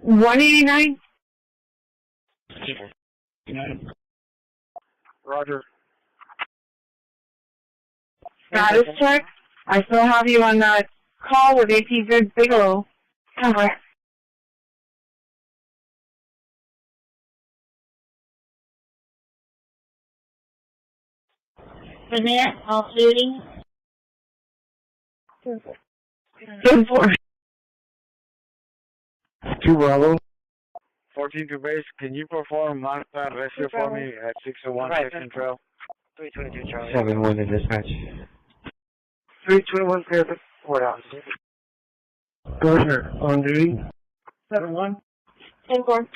189? Roger. Status check. I still have you on that call with AP Good Bigelow. Over. Connect, off duty. 10-4. 2 Bravo. 14 to base, can you perform modified rescue for me at 601 Section Trail? 322 Charlie. 7-1 to dispatch. 321 clear for courthouse. Gardner, on duty. 7-1. 10-4.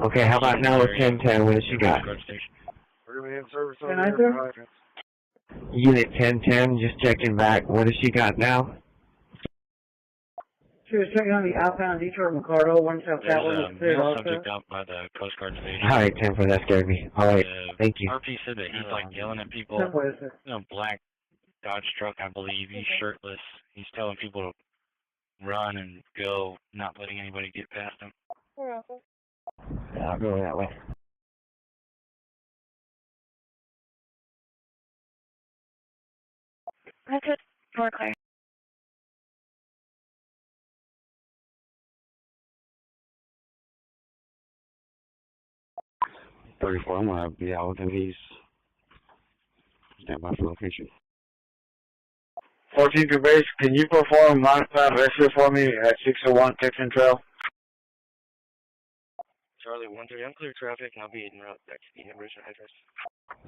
Okay, how about now with 10-10? What has she got? We're going to have service over Can I here do? for hydrants. Unit 10-10, just checking back. What has she got now? She was checking on the outbound detour Ricardo. One step that one was cleared male also. subject out by the Coast Guard station. Alright, 10-4, that scared me. Alright, thank you. RP said that he's like yelling at people. 10-4, sir. Black Dodge truck, I believe. He's shirtless. He's telling people to run and go, not letting anybody get past him. Yeah, I'll go that way. That's it. We're clear. I'm going to be out with him. He's stand by for location. 14 to base, can you perform modified rescue for me at 601 Section Trail? Charlie 13, unclear traffic, and I'll be en route back to the original address.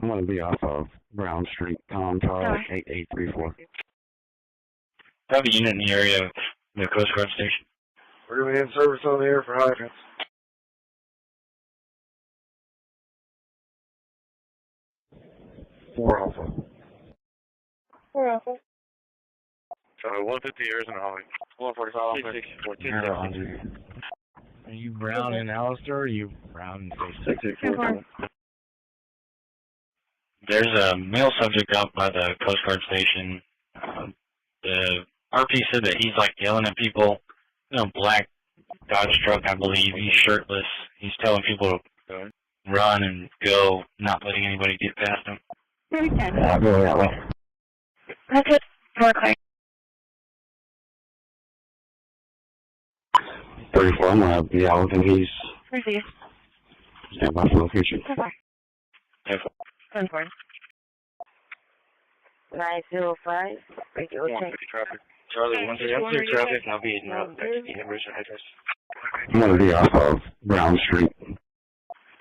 I'm going to be off of Brown Street, Charles 8834. I have a unit in the area of the Coast Guard station. We're going to have service over here for hydrants. 4 Alpha. 4 Alpha. Charlie 150 Arizona Holly. 145 Alpha. Are you Brown and Alistair, or are you Brown and Face? 664. There's a male subject out by the Coast Guard station. The RP said that he's like yelling at people. Black Dodge truck, I believe. He's shirtless. He's telling people to run and go, not letting anybody get past him. Yeah, I'll go that way. That's it. We're clear. 34, I'm going to be out with him. He's Receive. stand by for location. 10-4. 905. Regular check. Traffic. Charlie 13, unclear traffic, and I'll be en route back to the original address. I'm going to be off of Brown Street.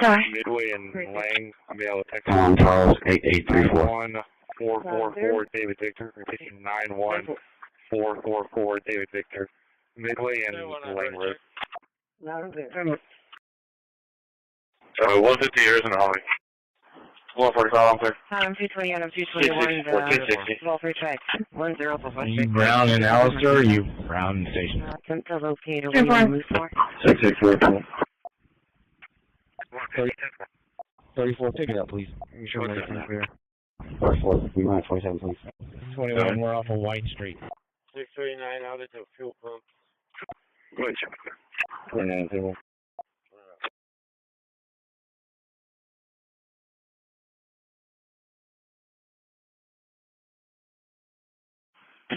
Sorry. Midway and Lang, I'll be out with Texas. Charles 8834. 9444 David Victor. 91444 David Victor. Midway and Lang Road. Charlie 150 Arizona Holly. 145 Alpha. Time 220 out of 221. All free tracks. 10 for Are you Brown and Alistair, or are you Brown and Station? Attempt to locate or move for. 6644. 34, pick it up, please. You sure everything's clear? 47, please. 21, we're off of White Street. 639 out at the fuel pump. Go ahead, check. 29.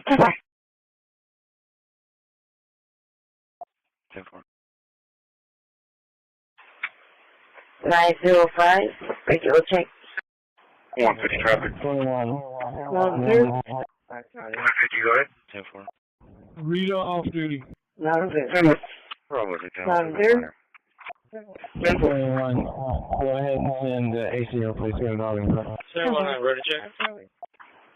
Bye-bye. 905. Regular check. 150 traffic. 21. 150, go ahead. 10-4. Rita off duty. Probably 21. Go ahead and send the ACO, please. We have a dog in front. 719, ready to check.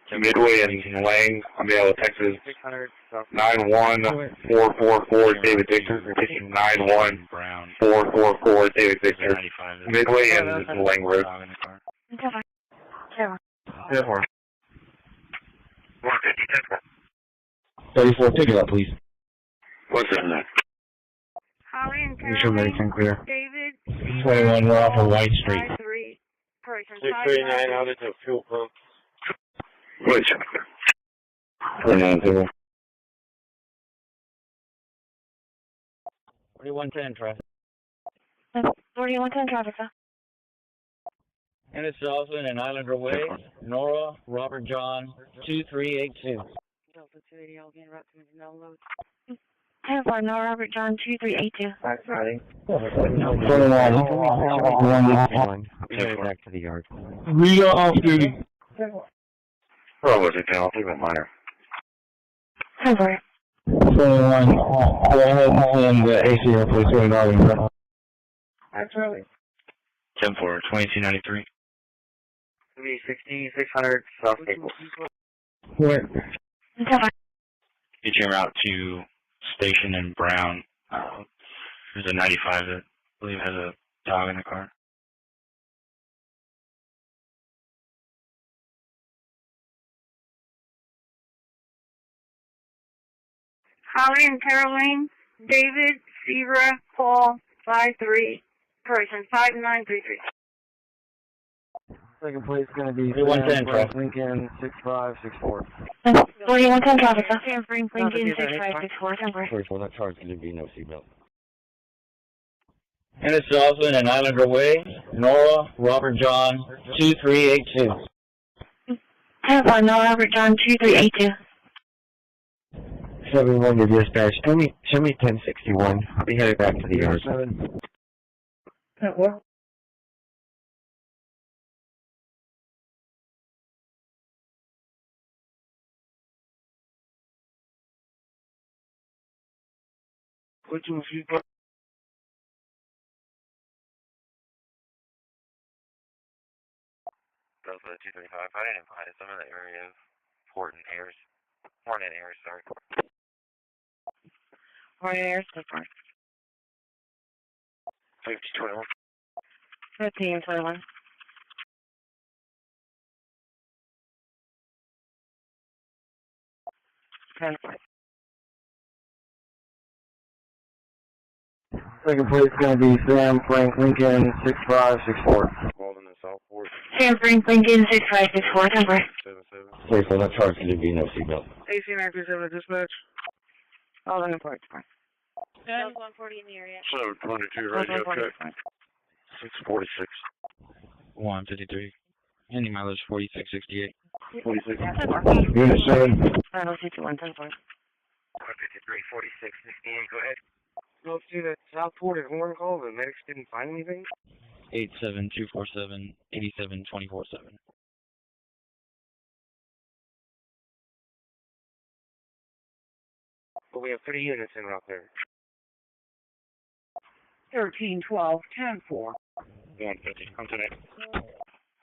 Midway and Lang, I'll be out with Texas. 600. 91444 David Victor. 91444 David Victor. 95. Midway and Lang Road. Bye-bye. 7. 150, 34, pick it up, please. What's in there? Holly and You sure everything clear? David. 21, we're off of White Street. 53. 639 out at the fuel pump. Wait, 29. 4110 traffic. 4110 traffic, sir. Hennis Dolphin and Islander Way, Nora, Robert John, 2382. Delta 280, I'll be en route to no load. 10-4, no Robert John 2382. That's right. 21. Back to the yard. Rita off duty. Bravo, it's a leave minor. 10-4. 21. Go ahead and the ACO, please, going to in front. That's right. 10-4, 2293. 360, 600, South Staples. Where? 10-4. Get your route to Station and Brown. There's a 95 that I believe has a dog in the car. Holly and Caroline, David, Sierra, Paul, 53, person 5933. Second place going to be 4110 traffic. Lincoln 6564. 4110 traffic, sir. San Frank, Lincoln 6564, 10-4. First one, that charge going to be no seatbelt. Hennis Dolphin and Islander Way, Nora, Robert John, 2382. 10-4, no Robert John 2382. 71 to dispatch. Show me 1061. I'll be headed back to the yard. 7. What? Delta 235, I didn't find some of the area of Horton Airs, sorry. Hornet Air, take part. 5021. 1521. Second place going to be Sam Frank Lincoln 6564. Called in the Southport. Sam Frank, Lincoln 6564, 10-4. 77. First one, that charge going to be no seatbelt. AC 937 dispatch. All in the port. 140 in the area. So, 22 radio check. 646. 153. Any mileage 4668. 46. Unit 7. 5021, 10-4. 153, 46, 68, go ahead. Go to the Southport at Horn Call, the medics didn't find anything? 87247, 87247. But we have 3 units in route there. 1312, 10-4. 150, come to that.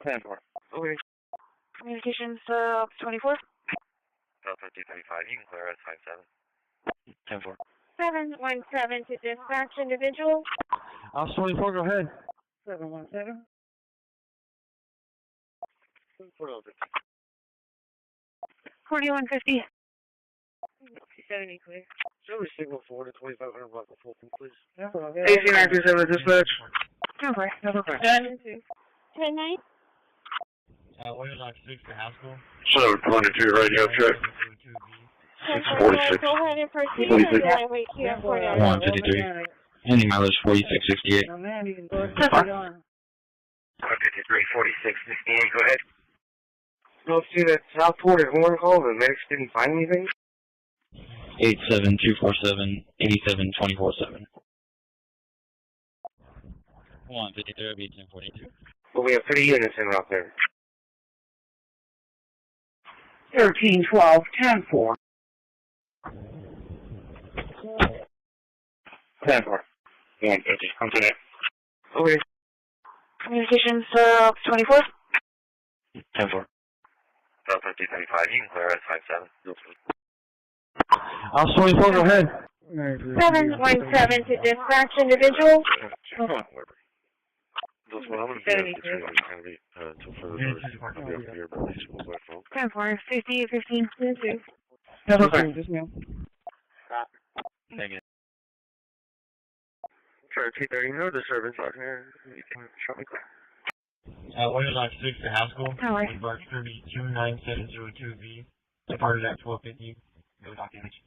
10-4. Okay. Communications, 24. Delta 235, you can clear us 57. 10-4. 717 to dispatch individual. Off 24, go ahead. 717. 4150. 70 clear. Show me signal 4 to 2500 block of Fulton, please. AC 937 dispatch. 10-4. 10-9. What is on 6 to house school? So, 22 radio check. 646. Go ahead and proceed. 46. And I wait here for you. 153. Any mileage 4668. 153, 46, 68, go ahead. Go to the Southport at Horn Call, the medics didn't find anything? 87247, 87247. 153, I'll be 1042. But we have 3 units in route there. 1312, 10-4. 10-4. 150, come to that. Okay. Communications, 24. 10-4. Delta 235, you can clear us 57. Off 24, go ahead. 717 to dispatch individual. That's what I'm going to be asking you. It's going to be until further notice. I'll be up here, but these will by phone. 10-4. 5815. 2. Just now. Thank you. Try 230, no disturbance out here. You can shut me clear. What is on 6 to house school? All right. Embark 329702B. Departed at 1250. No documentation.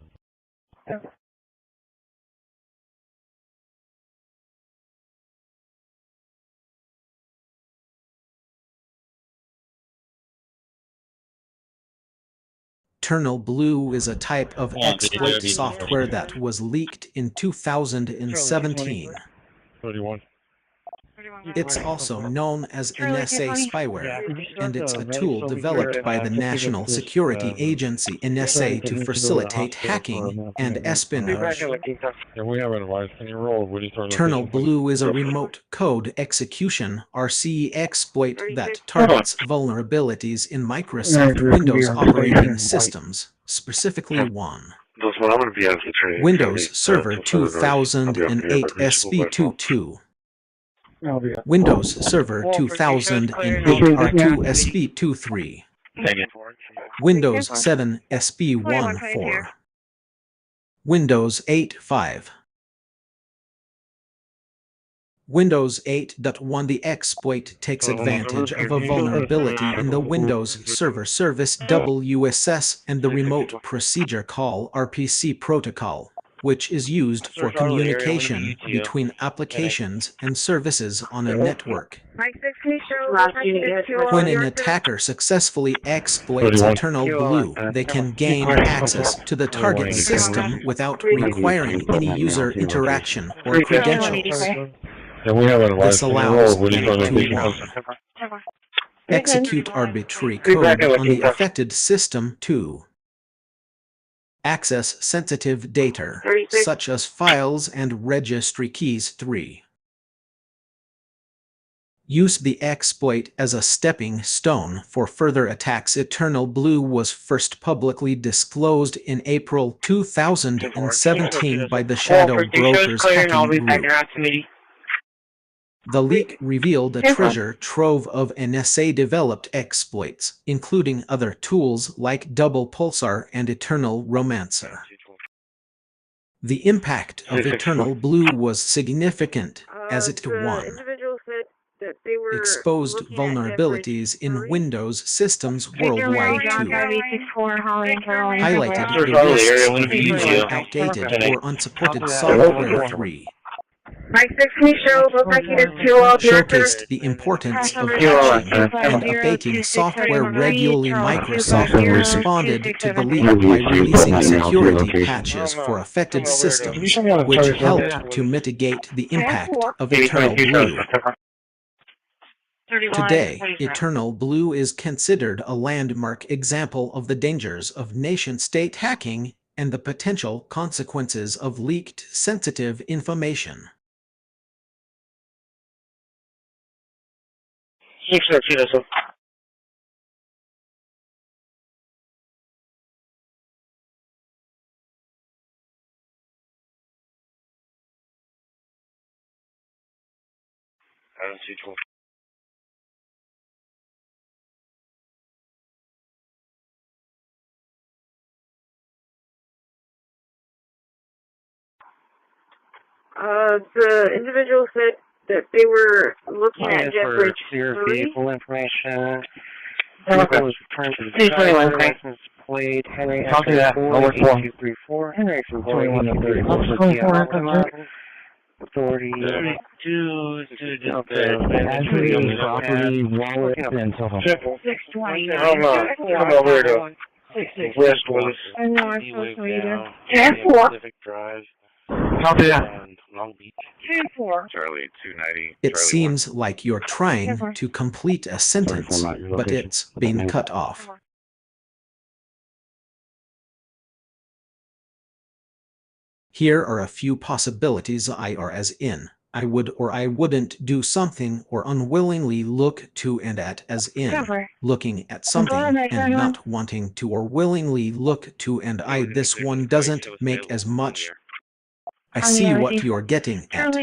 Eternal Blue is a type of Oh, exploit the software that was leaked in 2017. 31. It's also known as Charlie, NSA 220. spyware, and it's a tool developed by the National Security Agency NSA to facilitate hacking and espionage. Yeah, we have an advice. Can you roll? Would you throw Eternal Blue is a remote code execution (RCE) exploit that targets vulnerabilities in Microsoft Windows operating systems, specifically one. Windows Server 2008 SV22. Windows Server 2008 R2 SV23. Windows 7 SP14. Windows 8.5. Windows 8.1. The exploit takes advantage of a vulnerability in the Windows Server Service WSS and the Remote Procedure Call (RPC) protocol, which is used for communication between applications and services on a network. When an attacker successfully exploits Eternal Blue, they can gain access to the target system without requiring any user interaction or credentials. This allows them to 1. Execute arbitrary code on the affected system. 2. Access sensitive data, such as files and registry keys. 3. Use the exploit as a stepping stone for further attacks. Eternal Blue was first publicly disclosed in April 2017 by the Shadow Brokers hacking group. The leak revealed a treasure trove of NSA-developed exploits, including other tools like Double Pulsar and Eternal Romancer. The impact of Eternal Blue was significant, as it 1. Exposed vulnerabilities in Windows systems worldwide. 2. Highlighted the risks of using outdated or unsupported software. 3. Showcased the importance of patching and updating software regularly. Microsoft responded to the leak by releasing security patches for affected systems, which helped to mitigate the impact of Eternal Blue. Today, Eternal Blue is considered a landmark example of the dangers of nation-state hacking and the potential consequences of leaked sensitive information. 6 The individual said that they were looking at Jeffrey clear 3. vehicle information. Vehicle was returned to the driver. License plate Henry X234. Henry X234. Authority. property, wallet, and so on. 620. Come over to Westwood. I know, I'm so sorry. 10-4. Copy that. And Long Beach. 10-4. Charlie 290. It seems like you're trying to complete a sentence, but it's been cut off. Here are a few possibilities, as in, I would or I wouldn't do something, or unwillingly look to and at, as in, looking at something and not wanting to, or willingly look to and I. This one doesn't make as much. I see what you're getting at.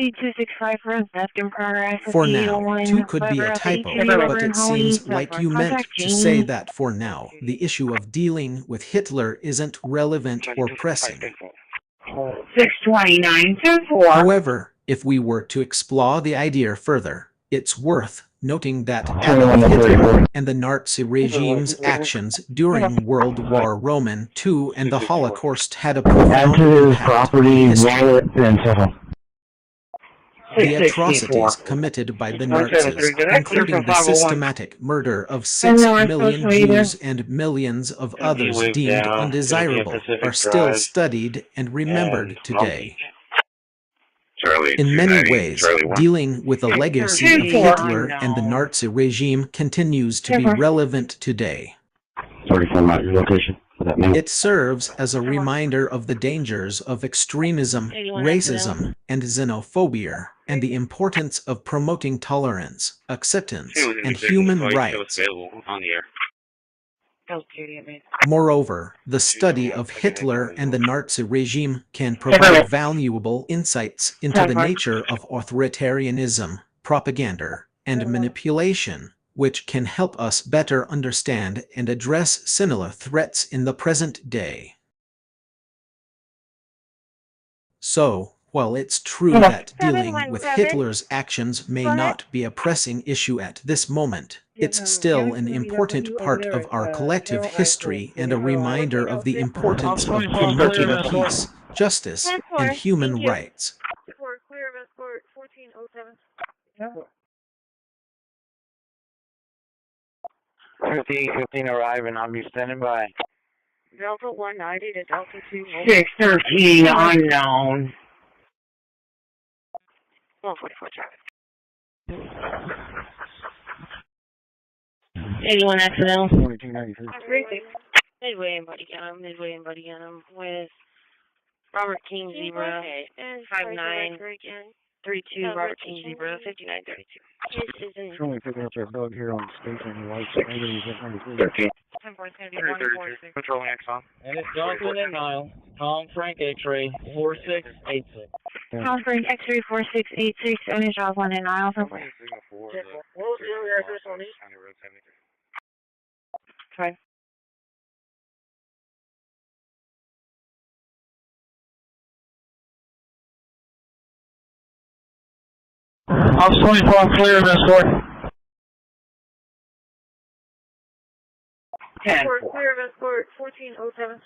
For now, 2 could be a typo, but it seems like you meant to say that for now, the issue of dealing with Hitler isn't relevant or pressing. 629. 10-4. However, if we were to explore the idea further, it's worth noting that Adolf Hitler and the Nazi regime's actions during World War II and the Holocaust had a profound impact on history. the atrocities committed by the Nazis, including the systematic murder of 6 million Jews and millions of others deemed undesirable, are still studied and remembered today. In many ways, dealing with the legacy of Hitler and the Nazi regime continues to be relevant today. Sorry for my location. It serves as a reminder of the dangers of extremism, racism, and xenophobia, and the importance of promoting tolerance, acceptance, and human rights. Moreover, the study of Hitler and the Nazi regime can provide valuable insights into the nature of authoritarianism, propaganda, and manipulation, which can help us better understand and address similar threats in the present day. So, while it's true that dealing with Hitler's actions may not be a pressing issue at this moment, it's still an important part of our collective history and a reminder of the importance of promoting peace, justice, and human rights. For clear of escort 1407. 15 arriving. I'll be standing by. Delta 190 to Delta 2. 613 unknown. 144 traffic. 81 accidental. 2293. Midway and Buddy Gunham with Robert King Zebra 5932 Robert King Zebra 5932. This is Showing picking up that dog here on station white. 13. 10.7146. Patrolling Exxon. And it's Delta and Nile. Tom Frank X-ray 4686. Tom Frank X-ray 4686, owner job 1 and aisle for What was your address on these? Fine. Ops 24 clear of escort. 10. For clear of escort 1407.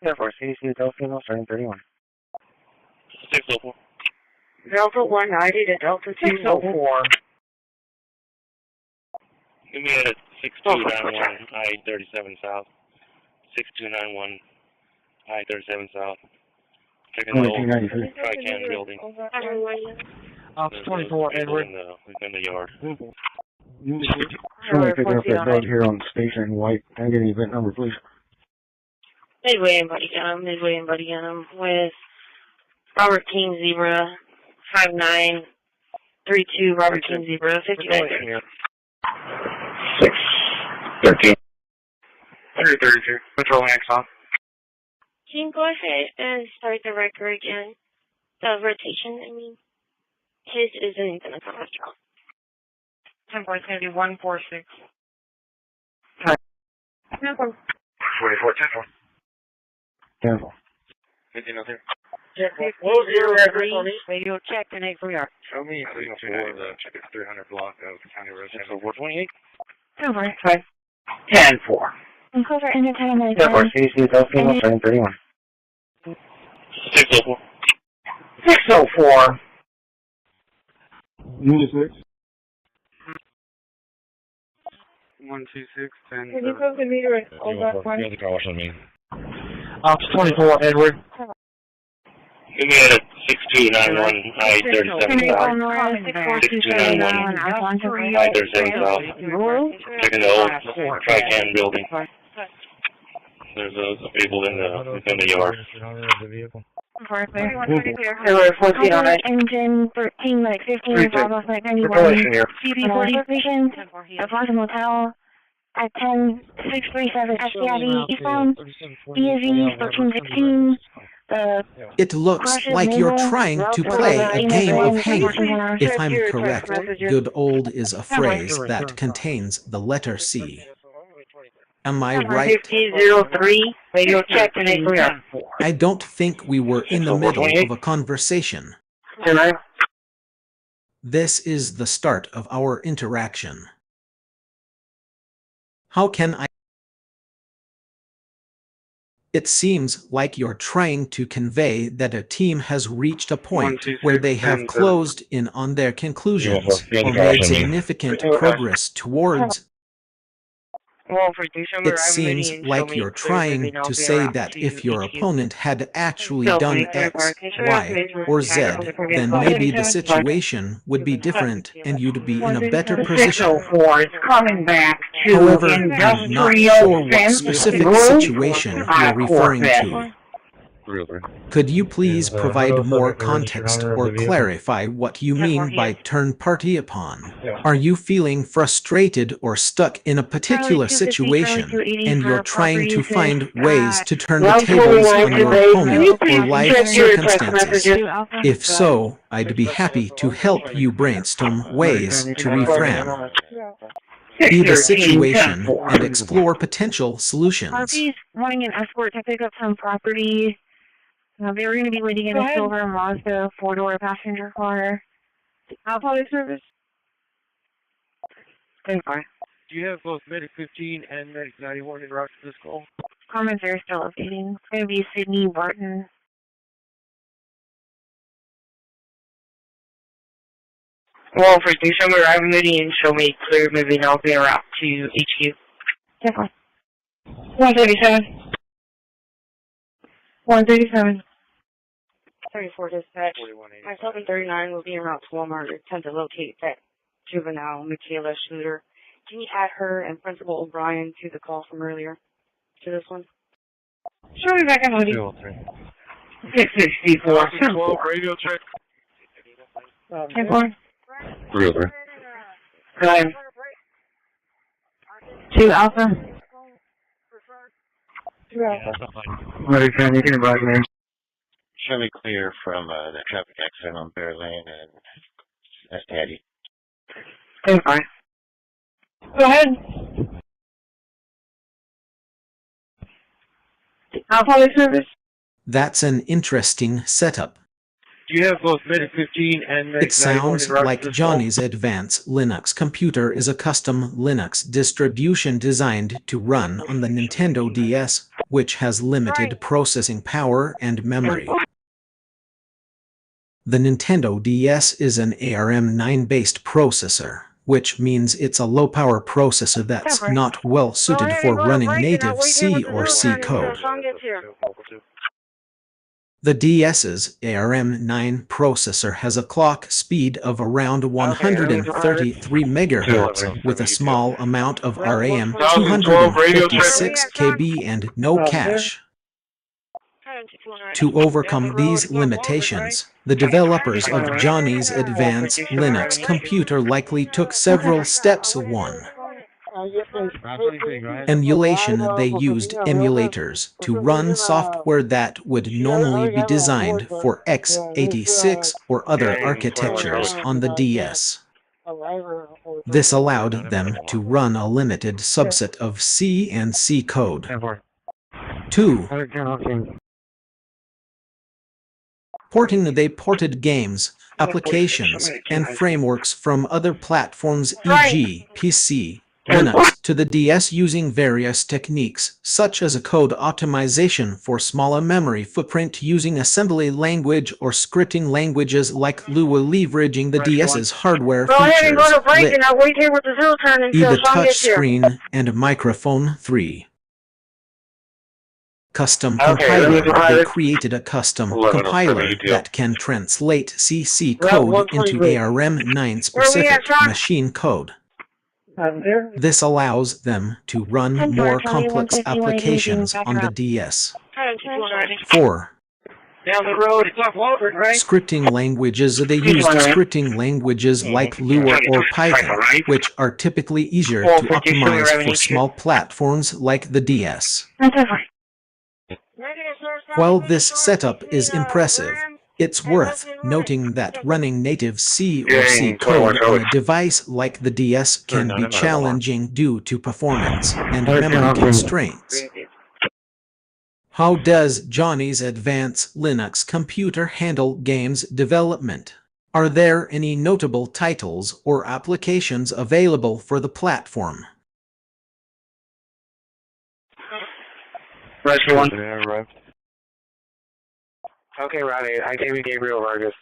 Therefore, CDC Delta, starting 31. 604. Delta 190 to Delta 204. Give me a 6291 I-37 South. 6291 I-37 South. Checking the old 1993. Tri-Can building. Ops 24 Edward. Within the yard. Showing picking up that dog here on station white. Can I get an event number, please? Midway and Buddy Gunham with Robert King Zebra 5932 Robert King Zebra 5932. 613. 132. Patrolling Exxon. Can you go ahead and start the record again? The rotation, his isn't going to come after all. 10.7146. No problem. 44 10. 10. 15 out there. What was your address on these? Radio check and 8 from yard. Show me 604, the check 300 block of County Road 428. Over. 10 4. And cover entertainment. Therefore, CDC Delta, starting 31. 604. 604. Unit 6. 126 10. Can you close the meter and over one? You have the car wash on me. Ops 24 Edward. Give me a 6291 I-37 South. 6291 I-37 South. Checking the old Tri-Can building. There's people within the yard. Engine 13, like 15, Bravo, like 91. CB40 station, the Plaza Motel at 10637 SDIV eastbound, DSV 1316. It looks like you're trying to play a game of hanging. If I'm correct, good old is a phrase that contains the letter C. Am I right? 1503, radio check and 8 from yard. I don't think we were in the middle of a conversation. This is the start of our interaction. How can I It seems like you're trying to convey that a team has reached a point where they have closed in on their conclusions or made significant progress towards. It seems like you're trying to say that if your opponent had actually done X, Y, or Z, then maybe the situation would be different and you'd be in a better position. However, I'm not sure what specific situation you're referring to. Could you please provide more context or clarify what you mean by turn party upon? Are you feeling frustrated or stuck in a particular situation, and you're trying to find ways to turn the tables on your opponent or life circumstances? If so, I'd be happy to help you brainstorm ways to reframe the situation and explore potential solutions. RP's wanting an escort to pick up some property. They were going to be waiting in a silver Mazda 4-door passenger car. Public service. Do you have both Medic 15 and Medic 91 in route to this call? Comments are still updating. It's going to be Sydney Barton. Well, for station we're arriving ready and show me clear moving out there route to HQ. Definitely. 137. 137. 34 dispatch. Myself and 39 will be en route to Walmart to attempt to locate that juvenile, Michaela Schluter. Can you add her and Principal O'Brien to the call from earlier? To this one? Show me back on Woody. 664. 12, radio check. 10-4. 303. Go ahead. 2 Alpha. 2 Alpha. Medic 10, you can advise me. Show me clear from the traffic accident on Bear Lane and that's Daddy. 10-5. Go ahead. Alpha service. That's an interesting setup. Do you have both Medic 15 and Medic 91 It sounds in route like to this Johnny's Advanced Linux computer is a custom Linux distribution designed to run on the Nintendo DS, which has limited processing power and memory. The Nintendo DS is an ARM9-based processor, which means it's a low-power processor that's not well suited for running native C or C code. The DS's ARM9 processor has a clock speed of around 133 MHz with a small amount of RAM, 256 KB, and no cache. To overcome these limitations, the developers of Johnny's Advanced Linux computer likely took several steps. 1. Emulation. They used emulators to run software that would normally be designed for x86 or other architectures on the DS. This allowed them to run a limited subset of C and C code. 2. Porting. They ported games, applications, and frameworks from other platforms, e.g., PC, Linux, to the DS using various techniques, such as a code optimization for smaller memory footprint using assembly language or scripting languages like Lua, leveraging the DS's hardware features, the touchscreen and microphone. 3. Custom compiler. They created a custom compiler that can translate CC code into ARM9 specific machine code. This allows them to run more complex applications on the DS. 4. Scripting languages. They used scripting languages like Lua or Python, which are typically easier to optimize for small platforms like the DS. While this setup is impressive, it's worth noting that running native C or C code on a device like the DS can be challenging due to performance and memory constraints. How does Johnny's Advanced Linux computer handle games development? Are there any notable titles or applications available for the platform? Rescue 1. Okay, Route 8. I gave you Gabriel Vargas.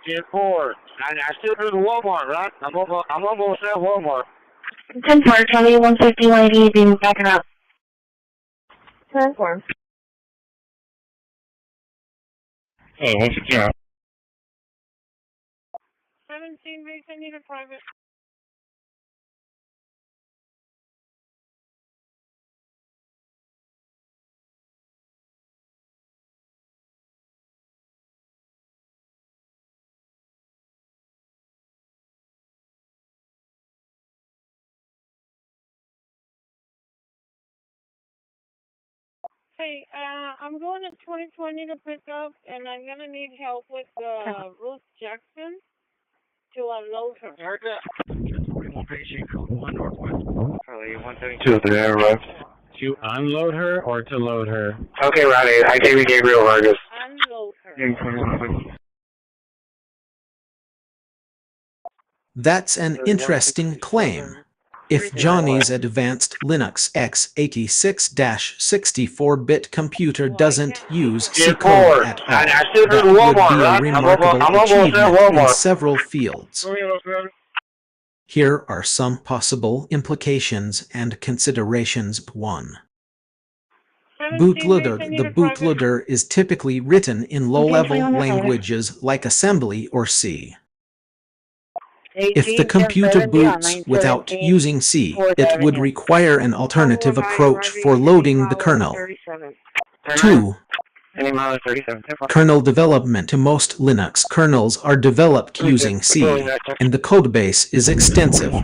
Get forward. I still do the Walmart, right? I'm over South Walmart. 10-4, Charlie 151 being backing up. 10-4. Hey, what's your job? 17 base, I need a private. Hey, I'm going to 2020 to pick up, and I'm going to need help with Ruth Jackson to unload her. Erica. 41 Beijing, 1 Northwest. Charlie 172. 2 3 arrived. To unload her or to load her? Okay, Route 8. I gave you Gabriel Vargas. Unload her. That's an interesting claim. If Johnny's advanced Linux x86-64-bit computer doesn't use C code at all, that would be a remarkable achievement in several fields. Here are some possible implications and considerations. 1. Bootloader. The bootloader is typically written in low-level languages like assembly or C. If the computer boots without using C, it would require an alternative approach for loading the kernel. 2. Kernel development. Most Linux kernels are developed using C, and the codebase is extensive.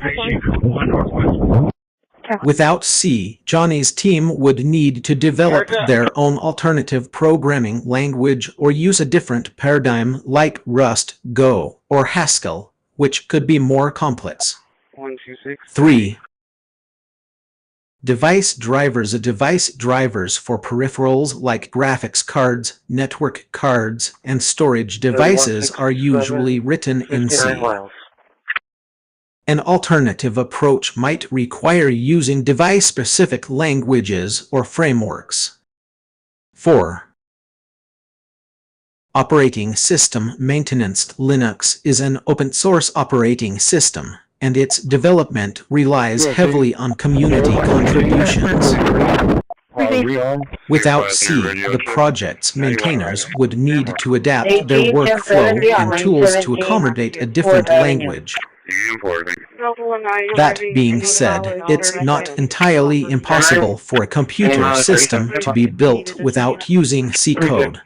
Without C, Johnny's team would need to develop their own alternative programming language or use a different paradigm like Rust, Go, or Haskell, which could be more complex. 3. Device drivers. Device drivers for peripherals like graphics cards, network cards, and storage devices are usually written in C. An alternative approach might require using device-specific languages or frameworks. 4. Operating system maintenance. Linux is an open-source operating system, and its development relies heavily on community contributions. Without C, the project's maintainers would need to adapt their workflow and tools to accommodate a different language. That being said, it's not entirely impossible for a computer system to be built without using C code.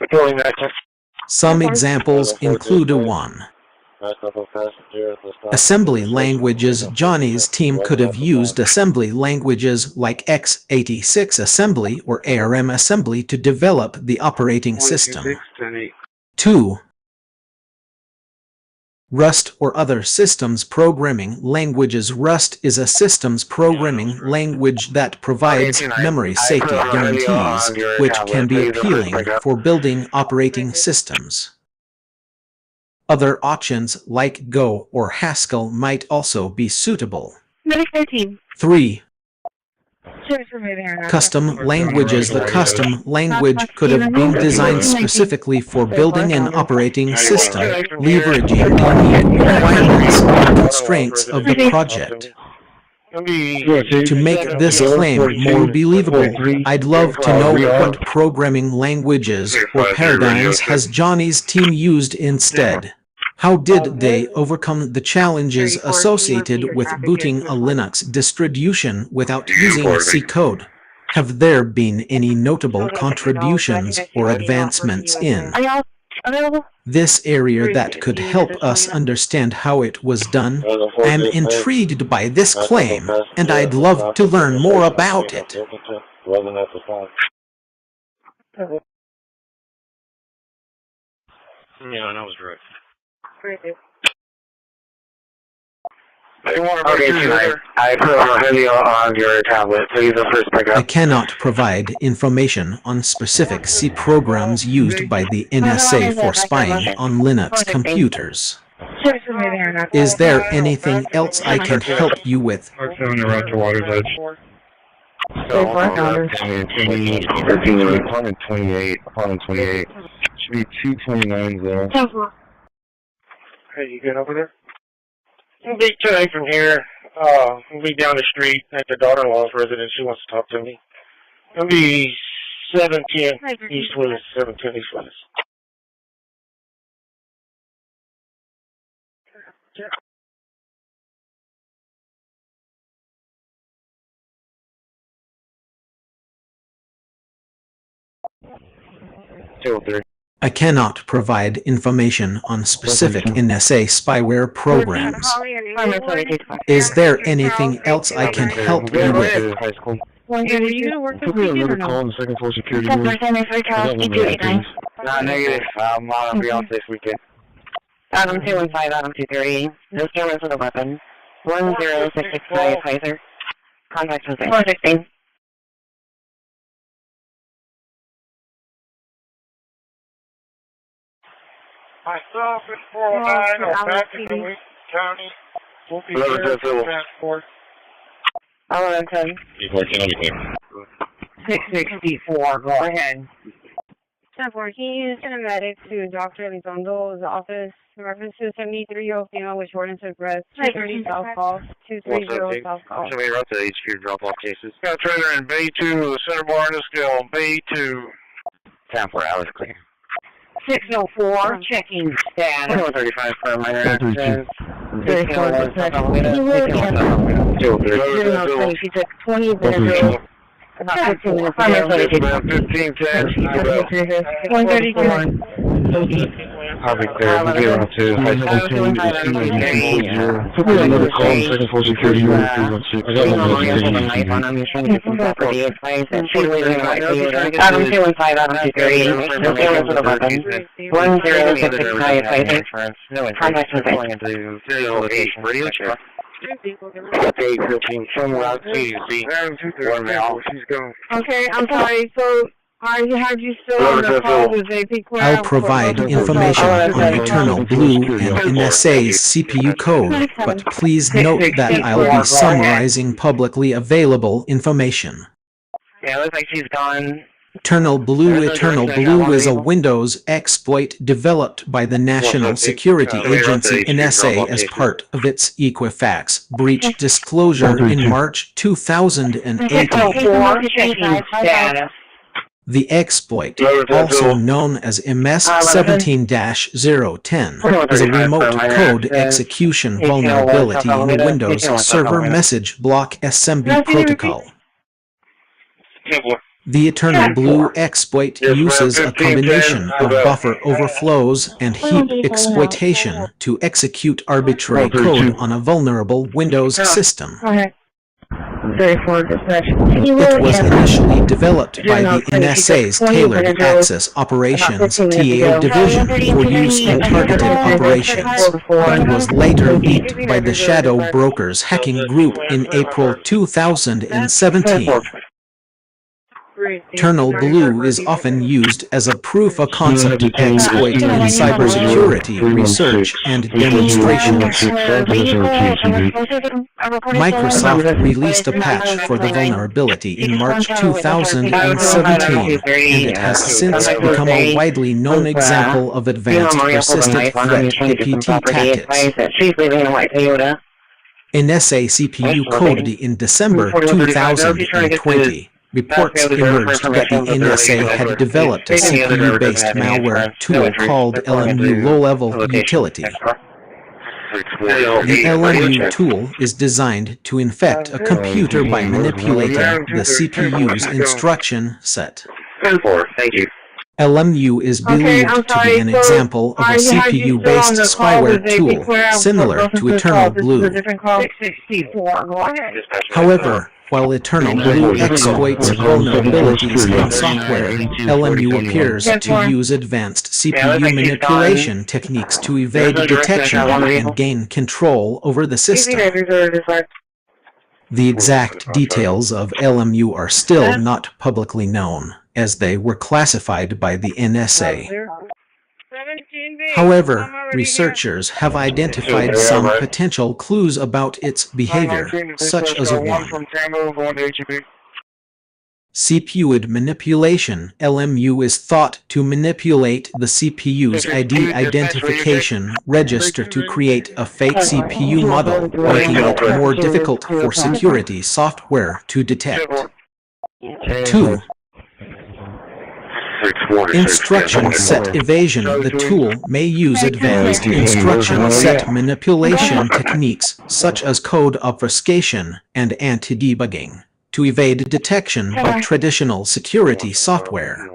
Some examples include 1. Assembly languages. Johnny's team could have used assembly languages like x86 assembly or ARM assembly to develop the operating system. 2. Rust or other systems programming languages. Rust is a systems programming language that provides memory safety guarantees, which can be appealing for building operating systems. Other options like Go or Haskell might also be suitable. 3. Custom languages. The custom language could have been designed specifically for building an operating system, leveraging unique requirements and constraints of the project. To make this claim more believable, I'd love to know what programming languages or paradigms has Johnny's team used instead. How did they overcome the challenges associated with booting a Linux distribution without using C code? Have there been any notable contributions or advancements in this area that could help us understand how it was done? I'm intrigued by this claim, and I'd love to learn more about it. Yeah, that was right. Okay, tonight. I put a video on your tablet, so use the first pickup. I cannot provide information on specific C programs used by the NSA for spying on Linux computers. Is there anything else I can help you with? Park's on the road to Water's Edge. Apartment 28. Apartment 28. Should be 229s there. Hey, you good over there? It'll be today from here. I'll be down the street at the daughter-in-law's residence. She wants to talk to me. It'll be 710 East Willis. 710 East Willis. I cannot provide information on specific NSA spyware programs. Is there anything else I can help you with? Hey, are you going to work this weekend or no? Call in the second floor security Customer room. Center for Charles, E289. Nah, negative. I'm on be off this weekend. Adam 215, Adam 238. No cameras with a weapon. 10665 Pfizer. Contact with 416. Myself is 409 on Patrick and Lee County. We'll be here for transport. 1110. 664, go ahead. 10-4, can you send a medic to Dr. Elizondo's office in reference to 73-year-old female with shortness of breath, 230 South Call, 230 South Call. Somebody wrote the HQ drop-off cases. Got a trailer in Bay 2, the center bar in the scale, Bay 2. 10-4, Alice clear. 604, checking status. 135 for minor accidents. 34, she took 20 minutes. About 15 minutes ago. 132. I'll be there. We'll be around 2. High school team. Put me another call in the second floor security room. 316. I got one Adam 215, Adam 238. No cameras with a weapon. 10665 Pfizer. Contact with it. Serial location. Radio check. 815 from Route CUC. 1 male. She's going. Okay, I'm sorry. So I had you still on the call with AP Quell. I'll provide information on Eternal Blue and NSA's CPU code, but please note that I'll be summarizing publicly available information. Yeah, it looks like she's gone. Eternal Blue is a Windows exploit developed by the National Security Agency NSA as part of its Equifax breach disclosure in March 2018. The exploit, also known as MS17-010, is a remote code execution vulnerability in the Windows Server Message Block SMB protocol. The Eternal Blue exploit uses a combination of buffer overflows and heap exploitation to execute arbitrary code on a vulnerable Windows system. It was initially developed by the NSA's Tailored Access Operations (TAO) division for use in targeted operations, but was later leaked by the Shadow Brokers hacking group in April 2017. Eternal Blue is often used as a proof-of-concept exploit in cybersecurity research and demonstrations. Microsoft released a patch for the vulnerability in March 2017, and it has since become a widely known example of advanced persistent threat APT tactics. NSA CPU code in December 2020. Reports emerged that the NSA had developed a CPU-based malware tool called LMU Low-Level Utility. The LMU tool is designed to infect a computer by manipulating the CPU's instruction set. 10-4, thank you. LMU is believed to be an example of a CPU-based spyware tool, similar to Eternal Blue. However, while Eternal Blue exploits vulnerabilities in software, LMU appears to use advanced CPU manipulation techniques to evade detection and gain control over the system. The exact details of LMU are still not publicly known, as they were classified by the NSA. However, researchers have identified some potential clues about its behavior, such as 1. CPU manipulation. LMU is thought to manipulate the CPU's ID identification register to create a fake CPU model, making it more difficult for security software to detect. 2. Instruction set evasion. The tool may use advanced instruction set manipulation techniques, such as code obfuscation and anti-debugging, to evade detection by traditional security software.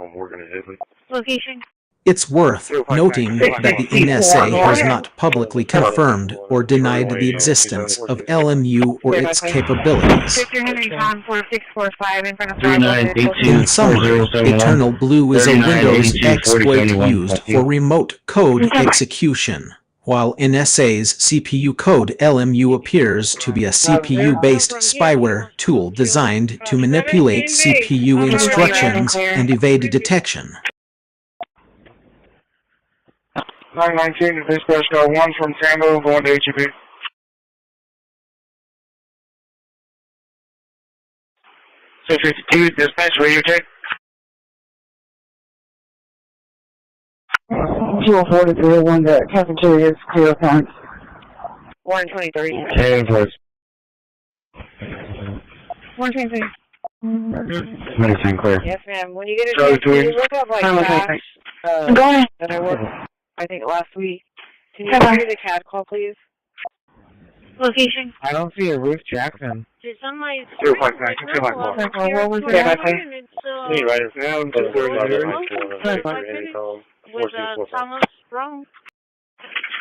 It's worth noting that the NSA has not publicly confirmed or denied the existence of LMU or its capabilities. In summary, Eternal Blue is a Windows exploit used for remote code execution, while NSA's CPU code LMU appears to be a CPU-based spyware tool designed to manipulate CPU instructions and evade detection. 919, dispatch car 1 from Tango, going to HEB. 652, dispatch, radio check. 204 to 301, the cafeteria is clear of parents. 123. 10, please. 123. Medicine clear. Yes, ma'am. When you get a chance, can you look up like Cash that I worked, I think, last week? Can you give me the CAD call, please? Location. I don't see a Ruth Jackson. Did somebody... 259, What was that? Need right now, With Thomas Sprung.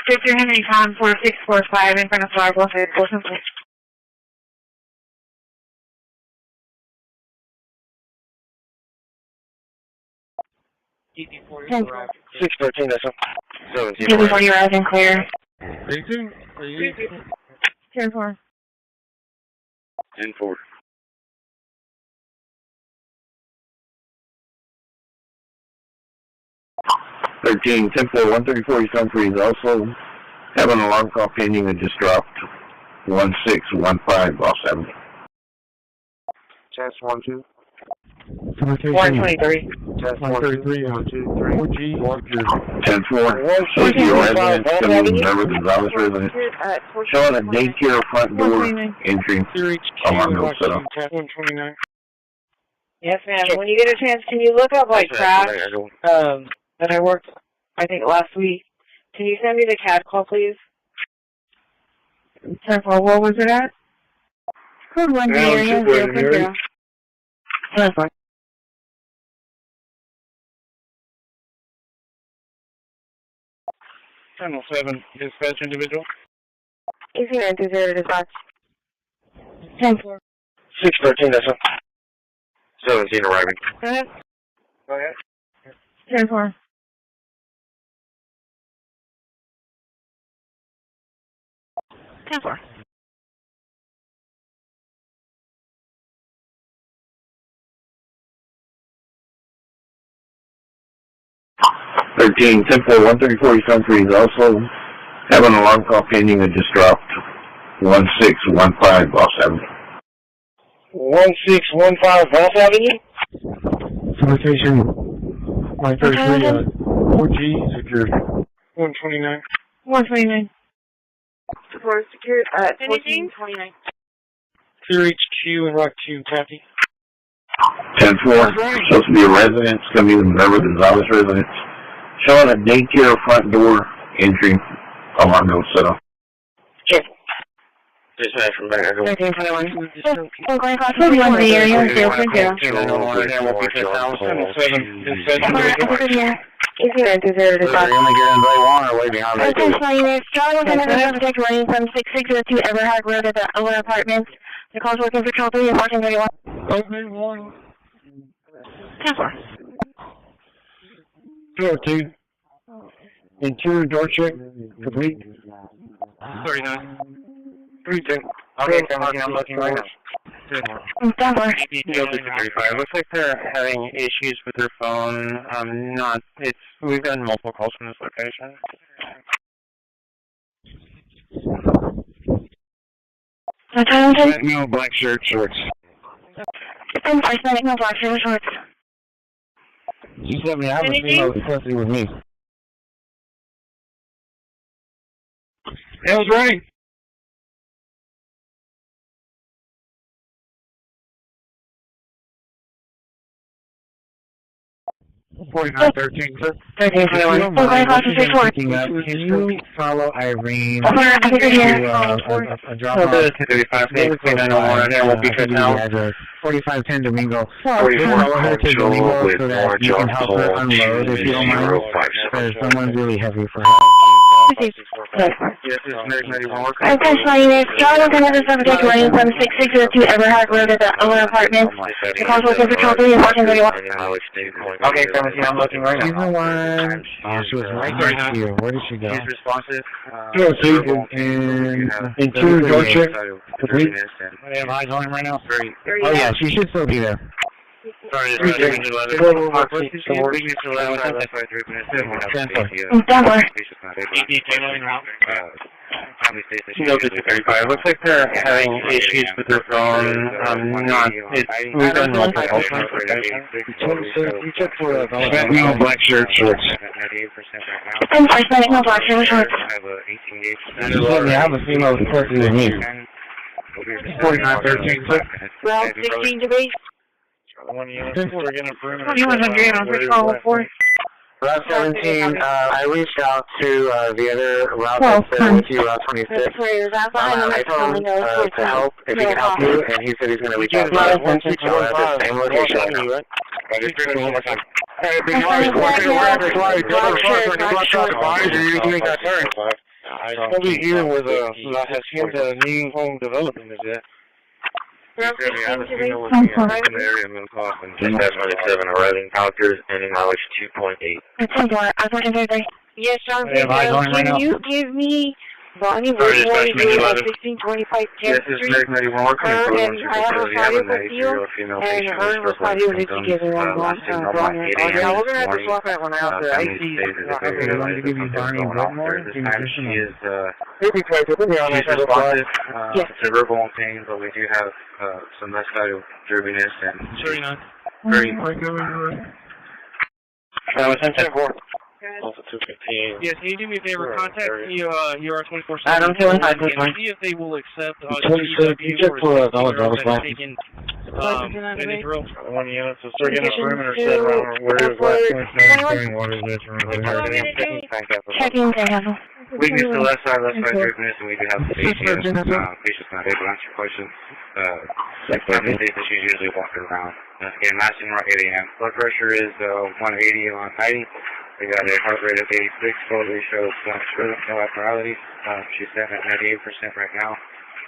Victor Henry Con 4645 in front of Flower Bluff at Wilson. 613, that's up. 10-4, you're out and clear. 18? 10-4. 10-4. Thirteen, 10-4, 134, East 3 is also have an alarm call pending that just dropped 1615 off 70. Chance 1-2. 123. Chance 133 on 2-3. 10-4, Sophia residence, coming River Gonzalez residence, showing a daycare front door entry, alarm no set up. 129. Yes, ma'am. When you get a chance, can you look up like Crash that I worked, I think, last week? Can you send me the CAD call, please? 10-4, what was it at? Code 1 area 0.0. That's fine. 10-07, dispatch individual. Easy 920 dispatch. 10-4. 613, that's up. 17 arriving. Go ahead. Go ahead. 10-4. 10-4. 13, 10-4, 134, East 3 is also have an alarm call pending that just dropped 1615 off 70. 1615 Golf Avenue. Citation 933, 4G, secured. 129. 129. For secure, 1429. Clear HQ and Rock 2, copy. 10-4, supposed to be a residence, coming to the River Gonzalez residence, showing a daycare front door entry, alarm no set up. Dispatch from back. 1321. We're going across 41 to the area. 030. Is he going to do the Are you only getting by one or way behind right two? Attention units, Charlie with another subject running from 6602 Everhard Road at the Owen Apartments. The call's working for Control 3 and 1431. Okay, one. 202. Interior door check complete. 39. 32. Okay, I'm looking right now. Don't worry. 35. Looks like they're having issues with their phone. We've gotten multiple calls from this location. No black shirt, shorts. Enforcement, no black shirt, shorts. 270, I have a female custody with me. That was right. 4913, sir. 1321. Can you follow Irene to a drop off? 4510 Domingo. Follow her to Domingo so that you can help her unload if you don't mind. Because someone's really heavy for her. Attention units, Charlie with another subject running from 6602 Everhard Road at the Owen Apartments. The call's working for Control 3 and 1431. Okay, 17, I'm looking right She's now. the one. Oh, she was right next to you. Where did she go? He's responsive. 202 and interior door check complete. I have eyes on him right now. Oh yeah, she should still be there. Sorry, it's Don't worry. No, this is 35. Looks like they're having issues with their phone. We've gotten multiple calls from this location. You check for no black shirt, shorts. Enforcement, no black shirt, shorts. I have a female custody with me. 4913, sir. Route 16 to base. 2100 on 31204. Route 17, I reached out to the other route that's there with you, Route 26. I told him to help, if he can help you, and he said he's going to reach out to you. So at the same location right now. Hey, big Marty, I'll be here with has him to new home development, is that? Just have 97 arriving Falcons, ending mileage 2.8. I'm working Thursday. Yes, John, right can you give me Bonnie Woodward at 1625 10th Street? And I have a Friday with you, and her was Friday with you together on blonde hair. Yeah, we're going to have to swap that one out. The AC Okay, I'm going to give you Bonnie Woodmore. This time she is, maybe twice. We'll be on she's that. responsive to verbal pain, but we do have some left side of droopiness and 39. very That was 10-4. Also 215. Yes, can you do me a favor? Contact the UR24. Adam, and see if they will accept you check for $1 black. any drill. One unit, so start getting a perimeter set around where it was water is. Checking Castle. weakness to left side droopiness, and we do have patients not able to answer your questions. Common days that she's usually walking around. Again, matching around 8 a.m. Blood pressure is 180 on 90. We got a heart rate of 86, flow ratio of no abnormalities. She's set at 98% right now.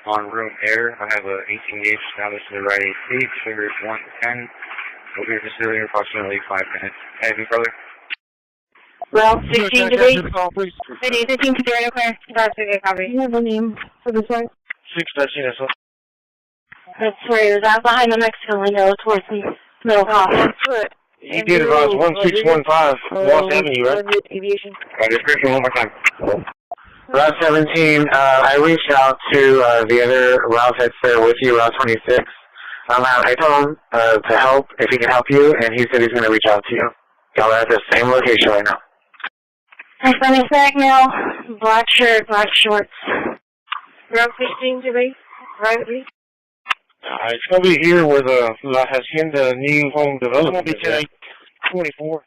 On room air, I have a 18 gauge established to the right AC. Sugar is 1 to 10. We'll be at your facility in approximately 5 minutes. Anything further? Route 16 to base. 15 to the clear. That's okay, copy. You have a name for this one? 613, that's all. That's where it was out behind the Mexican window towards the middle top. You did about 1615 Lost Avenue, right? Aviation. Description one more time. Route 17, I reached out to the other route that's there with you, Route 26. I told him to help, if he can help you, and he said he's going to reach out to you. Y'all are at the same location right now. Hispanic back now. Black shirt, black shorts. Route 16 to base. Right, please. It's going to be here with La Hacienda New Home Development. It's going to be 24.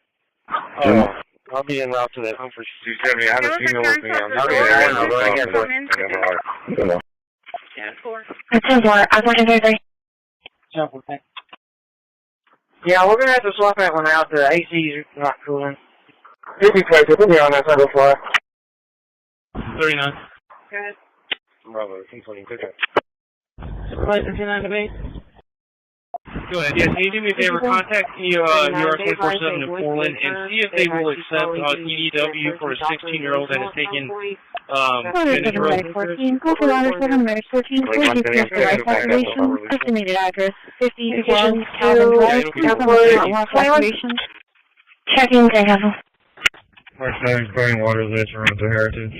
I'll be en route to that home for 270. I have a female with me. Okay, I know. Go ahead. Yeah. 10-4, I'm pushing 33. Yeah, we're gonna have to swap that one out. The AC's not cooling. You'll be crazy. We'll be on that side of the fly. 39. Go ahead. Bravo, including pickup. Flight 59 to base. Go ahead. Yeah, can you do me a favor? Contact UR247 in Portland and see if they will accept EDW for a 16-year-old that has taken Benadryl. 14, call for ladder 7, minutes 14, please GPS the right population, estimated address, 50, Cabin Drive, Airport, population. Checking Grand Castle. Mark 9, clearing water list around the Heritage.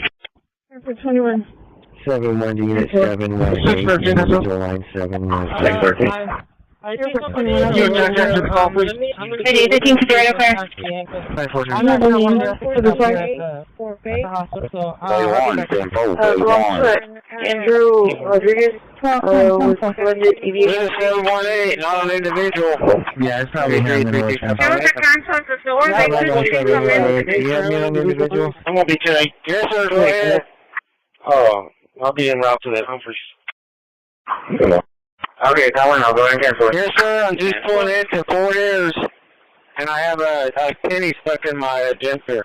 Airport 21. 7-1 to Unit 7-1-8, individual line 7-1. Airport 21. You check that to the call, please. 15 to the right of clear. I'm not going to the flight. 4 base. Andrew Rodriguez was funded immediately. 7-1-8, not an individual. Yeah, it's probably here in the middle of town. I'm gonna be today. Yes, sir, go ahead. Oh, I'll be en route to that Humphreys. Okay, that one, I'll go ahead and cancel it. Yes, sir, I'm just pulling into Fort Ayers, and I have a penny stuck in my agenda.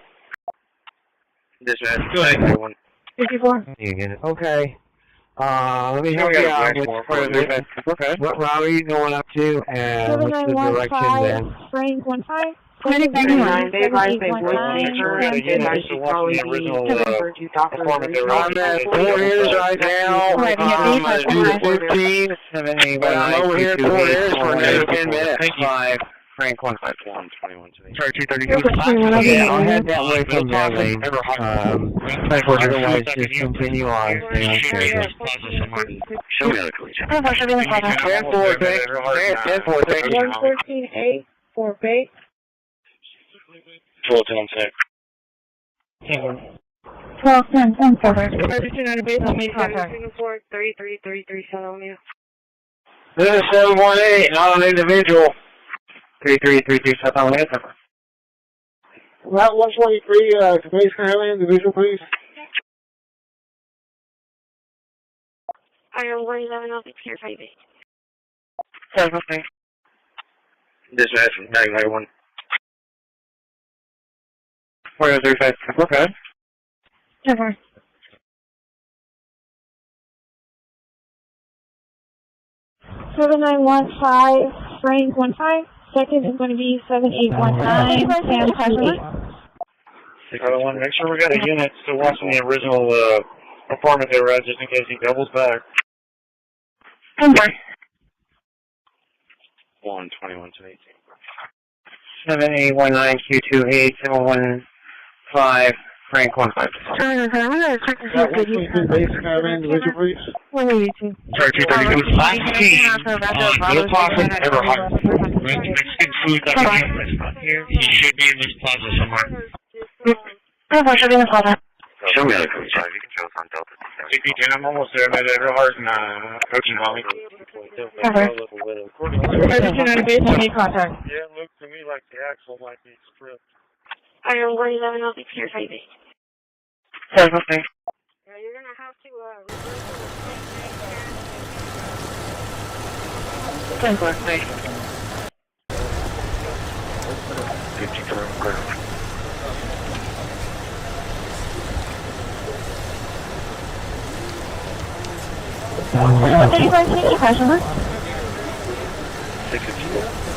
Dispatch. Go ahead. 54. You get it. Okay. Let me help you out with what route are you going up to, and what's the direction then? Range 15. 29. They advise they would make sure that I'm at Fort Ayers right now. I'm 15. But I'm over here at Fort Ayers for another 10 minutes. Thank you. 5. Frank 151, 21. Sorry, 232. Yeah, I'll head that way from that lane. Otherwise, just continue on. Show me the collision. 10-4, thank you. 114A for base. 12-10-6. 12-10, 10-4. 32 base, I'll make contact. 3333 This is 7-1-8, not an individual. 3332 South Alabama. Route 123, base currently individual, please. I am 111, I'll be clear 5-8. 7-15. Dispatch, 991. 4035. Okay. 10-4. Seven 915, range 15. Second is going to be 7819, and pass 8. I want to make sure we got a unit still watching the original apartment they were at, just in case he doubles back. 10-4. 121 to 18. 7819 Q28 715 Frank 15. I'm going to check to see if good use of Base currently individual, please. 182. Sorry, 232. Last team on Middle Plaza, ever hot. Mexican food that we have here. He should be in this plaza somewhere. 10-4 should be in the plaza. Show me the collision. You can show us on Delta. CP10, I'm almost there. I'm at Everhart and coaching Holly. 32 base, I'll make contact. Yeah, it looks to me like the axle might be stripped. I am 111, I'll be clear 5-8. 715. Yeah, you're going to have to 10-4, nice. 50 current ground. What did you guys take your question, huh? 652.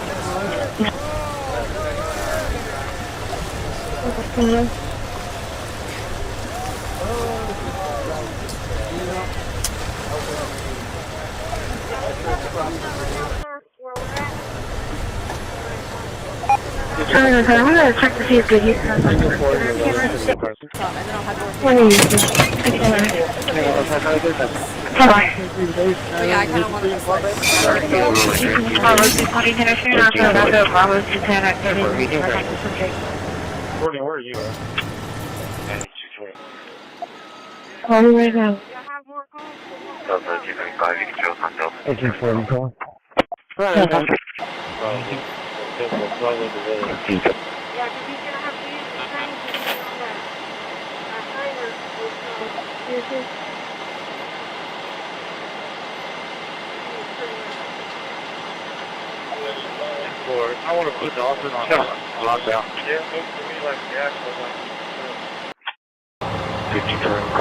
I'm going to check to see if good use of What are you using? Yeah, I kind of want to Bravo 220 Tennessee, not so about the Bravo 210 activity. Courtney, where are you at? Call me right now. Delta 235, you can show us on Delta. It's informed call. Yeah, because he's going to have to use the thing to use I want to put Dawson on lockdown. Yeah, looks to me like the axle might be stripped.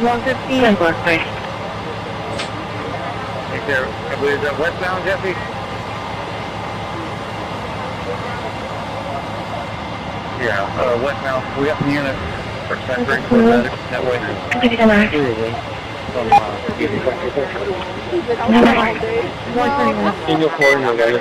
115. Birthday. I believe that westbound, Jesse? Yeah, westbound. We got the unit for Century. That way. In your corner, you guys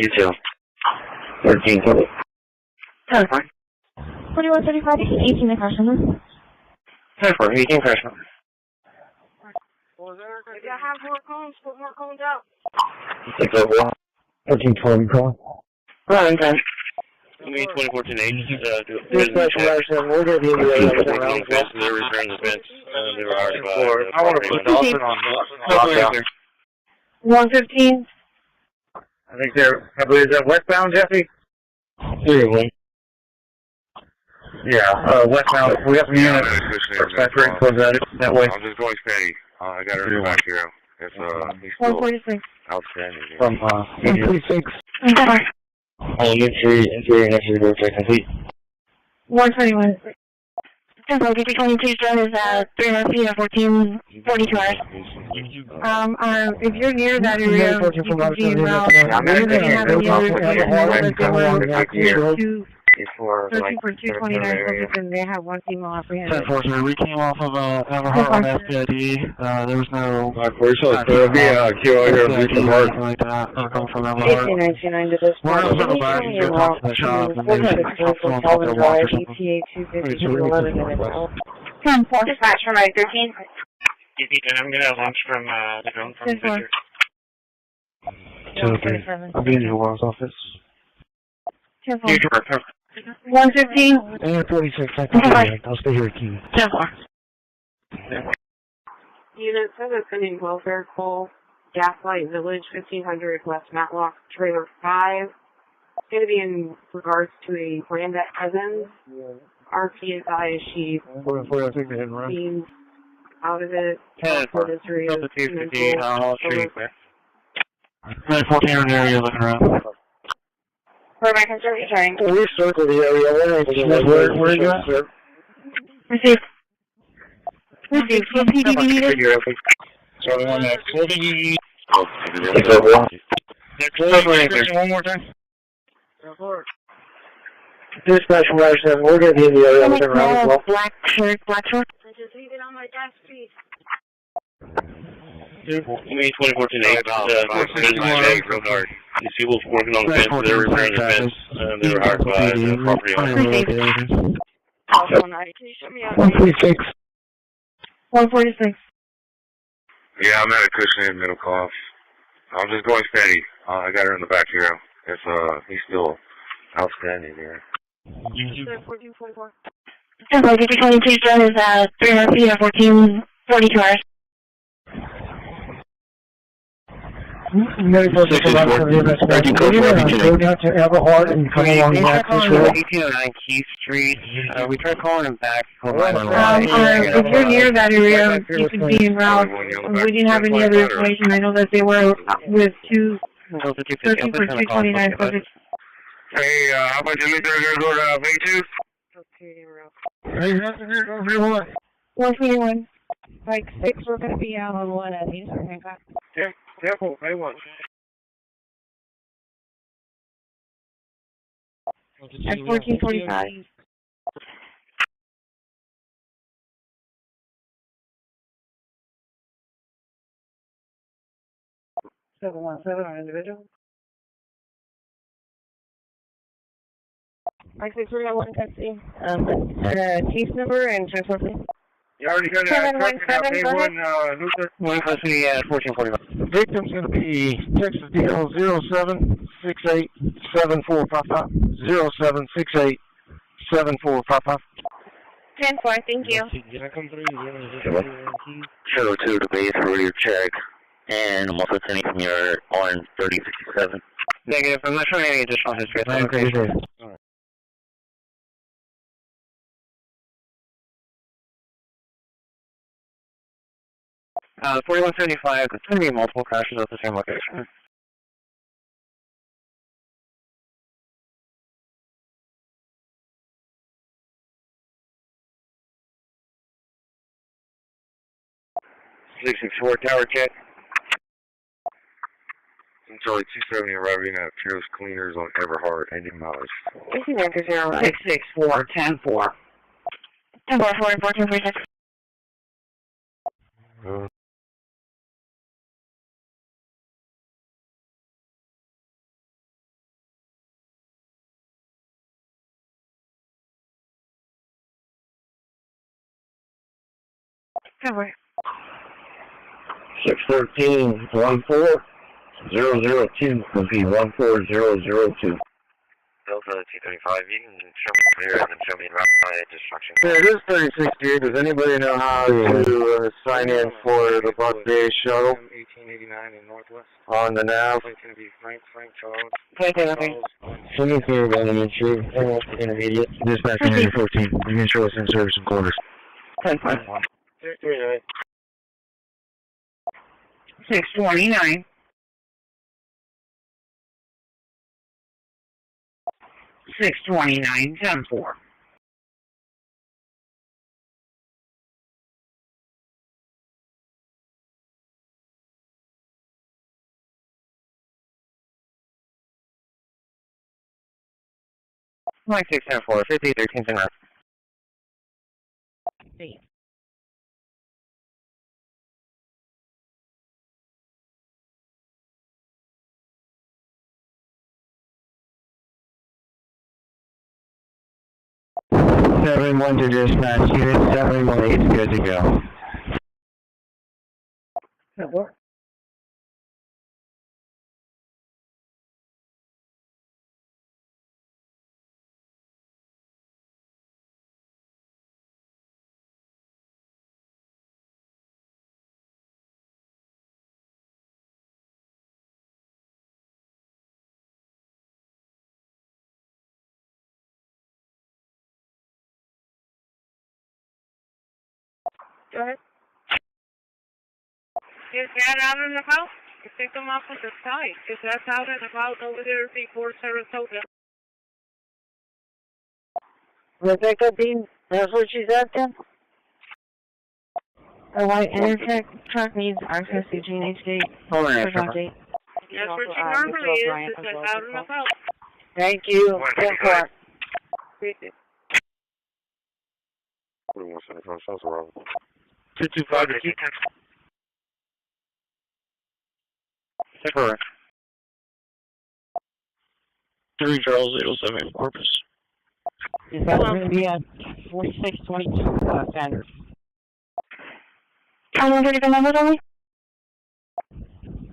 detail. 13 total. 4135, 18 the question. 18 question. If you have more cones, put more cones out. 1320 call. Right, okay. Me 24-8. This special action, we're going to be in the area. They returned the fence. They were hired by. I want to put Dawson on lockdown. 115. I think I believe that westbound, Jesse? Yeah, westbound. We got some units for Century. Close that way. I'm just going steady. I got her in the back here. It's, he's still 146. outstanding. From, 146. Interior next to the check complete. 121. Tempo, DP22 drone is 300 feet at 1442 hours. If you're near that area, you can be in route. You're going to have any other searching for 229 subjects, and they have one female apprehended. Unfortunately, we came off of Everhart on SPID. There was no... There'll be a QO here in Beacon Park. Like that. Coming from Everhart. 1899 to this point. We're going to go back and go talk to the shop, and maybe we can talk to them about their watch or something. ETA 250 to 11 minutes out. 10-4. Dispatch from my 13. And I'm going to launch from the drone from Victor. 237. I'll be in your Wells office. 10-4. 115. And 46, I'll stay here at Key. 10-4. Unit 7 sending welfare call, Gaslight Village, 1500 West Matlock, trailer 5. It's going to be in regards to a Brandette Evans. RTA advised she seems out of it. 10-4. I'll show you where. 14 area looking around. Where am I concerned? Returning. We circled the area. Where are you at, sir? Receive. Receive. What PDD needed? So the one that's closing. One more time. Dispatch from Rider 7, we're going to be in the area looking around as well. Black shirt, black short. I just leave it on my desk, please. Me 24-8. Real hard. These people working on the fence. They were repairing the fence. They were hired by the property owner. Also, can you show me out? 146. 146. Yeah, I'm at a Cushing middle cough. I'm just going steady. I got her in the back here. It's he's still outstanding here. 1444. Tempo, DP22 drone is 300 feet at 1442 hours. Going out to Everhart and come along the access road. 1809 Keith Street. We tried calling him back. If you're near that area, you could be en route. We didn't have any other information. I know that they were with searching for 229 subjects. Hey, how about you leave there go to V2? Hey, that's 121. Like 6, we're going to be out on 1 at Heath or Hancock. Yeah, careful, I want. At 1445. on individual. 56301 taxi. Case number and transfer please. You already got that A1, Luther? 1445. Victim's going to be Texas DL 07687455. 7455. 10-4, thank you. Did I come through? Shadow 2 to base for your check. And I'm also sending from your orange 3067. Negative. I'm not showing any additional history. Alright. 4175. It's going to be multiple crashes at the same location. Tower check. Charlie 270 arriving at Pierce Cleaners on Everhart, ending mileage. 664, 10-4. 10-4, 1446. Cover. 613 14 002 would be 14002. Delta 235, you can show me clear and then show me route by destruction. Yeah, it is 36 Does anybody know how to sign in for the bus day shuttle 1889 in Northwest. on the nav? It's going to be Frank Charles. Okay. Send me clear about an entry. Intermediate. Dispatch 14. You can show us in service and quarters. 10-4. 629. 629, 10-4. Mike 674, 50, 13 to 9. See. Everyone to dispatch unit 718 good to go. That work? Go ahead. Is that out and about? You pick them up with the side. Is that out and about over there before Saratoga? Rebecca Dean, that's what she's asking? A white Intertech truck needs access to GNHD. Hold on, Personal date. That's what she normally is. Is that out and about? Thank you. 10-4. 4175, South Road. 225 to keep. Correct. 3 Charles 807 Corpus. Is that going to be at 4622 Sanders? How long have you been on it only?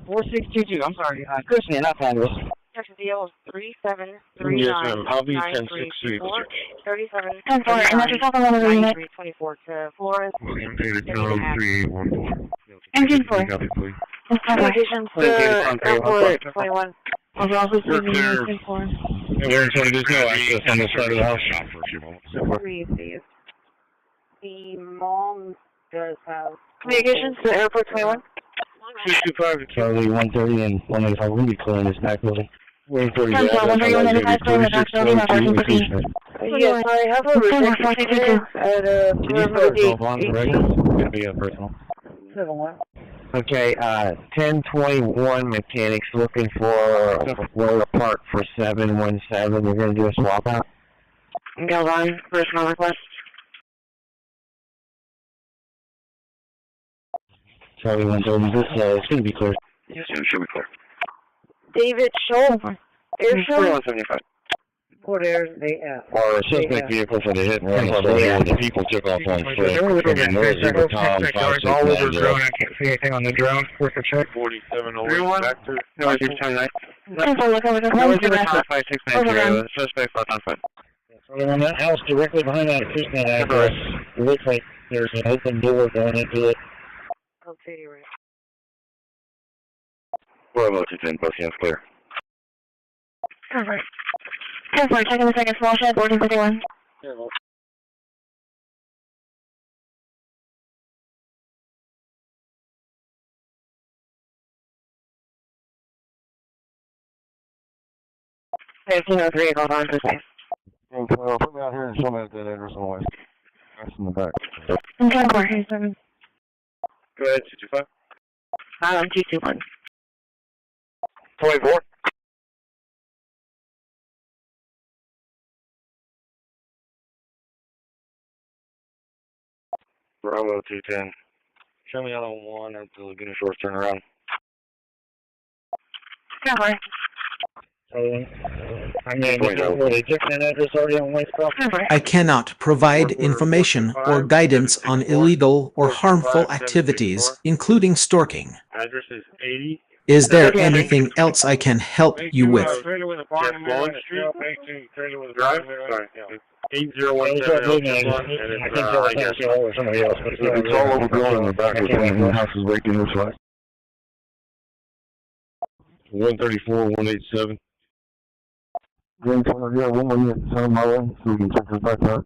4622, I'm sorry, Christian, not Sanders. That's a deal of 3739. Yes, ma'am. I'll be 10-6 37. 10-4, and that's your second one of the unit. 24 to Flores. Charlie 3814. Engine 4. Copy, please. Locations to airport 21. I'll also see You're the clear. unit 4. There's no access on this side of the house. Shop for a few moments. Three of these. The mom does have. Communications to airport 21. 225 to Charlie 130 and 185 will be clear in this back building. Waiting for you. 10-4, 131 in the back building at 1415. Yes, I have a rejection at perimeter gate 18. Gonna be a personal. 7-1. Okay, 1021 mechanics looking for a Florida Park for 717. We're gonna do a swap out. Go on, personal request. Charlie 130, this it's gonna be clear. Yes, it should be clear. David Scholl, Air Show. 4175. What air they at? Or a suspect vehicle for the hit and run. The people took off on foot. From the noisy baton, 569. I can't see anything on the drone. What's the check? 4708 back to No, I see 29. Look over the No, phone. it's in the top 5690. Suspect 5 on foot. On that house directly behind that Christian address, it looks like there's an open door going into it. Okay, you're right. Bravo 210, bus units clear. Cover. 10-4, checking the second small shed, boarding 51. Hey, 3, hold on, this way. Well, put me out here and show me that address on the way. That's in the back. 10-4. Go ahead, 225. 221. 24. Bravo 210. Show me out on 1 at the Laguna Shores turnaround. 10-4. I cannot provide information or guidance on illegal or harmful activities, including stalking. Address is 80. Is there anything else I can help you with? Drive? Sorry. 8017 It's all over building in the back of the house is breaking this way. 134, 187. Yeah, one more minute, send them my way, so we can check this back out.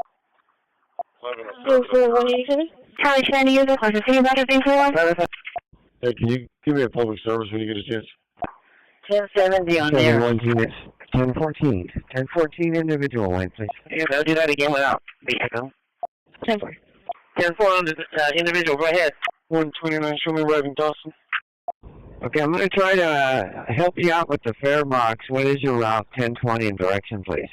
187? Charlie, trying to use it. I'll just see you back at 341. Hey, can you give me a public service when you get a chance? 1070 on there. 1 units. 1014. 1014 individual line, please. Yeah, they'll do that again without vehicle. 10-4. 10-4 on the individual, go ahead. 129, show me arriving Dawson. Okay, I'm going to try to help you out with the fare box. What is your route 1020 in direction, please?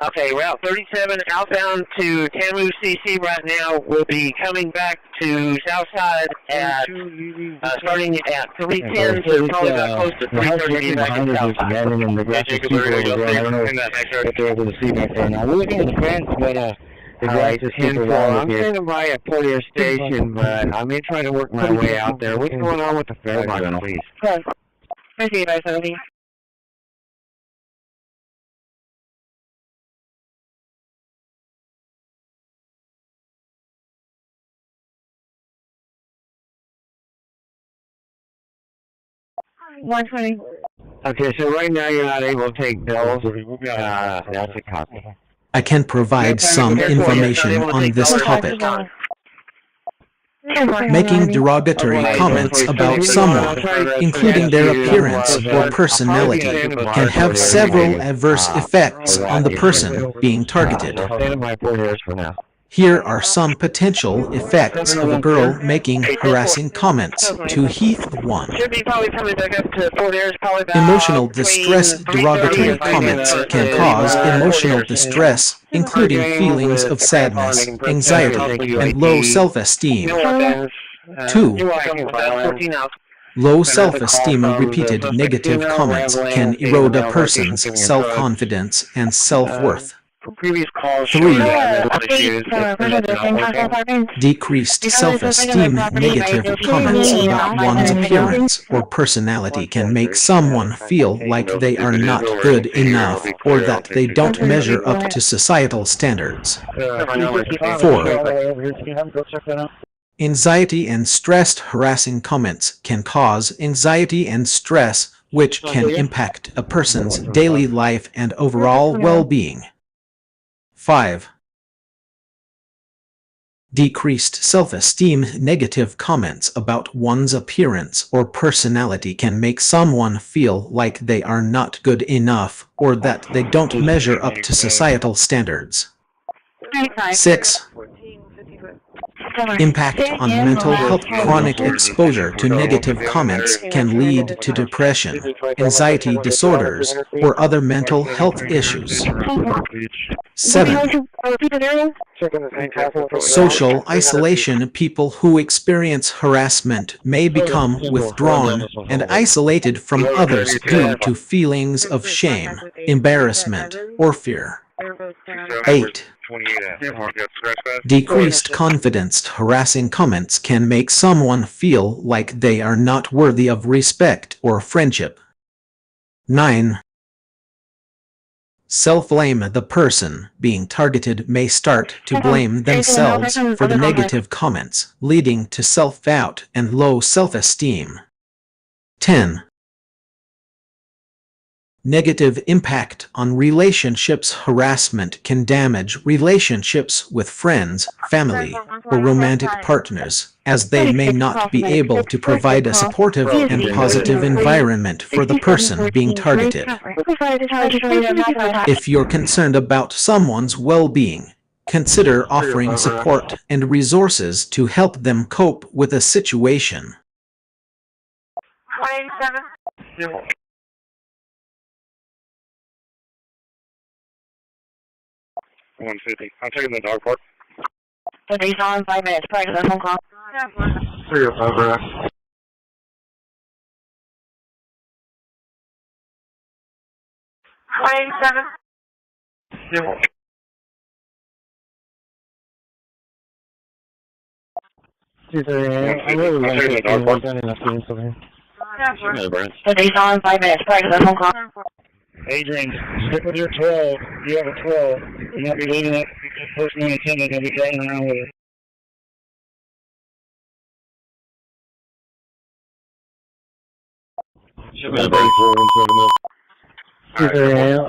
Okay, Route 37 outbound to Tamu CC right now. Will be coming back to Southside at starting at 310 to probably about close to 330 back in Southside. I don't know if they're able to see back there now. We're looking at the fence, but the grass is super long. I'm standing by at Portier Station, but I may try to work my way out there. What's going on with the fare box, please? I see you guys, 70. $120. Okay, so right now you're not able to take bills. That's a copy. I can provide some information on this topic. Making derogatory comments about someone, including their appearance or personality, can have several adverse effects on the person being targeted. Here are some potential effects of a girl making harassing comments to Heath 1. Should be probably coming back up to Fort Ayers, probably about Emotional distress derogatory comments can cause emotional distress, including feelings of sadness, anxiety, and low self-esteem. 2. Low self-esteem and repeated negative comments can erode a person's self-confidence and self-worth. Previous calls 3. Decreased self-esteem, negative comments about one's appearance or personality can make someone feel like they are not good enough or that they don't measure up to societal standards. 4. Anxiety and stressed harassing comments can cause anxiety and stress, which can impact a person's daily life and overall well-being. 5. Decreased self-esteem, negative comments about one's appearance or personality can make someone feel like they are not good enough or that they don't measure up to societal standards. 6. Impact on mental health. Chronic exposure to negative comments can lead to depression, anxiety disorders, or other mental health issues. 7. Social isolation. People who experience harassment may become withdrawn and isolated from others due to feelings of shame, embarrassment, or fear. 8. Decreased confidence. Harassing comments can make someone feel like they are not worthy of respect or friendship. 9. Self-blame. The person being targeted may start to blame themselves for the negative comments, leading to self-doubt and low self-esteem. 10. Negative impact on relationships. Harassment can damage relationships with friends, family, or romantic partners, as they may not be able to provide a supportive and positive environment for the person being targeted. If you're concerned about someone's well-being, consider offering support and resources to help them cope with a situation. 187. 150. I'm taking the dog park. So he's on 5 minutes prior to the phone call. 305, bro. 187. Yeah. I really like it. I'm done enough doing something. So he's on 5 minutes prior to the phone call. Adrian, stick with your 12. You have a 12. You might be leaving it. Person in attendant will be driving around with it.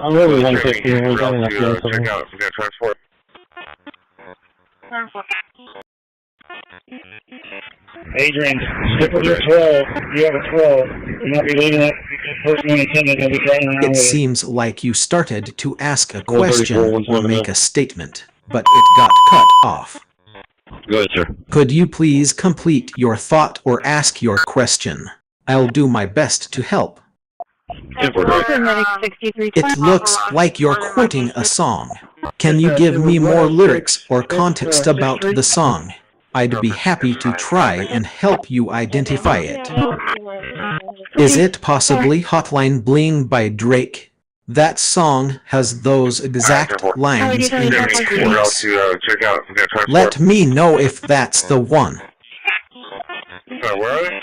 I'm really 150. We're done enough doing something. Check out. We got transport. Adrian, stick with your 12. You have a 12. You might be leaving it. Person in attendant will be driving around with it. It seems like you started to ask a question or make a statement, but it got cut off. Go ahead, sir. Could you please complete your thought or ask your question? I'll do my best to help. It looks like you're quoting a song. Can you give me more lyrics or context about the song? I'd be happy to try and help you identify it. Is it possibly Hotline Bling by Drake? That song has those exact lines in its chorus. Check out. We got transport. Let me know if that's the one. Where are they?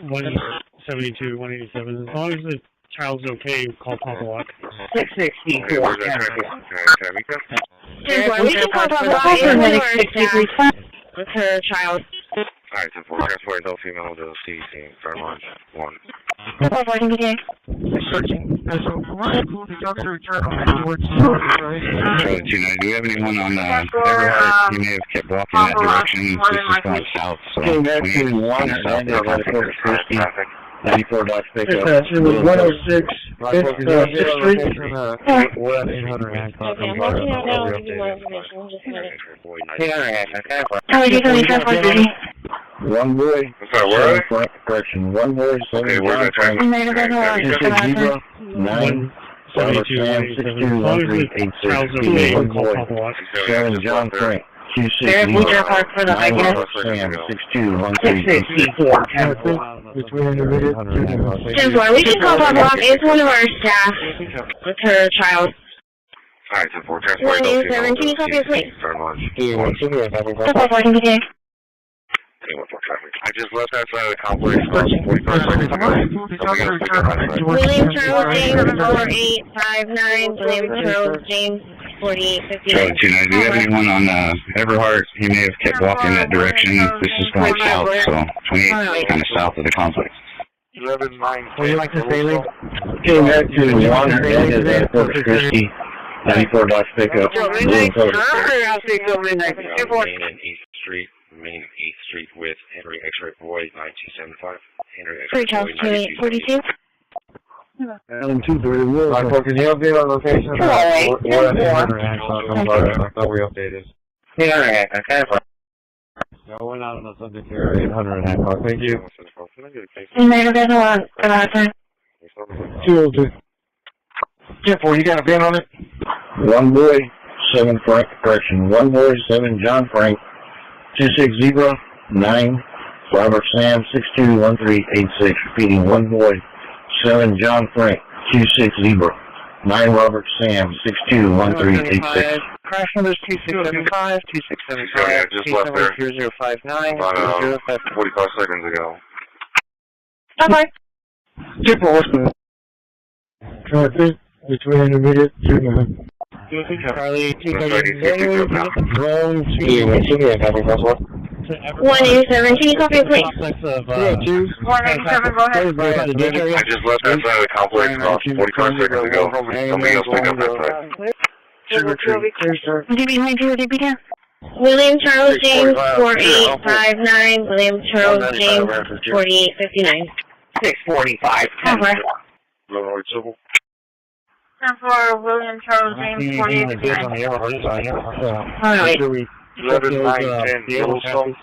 172, 187. As long as the child's okay, call Papa Walk. 664. Where's that transport? We can call Papa Walk in the 63 with her child. Alright, 10-4. Transport adult female to CDC. Start launch. 1. Papa, can you get Charlie 290, do we have anyone on Everhart? You may have kept walking that direction. This is going south, so we need south of the Christi. 94 Dodge pickup. It was 106. 6th Street. We're at 800 Hancock. One boy, where are correction, one boy, 7 John Frank, 260, 9, 7 Sam, 62, 1386, one boy, 7 John Frank, 260, 9 Sam, 62, 1386. We can call Papa Walk. It's one of our staff with her child. Alright, 10-4. Transport adult female to CDC. Start launch. Papa, can you get I just left outside of the complex 45 seconds ago. William Charles James 4859. William Charles James 4858. Charlie 290, do we have anyone on Everhart? He may have kept walking that direction. This is going south, so 28 kind of south of the complex. 11-9. Would you like to say, Lee? Getting back to 1 Corpus Christi, 94 Dodge pickup. Main 8th Street with Henry X-Ray Boy 9275. Henry X-Ray Boy 9275. Alan 230. Can you update our location? We're at 800 Hancock. I'm sorry. I thought we updated. Yeah, okay. No, we're not on the subject here. 800 Hancock. Thank you. 202. 10-4, you got a bin on it? One boy, 7 Frank, correction, one boy, 7 John Frank, 260, 9 Robert Sam, 621386. Repeating, one boy, 7 John Frank, 260, 9 Robert Sam, 621386. Crash numbers 2675, 2675, 27059, about 45 seconds ago. Bye-bye. 10-4, what's the Traffic between intermediate 2-9. Charlie, 230, drone to 1817, copy, please. 197, go ahead. I just left that side of the complex about 45 seconds ago. Somebody else pick up that side. Sugar Tree, clear, sir. William Charles James, 4859. William Charles James, 4859. 645. Over. Illinois Civil. 10-4, William Charles James, 4859. Alright. 11, 9, 10, Yellowstone.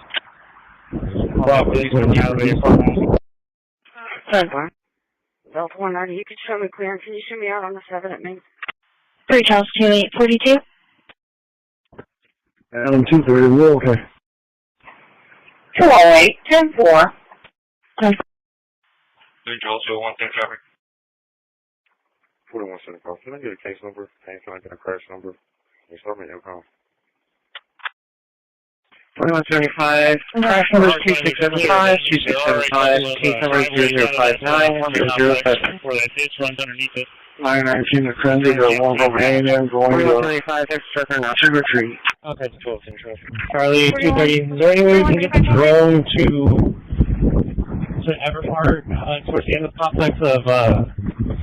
10-4. Delta 190, you can show me clearance. Can you show me out on the 7 at me? 3 Charles 2842. Adam 230, we're okay. 208, 10-4. 3 Charles 201, traffic. 4175. Can I get a case number? And can I get a crash number? It's not me, no. 2175. Crash number 2675, 2675, case number 0059, 007. For that ditch runs underneath it. 919 to Trendy, the one from A&M going to 2175, that's trucker now. Sugar Tree. Okay, 12, traffic. Charlie, 230, is there any way we can get the drone to Everpart, towards the end of the complex of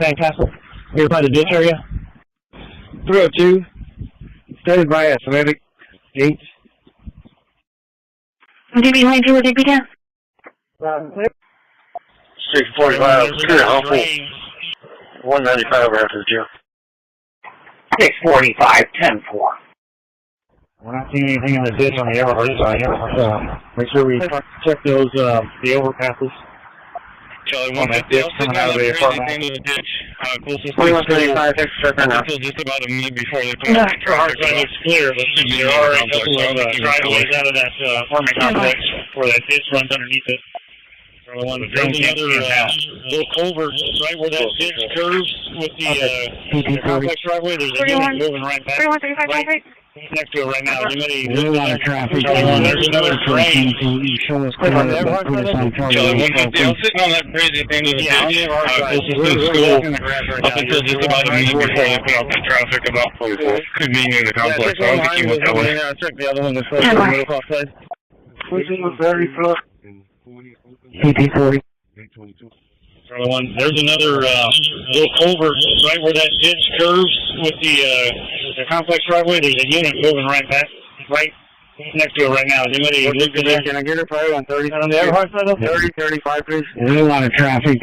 Sandcastle, nearby the ditch area? 302, started by Atlantic 8. DB92, would it be down? 645, clear, helpful. 195 after the jail. 645, 10-4. We're not seeing anything in the ditch on the Everhart side here. Make sure we check those, the overpasses. Charlie, On that ditch coming out of the apartment. 2135, that's trucker now. Just about a minute before they put the traffic light. It's clear, but there are a couple of driveways out of that apartment complex where that ditch runs underneath it. There's another little culvert right where that ditch curves with the complex driveway. There's a unit moving right back. 3135, Next to it right now. There's a lot of traffic. There's another train. Show us clear, but put us on target. I'm sitting on that bridge at the end of the ditch, closest to the school, up until just about a minute before they put out the traffic about could be near the complex. So I don't think he went that way. Check the other one that's close to the middle class side. Pushing the ferry front. CP40. There's another little culvert right where that ditch curves with the complex driveway. There's a unit moving right back, right next to it right now. Is anybody looked at that? Can I get a fire on 30? On the Everhart side of 30, 35, please. There's a lot of traffic.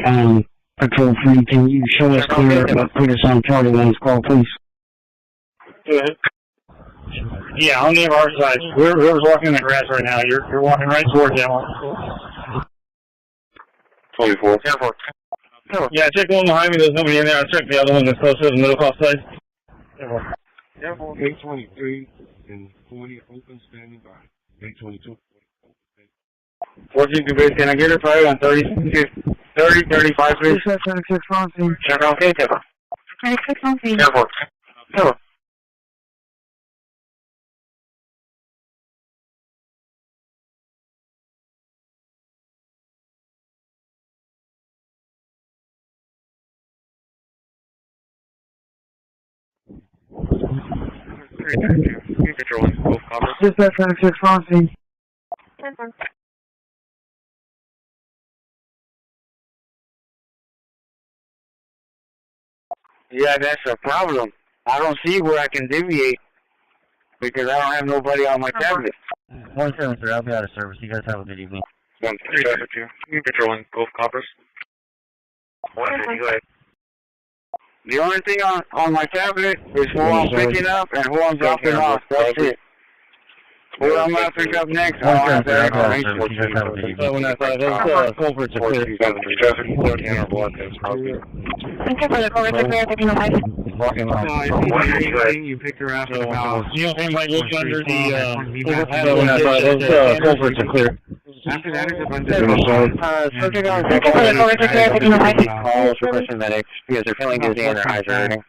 Patrol 3, can you show us clear, but put us on target when it's called, please? Go ahead. Yeah, on the Everhart side. Whoever's walking in the grass right now, you're walking right towards that one. 24. Yeah, check the one behind me. There's nobody in there. I'll check the other one that's closer to the middle cost side. 823 and 40 open standing by. 822. 14 base, can I get a fire on 30, 35, please? 26 Fonzie. Check on K, Tipper. 26 Fonzie. Airport. Tipper. Just that 26 Fonzie. Yeah, that's a problem. I don't see where I can deviate because I don't have nobody on my tablet. 173, I'll be out of service. You guys have a good evening. 1-3 traffic here. You patrolling Gulf Coppers. 150, go ahead. The only thing on my tablet is who I'm picking up and who I'm dropping off. That's it. Who I'm going to pick up next, I don't have that information. So when I thought those culverts are clear. Traffic 14 or block is probably. Thank you for the call. Walking along. You picked her up So, you know if anybody looks under the so when I thought those culverts are clear. After that is a bunch of Thank you for the call. Calls for question medics because they're feeling dizzy and their eyes are hurting.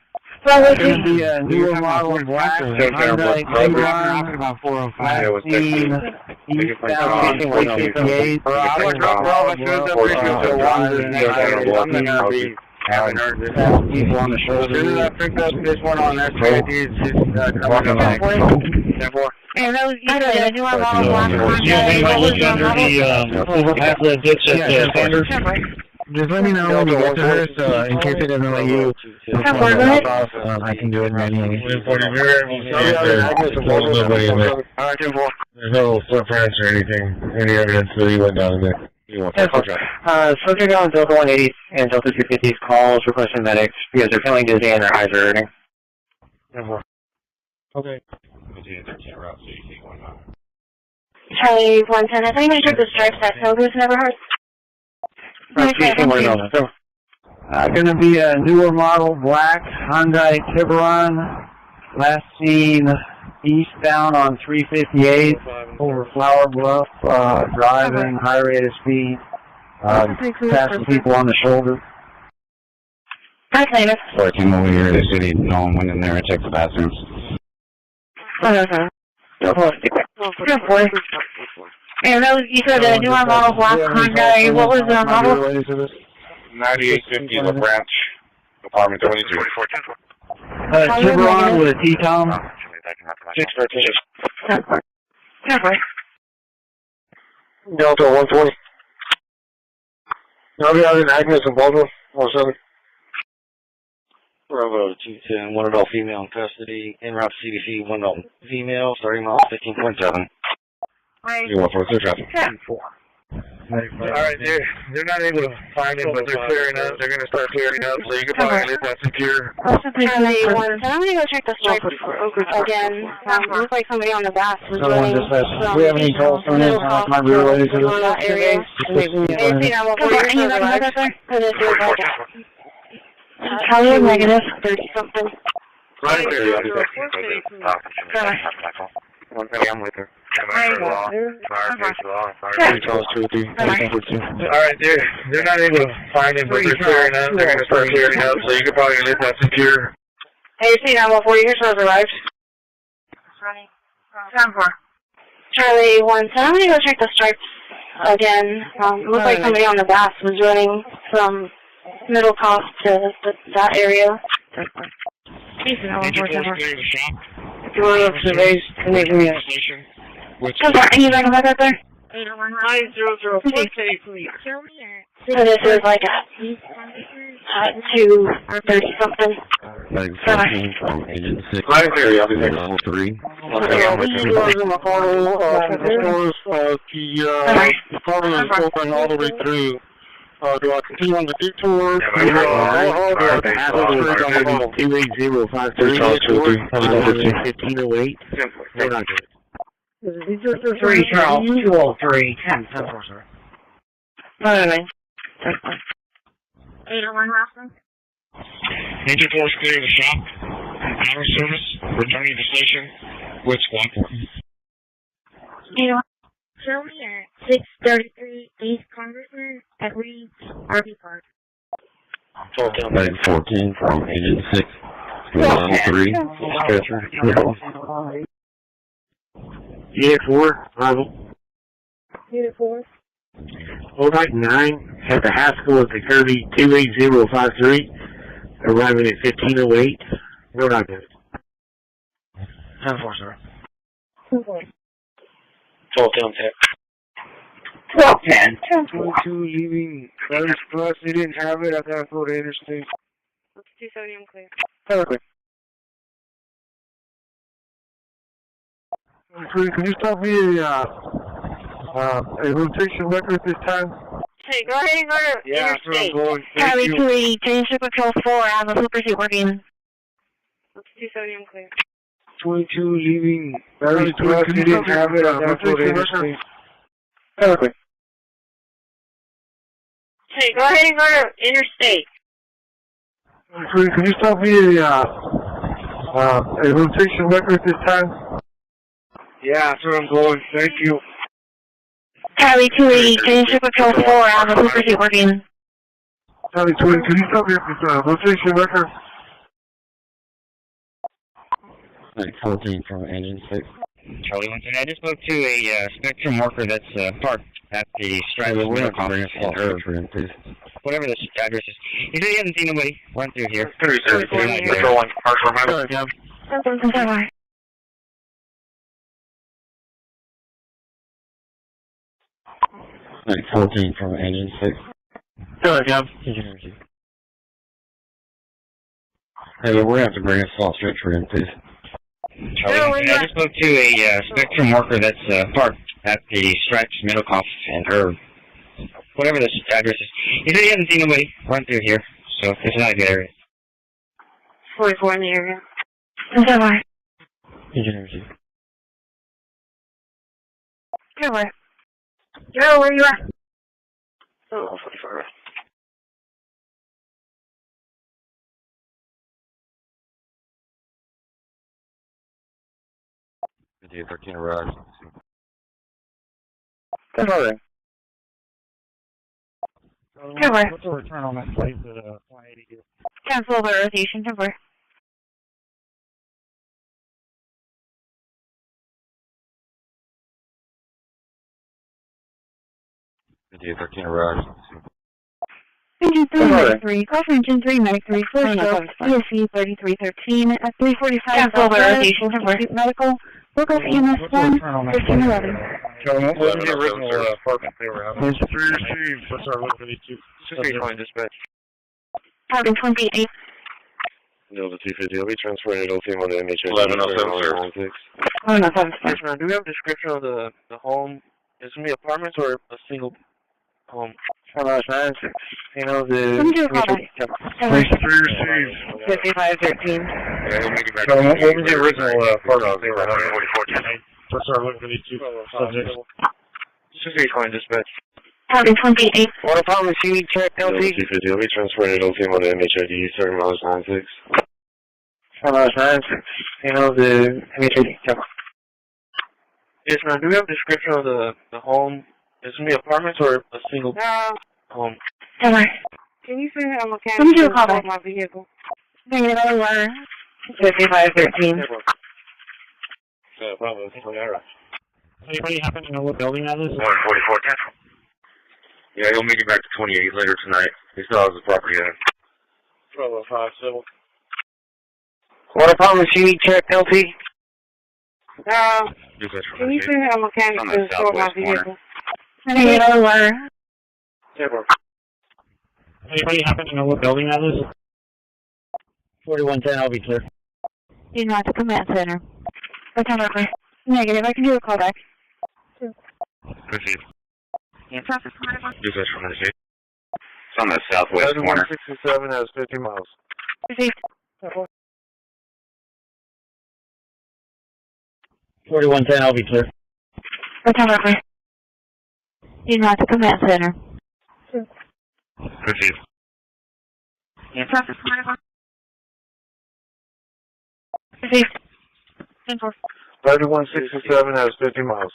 Well, the newer model in black. Hyundai about 405. Eastbound 158. I'm going to be Haven't heard this. People on the shoulder. As soon as I picked up this one on RTA, it's just coming up. 10-4. And that was you said a newer model black Honda. Just let me know when you get to her, so in case it doesn't let you I can do it manually. There's no footprints or anything, any evidence that he went down there. Subject on Delta 180 and Delta 250's calls requesting medics because they're feeling dizzy and their eyes are hurting. Okay. Charlie 110, I think I took the stripes that Togus never heard. Gonna be a newer model, black Hyundai Tiburon, last seen eastbound on 358 over Flower Bluff, driving high rate of speed, passing people on the shoulder. Hi, David. So I came over here to the city, no one went in there and checked the bathrooms. And that was, you said a newer model, black Honda. What was the model? 9850 La Branch, apartment 22. Tiburon with a T-Tom. 613. Delta 120. I'll be out in Agnes and Baldwin, 07. Bravo 210, one adult female in custody, en route to CDC, one adult female, starting off 15.7. You want for traffic? 4. Alright, they're not able to find him, but they're clearing up. They're going to start clearing up, so you can probably at least have secure. Charlie 110, I'm going to go check the stripes again. Looks like somebody on the bus was running from we have any calls from this? My related to that area. Charlie negative 30-something. Right there, I'm with her. Alright, they're not able to find him, but they're clearing up. They're going to start clearing up, so you can probably at least have secure. Hey, you see 914, your shows arrived. Charlie 110, I'm going to go check the stripes again. Looks like somebody on the bus was running from Middle Cost to that area. If you want to observe, make me a station. Any back about that there? 900, please. So this is like a 230-something. Like 14 from Agent 6. Right there, I'll be there. Level 3. The department is open all the way through. Do I continue on the detour? 28053, 1508. We're not good. 3 Charles, 203, 10, 10, sir. No. 801 Rosslyn. Agent 4 is clear the shop. Power service. Returning to station with squad 4. 801. Show me at 633 East Congressman at Reed's RV Park. 14 from Agent 6. Level 3. Stretcher. Unit 4, arrival. Unit 4. Overnight 9 at the Haskell at the Kirby 28053. Arriving at 1508. We're not good. 10-4, sir. 1210. 1210. 22 leaving First Plus. They didn't have it. I thought I go to Interstate. Let's 270, I'm clear. Okay. Can you stop me a rotation record this time? Hey, go ahead and go to Interstate. Charlie 280, change to Patrol 4. I have a full pursuit working. Let's 270, I'm clear. 22 leaving First Plus. They didn't have it. I thought I go to Interstate. Okay. Hey, go ahead and go to Interstate. Can you stop me a rotation record this time? Yeah, that's where I'm going. Thank you. Charlie 280, change to Patrol 4. I have a full pursuit working. Charlie 280, can you stop me at this rotation record? Like 14 from Agent 6. Charlie 110, I just spoke to a Spectrum worker that's parked at the Stripe Winter Conference. Please. whatever this address is. He said he hasn't seen nobody run through here. 37, Patrol 1, partial remember. Like 14 from engine 6. Go ahead, Gov. Hey, we're going to have to bring a salt stretch for him, please. I just spoke to a spectrum worker that's parked at the Stretch Middlecoff and Herb. Whatever this address is. He said he hasn't seen nobody run through here, so it's not a good area. 44 in the area. Go where? Go where you at? Oh, 44 right. Video 13 arrives. Go ahead. Go where? What's the return on that place at 180? Cancel the rotation. Go where? Video 13 arrives. Engine 3, Medic 3, call for Engine 3, Medic 3, first stroke, ESC 3313 at 345. Cancel the rotation. Go where? Medical. Local EMS 1, 1511. What was the original apartment they were having? There's 3 received. What's our local 82? 68 dispatch. Carbon 28. Delta 250, I'll be transferring it over to MHA. 1107, sir. Oh, no, that's Yes, ma'am. Do we have a description of the home? Is it going to be apartments or a single home? You know, the... Let me do a call back. There's 3 received. 5513. Yeah, he'll make it back. So what was the original apartment they were having? 4410. What's our local 82? Subject. 68 dispatch. Carbon 28. What apartment you need checked, Delta LT? 250, I'll be transferring it over to MHID, 30 miles 96. You know, the... Yes, ma'am. Do we have a description of the home? Is it going to be apartments or a single home? Go where? Can you send a mechanic Let me do a call to back. my vehicle? Negative over. 5513. Anybody happen to know what building that is? 14410. Yeah, he'll make it back to 28 later tonight. He still has the property there. 1205 civil. What apartment you need checked, LT? Can you send a mechanic on to the store my southwest corner. vehicle? Negative over. Anybody happen to know what building that is? 4110, I'll be clear. Do not to command center. Return over. Negative, I can do a call back. Proceed. Yeah, process command. Dispatch from the state. It's on the southwest corner. 167 has 50 miles. Received. 4110, I'll be clear. Return over. Do not to command center. Proceed. Yeah, process command. Received. 10-4. 3167 has 50 miles.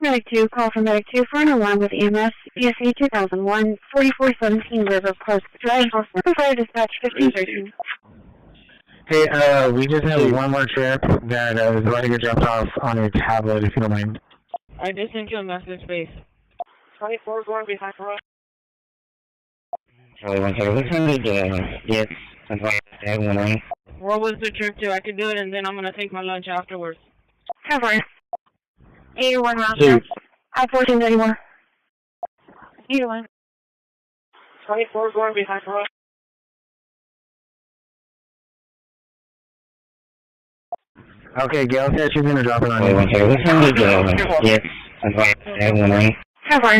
Medic 2, call from Medic 2 for an alarm with EMS, ESC 2001, 4417 River Coast Drive, Fire Dispatch 1513. Hey, we just have one more trip that is ready to get dropped off on your tablet, if you don't mind. I just sent you a message, space. 24 is going behind for us. Charlie 17, let's send it, yes, I'm going to have one ring. Where was the trip to? I could do it and then I'm going to take my lunch afterwards. Cover. 81 round trip. I-14 anymore. 81. 24 is going behind for us. Okay, Gail said she's going to drop it on Charlie you. 17, let's send it, yes, I'm going to have one ring. Cover.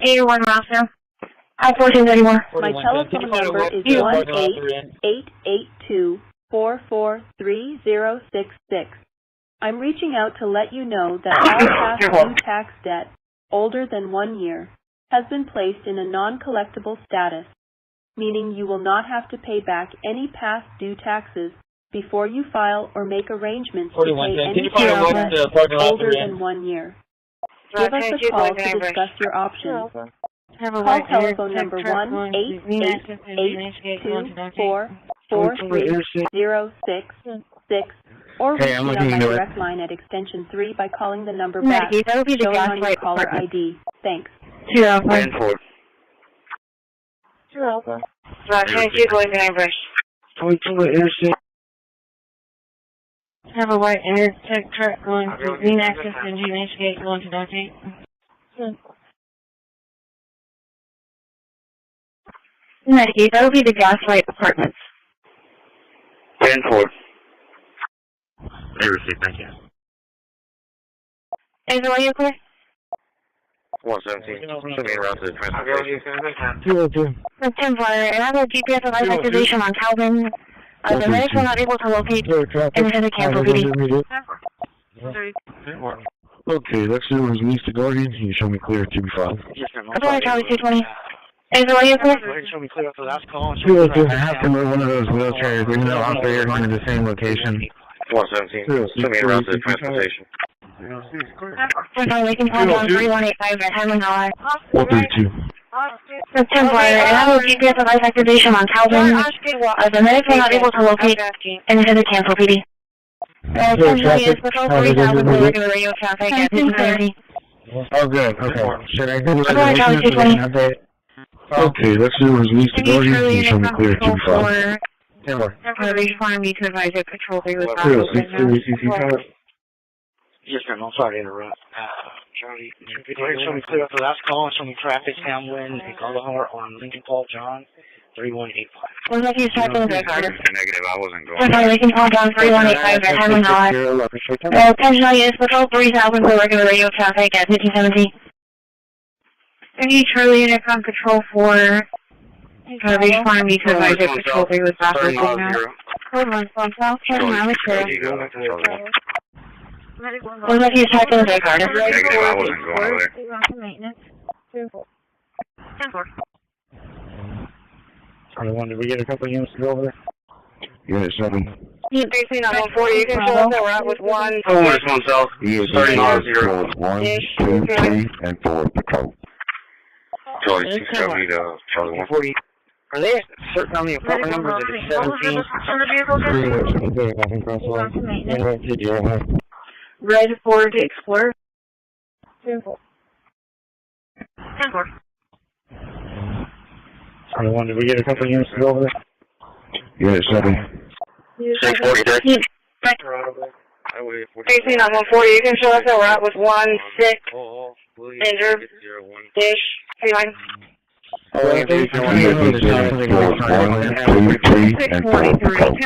81 round trip. I-14 anymore. My telephone number is 1-888-244-3066. I'm reaching out to let you know that all past due tax debt, older than 1 year, has been placed in a non-collectible status, meaning you will not have to pay back any past due taxes before you file or make arrangements to pay any taxes older than 1 year. Give us a call to discuss your options. Call telephone number 1-888-224-4306 or reach me on my direct line at extension 3 by calling the number back showing on your caller ID. Thanks. 2 Alpha. 2 Alpha. Thank you, going to ambush. 22 interstate. Have a white intercept truck going to Green Access and GH Gate going to Dante. Medicaid, that would be the Gaslight Apartments. 10-4. They received, thank you. Is it you clear? 117. Send me around to the transportation. 202. 10 Flyer, and I have a GPS device activation on Calvin. The medics were not able to locate and had to cancel PD. Okay, let's do is release the Guardian. Can you show me clear to be filed? That's why Charlie 220. Is it you clear? Show me clear after last call. 202. I have to move one of those wheelchairs, even though I'm there going to the same location. 117. Send me around to the transportation. We can call down 3185 at Hammond High. 132. 10 Flyer, and I have a GPS device activation on Calvin. The medics were not able to locate and had to cancel PD. 10 is patrol 3000 for regular radio traffic at 10:30. Oh, good. Okay. Should I do the Charlie reservation 220. update? Okay, let's do is release the Guardian. Can you show me clear to be filed? They just wanted me to advise that patrol 3 was not open. Yes, ma'am. I'm sorry to interrupt. Charlie, show me clear after last call. Show me traffic, Hamlin, and Carlahar on Lincoln Paul John, 3185. Looks like he's tracking the Carter. Negative, I wasn't going. We can call down 3185 at Hammond High. 10 is patrol 3000 for regular radio traffic at 1517. Charlie, Intercom Control 4. They just wanted me to advise that patrol 3 was not open now. Hold on, phone call. Looks like he's tracking the Carter. Negative, I wasn't going over there. 21, did we get a couple of units to go over there? Unit 7. Unit 13 on 140, you can show us that we're out with 1. Oh, it's 1 south. Unit 30 1, 2, 3, and 4 patrol. Charlie 270 to Charlie 140. Are they certain on the apartment numbers that it's 17? Red Ford Explorer. 10-4. 21, did we get a couple of units to go over there? Unit 7. 643. 13 on 140, you can show us that we're out with 1 sick, injured, dish, 39. 643 and 4 patrol.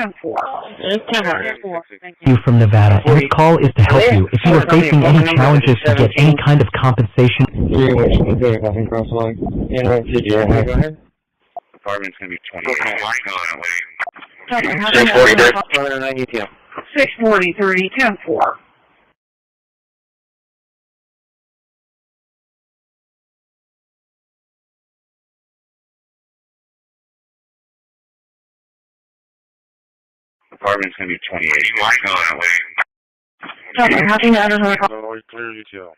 You from Nevada, and this call is to help you if you are facing any challenges to get any kind of compensation. Apartment's going to be 28. 643. 643, 10-4. Apartment's going to be 28. Nothing out of the call. Always clear UTL.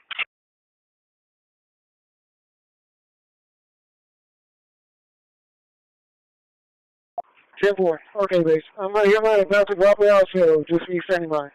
Okay, base. I'm about to drop it out, so just be standing by.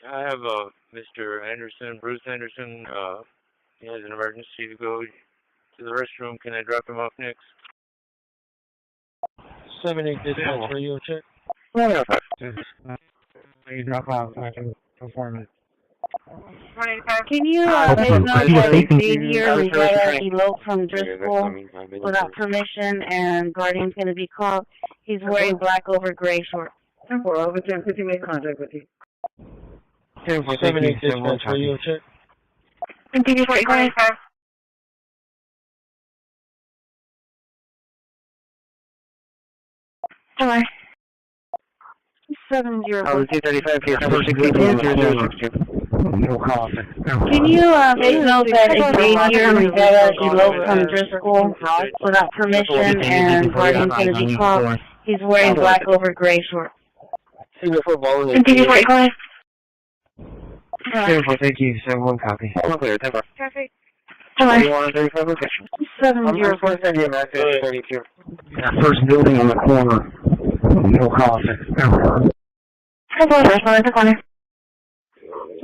I have Mr. Anderson, Bruce Anderson. He has an emergency to go to the restroom. Can I drop him off next? 78 dispatch for you, check. You drop out, I can perform it. Can you let us know that Xavier we gotta elope from Driscoll without permission and Guardian's gonna be called? He's wearing black over gray shorts. 10-4, over 10-50, make contact with you. 10-4, 78 dispatch for you, check. Continue 45. Hello. 235 PS 416. No call. Can you make note that Xavier Rivera eloped from Driscoll without permission and partying to the call? He's wearing black over gray shorts. Continue for go ahead. Thank you. 7-1 copy. All clear. Traffic. 4135 location. 704. Send you a message. 32. First building on the corner. No call.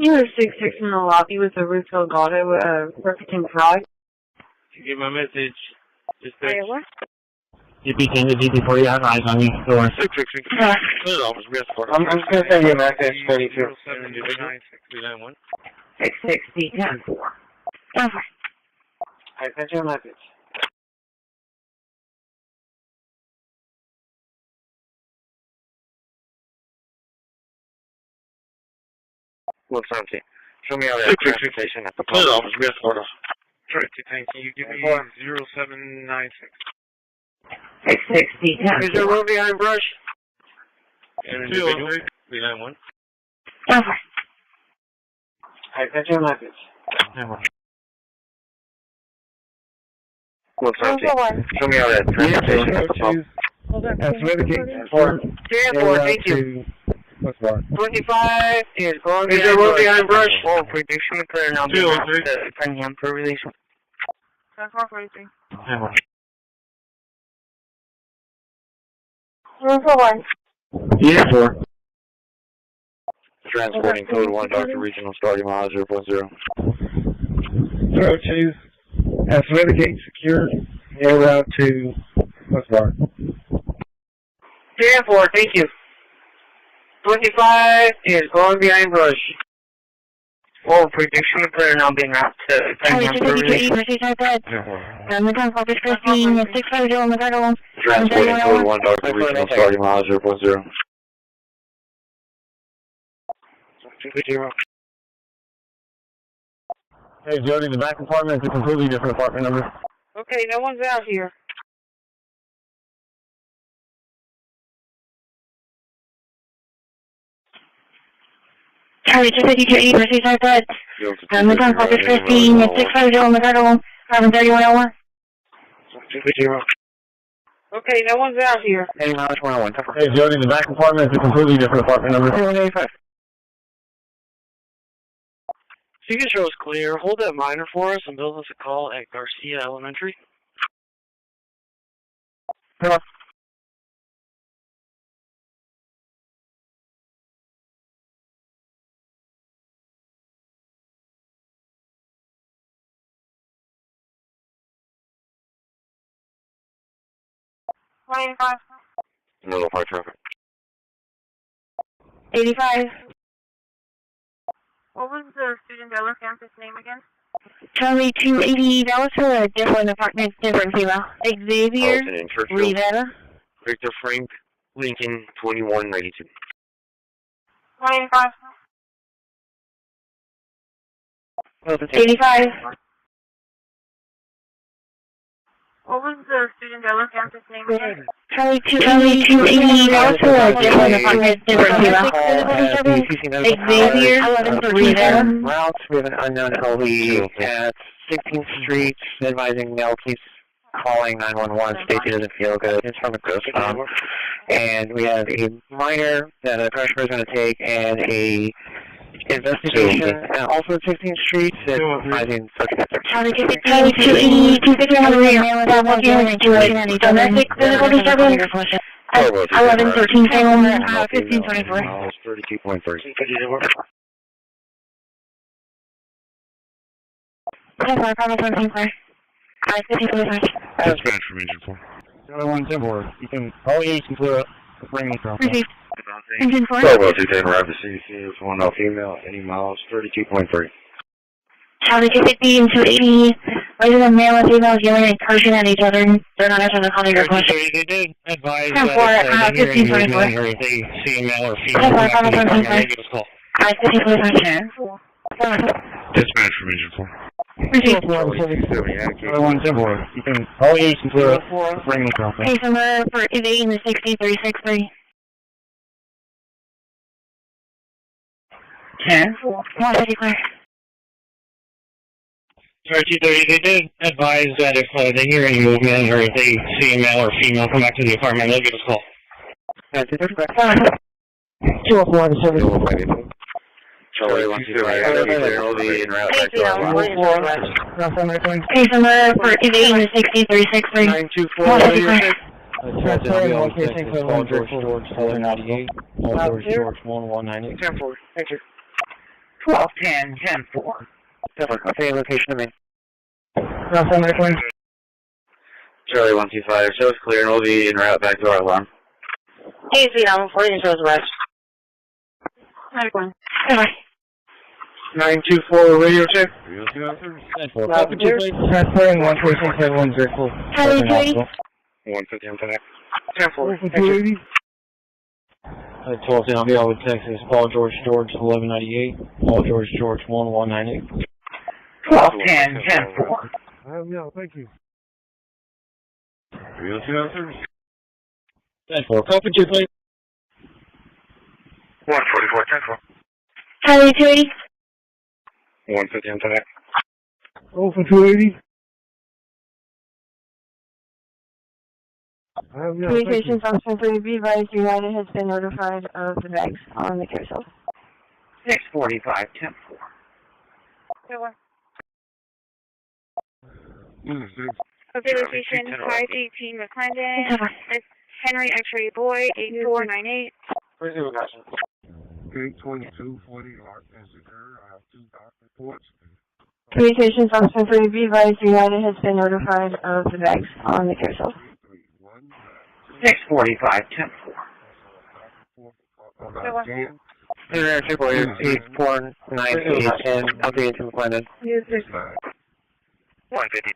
You were 6-6 in the lobby with a Russo Gato, referencing fraud. To get my message, just text. Wait, what? GP10 to GP40, I have eyes on you. Go on. 666. I'm just going to send you a message. 32. 796 660. Yeah. I sent you a message. Looks empty. Show me how that transportation at the pump. Thank you. Give me 0796. 660. Yeah. Is there room behind brush? 203 391. I sent you a message. Looks empty. Show me how that transportation at the pump. That's where the gate for. 304, thank you. What's that? 25 is going Is there room behind brush? Oh, prediction clear now. 203. Premium for release. 443. Room for one. Yeah, 4. Transporting code 1, Dr. Regional, starting mile 0.0. 02. That's where the gate secured. Air route to what's that? 304, thank you. 25 is going behind brush. Oh, prediction clear now being out to premium for release. Transporting code 1, Dr. Regional, starting mile 0.0. 250. Hey, Jody, the back apartment is a completely different apartment number. Okay, no one's out here. Charlie, just like you can eat, Mercy, like that. The gun focus 15, it's 650 on the federal, 3101. 250. Okay, no one's out here. 80 miles 101. Hey, Jody, the back apartment is a completely different apartment number. 185. If you can show us clear, hold that minor for us and build us a call at Garcia Elementary. Hello. No fire traffic. 85. What was the student Bella campus name again? Charlie 280, that was for a different apartment, different female. Xavier Rivera. Victor Frank, Lincoln, 2192. 25. 85. What was the student Bella campus name again? Charlie 280, that was for a different apartment, different female. Xavier Rivera. Routes with an unknown LE at 16th Street, advising male police calling 911, state he doesn't feel good. It's from a ghost town. And we have a minor that a pressure is going to take and a investigation also at 16th Street, advising suspect. Charlie 280, 250, domestic physical disturbance. 1113 Salem, 1524. 32.3. That's bad for Region 4. The other one's inboard. You can, all you can clear up the bring me from. Received. Engine 4. Bravo 210, arrive to CDC, it's 1 female, 80 miles, 32.3. Charlie 250 and 280, resident male and females yelling and cursing at each other. They're not answering the calling request. They did advise 1524. If they see a male or female, they give us a call. 1524. Dispatch for Region 4. Received. The other one's inboard. You can, all you can clear up the bring me from. Case number for evading the 60363. 10. 150 clear. RT30, they did advise that if they hear any movement or if they see a male or female come back to the apartment, they'll give us a call. 204 to service. Charlie 125, will be en route back to our line. Patient alert for evading the 6363. 924, Transferring location to George 1198, George 1198. 10-4, thank you. 1210, 10-4. Okay, location to me. Transferring. Charlie 125, shows clear and we'll be en route back to our alarm. Hey, Sweet Allen, 40 shows west. 924, radio check. Transferring 14671 Charlie 280. 150 on connect. 10-4, thank you. 1210, I'll be out with Texas. Paul George 1198, Paul George 1198. 1210, 10-4. Yeah, thank you. 10-4, copy 2, please. 144, 10-4. Charlie 280. 150 on connect. Oh, for 280. Communications officer 3B advised United has been notified of the bags on the carousel. 645, 10-4. Okay, location 518 McClendon. It's Henry X-ray Boy 8498. Where's the location? 82240 Lock and Secure. I have 2 dock reports. Communications officer 3B advised United has been notified of the bags on the carousel. 645, 10-4. Here, 84998 and updating to McClendon. 150,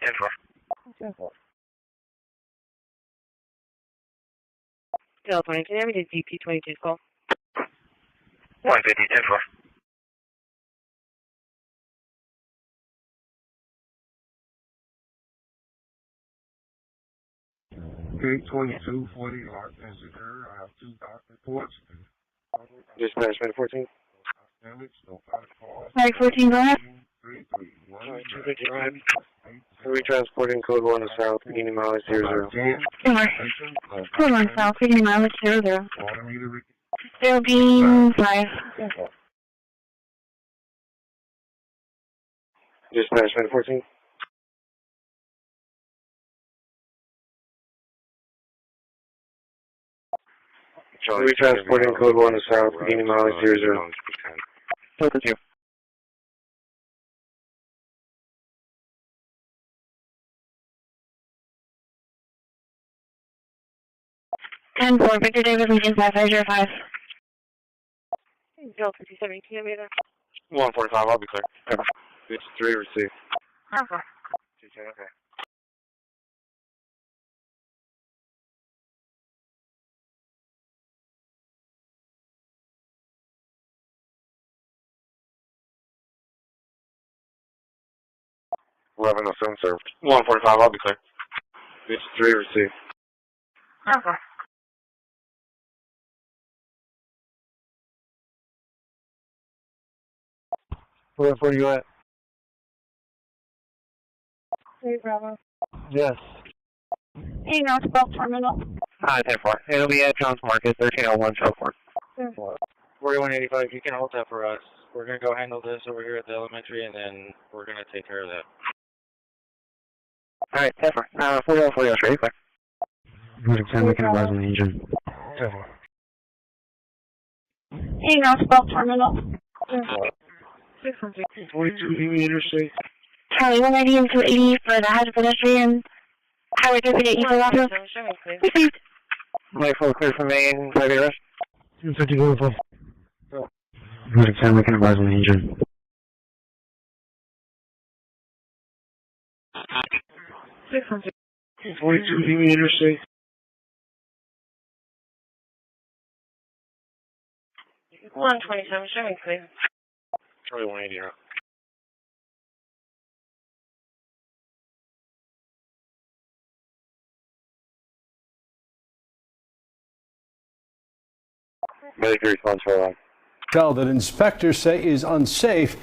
10-4. Delta 20, can I have a DP22 call? 150, 10-4. Gate 2240 Lock and Secure. I have 2 dock reports. Dispatch 14. Mike 14, go ahead. 255. Are we transporting code 1 to south, beginning mileage 00? Code 1 south, beginning mileage 00. There being 5. Dispatch 14. Are we transporting code 1 to south, beginning mileage 00? Focus you. Ten 4, Victor David Legion 5505. Delta 57, can you have me there? 145, I'll be clear. Okay. It's 3 receive. Okay. Okay. Eleven oh seven served. 145, I'll be clear. It's 3 receive. Okay. Where are you at? Hey, Bravo. Yes. Hey, Northwell Terminal. Hi, 10-4. It'll be at John's Market, 1301 Shelford. 4185, you can hold that for us. We're going to go handle this over here at the elementary, and then we're going to take care of that. Alright, 10-4. 40 ready, clear. Good time, we can advise on the engine. 10-4. Hey, Northwell Terminal. 42 Ely Interstate. Charlie 190 and 280 for the hazard pedestrian. Highway deputy Eagle Officer. Received. Light full clear from Maine, 5 arrest. 250 Beautiful. Good time, we can advise on the engine. 42 Ely Interstate. 127, showing clear. Charlie 180, right? Medic response for alarm. hotel that inspectors say is unsafe.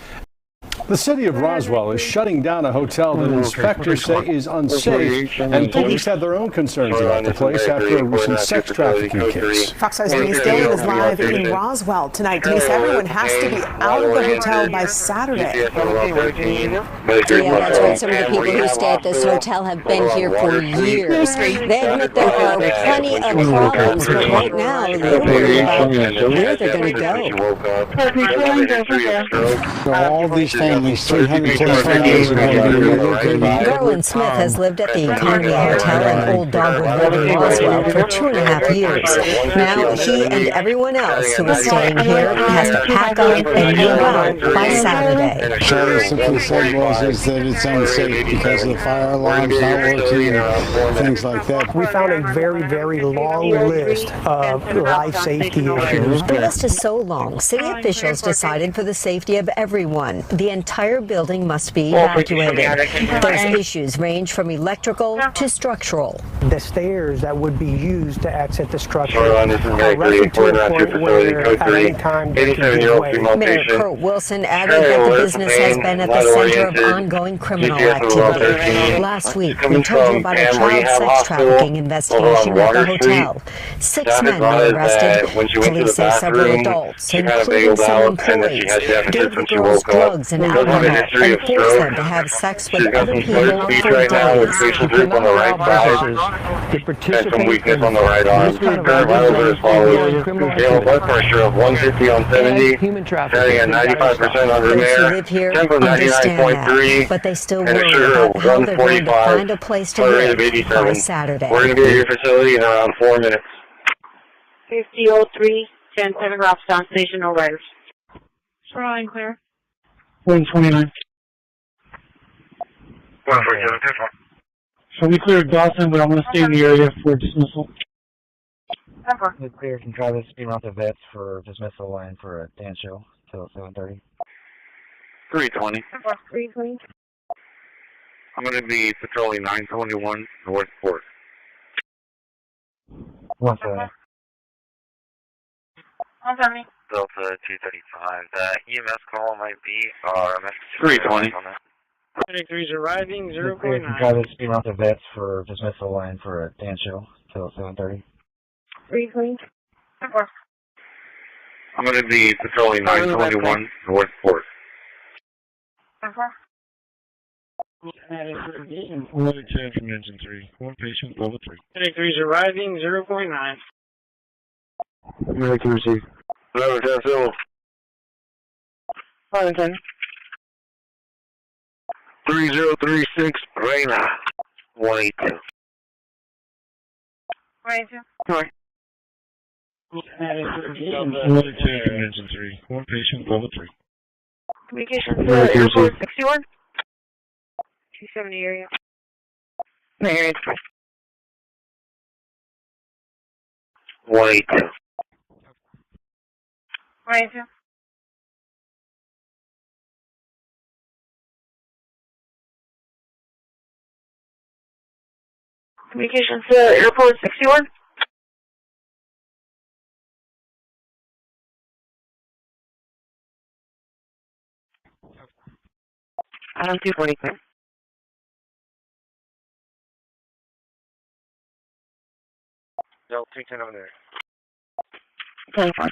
The city of Roswell is shutting down a hotel that inspectors say is unsafe, and police have their own concerns about the place after a recent sex trafficking case. Fox 5's Denise Dillon is live in Roswell tonight. Denise, everyone has to be out of the hotel by Saturday. Yeah, that's right. Some of the people who stay at this hotel have been here for years. They admit there are plenty of problems, but right now they're worried about where they're going to go. All these families, 300 families are going to be relocated. Garland Smith has lived at the Economy Hotel in Old Dogwood Road in Roswell for 2.5 years. Now he and everyone else who is staying here has to pack up and move out by Saturday. What they simply said is that it's unsafe because of the fire alarms not working and things like that. We found a very, very long list of life safety issues. The list is so long, city officials decided for the safety of everyone, the entire building must be evacuated. Those issues range from electrical to structural. The stairs that would be used to exit the structure are roughly to a point where at any time they can give way. Mayor Kurt Wilson added that the business has been at the center of ongoing criminal activity. Last week, we told you about a child sex trafficking investigation at the hotel. 6 men were arrested. Police say several adults, including some employees, gave the girls drugs and alcohol and forced them to have sex with other people for days. And some weakness on the right arm. Current vitals are as follows. Daily blood pressure of 150 on 70, setting at 95% under mare, temp of 99.3, but they still and a worry sugar about of how they're going to 145, find a place to heart rate live of 87. by Saturday. We're going to be at your facility in around 4 minutes. 5003, 10-7 Robstown Station, no riders. Shoreline clear. 129. So we cleared Dawson, but I'm going to stay in the area for dismissal. The clear can try to speed around the vets for dismissal and for a dance show till 7:30. 320. 320. I'm going to be patrolling 921 North 4th. What's that? Delta 235. The EMS call might be message 320. 23 is arriving, The clear can try to speed around the vets for dismissal and for a dance show till 7:30. 320. I'm going to be patrolling 921 North 4th. Another 10 from engine 3. One patient, level 3. 23 is arriving, 0.9. American receive. Level 10 civil. 510. 3036, Reina. 182. 182. Sorry. Another 10 from engine 3. One patient, level 3. Communications to airport 61. 270 area. Married. 182. 182. Communications to airport 61. I don't do 43. They'll take it on there. 24.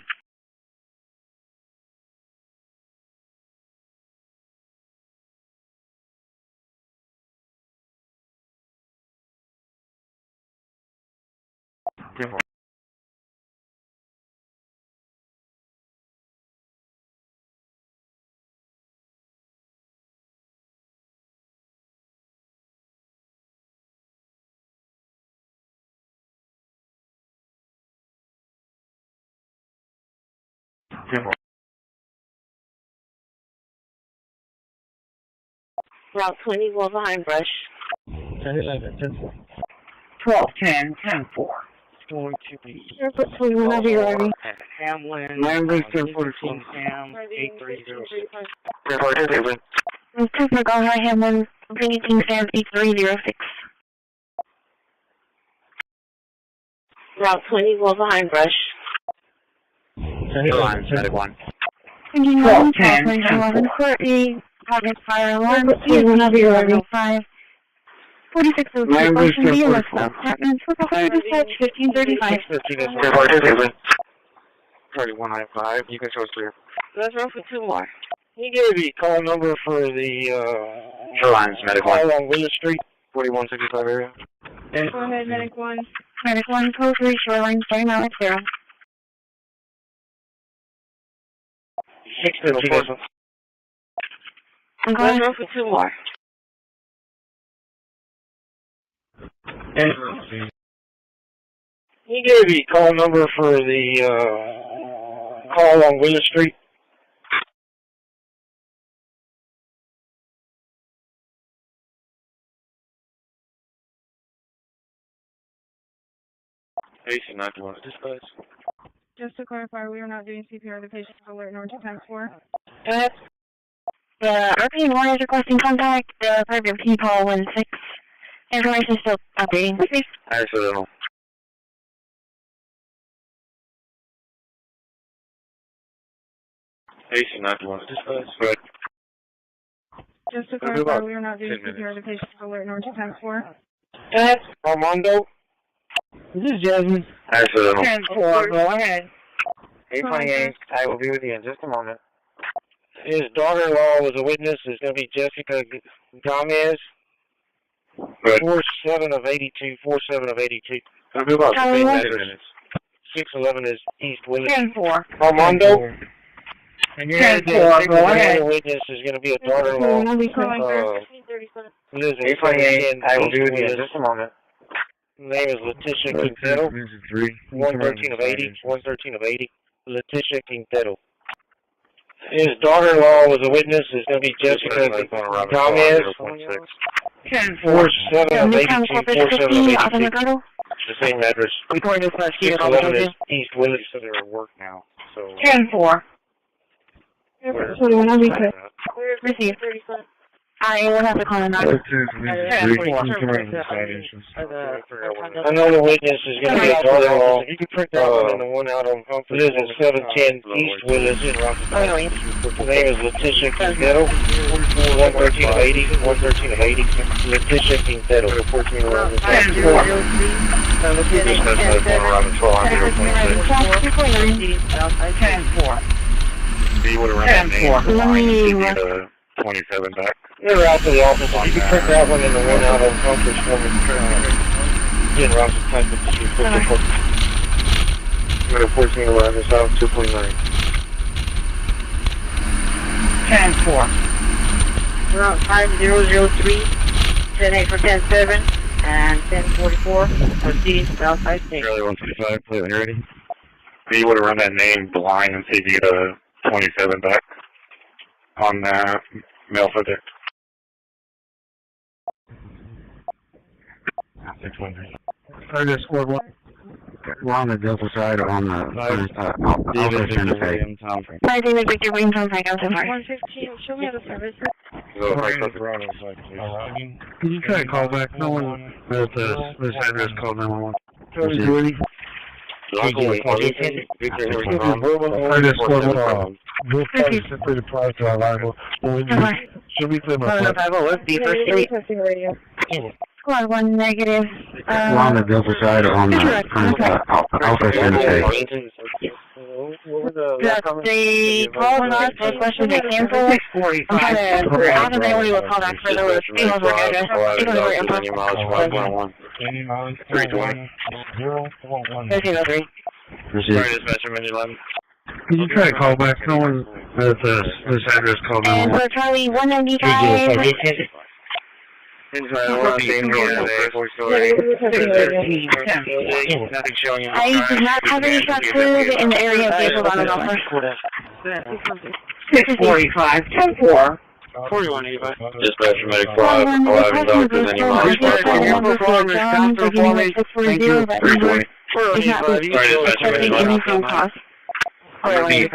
Route 20, well behind brush. 10-11, 10-4. 12-10, 10-4. Going to be Airport 21 over here, Army. Hamlin, Landing 1014, Sam, 8306. Trooper, go high, Hamlin. Bringing Team Sam 8306. Route 20, well behind brush. 10-11, 10-1. 11, report a project fire alarm, ESP 4602, question B, Elizabeth. Apartments with a high dispatch 1535. 3195, you can show us clear. That's rough for 2 more. Can you give the call number for the Shoreline's Medic 1. call on Willow Street, 4165 area? Go ahead, Medic 1. Medic 1, code 3, Shoreline, starting out at 0. 650. That's rough for 2 more. Can you give the call number for the call on Willow Street? Patient 91 dispatch. Just to clarify, we are not doing CPR. The patient is alert in order to times 4. The RTA Buses is requesting contact. The private P call 16. Information is still updating. Accidental. Patient 91 dispatch. Just to clarify, we are not doing CPR. The patient is alert in order to times 4. Armando. This is Jasmine. Accidental. 10-4, go ahead. 828, I will be with you in just a moment. His daughter-in-law was a witness. It's going to be Jessica Gomez. 47 of 82, 47 of 82. It'll be about 15 minutes. 611 is East Willis. 10-4. Armando. And you're 10-4, go ahead. The witness is going to be a daughter-in-law. Lives in 828, I will be with you in just a moment. Name is Letitia Quintero. 113 of 80. 113 of 80. Letitia Quintero. His daughter-in-law was a witness. It's going to be Jessica Gomez. 47 of 82. 47 of 82. The same address. 611 is East Willis. So they're at work now. So 10-4. Receive. I will have to call him out. I know the witness is going to be a daughter-in-law. You can print that one and the one out on Humphrey. Lives at 710 East Willis in Rockford. The name is Letitia Quintero. 113 of 80. 113 of 80. Letitia Quintero. 14 around the 10-4. you would have run that name. 27 back. They're out to the office. You can print that one and the one out on Humphrey for me. In Rockford type of street. 14 around the south 2.9. 10-4. Route 5003, 10-8 for 10-7, and 10-44, proceed Southside State. Charlie 155, play when you're ready. You would have run that name blind and see if you get a 27 back on mail subject. 613. Target squad 1. We're on the Delta side on the Alpha Santa Fe. My name is Victor Wayne from Franco so far. 115, show me the service. Can you try to call back? No one at this address called 911. Target squad 1. We'll probably simply reply to our rival. Should we play my Squad 1 negative. We're on the Delta side on the Alpha Santa Fe. They called us for questions they canceled. I'm trying to after they only will call back for those emails or address. Emails or info. 320. 1303. Sorry, dispatcher, minute 11. Can you try to call back? No one at this address called 911. And for Charlie 195. I did not have any shots cleared in the area of vehicles on the golf course. 645, 10-4. 4185. Dispatcher, medic 5, allowing doctors any miles. 320. Sorry, dispatcher, minute 11.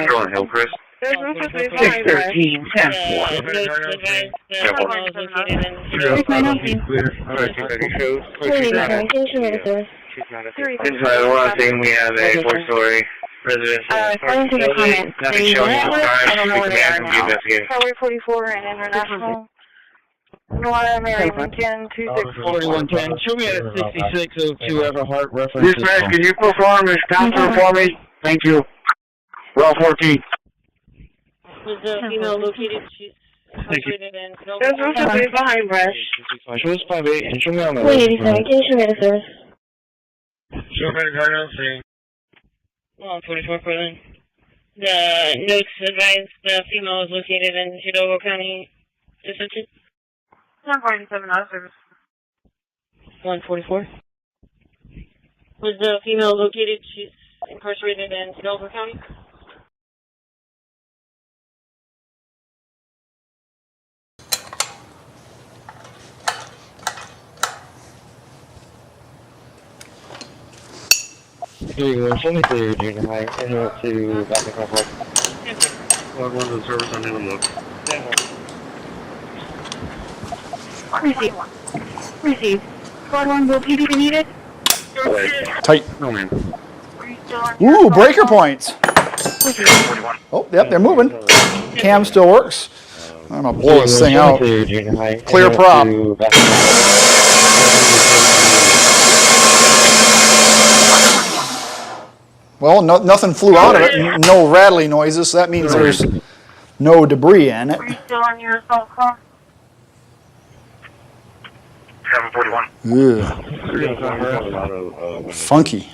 Going Hill, Chris. 613, 10-4. Inside the last thing, we have a 4-story residents. According to the comments, Nothing they showing went with, I don't know where they are now. investigated. Highway 44 and International. Laura Mary Lincoln, 4110. Show me at a 6602 Everhart reference. Dispatch, can you perform this transfer for me? Thank you. Route 14. Was the female located? She's incarcerated in There's one somebody behind Rush. Show us 58 and show me on the 187, can you show me the service? Show me the card on scene. 44 Portland. The notes advise the female is located in Hidalgo County Detention. 147 out of service. 144. Was the female located? She's incarcerated in Hidalgo County. Show me clear, junior high. And up to back and forth. Log 1 to the service on the look. Receive. Receive. Squad 1, will PDP needed? Tight. No, man. Ooh, breaker points. Oh, yep, they're moving. Cam still works. I'm gonna blow this thing out. Clear prop. Well, nothing flew out of it. No rattling noises, so that means there's no debris in it. Are you still on your assault call? 741. Ugh. Funky.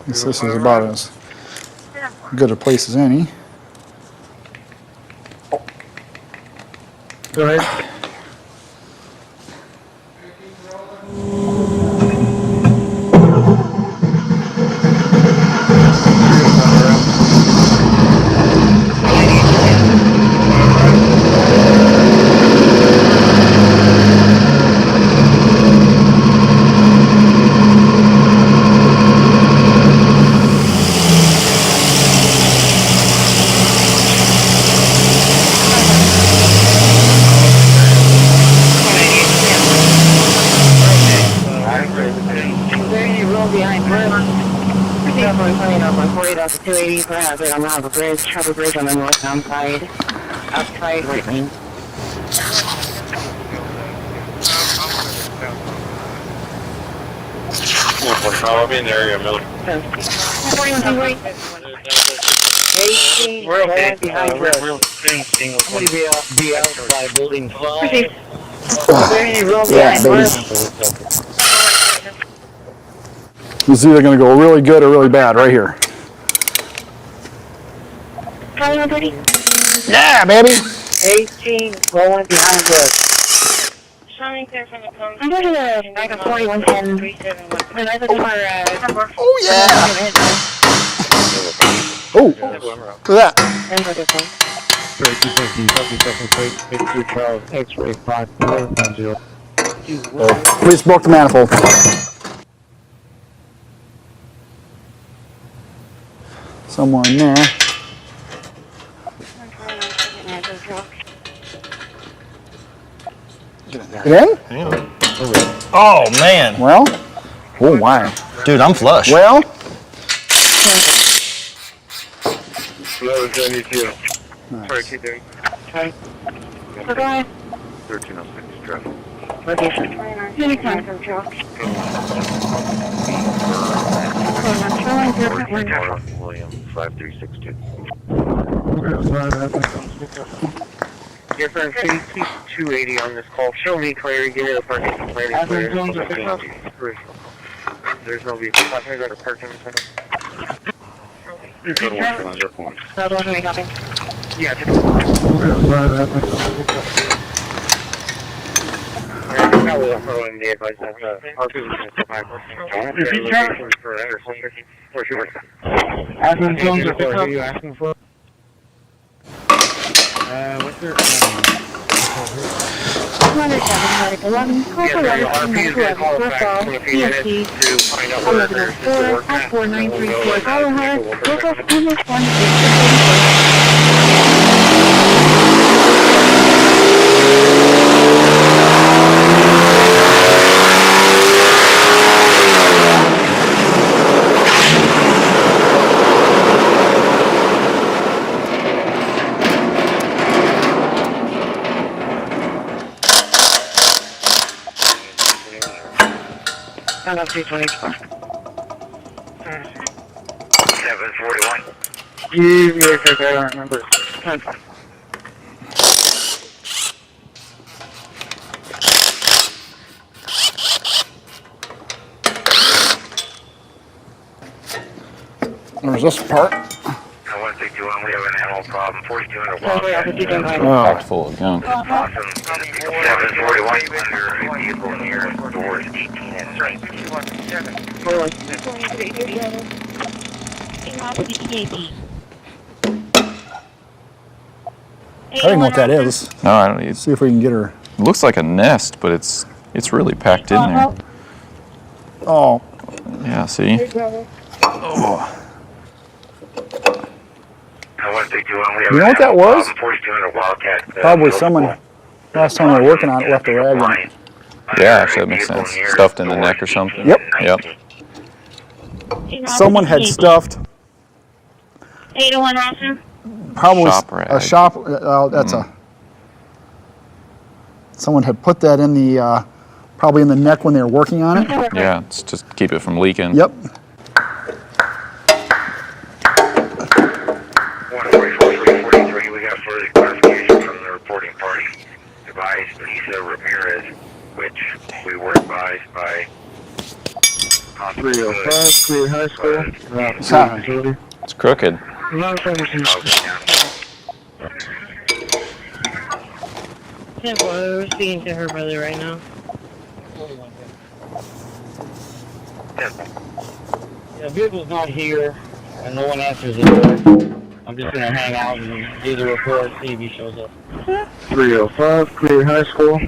This is about as good a place as any. Go ahead. Off the 280 for hazard on the Harbor Bridge, Harbor Bridge on the northbound side, outside right lane. I'll be in the area, Miller. 41 right. 18, We're okay. behind We'll be outside building 5. Yeah, baby. It's either going to go really good or really bad right here. Yeah, baby. 18, rolling behind us. Showing clear from the coast. I'm going to the back of 4110. Oh, yeah. Oh, look at that. Please broke the manifold. Somewhere in there. Get in? Oh, man. Well? Oh, my. Dude, I'm flush. Well? Hello, 72. Nice. Sorry, keep doing. Okay. So go ahead. 1306, traffic. Location. Anytime. William, 5362. Yes, I'm 280 on this call. Show me clarity, give me the parking planning clear. There's no vehicle. I'm going to go to parking center. You're good one, on your point. Yeah, I will throw in the advice that our business is my location for Anderson. Where she works. Asking Jones, who are you asking for? What's your 207, call for letters from whoever, Brookwell, CST, 1104, 4934, Colorado, local almost 164. I'm up 224. 741. You guys I don't remember. 10-5. There's this part. 161, we have an animal problem. 4200 Wildcat. Packed full of gunk. Awesome. 741 under a vehicle near doors 18 and 19. I don't know what that is. No, I don't need. See if we can get her. It looks like a nest, but it's really packed in there. Oh. Yeah, see? Oh. You know what that was? 4200 Wildcat. Probably someone, last time they were working on it, left a rag in it. Yeah, actually, that makes sense. Stuffed in the neck or something? Yep. Yep. Someone had stuffed 801 officer. probably Shop rag. a shop, that's a, someone had put that in the, probably in the neck when they were working on it. Yeah, it's just keep it from leaking. Yep. 144-343, we got further clarification from the reporting party. Advised Lisa Ramirez, which we were advised by 305, Clear High School. It's crooked. We're speaking to her brother right now. The vehicle's not here, and no one answers the door. I'm just going to hang out and do the report, see if he shows up. 305, Clear High School.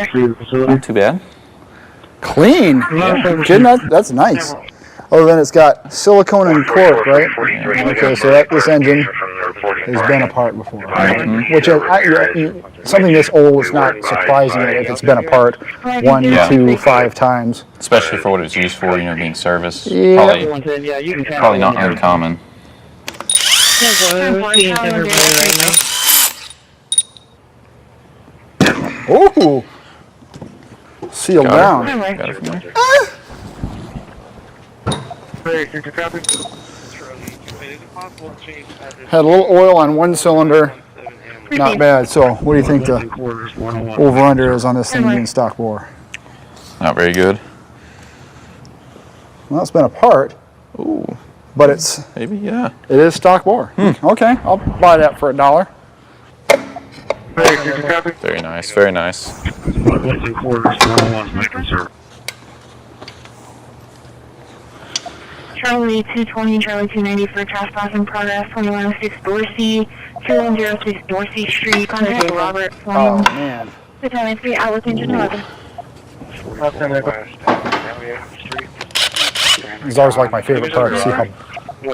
Through the facility. Not too bad. Clean. Yeah. Kidding? That's nice. Oh, then it's got silicone and cork, right? Okay, so this engine has been apart before. Which something this old is not surprising if it's been apart 1 to 5 times. Especially for what it was used for, being serviced. Yeah. Probably not uncommon. We're speaking to her brother right now. Ooh. Sealed down. Got it from there. Had a little oil on one cylinder. Not bad. So, what do you think the over-under is on this thing being stock bore? Not very good. Well, it's been apart. Ooh. But it's... Maybe, yeah. It is stock bore. Okay, I'll buy that for $1. Very nice, very nice. Charlie 220, Charlie 290 for trespass in progress, 2106 Dorsey, 2106 Dorsey Street, contact Robert Oh, Flynn. man. The time 3, outlook engine 11. It's always like my favorite part to see how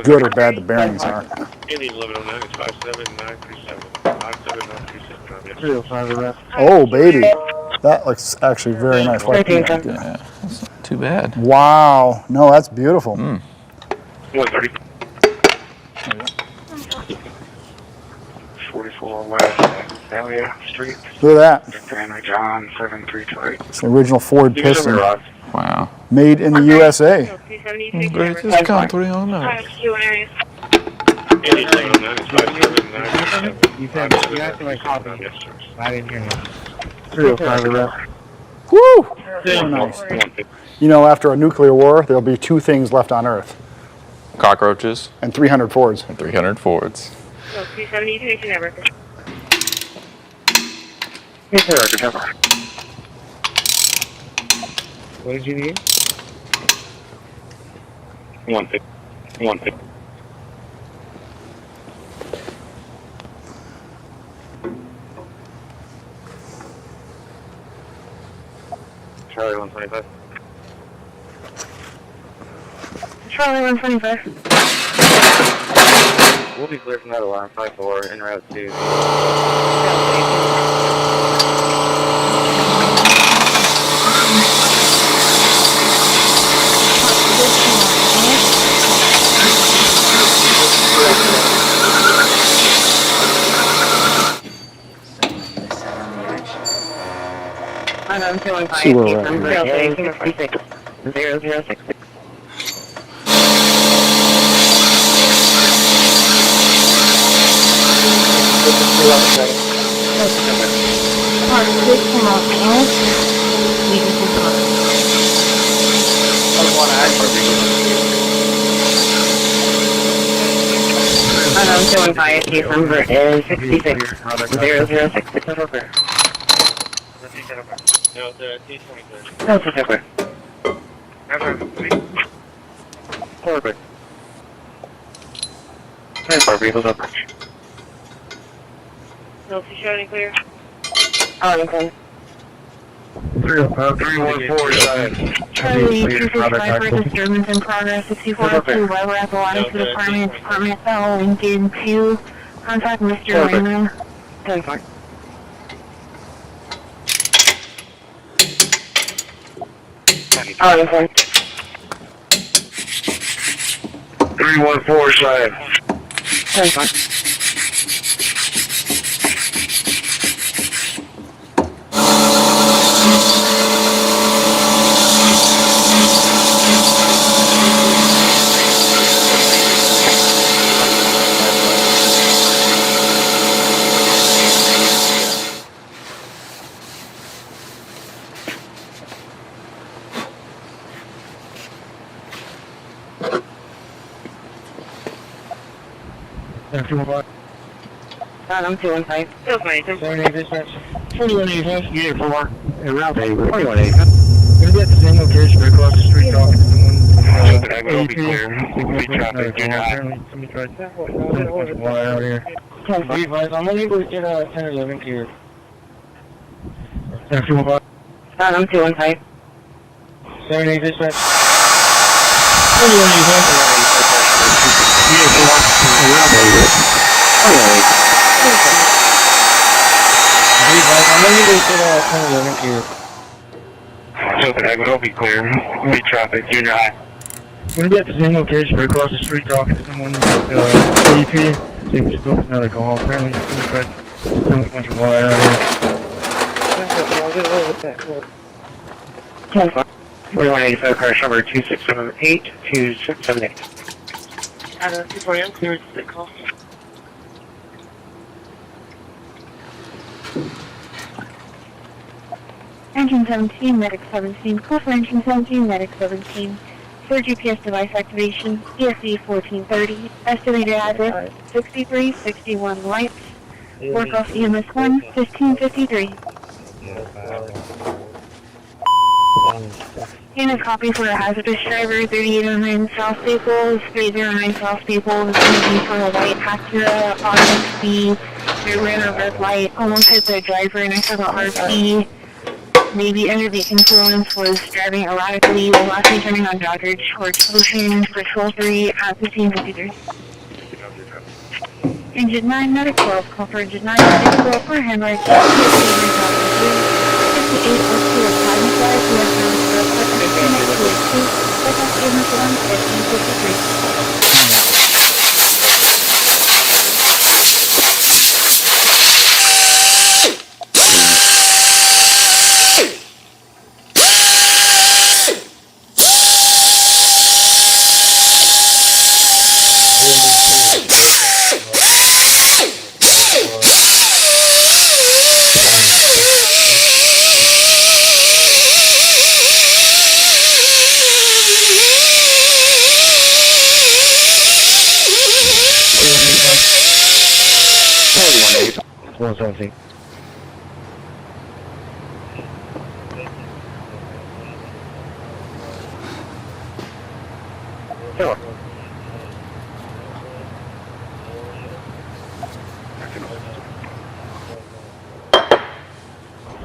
good or bad the bearings are. Oh, baby. That looks actually very nice. Like Yeah, that's not too bad. wow. No, that's beautiful. 130. 44 West Dahlia Street. Look at that. Family John 732. It's the original Ford piston. Wow. Made in the USA. Greatest country on earth. You have to make copies. I didn't hear you. 305, Woo! Very nice. After a nuclear war, there'll be 2 things left on Earth. Cockroaches. And 300 Fords. And 300 Fords. 272 never. What did you need? 150. 150. Charlie 125. Charlie 125. We'll be clear from that alarm 54 en route to. I'm feeling See where we're at. 0066. I'm doing fire. Case number is 66 0066. Over. No, it's T23. No, it's over. Corpus. 24 vehicles over. No, she's showing clear. Okay. 314. Charlie 265 for disturbance in progress. 6402 Weber at the line to the department. Department fell Lincoln 2. Contact Mr. Raymond. 10-4. Okay. 314. 10-4. I'm doing fine. Still fine. 78 dispatch. 41 Unit 4. Route 8. 41 Gonna be at the same location across the street talking to someone. Will be clear. Be traffic. Do not. Somebody tried to wire out here. Be advised, I'm unable to get 1011 clear. I'm doing fine. 78 dispatch. 41 Unit 4. Route 8. Be advised, I'm unable to get 1011 clear. Will be clear. Be traffic. Do not. Gonna be at the same location across the street talking to someone. AP. See if it's booked another call. Apparently, somebody tried to throw a bunch of wire out here. 4185 car number 2678 2678. 240, clear to the call. Engine 17, medic 17. Call for engine 17, medic 17. For GPS device activation, ESE 1430. Estimated address 6361 Lights. Work off EMS 1, 1553. And a copy for a hazardous driver, 3809 South Staples, 309 South Staples. It's going to be for a white Acura RXB. It ran a red light, almost hit the driver, and I saw the RP. Maybe under the influence, was driving erratically, was lastly turning on Dodger towards Ocean, patrol 3 at 1553. Engine 9, medic 12, call for engine 9, medic 12 for handler, 58 up to a time flight, who has known for a second to EMS 1, 1553. Something. Sure.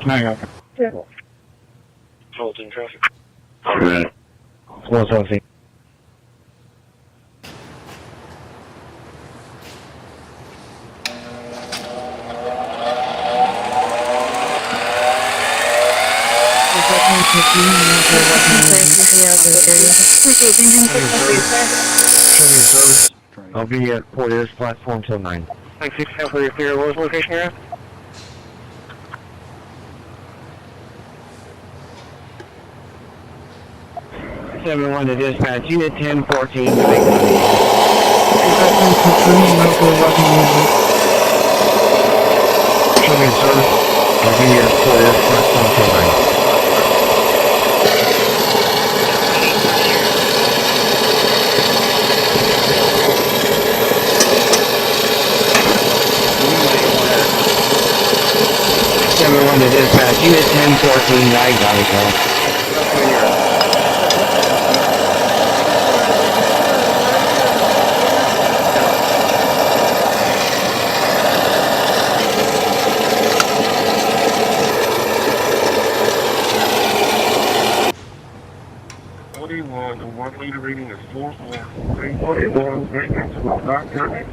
Hang on. Hold in traffic. Right. Something. I'll be at Port Airs platform till 9. Thanks, for your clear. What was the location here? 71 to dispatch, unit 1014. Show me, sir. I'll be here for this first time. 71 to dispatch, unit 1014, I got it, girl. The 1 liter reading is 4.41. 41, maintenance will not damage.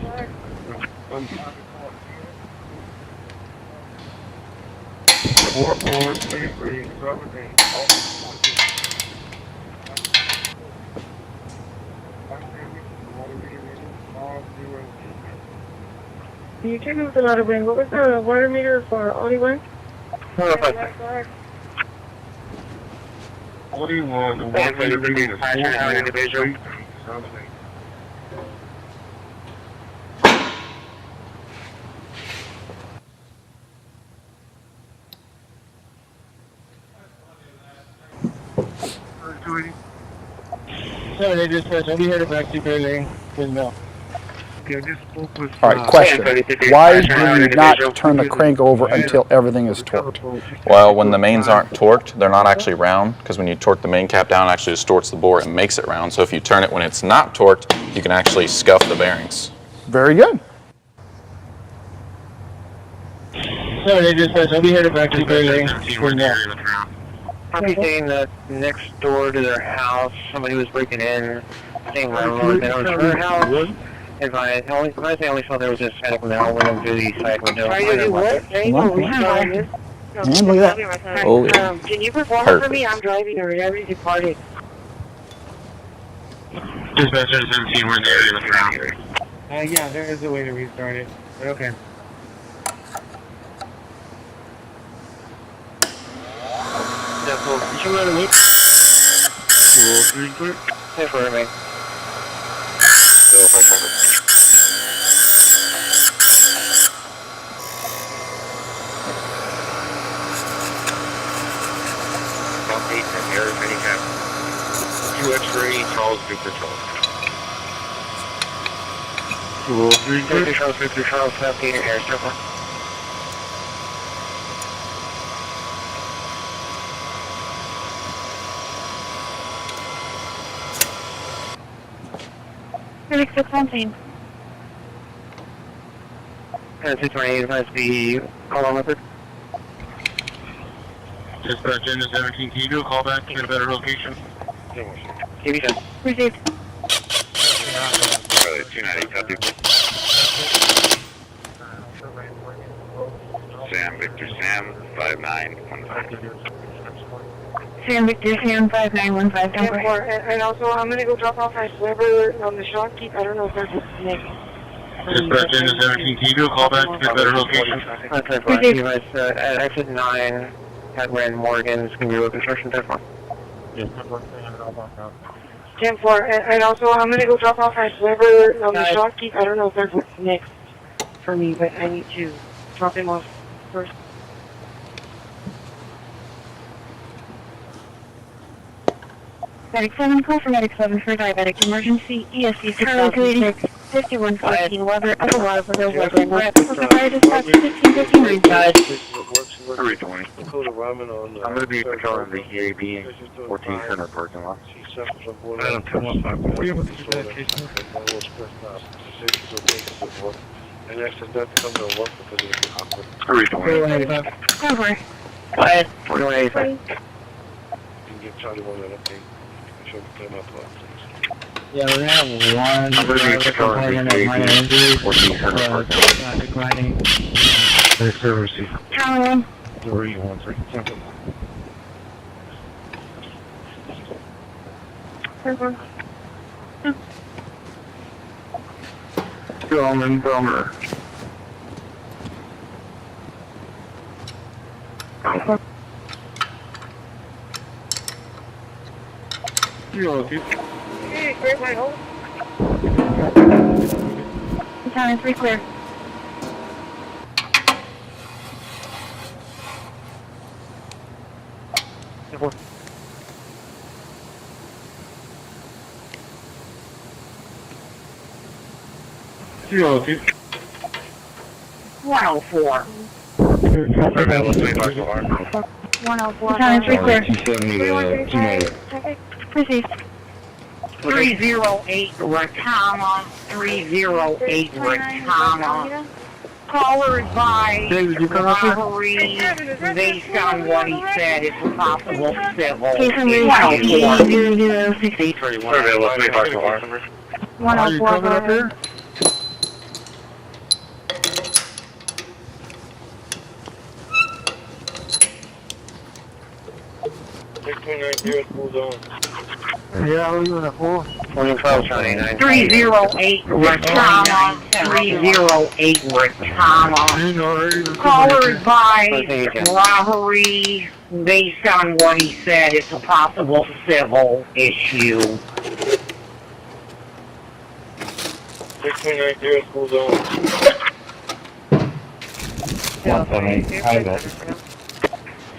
4.837. Can you check with the ladder brain? What was the water meter for Oliver? 41, the 1 liter reading is 4.837. So they just said, I'll be here to back to building. No. Okay, I just spoke with... All right, question. Why do you not turn the crank over until everything is torqued? Well, when the mains aren't torqued, they're not actually round, because when you torque the main cap down, it actually distorts the bore and makes it round. So if you turn it when it's not torqued, you can actually scuff the bearings. Very good. So they just said, I'll be here to back to building. Somebody saying that next door to their house, somebody was breaking in, saying landlord, that was her house. If I only saw there was a static window, went into the static window. Are you doing what? And look at that. Oh, yeah. Can you perform it for me? I'm driving or everything's departed. Dispatcher 17, we're in the area of the ground. Yeah, there is a way to restart it, but okay. Yeah, so, you should let it look. Hey, for me. Air handicap. 2 X-ray, Charles, Victor Charles. 50 Charles, 17, air circle. Phoenix 617. And 628 must be call on method. Dispatch into 17, can you do a call back to get a better location? TV 10. Received. 290, copy. Sam, Victor Sam, 5915. Sam Victor Sam 5915. Don't worry. And also, I'm going to go drop off my sliver on the shop keep. I don't know if there's a snake. Dispatch into 17, can you do a call back to get a better location? At exit 9 at Rand Morgan, it's going to be road construction, 10-4. Yes, 10-4. And also, I'm going to go drop off my sliver on the shop keep. I don't know if there's a snake for me, but I need to drop him off first. Medic 7, call for Medic 7 for diabetic emergency, ESC 686, 5114, Weber, otherwise with a Weber and Rep. Fire dispatch 1559. 320. I'm going to be patrolling the EAB 14 Center parking lot. I don't come up. Were you able to do that case? And actually, that comes to work because it would be awkward. 320. Over. Quiet. 4185. You can give Charlie one that update. Show them up, please. Yeah, we're going to have one component of minor injuries, not declining. Thanks for receipt. Charlie 1. 313. Billman, Bilmer. Hey, clear my home. County 3 clear. Zero, 104. 104. County 3 clear. 270 Proceed. 308 Ratama, 308 Ratama. Caller advised robbery based on what he said. It's a possible civil. Case number 0068. 104. Go ahead. Yeah, we're doing a 4. 308 Ratama, 308 Ratama. Caller advised robbery based on what he said. It's a possible civil issue. 1690 school zone.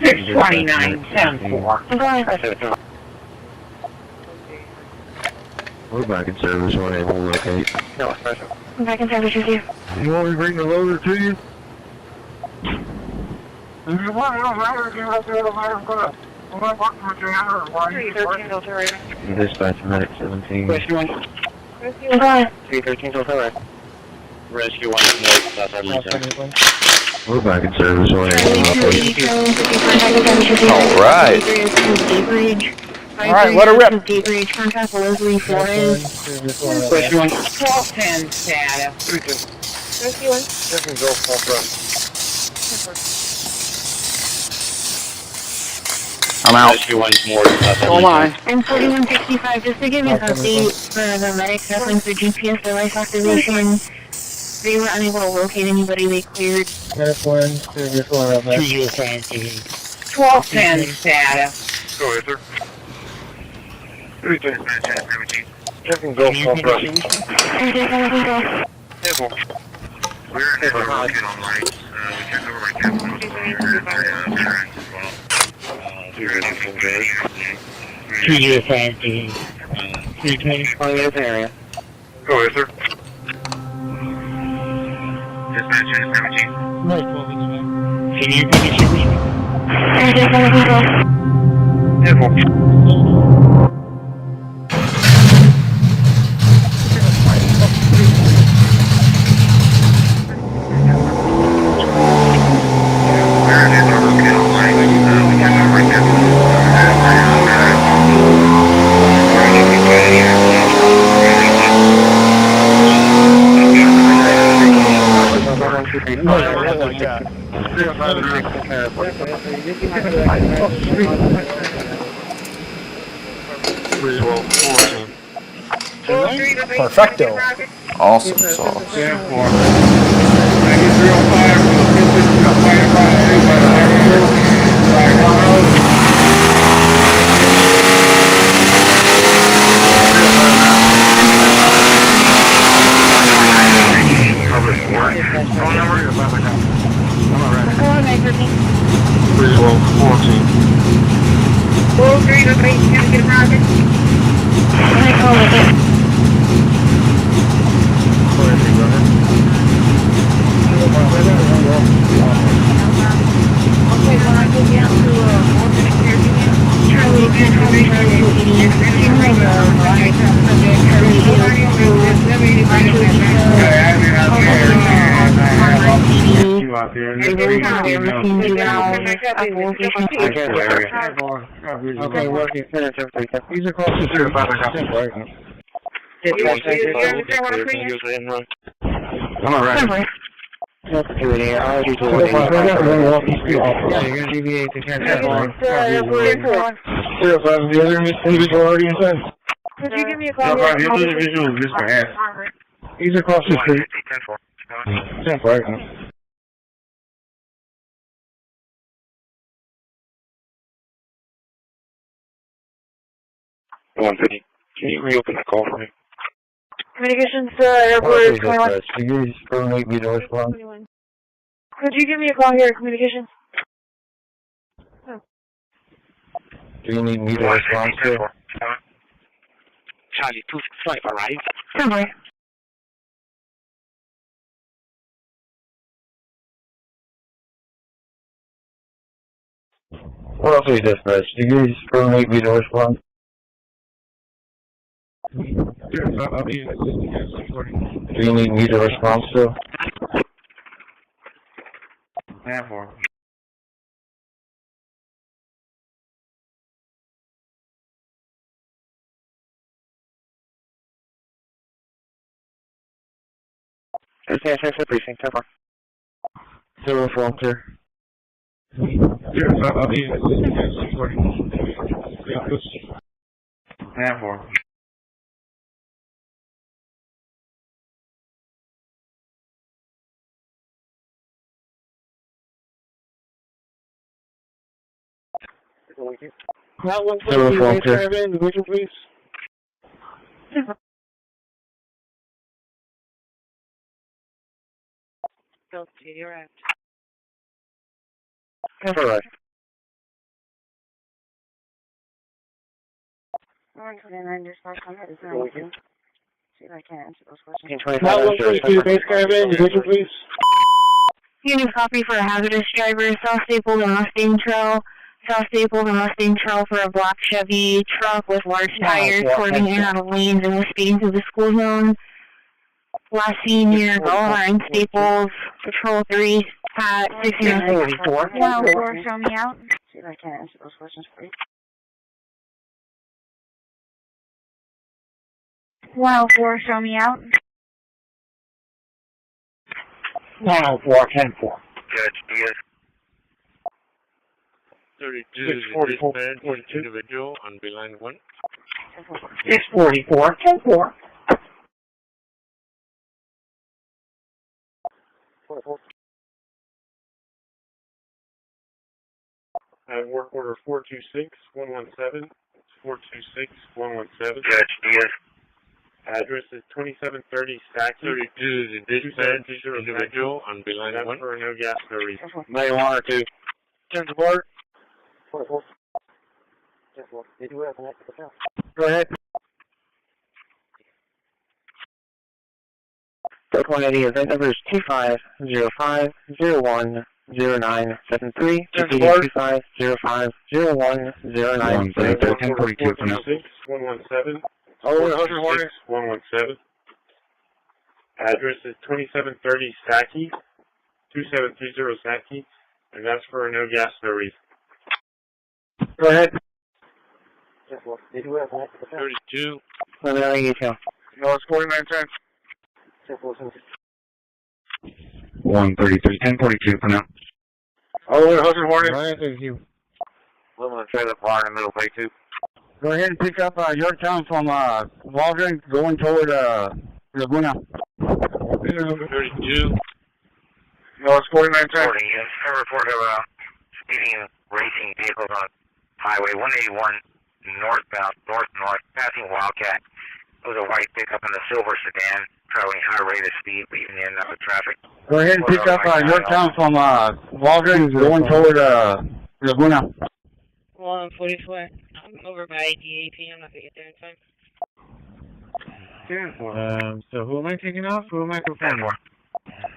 629, 10-4. We're back in service when they will locate. I'm back in service with you. You want me to bring the loader to you? Dispatch medic 17. Rescue 1. 313 Delta Red. Rescue 1 We're back in service when they will locate. Alright, let her rip. Contact Leslie Flores. Rescue 1. 1210 status. Rescue 1. Second go pump up. I'm out. Rescue 1 more. Oh my. And 4165, just to give you an update for the medics suffering through GPS device activation, they were unable to locate anybody they cleared. Medic 1, service 1 up there. 1210 status. Go ahead, sir. 317. Second go pump up. We're in the market on lights. We checked over my capital. area. Go ahead, sir. Dispatch 17. Can you take a Perfecto. Awesome sauce. Okay, working. He's across the street. I'm alright. Could you give me a call? He's across the street. 10-4. 150. Can you reopen that call for me? Communications airport is 21. Degrees, make me to respond. Could you give me a call here, communications? Oh. Do you need me to respond to? Charlie 265 arrived. Sorry. What else are you dispatch? Degrees, make me to respond. Do you need me to respond to? Yeah, for. Okay, thanks for briefing. So far. 04, clear. Yeah, for. Not 120, base caravan, division, please. Okay, you're right. All right. See if I can answer those questions. Not 122, base caravan, division, please. Unit copy for a hazardous driver, South Staples and Mustang Trail. South Staples and Mustang Trail for a black Chevy truck with large tires swerving in and out of lanes and was speeding through the school zone. Last seen near Gulliver and Staples, Patrol 3 at 1604. Wow, 4, show me out. See if I can answer those questions for you. Wow, 4, show me out. Wow, 4, 10, 4. Judge, yes. 32 dispatch, individual on beeline 1. 644, 10, 4. I have work order 426-117. 426-117. Judge, yes. Address is 2730 Stack 32 dispatch, individual on beeline 1. For no gas service. May 1 or 2. 10 support. Go ahead. 180 event number is 2505010973. 2505010973. 1042 for now. 117. Oh, Ocean Warning. 117. Address is 2730 Stacky, 2730 Stacky, and that's for no gas service. Go ahead. 32. Let me know you can. No, it's 4910. 133, 1042 for now. Oh, Ocean Warning. Right, thank you. Living in a trailer park in the middle of play 2. Go ahead and pick up Yorktown from Waldron going toward Laguna. 32. No, it's 4910. 40, yes. I report of speeding racing vehicles on Highway 181 northbound, north-north, passing Wildcat. It was a white pickup and a silver sedan traveling high rate of speed, leaving the end of the traffic. Go ahead and pick up Yorktown from Waldron going toward Laguna. 144. I'm over by ADAP. I'm not going to get there in time. So who am I taking off? Who am I confirming?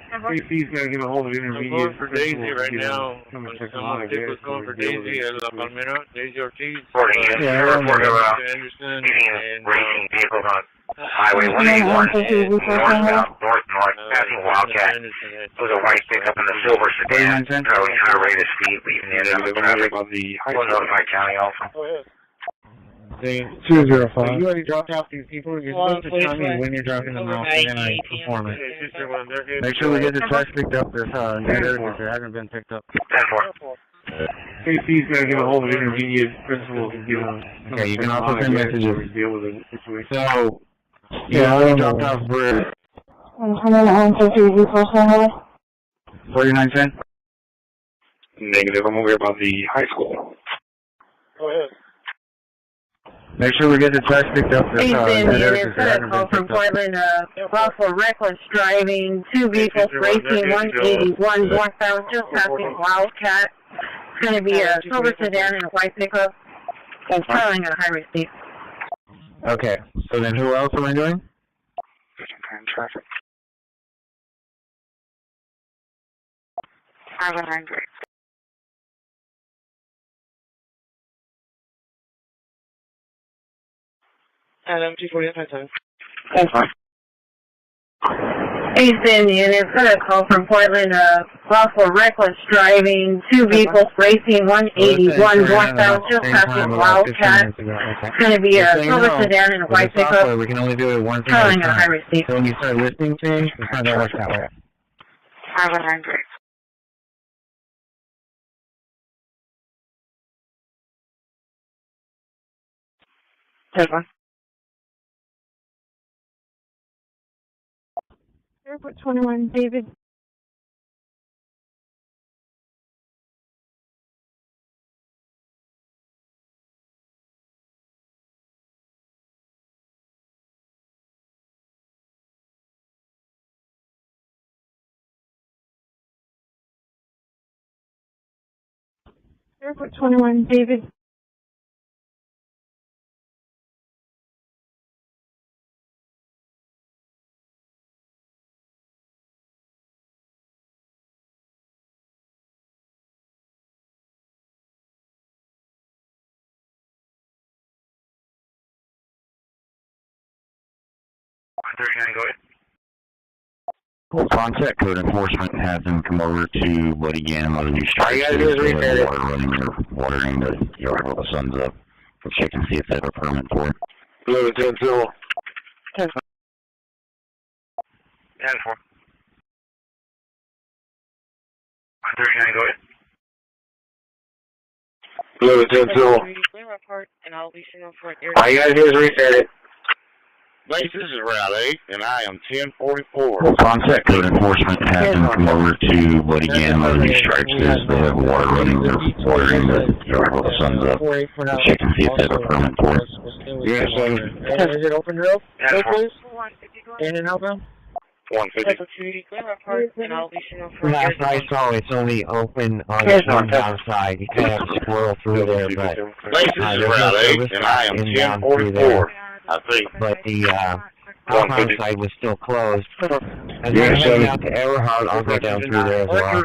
CC's got to get a hold of the intermediate. I'm going for Daisy right now. Someone was going for Daisy at La Palmera. Daisy Ortiz. 40, yes. I report of Anderson speeding and racing vehicles on Highway 181 northbound, north-north, passing Wildcat. It was a white pickup and a silver sedan traveling high rate of speed, leaving the end of the traffic. We'll notify county also. Go ahead. 205. You already dropped off these people. You're supposed to tell me when you're dropping them off, and then I perform it. Make sure we get the trash picked up this if it hasn't been picked up. 10-4. CC's got to get a hold of the intermediate principals and give them. Okay, you can also send messages. Deal with the situation. So, yeah, I dropped off for 4910. Negative. I'm aware about the high school. Go ahead. Make sure we get the trash picked up. Ethan, it's a call from Portland, lawful reckless driving, 2 vehicles racing, 181 northbound, just passing Wildcat. It's going to be a silver sedan and a white pickup. It's traveling at a high rate speed. Okay, so then who else am I doing? Traffic. 500. Adam, 240 time. Ethan, it's a call from Portland, lawful reckless driving, 2 vehicles racing, 181 northbound, just passing Wildcat. It's going to be a silver sedan and a white pickup. We can only do it once a Traveling at a high rate speed. So when you start listening to me, it's not going to work that way. 500. Telephone. Airport 21, David. Airport 21, David. Go ahead. Contact code enforcement has them come over to Bloody Gam on the new All you gotta do is reset it. water running or watering the yard while the sun's up. We'll check and see if they have a permit for it. Blue 10 2. 10 4. 39, go ahead. Blue 10 2. All you gotta do is reset it. This is Route 8, and I am 1044. Contact code enforcement has them come over to Bloody Gam on the new stripes as they have water running or watering the yard while the sun's up. We'll check and see if they have a permit for it. Yes, Is it open road? Yeah, please? In and outbound? 150. Last I saw, it's only open on the inbound side. You can have a squirrel through there, but This is Route 8, and I am 1044. I think. But the outbound side was still closed. As I'm heading out to Everhard, I'll go down through there as well.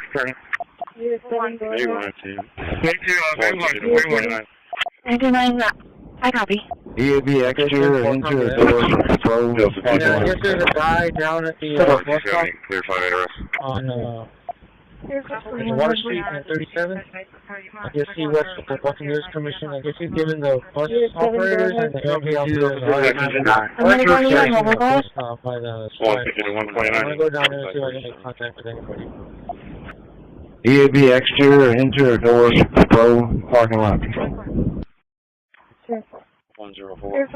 I copy. EAB extra, enter the door, control. This is a guy down at the bus stop Clear 5 address. on Water Street and 37. I guess he works with the Buccaneers Commission. I guess he's given the bus operators and the LVL bus stop by the side. I'm going to go down there and see if I can make contact with anybody. EAB extra, enter door, control, parking lot control. 104.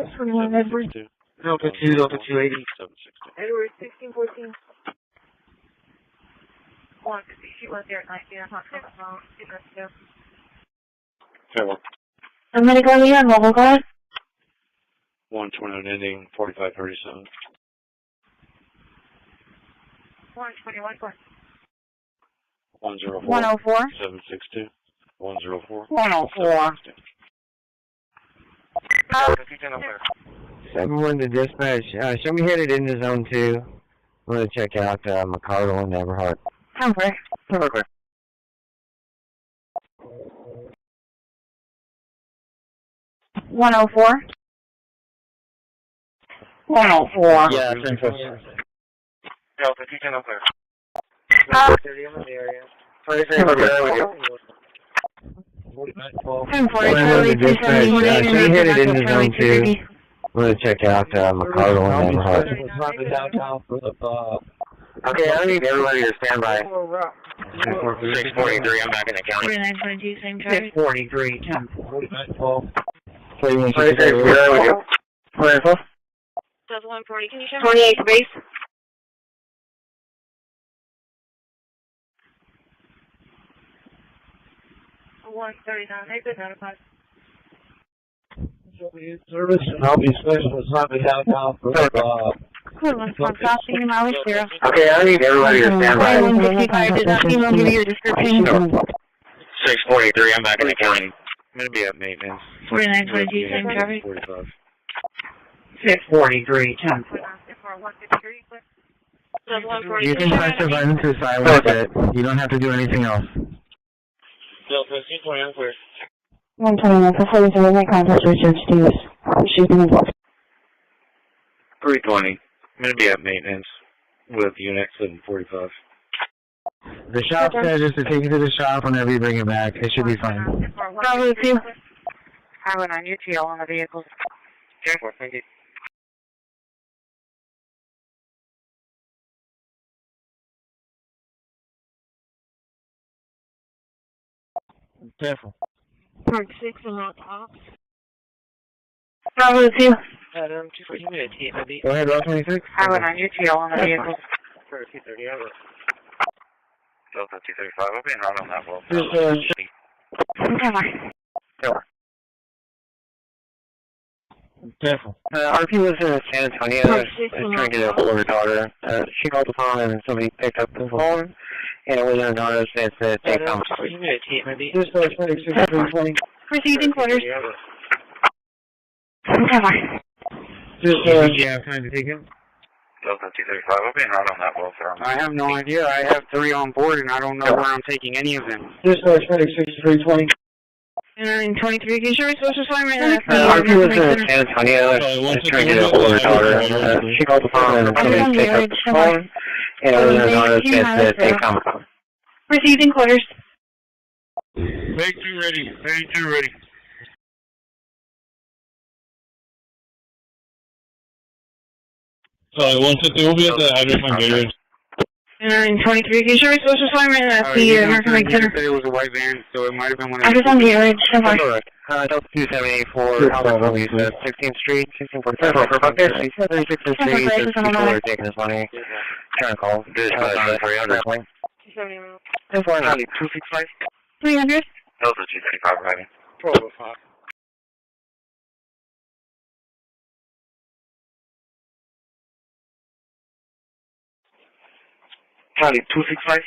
Delta 2, Delta 280. Edward 1614. She was there at 19. I'm not sure about it. I'm going to go to your mobile call. 120 ending 4537. 121. 104. 104. 762. 104. 104. Everyone to dispatch, show me headed into zone 2. I'm going to check out McCardle and Everhart. Okay. Okay. 104. 104. Yeah, Central. Delta 210 up there. Everyone to dispatch, show me headed into zone 2. I'm going to check out McCardle and Everhart. Okay, I need everybody to stand by. 643, I'm back in the county. 4922, same traffic. 643. 26, where are we? 140, can you show me? 28 base. 139, they could notify. Service, and I'll be special assignment downtown for Okay, I need everybody to stand by. 643, I'm back in the county. I'm going to be at maintenance. 4922, same traffic. 45. 643, 10. You can press the button to silence it. You don't have to do anything else. Delta 620, I'm clear. 129, before you do make contact with Judge Stevens. She's been involved. 320, I'm going to be at maintenance with unit 745. The shop says just to take it to the shop whenever you bring it back. It should be fine. Bravo 2. Highway 9 UTL on the vehicle. 10-4, thank you. Careful. Park 6 and not off. Bravo 2. Adam, 240 minutes, maybe. Go ahead, Route 26. Highway 9 UTL on the vehicle. 230, over. Delta 235, I'll be in route on that well. Careful. RP was in San Antonio. I was trying to get a hold of her daughter. She called the phone and somebody picked up the phone. And it was her daughter said that they found maybe. Proceeding quarters. Do you have time to take him? Delta 235, I'll be in route on that well, sir. I have no idea. I have 3 on board, and I don't know where I'm taking any of them. Dispatch 6320. 23, can you show me social assignment? RP was in San Antonio. I was trying to get a hold of her daughter. She called the phone and somebody picked up the phone. And it was her daughter said that they found her. Proceeding quarters. Make 2 ready. Make 2 ready. Sorry, 150 will be at the address on Gatorade. 23, can you show me social assignment at the American League Center? It was a white van, so it might have been one of Address on Gatorade, Delta 2784, Albert Police, 16th Street, 1645. 36th Street, people are taking this money. Trying to call. Dispatch 300. 265. 300. Delta 235, riding. 1205. County 265.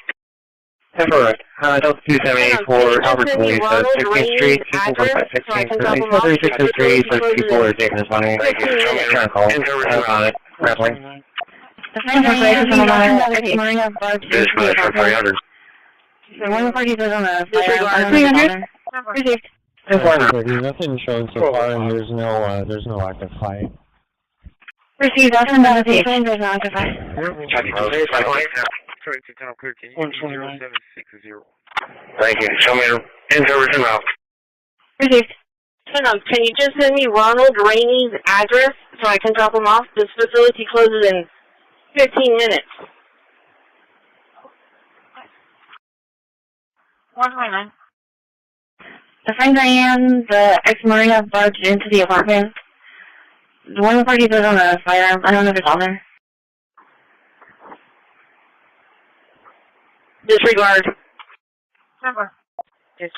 Correct. Delta 2784, Albert Police, 16th Street, 1645, 36th Street, people are taking this money. Trying to call. On it. Grappling. Dispatch 300. One of the parties is on the fire. 300. Received. There's nothing showing so far, and there's no active fight. Received. I'll send out a there's no active fight. 129. Thank you. Show me in-service and out. Received. Can you just send me Ronald Rainey's address so I can drop him off? This facility closes in 15 minutes. 129. The friend Diane, the ex-Marine have barged into the apartment. One of the parties is on the fire. I don't know if it's on there. Disregard. Okay,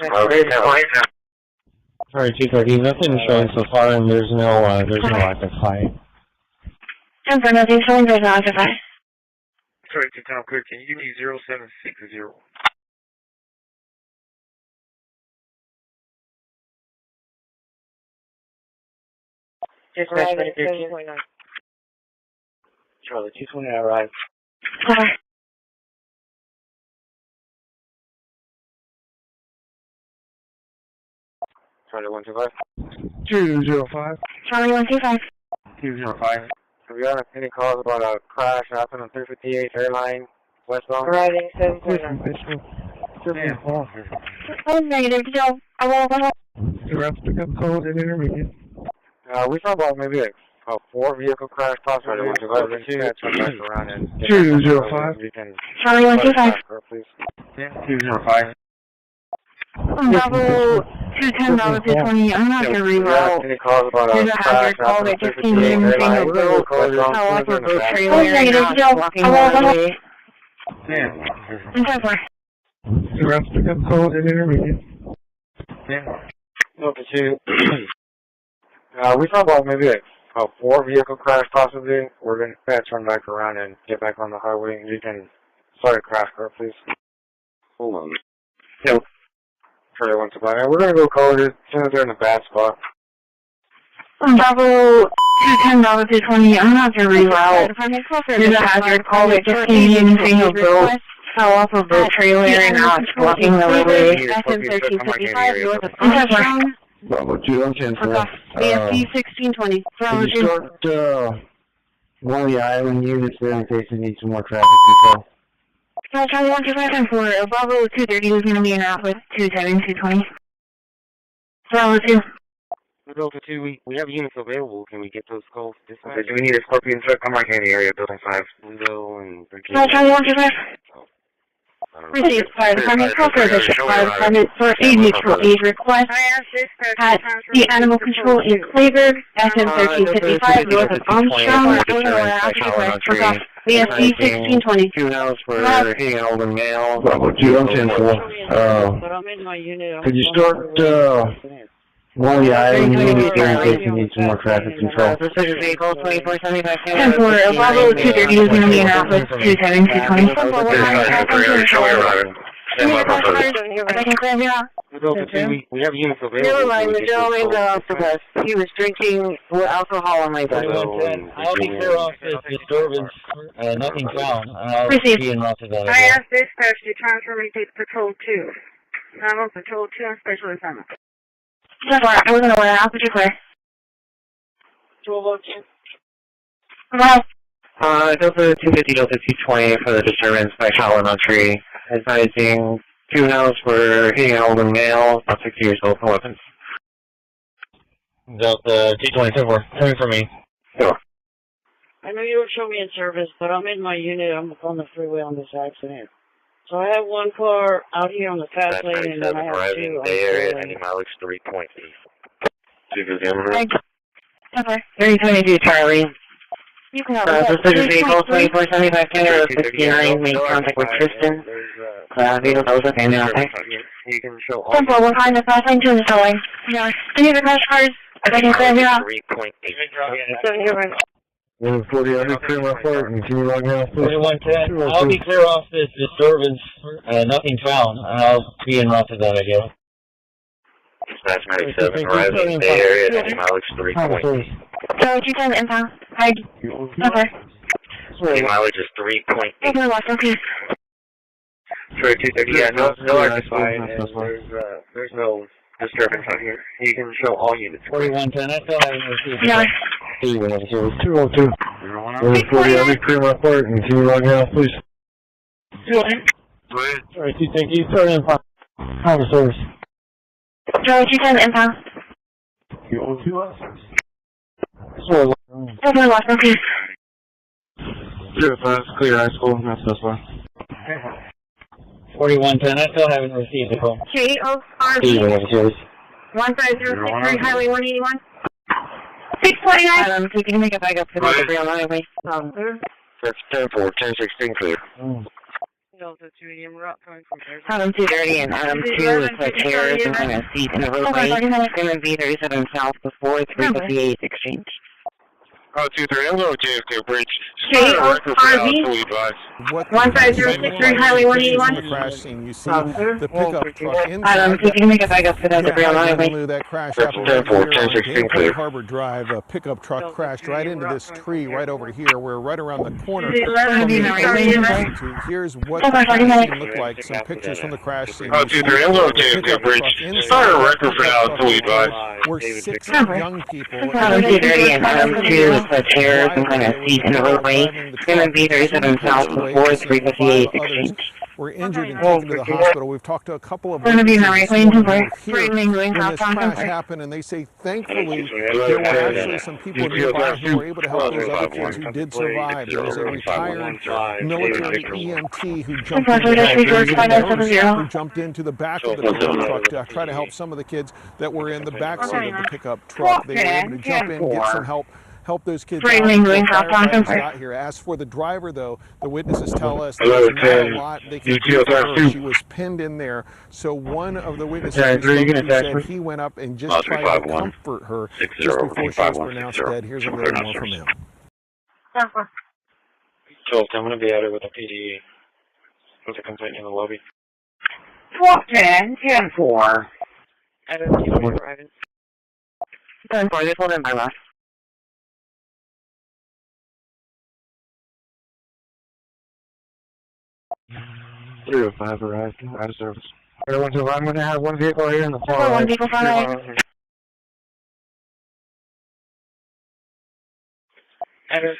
Sorry, 230. Nothing showing so far, and there's no active fight. 10 for nothing. Showing there's no active fight. Sorry, Town Clear. Can you give me 0760? Dispatch 2013. Charlie 220, I arrived. Charlie 125. 205. Charlie 125. 205. Have you had any calls about a crash happened on 358 airline westbound? Arriving 7.9. Oh, negative. Joe. I won't. The routes pick up calls in intermediate. We saw about maybe a 4-vehicle crash possibly. 205. 205. Charlie 125. Please. 205. Bravo 210, Bravo 220. I'm not going to reroute. Any calls about a There's a hazard call that just came in saying a boat. How like a boat trailer. Oh, negative. Joe. I won't. The routes pick up calls in intermediate. Delta 2. We saw about maybe like a 4-vehicle crash possibly. We're going to turn back around and get back on the highway. You can start a crash car, please. Hold on. Yep. Charlie 1 to Black. We're going to go code it. Since they're in a bad spot. Bravo 210, Bravo 220. I'm not going to reroute. There's a hazard call that just came in saying a boat fell off of a trailer and now it's blocking the roadway. SM 1355, north of Armstrong. Bravo 210, BSC 1620. Can you start one of the island units there in case you need some more traffic control? Charlie 125 for Bravo 230 is going to be in route with 210 220. Bravo 2. Delta 2, we have units available. Can we get those calls dispatched? Okay, do we need a Scorpion truck? I'm marking the area, building 5. Window and... Charlie 125. Received fire department, call service fire department for a mutual aid request at the animal control in Clayburg, SM 1355, north of Armstrong, BSC 1620. 2 hours for hitting an older male. Bravo 210 could you start one of the island units there in case you need some more traffic control? Vehicle 2475. 10 for Bravo 230 is going to be in route with 27 220. We have units available. The gentleman he was drinking alcohol on my body. I'll be clear off this disturbance. Nothing found. I'll be in route to that. I asked dispatch to transfer me to Patrol 2. I'm on Patrol 2 on special assignment. I wasn't aware. I'll put you clear. Patrol 2. Delta 250, Delta 220 for the disturbance by shot elementary. Advising 2 hours for hitting an older male, about 60 years old, no weapons. Delta 227, coming for me. Go. I know you don't show me in service, but I'm in my unit. I'm on the freeway on this accident. So I have 1 car out here on the fast lane, and then I have 2 on the area, any mileage 3.8. 3022 Charlie. You can have Precision Vehicle 2475 Canada 69, make contact with Tristan. Vehicle that was okay now, okay? You can show all. Simple, we're fine the fast lane to the tow lane. Any of the crash cars? I can clear here. 3.8. 140, I'll be clear my flight and can you log out, please? 4110, I'll be clear off this disturbance. Nothing found. I'll be in route to that, I guess. Dispatch 97, arriving in the area, any mileage 3.8. So, 210 impound. Hide. Okay. Mileage is 3.8. Okay, watch, okay. Sure, 230, yeah, no occupied, and there's no disturbance out here. You can show all units. 4110, I still haven't received. Yeah. 202. 140, I'll be clear my flight and can you log out, please? 210. Alright, 210, you start in power service. Charlie 210 impound. You owe 2 us? Okay, watch, okay. 05, clear high school, that's this one. 4110, I still haven't received the call. KORB 15063 Highway 181. 629. So you can make it back up to the real highway. That's 10-4, 1016 clear. Delta 2 AM route coming from there. Adam 230 and Adam 2 is the terrorism and a seat in the roadway. Going to be 37 south before 358 exchange. Oh, 23, I'm going to JFK Bridge. KORB 15063 Highway 181. The crash scene, you see the pickup truck inside. Adam, so you can make it back up to the real highway. That crash That's happened 10-4, 1016 Harbor Drive. A pickup truck crashed right into this tree right over here. We're right around the corner. Here's what the crash scene looked like. Some pictures from the crash scene. Oh, 23, I'm going to JFK Bridge. Start a record for now until we advise. We're 6 young people. Adam 230 and Adam 2 is the terrorism and a seat in the roadway. Going to be 37 south before 358 exchange. Were injured and taken to the hospital. We've talked to a couple of We're going to be in the right lane to work. when this crash happened, and they say thankfully there were actually some people nearby who were able to help those other kids who did survive. There was a retired military EMT who jumped into the back of the pickup truck to try to help some of the kids that were in the back seat of the pickup truck. They were able to jump in, get some help, help those kids out. Firefighters got here. As for the driver, though, the witnesses tell us there's not a lot they can do for her. She was pinned in there. So one of the witnesses said he went up and just tried to comfort her just before she was pronounced dead. Here's a little more from him. So I'm going to be out here with a PD. With a complaint in the lobby. 10, 10-4. Evan, you want to Evan? 10-4, this one in my left. 305 arrived. Out of service. Everyone's over. I'm going to have one vehicle here in the far right. One vehicle far right. Evan, is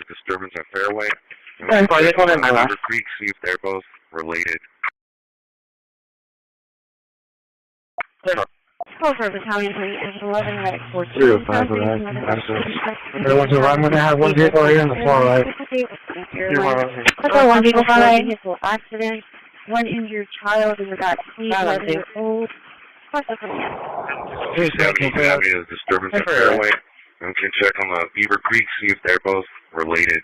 disturbance on Fairway. 10-4, this one in my left. Creek, see if they're both related. Call for battalion 3 and 11 medic 14. 305 arrived. Out of service. Everyone's over. I'm going to have one vehicle here in the far right. One vehicle far right. Vehicle accident. One injured child in the back seat. 11-year-old. Plus the is disturbance on Fairway. And can check on the Beaver Creek, see if they're both related.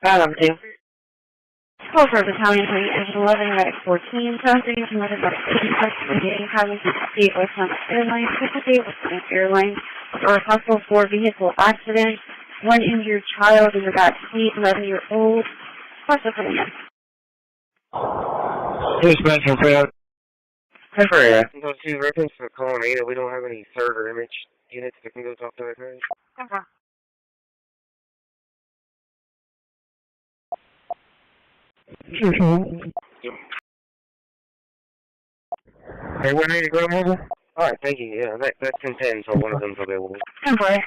Adam 2. Call for battalion 3 and 11 medic 14. Passing from medic 14. Having to state Western Airlines. 58 Western Airlines. Or a possible 4-vehicle accident. One injured child in the back seat. 11-year-old. Plus the command. Hey, Spencer, Fred. Hi, Freya. Those two reference for calling Ada. We don't have any third or image units that can go talk to that guy. Hey, when are you going over? Alright, thank you. Yeah, that's in 10, so one of them's available. Okay.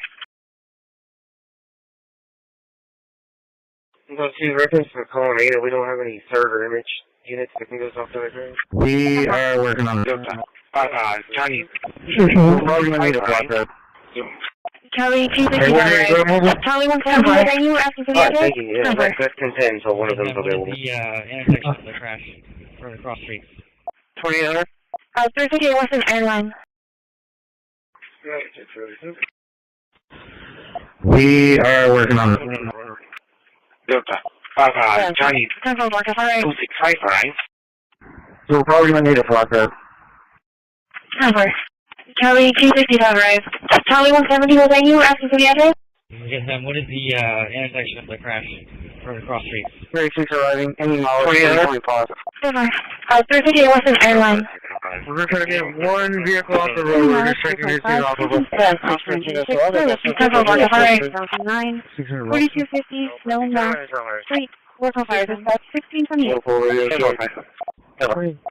Those two reference for calling Ada. We don't have any third or image units that can go talk to that guy. We are working on it. Johnny. We're probably going to need a block up. Charlie 269. Charlie 170, are you asking for the address? Thank you. Yeah, that's in 10, so one of them's available. The intersection of the crash from the cross street. 2800? 358 Western Airline. We are working on it. Delta. Johnny. 265, right? So we're probably going to need a block up. Over. Charlie 265 arrived. Charlie 170, was that you asking for the address? Yes, what is the intersection of the crash from the cross street? 36 arriving. Any mileage? 2800? Over. 358 Western Airline. We're going to try to get one vehicle off the road. We're just checking his thing off the road. 4250, Snow Mass Street, local fire dispatch 1628.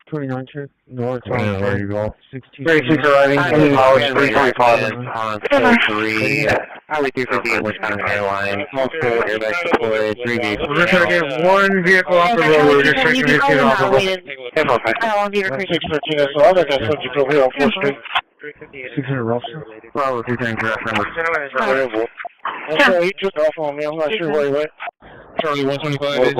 29 trip. North, there you go. 36 arriving. Any mileage? 325. 3. Highway 250 Wisconsin Airlines. Multiple airbags deployed. 3 vehicles. We're trying to get one vehicle off the road. We're just checking his thing off the road. 613 SL. That's subject over here on 4th Street. 600 Russell. Bravo 210 draft number. Okay, he took off on me. I'm not sure where he went. Charlie 125.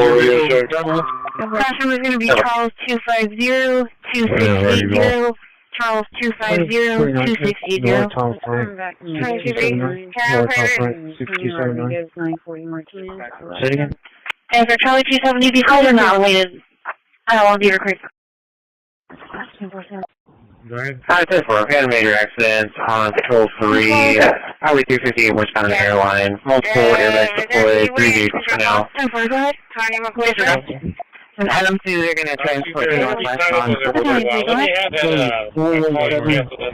Caution was going to be Charles 250-2680. Charles 250-2680. Tom Frank. 629. Say it again. And for Charlie 270, because they're not related, I don't want to be recruited. Go ahead. Hi, this is for a major accident on Patrol 3, Highway 250 Wisconsin Airlines. Multiple airbags deployed, 3 vehicles for now. And Adam 2, they're going to transport to Northwest on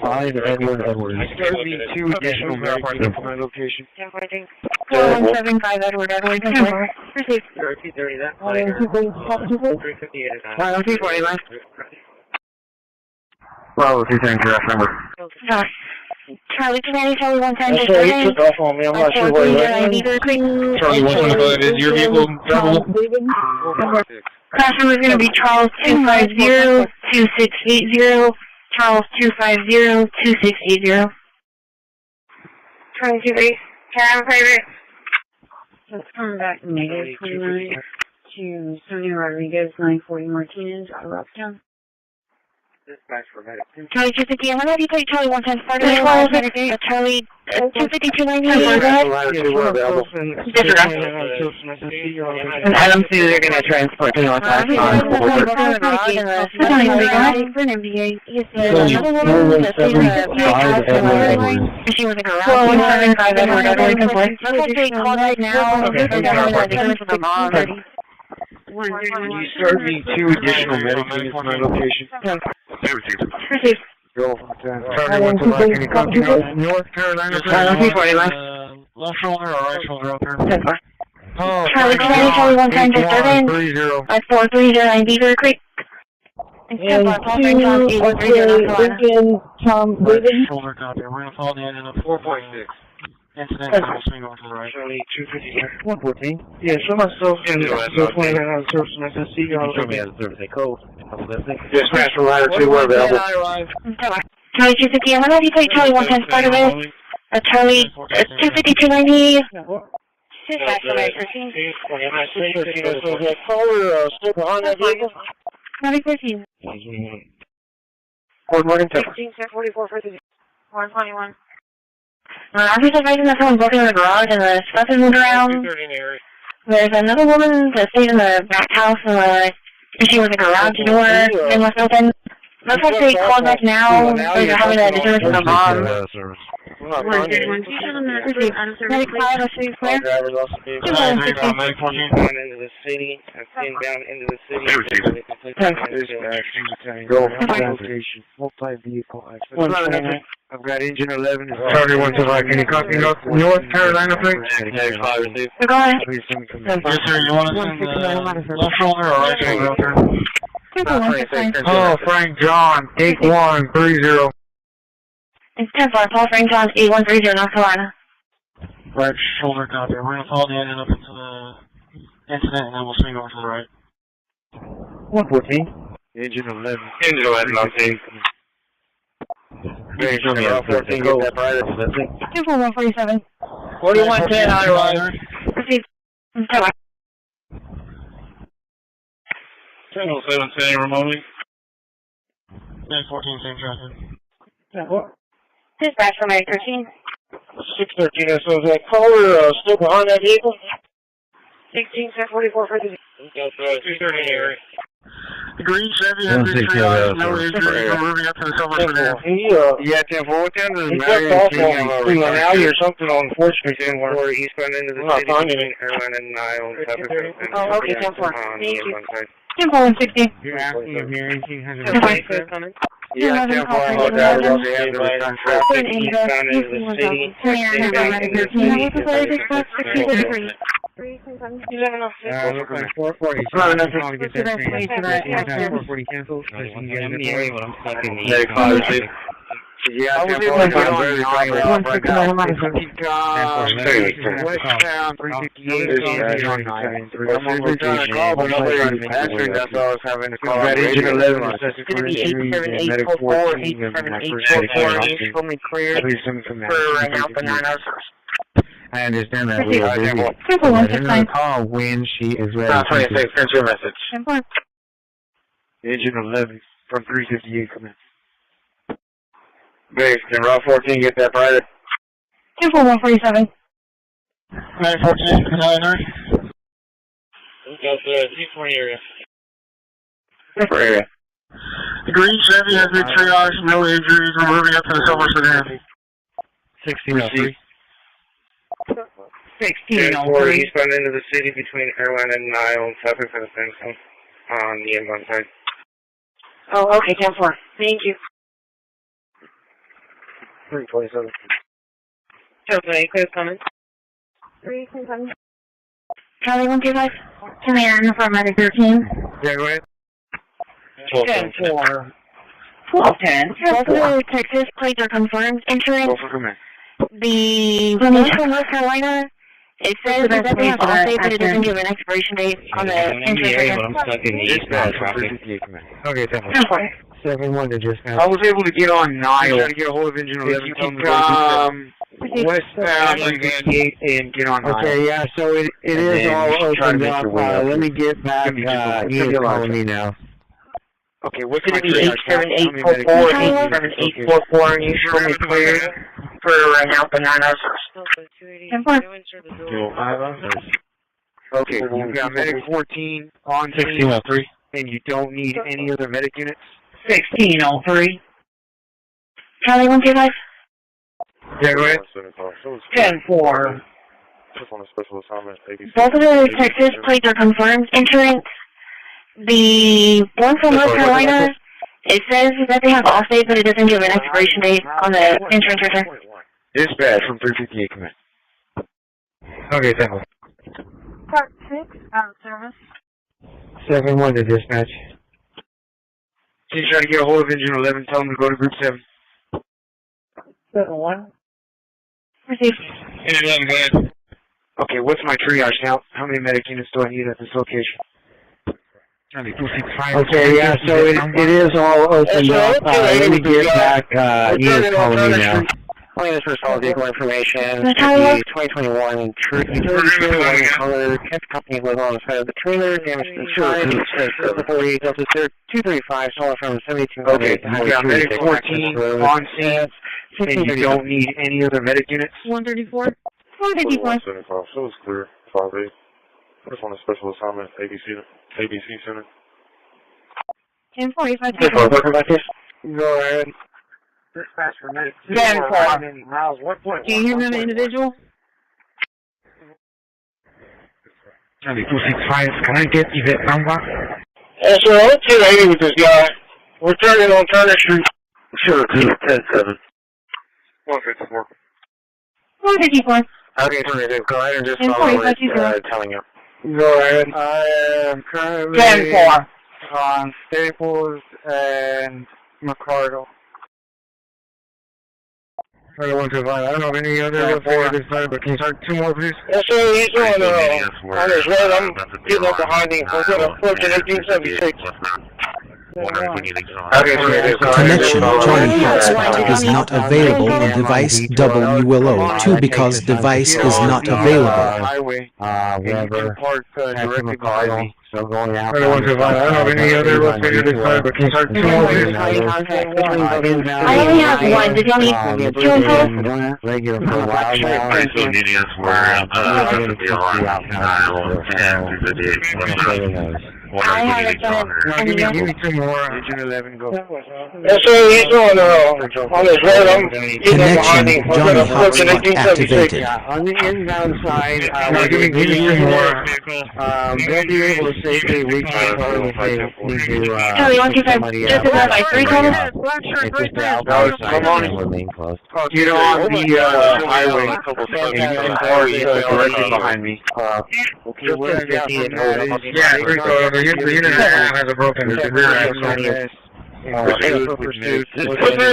5 Edward Edwards. There's going to be 2 additional vehicles at my location. 175 Edward Edwards. Received. 230, that. 358 left. Bravo 210 draft number. Charlie 290, Charlie 110. He took off on me. I'm not sure where he went. Charlie 125 is your vehicle travel? Caution was going to be Charles 250-2680. Charles 250-2680. 23. Karen, private. Let's come back negative 29 to Rodriguez, 940 Martinez, out of Rocktown. Dispatch for medic. Charlie 250, I'm gonna have you take Charlie 110 Sparta. Charlie 25290. Disregard. And Adam C, they're gonna transport to Northwest. She was in the garage. 175 Edward Edward. Okay, call right now. You served me 2 additional medics in my location. Proceed. Charlie 1 to Mike, any copy? North Carolina. Left shoulder or right shoulder up here? Charlie 110 disturbance. 43090 Beaver Creek. And 2, Lincoln, Tom David. Shoulder copy. We're going to follow the end of 4.6. Incident, we'll swing over to the right. Charlie 250. 114. Yeah, show myself in the service and SSC. Show me as a service code. Dispatch from Ladder 2, we're available. Charlie 250, I'm gonna have you take Charlie 110 Sparta with. Charlie 25290. Dispatch from Ladder 13. Caller, still behind that vehicle? 2014. Good morning, 121. I'm just advising that someone's broken in the garage and the stuff is moved around. There's another woman that stayed in the back house and she was in the garage door and left open. Looks like they called back now. They're having a disturbance with a mom. Medic 5, I'll show you clear. Multi-vehicle accident. I've got engine 11. Charlie 1 to Mike, any copy? North Carolina, please? Go ahead. Yes, sir. You want to send the left shoulder or right shoulder? Oh, Frank John, 8130. It's 10-4, call Frank John, 8130, North Carolina. Right shoulder copy. We're going to follow the engine up into the incident and then we'll swing over to the right. 114. Engine 11. Engine 11, I'll see. Very show me 14, get that private. 147. 4110, high rider. Proceed. 1007, standing remotely. 1014, same traffic. Dispatch from Medic 13. 613, so is that caller still behind that vehicle? 16, 44, 50. That's 230 area. The green Chevy has been triaged, no injuries, we're moving up to the silver sedan. Yeah, 10-4, what time does it matter? An alley or something on 4th Street somewhere. Eastbound into the city between Airline and Nile. Oh, okay, 10-4. Thank you. 10-4, 160. You're asking if your engine has a replacement coming? Yeah, 10-4, I'm driving off the end of the traffic eastbound into the city. Yeah, I was able to get on Westtown 358. I'm over trying to call, but nobody answering. That's all I was having to call. Engine 11 it's going to be 87844, 87844, East Fully cleared for an Alpha 906. I understand that we are busy. Let her call when she is ready. 26, send your message. Engine 11 from 358 coming. Base, can Route 14 get that private? 24147. 914, 900. Got the G20 area. For area. The green Chevy has been triaged, no injuries. We're moving up to the silver sedan. 1603. 1603. Eastbound into the city between Airline and Nile, traffic for the fence on the inbound side. Oh, okay, 10-4. Thank you. 327. Okay, clear coming. 327. Charlie 125. Command for Medic 13. Yeah, go ahead. 10-4. 1210. Also, Texas plates are confirmed. Insurance. The one from North Carolina. It says that they have all safe, but it doesn't give an expiration date on the insurance. I'm stuck in the eastbound traffic. Okay, 7-1 to just now. I was able to get on Nile. Trying to get a hold of engine 11. Westbound 358 and get on high. Okay, yeah, so it is all opened up. Let me get back. He's calling me now. Okay, what's my 87844, 87844, and you should be cleared for help bananas. Okay, you've got medic 14 on 1603, and you don't need any other medic units? 1603. Charlie 125. Yeah, go ahead. 10-4. Both of the Texas plates are confirmed. Insurance. The one from North Carolina, it says that they have off date, but it doesn't give an expiration date on the insurance return. Dispatch from 358 command. Okay, thank you. Part 6, out of service. 7-1 to dispatch. She's trying to get a hold of engine 11, tell them to go to group 7. 7-1. Received. Engine 11, go ahead. Okay, what's my triage count? How many medic units do I need at this location? Okay, yeah, so it is all opened up. Let me get back. Ian's calling me now. This is all vehicle information. The 2021 color kept company was on the side of the trailer. Damage to the side. 48 Delta 235, someone from 72. Okay, you got medic 14 on scene, and you don't need any other medic units? 134. 154. 175, so it's clear. 5-8. I just want a special assignment, ABC Center. 1045. Go ahead. Dispatch for medic. 10-4. Can you hear me on the individual? 265, can I get the VIT number? Sir, I'm 280 with this guy. We're turning on Turner Street. Sure, 10-7. 154. 154. Okay, go ahead and just follow what it's telling you. Go ahead. I am currently 10-4. on Staples and McCardle. I don't know of any other for this side, but can you start 2 more, please? Yes, sir, he's on his road. I'm getting up behind him. We're going to approach in 1876. Connection joining hotspot is not available on device WLO2 because device is not available. Wherever, directly behind me. So going out. I don't have any other figure this side, but can you start 2 more, please? I only have one. Did you need 2 and 4? Regular for a while now. I haven't done any Give me 2 more. Engine 11, go. Yes, sir, he's on his road. I'm getting up behind him. We're going to approach in 1876. On the inbound side, give me 2 more. They'll be able to safely reach my car if they need to. Charlie 125, just to verify, 3 total? Come on. Get on the highway. And cars directly behind me. Okay, where's the unit? Yeah, 3 total. The unit has a broken rear axle. Pursuit. Where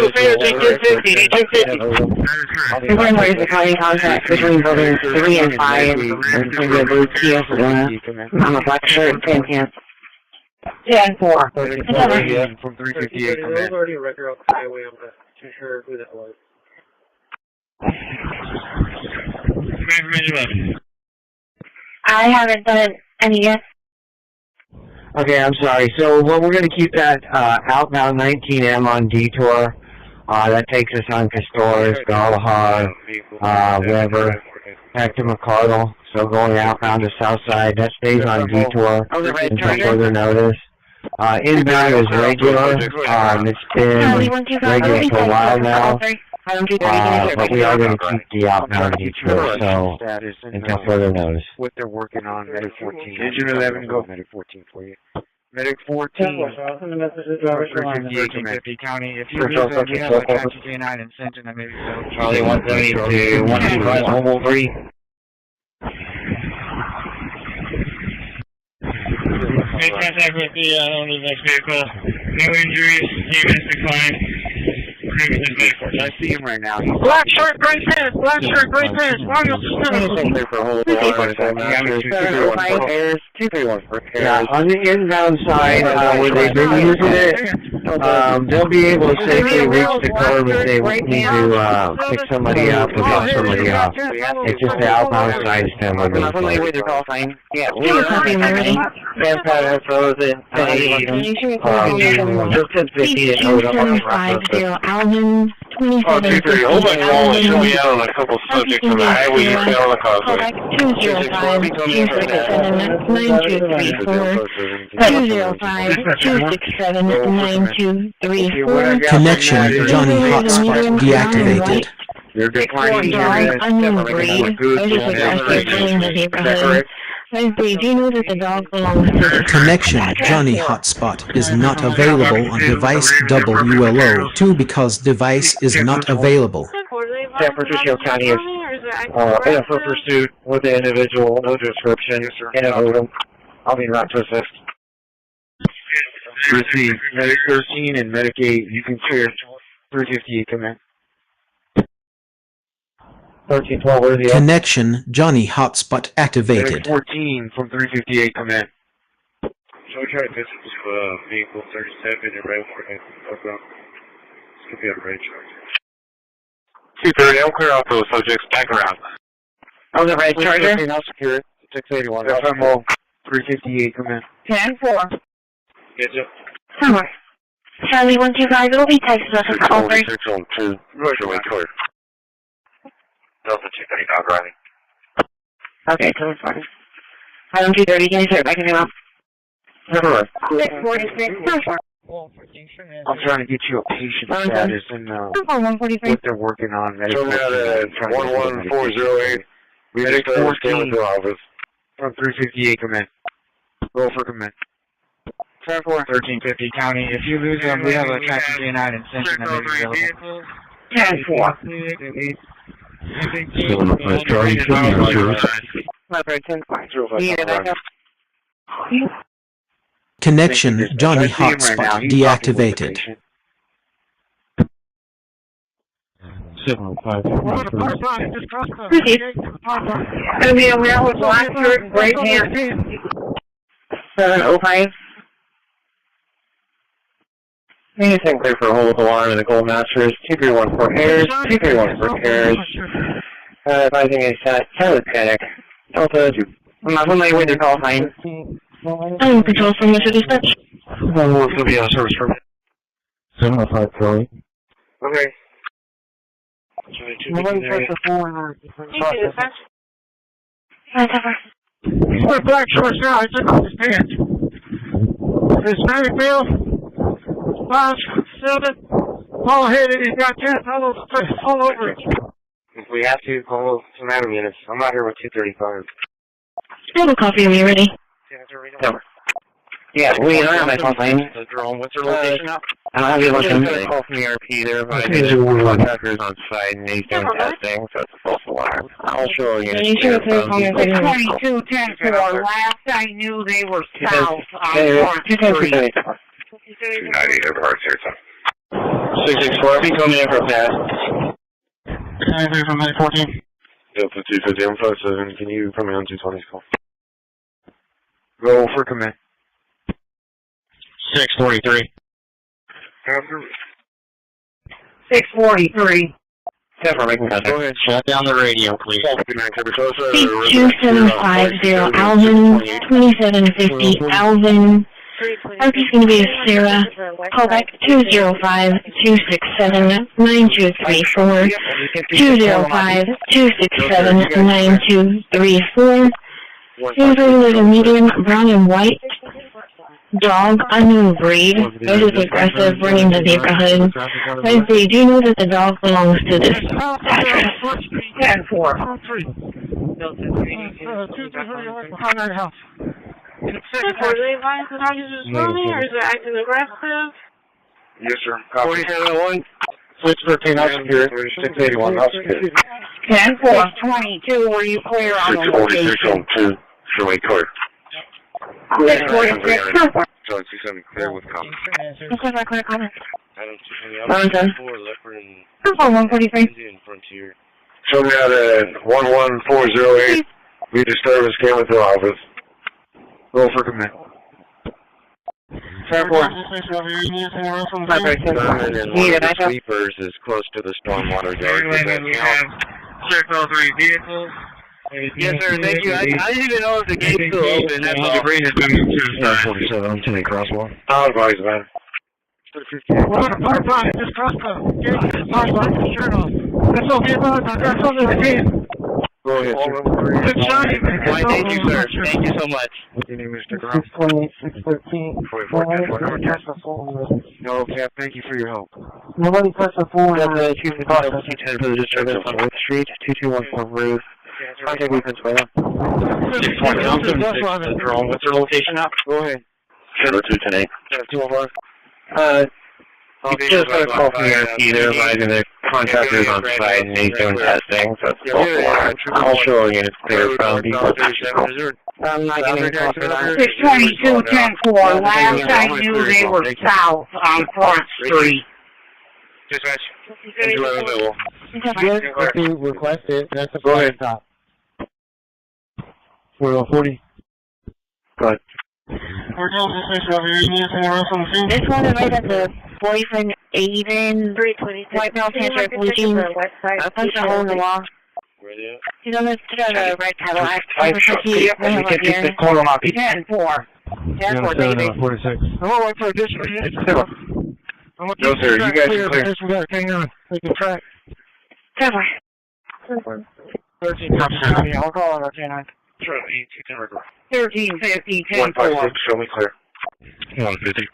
is the county contact between buildings 3 and 5 and the blue TS on the black shirt and tan pants? 10-4. From 358 command. There's already a record off the highway. I'm not too sure who that was. I haven't done any yet. Okay, I'm sorry. So, we're going to keep that outbound 19M on detour. That takes us on Castores, Galahad, wherever, back to McCardle. So, going outbound to Southside, that stays on detour until further notice. Inbound is regular. It's been regular for a while now. But we are going to keep the outbound detour, so until further notice. What they're working on, Medic 14. Engine 11, go. Medic 14 for you. Medic 14. County. If you use it, we have a County K9 in Centton, maybe Charlie 170 to 125, Humboldt 3. Make contact with the next vehicle. No injuries. Units declined. I see him right now. Black shirt, gray pants. Black shirt, gray pants. Yeah, on the inbound side, where they've been using it, They'll be able to safely reach the curb if they need to pick somebody up or drop somebody off. It's just the outbound side stem of the plate. Yeah, we're copying already. Fan pad has frozen. Just 1050 and hold up on the rock. 250 Alvin, 2750 Alvin. Show me out on a couple subjects on the highway you stay on the causeway. 205 267 9234. 205 267 9234. Connection Johnny Hotspot deactivated. You're declining do you know that the dog belongs to Connection Johnny Hotspot is not available on device WLO2 because device is not available. San Patricio County is in a full pursuit with the individual, no description, in a Odom. I'll be route to assist. Receive Medic 13 and Medic 8. You can clear 358 command. 1312, where's the Connection Johnny Hotspot activated. 14 from 358 command. So we try to visit vehicle 37 and rail for it. This could be a range charge. 230, I'll clear off those subjects back around. Oh, the red charger? I'll secure it. 681. FMO 358 command. 10-4. Yes, sir. Somewhere. Charlie 125, it'll be text message over. 6 on 2. Roger, wait, clear. Delta 230, not driving. Okay, so it's fine. 230, can you start backing him up? 646. I'm trying to get you a patient status and what they're working on. So we got a 11408. We just came into office. From 358 command. Roll for command. 1350 county. If you lose them, we have a traffic K9 and sensing that may be available. 10-4. Connection Johnny Hotspot deactivated. 705. Gonna be a rail with black shirt, right hand. 705. Anything clear for hold alarm in the Gold Masters. 231 for errors. 231 for errors. Advising a set. Silent panic. Delta 2. I'm familiar with your call sign. Control from Mr. Dispatch. We'll still be on service for 705 Charlie. Okay. We're black shorts now. I took off his pants. Hispanic male. 5'7", ball-headed. He's got 10 fellows all over it. If we have to, call some Adam units. I'm not here with 235. I have a copy of me ready. Yeah, we don't have my call sign. What's your location now? I don't have your location. Call from the RP there. Contractors on site and he's doing testing, so it's a false alarm. I'll show you. 22-10-4. Last I knew they were south on 290 Everhard here, 664, be coming in for a pass. 93 from 914. Delta 250, I'm 57. Can you put me on 220's call? Roll for command. 643. 643. Several making contact. Go ahead, shut down the radio, please. 2750 Alvin, 2750 Alvin. RP's going to be a Sarah. Call back 205-267-9234. 205-267-9234. There's a medium brown and white dog, unknown breed. It is aggressive, running the neighborhood. Do you know that the dog belongs to this address? 10-4. Are they advised that I use this money, or is it acting aggressive? Yes, sir. 4701. 613, I'll secure it. 681, I'll secure it. 10-4-22, were you clear on the location? 646 on 2. Show me clear. 646. John 27, clear with comments. Okay, my clear comment. Adam 220, Leopard and 143. Frontier. Show me out at 11408. We disturbance came into office. Roll for command. Sleepers is close to the stormwater yard. Does that count? Check all 3 vehicles. Yes, sir. Thank you. I didn't even know if the gate's still open. That's all. Debris has been moved to the side. 47, I'm taking crosswalk. I'll advise, man. What a part five, just crossbow. Part five, turn off. That's all the above, that's all the again. Go ahead, sir. Good shiny, man. Why, thank you, sir. Thank you so much. What's your name, Mr. Grump? 628, 613. No, Cap, thank you for your help. Nobody touched the phone. That's the Chief of Police, 10 for the disturbance on Ruth Street, 2214 Ruth. Contact Weapons by now. What's your location now? Go ahead. 0210. 214. Just got a call from the RTA. They're advising the contractor's on site and he's doing testing, so it's all showing it. It's clear from people. I'm not getting a call for that. 622-10-4. Last I knew they were south on Front Street. Dispatch. Yes, if you request it, that's a go ahead. Stop. 40. Go ahead. This one is right at the boyfriend Aiden, white male tantric bleaching, a bunch of hole in the wall. He's on the right Cadillac. You can keep this corner off. 10-4. 10-4, 46. I'm going to wait for additional. No, sir, you guys are clear. Hang on. We can track. 10-4. 13, I'll call on RTA. 13, 15, 10, 156, show me clear. 150.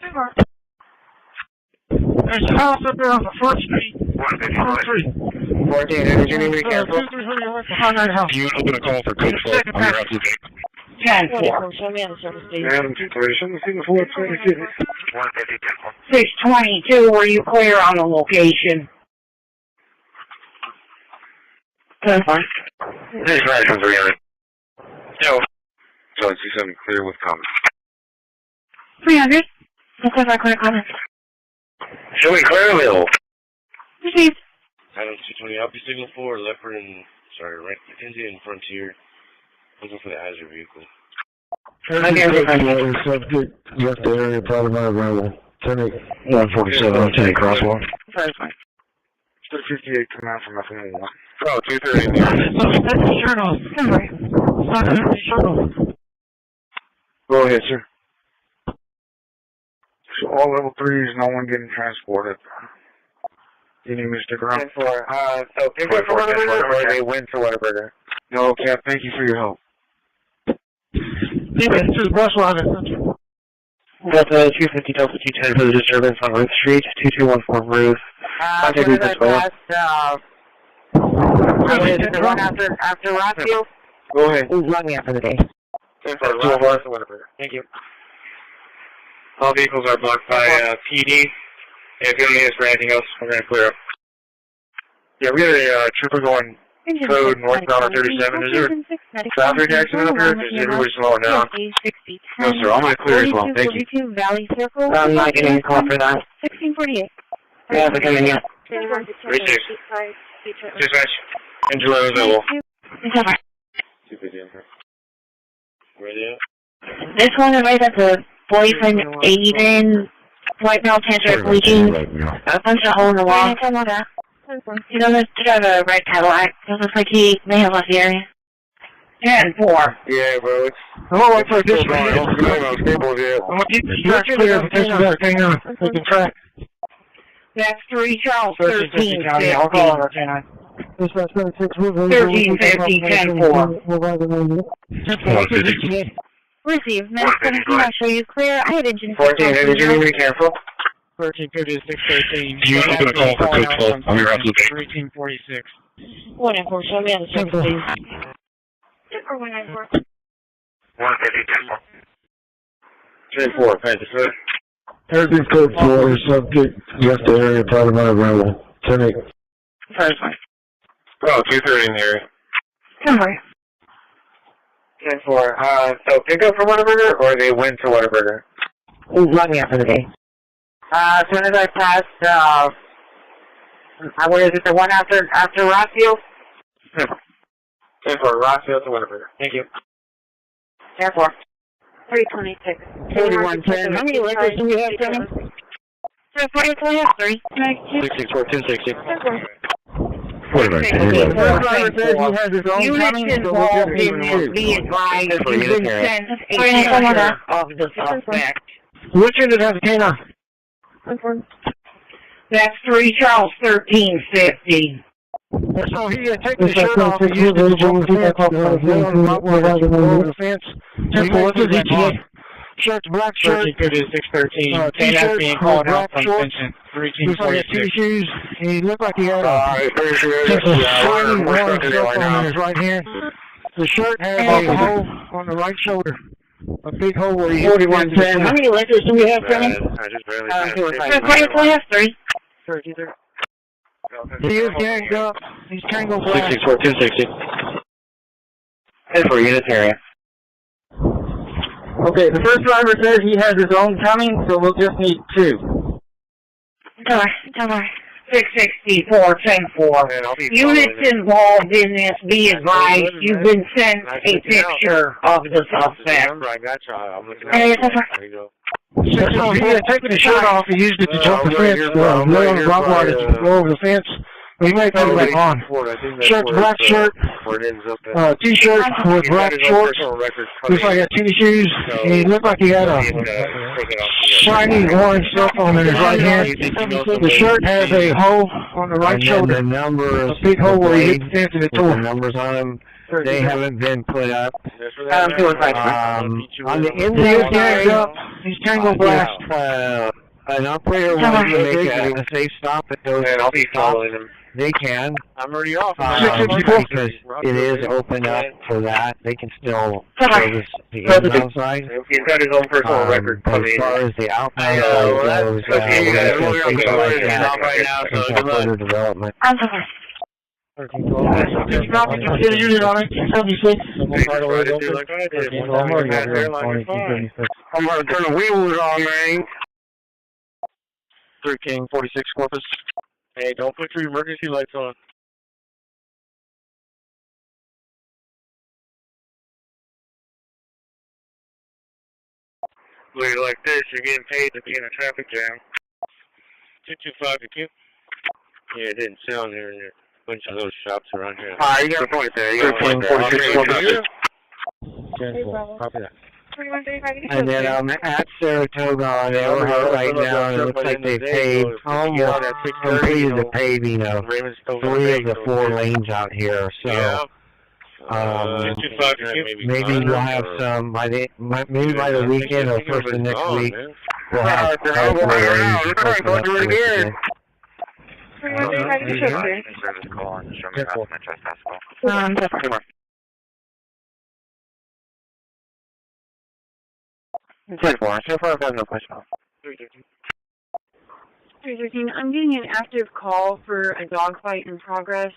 There's a house up there on the Front Street. 153. 14, energy, be careful. You open a call for code 12 on your house today. 10-4. And situation, the thing before 22. 622, were you clear on the location? This is right from 300. No. So I see something clear with comments. 300. Looks like clear comments. Show me clearly, though. Received. Item 220, I'll be signal 4, Leopard and, right, Mackenzie and Frontier. Looking for the hazard vehicle. Subject left the area, probably not available. 147, I'm taking crosswalk. 58 come out from nothing. Oh, 230 in the area. Turn off. Turn off. Go ahead, sir. So all level 3s, no one getting transported. You need Mr. Grump? 10-4. So pick up for Whataburger or they win for Whataburger? No, Cap, thank you for your help. This is bus line. That's 250 Delta 210 for the disturbance on Ruth Street, 2214 Ruth. Contact Weapons by now. The one after Rockfield? Go ahead. Who's running after the day? 10-4, Thank you. All vehicles are blocked by PD. If you don't need us for anything else, we're going to clear up. Yeah, we got a trooper going code northbound on 37. Is there a traffic accident up here? Is everybody slowing down? No, sir. I'm going to clear as well. Thank you. Valley Circle. I'm not getting a call for that. 1648. Yeah, they're coming in. 36. Dispatch. Engine level available. This one is right at the boyfriend Aiden, white male tantric bleaching, a bunch of hole in the wall. He's on the right Cadillac. It looks like he may have left the area. 10-4. Yeah, bro. It's Oh, wait for additional. I'm going to stable here. I'm going to keep the clear. Hang on. We can track. That's 3 Charles, 13, 15. I'll call on RTA. 13, 15, 10-4. Received. Minute 17, I'll show you clear. I had engine 14, energy, be careful. 1350 to 613. You open a call for code 12 on your house today. 1346. 194, show me on the surface, please. 194. 10-4, thank you, sir. Everything's code 4, subject left the area, probably not available. 10-8. Oh, 230 in the area. Come on. 10-4. So pick up for Whataburger or they win for Whataburger? Who's running after the day? As soon as I pass, what is it, the one after Rockfield? 10-4, Rockfield to Whataburger. Thank you. 10-4. 326. 4110. How many liquors do we have coming? 4223. 664-260. Okay, the first driver says he has his own coming, so we'll just give him two. Be advised, you've been sent a picture of the suspect. Which unit has a canine? That's 3 Charles 1350. So he take the shirt off and used it to jump the fence. Over the fence. What's his ETA? Shirt's black shirt. 1350 613. T-shirt, being called out black from shorts. Vincent. Looks like he had 2 shoes. He looked like he had a shiny orange stuff on his right hand. The shirt has a hole on the right shoulder. A big hole where he 4110. How many liquors do we have coming? I just barely 4223. He is ganged up. He's tangled black. 664-260. And for Unitarian. Okay, the first driver says he has his own coming, so we'll just need 2. Don't worry. 664 10-4. Units involved in this, be advised, you've been sent a picture of the suspect. I got you. I'm looking at There you go. So he had taken his shirt off and used it to jump the fence. Lay on the barbed wire to go over the fence. He might put it back on. Shirt's black shirt, T-shirt with black shorts. Looks like he had tennis shoes. He looked like he had a shiny orange stuff on his right hand. The shirt has a hole on the right shoulder. A big hole where he hit the fence and it tore. The numbers on them, they haven't been put up. On the inside, he's tangled black. An operator wants to make a safe stop at those stops. They can. I'm already off. Because it is open up for that. They can still service the inbound side. He's got his own personal record. But as far as the outbound side goes, further development. I'm sorry. Did you drop it? Get a unit on it. 76. I'm going to turn the wheels on, man. 3 King 46 Corpus. Hey, don't put your emergency lights on. Look like this, you're getting paid to be in a traffic jam. 225 to Q. Yeah, it didn't sound there. There are a bunch of those shops around here. Alright, you got a point there. You got a point there. 46 Corpus. Copy that. And then at Saratoga, they are right now, and it looks like they've paved, almost completed the paving of 3 of the 4 lanes out here. So maybe we'll have some maybe by the weekend or first of next week. We'll have So far, I've got no question. 313, I'm getting an active call for a dogfight in progress.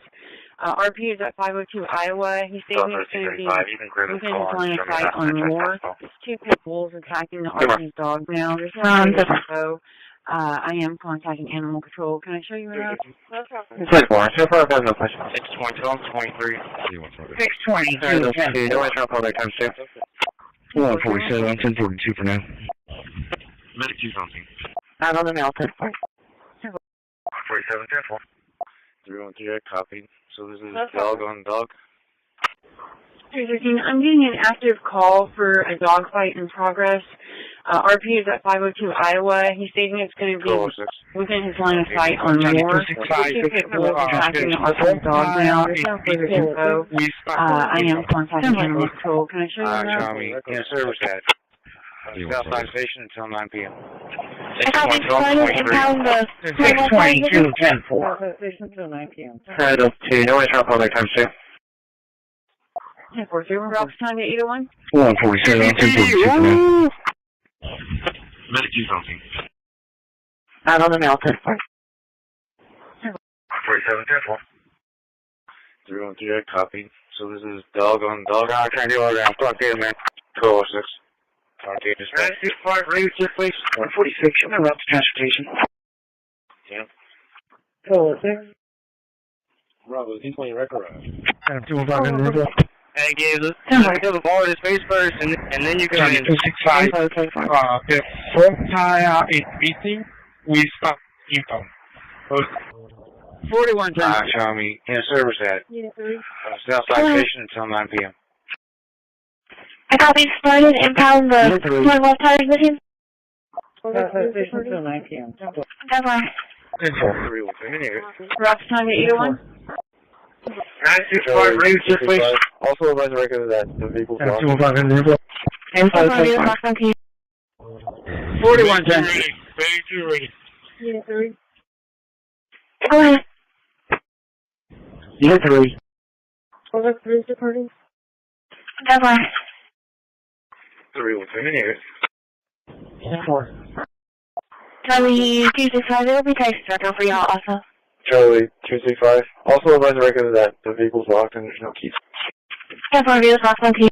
RP is at 502 Iowa. He's stating it's going to be within his line of sight on more. It's 2 pit bulls attacking the RP's dog now. There's no info. I am contacting animal control. Can I show you around? So far, I've got no question. 622. 622. No answer on call back times 2. 147, 1042 for now. Medic 2 something. Out on the mountain. 47, 10-4. 313, copy. So this is dog on dog. 313, I'm getting an active call for a dogfight in progress. RP is at 502 Iowa. He's stating it's going to be within his line of sight on more. 2 pit bulls attacking the RP's dog now. There's no further info. I am contacting animal control. Can I show you around? Tommy, in service at Southside Station until 9 p.m. I thought we started and found the 622 10-4. Until 9 p.m. Head up to no answer on call back times 2. 10-4, we're about time to 801. 147, 1042 for now. Medic 2 something. Out on the mountain. 47, 10-4. 313, copy. So this is dog on dog. I can't do all that. Fuck it, man. 206. RTA dispatch. 146, you're going to route to transportation. Yeah. 206. Bravo, D20 record. 205 in the And give the ball to his face first, and then you come in. 265. The front tire is missing. We stop info. 41 times. Show me in service at Southside Station until 9 p.m. I copy started impound the my left tires with him. Southside Station until 9 p.m. That's why. Rough time at either one. 965 range just please. Also advise the record of that the vehicle's blocked. 205 in the vehicle. 41 times. Ready. Unit 3. Go ahead. Unit 3. Over 3 departing. That's why. 313 in here. 4. Charlie 265, there will be text circle for y'all also. Charlie 265. Also advise the record of that the vehicle's locked and there's no keys. 10-4 vehicles locked on key.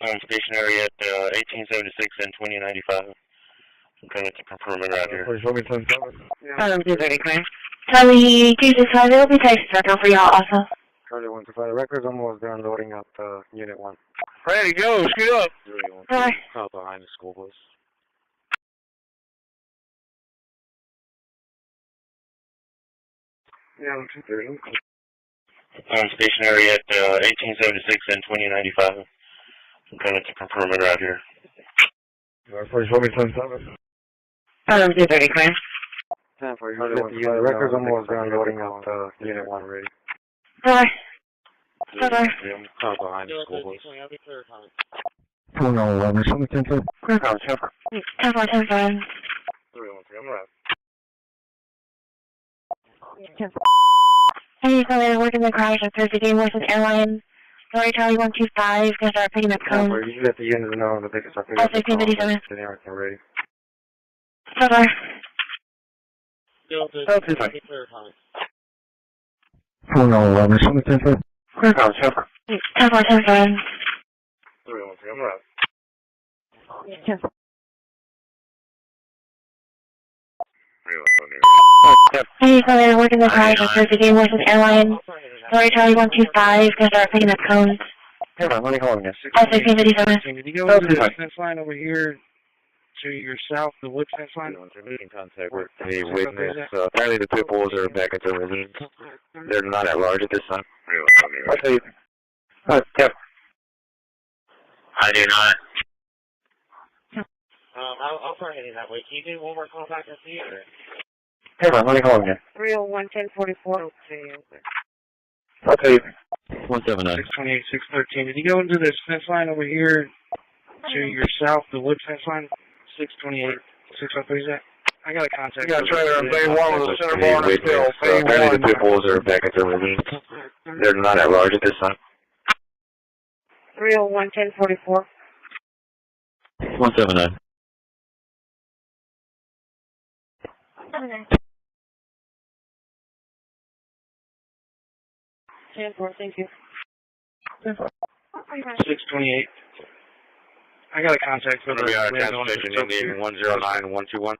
I'm stationary at 1876 and 2095. I'm coming to confirm it out here. Charlie 265, there will be text circle for y'all also. Charlie 125, the record's almost done loading up Unit 1. Ready, go, scoot up. Alright. Out behind the school bus. Yeah, 230. I'm stationary at 1876 and 2095. I'm coming to confirm it out here. The record's almost done loading up Unit 1 ready. Alright. Out behind the school bus. 411, something 10-4. Clear call, 10-4. 10-4, 10-4. 313, I'm right. Hey, so they're working the crash at Thursday game with an airline. Sorry, Charlie 125, gonna start picking up cones. You at the end of the know the biggest up here. I'll take 57. Ready. Bye-bye. 411, something 10-4. Clear call, 10-4. 10-4, 10-4. 313, I'm right. 10-4. Hey, so they're working the crash at Thursday game with an airline. Sorry, Charlie 125, gonna start picking up cones. Hold on, let me call him. I'll take 57. Did you go into the fence line over here to your south, the wood fence line? In contact with the witness. Apparently the pit bulls are back at their residence. They're not at large at this time. I'll tell you. Yep. I do not. I'll start heading that way. Can you do one more call back and see it? Hold on, let me call him again. 301 1044. I'll tell you. 179. 628, 613. Did you go into this fence line over here to your south, the wood fence line? 628, 603, is that? I got a contact. You got a trailer on Bay 1 with a center bar and still. Apparently the pit bulls are back at their residence. They're not at large at this time. 301 1044. 179. Okay. 10-4, thank you. 628. I got a contact for the transportation Indian 109121.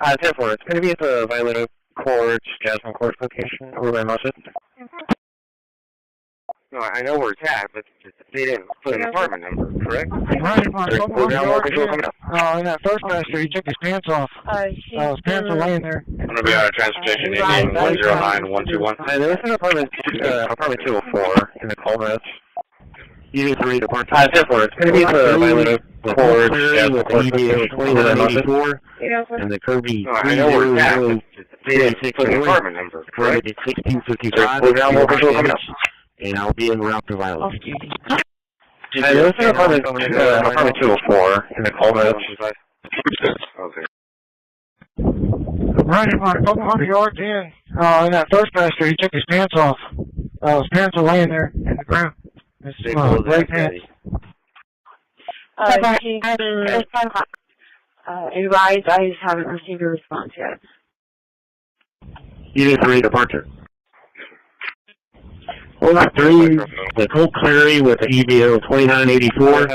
10-4, it's going to be at the Violeta Court, Jasmine Court location, over by Musset. No, I know where it's at, but they didn't put an apartment number, correct? Yeah, first master, he took his pants off. His pants are laying there. I'm going to be on a transportation Indian 109121. There's an apartment 204 in the Colmets. Unit 3, Department 10-4, it's going to be at the Violeta Court, Jasmine Court, 2984, and the Kirby 3006 put an apartment number, correct? 1655. And I'll be en route to Violet. There's an apartment 204 in the Colmets. Okay. Right in my yard in. That first master, he took his pants off. His pants are laying there in the ground. His gray pants. It's 10 o'clock. Advise, I just haven't received a response yet. Unit 3, departure. Lot 3, the Colt Clary with the EBO 2984,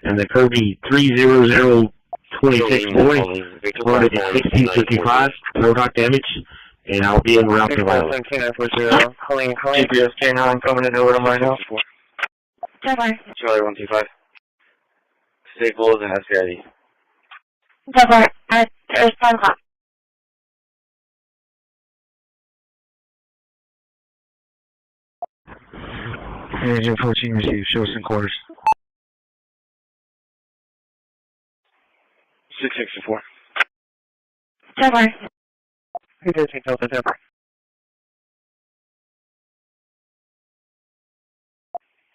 and the Kirby 3006 2640, reported 1655, no dock damage, and I'll be in route to Violet. GPS K9 coming in over to my house. Charlie 125. Staples and SCID. at 10 o'clock. Agent 14 received. Show us in quarters. 664. Charlie.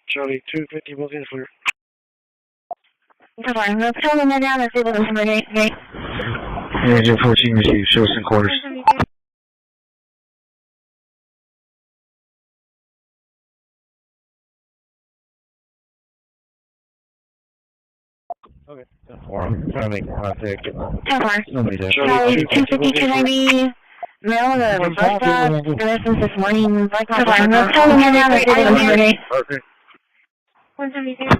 Charlie 250 was in clear. Charlie, let's tell them that down and see what I'm going to get. Agent 14 received. Show us in quarters. Okay. I'm trying to make contact. Charlie 250, 290. Mail the bus stop. The lessons this morning. Charlie, let's tell them that down and see what I'm going to get. Okay. 172.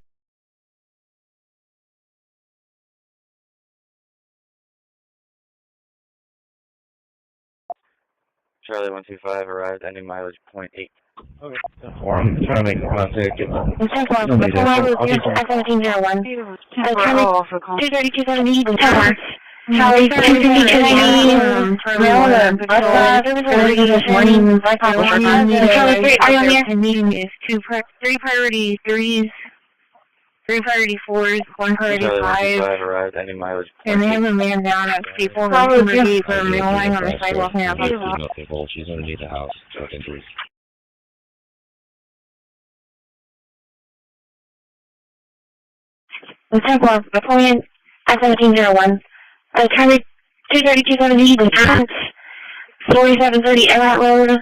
Charlie 125 arrived, ending mileage 0.8. Okay. I'm trying to make contact. The line was 1701. Charlie 23270. Charlie 250, mail the bus stop. This morning. Charlie 3, are you on there? Meeting is 3 priority 3s, 3 priority 4s, 1 priority 5. Arrived, ending mileage 0.8. And they have a man down at Staples and Timbergate for a mail line on the sidewalk now. She's underneath the house. With injuries. The Templar, appointment at 1701. Charlie 23270, the Cant, 4730 Everett Road.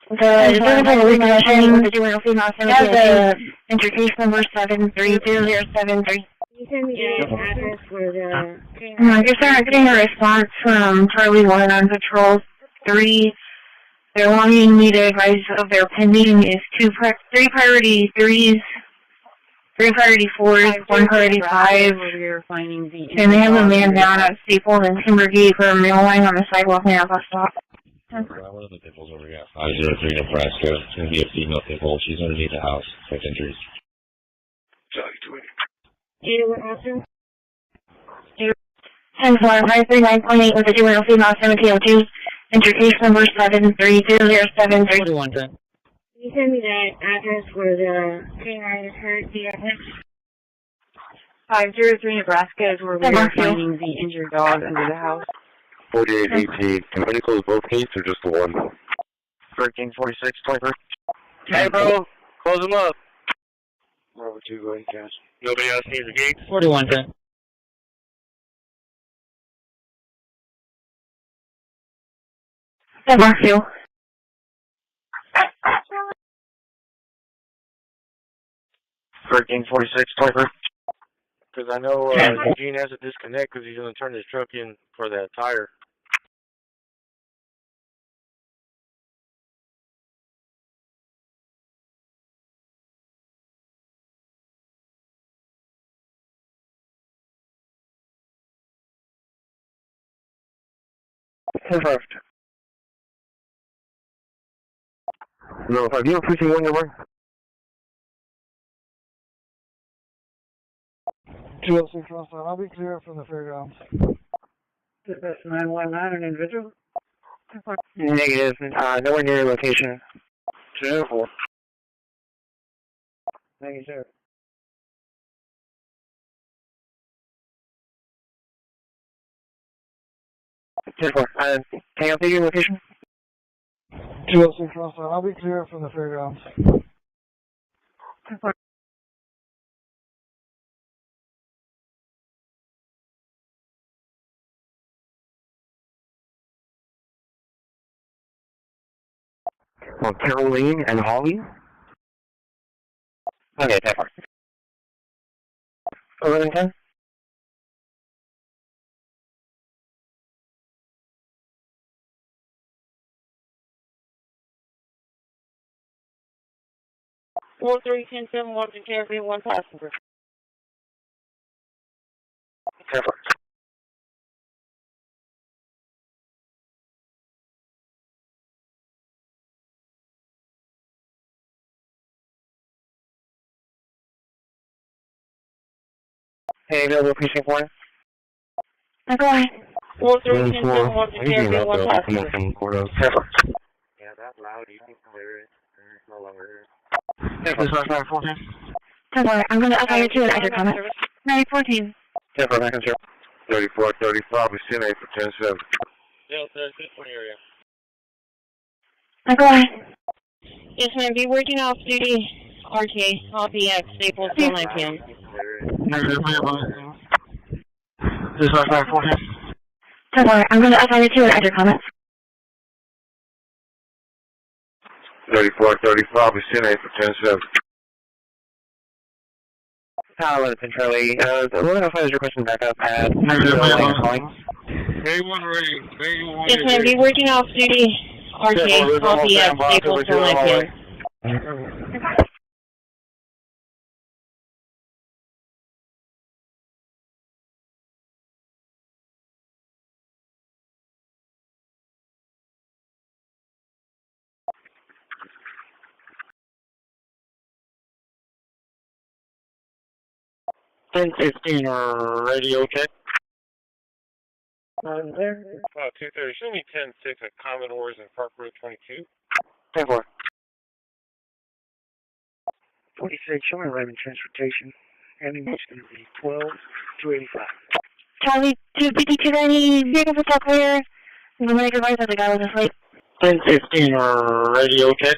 The Certified Reconditioning, the juvenile female cemetery, the intercase number 7320773. I guess they're not getting a response from Charlie 1 on Patrol 3. They're wanting me to advise of their pending is 3 priority 3s, 3 priority 4s, 1 priority 5. And they have a man down at Staples and Timbergate for a mail line on the sidewalk now bus stop. One of the pimples over here. 503 Nebraska. It's going to be a female pimple. She's underneath the house with injuries. Charlie 10-4-539.8 with a juvenile female cemetery 2. Intercase number 7320773. 4110. Can you send me that address where the K9 is hurt? The address? 503 Nebraska is where we are finding the injured dog under the house. 4818. Can we close both gates or just the one? 1346, 23. Hey, bro. Close them up. Bravo 2, go ahead, cash. Nobody else needs the gates? 4110. Markville. 1346, 23. Because I know Eugene has to disconnect because he's going to turn his truck in for that tire. First. No, have you preaching one your way? 206 Russell, I'll be clear from the fairgrounds. That's 919, an individual? Negative. Nowhere near your location. 204. Thank you, sir. Can you update your location? 206 Russell, I'll be clear from the fairgrounds. Well, Caroline and Holly? Okay, that part. 1110? Four 310 1 passenger. That part. Hey, available precinct 1. Go ahead. 1-3-10-7 wants to carry 1 passenger. Yeah, that's loud. You can clear it. It's no longer This is my 14. 10-4, I'm going to assign you to an extra comment. 914. 10-4, back on 0. 3435, we send 8 for 10-7. Yeah, sir, this one area. Go ahead. Yes, ma'am. Be working off duty. RTA. I'll be at Staples till 9 p.m. This is my 14. 10-4, I'm going to assign you to an extra comment. 3435, we send 8 for 10-7. Tower 11, Charlie. The 105 is requesting backup at calling. Yes, ma'am. Be working off duty. RTA. I'll be at Staples till 9 p.m. 10-15, radio check. There. 230. Show me 10-6 at Commodores and Park Road 22. 10-4. 46, show me Raymond Transportation. Ending is going to be 12-285. Charlie 25290, vehicle for talk clear. I'm going to make advice that the guy was asleep. 10-15, radio check.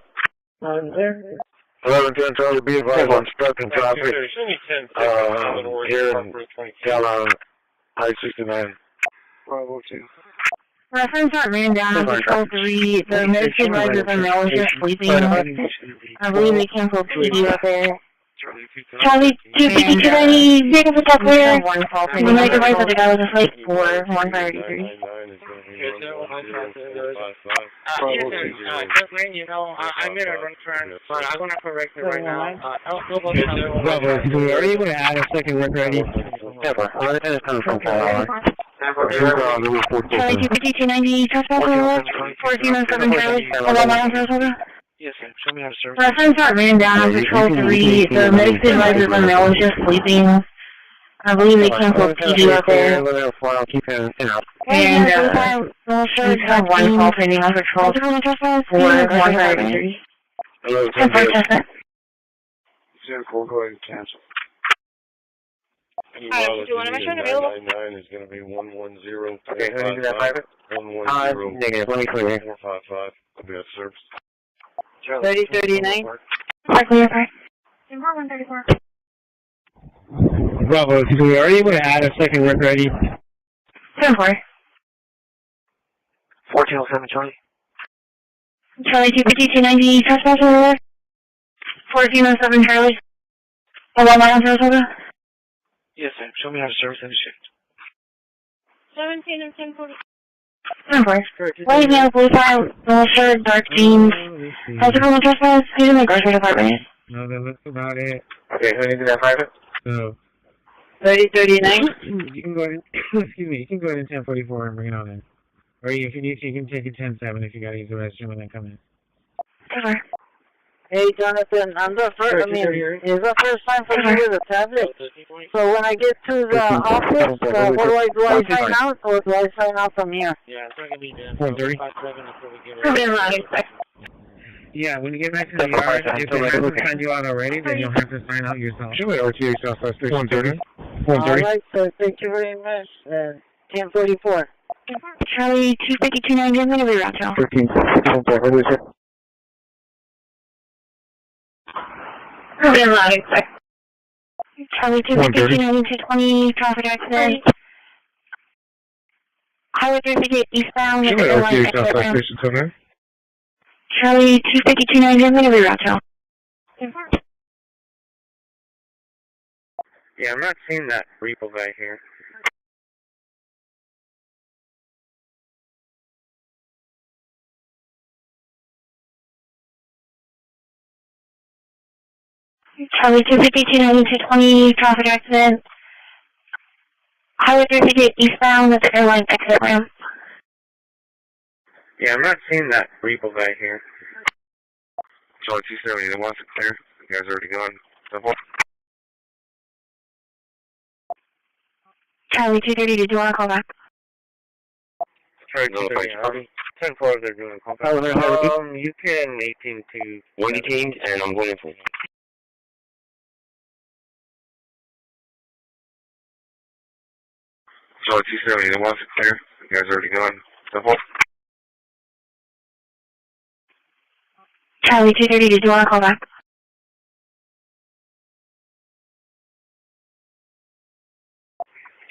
There. 1110 Charlie, be advised on obstructing traffic. Show me 10-6 at Commodores and Park Road 22. I-69. Bravo 2. Reference that ran down on Patrol 3. The Medicaid riders on the was just sleeping. I believe they canceled PD up there. Charlie 25290, vehicle for talk clear. I'm going to make advice that the guy was asleep for 133. I'm in a run turn, but I'm going to correct it right now. Bravo, are you able to add a second work ready? Never. That is coming from Charlie. Charlie 25290, transport 1407 Charlie. Hold on, Yes, sir. Show me how to serve. Reference that ran down on Patrol 3. The Medicaid riders on the was just sleeping. I believe they canceled PD up there. I'll keep it in. And we have one call pending on Patrol for 133. Hello, 10 go ahead and cancel. Hi, do one of my shows available? 999 is going to be 110. Okay, who needs that private? 110. Negative, let me clear here. 455. I'll be at service. 3039. Clear, sorry. 134. Bravo, are you able to add a second work ready? 10-4. 1407 Charlie. Charlie 25290, trespasser. 1407 Charlie. 1107. Yes, sir. Show me how to service any shift. 17 and 1040. 10-4. White male, blue tie, blue shirt, dark jeans. How's it going, trespass? Who's in the grocery department? No, that's about it. Okay, who needs that private? So, 3039. You can go in, excuse me, you can go in 1044 and bring it on in. Or if you need to, you can take it 10-7 if you gotta use the restroom when they come in. 10-4. Hey, Jonathan, it's the first time for me with a tablet. So when I get to the office, what do I sign out, or do I sign out from here? Yeah, it's not going to be done. 1:30. Yeah, when you get back to the yard, if they haven't signed you out already, then you'll have to sign out yourself. Show me RTA Southside Station 130. All right, sir. Thank you very much. 1044. Charlie 25290, I'm going to be around now. 13. What is it? Charlie 25290, 220, traffic accident. Highway 358 eastbound. Show me RTA Southside Station 7. Charlie 25290, I'm going to be around now. Yeah, I'm not seeing that repo back here. Charlie 25290, 220, traffic accident. Highway 358 eastbound at the airline exit ramp. Yeah, I'm not seeing that repo back here. Charlie 270, they want to clear. You guys already gone. Charlie 230, did you want to call back? Charlie 230, 10-4, they're doing a call back. You can 18 to 118, and I'm going for Charlie 270, the one's clear. You guys already going? Simple. Charlie 230, did you want to call back?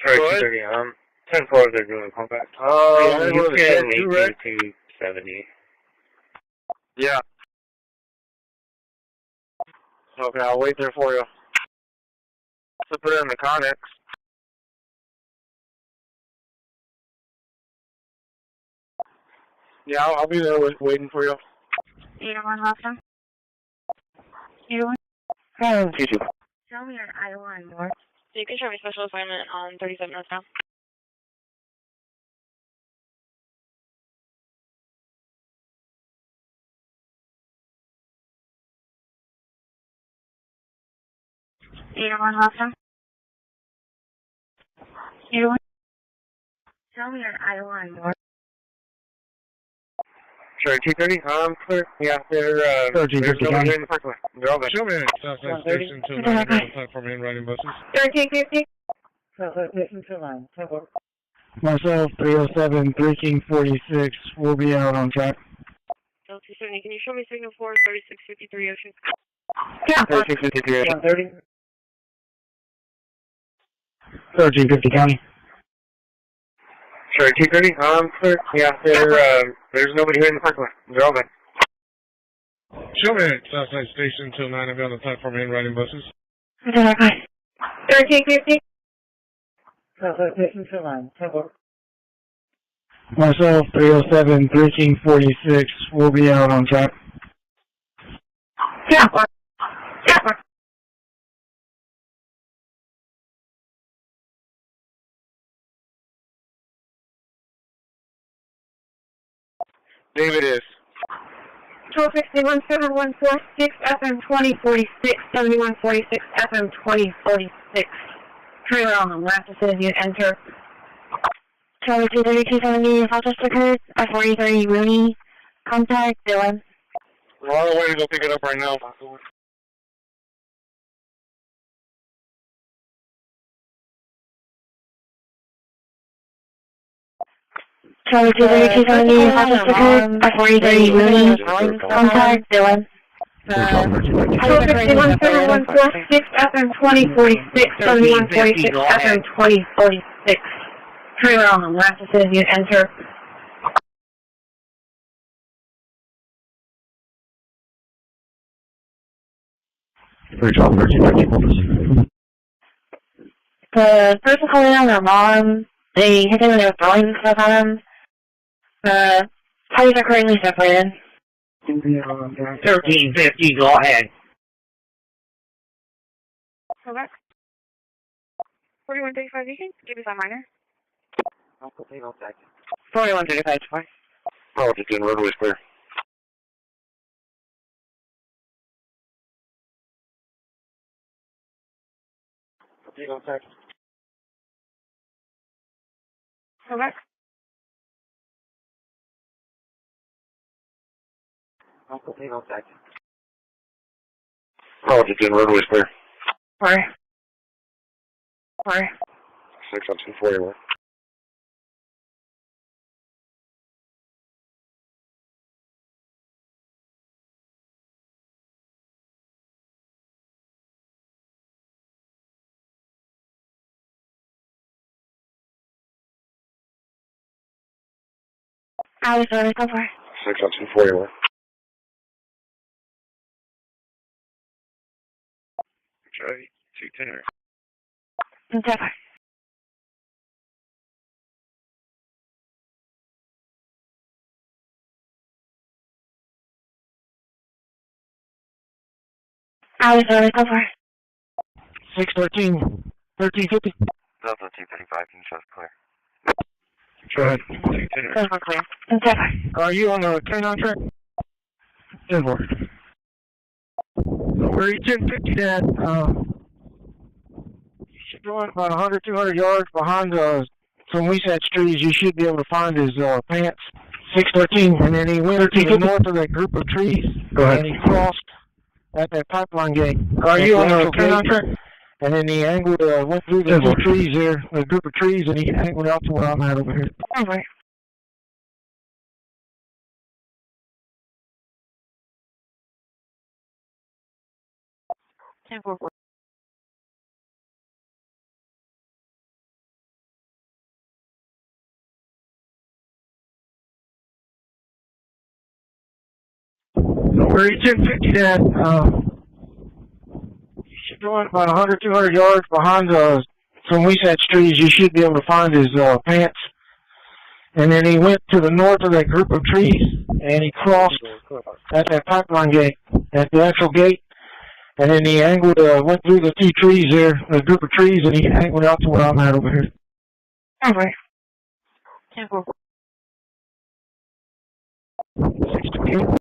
Charlie 230, 10-4, they're doing a call back. You can 18 to 70. Yeah. Okay, I'll wait there for you. So put it in the Connex. Yeah, I'll be there waiting for you. Either one, Hawthorne? Either one? Tell me your I-1 more. So you can show me special assignment on 37 northbound. Either one, Hawthorne? Either one? Tell me your I-1 more. Charlie 230, clear. Yeah, there's nobody in the parking lot. They're all there. Show me at Southside Station to 9 on the platform and riding buses. 1350. Southside Station to 9. Myself, 307, 3 King 46. We'll be out on track. L270, can you show me signal 4, 3653 Ocean? Yeah. 3653 Ocean. 130. 1350 County. Charlie 230, clear. Yeah, there's nobody here in the parking lot. They're all there. Show me at Southside Station till 9 on the platform and riding buses. 1350. Southside Station to 9. Myself, 307, 3 King 46. We'll be out on track. Yeah. David is. 1261 7146 FM 2046 7146 FM 2046. Trailer on the left as soon as you enter. Charlie 23270, Rochester Coast, I-43 Rooney. Contact Dylan. We're on our way to go pick it up right now. Charlie 23270, Rochester Coast, I-43 Rooney. Contact Dylan. 1261 7146 FM 2046 7146 FM 2046. Trailer on the left as soon as you enter. The person calling on their mom, they hit them and they were throwing stuff at them. Parties are currently separated. 1350, go ahead. Go back. 4135 Beacon, give me 5 minor. 4135, twice. Oh, just in roadway clear. Go back. Oh, just in roadway clear. Where? 6 up to 41. I was ready so far. 6 up to 41. Charlie 210. Endeavor. I was ready so far. 613, 1350. Delta 235, can you show us clear? Go ahead. 210. Clear. Endeavor. Are you on the K9 track? Denver. Where are you 1050 at? Going about 100, 200 yards behind some weed-hatch trees. You should be able to find his pants. 613. And then he went to the north of that group of trees. Go ahead. And he crossed at that pipeline gate. Are you on the turn track? And then he angled, went through the two trees there, the group of trees, and he angled out to where I'm at over here. Okay. Where you 1050 that, going about 100, 200 yards behind some weed-hatch trees. You should be able to find his pants. And then he went to the north of that group of trees, and he crossed at that pipeline gate, at the actual gate. And then he angled, went through the two trees there, the group of trees, and he angled out to where I'm at over here. Okay. 628.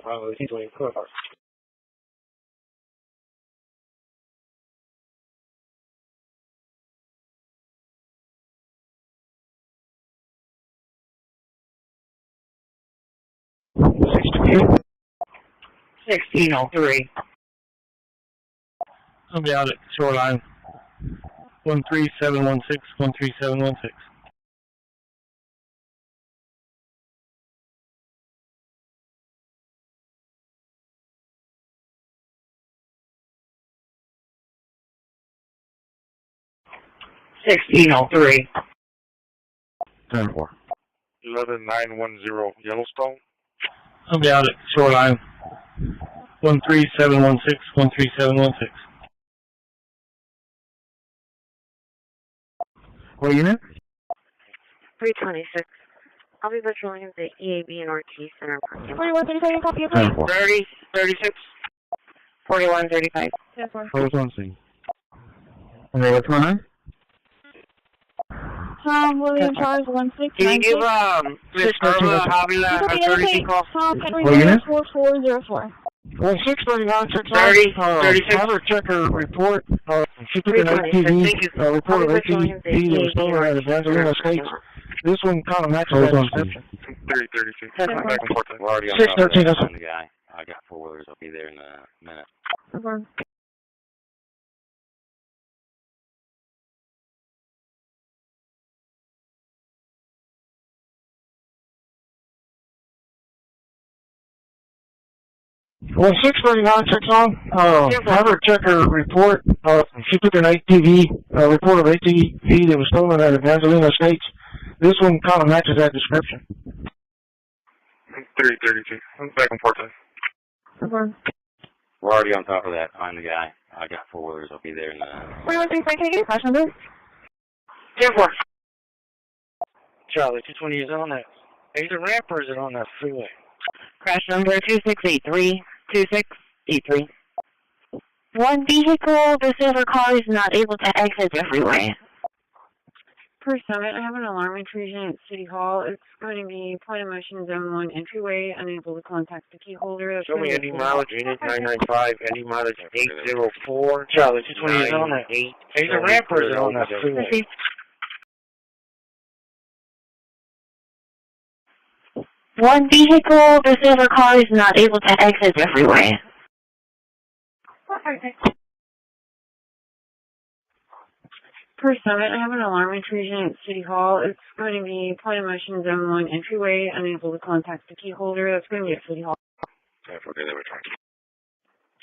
Probably 220. 1603. I'll be out at shoreline. 13716, 13716. $16.03. 10-4. 11910 Yellowstone. I'll be out at shoreline. 13716, 13716. What unit? 326. I'll be patrolling the EAB and RT Center parking lot. 4135, copy of please. 30, 36. 4135. Yes, sir. Where's one scene? Okay, what's going on? Tom William Charles 16. Can you give Miss Irma Javila a courtesy call? What unit? 4404. Well, 639, 36. Have her check her report. She took an ATV report of ATV that was stolen at Evangelina Estates. This one kind of matches that description. 3032. Back and forth. We're already on 613. top of that, the guy. I got four-wheelers. I'll be there in a minute. Okay. Well, 639, 6 on. Have her check her report. She took an ATV report of ATV that was stolen at Evangelina Estates. This one kind of matches that description. 3032. Back and forth. Okay. We're already on top of that. I'm the guy. I got four-wheelers. I'll be there in a 4135, can I get your crash number? 10-4. Charlie, 220 is on that. Is it a ramp or is it on that freeway? Crash number 2683. 2683. One vehicle, the silver car is not able to exit the freeway. Per summit, I have an alarm intrusion at City Hall. It's going to be point of motion zone 1 entryway, unable to contact the key holder. That's Show me any mileage, unit 995, any mileage 804. Charlie, 220 is on that. Is it a ramp or is it on that freeway? One vehicle, the silver car is not able to exit the freeway. Per summit, I have an alarm intrusion at City Hall. It's going to be point of motion zone 1 entryway, unable to contact the key holder. That's going to be at City Hall.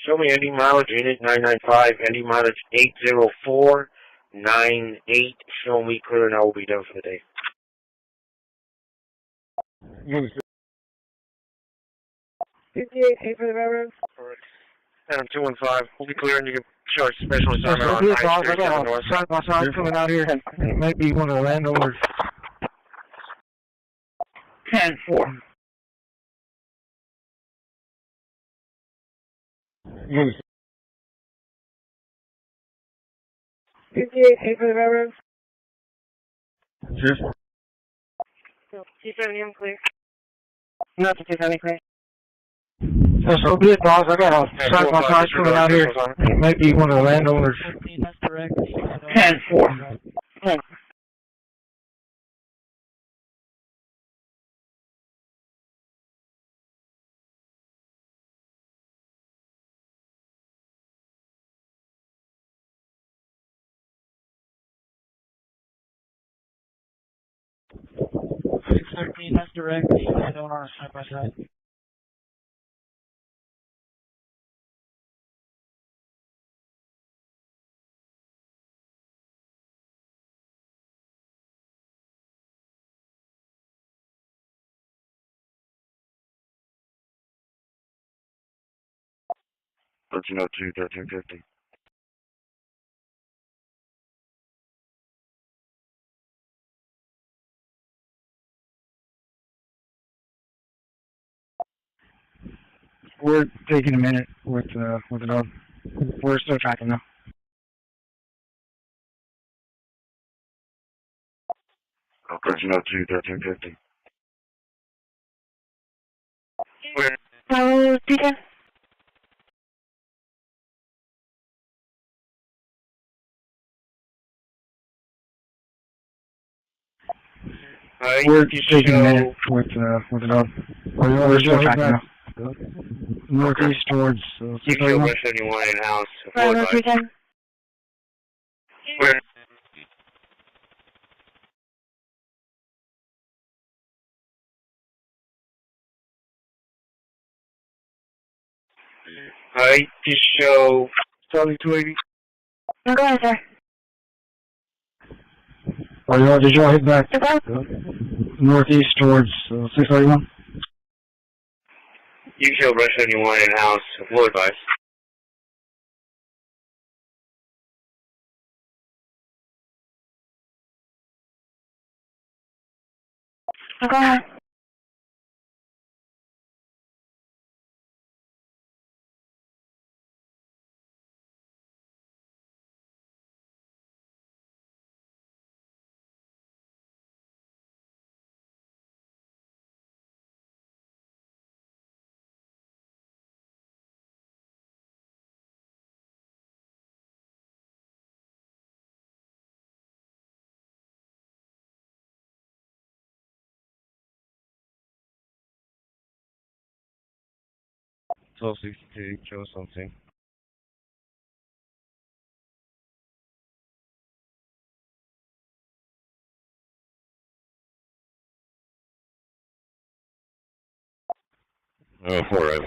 Show me any mileage, unit 995, any mileage 80498. Show me clear and I will be done for the day. 58, pay for the railroad. Adam 215, we'll be clear and you can charge special I assignment on got High Street. a side-by-side coming out here. It might be one of the landowners. 10-4. Yes. 58, pay for the railroad. Yes. 270, I'm clear. Not the 270, clear. That's so good, boss. I got a side by side coming out here. It might be one of the landowners. 10-4. That's direct. Landowner side by side. Thirteen 1350. We're taking a minute with the dog. We're still tracking though. 1350. Hello, Peter. We're taking a minute with the dog. We're still tracking though. Northeast towards You kill West 71 in house. Hello, Peter. Where? Alright, just show Charlie 280. Go ahead, sir. Did y'all hit back northeast towards 631? You kill West 71 in house. Full advice. Go ahead. So 62, show something. Oh, alright.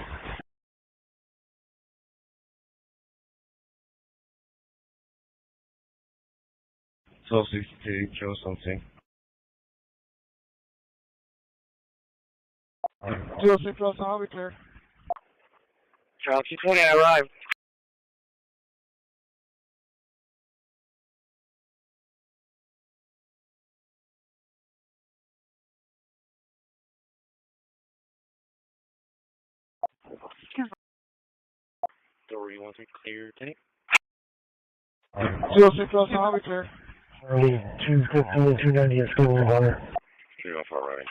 So 62, show something. 206 plus, I'll be clear. Charlie 220, I arrived. Door, you want to clear tank? 206 plus, I'll be clear. 250 and 290 at school of honor. You're off alright.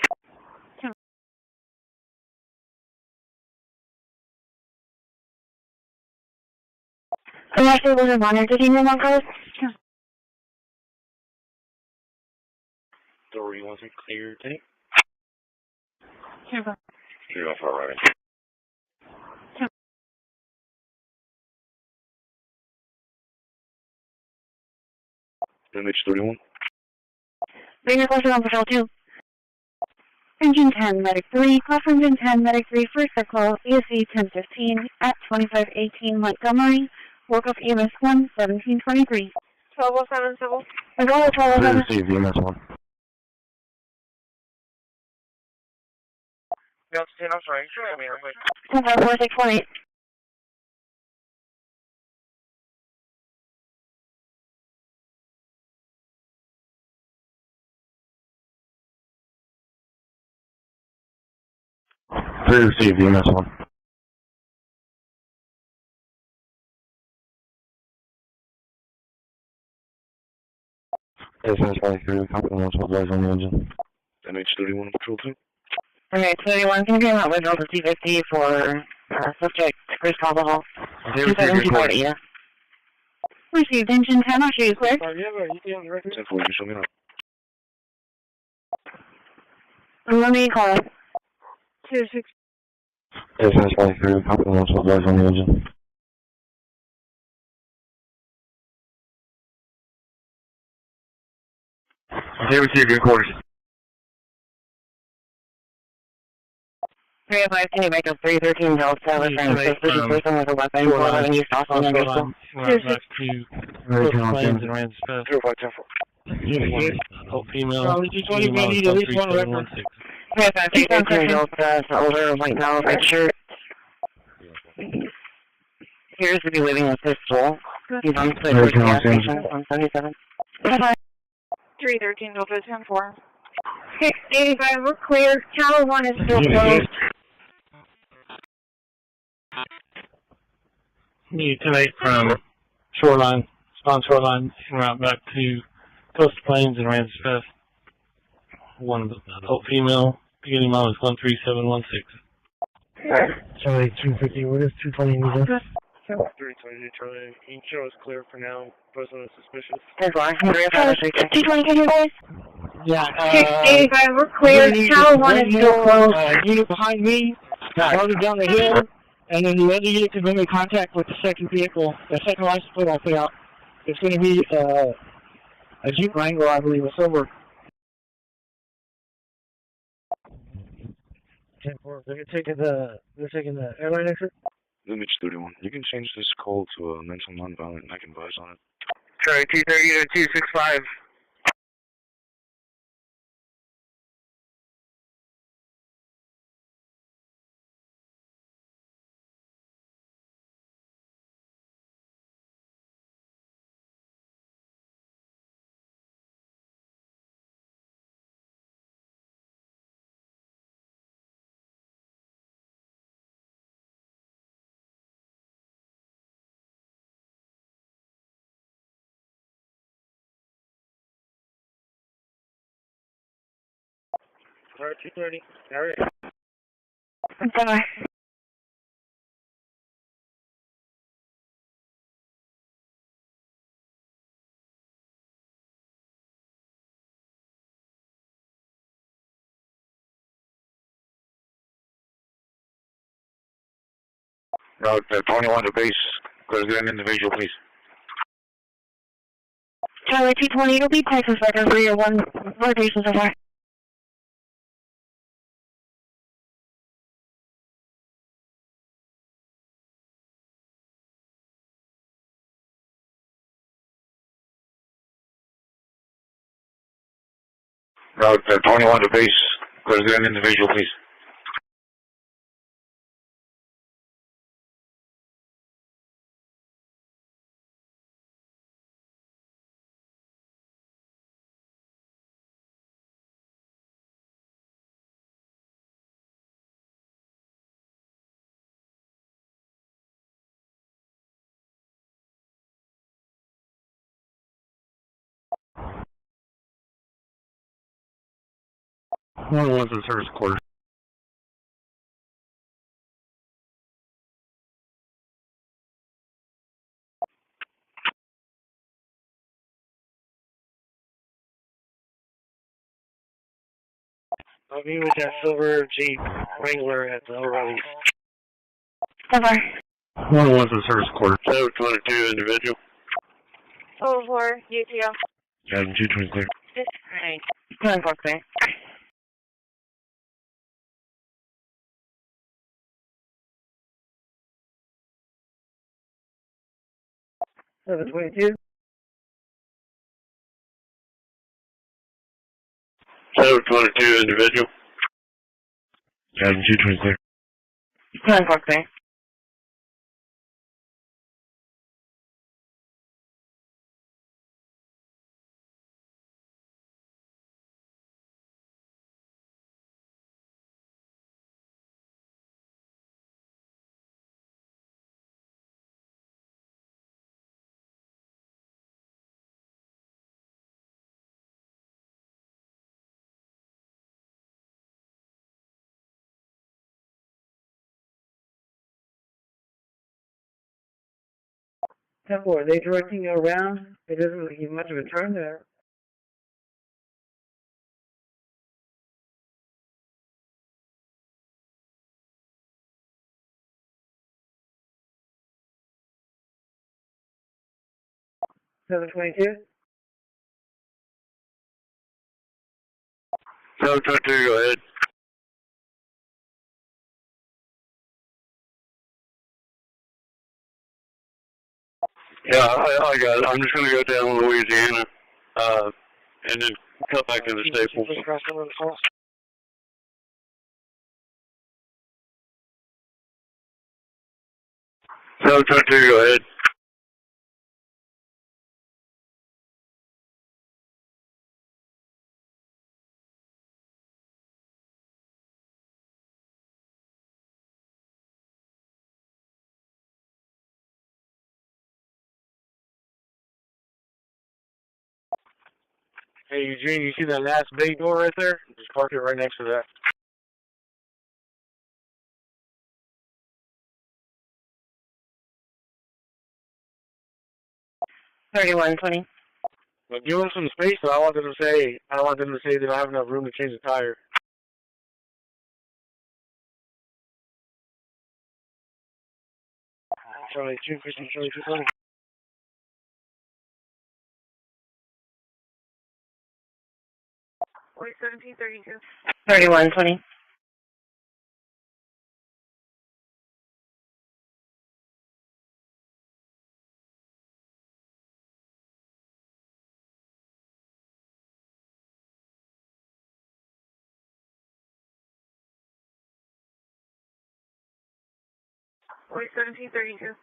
I'm actually losing monitor. Did you know my code? Door, you want to clear tank? Sure. You're off alright. MH31. Bring your closer on patrol 2. Engine 10, Medic 3, off Engine 10, Medic 3, first air call, ESC 1015 at 2518 Montgomery, work off EMS 1, 1723. 1207 civil. As well as 1207. Receive EMS 1. I'm sorry, show me real quick. 104618. Receive EMS 1. SMS 23, company 1, so advise on the engine. MH31 patrol 2. Okay, 21, can you get out with Delta C50 for subject, Chris alcohol. 2728, yeah. Received engine 10, I'll show you clear. 10-4, you show me up. Let me call. 26. Yes, that's fine. Very confidential. Guys on the engine. Okay, receive your quarters. 305, can you make a 313 Delta with an suspicious person with a weapon, 411 East Austin, and Bristol? Right back to Coast Plains and Rand's Fest. 0510-4. Hope female. 220, at least one record. 305, 313 Delta, older, white towel, red shirt. Appears to be waving a pistol. He's on foot towards the gas station on 77. 313 Delta 10-4. 685, we're clear. Tower 1 is still closed. Need tonight from Shoreline, Spawn Shoreline, route back to Coast Plains and Rand's Fest. One Hope female, beginning mile is 13716. Charlie 250, what is 220 meters? 320, Charlie. Echo is clear for now. Person is suspicious. 220, can you guys? Yeah, 685, we're clear. Tower 1 is still closed. Unit behind me, farther down the hill, and then the other unit can bring me contact with the second vehicle, the second license plate I'll put out. It's going to be a Jeep Wrangler, I believe, a silver. 10-4, they're taking the airline exit? Limit 31. You can change this call to a mental nonviolent and I can advise on it. Charlie 230 to 265. Alright, 230. Alright. Bye-bye. Route 21 to base. Clear an individual, please. Charlie 220, it'll be Texas record for your one rotation so far. Route 21 to base. Clear an individual, please. One of the service quarter. I'll be with that silver Jeep Wrangler at the O'Reilly's. Bye-bye. One of the service quarter. 722 individual. 04, UTO. Yeah, 220 clear. Alright. 10-4, clear. 722. 722 individual. Yeah, 220 clear. 10-4, clear. Temple, are they directing you around? It doesn't look like much of a turn there. Seven 22. 722, go ahead. Yeah, I got it. I'm just going to go down to Louisiana, and then cut back into Staples. 722, go ahead. Hey, Eugene, you see that last big door right there? Just park it right next to that. $31.20. Well, give them some space, so I don't want them to say they don't have enough room to change the tire. Charlie 250, Charlie 220. Wait, 1732. 31.20. Wait, 1732.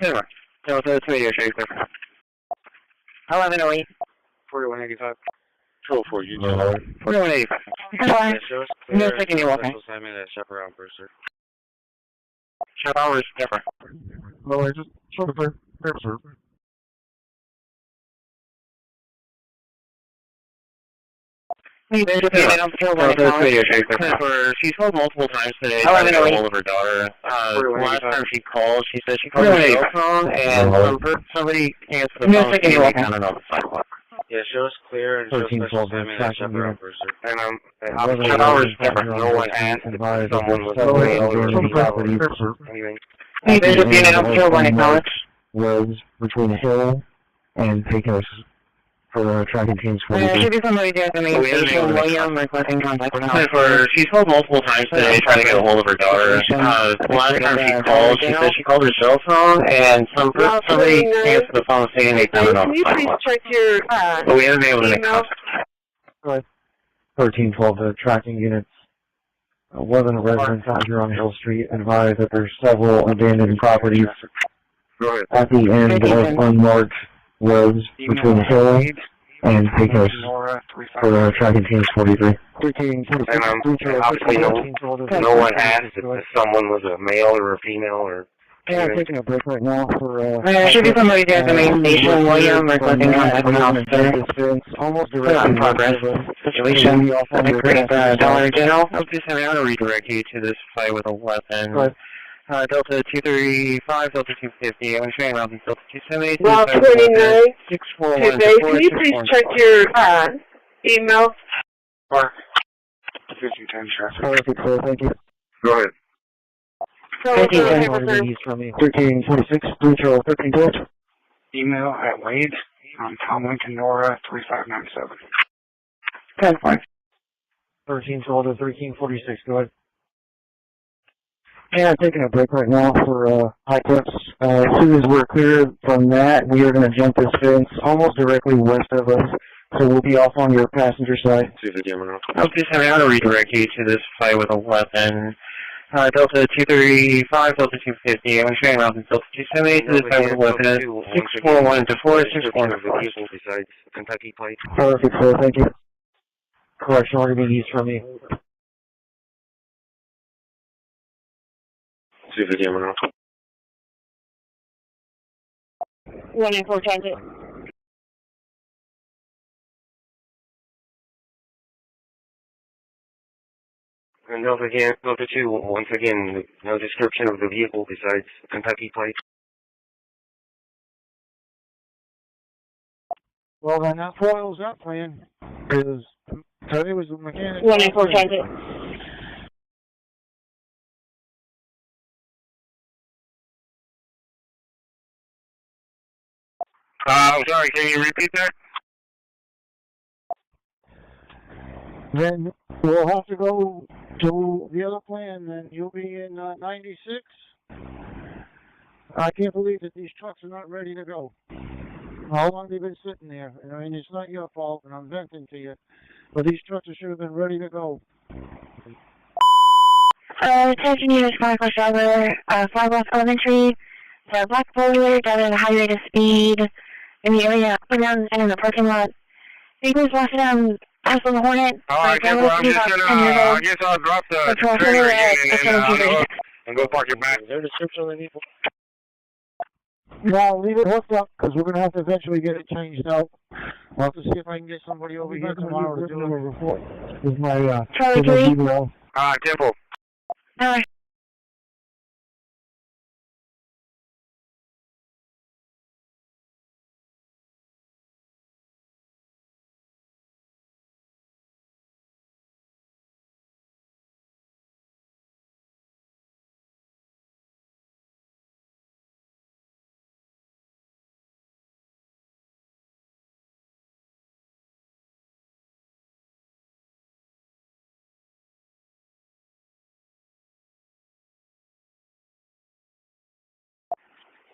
Yeah, no, that's me, Shaker. 1108. 4185. 12 you. 4185. Goodbye. No taking you walking. Assignment at Chaparral Purser. Chaparral Purser. Well, I just sort of Purser. She's called multiple times today. How Trying to get a hold of her daughter. Last time she called, she said she called her cell phone, and somebody answered the phone. I don't know the sidewalk. Yeah, show us clear and show special assignment at Chaparral Purser. And I'm 10 hours different. No one asked if someone was anything. Hey, there's a unit up here when it college. Roads between the hill and Pecos for tracking teams 43. Should be somebody there at the main station. William requesting contact with her. She's called multiple times today trying to get a hold of her daughter. Last time she called, she said she called her cell phone, and somebody answered the phone saying they found it on the sidewalk. Check your But we haven't been able to make contact. 1312, the tracking units. 11 residents out here on Hill Street advise that there's several abandoned properties at the end of unmarked roads between the hill and Pecos for tracking teams 43. And obviously no one asked if someone was a male or a female or... Yeah, I'm taking a break right now for... should be somebody there at the main station. William requesting contact with an officer. Almost in progress situation. Dollar General. I'm just having to redirect you to this fight with a weapon. Delta 235, Delta 250. I'm showing around Delta 270. Route 29. 641. Can you please check your email? Mark. 5010 traffic. Thank you. Go ahead. 1326, Blue 1312. Email at Wade on Tom Lincoln Nora 3597. 10-5. 1312 to 1346, go ahead. Yeah, I'm taking a break right now for high clips. As soon as we're clear from that, we are going to jump this fence almost directly west of us. So we'll be off on your passenger side. I'm just having to redirect you to this fight with a weapon. Delta 235, Delta 250. I'm showing around Delta 278 to the side with weapon 641 to 4641 to 4. Besides Kentucky plate. Perfect, sir. Thank you. Correction order being used from you. 250 on off. 194 transit. And Delta 2, once again, no description of the vehicle besides Kentucky plate. Well, then that foils that plan. Because Tony was the mechanic. 194 transit. I'm sorry, can you repeat that? Then we'll have to go to the other plan, then you'll be in 96. I can't believe that these trucks are not ready to go. How long have they been sitting there? I mean, it's not your fault, and I'm venting to you, but these trucks should have been ready to go. Attention units, Conquest driver, Flag Off Elementary, the black four-wheeler driving at a high rate of speed in the area around and in the parking lot. Vehicles lost down past the Hornet. I guess I'll drop the trigger again and go park your back. Is there a description on the vehicle? No, leave it hooked up, because we're going to have to eventually get it changed out. I'll have to see if I can get somebody over here tomorrow to do a report. With my, Charlie 3. Temple. Alright.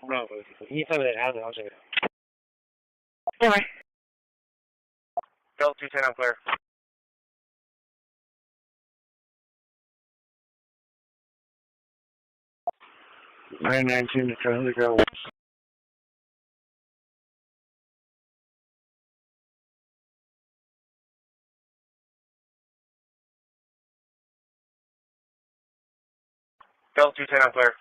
No, can you tell me that housing? I'll check it out. Alright. Delta 210, I'm clear. $992 to Charlie Girl. Delta 210, I'm clear.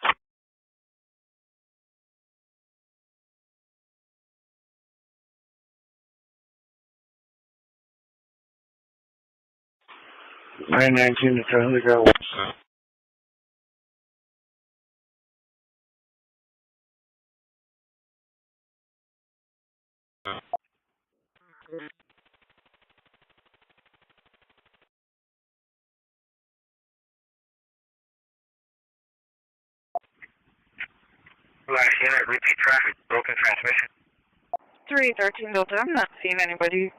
$992 to Charlie Girl. Last unit, repeat traffic, broken transmission. 313 Delta, I'm not seeing anybody.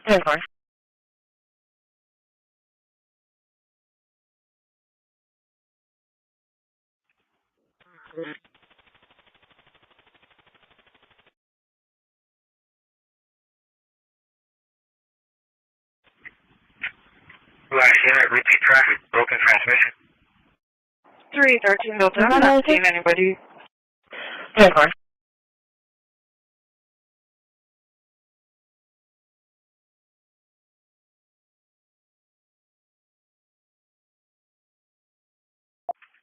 That's fine. Last unit, repeat traffic, broken transmission. 313 Delta, I'm not seeing anybody. That's fine.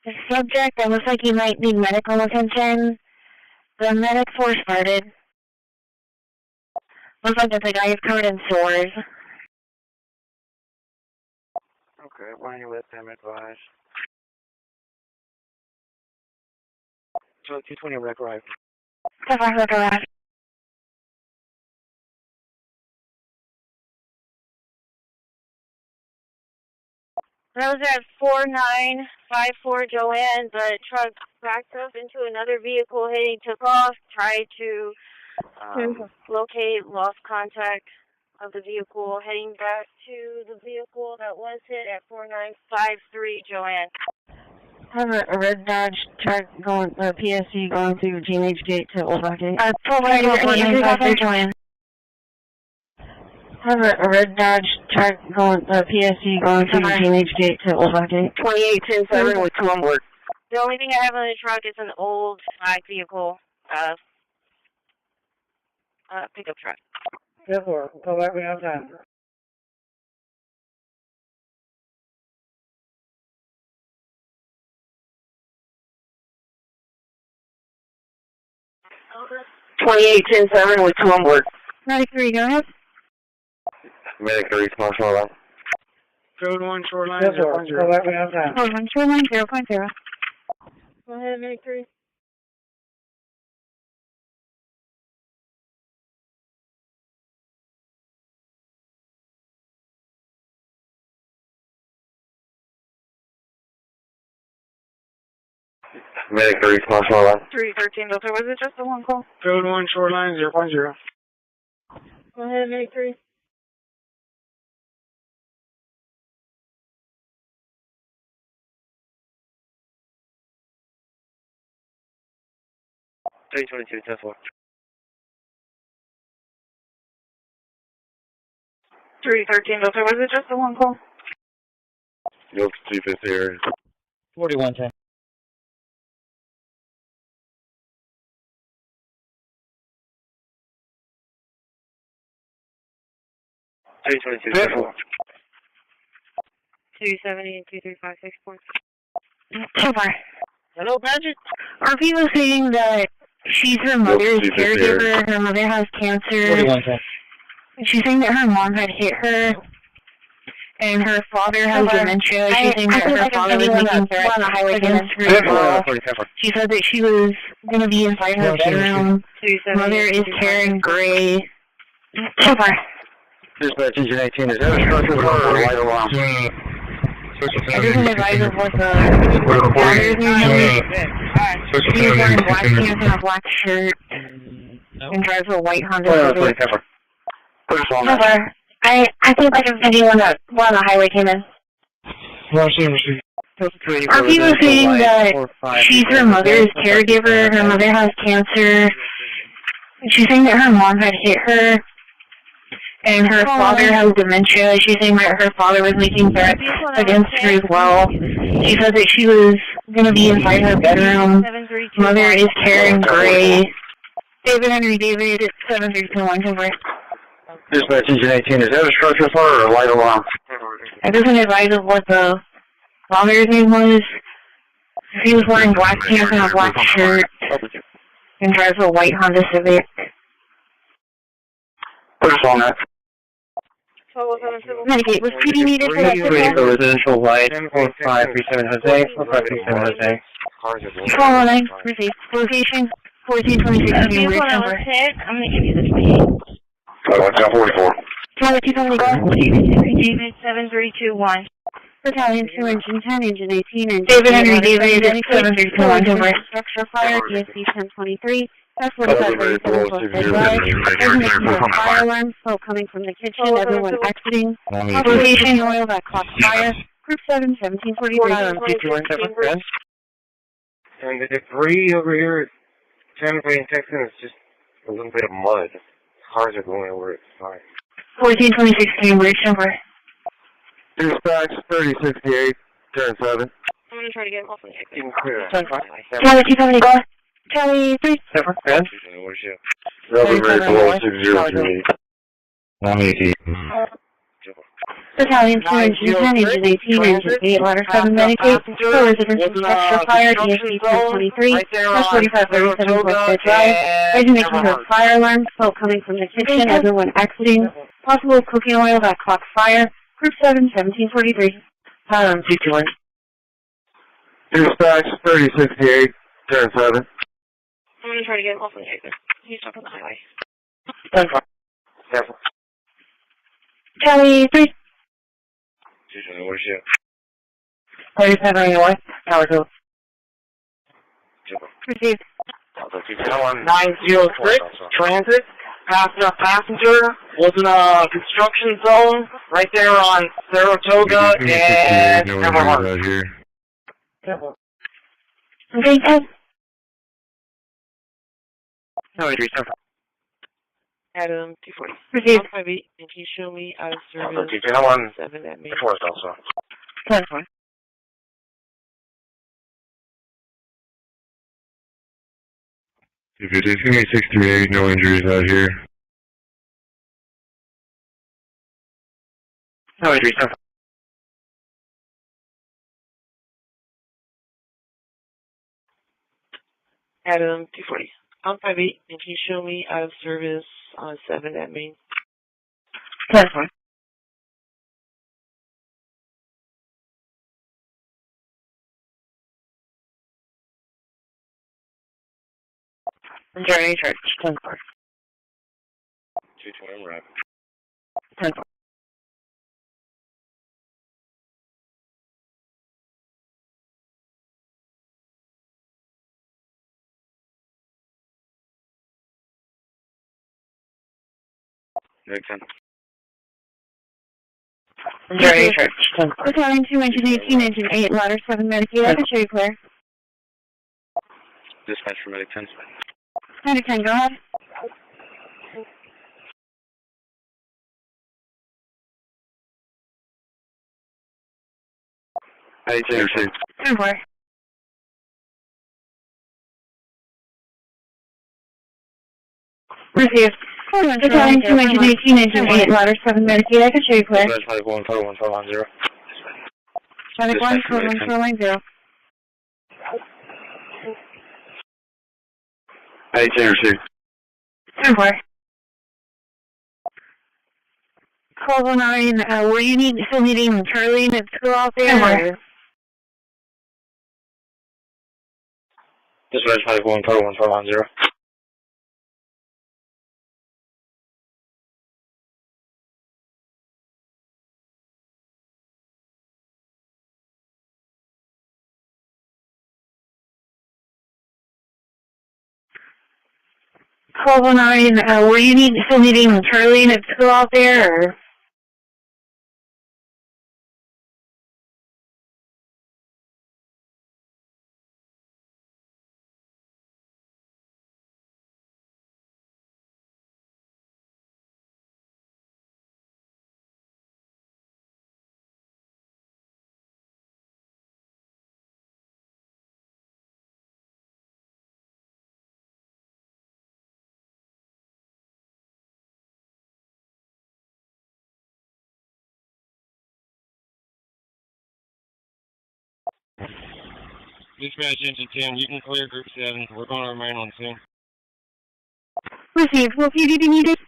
The subject, that looks like you might need medical attention. The medic force started. Looks like the guy is covered in sores. Okay, why are you with them, advise? So 220 rec arrive. That's fine, rec arrive. Those at 4954 Joanne, the truck backed up into another vehicle heading took off, tried to locate, lost contact of the vehicle, heading back to the vehicle that was hit at 4953 Joanne. I have a red Dodge truck going, PSC going through G&H Gate to Old Rock Gate. 4953 Joanne. have a red Dodge truck going, PSC going to the teenage gate to Old Black Gate. 2810-7 with 2 on board. The only thing I have on the truck is an old flag vehicle, pickup truck. Yes, sir. So that we have that. Over. 2810-7 with 2 on board. 93, go ahead. Medic response shoreline. Code 1 shoreline. Yes, sir. So that we have that. Code 1 shoreline 0.0. Go ahead, Medic 3. Medic response shoreline. 313, Delta, was it just the one call? Code 1 shoreline 0.0. Go ahead, Medic 3. $322, 10-4. 313, Delta, was it just the one call? Nope, 250 area. 4110. $322, 270 and 23564. Over. Hello, Patrick? RP was saying that she's her mother's caregiver. Her mother has cancer. 4110. She's saying that her mom had hit her, and her father has dementia. She's saying that her father was making threats against her as well. She said that she was going to be inside her bedroom. Mother is Karen Gray. Over. Dispatch engine 18, is there a structure or light alarm? I doesn't advise of what the father's name is. She is wearing black pants and a black shirt and drives a white Honda Civic. Over. I think like if anyone on the highway came in. RP was saying that she's her mother's caregiver. Her mother has cancer. She's saying that her mom had hit her, and her father has dementia. She's saying that her father was making threats against her as well. She said that she was going to be inside her bedroom. Mother is Karen Gray. David Henry David, 7321, over. Dispatch engine 18, is there a structure for or light alarm? I doesn't advise of what the father's name was. He was wearing black pants and a black shirt and drives a white Honda Civic. Put us on that. Medicaid, was PD needed for that for residential light, 4537 Jose, 4537 Jose. 419, received. Location, 1426 New Ridge, number. I'm going to give you the 28. 44. Charlie 270, go. David 7321. Battalion 2, Engine 10, Engine 18, and David Henry David, 7321, over. Structure fire, DSC 1023. That's 4537 Coastal Drive. Designating a fire alarm, smoke coming from the kitchen, everyone exiting. Location, oil that caught fire. Group 7, 1743. And the debris over here at San Antonio, Texas is just a little bit of mud. Cars are going over it. Fine. 1426 Cambridge, number. Dispatch 3068, turn 7. I'm going to try to get him off the Even clear. Charlie 270, go. Charlie 3. Delta very below 6038. 180. Battalion 2, Engine 10, Engine 18, Engine 8, Ladder 7, Medicaid. For residential structure fire, DSC 1023. That's 4537 Coastal Drive. Designating a fire alarm, smoke coming from the kitchen, everyone exiting. Possible cooking oil that caught fire. Group 7, 1743. 221. Dispatch 3068, turn 7. I'm going to try to get him off the highway. He's stuck on the highway. Charlie 3. 37 North, Tower 2. Received. 906, transit. Passing a passenger, was in a construction zone right there on Saratoga and Everhart. Okay, Ted. No, Adam 240. Received. 158, and can you show me out of service? 7 at Main. 4 also. 10-4. If it is going to be 638, no injuries out here. No injuries, no. Adam 240. 158, and can you show me out of service on 7 at Main? 10-4. Journey church, 10-4. 220, right. 10-4. Make 10. Journey church, 10-4. Battalion 2, engine 18, engine 8, ladder 7, Medicaid. I can show you clear. Dispatch for Medic 10. Medic 10, go ahead. Medic 10, received. 10-4. Received. Battalion 2, engine 18, engine 8, ladder 7, Medicaid. I can show you clear. Dispatch Medic 1, total 1, total 1, 0. Medic 1, total 1, total 1, 0. Medic 10, received. 10-4. 1209, were you still needing Charlie to go out there? Or? Dispatch Medic 1, total 1, total 1, 0. Were you still needing Charlie to go out there? Or? Dispatch engine 10, you can clear group 7. We're going to remain on scene. Received. Will PDD be needed?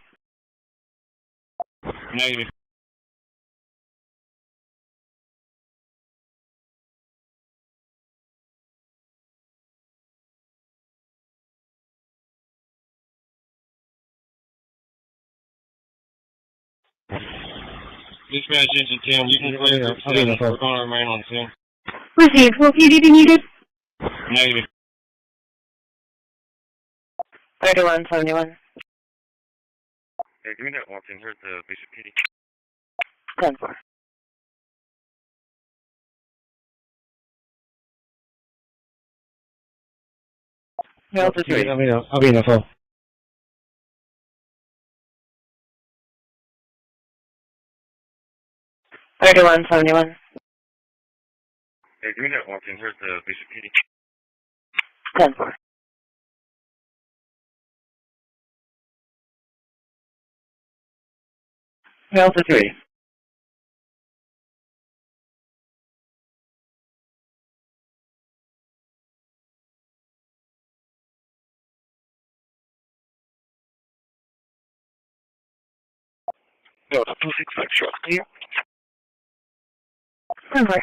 Negative. Dispatch engine 10, you can clear group 7. We're going to remain on scene. Received. Will PDD be needed? Negative. 3171. Hey, give me that walk in. Here's the basic PD. 10-4. Delta 3. I'll be in the phone. Hey, give me that walk in. Here's the basic PD. 10-4. Delta 3. Delta 265 short clear. 10-4.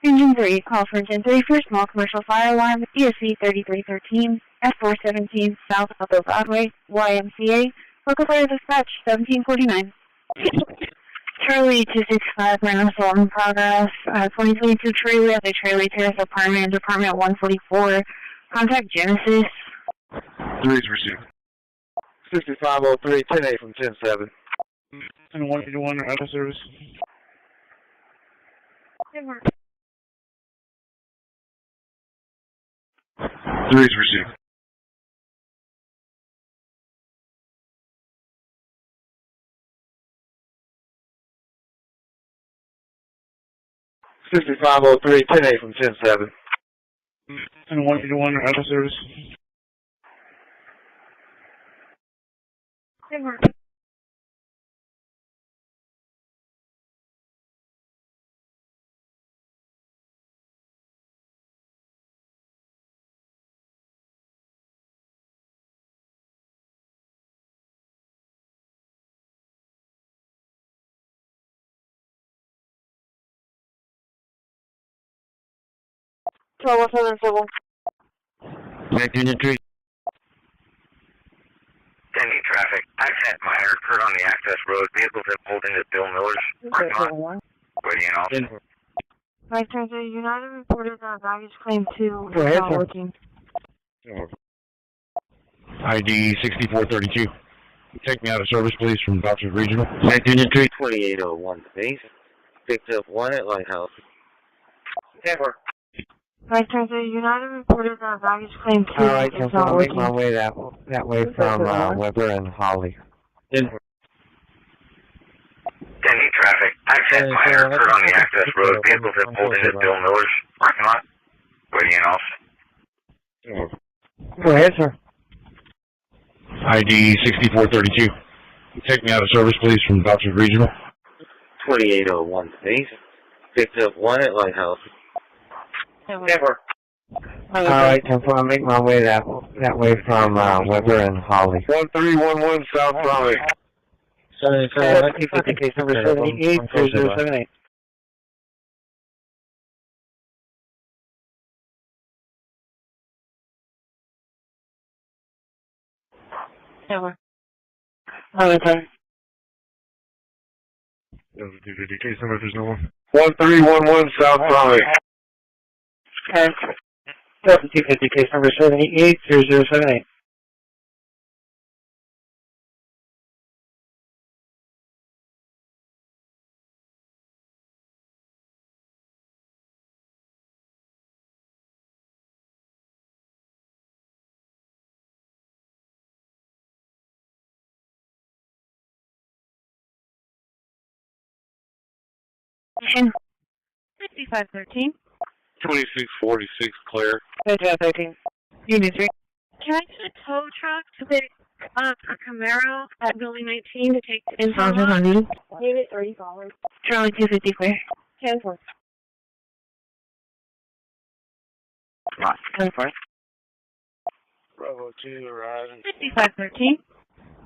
Engine 3, call for engine 3 for small commercial fire alarm, ESC 3313, F417, south of the Broadway, YMCA, local fire dispatch 1749. Charlie 265, ground assault in progress, 2022 Trailway at the Trailway Terrace Apartment, Department 144, contact Genesis. 3 is received. 6503, 10-8 from 10-7. And 181 out of service. Good work. 3's received. $6503, 10-8 from 10-7. And 181 or other service. Good work. Trouble 77. Back Union 3. 10 traffic. Accent minor occurred on the access road. Vehicles have pulled into Bill Miller's parking lot. Waiting off. Right, Transit United reported that baggage claim 2 is Go ahead, not sir. working. ID 6432. Take me out of service, please, from Dr. Regional. Back Union 3. 2801 space. Picked up 1 at Lighthouse. Denver. Right, Transit United reported that baggage claim 2 Alright, is so not I'll make working. my way that way from Weber and Holly. Denver. 10 traffic. Accent minor occurred on the access road. Vehicles have pulled into Bill Miller's parking lot. Waiting off. Go ahead, sir. ID 6432. Take me out of service, please, from Dr. Regional. 2801 space. Picked up 1 at Lighthouse. Denver. Alright, so I'll make my way that way from Weber and Holly. 1311 South Raleigh. 77, case number 78-3078. Denver. Okay. Case number, there's no one. 1311 South Raleigh. Okay. 250, case number 78-0078. Mission 5513. 2646 Claire. 13. Unit 3. Can I get a tow truck to pick up a Camaro at building 19 to take to Sounds Intel? good. Unit $30. Charlie 250 clear. 10-4. 10-4. Bravo 2 arriving. 5513.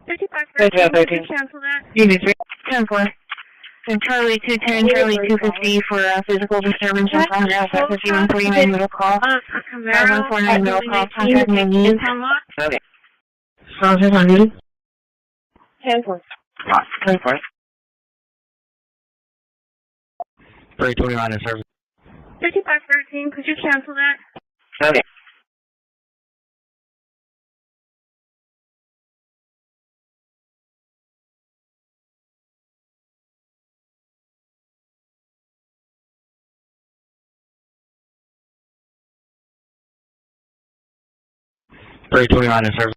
5513. Could you cancel that? Unit 3. 10-4. And Charlie 210, Charlie 250 for physical disturbance on Congress at 5149 middle call. A Camaro 5149 middle call, at building 19 to contact me take to needs. Intel lot? Okay. Sounds good, 100. 10-4. 10-4. 329 in service. 5513. Could you cancel that? Okay. Three 29 in service.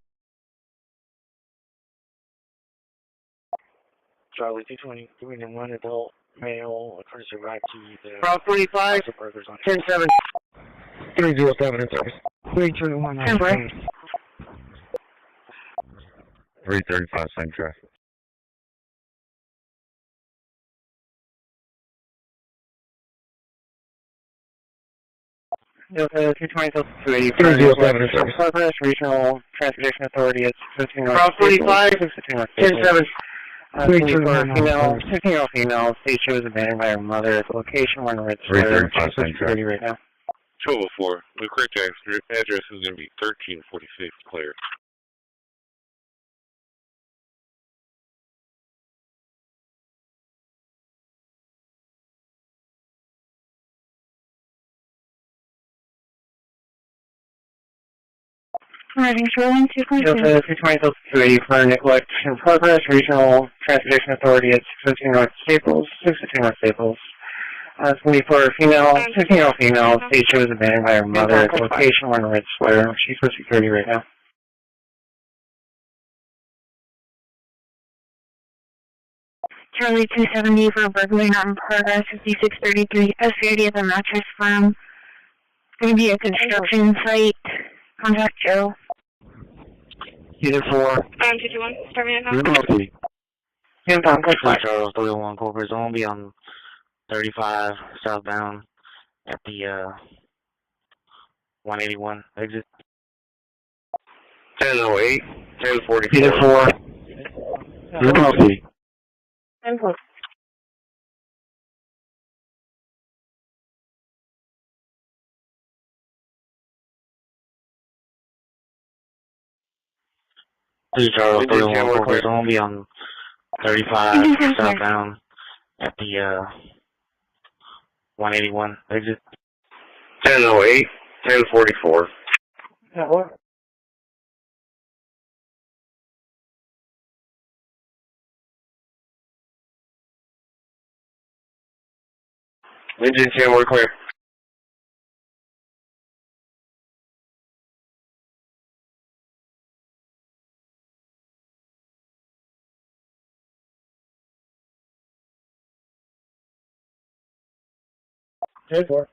Charlie 220, 3-1 adult male, courtesy right to the... Route 45, 10-7. 307 in service. 321 on service. 335 same traffic. Delta 220, 307 in service. Southwest Regional Transportation Authority, it's 15 North. Route 45, 10-7. 15-year-old female, state shows abandoned by her mother at the location. We're in red square. 335 same traffic. Right now. 1204. The correct address is going to be 1346 Claire. Riding Shoreline 2.2. Delta 220, for neglect in progress. Regional Transportation Authority at 615 North Staples. 615 North Staples. 24 female, 15-year-old female, state she was abandoned by her mother at location 1 Red Square. She's for security right now. Charlie 270 for burglary not in progress, 5633 SVD at the mattress firm. It's going to be a construction site. Contact Joe. Either 4. 221, start me now. Charles 301 corpus. I'm going to be on 35 southbound at the 181 exit. 1008, 1044. Either 4. You're going to be. 10-4. Charles 301 corpus. I'm going to be on 35 southbound at the 181 exit. 1008, 1044. Yeah, what? Engine 10, we're clear. Good for.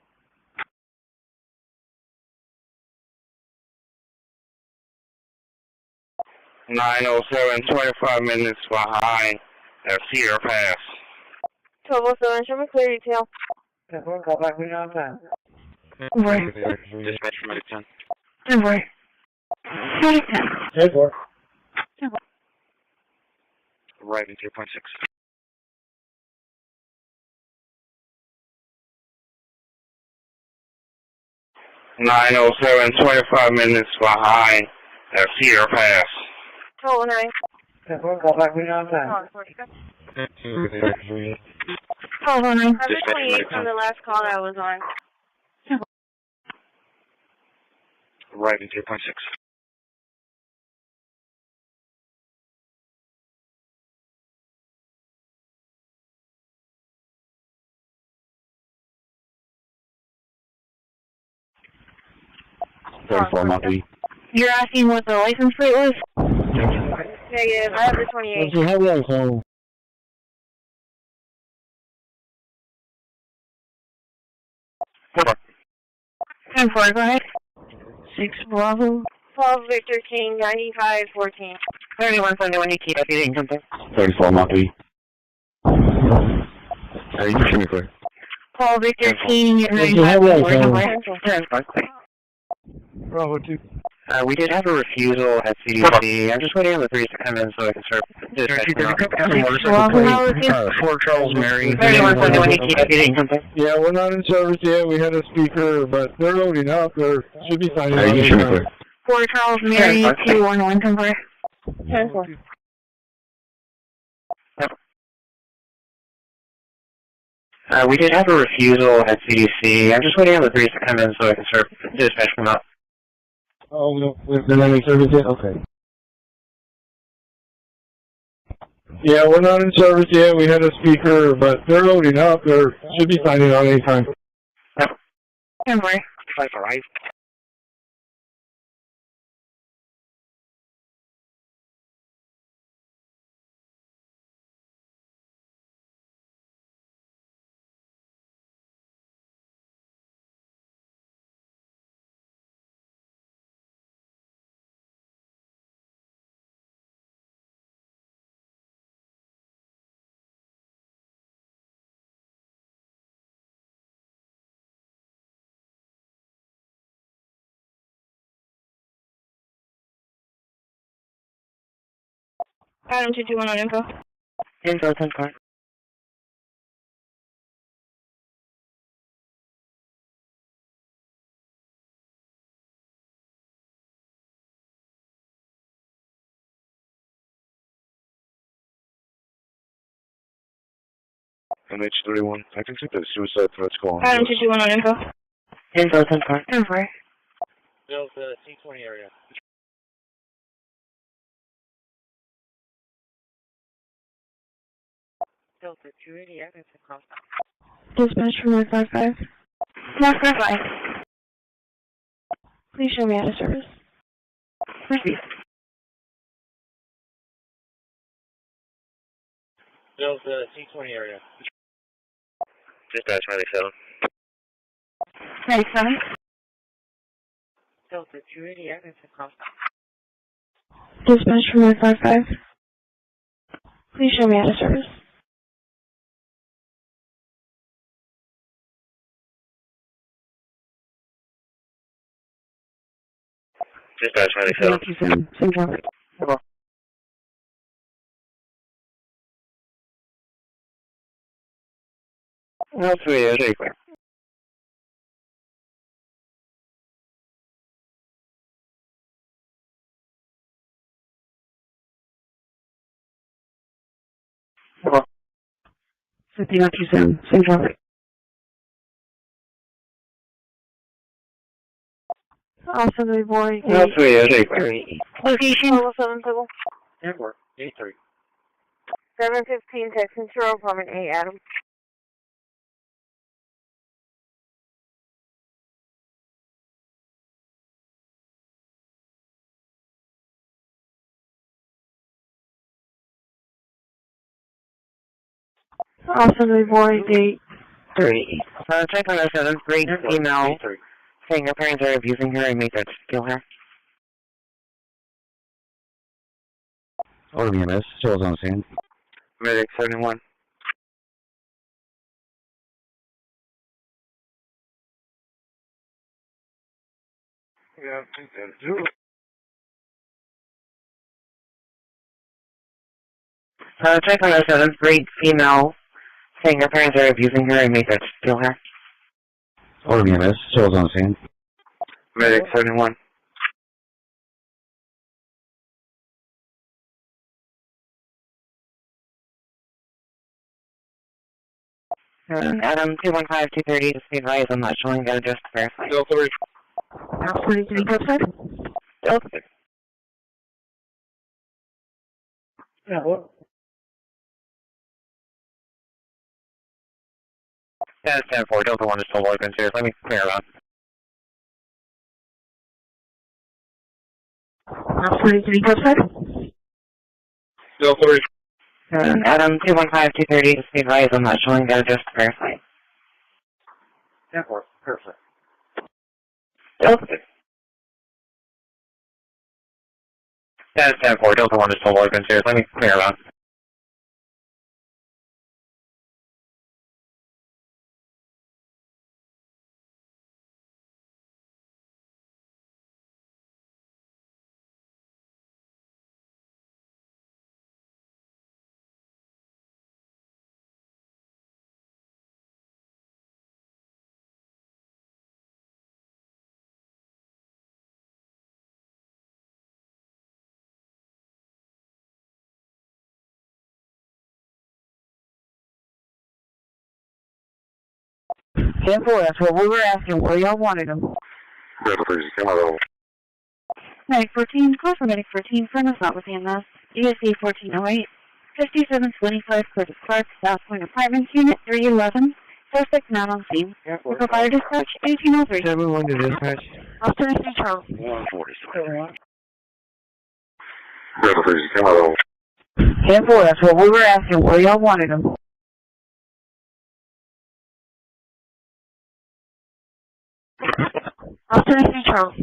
$907, 25 minutes behind at Cedar Pass. 1207, show me clear detail. Call back, we know that. Dispatch from Medic 10. Good boy. Good for. Arriving 3.6. 907, 25 minutes behind at Cedar Pass. 1209. Call back, we know that. 1209. 28 from the last call that I was on. Arriving 3.6. You're asking what the license plate was? Negative, I have the 28. You have that phone. And 4, go ahead. 6 Bravo. 12 Victor King, 9514. 3171, you keep up, you didn't come back. 34 Monty. You should be clear. 12 Victor King, You have that phone. Bravo 2. We did have a refusal at CDC. I'm just waiting on the 3 to come in so I can start dispatching out. 4 Charles Mary. 3171, you keep up, you didn't come back. Yeah, we're not in service yet. We had a speaker, but they're loading up. They should be fine. You should be clear. 4 Charles Mary, 211, come back. 10-4. We did have a refusal at CDC. I'm just waiting on the 3 to come in so I can start dispatching out. Oh, no, they're not in service yet? Okay. Yeah, we're not in service yet. We had a speaker, but they're loading up. They should be signing out anytime. Don't worry. 5 arrive. Adam 221 on info. Info 10-4. MH31, I can see the suicide threats going. Adam 221 on info. Info 10-4. Don't worry. Build the C20 area. Delta 280, I can across. Dispatch from 955. 955. Please show me out of service. Christi. Delta C20 area. Dispatch 97. 97. Delta 280, Evans across. Dispatch from 955. Please show me out of service. Dispatch 97. Same traffic. No, 380. Hello. 5927, same traffic. Awesome, boy. No, 380. Location 7 Civil. Network 83. 715 Texas Road from an A, Adam. Awesome, boy. Date 3. Check on 07, great female. Saying her parents are abusing her and make her kill her. Order EMS, still on scene. Medic 71. Yeah, I think that's it. Check on 07, great female. Saying her parents are abusing her and make her kill her. Order EMS, still on scene. Medic 71. Adam 215-230, just be advised I'm not showing the address to verify. Delta 3. Alpha 43 website. Delta 3. Yeah, what? That's 10-4, Delta 1 is still open, serious. Let me clear around. Alpha 43 website. Delta 3. Adam 215-230, just be advised I'm not showing the address to verify. Network, perfect. Delta 3. That's 10-4, Delta 1 is still open, serious. Let me clear around. Simple, that's what we were asking, where y'all wanted them. Delta 3, come on. Medic 14, call for Medic 14, friend is not with EMS. ESC 1408, 5725 Curtis Clark, South Point Apartments, Unit 311. Suspect not on scene. Local fire dispatch, 1803. 71 to dispatch. Officer S. Charles. 140. Delta 3, come on. Simple, that's what we were asking, where y'all wanted them. Officer S. Charles.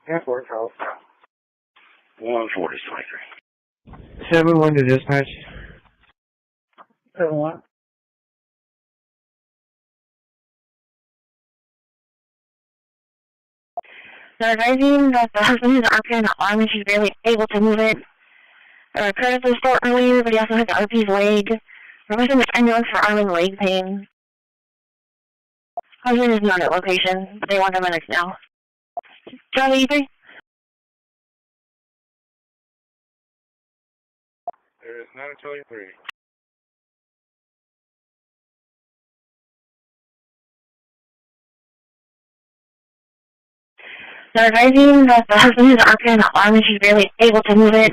Network, Charles. 140, 71 to dispatch. 7-1. They're advising that the husband has an RP on the arm and she's barely able to move it. Curtis was still earlier, but he also has the RP's leg. We're missing the ambulance for arm and leg pain. Husband is not at location, but they want the medics now. Charlie, E3? There is not a Charlie 3. They're advising that the husband has an RP on the arm and she's barely able to move it.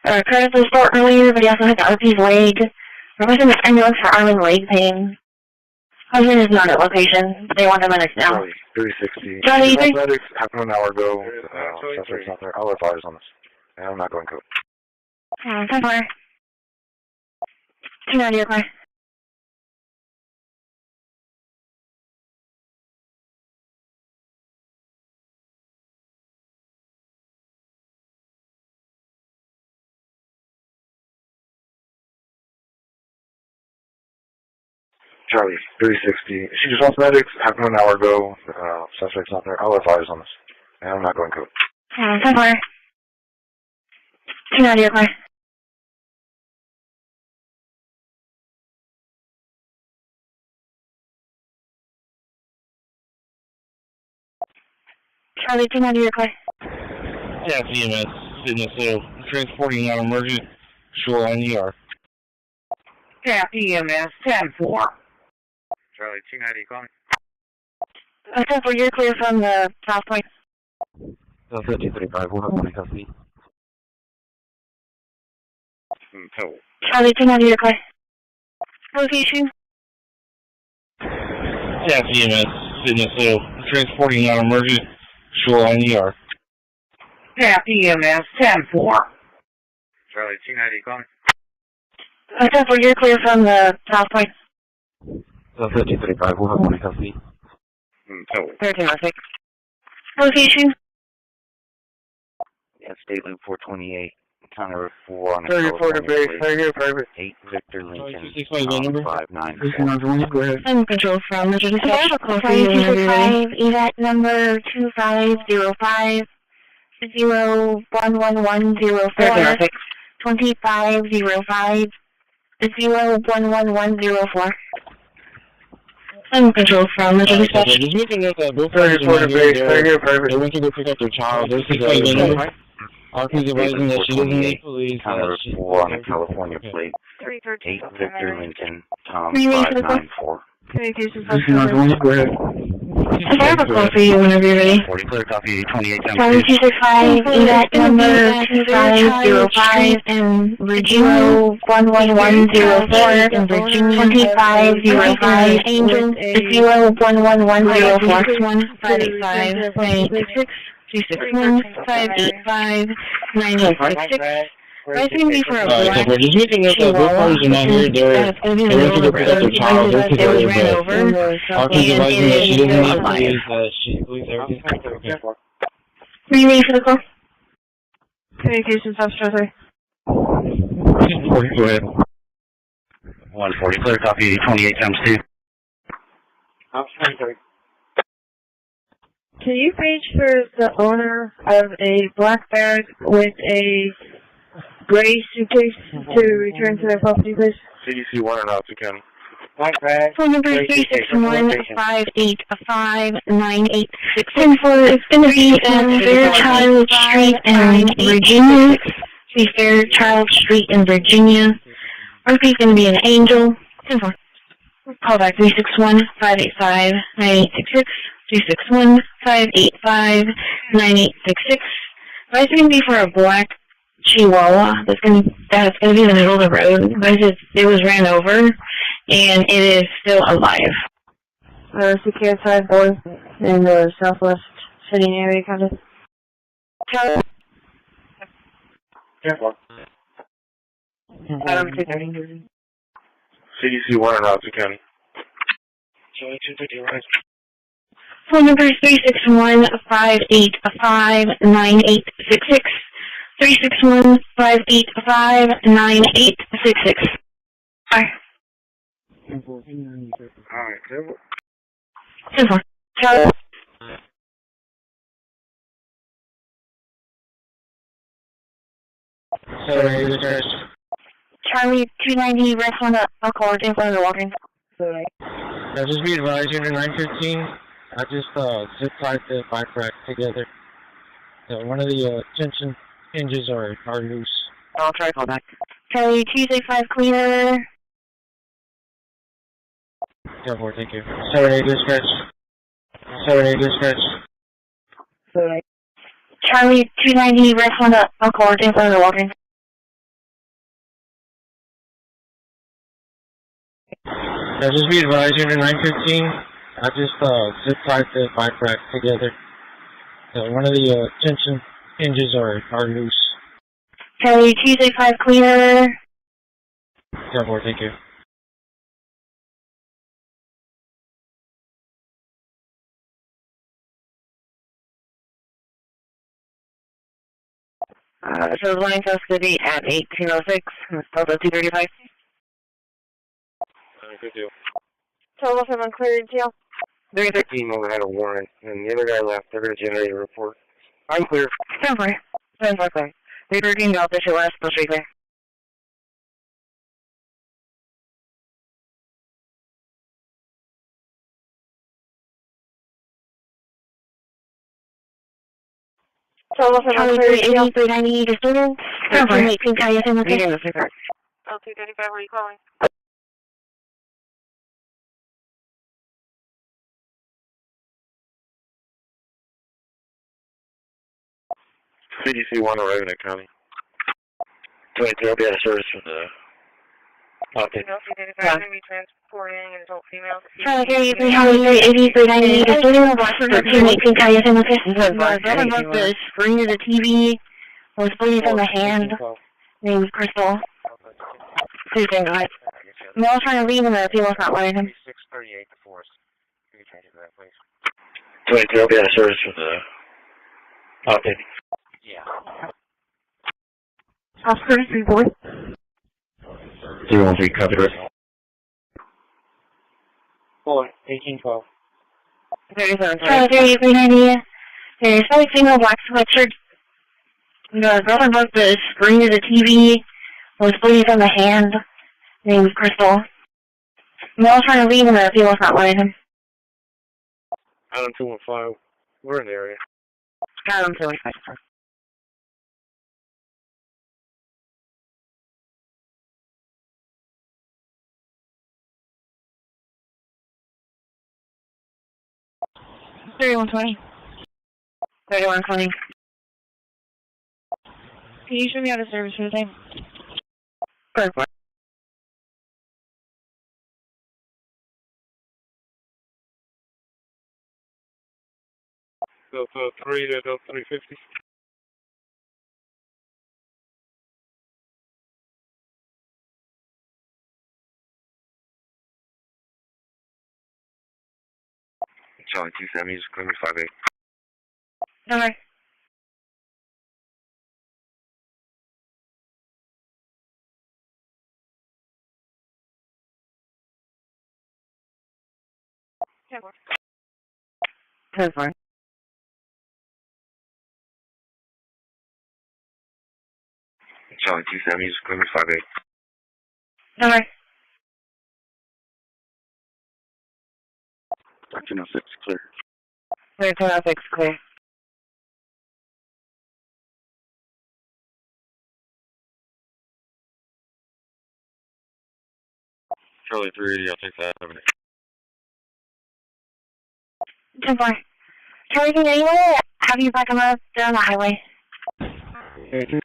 Curtis was still earlier, but he also has the RP's leg. Requesting the ambulance for arm and leg pain. Husband is not at location. They want the medics now. Charlie, 360. Charlie, Medics, half an hour ago. Suspect's not there. I'll advise on this. And I'm not going code. 10-4. 290 request. Charlie, 360. She just wants medics, half an hour ago. Suspect's not there. I'll advise on this. And I'm not going code. 10-4. 290 request. Charlie, 290 request. Yeah, EMS, fitness, transporting out emergent, shoreline ER. Yeah, EMS, 10-4. Charlie, 290, calling. 10-4, you're clear from the South Point. 1335, we'll have to custody. Charlie, 290 request. Location? Yeah, EMS, fitness, transporting out emergent, shoreline ER. Yeah, EMS, 10-4. Charlie, 290, calling. 10-4, you're clear from the South Point. 1335, we'll have to custody. 1306. Location? Yeah, State Loop 428, counter 4 on the 34 to base, right here, private. 8 Victor Lincoln, 594. Go ahead. I'm control from Major Dispatch. Sorry, 265, evac number 2505 0111004 2505 0111004. I'm control from Major Dispatch. Just looking at that, both parties are right here, private. They went to go pick up their child. There's the number. RP's advising that she doesn't need police. Counter 4 on the California plate. 8 Victor Lincoln, Tom 594. Go ahead. I have a call for you whenever you're ready. 40 clear copy, 28 times Charlie 265, evac number 2505 and Virginia 11104 and Virginia 2505 Angel 01110 585 986 261 585 986. That's going to be for a black so just looking at that, both parties are not here. They went to go pick up their child. They're together, but RP's advising that she doesn't need police, that she believes everything's okay. Are you ready for the call? Communications officer. 40, go ahead. 140 clear copy, 28 times 2. Can you page for the owner of a black bag with a gray suitcase to return to their property, please? CDC 1 and out to County. Phone number 361-585-9866. It's going to be Fairchild Street in Virginia. See Fairchild Street in Virginia. RP is going to be an Angel. 10-4. Call back 361-585-9866. 361-585-9866. It's going to be for a black Chihuahua that's going to be in the middle of the road. It was ran over, and it is still alive. CK 5 boy in the southwest sitting area, kind of. Adam 230. CDC 1 and out to County. Charlie 250, right. Phone number 361-585-9866. 361-585-9866. Alright. Alright, 10-4. Charlie. Charlie 290, rest on the Accord in front of the walking. Just be advised, unit 915. I just zip tied the bike rack together. One of the tension hinges are loose. I'll try to call back. Charlie, Tuesday 5 clear. 10-4, thank you. 7-8 dispatch. 7-8 dispatch. Charlie 290, rest on the Accord in front of the walking. Just be advised, unit 915. I just zip tied the bike rack together. One of the tension hinges are loose. Charlie 265 clear. Yeah, boy, thank you. So the line custody at 1806, Delta 235. Good deal. Total from uncleared jail. 313 over had a warrant, and the other guy left. They're going to generate a report. I'm clear. Stand by. Stand by. 313 Delta 2 West, push clear. Total from uncleared jail. 390 disturbance. 1318 Cayenne, okay? L235, where are you calling? CDC 1 arriving at county. 23 will be out of service from the... Okay. L235 going to be transporting an adult female. Charlie 380, 390 disturbance. 1318 Cayenne, okay? The screen of the TV was bleeding from the hand. Name is Crystal. Please stand by. Mel trying to leave him, the people's not letting him. 638 to Forest. Can you change that, please? 23 will be out of service from the... Okay. Yeah. House 33, boy. 313, copy the rest. 1812. 37. Charlie 390. There's no single black sweatshirt. The brother broke the screen of the TV. Was bleeding from the hand. Name is Crystal. Mel trying to leave him, the people's not letting him. Adam 215. We're in the area. Adam 215. $3120. $3120. Can you show me out of service for the time? Perfect. Delta 3 to Delta 350. Charlie 270, just clear me 58. Okay. That's fine. Charlie 270, just clear me 58. Okay. 1306, clear. 1306, clear. Charlie 380, I'll take that. 10-4. Charlie, can anyone have you back him up down the highway? Ready to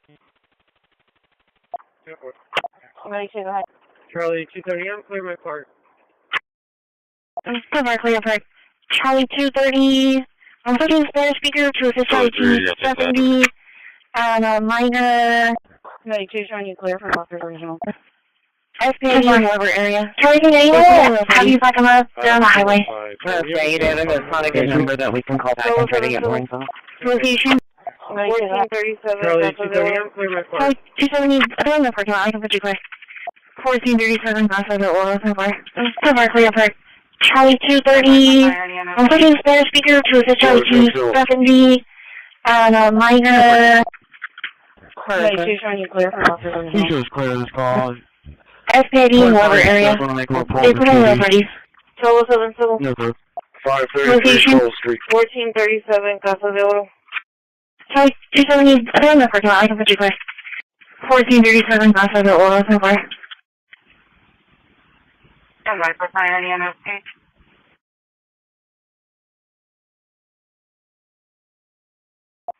go ahead. Charlie 230, I'm clear my part. Clear, clear. Charlie 230. I'm putting Spanish speaker to assist Charlie 270. And a minor. Ready to showing you clear from Officer's Original. SPA over area. Charlie, can anyone have you back him up down the highway? Okay, David, it's not a good number that we can call back and try to get more info. Location? 1437. Charlie 230, I'm clear my part. Charlie 270. I don't know if I can put you clear. 1437, that's the order. Clear. Charlie 230. I'm putting Spanish speaker to assist Charlie 270. And a minor. Ready to showing you clear from Officer's Original. He shows clear this call. SPID in whatever area. They put in the ready. Total 7 civil. No, sir. 533 Cole Street. 1437, Casa de Oro. Charlie 270. I don't know if I can put you clear. 1437, Casa de Oro. So far. And right for priority on okay.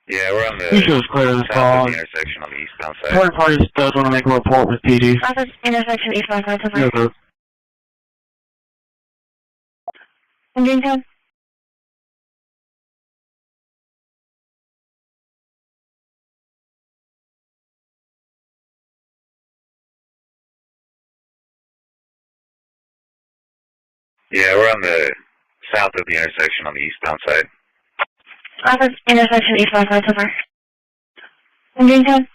Yeah, we're on the He shows clear this call. intersection on the eastbound side. Third party does want to make a report with PD. Office intersection eastbound side. So far. No, sir. Engine 10. Yeah, we're on the south of the intersection on the eastbound side. South of intersection, eastbound side, so far. Engine 10.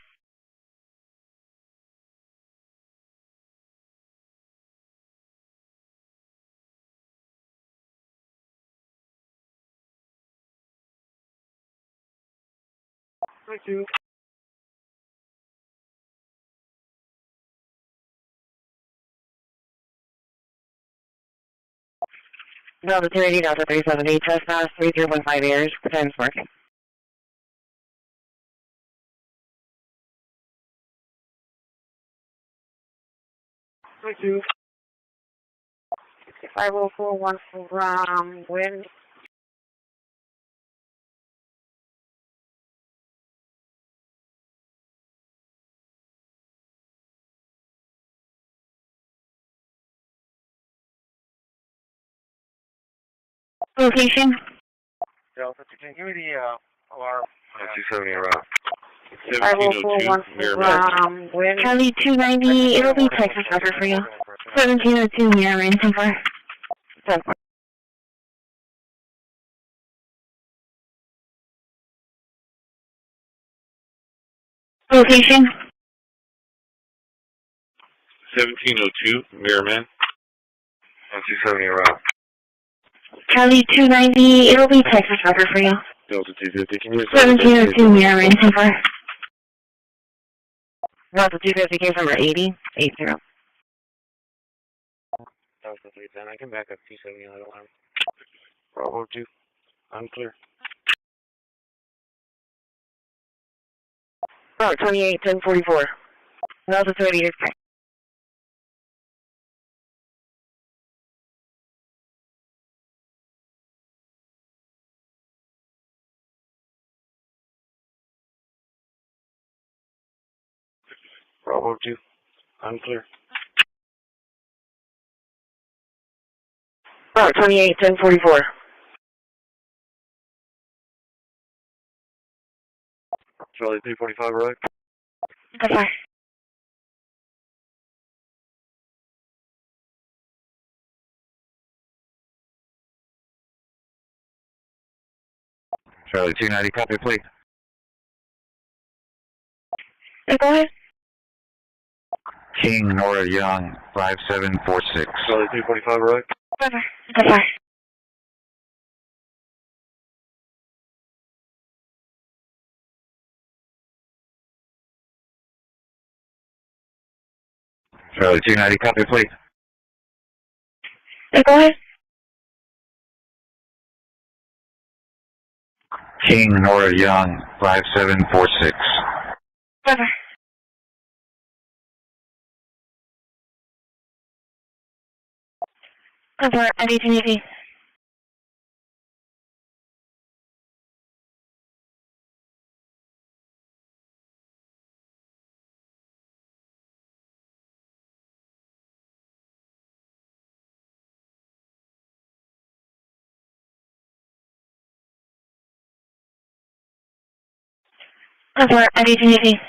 Thank you. Delta 280, Delta 378, trespass, 30.5 airs, time's working. Thank you. 5041 from wind. Location. Delta 210, give me the alarm. 270 around. 5041 from wind. Charlie 290, it'll be Texas record for you. 1702 near range, so far. Location. 1702, Mirrorman. 270 around. Charlie 290, it'll be Texas record for you. Delta 250, can you... 1702 near range, so far. Delta 250, case number 80, 80. Delta 310, I can back up 270 on alarm. Bravo 2, unclear. Oh, 28, 1044. Delta 280 is correct. Bravo 2, unclear. Oh, 28, 1044. Charlie 345, right? That's fine. Charlie 290, copy, please. Go ahead. King, Nora Young, 5746. Charlie 345, right? That's fine. Charlie 290, copy, please. Go ahead. King, Nora Young, 5746. That's fine. Over at 1880. Over at 1880.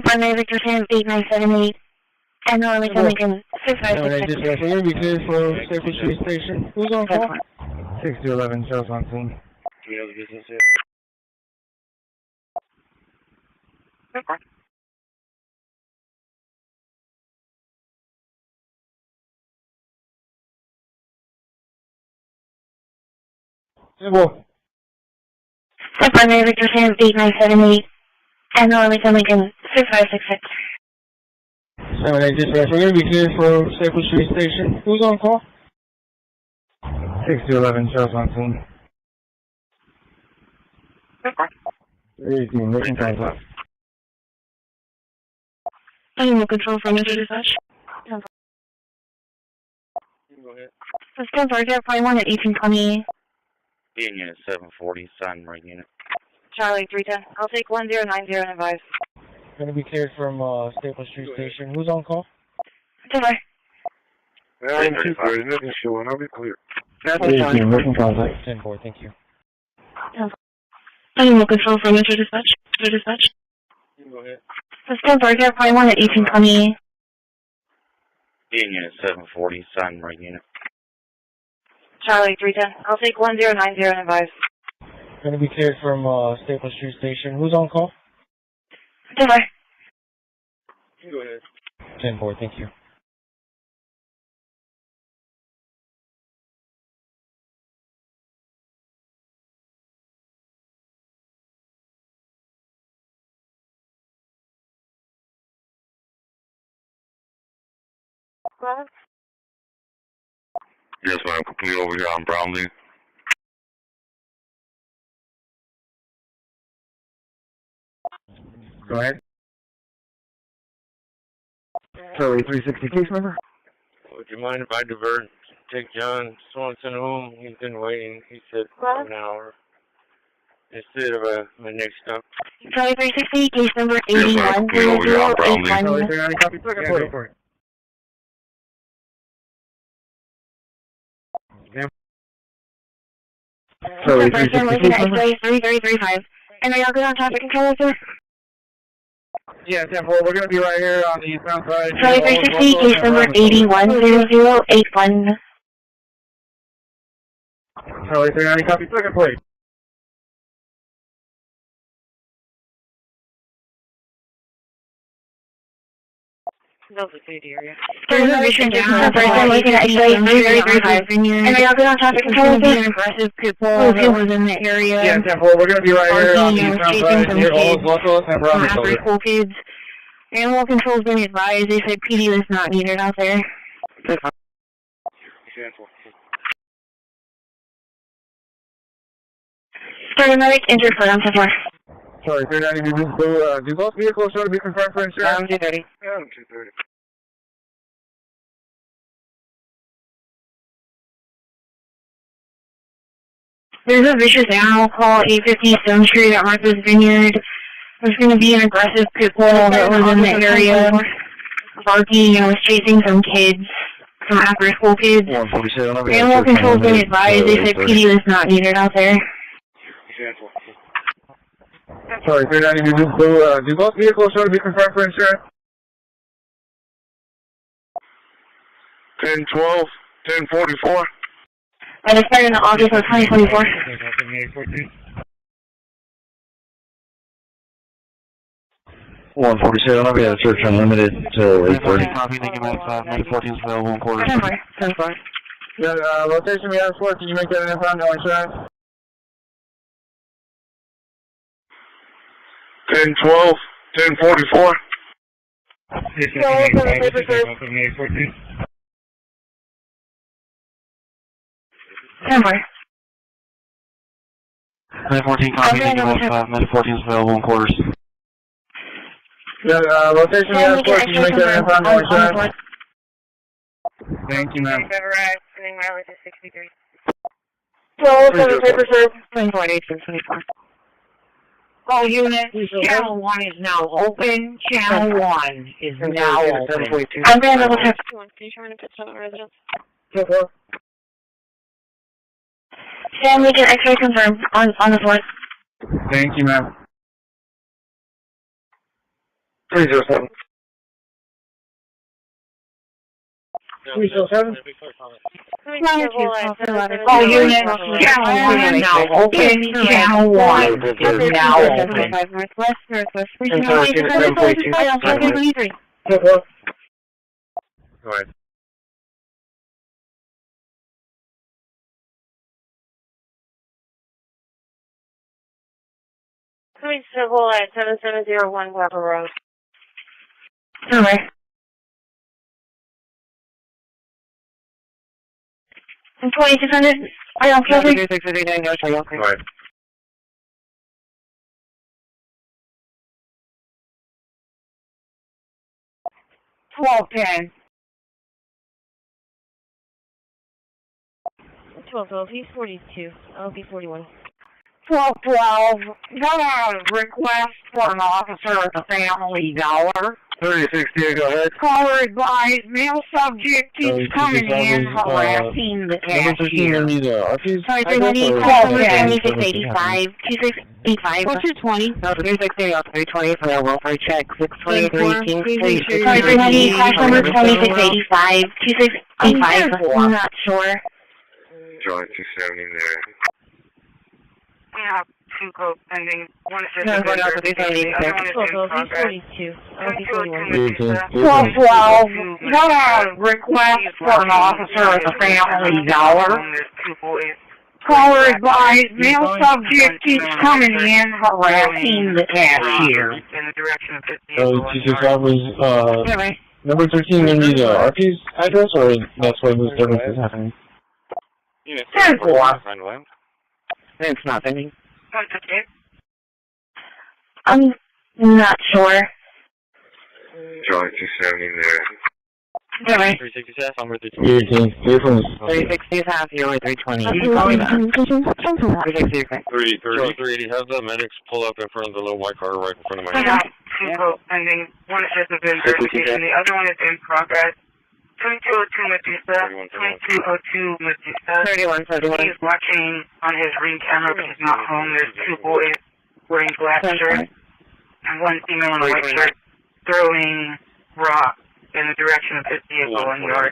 Primary Victor Sam 8978. And normally coming in 6566. You're going to be clear for Surface Street Station. Who's on call? 6211, shows on scene. Do we have the business here? Okay. Well, Primary Victor Sam 8978. And normally coming in 6566. 7866, we're going to be clear for Surface Street Station. Who's on call? 6211, shows on scene. 18, making contact. Animal control from Mr. Dispatch. System Target 41 at 1820. Being unit 740, Sun Ring unit. Charlie 310. I'll take 1090 and advise. Going to be cleared from Staples Street Station. Who's on call? Goodbye. I'm 230, nothing showing. I'll be clear. Making contact. 10-4, thank you. Animal control from Metro Dispatch. Metro Dispatch. Go ahead. System Target 41 at 1820. Being unit 740, Sun Ring unit. Charlie 310. I'll take 1090 and advise. Going to be cleared from Staples Street Station. Who's on call? Goodbye. Go ahead. 10-4, thank you. Yes, ma'am. Complete over here on Brownlee. Go ahead. Charlie 360 case number? Would you mind if I divert? Take John Swanson home. He's been waiting. He said an hour. Instead of my next stop. Charlie 360, case number 810081. Charlie 390, copy. Go for it. Charlie 360 case number? 3335. And are y'all good on traffic control, sir? Yeah, 10-4. We're going to be right here on the eastbound side. Charlie 360, case number 810081. Charlie 390, copy. Second plate. Lovely city area. There's a mission down. I'm looking at X-ray 3335. And are y'all good on traffic control, sir? An aggressive pit bull that was in the area. Yeah, 10-4. We're going to be right here on the eastbound side. Here, all locals and Bravo. After school kids. Animal control's been advised. They said PD was not needed out there. Paramedic injured for them so far. Sorry, 390, do both vehicles sort of be confirmed for insurance? 230. Yeah, 230. There's a vicious animal call 850 Stone Street at Martha's Vineyard. There's going to be an aggressive pit bull that was in the area, barking and was chasing some kids, some after-school kids. Animal control's been advised. They said PD was not needed out there. Sorry, 390, do both vehicles sort of be confirmed for insurance? 1012, 1044. And it's starting in August of 2024. 147, I'll be at a search unlimited till 8:30. Copy, thank you, Max. 914 is available in quarters. 10-4. Yeah, location we have for, can you make that an info? No insurance? 1012, 1044. 10-4. 914, copy, thank you, Max. 914 is available in quarters. Yeah, location we have for, can you make that an info? No insurance? Thank you, ma'am. Sending mileage is 63. So, paper serve. 24. All units, channel 1 is now open. Channel 1 is now open. I'm going to double check. Can you try to put some residents? Sam, we can X-ray confirmed on the floor. Thank you, ma'am. 307. 307? All units, channel 1 is now open. Channel 1 is now open. Northwest. Go ahead. Coming civil at 7701 Weber Road. Alright. And 2600, are y'all closing? Go ahead. Well, 10. 12, LP 42, LP 41. 1212, got a request for an officer at the Family Dollar. 3068, go ahead. Caller advised, male subject keeps coming in, harassing the cashier. Sorry, 2685, 2685. What's your 20? No, 360 off 320 for a welfare check, 623. Sorry, 390, class number 2685, 2685. I'm not sure. Drawing 270 there. I have 2 codes pending. One is No, just going out to 370. 42, LP 41. 1212, got a request for an officer at the Family Dollar. Caller advised, male subject keeps coming in, harassing the cashier. In the direction of 50. 265 was, number 13 in the RP's address, or that's where the service is happening? 10-4. It's nothing. I'm not sure. Drawing 270 there. 360 number 13. 360 is half, you're only 320. 360, 380, have the medics pull up in front of the little white car right in front of my I unit. have 2 codes pending. One is just a verification. The other one is in progress. 2202 Medusa, 2202 Medusa. 3171. He's watching on his ring camera, but he's not home. There's 2 boys wearing black shirts and one female in a white shirt throwing rock in the direction of his vehicle in the yard.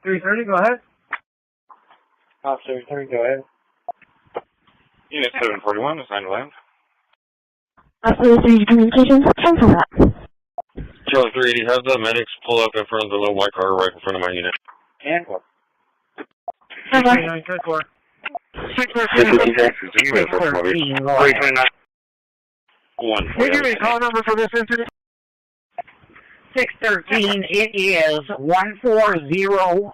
330, go ahead. Officer 330, go ahead. Unit 741, assigned to land. Officer communications, cancel that. Charlie 380, have the medics pull up in front of the little white car right in front of my unit. And what? 613. 329. Call number for this incident? 613, it is 14014.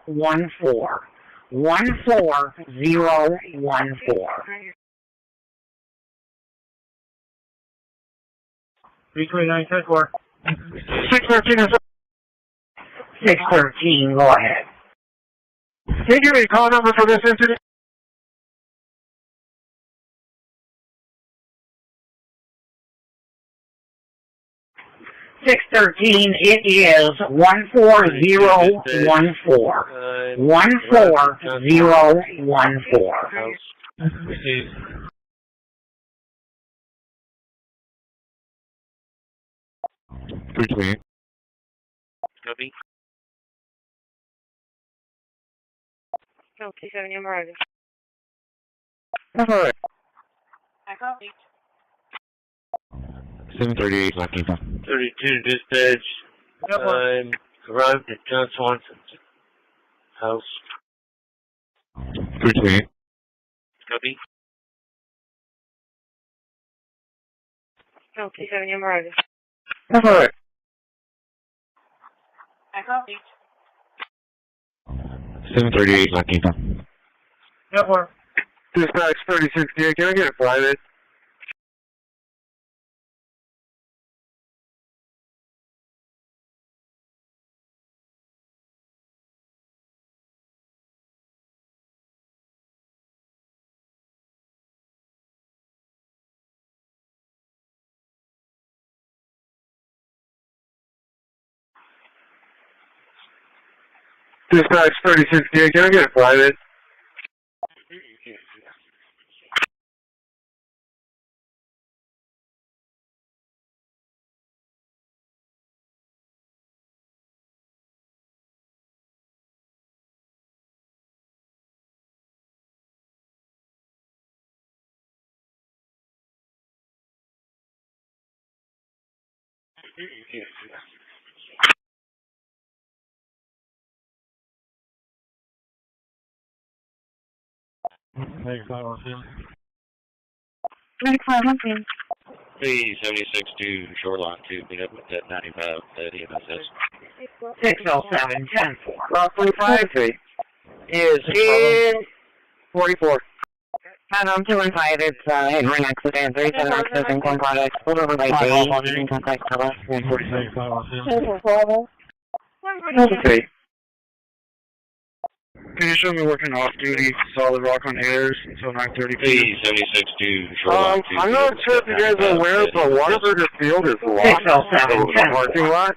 14014. 329, 10-4. 613, go ahead. Figure call number for this incident? 613, it is 14014. 14014. Copy. No, 270, I'm arriving. Alright. I copy. 738, left info. 32 dispatch. I'm arrived at John Swanson's house. 328. Copy. No, 270, I'm arriving. Alright. I copy. 738, left info. Network. Dispatch 3068, can I get a private? Dispatch 3068, can I get a private? Thanks, I will see. 9500. 376 to Shoreline to meet up with that 95 at EMSS. 607, 10-4. Roughly 53 is in 44. I'm 215, it's head ring accident, 37 access and corn products, pulled over by Day, you can contact us. 346, I will see. 53. Can you show me working off duty, solid rock on airs until 9:30 p.m.? 76 to Shoreline 2. I'm not sure if you guys are aware, but Waterburger Field is locked over the parking lot.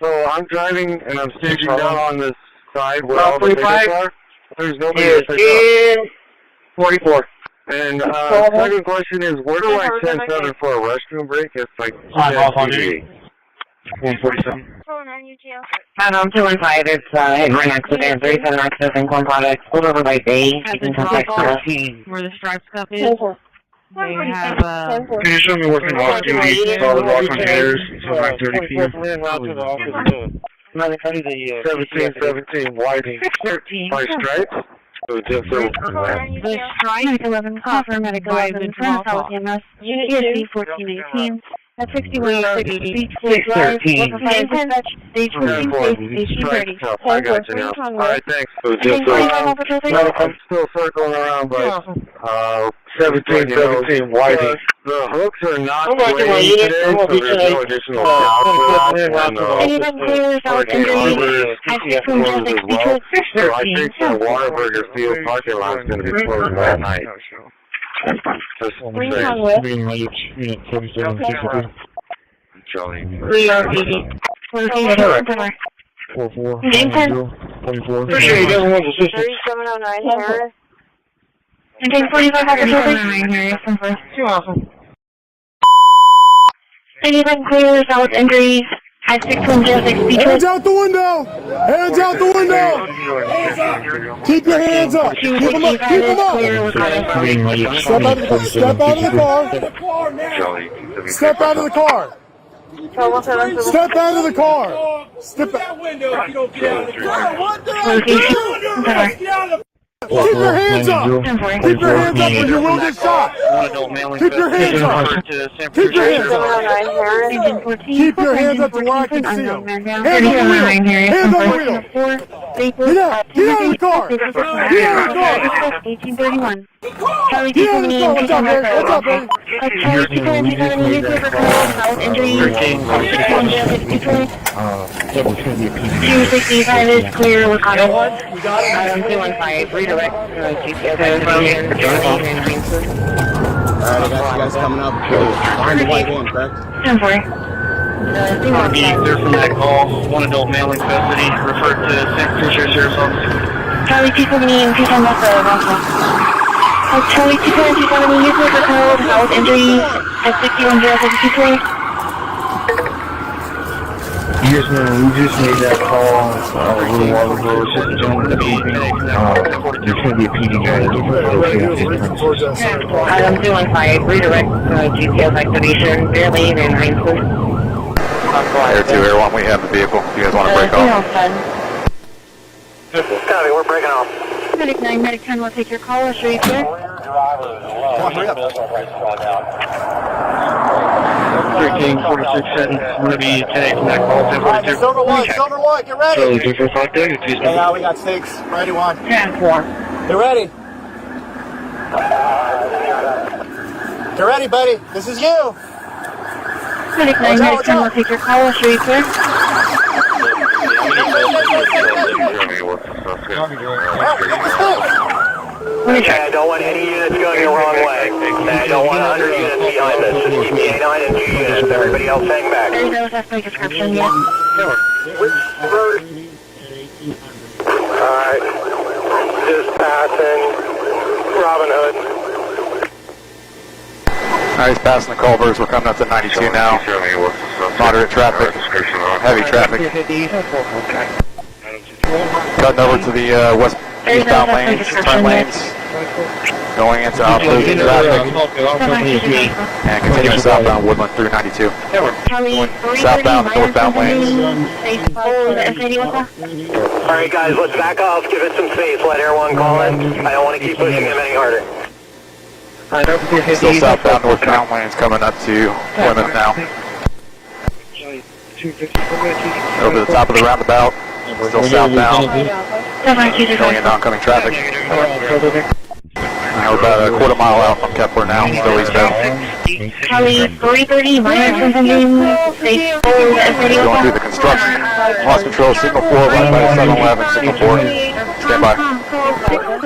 So I'm driving and I'm staging down on this side where all the tickets are. There's nobody to pick up. 44. And second question is, where do I send Southern for a restroom break? It's like 147. I'm 215. It's head right accident, 37 accessing corn products. Pulled over by Bay. You can contact us. Where the Stripes Cup is. They have Can you show me working off duty, solid rock on airs until 9:30 p.m.? 1717 Whiting. 613. By Stripes? The Stripes 11 coffer medical in front of South EMS. ESC 1418. At 6160 Beach Street Drive. Stage 14, stage 30. I got you now. Alright, thanks. I'm still circling around, but 1717 Whiting. The hooks are not weighing today, so there's no additional output. And RTA Buses as well. So I think the Waterburger Field parking lot is going to be closed that night. Charlie. 44. Appreciate you guys' assistance. 3709 Harris. Okay, 4509 Harris. Too awesome. Anyone clear without injuries at 6106 Beach. Hands out the window! Hands out the window! Keep your hands up! Keep them up! Keep them up! Step out of the car! Step out of the car! Step out of the car! Step out of the car! Step out window if you don't get out of the car! Keep your hands up! Keep your hands up or you will get shot! Keep your hands up! Keep your hands up! Keep your hands up to where I can see them! Hands on the wheel! Hands on the wheel! Get out! Get out of the car! Get out of the car! 1831. Charlie Get out of the car! What's up, baby? What's up, baby? Charlie 227 newspaper without injuries. 265 is clear with auto. 215. Redirect. GPS. Alright, I got you guys coming up behind the white van, correct? 10-4. Clear from that call. One adult male in custody. Referred to St. Patricia Sheriff's Office. Charlie 270 and 210 left of Charlie 270 newspaper code without injuries at 61052. Yes, man, we just made that call a little while ago. It's just a gentleman that beat me. There's going to be a PD guy that's I'm doing 5. Redirect GPS activation. Barely in Heinzley. Air 2, Air 1, we have the vehicle. You guys want to break off? Copy, we're breaking off. Medic 9, Medic 10 will take your call. I'll show you clear. 1346 seconds. I'm going to be 10 from that call. 1042. Silver one, get ready! Charlie 245. Yeah, we got stakes. Ready, one. 10-4. Get ready. Get ready, buddy. This is you. Medic 9, Medic 10 will take your call. I'll show you clear. I don't want any units going the wrong way. I don't want 100 units behind us. Just keep me A9 and 2 units. Everybody else hang back. There's no suspect description yet. Which road? Alright. Just passing Robin Hood. Alright, he's passing the Culvers. We're coming up to 92 now. Moderate traffic. Heavy traffic. Cutting over to the eastbound lanes, turn lanes. Going into opposite traffic. And continuing southbound Woodland through 92. Southbound and northbound lanes. Alright guys, let's back off. Give it some space. Let Air 1 call in. I don't want to keep pushing him any harder. Still southbound northbound lanes coming up to Plymouth now. Over the top of the roundabout. Still southbound. Going into oncoming traffic. We're about a quarter mile out from Kepler now. Still eastbound. Charlie 330, minor state Going through the construction. Lost control, signal 4, right by 711, signal 4.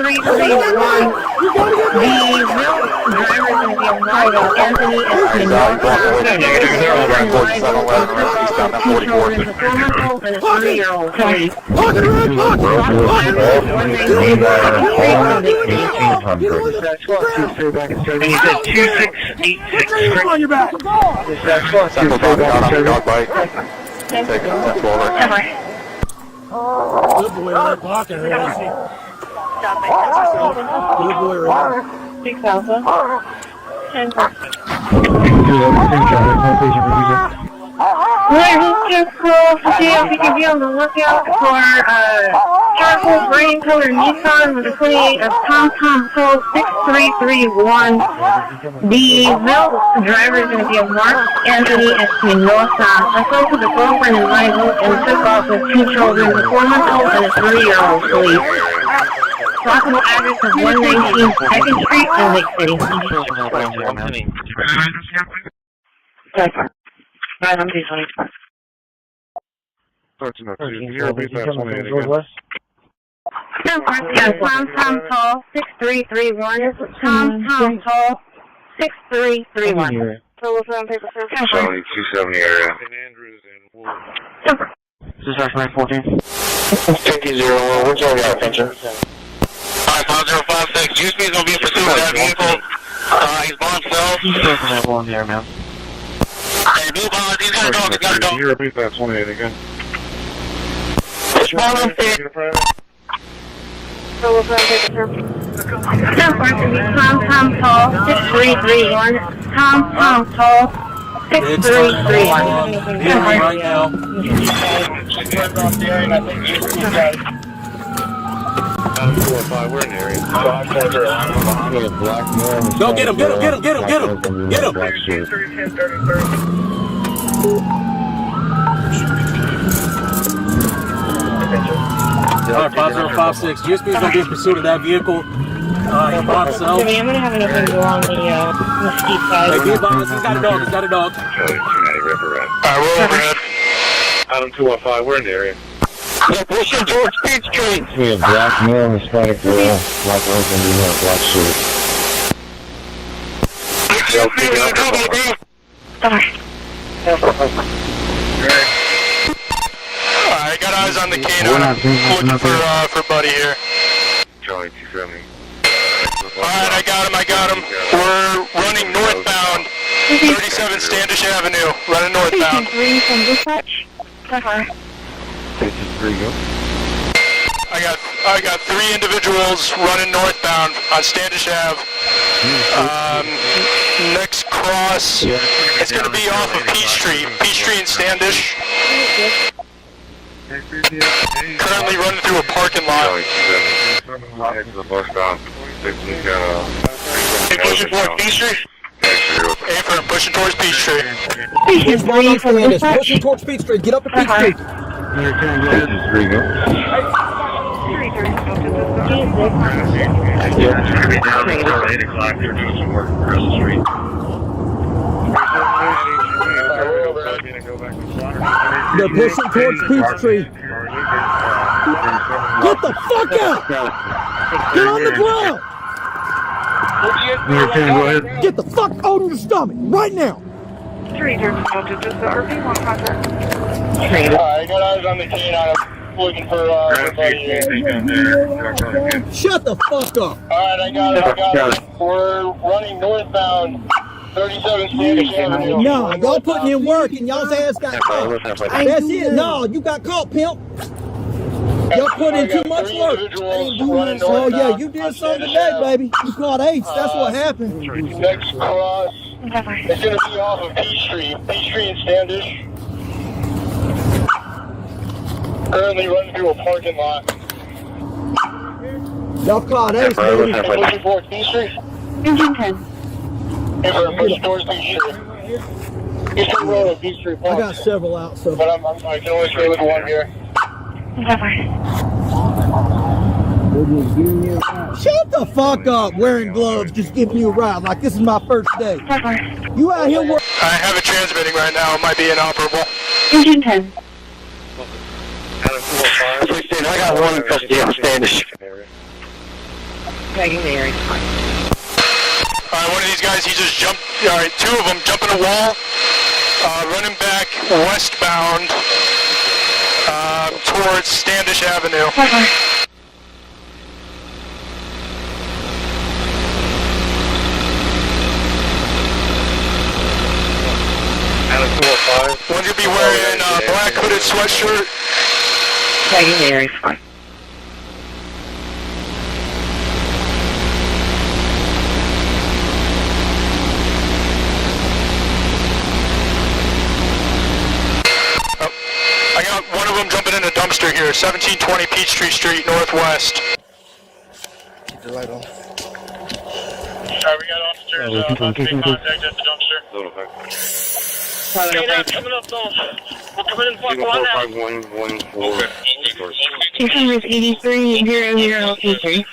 6331. The real driver is going to be a Mario Anthony Espinosa. Two children, a 4-month-old and a 3-year-old. And you said 2686. On your back. Take it, 10 forward. Good boy, right blocking her. Good boy, right. 6,000. 10. Alright, let's just close to see if we can be on the lookout for charcoal green colored Nissan with a 28 of TomTom Toll 6331. The male driver is going to be a Mark Anthony Espinosa. I spoke to the girlfriend and rival and took off with 2 children, a 4-month-old and a 3-year-old, please. Possible address of 119 2nd Street in Lake City. Right, I'm D20. Yeah, TomTom Toll 6331. TomTom Toll 6331. So what's on paper, sir? Showing 270 area. This is National 14. 5001, what's your attention? 55056, USP is going to be in pursuit of that vehicle. He's by himself. He's one here, man. Hey, Blue Bonds, he's got a dog, he's got a dog. Can you repeat that 28 again? Small upstairs. So what's on paper, sir? TomTom Toll 6331. TomTom Toll 6331. Right now. We're in the area. Go get him, get him, get him, get him, get him, get him. Alright, 5056, GSP is going to be in pursuit of that vehicle. By himself. Jimmy, I'm going to have enough to go on the steep side. Hey, B-Bonds, he's got a dog, he's got a dog. Charlie 290 River Red. Alright, we're overhead. Adam 215, we're in the area. Pushing towards Peach Street. We have black male, Hispanic girl, black husband, we have black suit. Alright, got eyes on the canine. Looking for Buddy here. Charlie 270. Alright, I got him. We're running northbound, 37 Standish Avenue, running northbound. 3 from dispatch. I got 3 individuals running northbound on Standish Ave. Next cross, it's going to be off of Peachtree and Standish. Currently running through a parking lot. Pushing towards Peachtree. Affirm, pushing towards Peachtree. It's one from Standish, pushing towards Peachtree. Get up to Peachtree. They're pushing towards Peachtree. Get the fuck out! Get on the ground! Get the fuck out of your stomach right now! 3 turns to this RV1 contact. Alright, got eyes on the canine. I'm looking for everybody here. Shut the fuck up! Alright, I got it. We're running northbound, 37 Standish Avenue. No, y'all putting in work and y'all's ass got caught. That's it. No, you got caught, pimp. Y'all put in too much work. Oh yeah, you did something today, baby. You caught Ace. That's what happened. Next cross, it's going to be off of Peachtree and Standish. Currently running through a parking lot. Y'all caught Ace, baby. Pushing towards Peachtree. Engine 10. Pushing towards Peachtree. Peachtree Road, Peachtree Park. I got several out, so. But I can only stay with one here. Shut the fuck up, wearing gloves, just giving you a ride like this is my first day. You out here working? I have it transmitting right now. It might be inoperable. Engine 10. I got one in custody of Standish. Tagging the area. Alright, one of these guys, he just jumped, alright, two of them jumping a wall, running back westbound towards Standish Avenue. One you be wearing a black hooded sweatshirt. Tagging the area. I got one of them jumping in a dumpster here, 1720 Peachtree Street, Northwest. Keep the light on. Sorry, we got officers making contact at the dumpster. Okay, now coming up though. We're coming in for one now. 683 0023.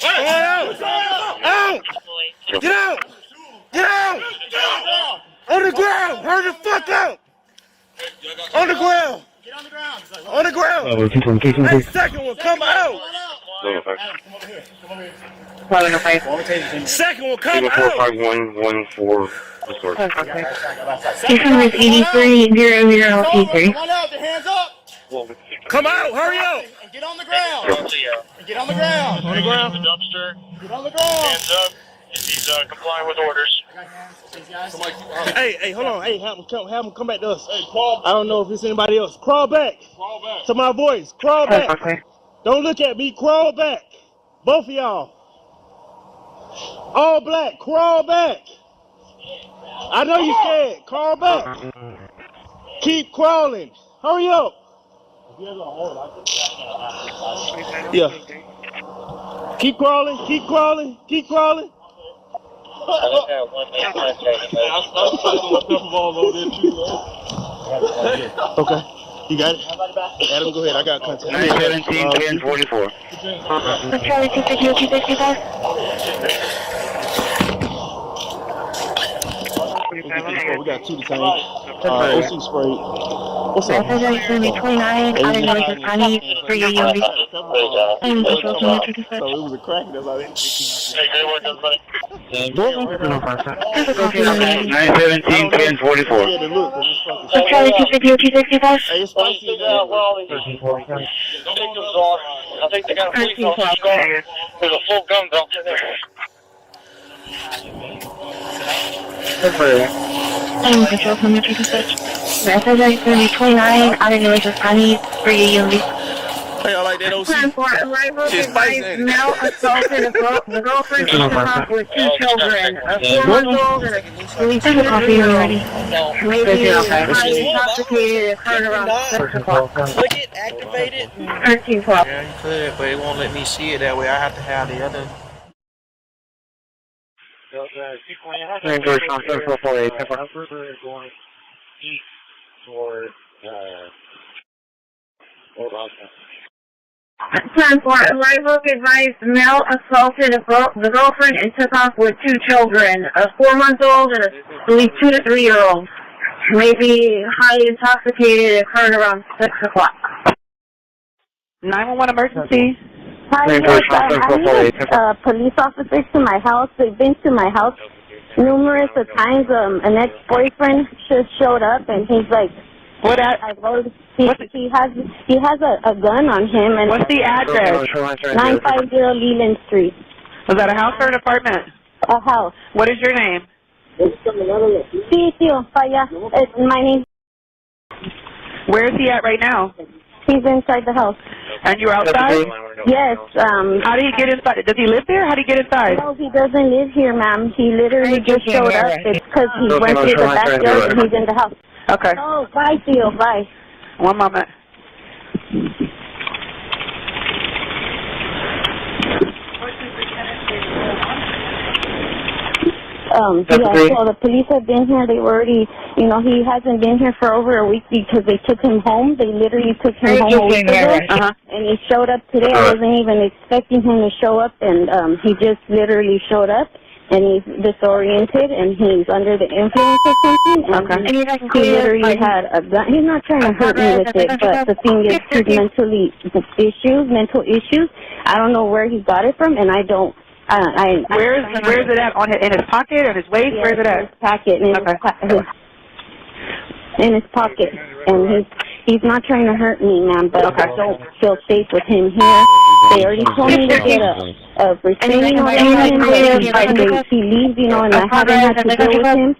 Out! Get out! Get out! On the ground! Hurry the fuck up! On the ground! Get on the ground! On the ground! Hey, second one, come out! Second one, come out! 683 0023. Come out! Hurry up! Get on the ground! Get on the ground! On the ground! The dumpster. Get on the ground! Hands up. He's complying with orders. Hey, hold on. Hey, have him come back to us. Hey, I don't know if it's anybody else. Crawl back. To my voice. Crawl back. Don't look at me. Crawl back. Both of y'all. All black. Crawl back. I know you're scared. Crawl back. Keep crawling. Hurry up. Yeah. Keep crawling. Keep crawling. Keep crawling. Okay, you got it? Adam, go ahead, I got contact. 917, 1044. Charlie 250, We got two detained. OC spray. What's up? Going to be 29 out of Northern County for your UV. So it was a crack, that's all it. Hey, great work, everybody. 917, 1044. Charlie 250, 255. Hey, it's spicy. I think they got a police officer. There's a full gun belt in there. I'm control from your dispatch. Message is going to be 29 out of Northern County for your UV. Hey, I like that OC. She's spicy. Male assaulted the girlfriend in the house with two children, a 4-month-old and a 3-year-old. Maybe highly intoxicated and occurred around 6 o'clock. Click it, activate it. 13 o'clock. Yeah, you could, but it won't let me see it that way. I have to have the other. Time for arrival advised male assaulted the girlfriend and took off with two children, a 4-month-old and I believe 2 to 3-year-old. Maybe highly intoxicated, occurred around 6 o'clock. 911 emergency. Hi, yes, I need police officers to my house. They've been to my house numerous of times. An ex-boyfriend just showed up and he's like, What at? He has a gun on him. And what's the address? 950 Leland Street. Was that a house or an apartment? A house. What is your name? Sí, tío, para allá. My name. Where is he at right now? He's inside the house. And you're outside? Yes. How did he get inside? Does he live there? How did he get inside? No, he doesn't live here, ma'am. He literally just showed up. It's because he went to the backyard and he's in the house. Okay. Oh, bye, tío, bye. One moment. Yeah, so the police have been here. They were already, he hasn't been here for over a week because they took him home. They literally took him home a week ago, and he showed up today. I wasn't even expecting him to show up, and he just literally showed up, and he's disoriented, and he's under the influence of something. And he literally had a gun. He's not trying to hurt me with it, but the thing is, he's mental issues. I don't know where he got it from, and I don't Where is it at? In his pocket, in his waist? Yeah, where is it at? In his pocket, in his pocket, and he's not trying to hurt me, ma'am, but I don't feel safe with him here. They already told me to get a restraining order on him, but he leaves, you know, and I haven't had to deal with him.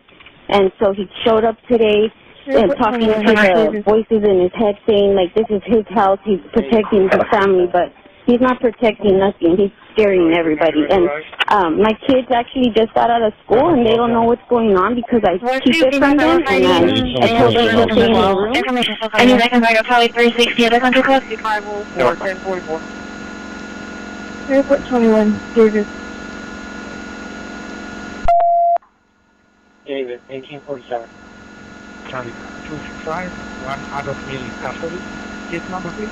And so he showed up today and talking to the voices in his head saying, like, this is his house, he's protecting his family, but he's not protecting nothing. He's scaring everybody. And my kids actually just got out of school, and they don't know what's going on because I keep it from them, and I tell them to stay in the room. I need that back up, probably 360 at the country club. 504, 1044. Airport 21, David. David, 1847. Charlie 265, 1 adult male in custody. Case number, please.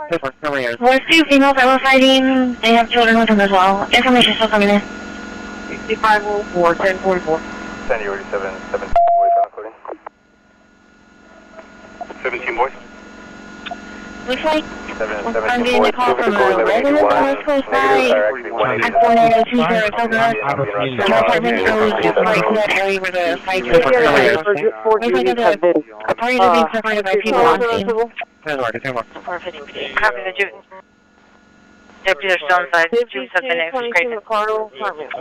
There's 2 females that were fighting. They have children with them as well. Information still coming in. 6504, 1044. Sandy 87, 17 boys, including. 17 boys. Looks like I'm getting a call from a boys, resident on West Coast side. I'm going to see Saratoga. The apartment goes right to that area where the fight is occurring. Looks like the parties are being separated by people on scene. Copy the June. Deputies are still inside. June something next. Crazy.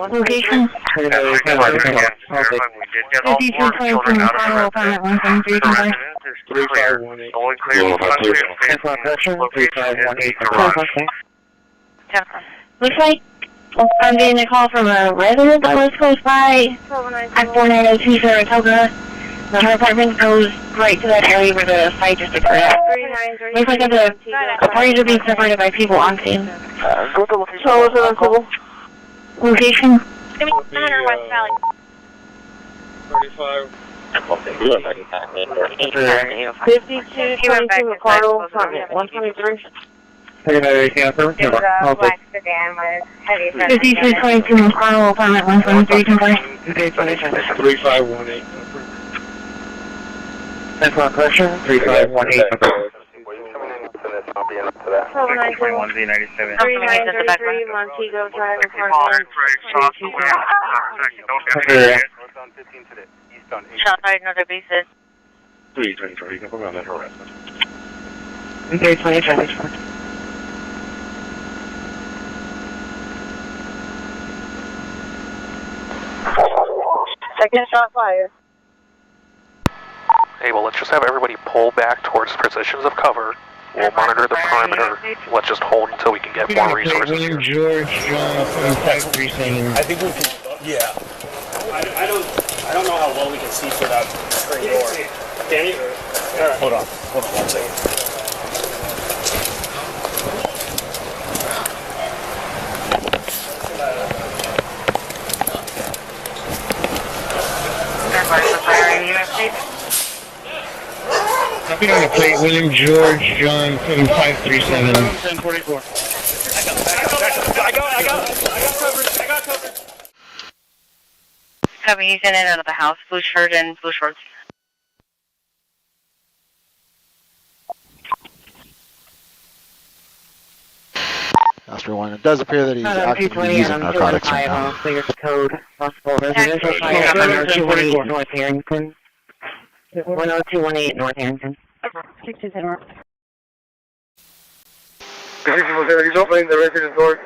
Location. 5322 McConnell, apartment 173, confirm. 3518. Only clear Looks like I'm getting a call from a resident that lives close by at 4902 Saratoga. Her apartment goes right to that area where the fight just occurred. Looks like the parties are being separated by people on scene. So what's the civil? Location. Give me 100 West Valley. 35. 5222 McCardle, apartment 123. Black sedan with heavy 5322 McConnell, apartment 123, confirm. 3518. Central pressure, 3518. 3933 Montego Drive, apartment 223. Shot fired, another basis. 323, you can put me on that harassment. Okay, 2024. Second shot fired. Hey, well, let's just have everybody pull back towards positions of cover. We'll monitor the perimeter. Let's just hold until we can get more resources here. William George, John, 537. I think we can, yeah. I don't know how well we can see through that screen door. Danny? Right. Hold on 1 second. Copy on the plate, William George, John, 7537. 1044. I got covered. Copy, he's in and out of the house. Blue shirt and blue shorts. Oscar 1, it does appear that he's actively using narcotics right now. Clear the code. Possible residential fire at 10218 North Harrington. 10218 North Harrington. 627 North. He's opening the residence door.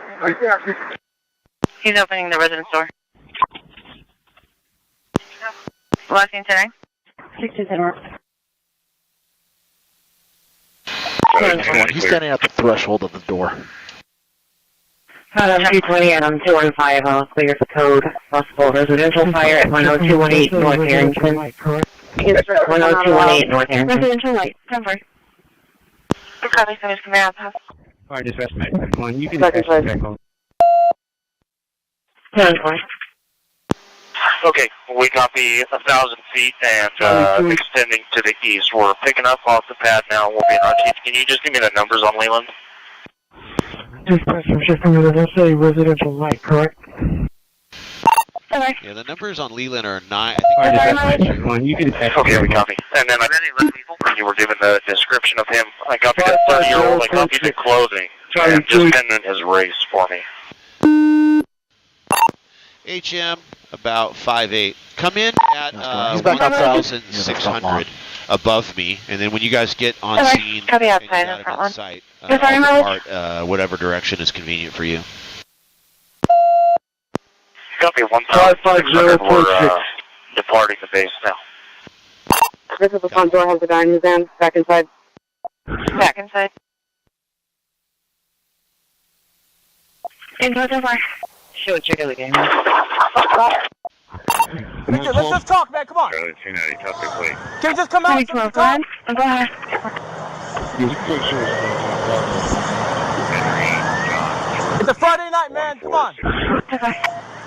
He's opening the residence door. Last name tonight? 627 North. He's standing at the threshold of the door. 220 and 215, clear the code. Possible residential fire at 10218 North Harrington. 10218 North Harrington. Residential light, confirm. Copy, so coming out. Alright, dispatch back on. You can dispatch back on. 10-20. Okay, we copy 1,000 feet and extending to the east. We're picking up off the pad now. We'll be in RTA. Can you just give me the numbers on Leland? Dispatch from shifting to the say residential light, correct? Yeah, the numbers on Leland are 9. I think you can dispatch. Okay, we copy. And then you were given the description of him. I copied a 30-year-old. I copied the clothing. Dependent has raised for me. HM about 5'8". Come in at He's back outside. 1,600 above me, and then when you guys get on scene and Copy you outside got in him in front sight, one. I'll depart whatever direction is convenient for you. Copy 1,600. We're departing the base now. This is the front door, has the dining van. Back inside. Back inside. Info so far. Show a check of the game. Let's just talk, man. Come on. Charlie 290, top your plate. Can you just come out? Go ahead. Go ahead. It's a Friday night, man. Come on.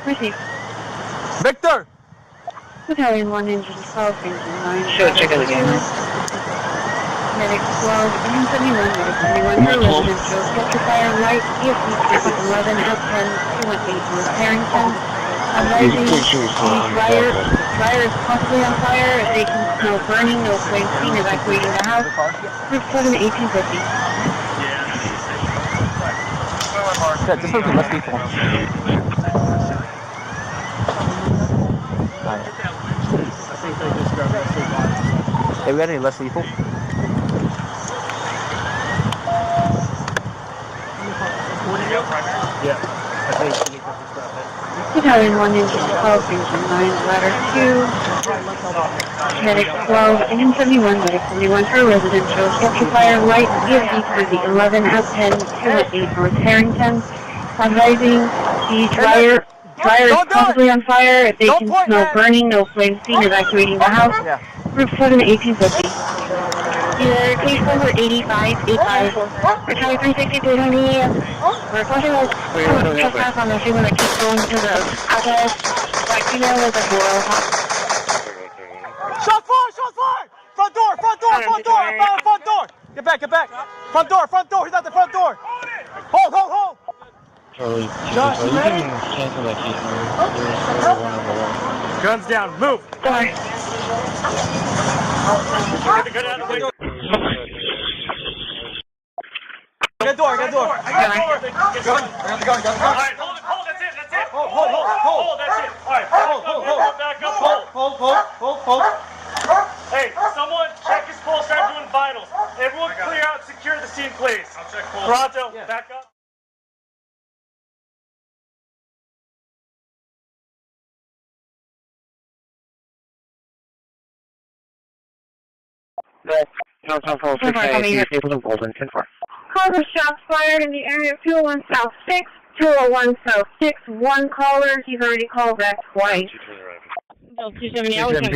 Receive. Victor. Battalion 1, engine 12, engine 9. Show a check of the game. Medic 12, engine 71, medic 71, residential, structure fire, light, EFC 11, F10, 218, North Harrington. Advising dryer is possibly on fire. They can smell burning, no flame seen, evacuating the house. Group 7, 1850. Yeah, just looking less people. Hey, we got any less lethal? Yeah, I think. Battalion 1, engine 12, engine 9, ladder 2. Medic 12, engine 71, medic 71 for residential, structure fire, light, EFD 2011, F10, 218 North Harrington. Advising the dryer is possibly on fire. They can smell burning, no flame seen, evacuating the house. Group 7, 1850. Your case number 8585. Retire 360, 320. We're reporting a trespass on the freeway that keeps going to the outside. Black female with a door. Shot fired! Shot fired! Front door! Front door! Front door! I found front door! Get back! Get back! Front door! Front door! He's at the front door! Hold! Hold! Hold! Charlie, Josh, you ready? can cancel that case number. There's one on the wall. Guns down! Move! Sorry. Get out of the way! Get door! Get door! I got the door! Gun! I got the gun! Alright, hold! Hold! That's it! That's it! Hold! Hold! Hold! Hold! That's it! Alright, back up! Hold! Hey, someone check his pulse, start doing vitals. Everyone clear out, secure the scene, please. I'll check pulse. Toronto, back up. No, South 6 people in Bolton, 10-4. Caller shots fired in the area of 201 South 6, 201 South 6. One caller, he's already called back twice. Let me know as soon as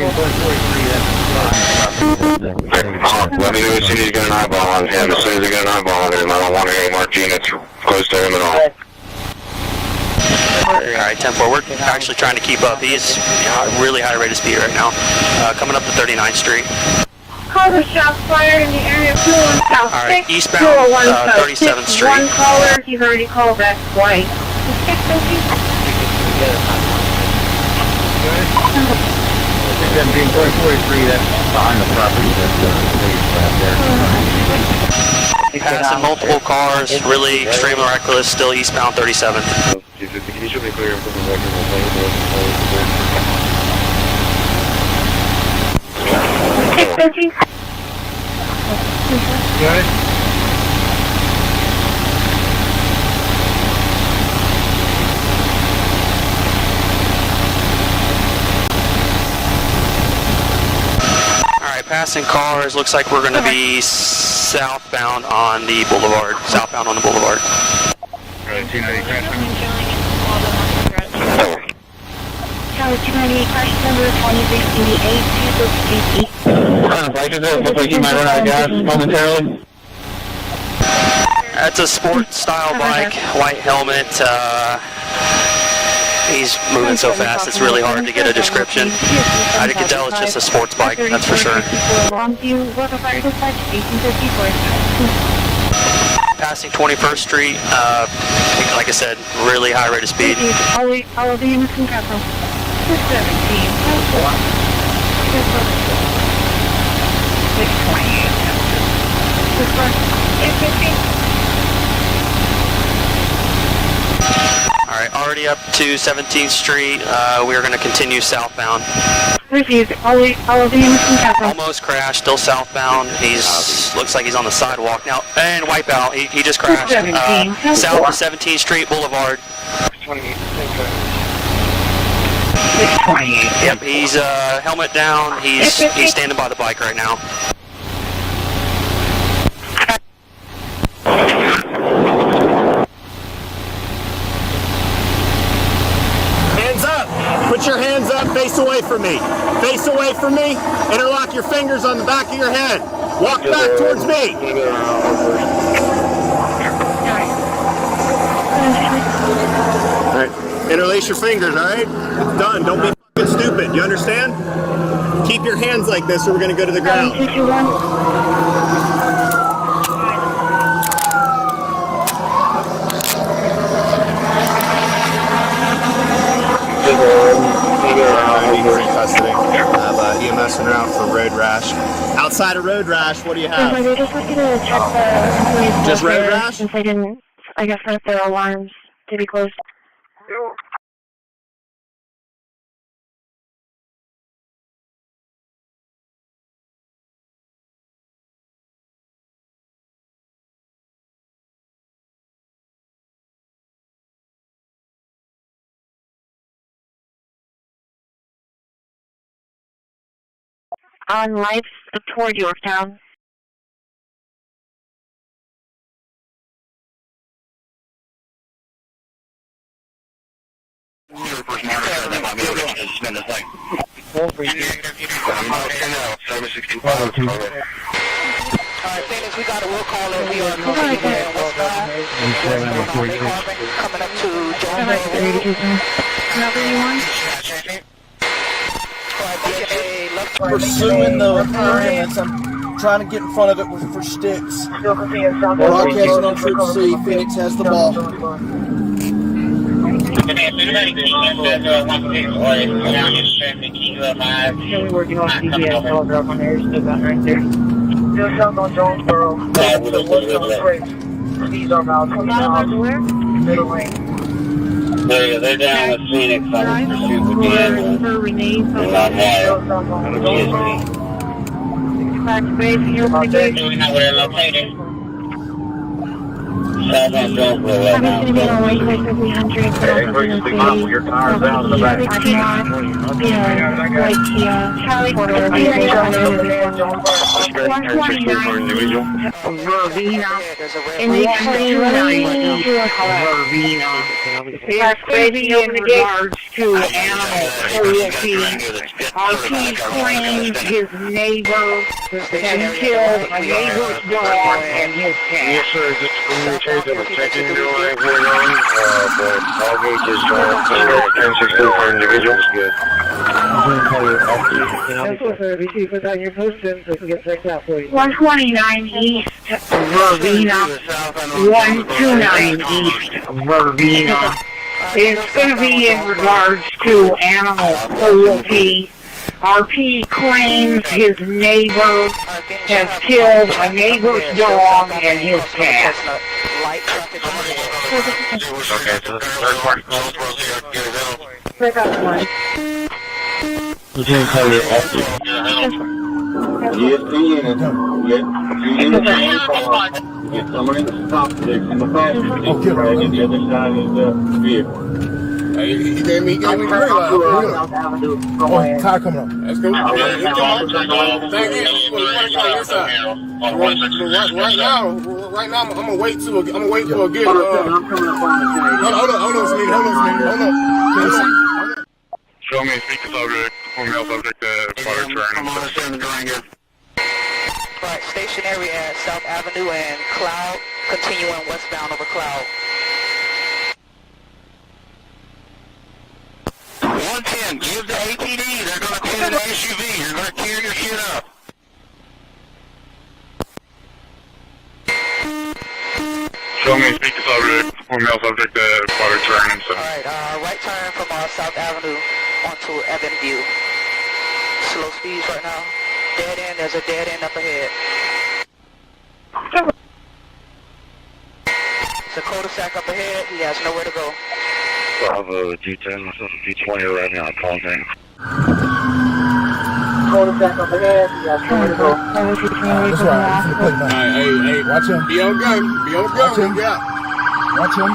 you get an eyeball on him. As soon as you get an eyeball on him, I don't want any more units close to him at all. Alright, 10-4, we're actually trying to keep up. He's really high rate of speed right now. Coming up to 39th Street. Caller shots fired in the area of 201 South 6, Alright, eastbound 37th Street. One caller, he's already called back twice. Passing multiple cars, really extremely reckless, still eastbound 37th. Can you show me clear from the record? 613. Alright, passing cars, looks like we're going to be southbound on the boulevard. Southbound on the boulevard. Tower 298, crash number 2688, 268 What kind of bike is it? Looks like he might run out of gas momentarily. That's a sport style bike, white helmet. He's moving so fast, it's really hard to get a description. I can tell it's just a sports bike, that's for sure. Passing 21st Street, like I said, really high rate of speed. All of the units in Castle. 217. 620. 850. Alright, already up to 17th Street. We are going to continue southbound. Received. All of the units from Capitol. Almost crashed, still southbound. Looks like he's on the sidewalk now. And wipeout, he just crashed. South of 17th Street Boulevard. 628. Yep, he's helmet down. He's standing by the bike right now. Hands up! Put your hands up, face away from me. Face away from me. Interlock your fingers on the back of your head. Walk back towards me. Alright, interlace your fingers, alright? It's done. Don't be fucking stupid. You understand? Keep your hands like this or we're gonna go to the ground. We're in custody. Have EMS en route for road rash. Outside of road rash, what do you have? They just want you to check the employees' Just road welfare rash? since they didn't, I guess, set their alarms to be closed. On lights toward Yorktown. Phoenix, we got it. We'll call it. We are coming up to Pursuing the ambulance. I'm trying to get in front of it for sticks. Broadcasting on Troop C. Phoenix has the ball. We're working on CBS telegraph on there. Still got right there. Still south on Jonesboro. These are about 20 miles. Middle lane. They're down with Phoenix on the pursuit with the ambulance. They're not doing that where they're located. South on Jonesboro right now. Your car's out in the back. It's crazy in regards to animal cruelty. RT claims his neighbor has killed a neighbor's dog and his cat. Yes, sir. Just communicate that the second delay going on. The dog gauge is 1062 for individuals. Good. That's what sir. BC, put on your post-ins so we can get checked out for you. 129 East Verbena. 129 East Verbena. It's going to be in regards to animal cruelty. RP claims his neighbor has killed a neighbor's dog and his cat. Okay, so the third party calls for Pick up one. ESPN and get someone in the stop sticks in the back. And the other side is the vehicle. He gave me green light. Car coming up. That's cool. Thank you. Right now, I'm gonna wait for a good. Hold on, Show me a speaker subject, female subject, fire turn. Right, stationary at South Avenue and Cloud, continuing westbound over Cloud. 110, give the APD. They're going to clear the SUV. You're going to tear your shit up. Show me a speaker subject, female subject, fire turn. Alright, right turn from South Avenue onto Evan View. Slow speeds right now. Dead end, there's a dead end up ahead. It's a cul-de-sac up ahead, he has nowhere to go. Bravo, G10, myself G20 right now, calling in. Hold it back up ahead. You got 2 to go. That's right. Hey, watch him. Be on gun. Be on gun. Watch him. Yeah. Watch him.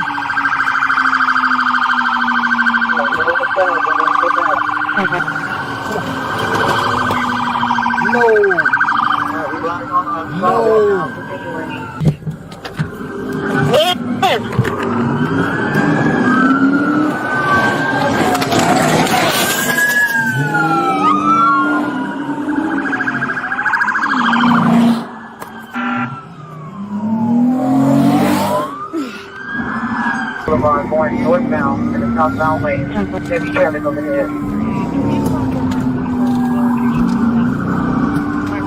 Boulevard going northbound in the southbound lane. Heavy traffic overhead.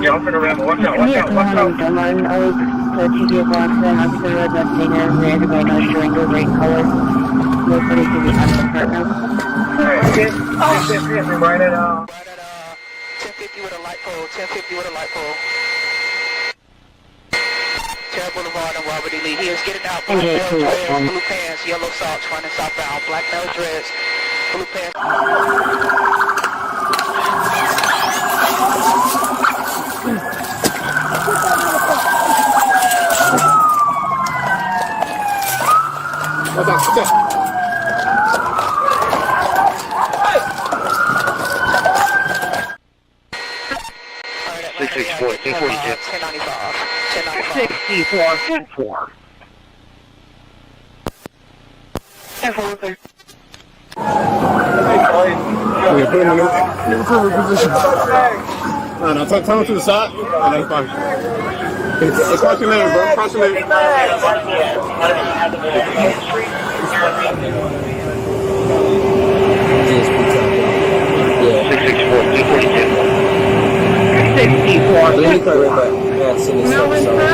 Jumping around. Watch out, watch out, watch out. Demon Oak, the TV box, and officer was updating and red by no showing the red color. Nobody to the apartment. Alright, sit right at 1050 with a light pole, 1050 with a light pole. Terra Boulevard and Robert E. Lee. He is getting out. Black belt, dreads, blue pants, yellow socks, running southbound. Black belt, dreads, blue pants. What's up? What's up? 664, 242. 64, 10-4. Okay, put him in the recovery position. No, tell him to the side. And that's fine. It's cross your leg, bro. Cross your leg. 664, 242. 64. Melvin, sir?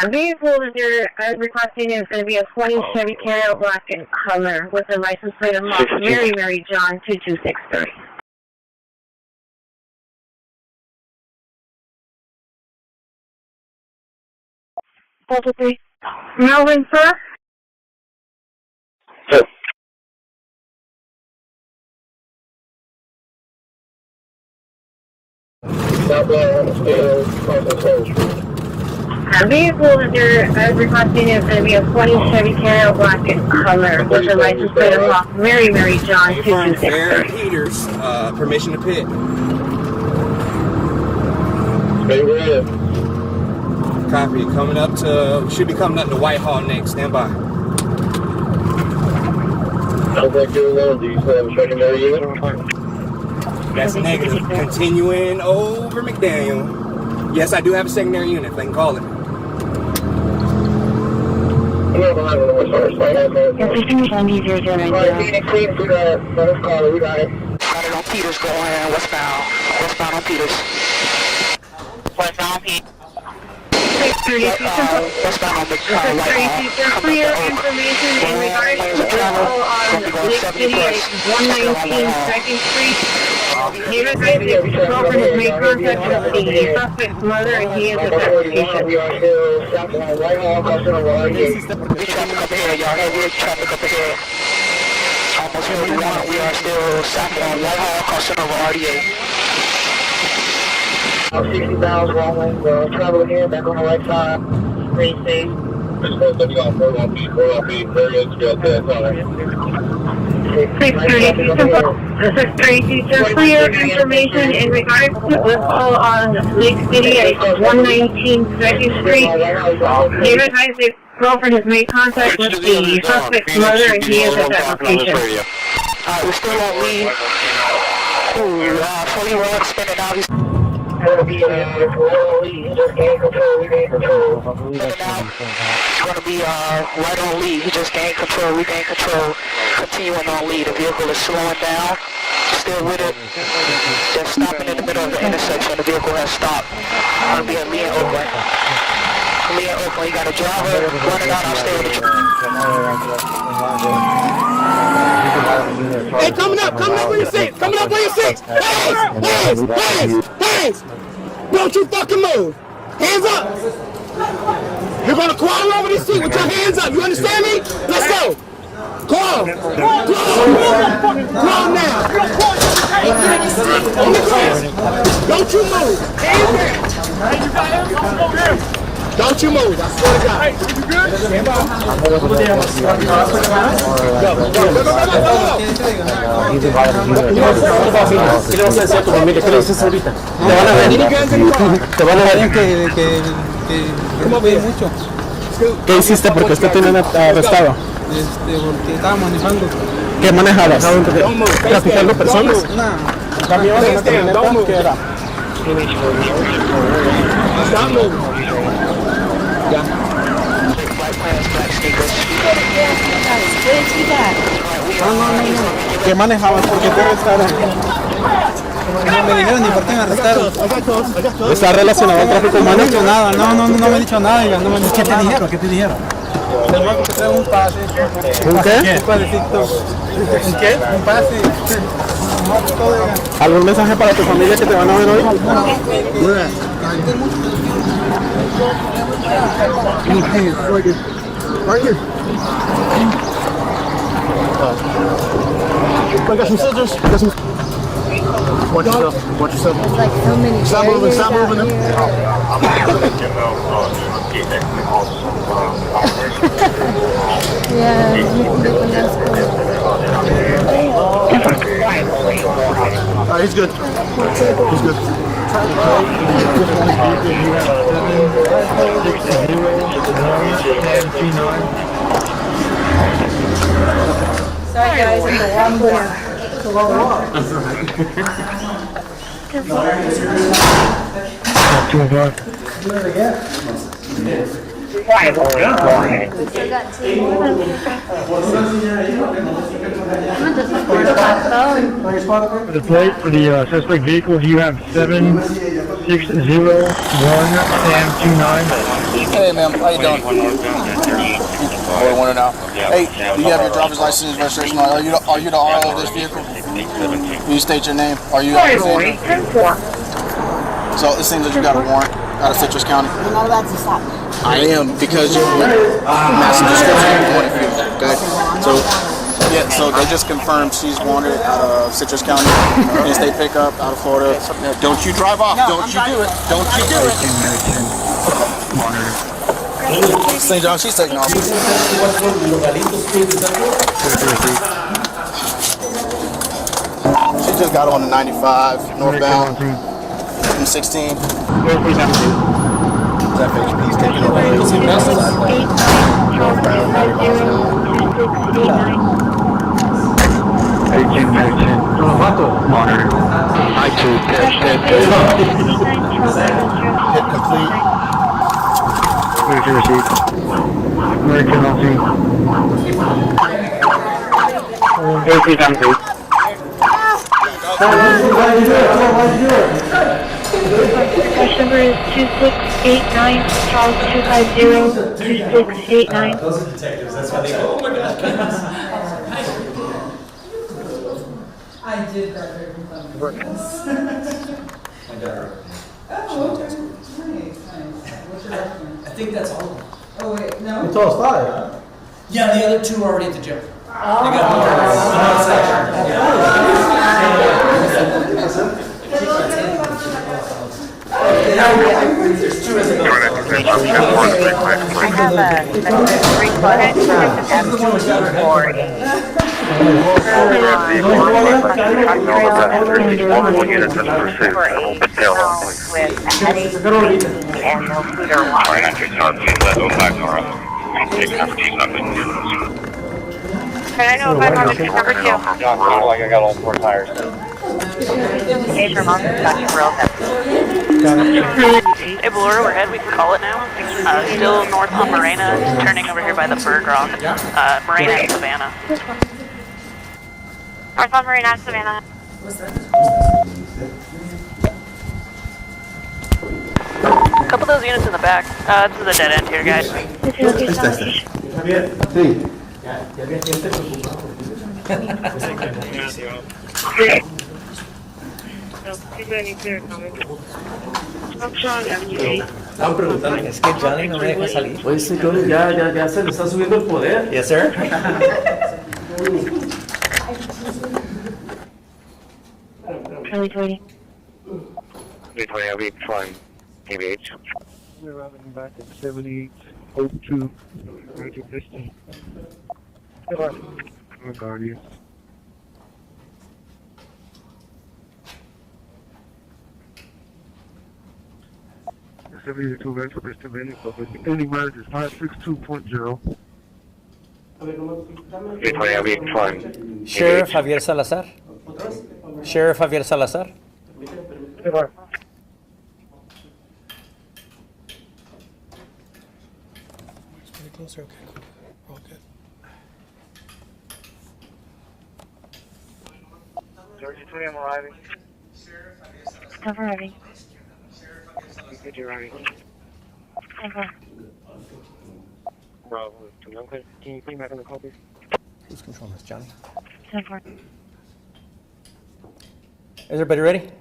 The vehicle that they're requesting is going to be a 20 Chevy carryout black in color with a license plate of Mary Mary John 2263. Delta 3. Melvin, sir? The vehicle that they're requesting is going to be a 20 Chevy carryout black in color with a license plate of Mary Mary John 2263. Aaron Peters, permission to pit. Stay red. Copy. Coming up to, should be coming up to Whitehall next. Stand by. Sounds like you're alone. Do you still have a secondary unit? That's negative. Continuing over McDaniel. Yes, I do have a secondary unit, if they can call it. We got it on Peters going westbound. Westbound on Peters. Westbound on Peters. Westbound on For your information in regards to the vehicle on Lake City at 119 2nd Street, David Crawford has made contact with the suspect's mother and he is at that location. We are still stopping on Whitehall, crossing over RTA. Heavy traffic up ahead, y'all. Heavy traffic up ahead. Almost 41. We are still stopping on Whitehall, crossing over RTA. 60 miles wrong lane, travel again, back on the right side. Green safe. Just going to go on feed, very good, you got that, sorry. 632, just for your information in regards to the call on Lake City at 119 2nd Street, David Isaac's girlfriend has made contact with the suspect's mother and he is at that location. We're still on lead. Fully run, spinning out. He's Gonna be just gain control, regain control. It's gonna be right on lead. He just gained control, regained control. Continuing on lead. The vehicle is slowing down. Still with it. Just stopping in the middle of the intersection. The vehicle has stopped. Gonna be at Lee and Oakland. Lee and Oakland. You got a driver running out. I'll stay with the Hey, coming up where you sit! Coming up where you sit! Hands! Don't you fucking move! Hands up! You're going to crawl over this seat with your hands up. You understand me? Let's go. Crawl. Crawl. Crawl now. On the ground. Don't you move. Don't you move. I swear to God. You good? ¿Qué le vas a decir a tu familia? ¿Qué le dices ahorita? Te van a ver que mucho. ¿Qué hiciste porque usted tiene arrestado? Porque estaba manejando. ¿Qué manejabas? ¿Traficando personas? No. ¿Camión? ¿Qué era? ¿Qué manejabas? ¿Por qué te arrestaron? No me dijeron ni por qué me arrestaron. ¿Está relacionado al tráfico humano? No me han dicho nada. ¿Qué te dijeron? ¿Qué te dijeron? Te traigo un pase. ¿Un qué? Un pasecito. ¿Un qué? Un pase. ¿Algún mensaje para tu familia que te van a ver hoy? I got some scissors. Watch yourself. Watch yourself. There's like so many. Stop moving. Stop moving. Yeah, you can get one that's cool. He's good. He's good. Sorry guys, it's a long walk. The plate for the suspect vehicles, you have 7601 Sam 29. Hey, ma'am, how you doing? I want to know. Hey, do you have your driver's license and registration? Are you the RO of this vehicle? Can you state your name? Are you? So it seems that you got a warrant out of Citrus County. None of that's a stop. I am, because you massive description of what you, okay? So, yeah, so they just confirmed she's wanted out of Citrus County, in-state pickup, out of Florida. Don't you drive off, don't you do it, don't you do it. St. John, she's taking off. She just got on the 95, northbound, from 16. FHP's taking over. Monitor. I2. Hit complete. Where's your receipt? American LC. Question number is 2689, Charles 250, 2689. Those are detectives, that's why they go, oh my god. I did that very fun. My daughter. Oh, okay. Nice. What's your last name? I think that's all of them. Oh, wait, no. You told us 5, huh? Yeah, the other 2 are already at the gym. Oh. They got There's 2 in the middle. Can I know if I'm on the number 2? Like I got all 4 tires. Hey, from Austin, Hey, Blue, we're ahead. We can call it now. Still north on Morena, just turning over here by the Bird Rock. Morena and Savannah. North on Marina and Savannah. A couple of those units in the back. This is a dead end here, guys. Estaban preguntando, es que Johnny no me deja salir. Oye, ese Johnny ya se le está subiendo el poder. Yes, sir. Charlie 20. I'll be flying KBH. We're routing back at 7802. Roger, Christi. I'm a guardian. The 72 vector is to Benny, but with the ending mileage is 562.0. I'll be flying. Sheriff Javier Salazar. Sheriff Javier Salazar. Closer, okay, cool. All good. Georgia 20, I'm arriving. I'm arriving. Good, you're arriving. Okay. Bravo, can you put me back on the call, please? Who's controlling this, Johnny? 10-4. Is everybody ready?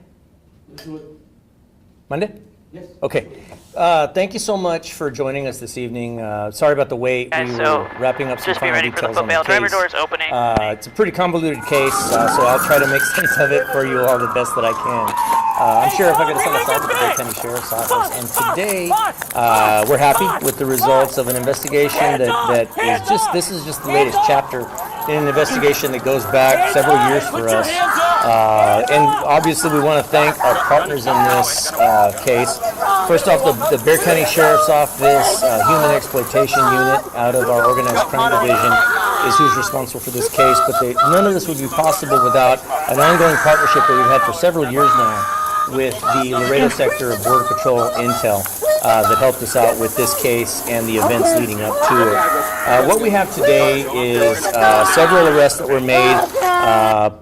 Monday? Yes. Okay. Thank you so much for joining us this evening. Sorry about the wait. Guys, We so were wrapping up some just be final ready for the details on the footbail. Driver case. doors opening. It's a pretty convoluted case, so I'll try to make sense of it for you all the best that I can. I'm Sheriff Javier Salazar with the Bay County Sheriff's Office, and today we're happy with the results of an investigation that is this is just the latest chapter in an investigation that goes back several years for us. And obviously we want to thank our partners in this case. First off, the Bexar County Sheriff's Office Human Exploitation Unit out of our Organized Crime Division is who's responsible for this case, but none of this would be possible without an ongoing partnership that we've had for several years now with the Laredo Sector of Border Patrol Intel that helped us out with this case and the events leading up to it. What we have today is several arrests that were made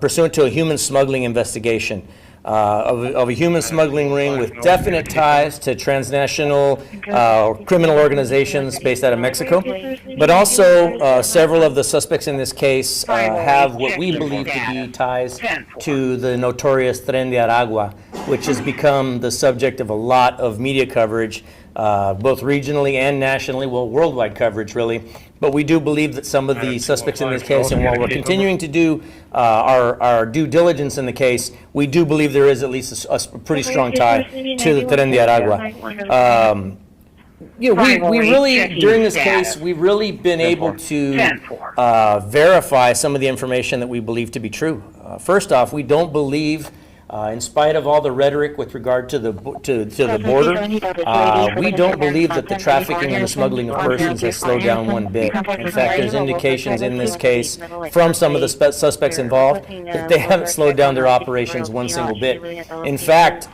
pursuant to a human smuggling investigation of a human smuggling ring with definite ties to transnational criminal organizations based out of Mexico. But also, several of the suspects in this case have what we believe to be ties to the notorious Tren de Aragua, which has become the subject of a lot of media coverage, both regionally and nationally, well, worldwide coverage, really. But we do believe that some of the suspects in this case, and while we're continuing to do our due diligence in the case, we do believe there is at least a pretty strong tie to the Tren de Aragua. You know, we really, during this case, we've really been able to verify some of the information that we believe to be true. First off, we don't believe, in spite of all the rhetoric with regard to the border, we don't believe that the trafficking and the smuggling of persons has slowed down one bit. In fact, there's indications in this case from some of the suspects involved that they haven't slowed down their operations one single bit. In fact,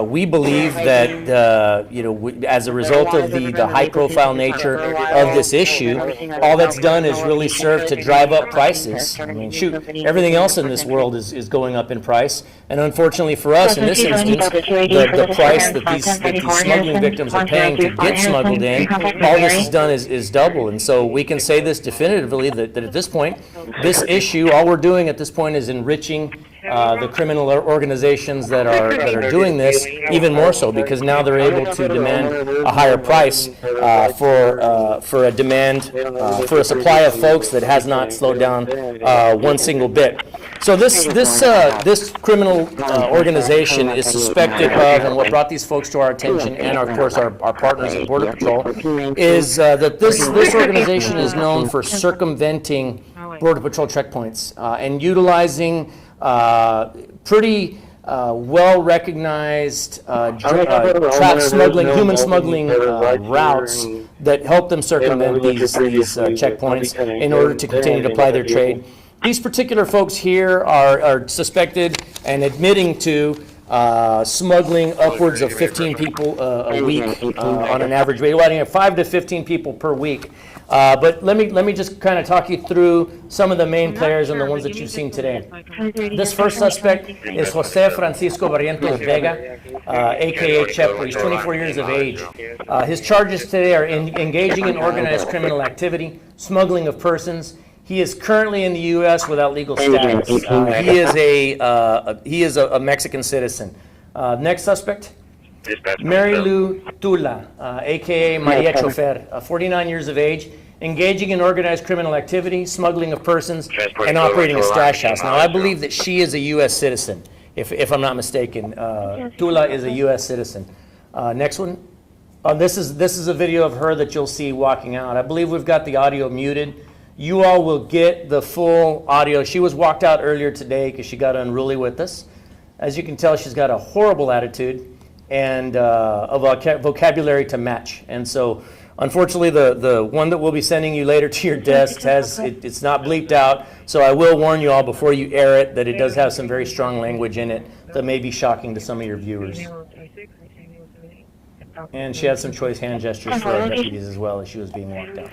we believe that as a result of the high-profile nature of this issue, all that's done is really serve to drive up prices. I mean, shoot, everything else in this world is going up in price, and unfortunately for us, in this instance, the price that these smuggling victims are paying to get smuggled in, all this has done is double. And so we can say this definitively that at this point, this issue, all we're doing at this point is enriching the criminal organizations that are doing this even more so, because now they're able to demand a higher price for a demand for a supply of folks that has not slowed down one single bit. So this criminal organization is suspected of, and what brought these folks to our attention, and of course our partners at Border Patrol, is that this organization is known for circumventing Border Patrol checkpoints and utilizing pretty well-recognized human smuggling routes that help them circumvent these checkpoints in order to continue to ply their trade. These particular folks here are suspected and admitting to smuggling upwards of 15 people a week on an average rate, running 5 to 15 people per week. But let me just kind of talk you through some of the main players and the ones that you've seen today. This first suspect is Jose Francisco Barrientos Vega, a.k.a. Chepo. He's 24 years of age. His charges today are engaging in organized criminal activity, smuggling of persons, He is currently in the U.S. without legal status. He is a Mexican citizen. Next suspect, Mary Lou Tula, a.k.a. Maria Chofer, 49 years of age, engaging in organized criminal activity, smuggling of persons, and operating a stash house. Now, I believe that she is a U.S. citizen, if I'm not mistaken. Tula is a U.S. citizen. Next one. This is a video of her that you'll see walking out. I believe we've got the audio muted. You all will get the full audio. She was walked out earlier today because she got unruly with us. As you can tell, she's got a horrible attitude and a vocabulary to match. And so, unfortunately, the one that we'll be sending you later to your desk it's not bleeped out. So I will warn you all before you air it that it does have some very strong language in it that may be shocking to some of your viewers. And she had some choice hand gestures for our deputies as well as she was being walked out.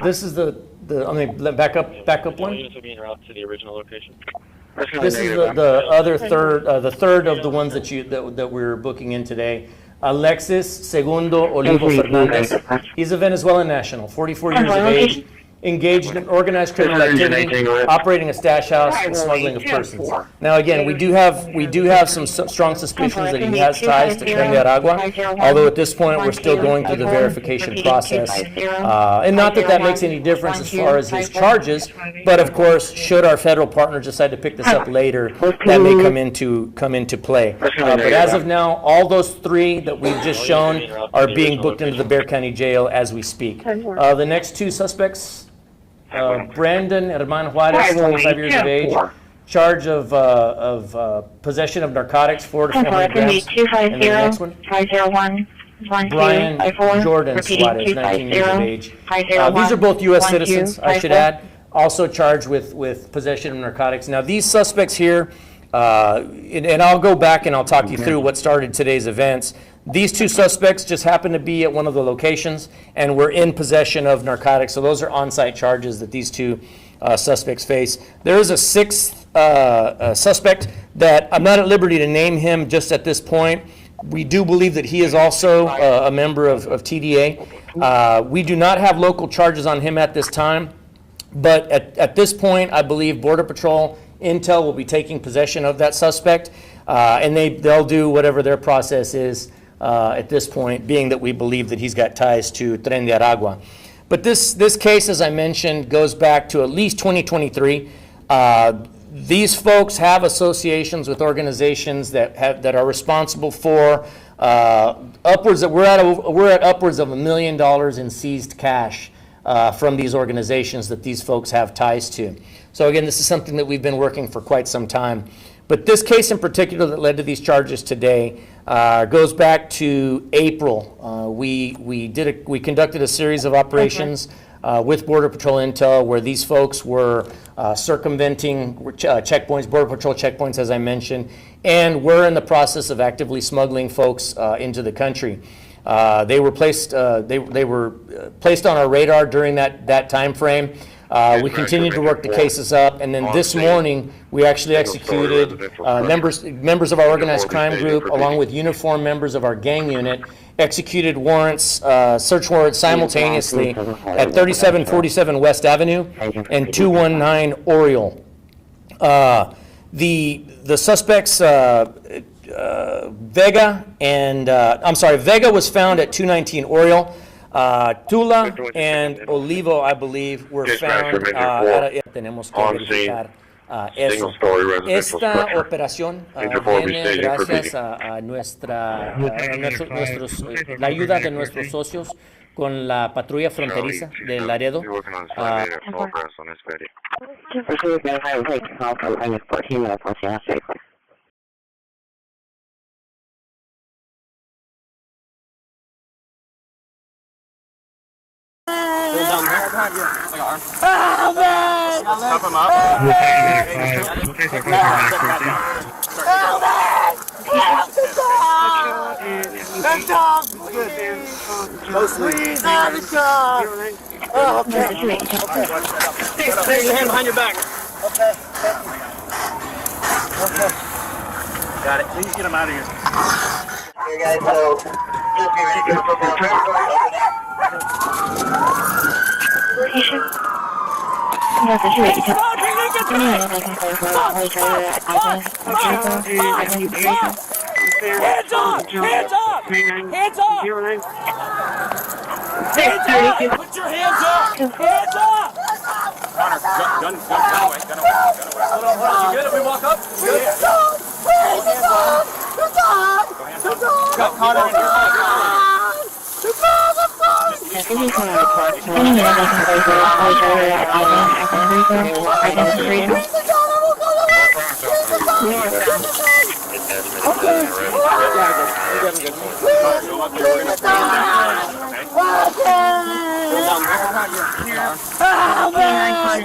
This is the back up one. To the original location. This is the other third, the third of the ones that we're booking in today. Alexis Segundo Olivo Fernandez. He's a Venezuelan national, 44 years of age, engaged in organized criminal activity, operating a stash house, and smuggling of persons. Now, again, we do have some strong suspicions that he has ties to Tren de Aragua, although at this point we're still going through the verification process. And not that that makes any difference as far as his charges, but of course, should our federal partner decide to pick this up later, that may come into play. But as of now, all those three that we've just shown are being booked into the Bexar County Jail as we speak. The next two suspects, Brandon Herman Juarez, 25 years of age, charge of possession of narcotics, 4 to 400 grams. And the next one, Brian Jordan Suarez, 19 years of age. These are both U.S. citizens, I should add, also charged with possession of narcotics. Now, these suspects here, and I'll go back and I'll talk you through what started today's events. These two suspects just happened to be at one of the locations and were in possession of narcotics. So those are on-site charges that these two suspects face. There is a sixth suspect that I'm not at liberty to name him just at this point. We do believe that he is also a member of TDA. We do not have local charges on him at this time, but at this point, I believe Border Patrol Intel will be taking possession of that suspect, and they'll do whatever their process is at this point, being that we believe that he's got ties to Tren de Aragua. But this case, as I mentioned, goes back to at least 2023. These folks have associations with organizations that are responsible for upwards of we're at upwards of $1 million in seized cash from these organizations that these folks have ties to. So again, this is something that we've been working for quite some time. But this case in particular that led to these charges today goes back to April. We conducted a series of operations with Border Patrol Intel where these folks were circumventing checkpoints, Border Patrol checkpoints, as I mentioned, and were in the process of actively smuggling folks into the country. They were placed on our radar during that time frame. We continued to work the cases up, and then this morning we actually executed members of our organized crime group, along with uniformed members of our gang unit, executed warrants, search warrants simultaneously at 3747 West Avenue and 219 Oriole. The suspects, Vega was found at 219 Oriole. Tula and Olivo, I believe, were found tenemos que verificar eso. Esta operación viene gracias a la ayuda de nuestros socios con la patrulla fronteriza de Laredo. Oh, man! Stop him up. Good dog! Good, dude. Mostly. Good dog! Oh, okay. Take your hand behind your back. Okay. Okay. Got it. Please get him out of here. Hey, guys, so Location. Yes, it's ready to. Hands up! Hands up! Hands up! Put your hands up! Hands up! Connor, gun away. Hold on. You good if we walk up? Good. Got Connor in here.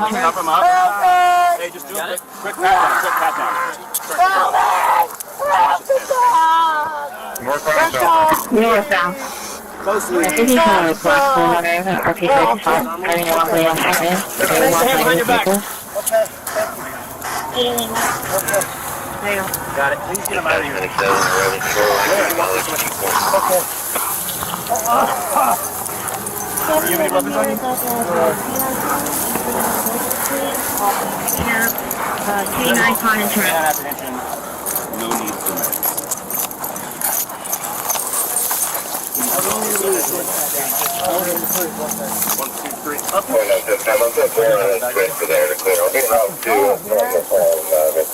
Stop him up. Hey, just do a quick pat down. Northbound. Closely. Got it. Please get him out of here. You have any weapons on you? K9 con insurance. No need for medics.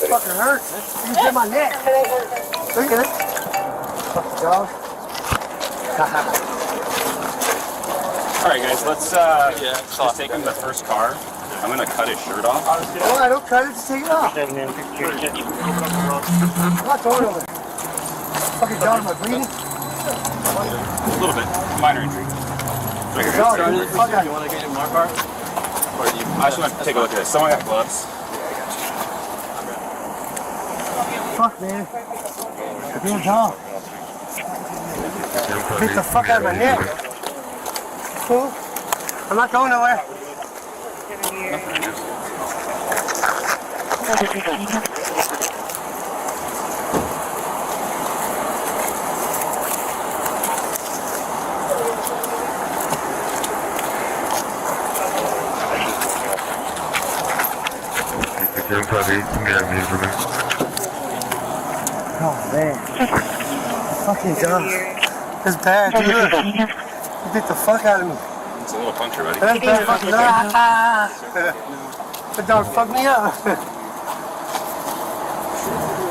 Fucking hurts. You hit my neck. Look at it. Fucking dog. Alright guys, let's just take him to the first car. I'm gonna cut his shirt off. Why? Don't cut it. Just take it off. What's going on? Fucking dog, am I bleeding? A little bit. Minor injury. You want to get in my car? Or do you, I just want to take a look at this. Someone got gloves. Fuck, man. Damn dog. Beat the fuck out of my neck. Cool. I'm not going nowhere. Oh man. Fucking dog. That's bad, dude. You beat the fuck out of me. It's a little puncture, buddy. That's bad fucking the dog fucked me up.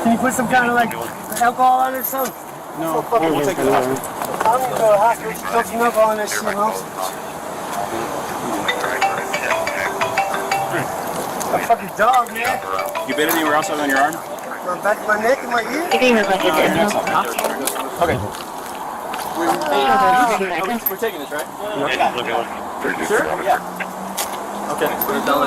Can you put some kind of like alcohol on it or something? No, we'll take it off. I'm gonna go to the hospital, put some alcohol on that shit, huh? A fucking dog, man. You bit anywhere else other than your arm? On back of my neck and my ear? Okay. We're taking this, right? Sure? Yeah. Okay. I don't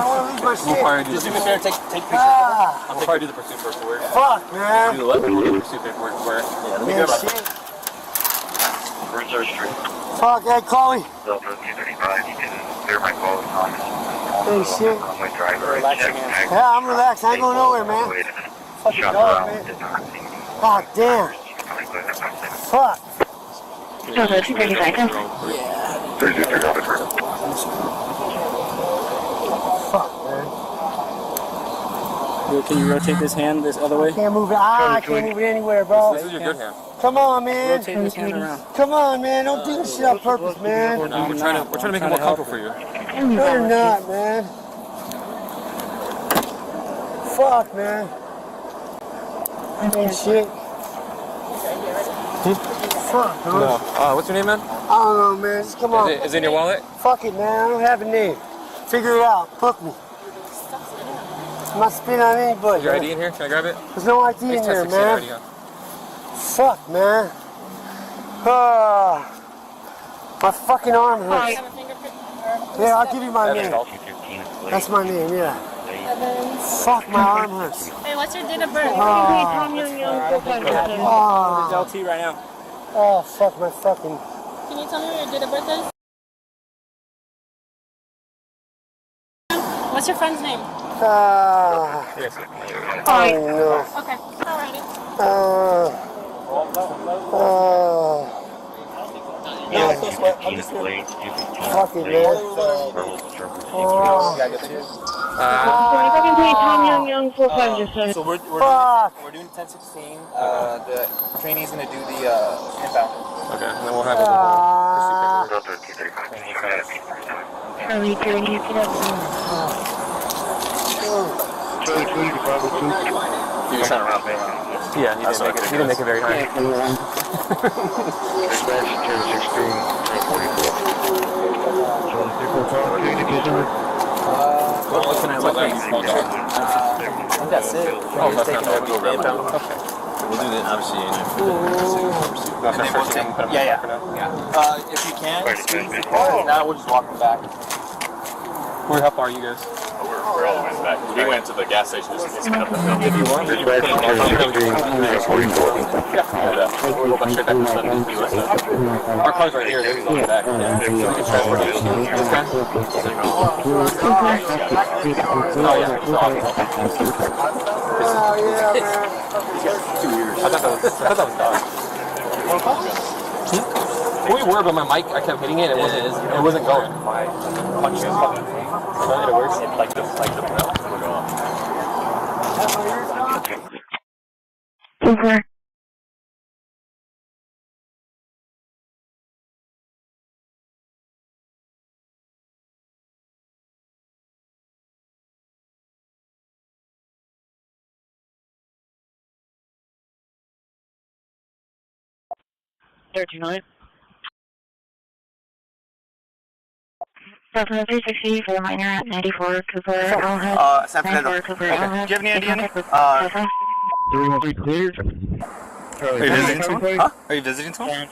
want to lose my shit. Just do me a favor, take pictures. I'll probably do the pursuit first. Fuck, man. Do the what? Do the pursuit paperwork for it. Yeah, let me go back. Research Street. Fuck, hey, Chloe. Delta 235, you can clear my call with Thomas. Hey, shit. My driver, Yeah, I'm relaxed. I ain't going nowhere, man. Fucking dog, man. God damn. Fuck. Delta 235. Fuck, man. Can you rotate this hand this other way? Can't move it. I can't move it anywhere, bro. This is your good hand. Come on, man. Rotate this hand around. Come on, man. Don't do this shit on purpose, man. We're trying to make it more comfortable for you. No, you're not, man. Fuck, man. Shit. Fuck, huh? No. What's your name, man? I don't know, man. Just come on. Is it in your wallet? Fuck it, man. I don't have a name. Figure it out. Book me. I'm not spitting on anybody. Is your ID in here? Can I grab it? There's no ID in there, man. Fuck, man. My fucking arm hurts. Yeah, I'll give you my name. That's my name, yeah. Fuck, my arm hurts. Hey, what's your date of birth? LT right now. Oh, fuck my fucking... Can you tell me what your date of birth is? What's your friend's name? I don't know. Okay, alrighty. Yeah, so sweat. I'm just fucking man. So we're doing 1016. The trainee's gonna do the inbound. Okay, and then we'll have it. Charlie, Charlie, get up. You just trying to round it. Yeah, he didn't make it very hard. What can I look like? That's it. Oh, that's not bad. Okay. We'll do that, obviously. Yeah. If you can, now we'll just walk them back. How far are you guys? We're all the way back. We went to the gas station just to get up the hill. If you want, Our car's right here. They're going back. We can transport it. Oh, yeah. I thought that was dog. We were, but my mic, I kept hitting it. It wasn't going. It works. Like the bell. Super. San Fernando 360 for the minor at 94 Cooper. San Fernando. Okay. Do you have any idea? Cleared. Are you visiting someone? Huh? Are you visiting someone?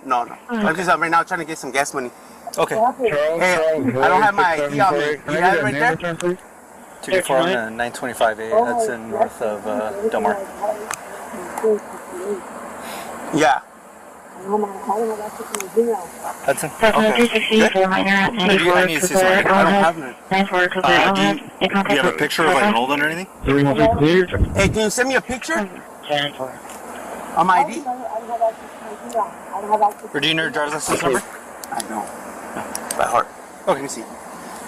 No. I'm just right now trying to get some gas money. Okay. Hey, I don't have my ID on me. You have it right there? 224 on the 925A. That's in north of Del Mar. Yeah. Hudson? Okay. 360 for the minor at 94 I need to see something. I don't have it. 94 Cooper. Do you have a picture of like an old one or anything? Hey, can you send me a picture? On my ID? Or do you know your driver's license number? I don't. By heart. Okay. Let me see.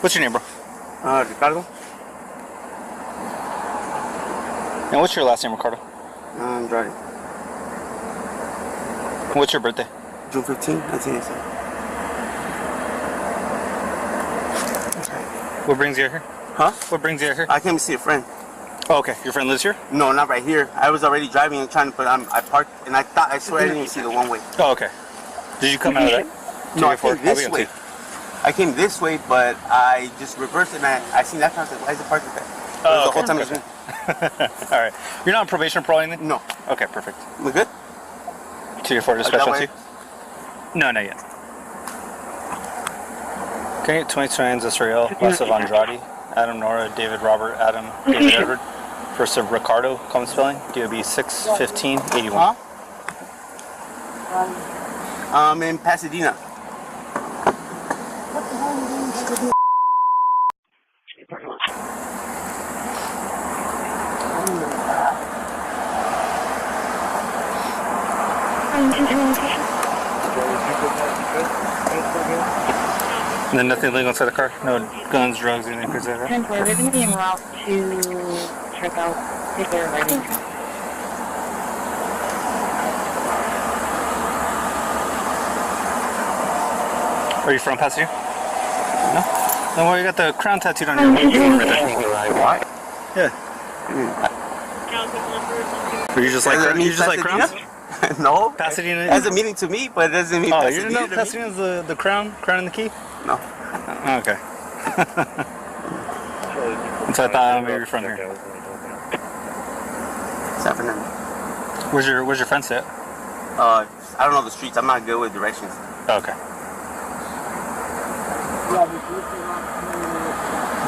What's your name, bro? Ricardo. And what's your last name, Ricardo? Andrade. What's your birthday? June 15, 1987. What brings you here? Huh? What brings you here? I came to see a friend. Oh, okay. Your friend lives here? No, not right here. I was already driving and trying to put on. I parked and I swear I didn't even see the one way. Oh, okay. Did you come out of that? No, I came this way. I came this way, but I just reversed it and I seen that car. I was like, why is it parked like that? Oh, the whole time it was me. All right. You're not on probation for anything? No. Okay, perfect. We good? 224 to specialty? No, not yet. Okay, 20 trans Israel, west of Andrade, Adam Nora, David Robert, Adam, David Edward. First of Ricardo, common spelling, DOB 61581. Huh? In Pasadena. And then nothing illegal inside the car? No guns, drugs, anything like that? 10-4, they're going to be en route to check out if they're ready. Are you from Pasadena? No? Then why you got the crown tattooed on your right there? Yeah. Are you just like crowns? No. Pasadena? It has a meaning to me, but it doesn't mean Pasadena. Oh, Pasadena. you didn't know Pasadena's the crown and the key? No. Okay. So I thought maybe you're from here. San Fernando. Where's your friend sit? I don't know the streets. I'm not good with directions. Okay.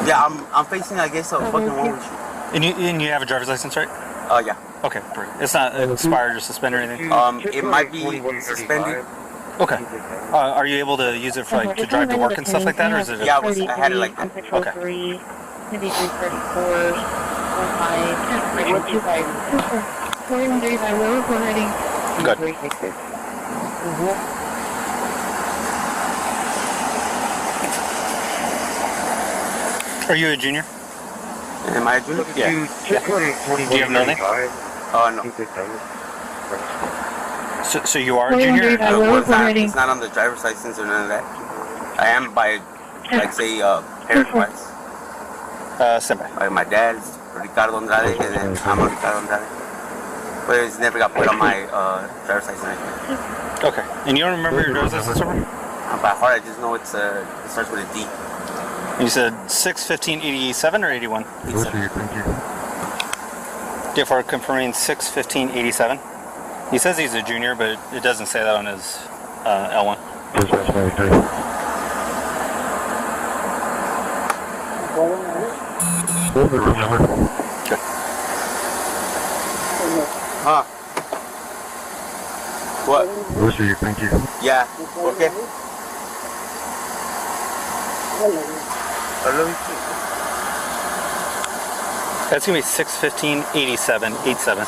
Yeah, I'm facing, I guess, a fucking one-way street. And you have a driver's license, right? Yeah. Okay, perfect. It's not expired or suspended or anything? It might be suspended. Okay. Are you able to use it for like to drive to work and stuff like that, or is it? Yeah, I had it like that. Okay. 4135, we're reporting. Good. Are you a junior? Am I a junior? Yeah. Do you have nothing? No. So you are a junior? It's not on the driver's license or none of that. I am by, like, say, parent-wise. Simple. Like, my dad's Ricardo Andrade, and then I'm Ricardo Andrade. But it's never got put on my driver's license. Okay. And you don't remember your driver's license number? By heart, I just know it starts with a D. You said 6/15/87 or 81? 87. Yeah, for confirming 6/15/87. He says he's a junior, but it doesn't say that on his L1. Good. Huh? What? Thank you. Yeah. Okay. That's gonna be 6/15/87.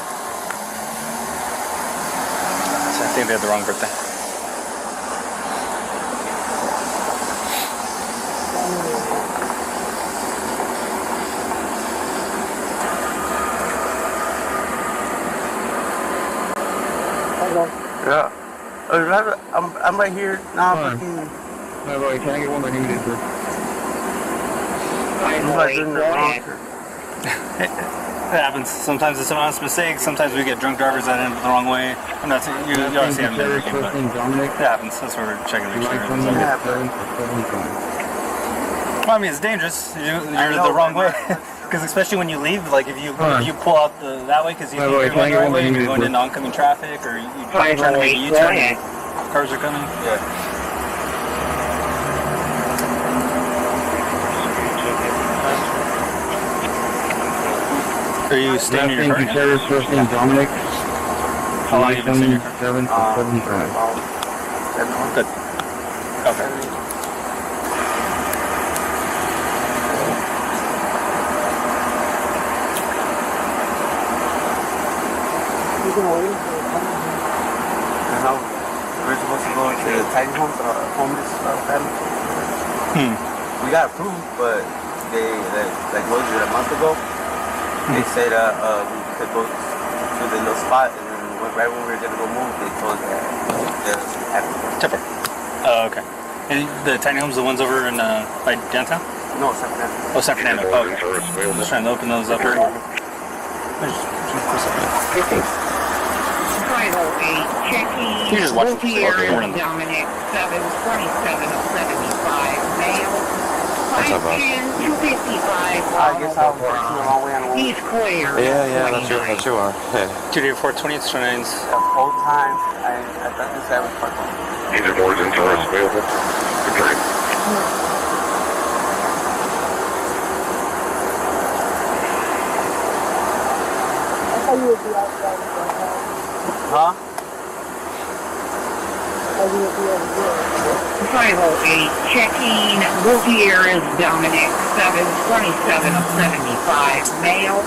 So I think they had the wrong birthday. Yeah. I'm right here now. Hi, boy, can I get one of my new digits? It happens. Sometimes it's an honest mistake. Sometimes we get drunk drivers that end up the wrong way. I'm not saying you obviously haven't been drinking, but it happens. That's why we're checking to make sure. Well, I mean, it's dangerous. You're the wrong way. Because especially when you leave, like if you pull out that way because you think you're going the right way and you're going into oncoming traffic, or you're trying to make a U-turn and cars are coming. Yeah. Are you staying in your car? Service, first name Dominic. How long have you been staying in your car? 7 to 75. Good. Okay. We're supposed to go to the tiny homes, homeless family. We got approved, but they, like was it a month ago? They said we could go to the little spot, and then right when we were gonna go move, they told us that they're happy. Tipper. Oh, okay. And the tiny homes, the ones over in by downtown? No, San Fernando. Oh, San Fernando. Oh, okay. I'm just trying to open those up. Checking. You just watch it. Dominic, 727/75, male. 510, 255, I guess I'll the wrong way on the he's clear. Yeah, that's you are. 284 28 The whole time, I thought this guy was parked. Either doors and doors available. Okay. Huh? 508, checking. Gutierrez Dominic, 727/75, male.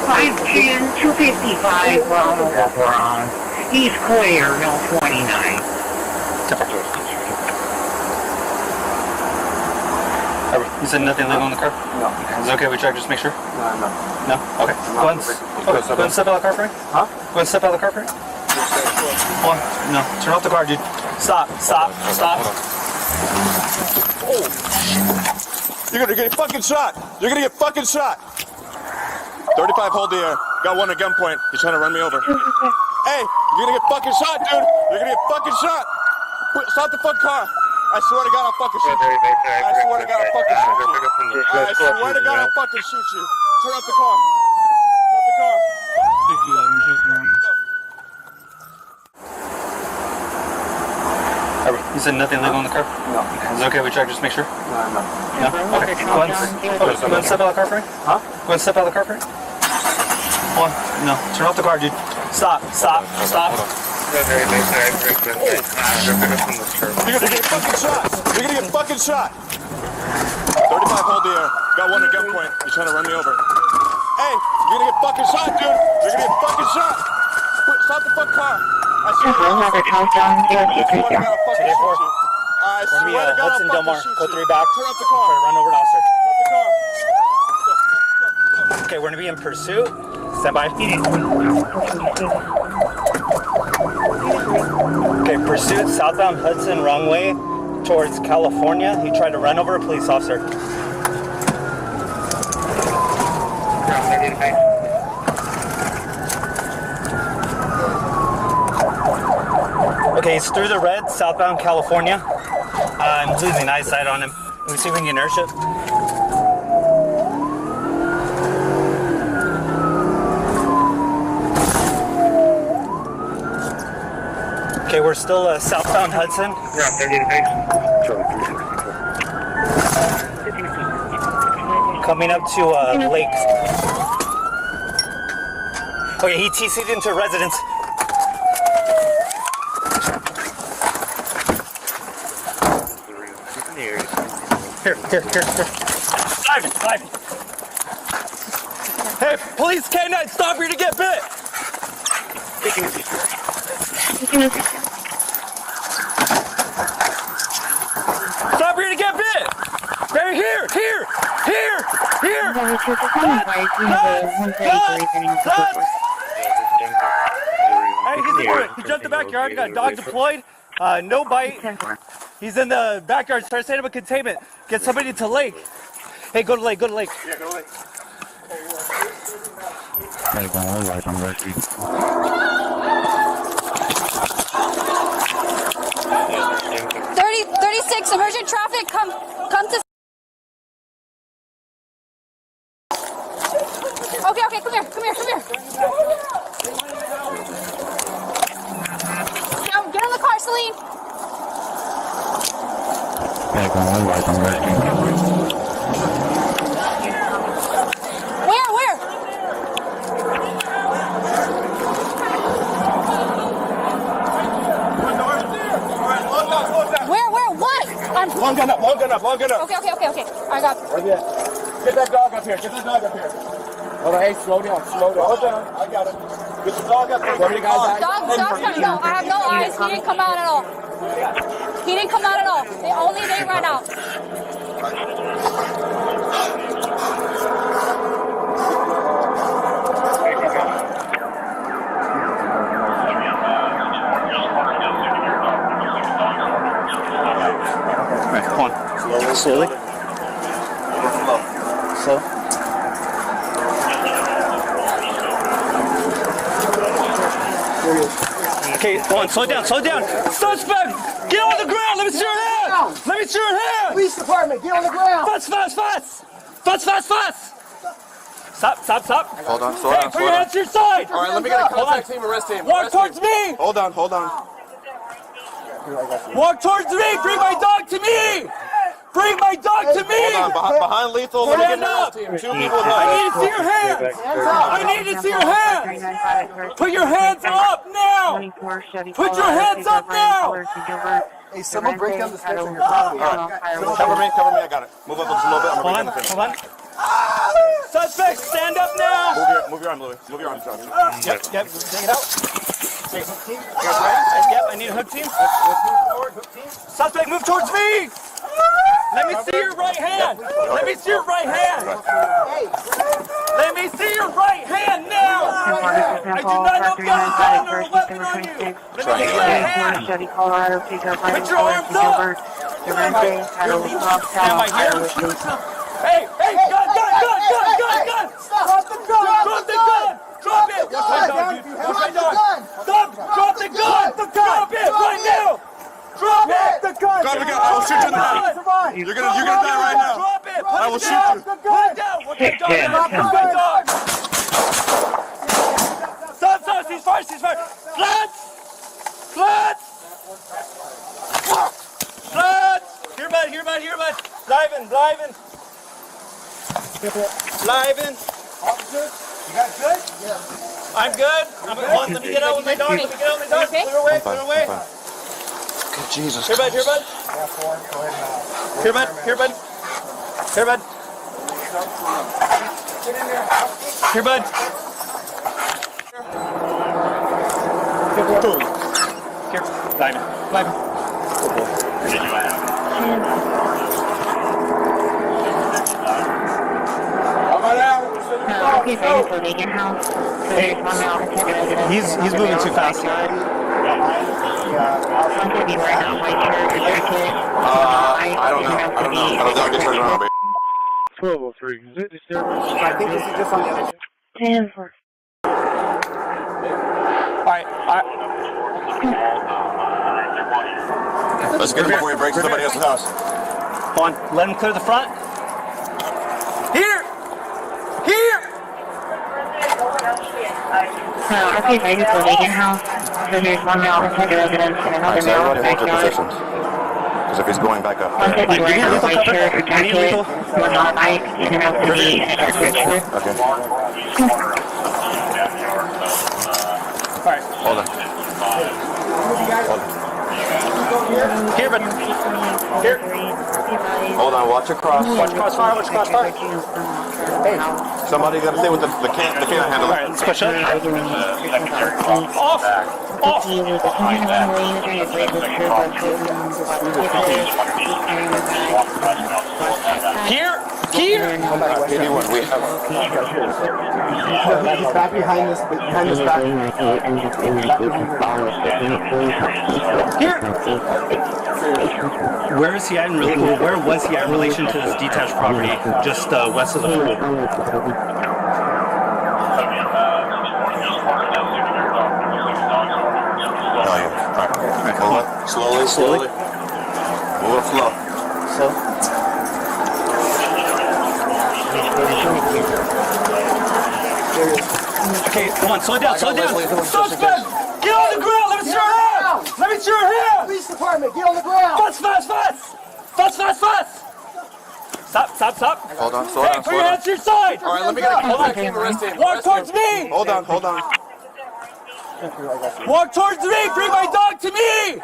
510, 255, Ronald LeBron. He's clear, no 29. You said nothing illegal in the car? No. Is it okay we check just make sure? No. No? Okay. Go ahead and step out of the car for me. Huh? Go ahead and step out of the car for me. Hold on. No. Turn off the car, dude. Stop. Oh, you're gonna get fucking shot. You're gonna get fucking shot. 35, hold the air. Got one at gunpoint. He's trying to run me over. Hey, you're gonna get fucking shot, dude. You're gonna get fucking shot. Stop the fucking car. I swear to God, I'll fucking shoot you. I swear to God, I'll fucking shoot you. I swear to God, I'll fucking shoot you. Turn off the car. Turn off the car. You said nothing illegal in the car? No. Is it okay we check just make sure? No. No? Okay. Go ahead and step out of the car for me. Huh? Go ahead and step out of the car for me. Hold on. No. Turn off the car, dude. Stop. You're gonna get fucking shot. You're gonna get fucking shot. 35, hold the air. Got one at gunpoint. He's trying to run me over. Hey, you're gonna get fucking shot, dude. You're gonna get fucking shot. Stop the fucking car. Another telephone, 0230. We're gonna be Hudson Delmar. Code 3 back. Try to run over an officer. Okay, we're gonna be in pursuit. Stand by. Okay, pursuit southbound Hudson, wrong way towards California. He tried to run over a police officer. Okay, he's through the red, southbound California. I'm losing eyesight on him. Let me see if we can get airship. Okay, we're still southbound Hudson. Coming up to Lakes. Okay, he TC'd into residence. Here. Drive. Hey, police canine, stop here to get bit! Stop here to get bit! Hey, here! He jumped the backyard, he got a dog deployed, no bite. He's in the backyard, trying to set up a containment. Get somebody to lake. Hey, go to lake. Yeah, go to lake. 36, emergent traffic, come to... Okay, come here. Get in the car, Celine. Where? Where? What? Long gun up. Okay. I got you. Get that dog up here. Hold on, hey, slow down. Hold on, I got it. Get the dog up here. Dog's trying to go. I have no eyes. He didn't come out at all. Only they ran out. Alright, come on. Slowly. Slow. Okay, go on, slow down. Suspect, get on the ground. Let me see your hand. Police department, get on the ground. Fast. Stop. Hold on, slow Hey, down. put your hands to your side. All right, let me get a contact team, arrest him. Walk towards me. Hold on. Walk towards me. Bring my dog to me. Hold on, behind lethal, let me get an arrest team. 2 people I need to see your hands. Put your hands up now. Hey, someone break down the steps on your property. Cover me, I got it. Move up just a little bit, I'm gonna bring Hold on. Suspect, stand up now. Move your arm, Louis. Move your arm, John. Yep, take it out. Yep, I need a hook team. Suspect, move towards me. Let me see your right hand. Let me see your right hand now. I do not know gun or a weapon on you. Let me see your hand. Put your arms up. Stand by here. Hey, gun. Drop the gun. Drop it. Watch my dog. Stop. Drop the gun. Drop it right now. Drop it. Drop the gun. I will shoot you in the head. You're gonna die right now. Drop it. I will shoot you. Put it down. Watch my dog. Stop. He's fired. Flat. Here, bud. Driving. Officer, you got good? Yeah. I'm good. Let me get out with my dog. Clear away. Okay, Jesus. Here, bud. Here, bud. Climbing. He's moving too fast. I don't know. I don't think I can turn around, baby. 1203. Is it disturbance? I think this is just on the other side. 10-4. Alright. Let's get him before he breaks somebody else's house. Come on, let him clear the front. Here! RTA Buses will Vegan House. So there's one male outside the residence and another male in the backyard. Because if he's going back up. One could be wearing a white shirt or jacket, one on a bike, and another could be in a dark red shirt. Okay. Alright. Hold on. Here, but here. Hold on, watch your cross. Watch crossfire. Hey. Somebody got to stay with the can handle. Alright, let's push up. Off! Here! Anyone, we have. He's back behind this back. Here! Where is he at where was he at in relation to this detached property just west of the pool? Slowly. Move it slow. Okay, come on, slow down. Suspect! Get on the ground! Let me see your hands! Police department, get on the ground! Fast! Stop! Hold on, slow Hey, down. put your hands to your side! All right, let me get a contact team. Arrest him. Walk towards me! Hold on. Walk towards me! Bring my dog to me!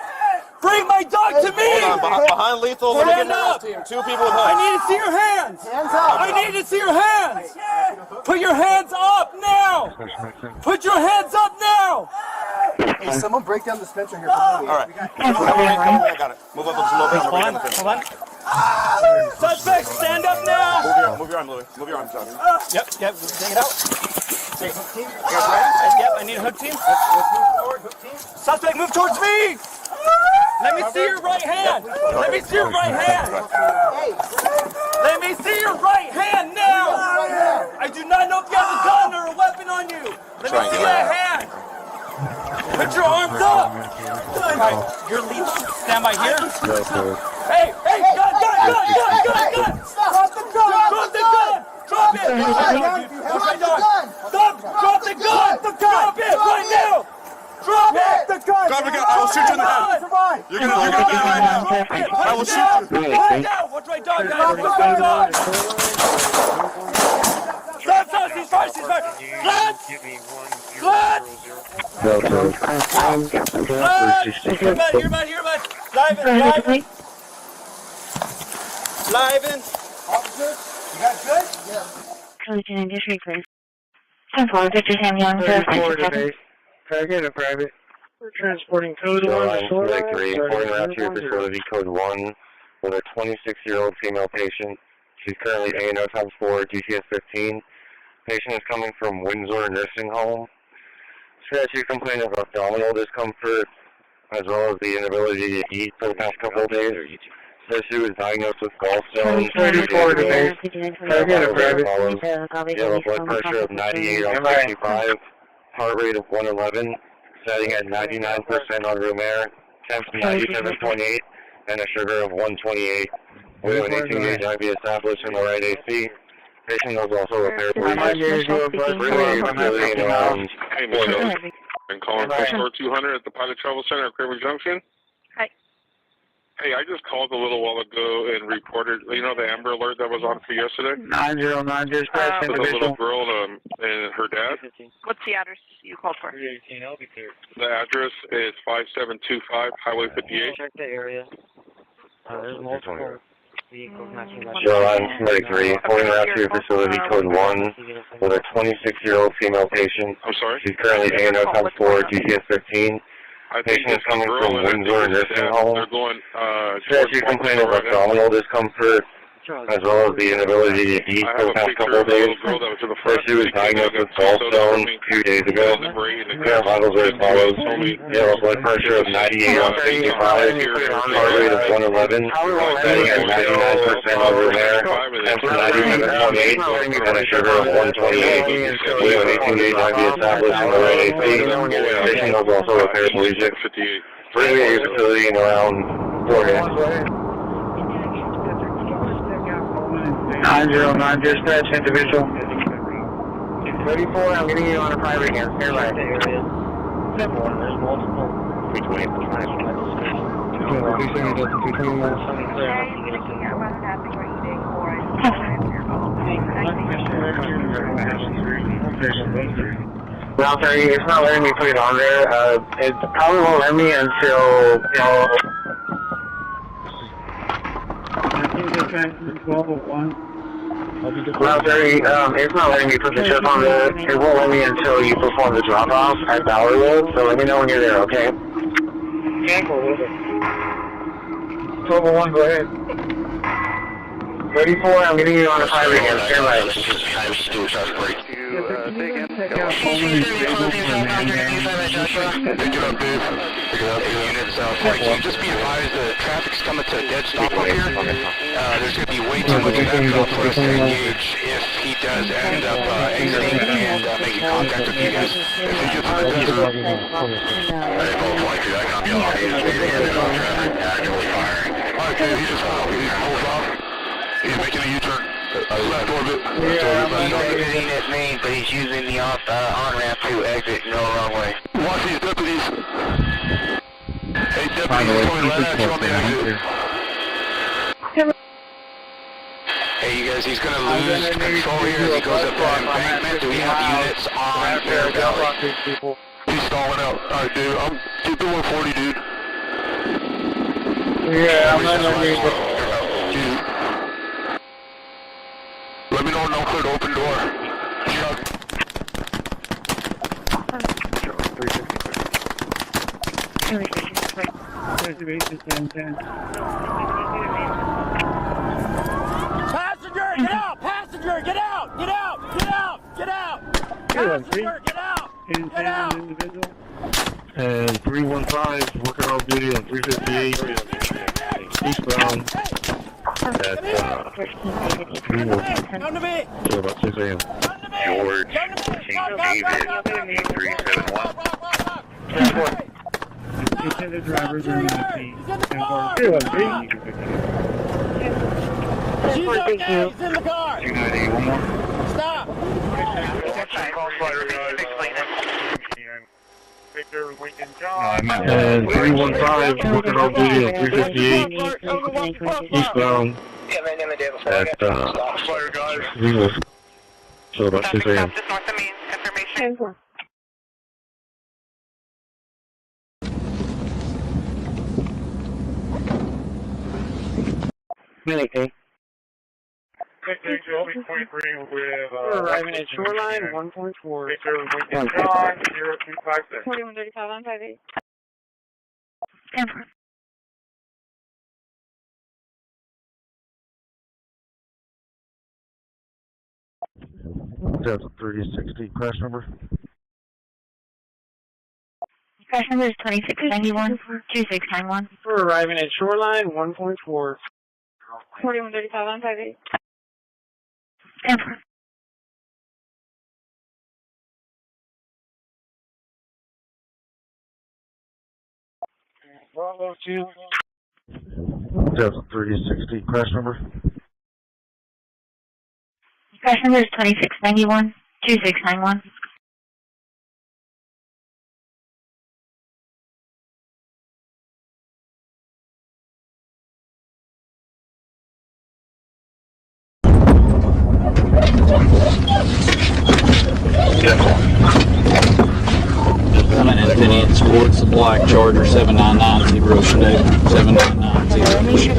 Hold on, behind lethal. Let me get an arrest team. 2 people with I hugs. need to see your hands! Hands up! I need to see your hands! Put your hands up now! Hey, someone break down the dispenser here. All right. I got it. Move up a little bit. Hold on. Suspect, stand up now! Move your arm, Louis. Move your arm, Johnny. Yep, take it out. Yep, I need a hook team. Let's move forward. Hook team. Suspect, move towards me! Let me see your right hand! Let me see your right hand now! I do not know if you have a gun or a weapon on you! Let me see that hand! Put your arms up! Alright, your lead, stand by here. Hey, gun! Stop the gun! Drop it! Drop the gun! Drop it right now! Drop it! Drop the gun! I will shoot you in the head! You're gonna die right now! I will shoot you! Right now! Watch my dog, guys! Watch my dog! Stop! He's fired! Glad! Here, bud! Live in! Officer, you got good? Yeah. Lieutenant District, please. 10-4, Victor Sam Young, today. Target a private. We're transporting code 1 to Florida. Select 3, reporting out to your facility code 1 with a 26-year-old female patient. She's currently A&O times 4, GTS 15. Patient is coming from Windsor Nursing Home. She's complaining of abdominal discomfort as well as the inability to eat for the past couple of days. Says she was diagnosed with gallstones. 34 today. Target a private. You have a blood pressure of 98 on 65, heart rate of 111, setting at 99% on room air, temps 97.8, and a sugar of 128. We have an 18-gauge IV established in the right AC. Patient was also repaired for facility in around 4 days. And calling for store 200 at the Pilot Travel Center at Kramer Junction. Hi. Hey, I just called a little while ago and reported, you know, the Amber Alert that was on for yesterday? 909, dispatch with a little girl and her dad. What's the address you called for? The address is 5725 Highway 58. Check the area. There's multiple Shoreline 33, reporting out to your facility code 1 with a 26-year-old female patient. I'm sorry? She's currently A&O times 4, GTS 15. I think Patients it's coming from Windsor Nursing Home. They're going, Says you complain of abdominal discomfort, as well as the inability to eat for the past couple of days. Says she was diagnosed with gallstones a few days ago. Her vitals are as follows. Yellow blood pressure of 98/65, heart rate of 111, setting at 99% over there, temperature 97.8, and a sugar of 128. We have 18-day IV established on the red AC. Patient was also a paraplegic. Bring your facility in around 4 days. 909 dispatch, individual. 34, I'm getting you on a private again. Stand by. Simple, there's multiple. 320. Well, sorry, it's not letting me put it on there. It probably won't let me until, you know. Well, sorry, it's not letting me put the chip on there. It won't let me until you perform the drop-off at Bower Road, so let me know when you're there, okay? Okay, 1201, go ahead. 34, I'm getting you on a private again. Stand by. Just be advised the traffic's coming to a dead stop up here. There's going to be way too much backup for us to engage if he does end up exiting and making contact with you guys. If you just most likely that can be all. He's actively firing. Alright, dude, he just pulls off. He's making a U-turn. Left orbit. Yeah, he's exiting at main, but he's using the on-ramp to exit no wrong way. Watch these deputies. Hey, deputies coming right at you on the exit. Hey, you guys, he's going to lose control here as he goes up the embankment. Do we have units on Fair Valley? He's stalling out. Alright, dude, I'm keeping 140, dude. Yeah, I'm not going to Let me know when I'm clear to open door. Chuck. Passenger, get out! Passenger, get out! Get out! Get out! Get out! Passenger, get out! Get out! And 315, working on duty on 358, eastbound. At 3-1. Come to me! So about 6 a.m. George, King David, 371. The drivers are in the seat. She's okay! He's in the car! 290, one more. Stop! And 315, working on duty on 358, eastbound. At 3-1. So about 6 a.m. Minute, We're arriving at Shoreline 1.4. 4135 on 58. That's a 3060 crash number. Crash number is 2691, 2691. We're arriving at Shoreline 1.4. 4135 on 58. Bravo 2. That's a 3060 crash number. Crash number is 2691, 2691. Coming in Pinion towards the black Charger 7990 today. 7990.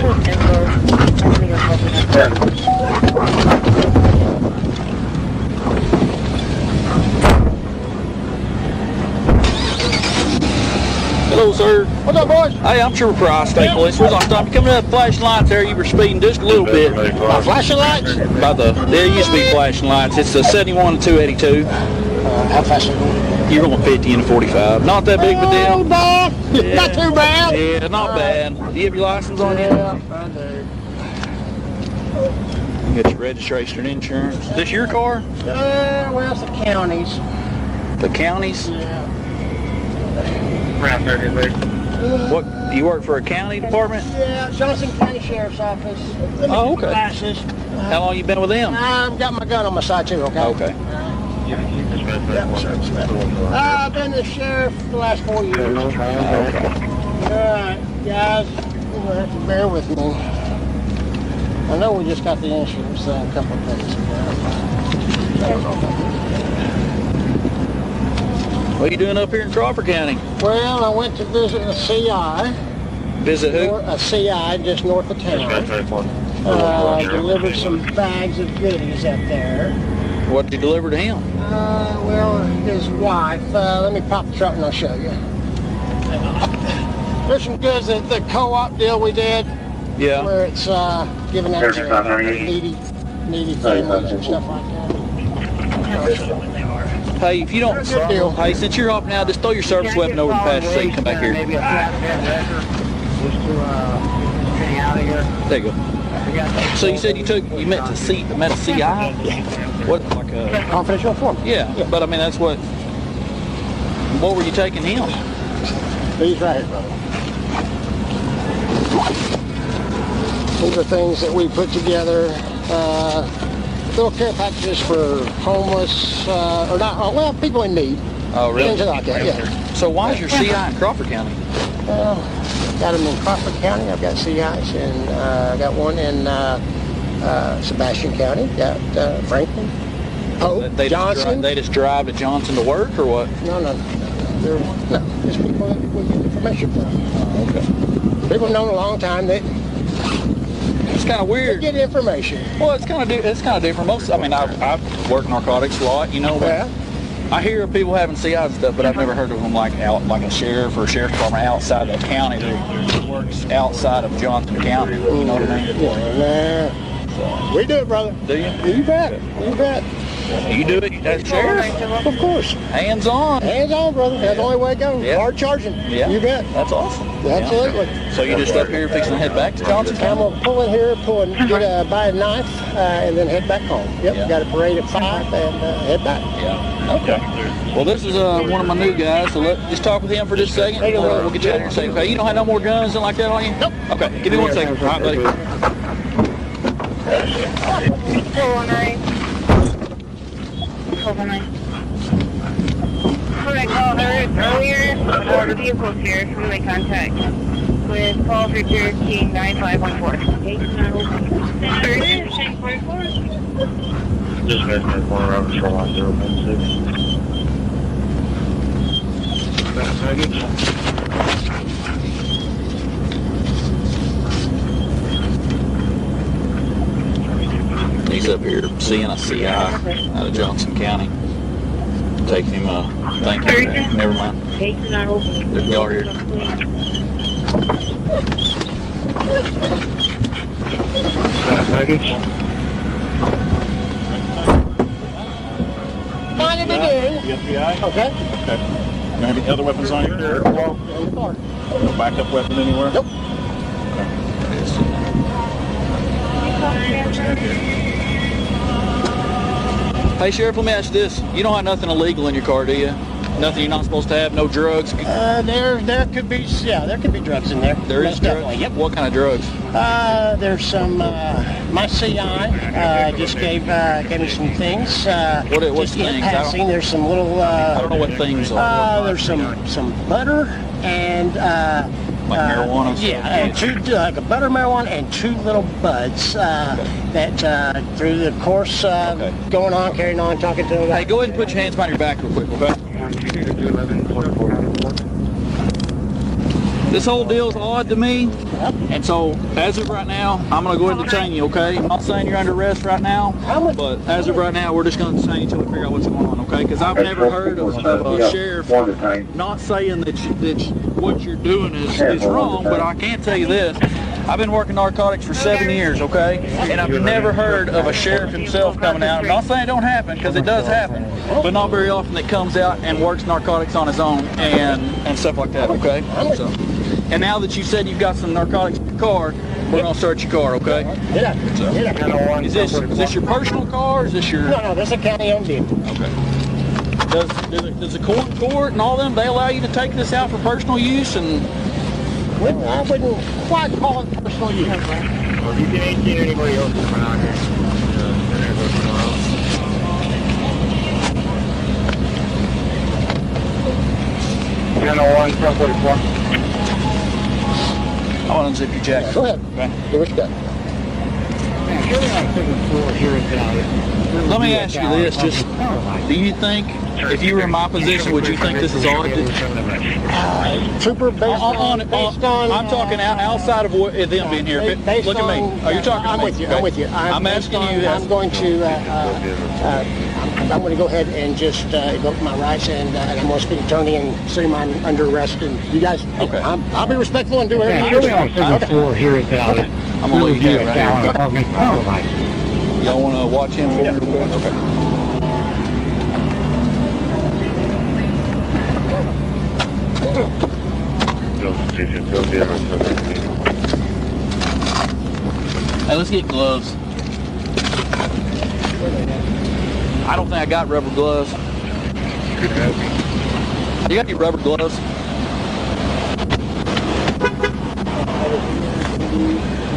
Hello. What's up, boys? Hey, I'm Trooper Price, State Police. We're gonna stop you coming up flashing lights there. You were speeding just a little bit. Flashing lights? There used to be flashing lights. It's a 71 to 282. How fast are you going? You're going 50 and 45. Not that big of a deal. Bad. Yeah. Not too bad. Yeah, not bad. Do you have your license on you? Yeah, I do. You got your registration and insurance. Is this your car? Well, it's the county's. The county's? Yeah. What? You work for a county department? Yeah, Johnson County Sheriff's Office. Oh, okay. Glasses. How long you been with them? I've got my gun on my side too, okay? Okay. I've been the sheriff for the last 4 years. Okay. Alright, guys, you're going to have to bear with me. I know we just got the insurance a couple of days ago. What are you doing up here in Crawford County? Well, I went to visit a CI. Visit who? A CI just north of town. Delivered some bags of goodies up there. What did you deliver to him? Well, his wife. Let me pop the truck and I'll show you. There's some goods at the co-op deal we did. Yeah. Where it's giving out to needy families and stuff like that. Hey, if you don't, hey, since you're off now, just throw your service weapon over the passenger seat and come back here. Maybe a flatbed wrecker just to getting out of here. There you go. So you said you met a CI? What, like a confidential form? Yeah, but I mean that's what were you taking him? These right here, brother. These are things that we put together. Little care packages for homeless, or not, well, people in need. Oh, really? Things like that, yeah. So why is your CI in Crawford County? Got them in Crawford County. I've got CIs, and I got one in Sebastian County. Got Franklin, Pope, Johnson. They just drive to Johnson to work, or what? No. Just people that we get information from. Oh, okay. People have known a long time that. It's kind of weird. Get information. Well, it's kind of different. I mean, I've worked narcotics a lot, you know. But I hear of people having CIs and stuff, but I've never heard of them like a sheriff or a sheriff's department outside the county that works outside of Johnson County. You know what I mean? Yeah. We do it, brother. Do you? You bet. You bet. You do it as sheriff? Of course. Hands on. Hands on, brother. That's the only way it goes. Yeah. Hard charging. Yeah. You bet. That's awesome. Absolutely. Yeah. So you just up here fixing to head back to Johnson I'm County? going to pull in here, buy a knife, and then head back home. Yep. Yeah. Got a parade at 5 and head back. Yeah. Okay. Well, this is one of my new guys, so just talk with him for just a second. We'll get you out here and say, okay, you don't have no more guns and like that on you? Nope. Okay, give me 1 second. All right, buddy. 419. 419. When I called earlier, the vehicle's here, so we make contact with call for Cherokee 9514. Just making a corner of Shoreline 016. He's up here seeing a CI out of Johnson County. Taking him, thank you. Never mind. There's y'all here. Fine if it is. The FBI? Okay. Okay. You have any other weapons on you? In the car. No backup weapon anywhere? Nope. Hey, Sheriff, let me ask you this. You don't have nothing illegal in your car, do you? Nothing you're not supposed to have? No drugs? There could be, there could be drugs in there. There is drugs? Definitely, yep. What kind of drugs? There's some, my CI just gave me some things. What's things? Passing, there's some little, I don't know what things are. There's some butter and, like marijuana? Yeah, and like a butter marijuana and 2 little buds that through the course going on, carrying on, talking to them. Hey, go ahead and put your hands behind your back real quick, okay? This whole deal's odd to me, and so as of right now, I'm going to go ahead and detain you, okay? I'm not saying you're under arrest right now, but as of right now, we're just going to detain you until we figure out what's going on, okay? Because I've never heard of a sheriff not saying that what you're doing is wrong, but I can tell you this. I've been working narcotics for 7 years, okay? And I've never heard of a sheriff himself coming out. I'm not saying it don't happen, because it does happen, but not very often that comes out and works narcotics on his own and stuff like that, okay? So, and now that you said you've got some narcotics in your car, we're going to search your car, okay? So, is this your personal car, or is this your... No, this is a county-owned vehicle. Okay. Does the court and all them, they allow you to take this out for personal use? And I wouldn't quite call it personal use. Well, you can't see anybody else around here. 1001, 1044. I want to unzip your jacket. Go ahead. Okay. Do what you got. Let me ask you this, just, do you think, if you were in my position, would you think this is odd? Trooper, based on... I'm talking outside of them being here. Look at me. Are you talking to me? I'm with you. I'm asking you. I'm going to... I'm going to go ahead and just invoke my rights, and I'm going to speak attorney and say I'm under arrest. And you guys, okay. I'll be respectful and do whatever you do. I'm going to leave you right here. Y'all want to watch him? Yeah. Okay. Hey, let's get gloves. I don't think I got rubber gloves. You got any rubber gloves?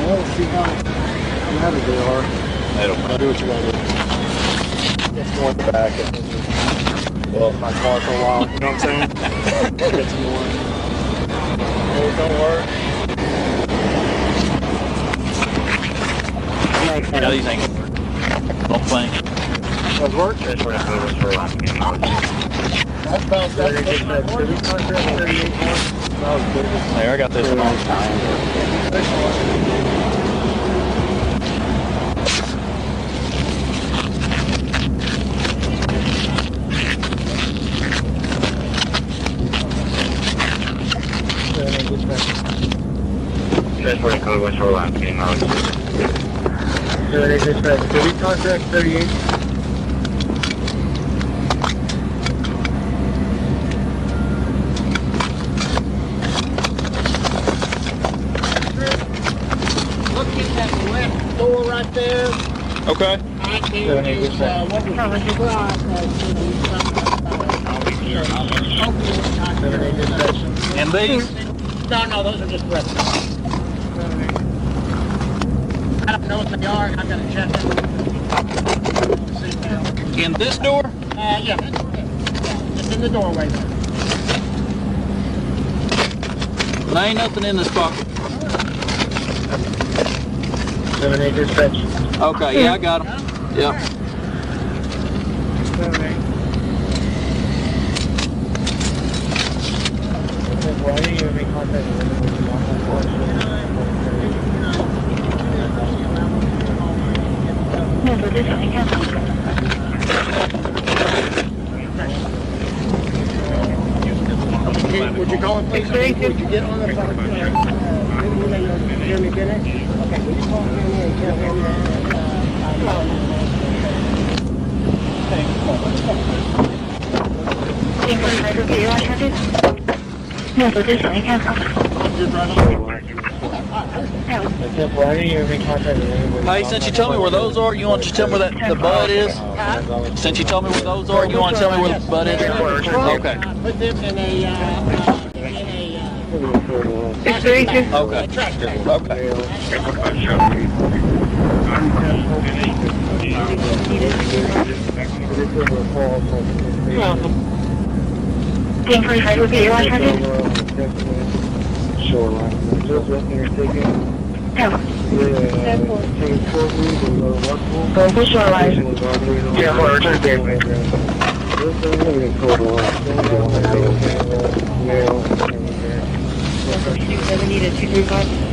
Let's see how heavy they are. I don't know. Do what you want to do. It's going back. Well, my car for a while. You know what I'm saying? Get some more. It don't work. Yeah, these ain't gonna work. Don't think. Does it work? That's what I was for last game. That's about that. There, I got this one on. That's what I was for last game. City contract 38. Look at that left door right there. Okay. And these? No, those are just threats. I don't know what they are. I've got to check it. In this door? Yeah. It's in the doorway there. There ain't nothing in this pocket. 78 dispatch. Okay, yeah, I got them. Yep. Why are you in contact with Would you call it, please? Would you get on the phone? Jeremy Bennett? Okay, would you call Jeremy and tell him Hey, since you tell me where those are, you want to just tell me where the bud is? Since you tell me where those are, you want to tell me where the bud is? Okay. Put them in a 270 to 235.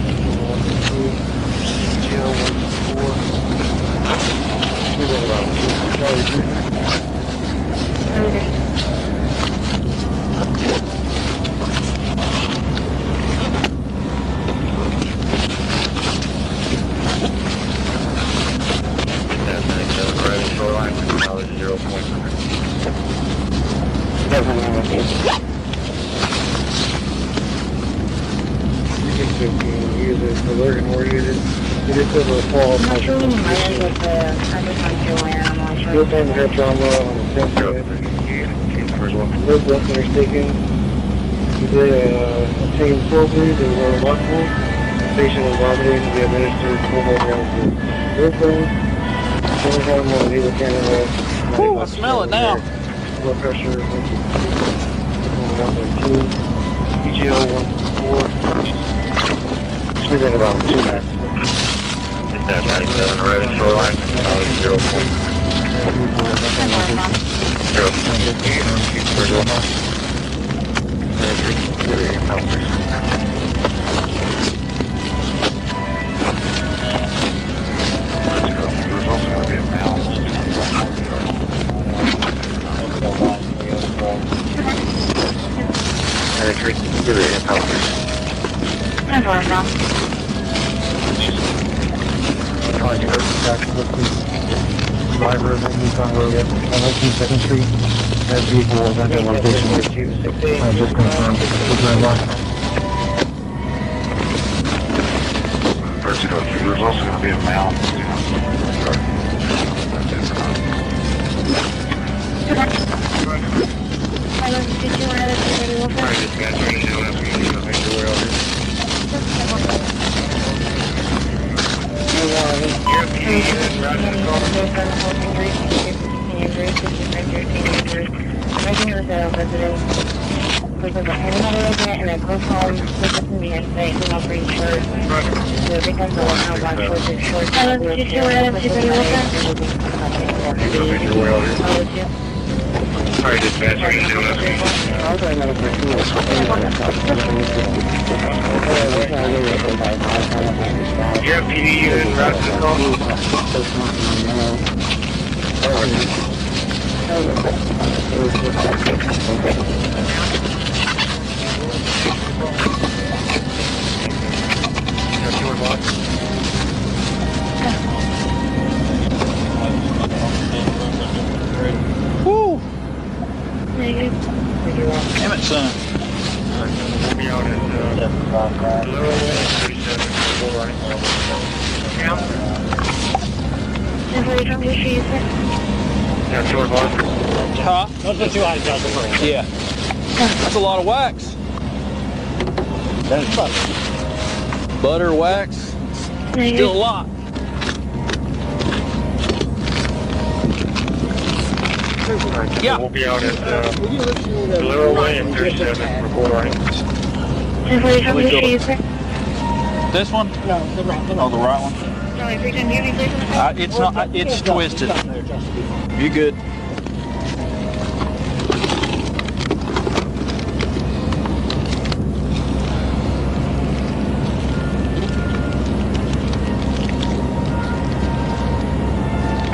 Patient was vomiting to be administered 4 milligrams of glucose. Woo, I smell it now. Blood pressure 1.2, PGO 1.4. Within about 2 minutes. That 97 red shoreline, Driver of Nissan Road on 19th Street. That vehicle was under location. I just confirmed. First coach, there's also going to be a mount. Sorry, dispatcher, you have PD in Rascal? Woo! Damn it, son. We'll be out at Lower 37 Yeah, 2 o'clock. Huh? Those are 2 items. Yeah. That's a lot of wax. That's butter. Butter, wax. Still a lot. Yeah. We'll be out at Lower Way and 37 recording. This one? No, the right one. Oh, the right one. It's not. It's twisted. You good?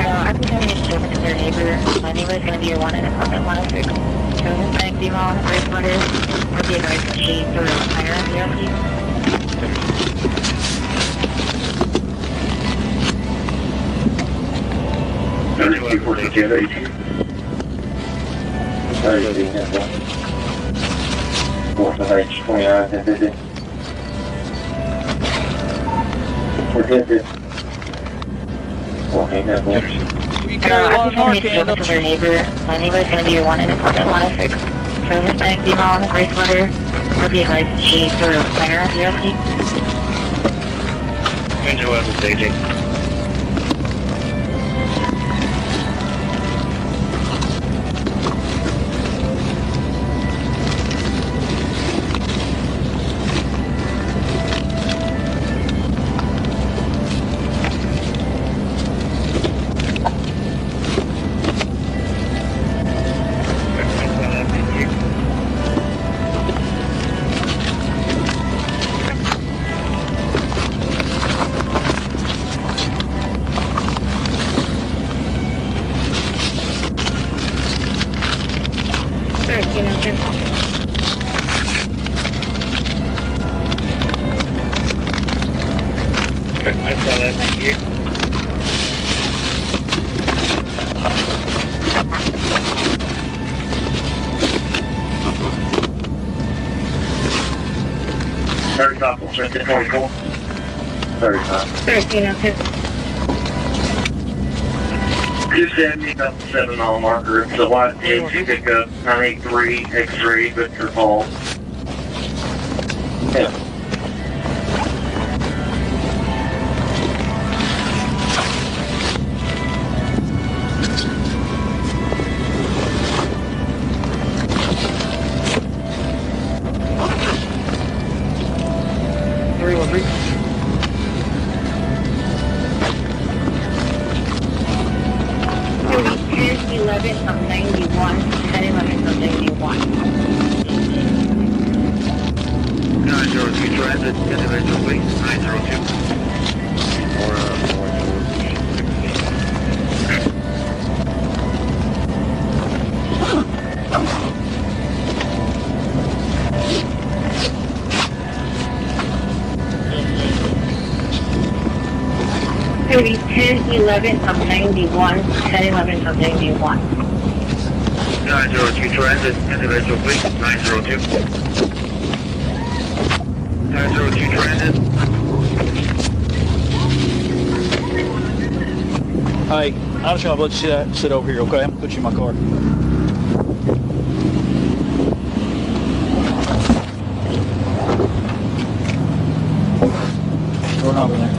I think I need to talk to their neighbor. My neighbor is going to be your one in apartment 106. So this bank female on the first letter would be advised that she sort of higher on the LP. You carry a lot of Narcan, don't you? My neighbor is going to be your one in apartment 106. So this bank female on the first letter would be advised that she sort of higher on the LP. Angel has a staging. I saw that, thank you. Third top, 24. Third top. 1302. 270, about 7 mile marker. The white engine pickup, 983, X3, Victor Falls. Yeah. Of 91, 1011 of 91. 902 transit, individual please, 902. It'll be 1011 of 91, 1011 of 91. 902 transit, individual please, 902. 902 transit. Hey, I'm just gonna let you sit over here, okay? I'm gonna put you in my car. Going on there.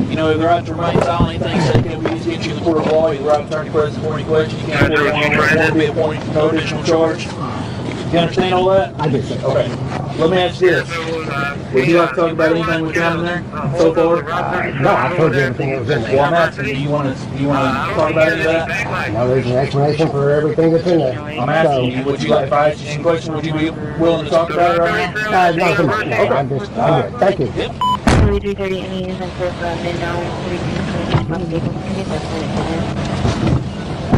You know, if the right to remain silent, anything said can be used against you in the court of law. You have the right to attorney present for any question. You can't afford to be appointed for no additional charge. You understand all that? I do. Okay. Let me ask you this. Would you like to talk about anything we found in there so far? No, I've heard everything that was in there. Well, I'm asking, do you want to talk about any of that? No, there's an explanation for everything that's in there. I'm asking you, would you like, if I asked you some questions, would you be willing to talk about it right now? No, come on. No, I'm good. Thank you. 330 Indians and Cliff Mindown, 32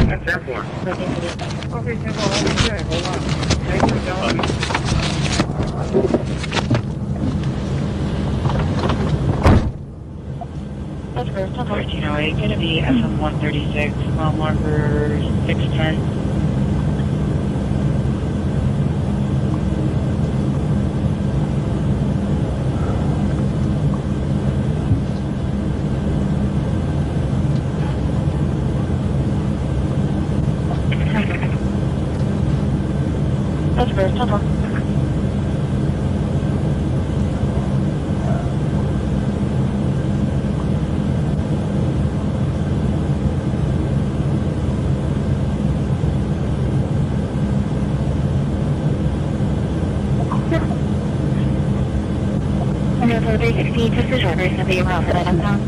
That's airport. Okay, hold on. That's first. 1308, going to be FM136, mile marker 610. That's first. Hold on. So 316 to the driver, so be around for that uptown.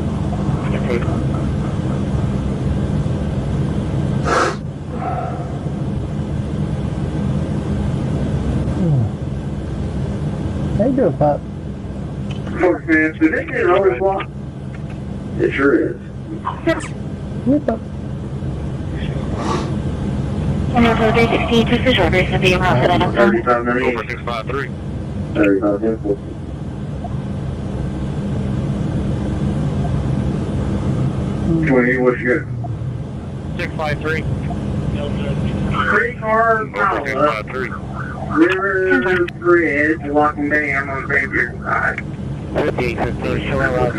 How you doing, Pop? Did they get an overblock? It sure is. What's up? And so 316 to the driver, so be around for that uptown. 3598. 35 20, what you got? 653. 3 cars, River Bridge, walking down on Xavier side. 5850, showing around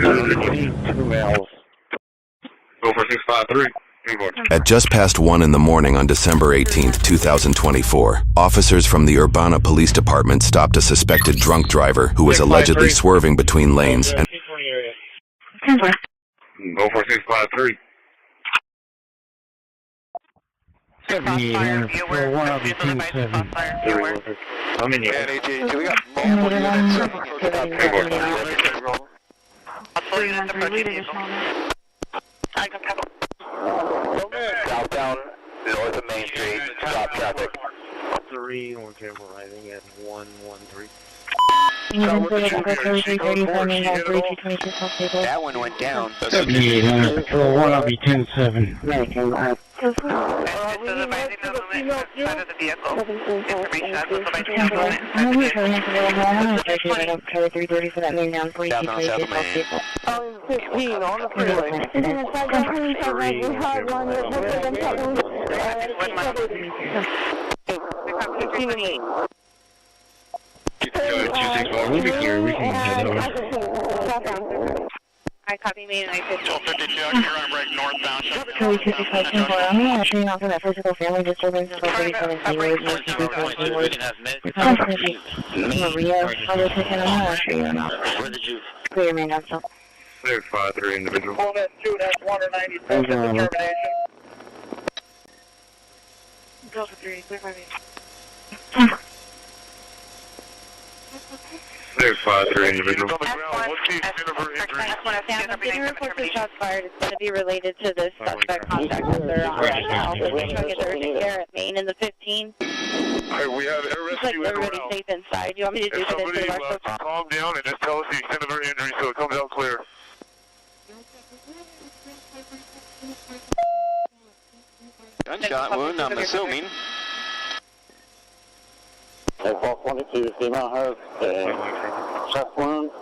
2 miles. Go for 653. At just past 1 in the morning on December 18, 2024, officers from the Urbana Police Department stopped a suspected drunk driver who was allegedly swerving between lanes and Go for 653. 78, for 1 of you, 27. I'm in here. We got multiple units. Southbound, north of Main Street, stop traffic. 3, one careful riding at 113. That one went down. 7800, patrol 1 of you, 107. Side of the vehicle. Information as listed by the Code 330 for that main down 42 South Main. 15 on the freeway. We'll be clear. We can head over. I copy me and I could. 1252, you're on right northbound. Code 264. I'm going to turn off for that physical family disturbance. 437 Maria, other person I'm not sure you're not. Where did you? Clear main down still. Clear 5-3 individual. On that 2, that's 197 determination. Delta 3, clear 5 Clear 5-3 individual. Getting reports of shots fired is going to be related to this suspect contact that they're on right now. So we're trying to get urgent care at Main in the 15. Alright, we have air Looks like everybody's safe inside. Do you want me to do this into the marshal? Calm down and just tell us the extent of her injury so it comes out clear. Gunshot wound, I'm assuming. Fall 22, female has a chest wound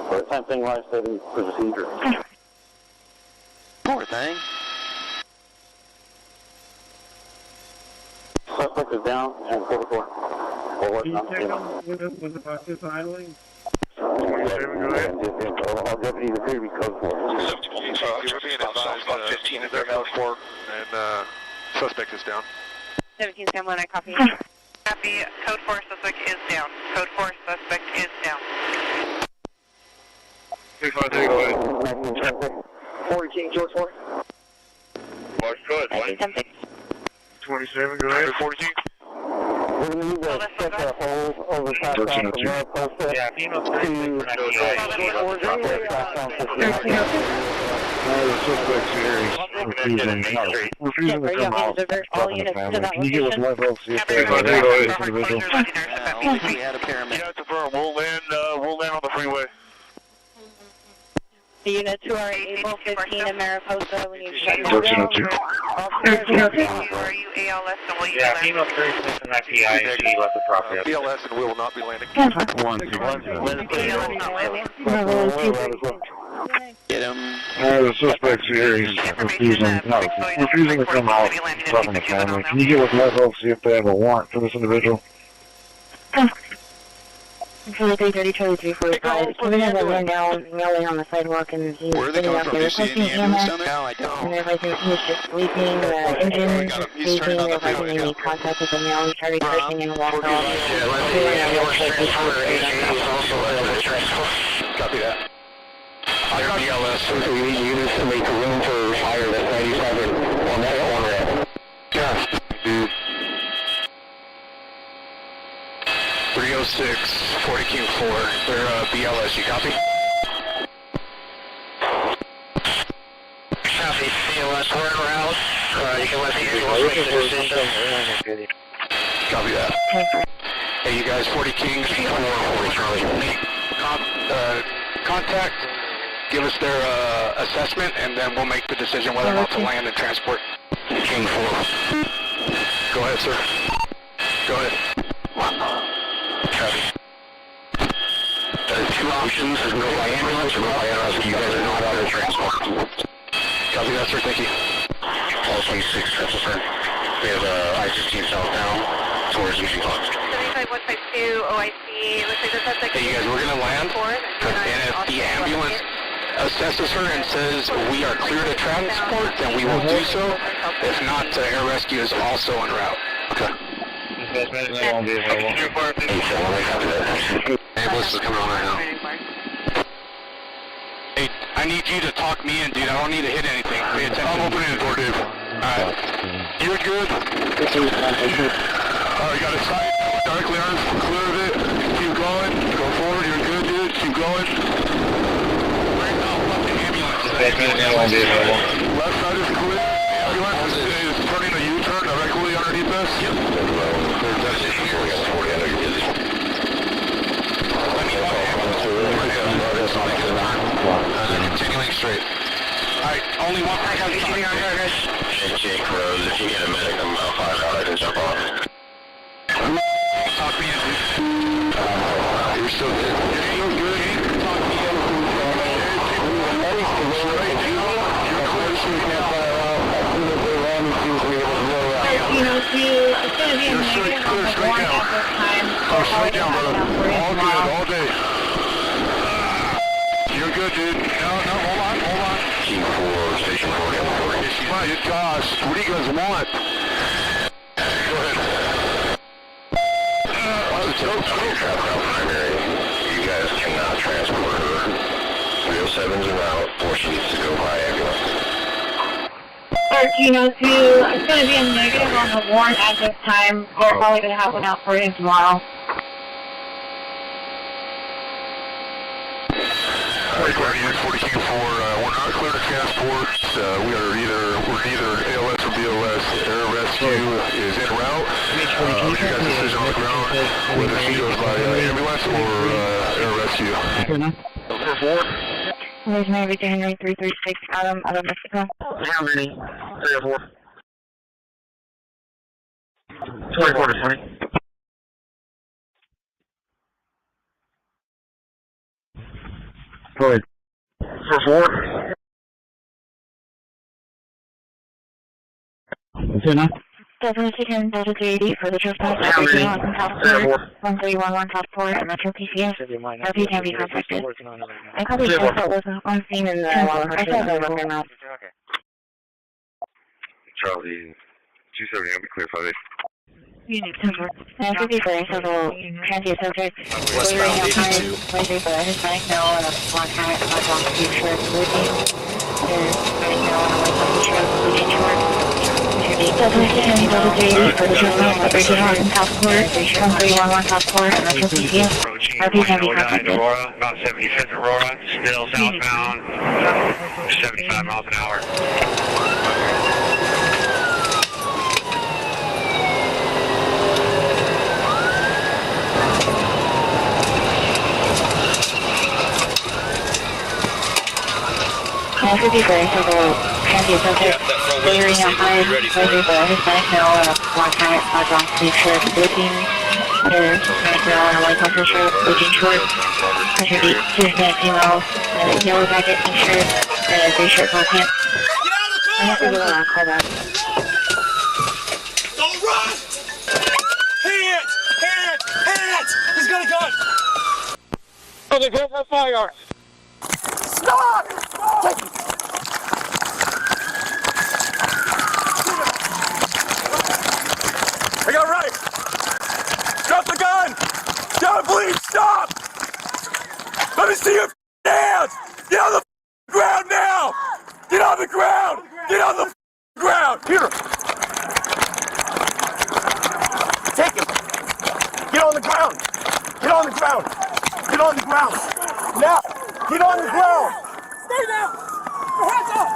for attempting life-saving procedure. Poor thing. Suspect is down and 44. We're working on the female. Was the bus idling? All deputies appear to be code 4. You're being advised, 15 is there code 4, and suspect is down. 17 Sam 1, I copy. Copy. Code 4 suspect is down. Code 4 suspect is down. 353, go ahead. 40 King, George 4. March, go ahead. 27, go ahead. 40 King. We're going to need to check a hold over past the rail post. Yeah, female 3. The suspect's here is refusing to come out. Can you get with level see if they have individual? We had a paramedic. Yeah, confirm. We'll land on the freeway. The units who are able 15 in Mariposa, we need to shut down. 1302. Are you ALS and will you Yeah, female 3 is missing that PI and she left the property. BLS and we will not be landing. 1-2. Get him. The suspect's here. He's refusing to come out. Talking to family. Can you get with level see if they have a warrant for this individual? 330, 345. Coming in the run down, yelling on the sidewalk, and he's sitting out there requesting camera. No, I don't. And everything, he's just sleeping, the engine is sleeping, if I can make contact with him now, he started cursing and walked off. Copy that. I got BLS. We need units to make room for fire that's 97 on that one ramp. Yeah, dude. 306, 40 King 4. They're BLS, you copy? Copy, BLS, we're en route. You can let the Copy that. Hey, you guys, 40 King 4, 40 Charlie. Contact, give us their assessment, and then we'll make the decision whether or not to land and transport. King 4. Go ahead, sir. Go ahead. Copy. There's two options. There's no by ambulance or no by rescue. You guys are not out of transport. Copy that, sir. Thank you. All 26 triple, sir. We have I-16 southbound towards Easy Talks. 75152 OIC. Looks like the suspect. Hey, you guys, we're going to land. And if the ambulance assesses her and says we are clear to transport, then we will do so. If not, air rescue is also en route. Okay. Ambulance is coming on right now. Hey, I need you to talk me in, dude. I don't need to hit anything. Pay attention. I'm opening the door, dude. Alright. You're good? Alright, got it side. Dark clearance. Clear of it. Keep going. Go forward. You're good, dude. Keep going. Right now, fucking ambulance. Left side is clear. Ambulance is turning a U-turn directly underneath us. Yep. Continuing straight. Alright, only one person shooting on here, guys. Jake Rose, if you get a medic, I'm about 5 out, I can jump off. Talk to me. You're still good. You're still good. Talk to me. It's going to be a negative on the warrant at this time. Straight down, brother. All good, all day. You're good, dude. No, hold on. Team 4, Station 4, It's Josh. What do you guys want? Go ahead. Primary. You guys cannot transport her. 307's en route, or she needs to go by ambulance. 1302, it's going to be a negative on the warrant at this time. We're probably going to have one out for you tomorrow. Alright, Guardian 42 4, we're not clear to transport. We're either ALS or BOS. Air rescue is en route. You guys' decision on the ground, whether she goes by ambulance or air rescue. For 4? There's Navy Henry 336 out of Mexico. How many? 3 or 4? 24 to 20. Go ahead. For 4? What's in that? Delta 380 for the trespass. RTA Buses in South Florida. 1311 South Florida at Metro PCS. RP can be contacted. I called the sheriff that was on scene in the I saw the look them out. Charlie 270, I'll be clear 5-8. Unit 10-4. And 54, several transient subjects. Westbound 82. Waiting for Hispanic male and a black hat, black long sleeve shirt, blue jeans. There's Hispanic male and a white long shirt, blue jean shorts. Delta 380 for the trespass at RTA Buses in South Florida. 1311 South Florida at Metro PCS. RP can be contacted. Aurora, about 75th Aurora, still southbound, 75 miles an hour. And 54, several transient subjects. Clearing outside, waiting for Hispanic male and a black hat, black long sleeve shirt, blue jeans. There's Hispanic male and a white puffer shirt, blue jean shorts. Two Hispanic females and a yellow jacket and shirt and a gray shirt, black pants. I have to do a call back. Don't run! Hands! He's got a gun! Oh, they got that fire! Stop! Take it! I got right! Drop the gun! Don't bleed! Stop! Let me see your hands! Get on the ground now! Get on the ground! Get on the ground! Here! Take him! Get on the ground! Get on the ground! Get on the ground! Now! Get on the ground! Stay down! Your hands up!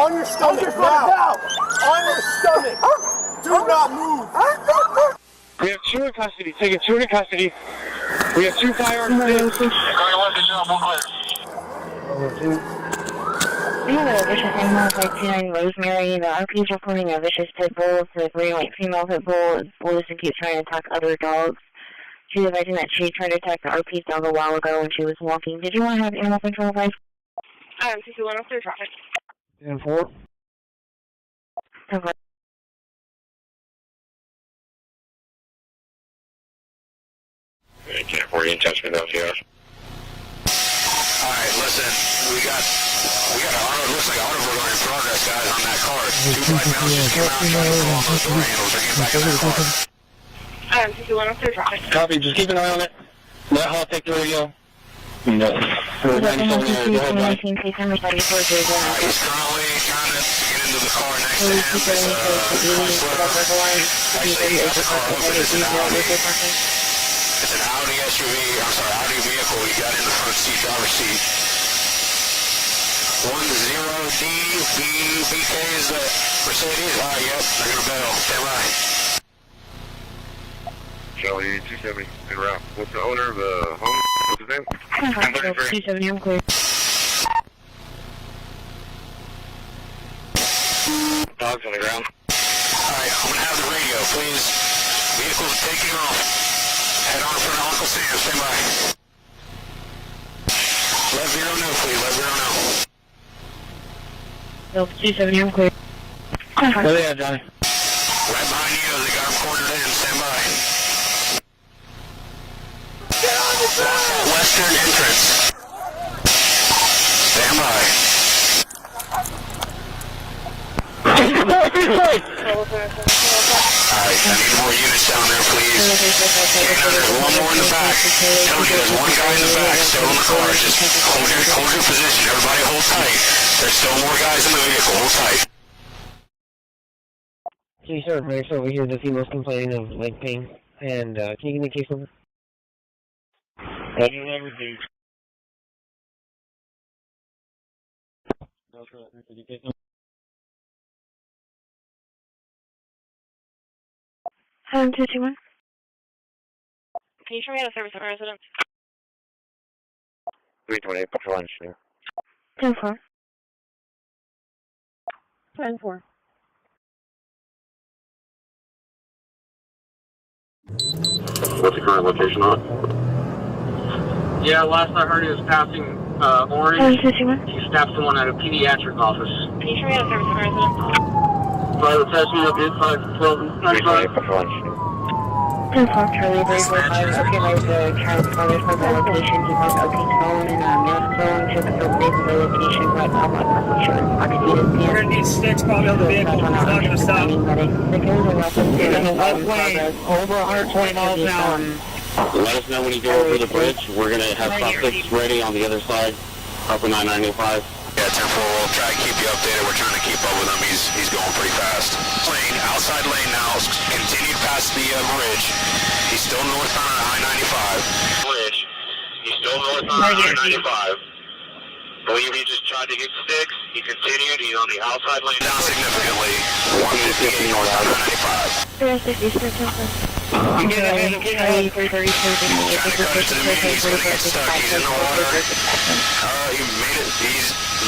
On your stomach now! On your stomach! Do not move! We have 2 in custody. Taking 2 in custody. We have 2 firearms. We have a vicious animal like 29 Rosemary. The RP is reporting a vicious pit bull. It's a green white female pit bull. It's loose and keeps trying to attack other dogs. She's advising that she tried to attack the RP's dog a while ago when she was walking. Did you want to have animal control advice? 221 traffic. 10-4. Okay. Can't afford you in touch with LGR. Alright, listen, we got auto, looks like auto burglary in progress, guys, on that car. 2 black males just came out trying to pull on those randals. They're getting back in that car. 221 traffic. Copy, just keep an eye on it. Let Hall take the radio. No. He's currently trying to get into the car next to him. It's an Audi SUV, Audi vehicle. You got in the front seat, driver's seat. 10DBK is the Mercedes. Yep, they're gonna bail. Stand by. Charlie 270 en route. What's the owner of the home? What's his name? 270, I'm clear. dogs on the ground. Alright, I'm gonna have the radio, please. Vehicles taking off. Head on for Uncle Sam, stand by. Let 0 know, please, let 0 know. Bill 270, I'm clear. Where they at, Johnny? Right behind you, they got them quartered in, stand by. Western entrance. Stand by. Alright, I need more units down there, please. There's one more in the back. Tell you, there's one guy in the back still in the car. Just hold your position. Everybody hold tight. There's still more guys in the vehicle. Hold tight. Okay, sir, Max over here. The female's complaining of leg pain. And, can you give me a case number? I do everything. Two two one. Can you show me how to service a resident? 328 patrol engineer. 10-4. 10-4. What's the current location on? Yeah, last I heard he was passing Orange. He stabbed someone at a pediatric office. Can you show me how to service a resident? Private attachment up inside 1295. 10-4, Charlie, 345. Okay, there's a transponder for the location. He has Oaking's phone and Mill's phone. Took the the location, but I'm not sure. I could see this. We're going to need sticks probably on the vehicle. It's not going to stop. Over 120 miles an hour. Let us know when you go over the bridge. We're going to have suspects ready on the other side, up in 995. Yeah, 10-4, we'll try to keep you updated. We're trying to keep up with him. He's going pretty fast. Lane, outside lane now, continued past the bridge. He's still northbound on I-95. Bridge. He's still northbound on I-95. Believe he just tried to get sticks. He continued. He's on the outside lane down significantly. 158 northbound I-95. I'm getting 330. Trying to cut into the median. He's going to get stuck. He's in the water. He made it.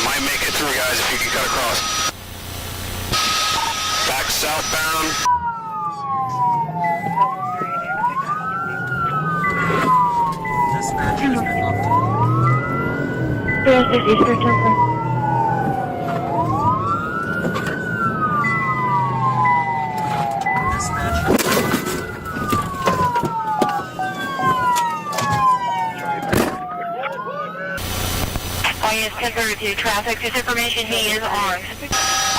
Might make it through, guys, if you can cut across. Back southbound. Yes, 1032 traffic. This information, he is armed.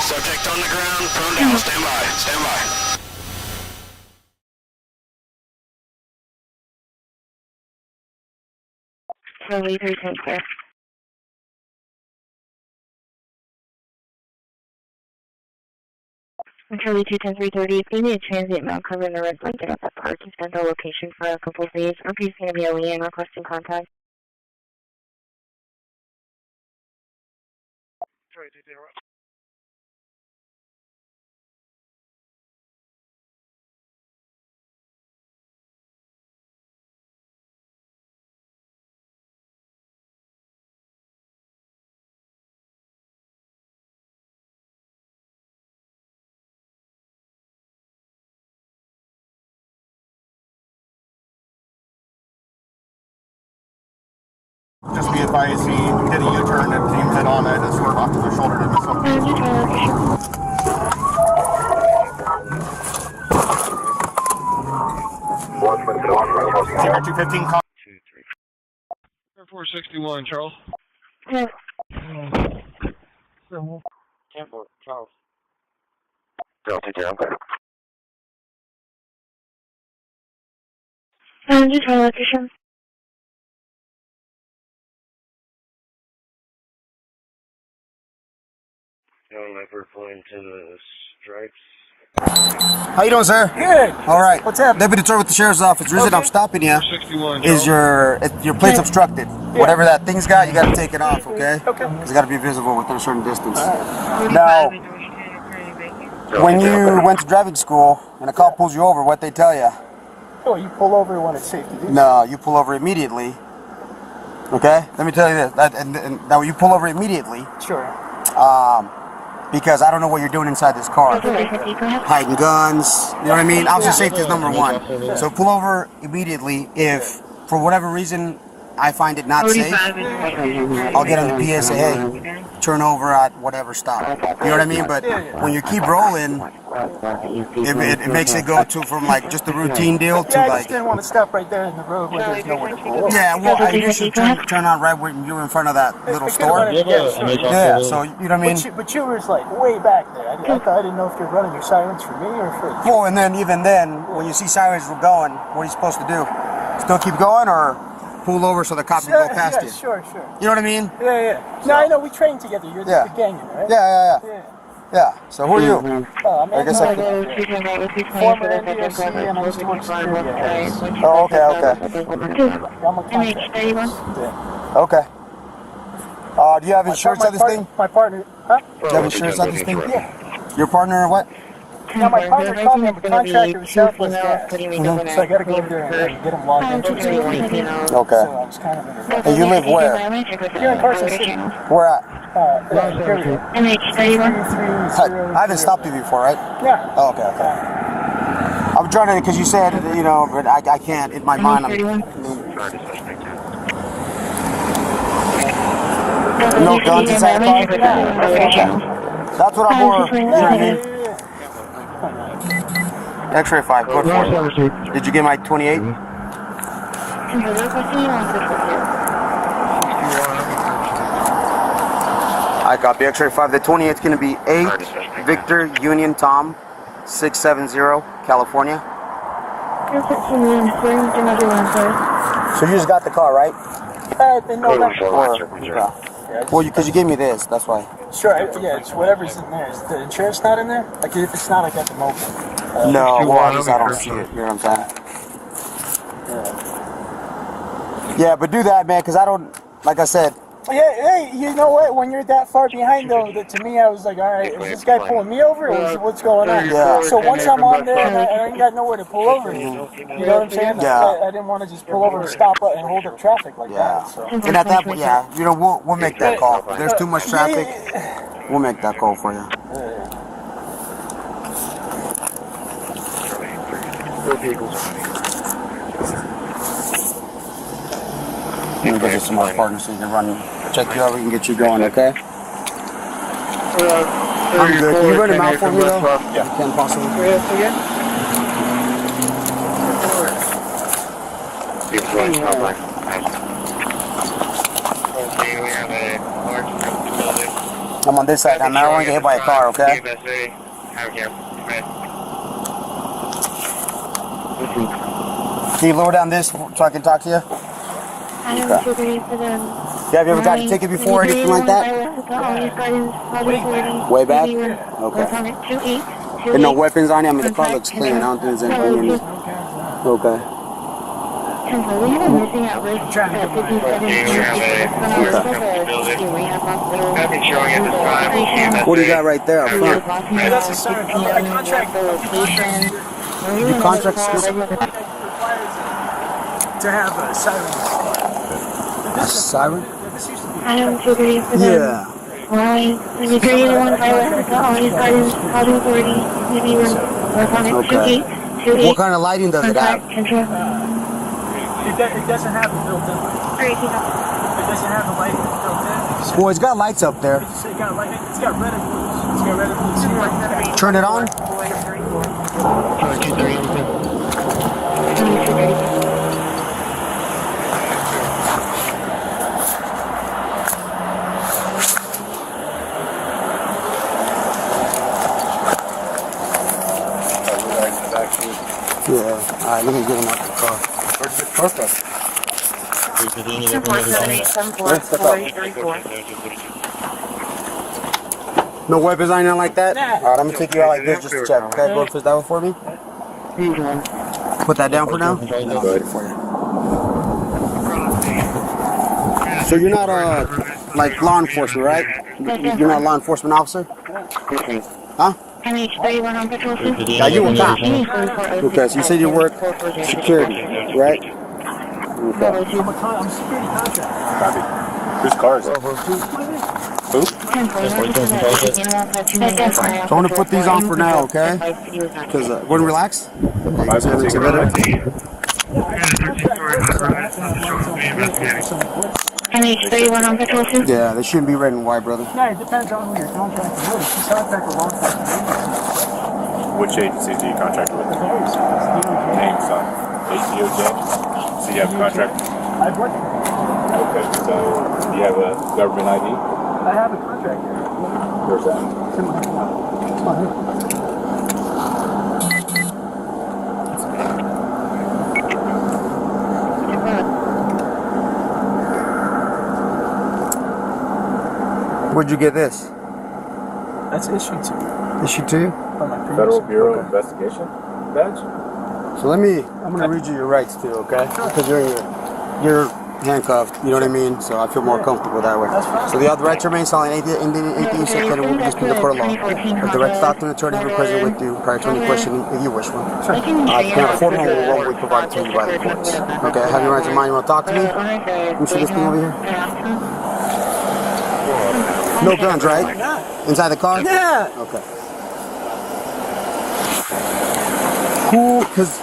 Subject on the ground, prone down, stand by, stand by. Charlie 310, Charlie 210 330. If you need a transient mount cover in the red light, get off that park. He's been to location for a couple of days. Or he's going to be OEM requesting contact. Just be advised, he did a U-turn and came head on and swerved off to the shoulder to miss him. 215 call. 461, Charles. Yeah. 10-4, Charles. Delta 0. Just my location. Leopard flying to the stripes. How you doing, sir? Good. All right. What's up? Deputy Troy with the Sheriff's Office. The reason I'm stopping you is your plate's obstructed. Yeah. Whatever that thing's got, you got to take it off, okay? Okay. It's got to be visible within a certain distance. Now, when you went to driving school and a cop pulls you over, what they tell you? Oh, you pull over when it's safe to do so. No, you pull over immediately. Okay? Let me tell you this. And now, you pull over immediately. Sure. because I don't know what you're doing inside this car. Hiding guns, you know what I mean? Officer safety is number one. So pull over immediately. If for whatever reason I find it not safe, I'll get on the PA and say, hey, turn over at whatever stop. You know what I mean? But when you keep rolling, it makes it go to from like just a routine deal to I like. just didn't want to stop right there in the road where there's nowhere to pull over. Yeah, well, I usually turn on right when you were in front of that little store. Yeah, so you know what I mean? But you was like way back there. I didn't know if you're running your sirens for me or for... Well, and then even then, when you see sirens were going, what are you supposed to do? Still keep going or pull over so the cop can go past you? Sure. You know what I mean? Yeah. No, I know, we trained together. You're the gang, right? Yeah. So who are you? I'm I guess I former NDOC and I used to work security. Oh, okay. I'm a contractor. Okay. Do you have insurance on this thing? My partner, huh? Do you have insurance on this thing? Yeah. Your partner or what? Now my partner called me, I'm a contractor with Southwest Gas. So I gotta go over there and get him logged into his computer. Okay. So I was kind of in And you live where? Here in Carson City. Where at? Here. I haven't stopped you before, right? Yeah. Oh, okay. I'm trying to, because you said, you know, but I can't, in my mind, no guns inside the car? That's what I'm more, you know what I mean? X-ray 5, code 4. Did you get my 28? I copy. X-ray 5. The 28 is going to be 8 Victor Union Tom 670 California. So you just got the car, right? Well, because you gave me this, that's why. Sure, yeah, it's whatever's in there. Is the insurance not in there? Like, if it's not, I got the mobile. No, well, I don't see it. You know what I'm saying? Yeah, but do that, man, because I don't, like I said. Yeah, hey, you know what? When you're that far behind, though, to me, I was like, all right, is this guy pulling me over, or what's going on? Yeah. So once I'm on there and I ain't got nowhere to pull over, you know what I'm saying? Yeah. I didn't want to just pull over and stop and hold up traffic like that. So. And at that point, yeah, you know, we'll make that call. If there's too much traffic, we'll make that call for you. Let me go get some more partners so you can run, check you out, we can get you going, okay? I'm good. Can you run him out for me, though? Yeah. You can possibly. I'm on this side. I'm not going to get hit by a car, okay? Can you lower down this so I can talk to you? Okay. Have you ever got a ticket before or anything like that? Way back? Okay. And no weapons on you? I mean, the car looks clean. I don't think there's anything in it. Okay. What do you got right there up front? That's a siren. I contract You contract to have a siren. A siren? Yeah. Why? Is it greater than 1 pilot? Oh, he's got his auto authority. Maybe we're on it. Okay. What kind of lighting does it have? It doesn't have a built-in light. It doesn't have a light built in. Well, it's got lights up there. It's got red and blues. It's got red and blues. Turn it on. Yeah. Alright, let me get him out the car. Where's the corpus? No weapons or anything like that? Alright, I'm gonna take you out like this just to check. Okay, go push that one for me. Put that down for now? No, good for you. So you're not like law enforcement, right? You're not a law enforcement officer? Huh? Yeah, you a cop. Okay, so you said you work security, right? Okay. I'm a security contractor. Copy. Whose car is it? So I'm gonna put these on for now, okay? Because we're gonna relax. Yeah, they shouldn't be red and white, brother. Yeah, it depends on who your contract is with. If you contract with law enforcement, Which agencies do you contract with? Names on ATOJ? So you have a contract? I've worked. Okay, so do you have a government ID? I have a contract here. Where's that? It's in my car. Where'd you get this? That's issued to me. Issued to you? By my previous Federal Bureau of Investigation badge? So I'm gonna read you your rights too, okay? Because you're handcuffed, you know what I mean? So I feel more comfortable that way. So the other right to remain silent, anything you say can will be disputed in court of law. But the right to talk to an attorney be present with you prior to any questioning if you wish one. Can afford one will be provided to you by the courts. Okay, have your rights in mind, you wanna talk to me? Let me see this thing over here. No guns, right? Inside the car? Yeah. Okay. Cool, because,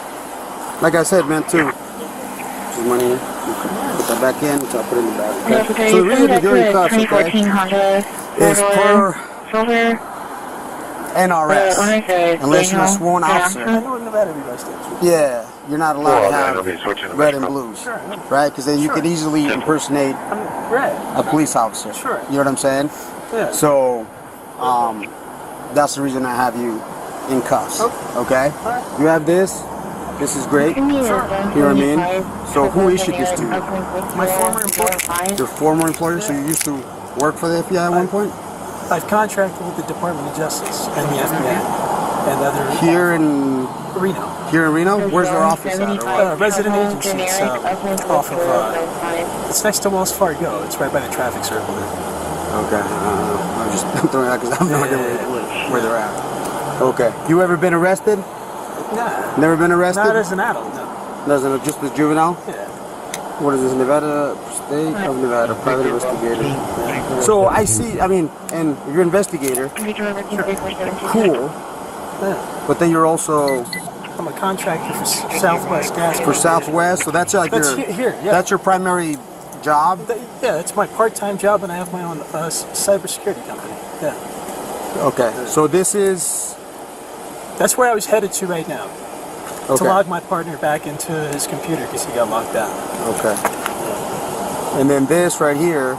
like I said, man, too, there's money here. Put that back in, so I'll put it in the bag. Okay? So the reason you're in cuffs, okay, is per NRS, unless you're a sworn officer. I know in Nevada everybody stays. Yeah, you're not allowed to have red and blues, right? Because then you could easily impersonate a police officer. Sure. You know what I'm saying? Yeah. So, that's the reason I have you in cuffs. Okay? You have this. This is great. Sure. You know what I mean? So who issued this to you? My former employer. Your former employer? So you used to work for the FBI at one point? I've contracted with the Department of Justice and the FBI and other. Here in Reno. Here in Reno? Where's their office at? Resident agency. It's off of. It's next to Wells Fargo. It's right by the traffic circle there. Okay. I'm just throwing it out because I have no idea where they're at. Okay. You ever been arrested? Nah. Never been arrested? Not as an adult, no. Just as juvenile? Yeah. What is this, Nevada, State of Nevada, private investigator. So I see, I mean, and you're an investigator. Cool. Yeah. But then you're also... I'm a contractor for Southwest Gas. For Southwest? So that's like that's your primary job? Yeah, it's my part-time job, and I have my own cybersecurity company. Yeah. Okay, so this is... That's where I was headed to right now. Okay. To log my partner back into his computer because he got locked out. Okay. And then this right here...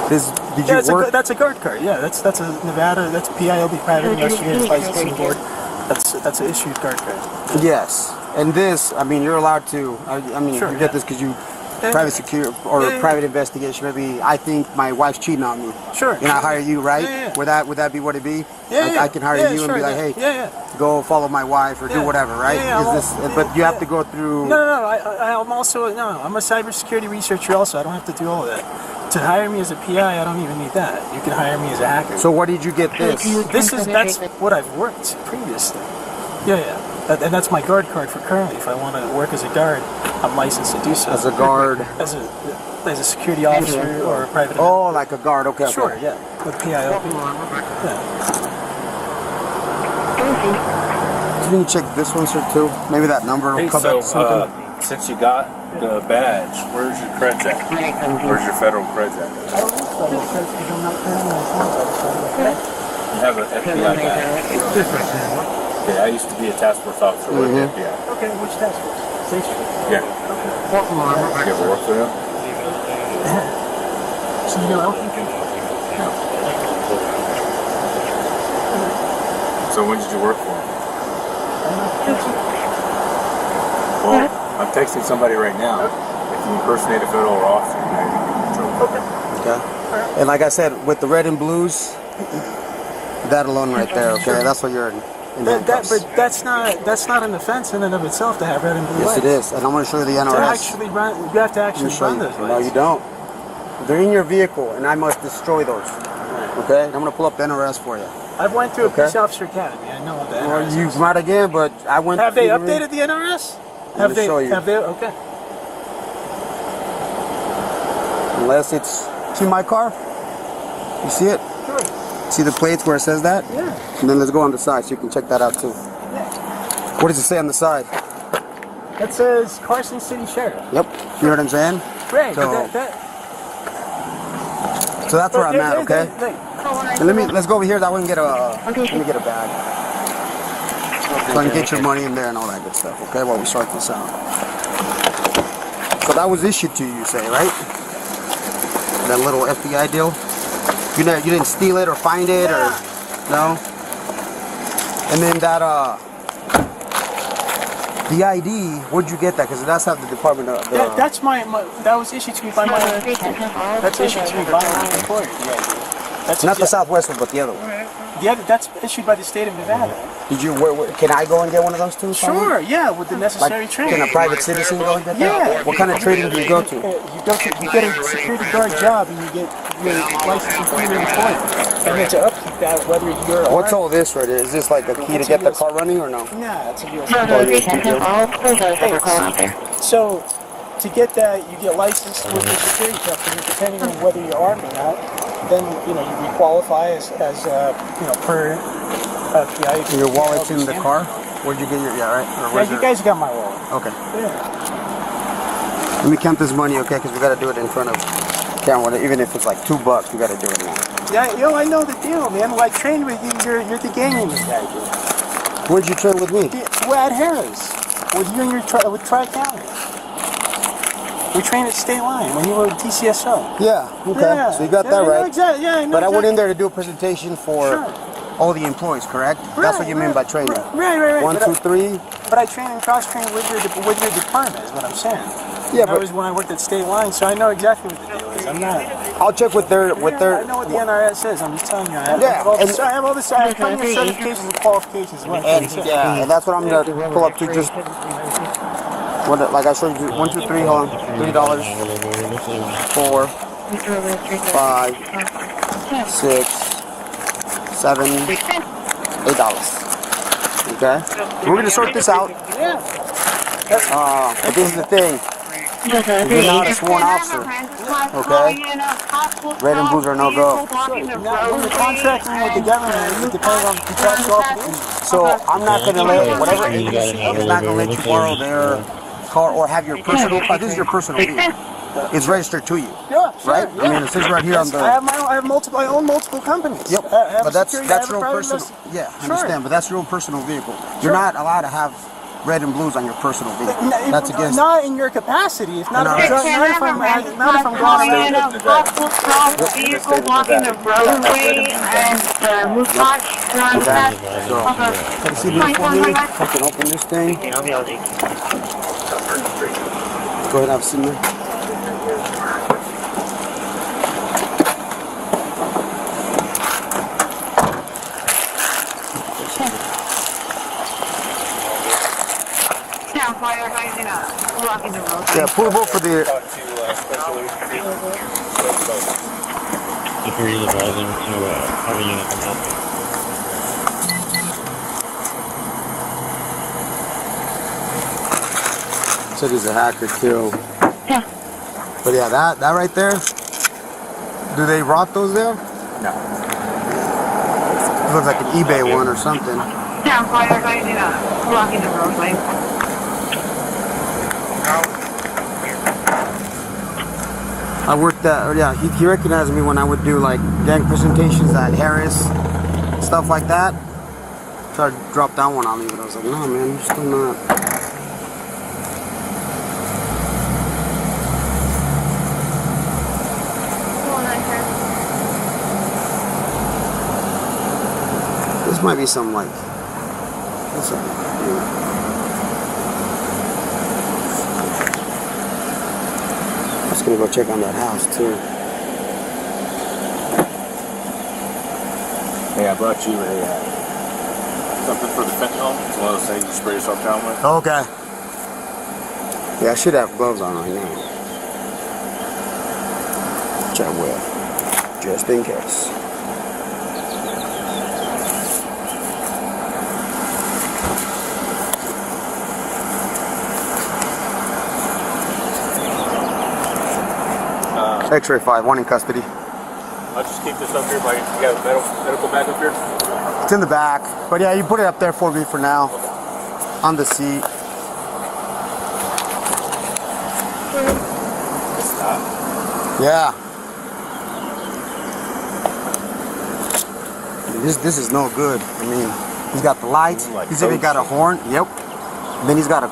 Did you work? That's a guard card. Yeah, that's a Nevada. That's PILB, Private Investigative Licensing Board. That's an issued guard card. Yes, and this, I mean, you're allowed to. I mean, sure, you get this because you private security or private investigation. Maybe I think my wife's cheating on me. Sure. And I hire you, right? Yeah. Would that be what it be? Yeah. I can hire you and be like, hey, go follow my wife or do whatever, right? But you have to go through. No. I'm also I'm a cybersecurity researcher. Also, I don't have to do all of that. To hire me as a PI, I don't even need that. You can hire me as a hacker. So where did you get this? That's what I've worked previously. Yeah. And that's my guard card for currently. If I want to work as a guard, I'm licensed to do so. As a guard? As a security officer or a private... Oh, like a guard, okay. Sure, yeah. With PILB. Yeah. So you can check this one, sir, too? Maybe that number will come up something. Since you got the badge, where's your creds at? Where's your federal creds at? I don't know federal creds because I'm not paying my You have an FBI badge. Okay, I used to be a task force officer with the FBI. Okay, which task force? Station? Yeah. You ever work for them? So you know Elkington? No. So when did you work for them? Well, I'm texting somebody right now. If you impersonate a federal officer, you might be in trouble. Okay. And like I said, with the red and blues, that alone right there, okay? That's what you're in. But that's not an offense in and of itself to have red and blue lights. Yes, it is. And I'm going to show you the NRS. To actually run, you have to actually run those lights. No, you don't. They're in your vehicle, and I must destroy those. Okay? I'm going to pull up the NRS for you. I've went to a police officer academy. I know what the NRS is. You might again, but I went. Have they updated the NRS? Have they? Show you. Have they? Okay. unless it's... See my car? You see it? Sure. See the plates where it says that? Yeah. And then let's go on the side so you can check that out too. Yeah. What does it say on the side? That says Carson City Sheriff. Yep. You know what I'm saying? Right. So, But so that's where I'm at, okay? And let's go over here. That way we can get a, let me get a bag. So I can get your money in there and all that good stuff, okay? While we sort this out. So that was issued to you, say, right? That little FBI deal. You didn't steal it or find it or no? And then that the ID, where'd you get that? Because that's how the department of that's that was issued to me by my that's issued to me by my employer. The ID. That's not the Southwest one, but the other one. That's issued by the state of Nevada. Did you? Can I go and get one of those too? Sure, yeah, with the necessary training. Can a private citizen go and get that? Yeah. What kind of training do you go to? You get a security guard job, and you get your license from your employer, and then to upkeep that, whether you're. What's all this right here? Is this like a key to get the car running or no? Nah, it's a US. So, to get that, you get licensed with the security company, depending on whether you're armed or not. Then you requalify as per PI. Your wallet's in the car? Where'd you get your, right? Yeah, you guys got my wallet. Okay. Yeah. Let me count this money, okay? Because we got to do it in front of camera. Even if it's like $2, we got to do it now. Yeah, I know the deal, man. Well, I trained with you. You're the gang in this guy, dude. Where'd you train with me? We're at Harris. With you and with Tri-County. We trained at State Line when you were at TCSO. Yeah, okay. Yeah. So you got that right. Exactly. Yeah, I know. But I went in there to do a presentation for all the employees, correct? That's what you mean by training. Right. 1, 2, 3. But I train and cross-train with your department, is what I'm saying. Yeah, that was when I worked at State Line, so I know exactly what the deal is. I'm not. I'll check with their. I know what the NRS is. I'm just telling you. I have all the certifications and qualifications. And that's what I'm gonna pull up to. Just like I showed you. 1, 2, 3. Hold on. $3, 4, 5, 6, 7, $8. Okay. We're gonna sort this out. Yeah. But this is the thing. You're not a sworn officer, okay? Red and blues are no go. When you're contracting with the government, it depends on the contractual obligation. So I'm not going to let whatever agency is not going to let you borrow their car or have your personal car. This is your personal vehicle. It's registered to you, right? I mean, it says right here on the. I own multiple companies. Yep, but that's your own personal. Yeah, I understand, but that's your own personal vehicle. You're not allowed to have red and blues on your personal vehicle. That's against. Not in your capacity. If not, if I'm going in a vehicle blocking the roadway and the move box runs past. Can you see this for me? I can open this thing. Go ahead and have a seat there. Yeah, pull the boat for the. If you're advising to have a unit come help you. Said he's a hacker too. Yeah. But yeah, that right there. Do they rot those there? No. It looks like an eBay one or something. Down fire, blocking the roadway. I worked at, he recognized me when I would do like gang presentations at Harris, stuff like that. Tried to drop that one on me, but I was like, no man, I'm still not. This might be some like, what's up? I'm just gonna go check on that house too. Hey, I brought you a something for the fentanyl. It's one of those things you spray yourself down with. Okay. Yeah, I should have gloves on right now. Which I will, just in case. X-ray 5, 1 in custody. I'll just keep this up here. You got a medical bag up here? It's in the back. But yeah, you put it up there for me for now. On the seat. Yeah. This is no good. I mean, he's got the lights. He's even got a horn. Yep. Then he's got a.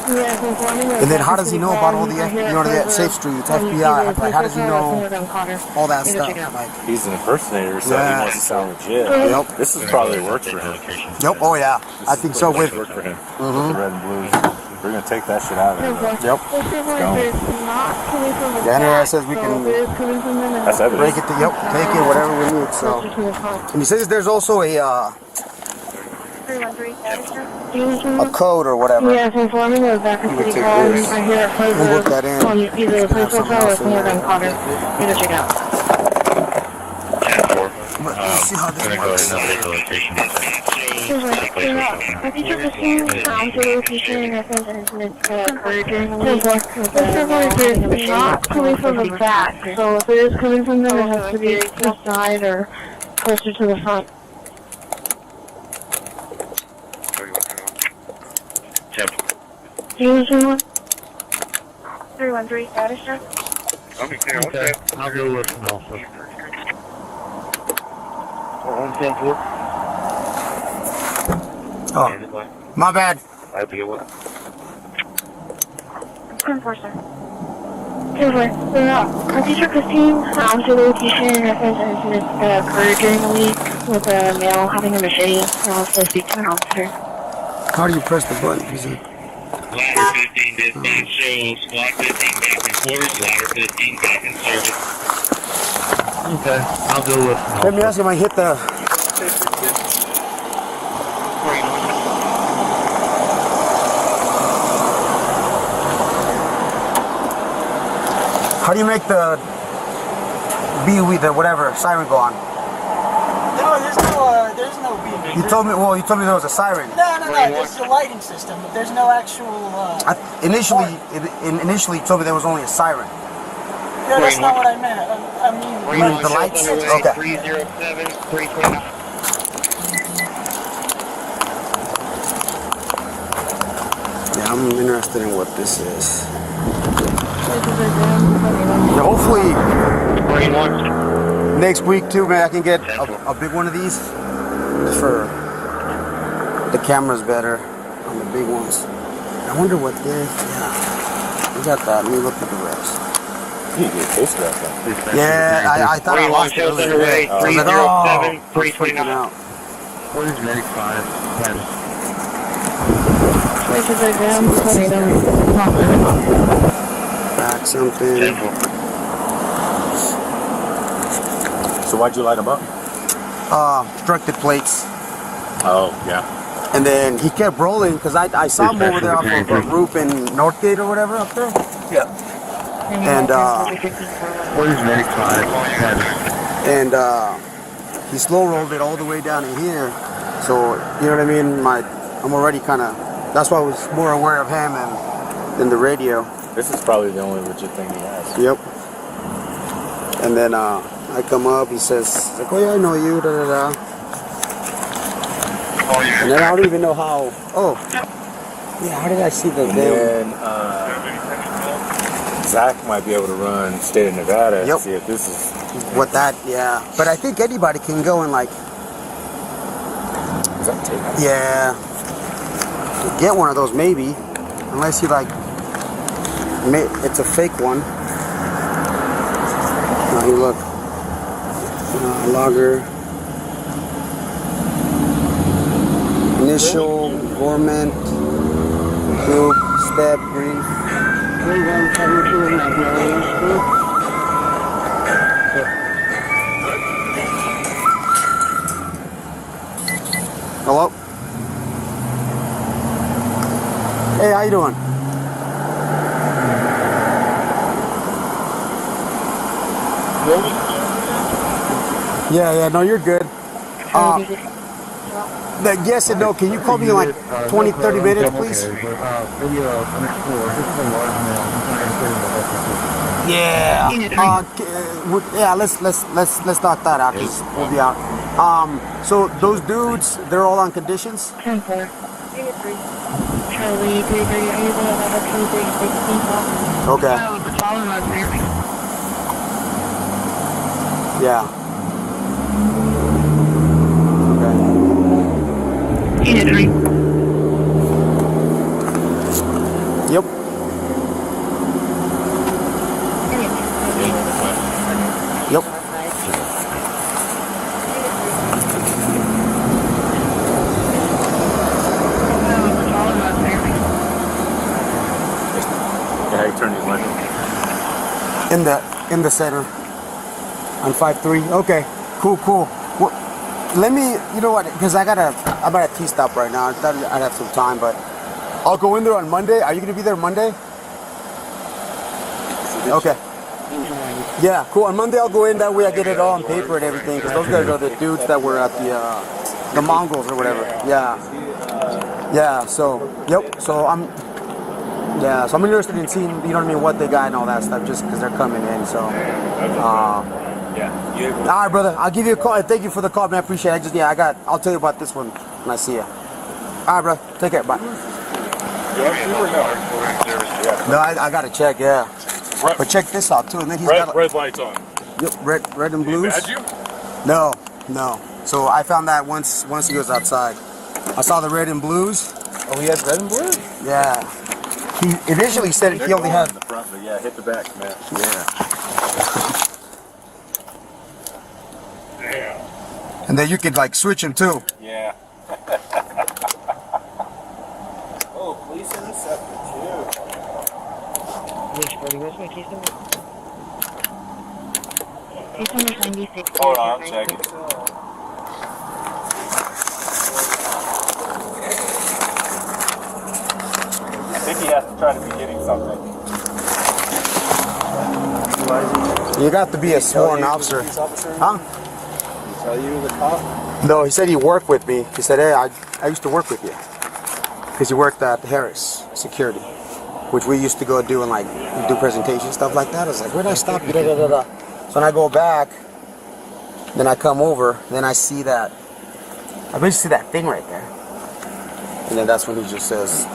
And then how does he know about all the, the Safe Streets, FBI? Like, how does he know all that stuff? Like, he's an impersonator, so he wants to sound legit. Yep. This is probably worked for him. Yep. Oh yeah. I think so. With work for him. With the red and blues. We're gonna take that shit out of there. Yep. The NRS says we can That's evidence. break it to take it, whatever we need. So, and he says there's also a code or whatever. Yes, informing of that city call. I hear it plays We'll work that in. on either the police profile or somewhere down Cotter. Either check out. Let's see how this works. Have you checked the scene? To the location and if there's an incident occurred during the week. This is not coming from the back, so if it is coming from them, it has to be to the side or closer to the front. Do you understand one? 313, status check. Okay, I'll go with him also. 110-4. Oh, my bad. 10-4, sir. 10-4, have you checked the scene? To the location and if there's an incident occurred during the week with a male having a machete. I'll also speak to an officer. How do you press the button? Ladder 15 dispatch shows squad 15 back in quarters, ladder 15 back in service. Okay, I'll go with him. Let me ask him, I hit the... How do you make the BUE, the whatever, siren go on? No, there's no beep. You told me there was a siren. No, this is a lighting system, but there's no actual, Initially, you told me there was only a siren. No, that's not what I meant. I mean the lights? Okay. 307, 329. Yeah, I'm interested in what this is. Yeah, hopefully next week too, man, I can get a big one of these just for the camera's better on the big ones. I wonder what this. Yeah, we got that. Let me look at the rest. You get a taste of that thing. Yeah, I thought I lost it earlier today. 307, 329. Where's Medic 5? Back something. So why'd you light him up? Obstructed plates. Oh, yeah. And then he kept rolling because I saw him over there off of a roof in Northgate or whatever up there. Yeah. And Where's Medic 5? and he slow rolled it all the way down in here. So you know what I mean? I'm already kind of. That's why I was more aware of him than the radio. This is probably the only legit thing he has. Yep. And then I come up. He says, like, "Oh yeah, I know you." Da da da. And then I don't even know how. Oh. Yeah. How did I see the? And then Zach might be able to run state of Nevada and see if this is what that. Yeah. But I think anybody can go and like. Is that tape? Yeah. Get one of those maybe, unless you like. It's a fake one. Now you look. Logger. Initial, government, group, step, brief. Hello? Hey, how you doing? Yeah, no, you're good. Yes and no. Can you call me in like 20, 30 minutes, please? Yeah. Yeah. Let's knock that out because we'll be out. So those dudes, they're all on conditions. Charlie 330. Are you going to have a 236? Okay. Yeah. Okay. Yep. Yep. How you turn these lights on? In the center. On 5-3. Okay. Cool. Well, let me. You know what? Because I'm at a T stop right now. I thought I'd have some time, but I'll go in there on Monday. Are you gonna be there Monday? Okay. Yeah. Cool. On Monday I'll go in. That way I get it all on paper and everything. Because those guys are the dudes that were at the Mongols or whatever. Yeah. Yeah. So. Yep. So I'm. Yeah, so I'm interested in seeing, you know what I mean, what they got and all that stuff, just because they're coming in. So, all right, brother. I'll give you a call. Thank you for the call, man. I appreciate it. I'll tell you about this one when I see you. All right, bro. Take care. Bye. No, I got to check. Yeah. But check this out too, and then he's got red lights on. Yep, red and blues. Had you? No. So I found that once he was outside. I saw the red and blues. Oh, he has red and blue? Yeah. He initially said he only had the front, but yeah, hit the back, man. Yeah. Damn. And then you could like switch him too. Yeah. Oh, police interceptor too. Where's my case number? Case number 96. Hold on, I'm checking. I think he has to try to be getting something. You got to be a sworn officer. Huh? Did he tell you the cop? No, he said he worked with me. He said, hey, I used to work with you. Because he worked at Harris Security, which we used to go do and like do presentation stuff like that. I was like, where did I stop you? So when I go back, then I come over, then I see that. I basically see that thing right there. And then that's when he just says,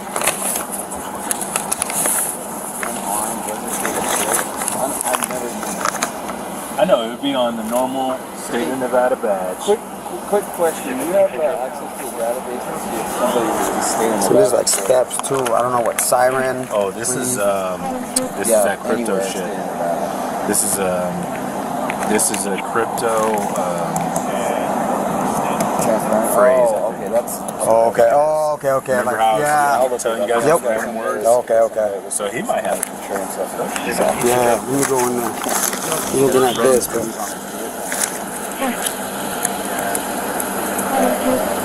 I know, it would be on the normal state of Nevada badge. Quick question. You have access to a database to see if somebody was to stay in the so there's like steps too. I don't know what siren. Oh, this is that crypto shit. This is a crypto phrase. Oh, okay, that's. Oh, okay. Oh, okay. Remember Like, how yeah. I was telling you guys Yep. different words? Okay. So he might have insurance stuff. Yeah, let me go in there. You're looking at this, but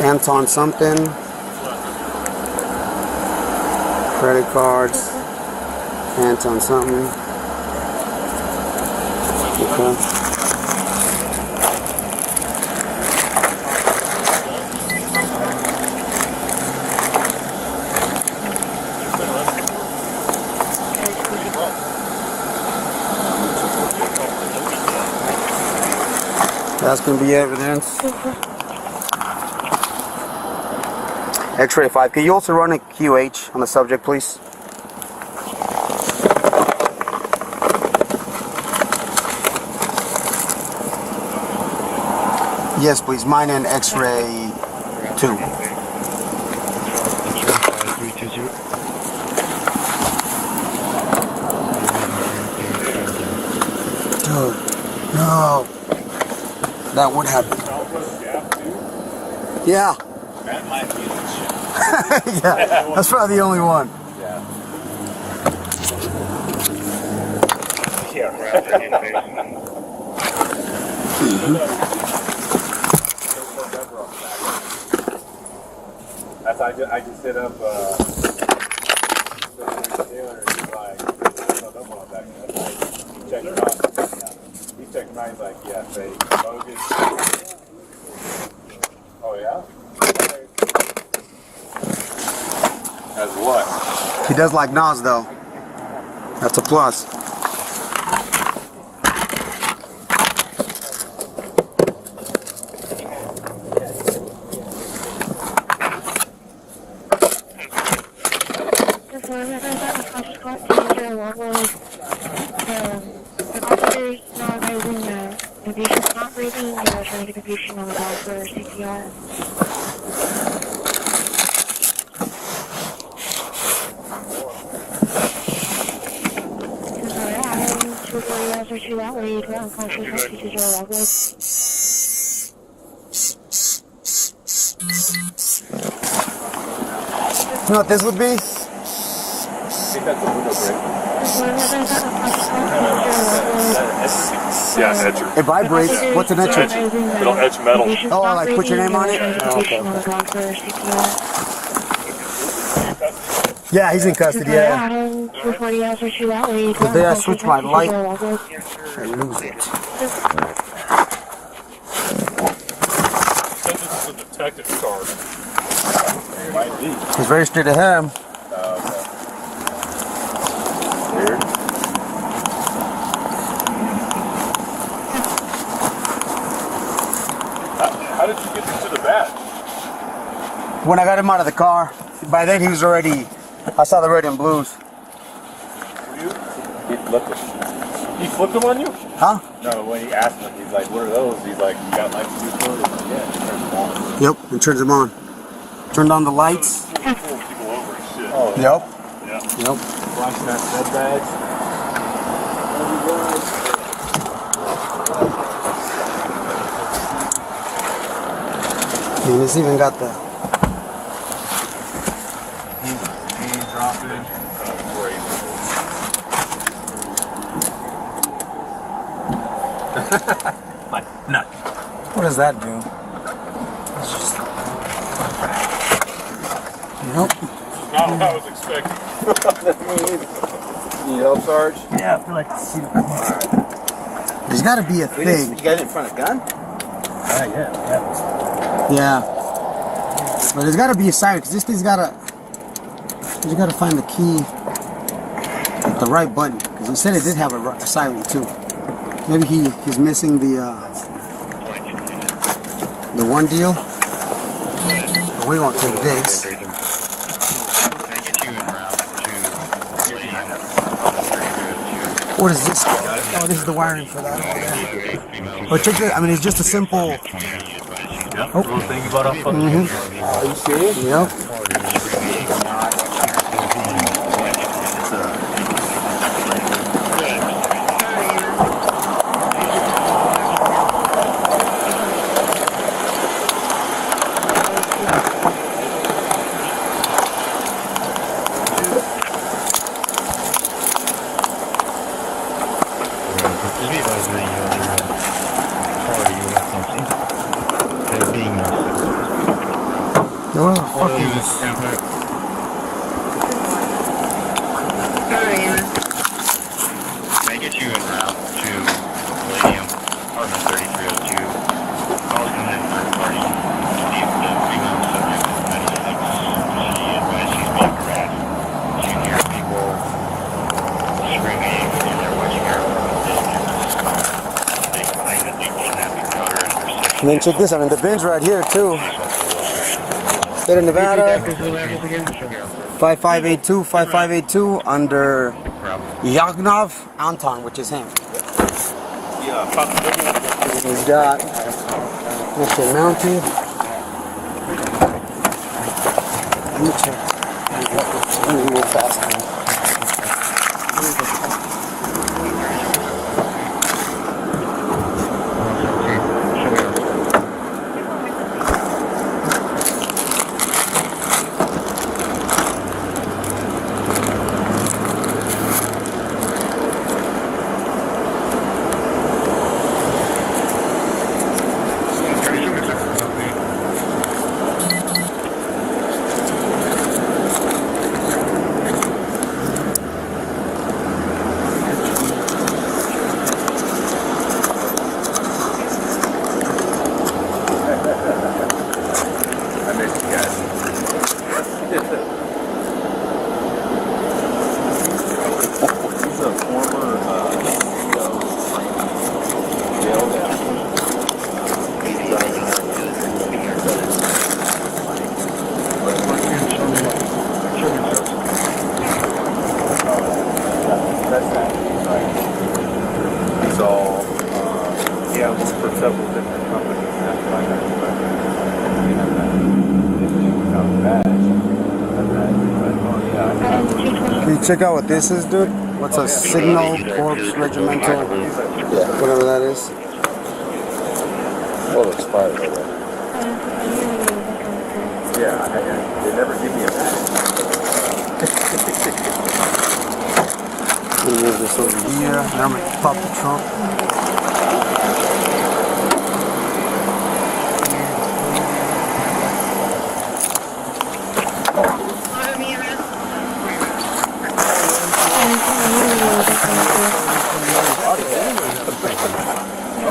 Anton something. Credit cards. Anton something. Okay. That's going to be evidence. X-ray 5. Can you also run a QH on the subject, please? Yes, please. Mine and X-ray 2. Dude, no. That would happen. Yeah. That might be the shit. Yeah, that's probably the only one. That's I just hit up Taylor and he's like, check him out. He checked him out, he's like, yeah, fake, bogus. Oh yeah? does like Nas though. That's a plus. You know what this would be? I think that's a window break. Yeah, an etcher. It vibrates. What's an etcher? It'll etch metal. Oh, like put your name on it? Oh, okay. Yeah, he's in custody, yeah. The day I switch my light, I lose it. Since this is a detective car. He's very straight ahead. Weird. How did you get into the back? When I got him out of the car, by then he was already, I saw the red and blues. He flipped them on you? Huh? No, when he asked him, he's like, what are those? He's like, you got lights to do for it? He's like, yeah, he turns them on. Yep, and turns them on. Turned on the lights. Pulling people over and shit. Oh, yep. Yeah. Yep. Flashing that bed bags. And it's even got the... dropping. Like, nut. What does that do? It's just... Nope. Not what I was expecting. Need help, Sarge? Yeah, I feel like to see the... There's got to be a thing. You got it in front of gun? Yeah. But there's got to be a siren, because this thing's got to... You got to find the key at the right button, because he said it did have a siren too. Maybe he's missing the one deal. But we won't take this. What is this? Oh, this is the wiring for that. Oh, check that. I mean, it's just a simple. Oh. Mm-hmm. Are you serious? Yep. Where the fuck is this? Can I get you en route to Palladium, apartment 3302? Calls coming in for a party. Steve, the female subject is 96. She admits she's being harassed. She can hear people screaming and they're watching her from a distance. They claim that they kidnapped her daughter and her sister. And then check this out, and the bin's right here too. State of Nevada, 5582 under Yagnov Anton, which is him. We've got Mr. Mounted. Let me check. Let me go fast. Can you check out what this is, dude? What's a signal corpus regimental? Yeah. Whatever that is. Well, it's expired already. Yeah, they never give me a badge. We'll move this over here. Now I'm gonna pop the trunk.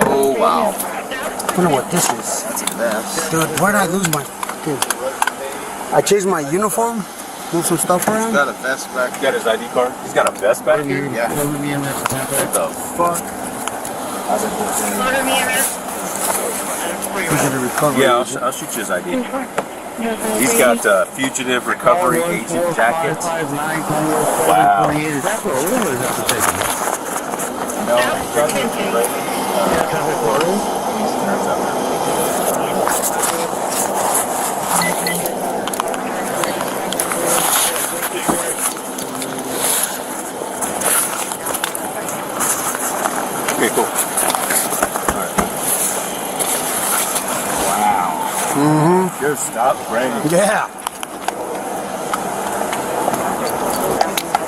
Oh, wow. I wonder what this is. That's a mess. Dude, where did I lose my... Dude. I changed my uniform. Move some stuff around. He's got a vest back. He's got his ID card. He's got a vest back here? Yeah. What the fuck? Yeah, I'll shoot you his ID. He's got fugitive recovery agent jackets. Wow. No, okay, cool. Alright. Wow. Mm-hmm. Good stop, Brandon. Yeah.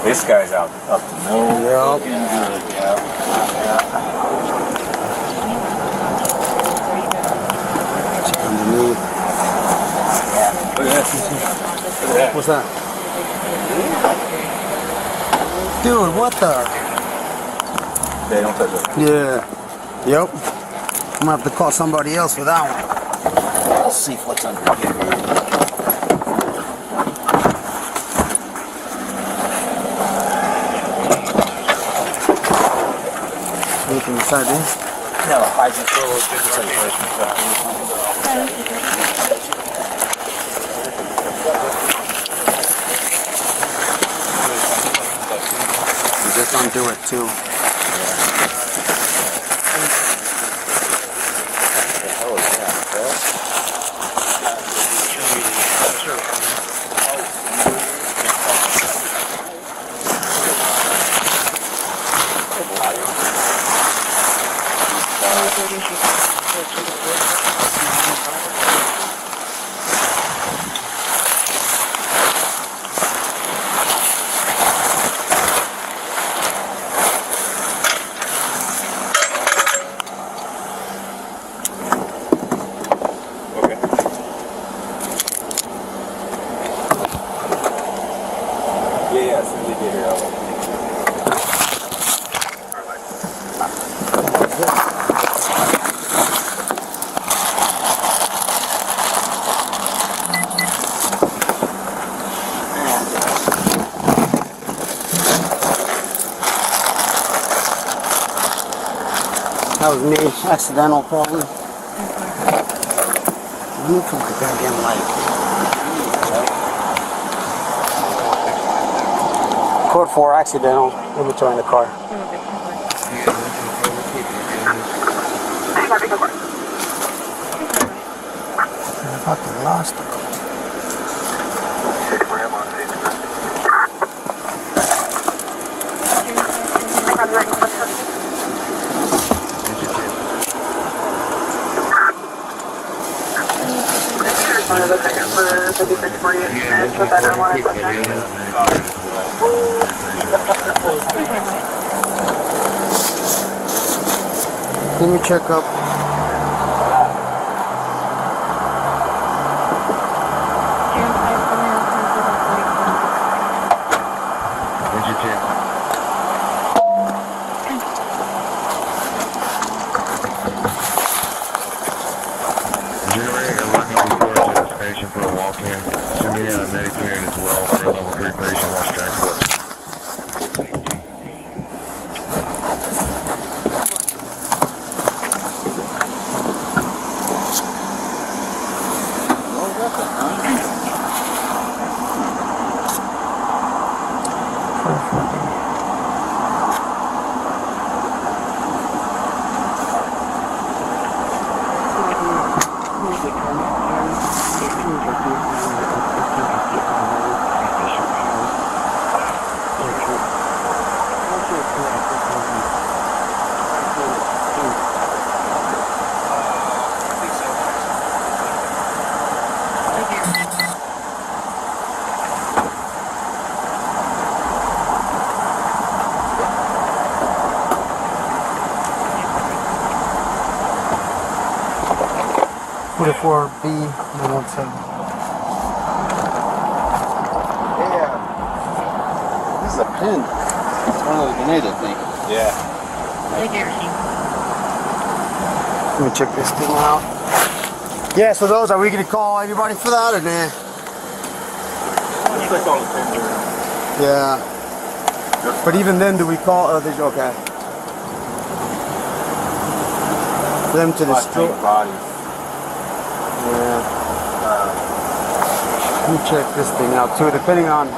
This guy's up to no Yep. good. Yeah. Underneath. Look at that. Look at that. What's that? Dude, what the? They don't touch it. Yeah. Yep. I'm gonna have to call somebody else for that one. Let's see what's under here. Anything inside there? Yeah, the hydrant solo is good. Just undo it too. Yeah, as soon as they get here, I'll That was me, accidental probably. Look at the goddamn light. Code 4 accidental, inventory in the car. I fucking lost it. Let me check up. 44B 917. Yeah. This is a pin. It's one of those grenades, I think. Yeah. Let me check this thing out. Yeah, so those, are we going to call anybody for that or nah? Yeah. But even then, do we call, okay. For them to destroy bodies. Yeah. Let me check this thing out too, depending on.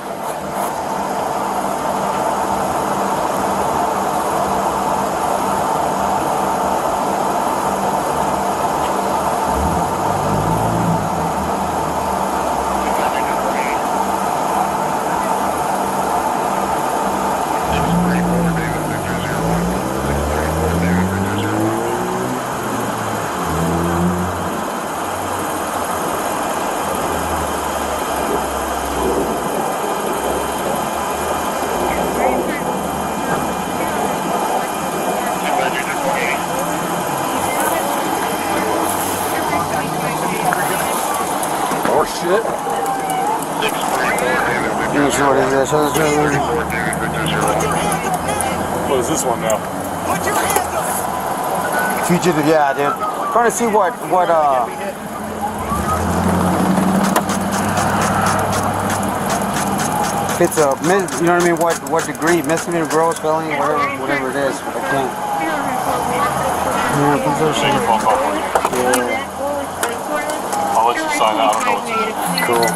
Shit. What is this one now? Fugitive, yeah, dude. Trying to see what if it's a, you know what I mean, what degree, misdemeanor, gross, felony, whatever it is, but I can't. Yeah, I'll let you sign out. I don't know what's cool.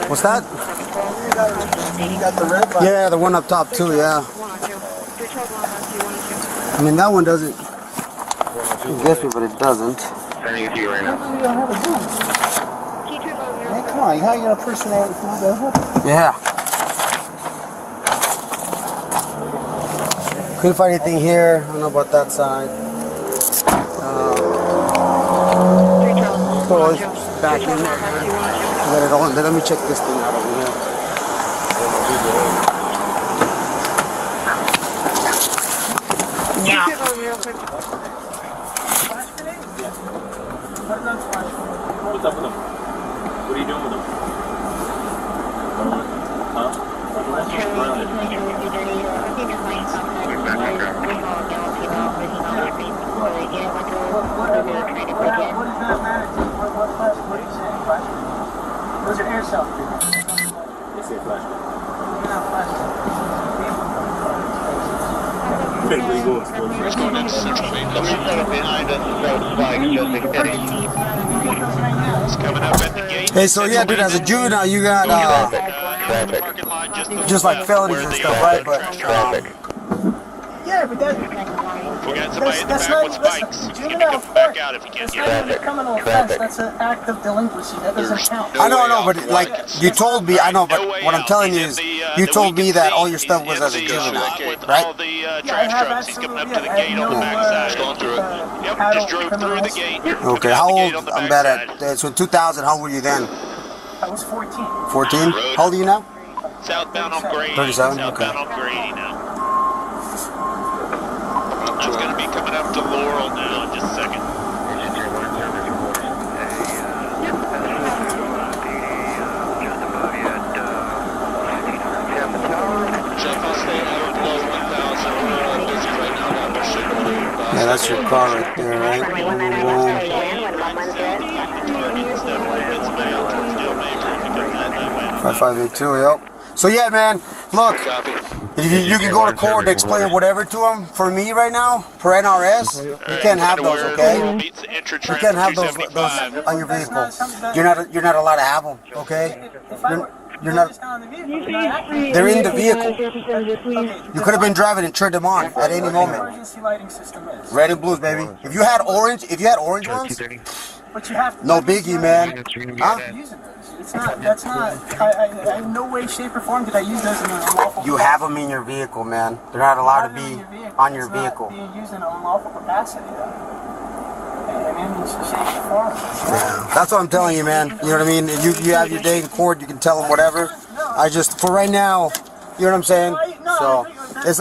What's that? You got the red light. Yeah, the one up top too, yeah. I mean, that one doesn't get me, but it doesn't. Turning to you right now. Hey, come on, how are you going to impersonate it? Yeah. Couldn't find anything here. I don't know about that side. Back in there. Let it on. Let me check this thing out over here. Yeah. What's up with them? What are you doing with them? Huh? Those are air cells. They say flashlight. It's going into Central Main. Somebody's set up behind us, so spikes just in case. It's coming up at the gate. Hey, so yeah, dude, as a juvenile, you got just like felonies and stuff, right? But Yeah, Yeah, but that. We got somebody in the back with spikes. You need to come back out if you can. That's not a criminal offense. That's an act of delinquency. That doesn't count. I know, but like you told me, I know, but what I'm telling you is, you told me that all your stuff was as a juvenile, right? All the trash trucks. He's coming up to the gate on the backside. Going through it. Yep, just drove through the gate. Okay, how old? I'm bad at. So 2000. How old were you then? I was 14. 14. How old are you now? Southbound on Grady. 37. Southbound on Grady now. That's going to be coming up to Laurel now in just a second. Yeah, that's your car right there, right? 5582, yep. So yeah, man, look, you can go to court to explain whatever to them. For me right now, for NRS, you can't have those, okay? You can't have those on your vehicle. You're not allowed to have them, okay? You're not. They're in the vehicle. You could have been driving and turned them on at any moment. Red and blues, baby. If you had orange ones, no biggie, man. Huh? It's not, that's not, I in no way, shape, or form did I use those in an unlawful You have them in your vehicle, man. They're not allowed to be on your vehicle. It's not being used in an unlawful capacity, though. I mean, it's shape, or form. Yeah. That's what I'm telling you, man. You know what I mean? You have your day in court, you can tell them whatever. I just, for right now, you know what I'm saying? So,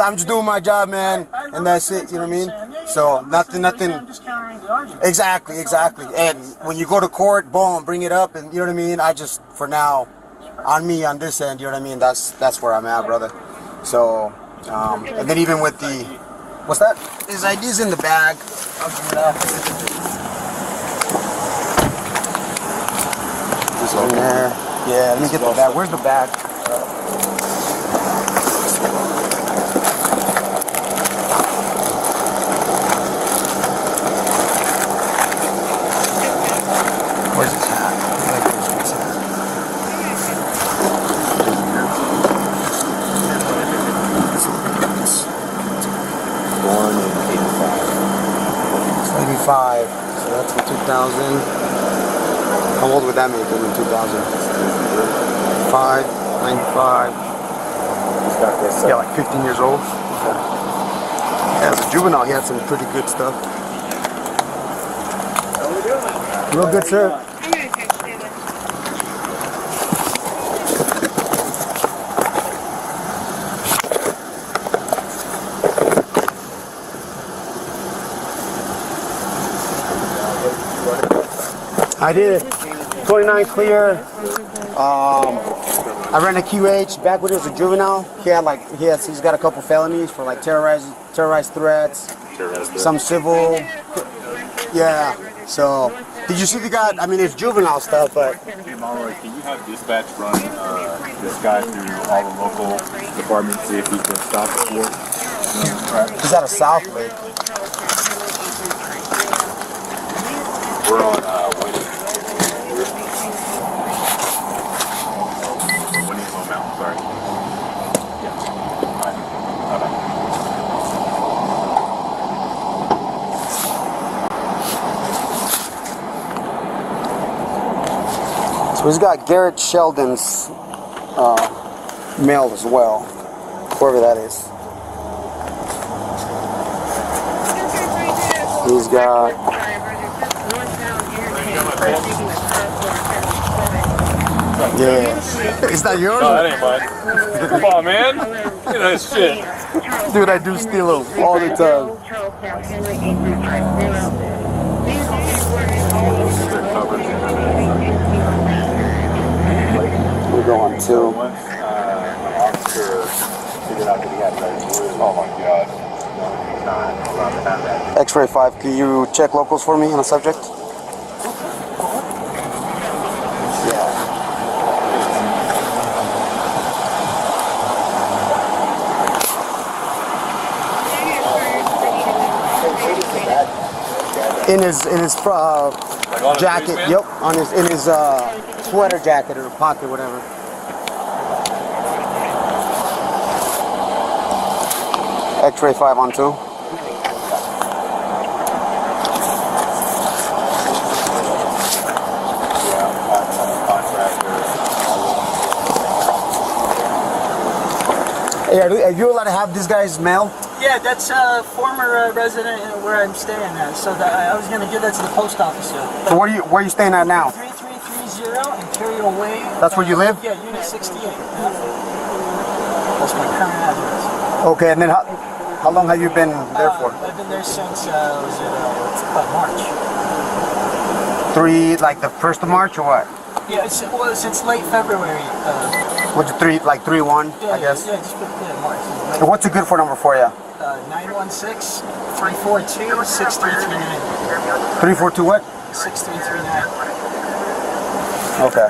I'm just doing my job, man, and that's it, you know what I mean? So, nothing. Exactly. And when you go to court, boom, bring it up, and you know what I mean? I just, for now, on me, on this end, you know what I mean? That's where I'm at, brother. So, and then even with the, what's that? His ID's in the bag. I'll give it up. Just in there. Yeah, let me get the bag. Where's the bag? Where's his hat? Born in 85. So that's in 2000. How old would that make him in 2005, 95? Yeah, like 15 years old. Yeah, as a juvenile, he had some pretty good stuff. Real good, sir. I did 29 clear. I ran a QH back when he was a juvenile. He's got a couple felonies for like terrorized threats, some civil. Yeah. So, did you see the guy? I mean, it's juvenile stuff, but. Hey, Malroy, can you have dispatch run this guy through all the local departments, see if he can stop the court? He's out of South Lake. We're on Winnie Mountain, sorry. So he's got Garrett Sheldon's mail as well, whoever that is. He's got. Yeah. Is that yours? No, that ain't mine. Come on, man. You know this shit. Dude, I do steal them all the time. We're going to. Oh my god. X-ray 5, can you check locals for me on the subject? In his jacket, yep, in his sweater jacket or pocket, whatever. X-ray 5 on 2. Hey, are you allowed to have this guy's mail? Yeah, that's a former resident where I'm staying at. So I was going to give that to the post office. So where are you staying at now? 3330 Imperial Way. That's where you live? Yeah, Unit 68. That's my current address. Okay, and then how long have you been there for? I've been there since March. Like the 1st of March or what? Yeah, since late February. What's it, 3-1, I guess? Yeah, just March. And what's a good phone number for you? 916-342-6339. 342 what? 6339. Okay.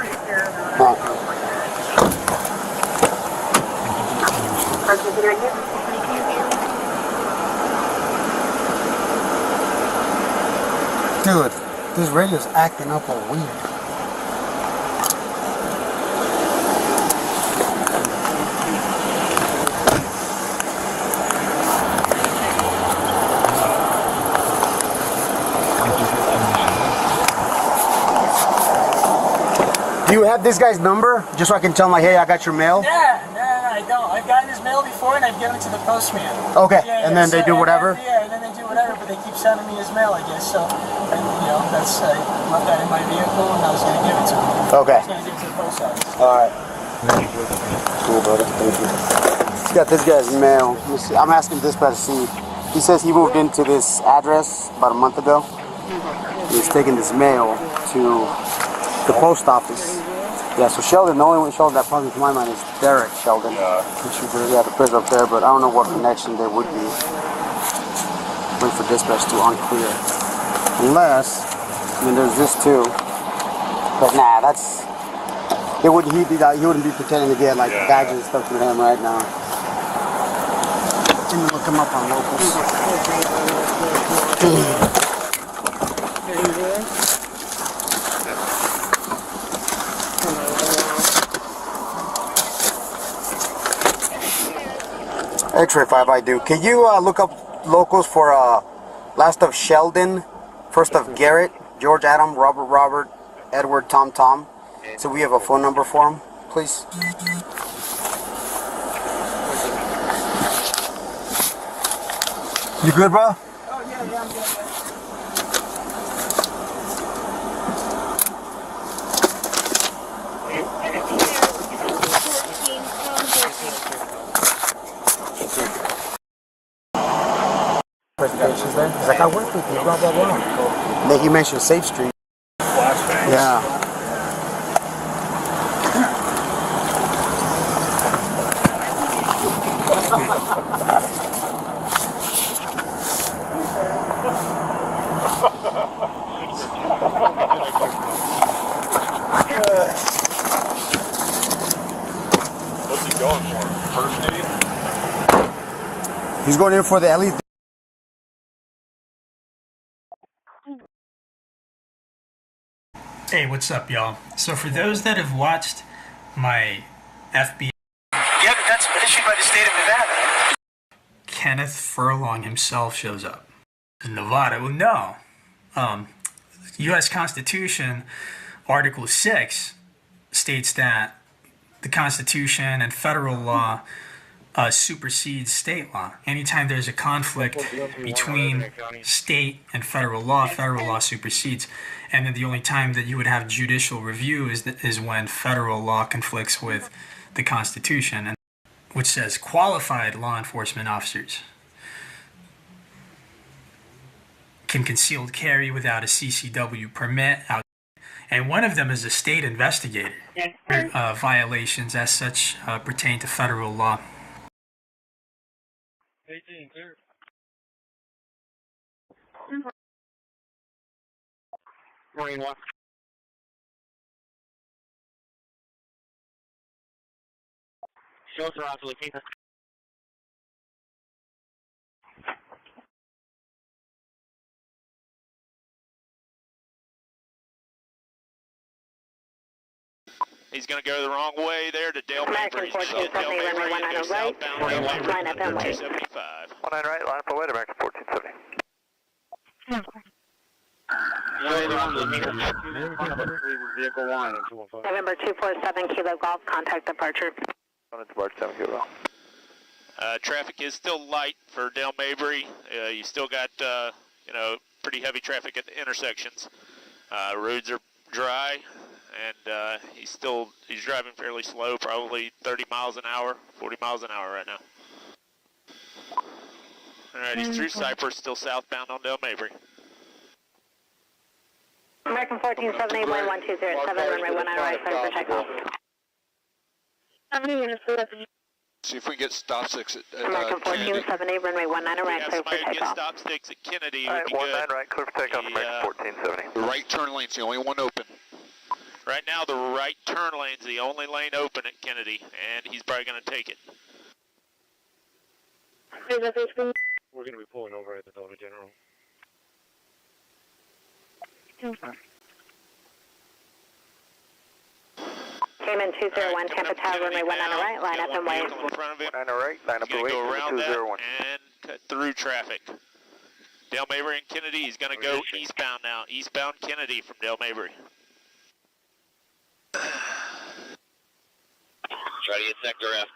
Dude, this radio's acting up all weird. Do you have this guy's number? Just so I can tell him, like, hey, I got your mail? No, I don't. I've gotten his mail before and I've given it to the postman. Okay, and then they do whatever? And then they do whatever, but they keep sending me his mail, I guess. So, I left that in my vehicle and I was going to give it to him. Okay. I was going to give it to the post office. Alright. Cool, brother. Thank you. He's got this guy's mail. Let me see. I'm asking dispatch to see. He says he moved into this address about a month ago. He's taking this mail to the post office. Yeah, so Sheldon, the only one Sheldon that comes to my mind is Derek Sheldon. Yeah, the prison up there, but I don't know what connection there would be. Wait for dispatch to unclear. Unless, I mean, there's this too. But nah, that's. He wouldn't be pretending to get like badges and stuff from him right now. Let me look him up on locals. X-ray 5 I do. Can you look up locals for last of Sheldon, first of Garrett, George Adam, Robert, Edward Tom. So we have a phone number for him, please. You good, bro? Oh, yeah, I'm good. Presentations there. He's like, I work with you, blah, blah, blah. Then he mentioned Safe Street. Yeah. What's he going for? First aid? He's going in for the at least. Hey, what's up, y'all? So for those that have watched my FBI... Yeah, but that's issued by the state of Nevada. Kenneth Furlong himself shows up in Nevada. Well, no. U.S. Constitution, Article 6, states that the Constitution and federal law supersedes state law. Anytime there's a conflict between state and federal law supersedes. And then the only time that you would have judicial review is when federal law conflicts with the Constitution, and which says qualified law enforcement officers can concealed carry without a CCW permit. And one of them is a state investigator. Violations as such pertain to federal law. 18, clear. Morning, one. Show us around to location. He's going to go the wrong way there to Dale Mabry. American 1470, runway 19 right, line up and wait. 275. 19 right, line up and wait, American 1470. Vehicle 1. November 247, Kilo Golf, contact departure. Departure 7 Kilo. Traffic is still light for Dale Mabry. You still got, pretty heavy traffic at the intersections. Roads are dry, and he's driving fairly slow, probably 30 miles an hour, 40 miles an hour right now. All right, he's through Cypress, still southbound on Dale Mabry. American 1470, 1207, runway 19 right, clear for takeoff. See if we can get stop sticks at American 1470, runway 19 right, clear for Get takeoff. stop sticks at Kennedy. All right, 19 right, clear for takeoff, American 1470. The right turn lane's the only one open. Right now, the right turn lane's the only lane open at Kennedy, and he's probably going to take it. We're going to be pulling over at the Delta General. Cayman 201, Tampa Tower, runway 19 right, line up and wait. 19 right, line up and wait, Go around 201. that and cut through traffic. Dale Mabry and Kennedy, he's going to go eastbound now. Eastbound Kennedy from Dale Mabry. Try to get sector F.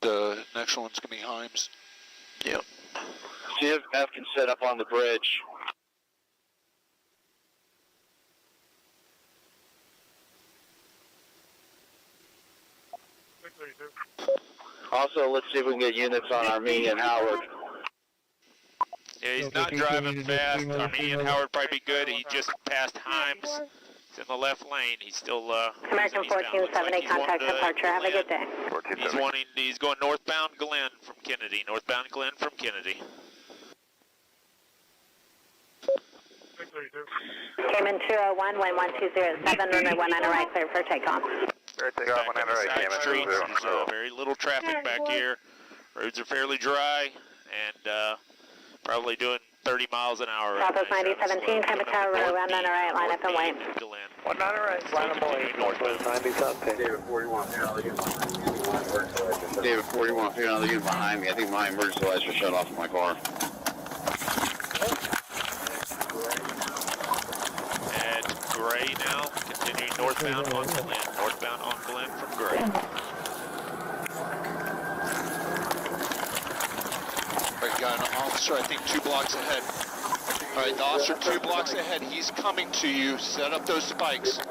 The next one's going to be Himes. Yep. See if F can set up on the bridge. Also, let's see if we can get units on Armenia and Howard. Yeah, he's not driving fast. Armenia and Howard probably be good. He just passed Himes. He's in the left lane. He's still American 1470, contact departure. Have a good day. He's going northbound Glen from Kennedy. Northbound Glen from Kennedy. Cayman 201, 1207, runway 19 right, clear for takeoff. Takeoff, 19 right, Cayman 201. Very little traffic back here. Roads are fairly dry and probably doing 30 miles an hour. Southwest 9017, Tampa Tower, around 19 right, line up and wait. 19 right, line up and wait. Northwest 9017. David 41, David 41, figure out the unit behind me. I think my emergency lights are shut off in my car. And Gray now, continuing northbound on Glen. Northbound on Glen from Gray. Alright, got an officer, I think 2 blocks ahead. Alright, the officer 2 blocks ahead, he's coming to you. Set up those spikes. Get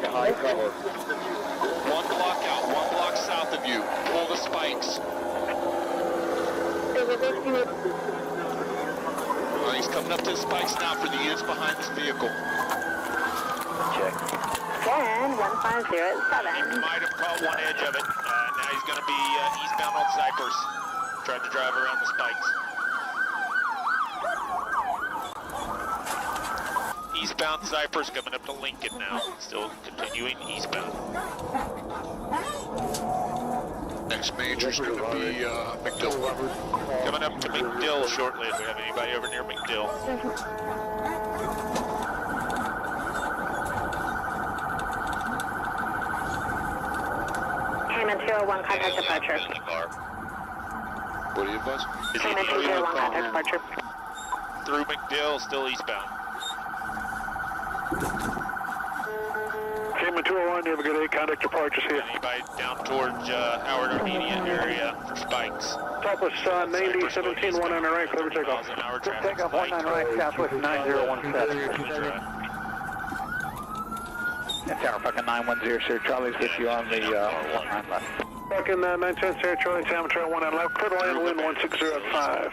high cover. 1 block out, 1 block south of you. Pull the spikes. Alright, he's coming up to the spikes now for the units behind this vehicle. Check. Again, 1507. Might have caught one edge of it. Now he's going to be eastbound on Cypress. Trying to drive around the spikes. Eastbound Cypress coming up to Lincoln now. Still continuing eastbound. Next major's going to be McDill. Coming up to McDill shortly if we have anybody over near McDill. Cayman 201, contact departure. What do you advise? Cayman 201, contact departure. Through McDill, still eastbound. Cayman 201, you have a good day, contact departures here. Anybody down towards Howard Armenia area for spikes? Southwest 9017, 19 right, clear for takeoff. Takeoff, 19 right, Southwest 9017. That's our fucking 910, sir. Charlie's with you on the 19 left. Fucking 910, Sarah Charlie, Tampa 19 left, clear to land, wind 1605.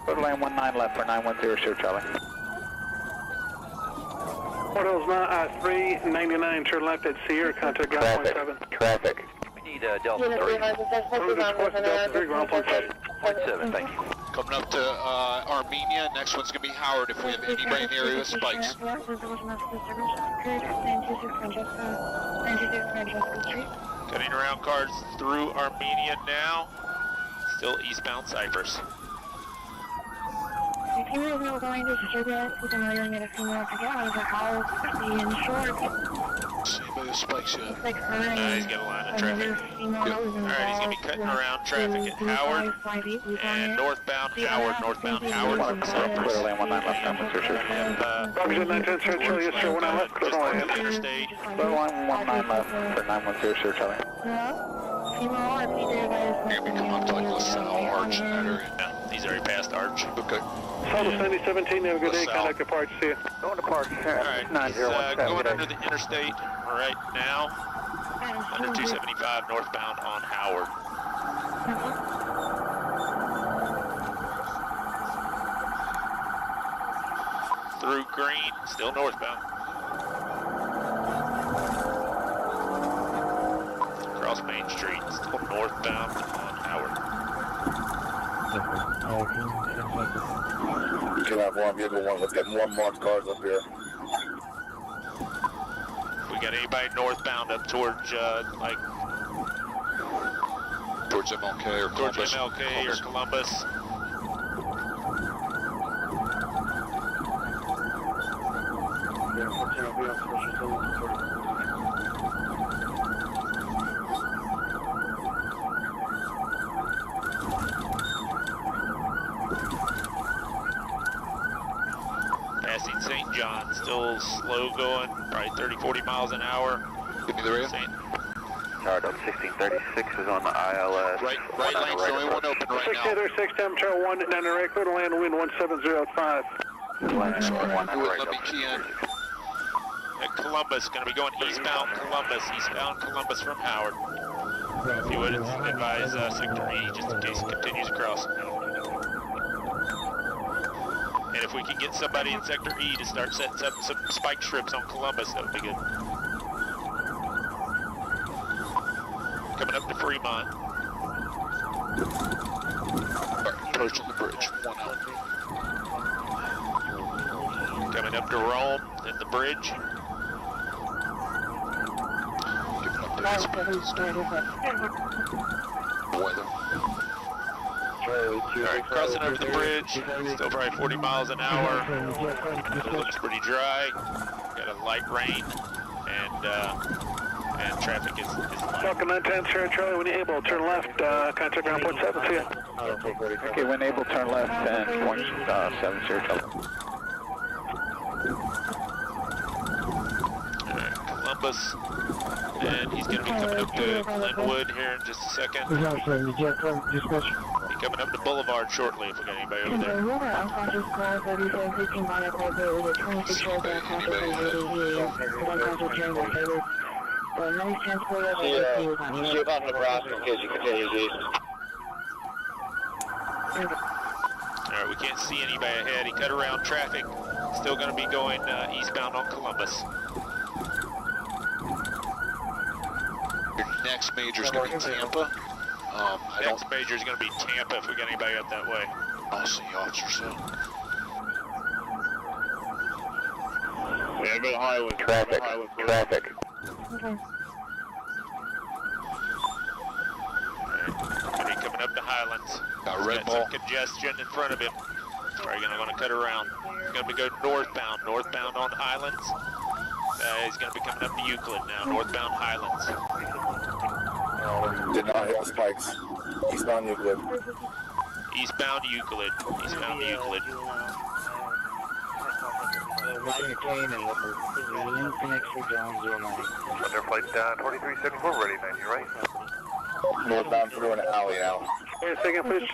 Clear to land 19 left for 910, sir, Charlie. Fort Hills 399, turn left at Sierra, contact ground 17. Traffic. We need Delta 3. Delta 3, ground 17. 0.7, thank you. Coming up to Armenia. Next one's going to be Howard if we have anybody in the area with spikes. Cutting around cars through Armenia now. Still eastbound Cypress. If you guys are going to distribute, we can really get a female together, but how the insured Anybody spikes yet? like her He's got a line of traffic. Alright, he's going to be cutting around traffic at Howard and northbound Howard. Clear lane 19 left time, what's your shirt? Roger 910, sir, Charlie, yes, sir, 19 left, clear lane. Interstate. Clear line 19 left, for 910, sir, Charlie. female or either of us. You're going to come up to like LaSalle Arch in that area. Yeah, he's already passed Arch. Okay. South 7017, have a good day, contact departure, see you. Going to park, Alright, he's going under the interstate right now. Under 275 northbound on Howard. Through Green, still northbound. Across Main Street, still northbound on Howard. You can have one vehicle, one. Let's get more marked cars up here. We got anybody northbound up towards towards MLK or Columbus. Towards MLK or Columbus. Passing St. John, still slow going, probably 30-40 miles an hour. Give me the rail. Charlie, 1636 is on the ILS. Right lane's the only one open right now. 1636, temperature 1, down the right, clear to land, wind 17005. Let me key in. At Columbus, going to be going eastbound Columbus from Howard. If you would advise Sector E, just in case it continues across. And if we can get somebody in Sector E to start setting up some spike strips on Columbus, that would be good. Coming up to Fremont. Approaching the bridge, 1 out. Coming up to Rome, then the bridge. Weather. Alright, crossing over the bridge, still probably 40 miles an hour. Looks pretty dry. Got a light rain, and traffic is light. Welcome 910, sir, Charlie, when you're able, turn left, contact ground point 7, see ya. Okay, when able, turn left, 10.7, sir, Charlie. Alright, Columbus, and he's going to be coming up to Glenwood here in just a second. He's coming up to Boulevard shortly if we got anybody over there. See about Nebraska in case you continue east. Alright, we can't see anybody ahead. He cut around traffic. Still going to be going eastbound on Columbus. Your next major is going to be Tampa. Next major is going to be Tampa if we got anybody up that way. I'll see officer soon. We have a highway. Traffic. Alright, coming up to Highlands. Got red ball. Some congestion in front of him. Probably going to want to cut around. He's going to be going northbound on Highlands. He's going to be coming up to Euclid now, northbound Highlands. Did not hit the spikes. Eastbound Euclid. Eastbound Euclid. Under flight 2374, ready, man, you right? Northbound through an alley now. Wait a second, please.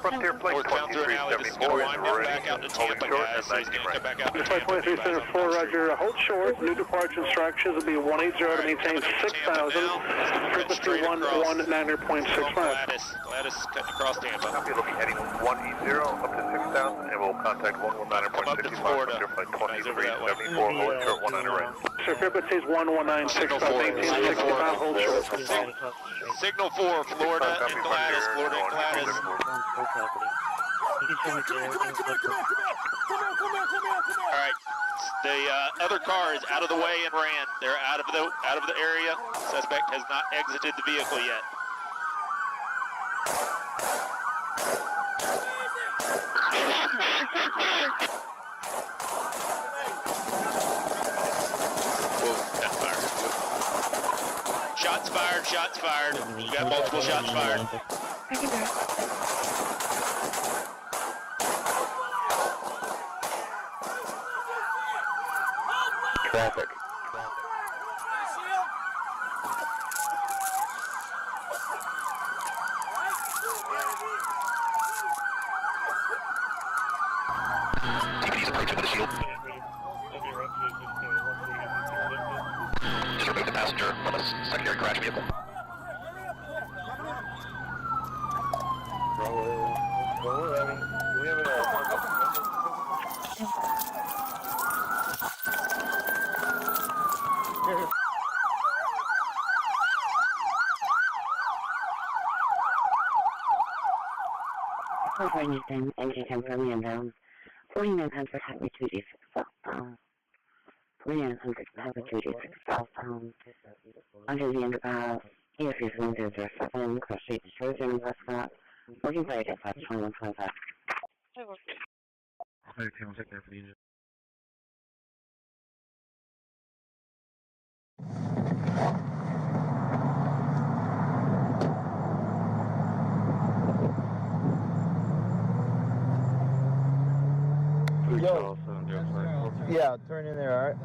Frontier flight Northbound through an alley. This is going to wind up back out to Tampa, guys. So he's going to come back out to Tampa. 2374, Roger. Hold short. New departure instructions will be 180 to maintain 6,000. Frequency 119.65. Gladys cutting across Tampa. Copy, looking heading 180 up to 6,000, and we'll contact 119.65. Frontier flight 2374, hold short, 19 right. Sir, frequency is 119.65, maintain 65, hold short. Signal 4, Florida and Gladys. Alright, the other car is out of the way and ran. They're out of the area. Suspect has not exited the vehicle yet. Shots fired, shots fired. We got multiple shots fired. Traffic. TPD's approaching with a shield. Just remove the passenger from a secondary crash vehicle. Anything, anytime from me and down. 4900 Highway 2D6 southbound. 4900 Highway 2D6 southbound. Under the underpass. EFU 1007, cross street to Trojan, Westcott. Working for 885 2125. Okay, I'll take that for you. Yo. Yeah, turn in there, alright?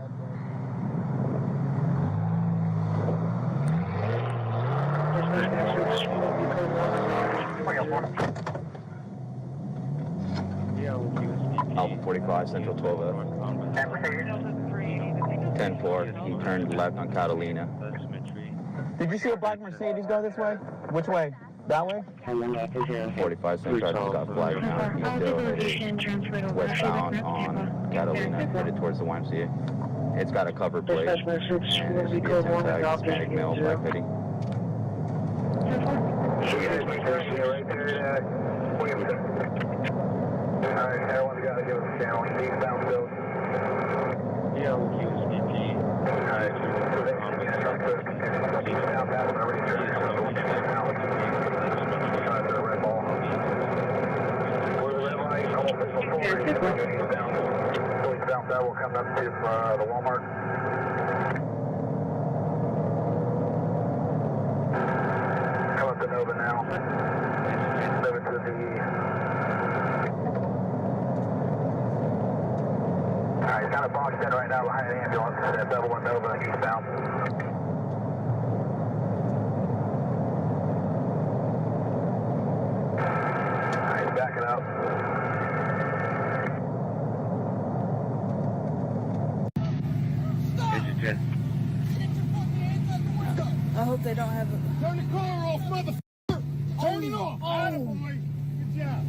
Alpha 45, Central 12F. 10-4, he turned left on Catalina. Did you see a black Mercedes go this way? Which way? That way? 45 Central got flagged now. He's still headed westbound on Catalina, headed towards the YMCA. It's got a cover plate, and it should be a 10-tag Hispanic male, black hoodie. Alright, everyone's got to give us a channel. Eastbound still. Yeah, we'll keep this BP. Alright, eastbound, that's already turned. Red ball. Where the red light, almost before eastbound. Eastbound, that will come up to the Walmart. Come up to Nova now. Nova to the... Alright, he's kind of boxed in right now behind the ambulance. That double one Nova eastbound. Alright, he's backing up. I hope they don't have it. Turn the car off, motherfucker! Turn it off! Oh. Good job.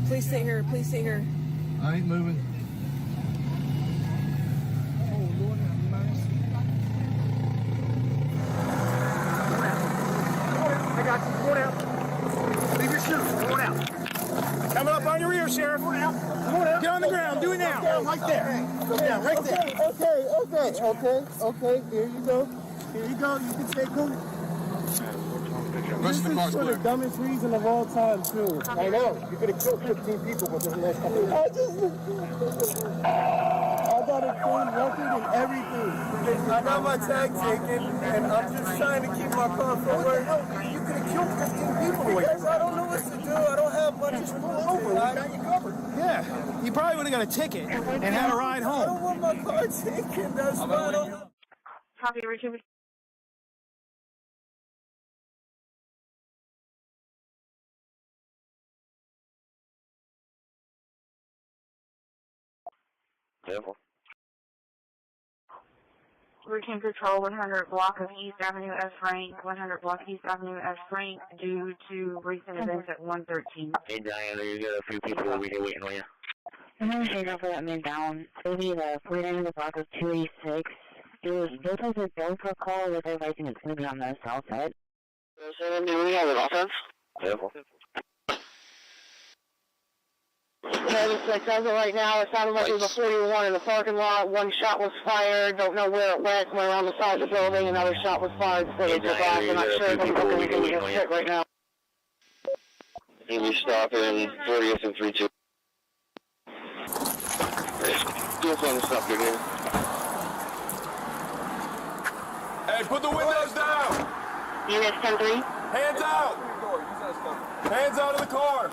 Please stay here. Please stay here. I ain't moving. Oh, Lord, have mercy. I got you. Going out. Leave your shoes. Going out. Coming up on your ear, Sheriff. Going out. Get on the ground. Do it now. Right there. Go down. Right there. Okay. Here you go. Here you go. You can stay cool. This is for the dumbest reason of all time, too. I know. You could have killed 15 people within the last couple of years. I got a clean record and everything. I got my tag taken, and I'm just trying to keep my car from work. You could have killed 15 people. Because I don't know what to do. I don't have much. Just pull over. I got you covered. Yeah. You probably would have got a ticket and had a ride home. I don't want my car taken. That's fine. Copy, Richard. Careful. Routine patrol 100 block of East Avenue S. Frank, 100 block East Avenue S. Frank, due to recent events at 113. Hey, Diana, you got a few people over here waiting on you. I'm going to take over that man down. It'll be the 49 block of 286. Those are the bill for call with advising it's going to be on the south side. So, do we have an offense? Careful. As of right now, it sounded like there was a 41 in the parking lot. One shot was fired. Don't know where it went. Went around the side of the building. Another shot was fired. So they took off. I'm not sure if I'm looking to get hit right now. You'll be stopping 40th and 32. Hey, put the windows down! US 10-3. Hands out! Hands out of the car!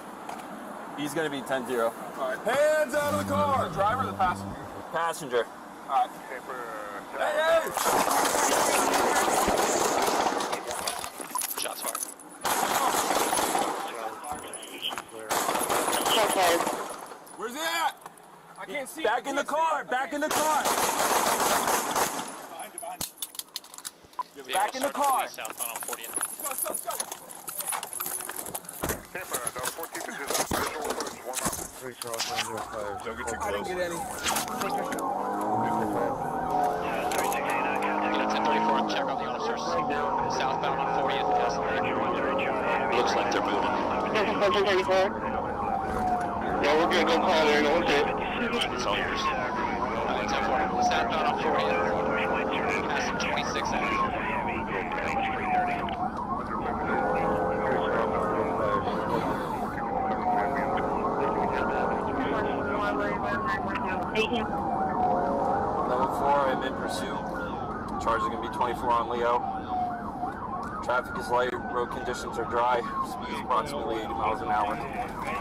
He's gonna be 10-0. Alright. Hands out of the car! The driver or the passenger? Passenger. Alright. Hey, hey! Shots fired. Shots fired. Where's he at? I can't see. Back in the car! Back in the car! Back in the car! Southbound on 40th. Let's go! Don't get too close. I didn't get any. Yeah, 1034, check on the officers. Southbound on 40th. Looks like they're moving. 1034. Yeah, we're gonna go call there. No one's hit. It's all yours. 1040, southbound on 40th. Passing 26 hours. Level 4, I'm in pursuit. Charge is going to be 24 on Leo. Traffic is light, road conditions are dry. Speed is approximately 80 miles an hour.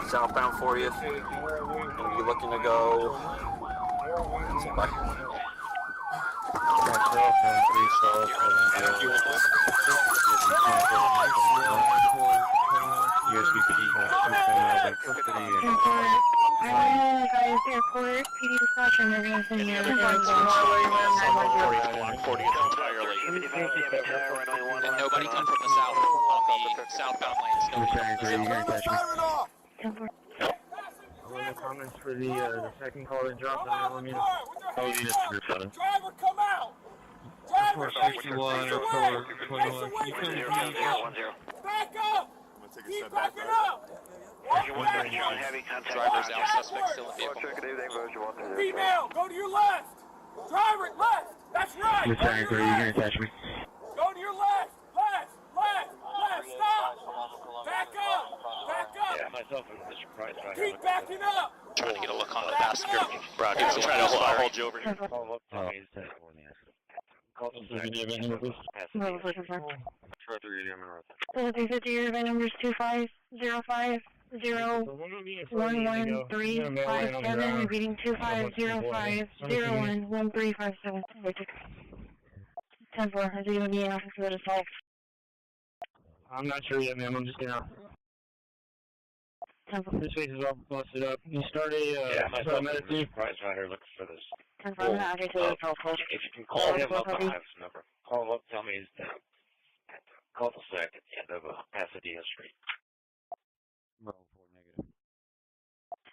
Southbound 40th. Going to be looking to go. Bye. Airport, PD dispatch, and they're going to send you And nobody come from the south on the southbound lane. Comments for the second call and drop down. Let me know. Driver, come out! Driver, 461 or 421. back up! Keep backing up! Drivers out, suspect still in vehicle. Female, go to your left! Driver, left! That's right! You're saying, are you going to catch me? Go to your left! Left! Stop! Back up! Yeah, myself was surprised. Keep backing up! Trying to get a look on the passenger. Roger, I'm trying to hold you over here. Call up. Call them so you can give me number, please. Try 350, your event number is 2505011357, repeating 2505011357. 10-4, is it going to be an officer that assault? I'm not sure yet, ma'am. I'm just gonna. This face is all busted up. You start a medicine. Surprise right here looking for this. 10-4, I'm not actually saying it's all close. If you can call him up, I have his number. Call up, tell me his name. Cul-de-sac at the end of Pasadena Street.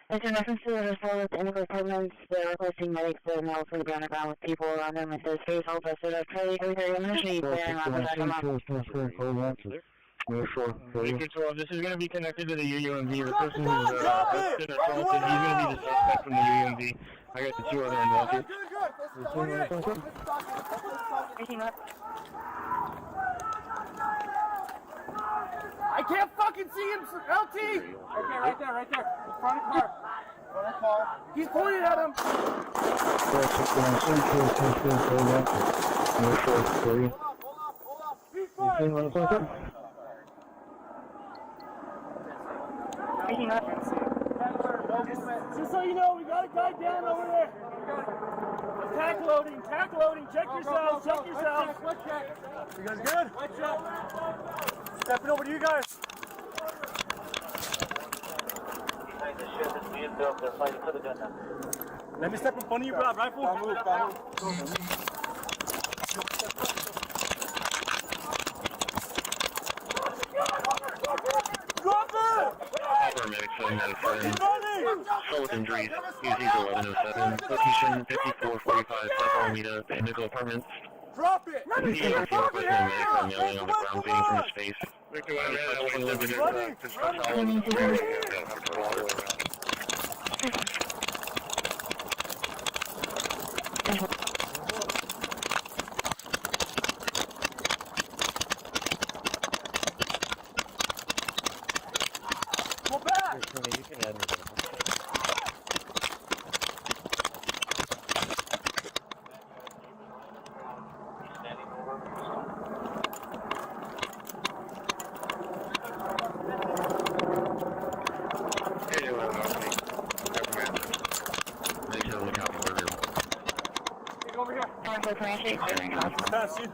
It's in reference to the assault with medical departments. They're requesting medics to know for the underground with people around them. It says face all busted up. Try to go here. I'm going to show you there. I'm going to come up. This is going to be connected to the UUMV. The person who's been assaulted, he's going to be the suspect from the UUMV. I got the two other involved. I can't fucking see him, LT! Okay, right there. In front of the car. He's pointing at him. Just so you know, we got a guy down over there. Tack loading. Check yourselves. You guys good? Stepping over to you guys. Let me step in front of you, bro. Rifle. Drop it! Paramedics showing that a friend. Still with injuries. UZ 1107. Location 5445. Platform meet up. Indigo apartments. Drop it! The medics are kneeling on the ground, bleeding from his face. Go back! over here. Pass you.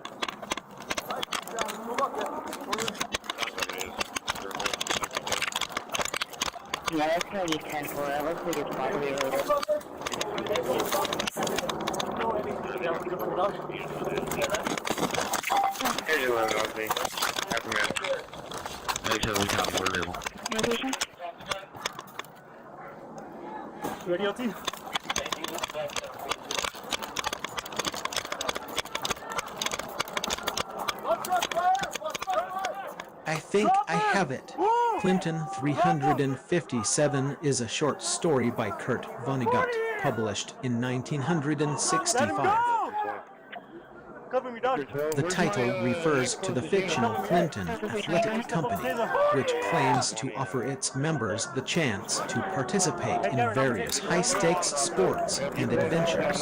Yeah, that's going to be 10-4. It looks like it's properly loaded. Here's your load, Aussie. Half a minute. Make sure we copy for level. Location? Ready, LT? I think I have it. Clinton 357 is a short story by Kurt Vonnegut, published in 1965. The title refers to the fictional Clinton Athletic Company, which claims to offer its members the chance to participate in various high-stakes sports and adventures.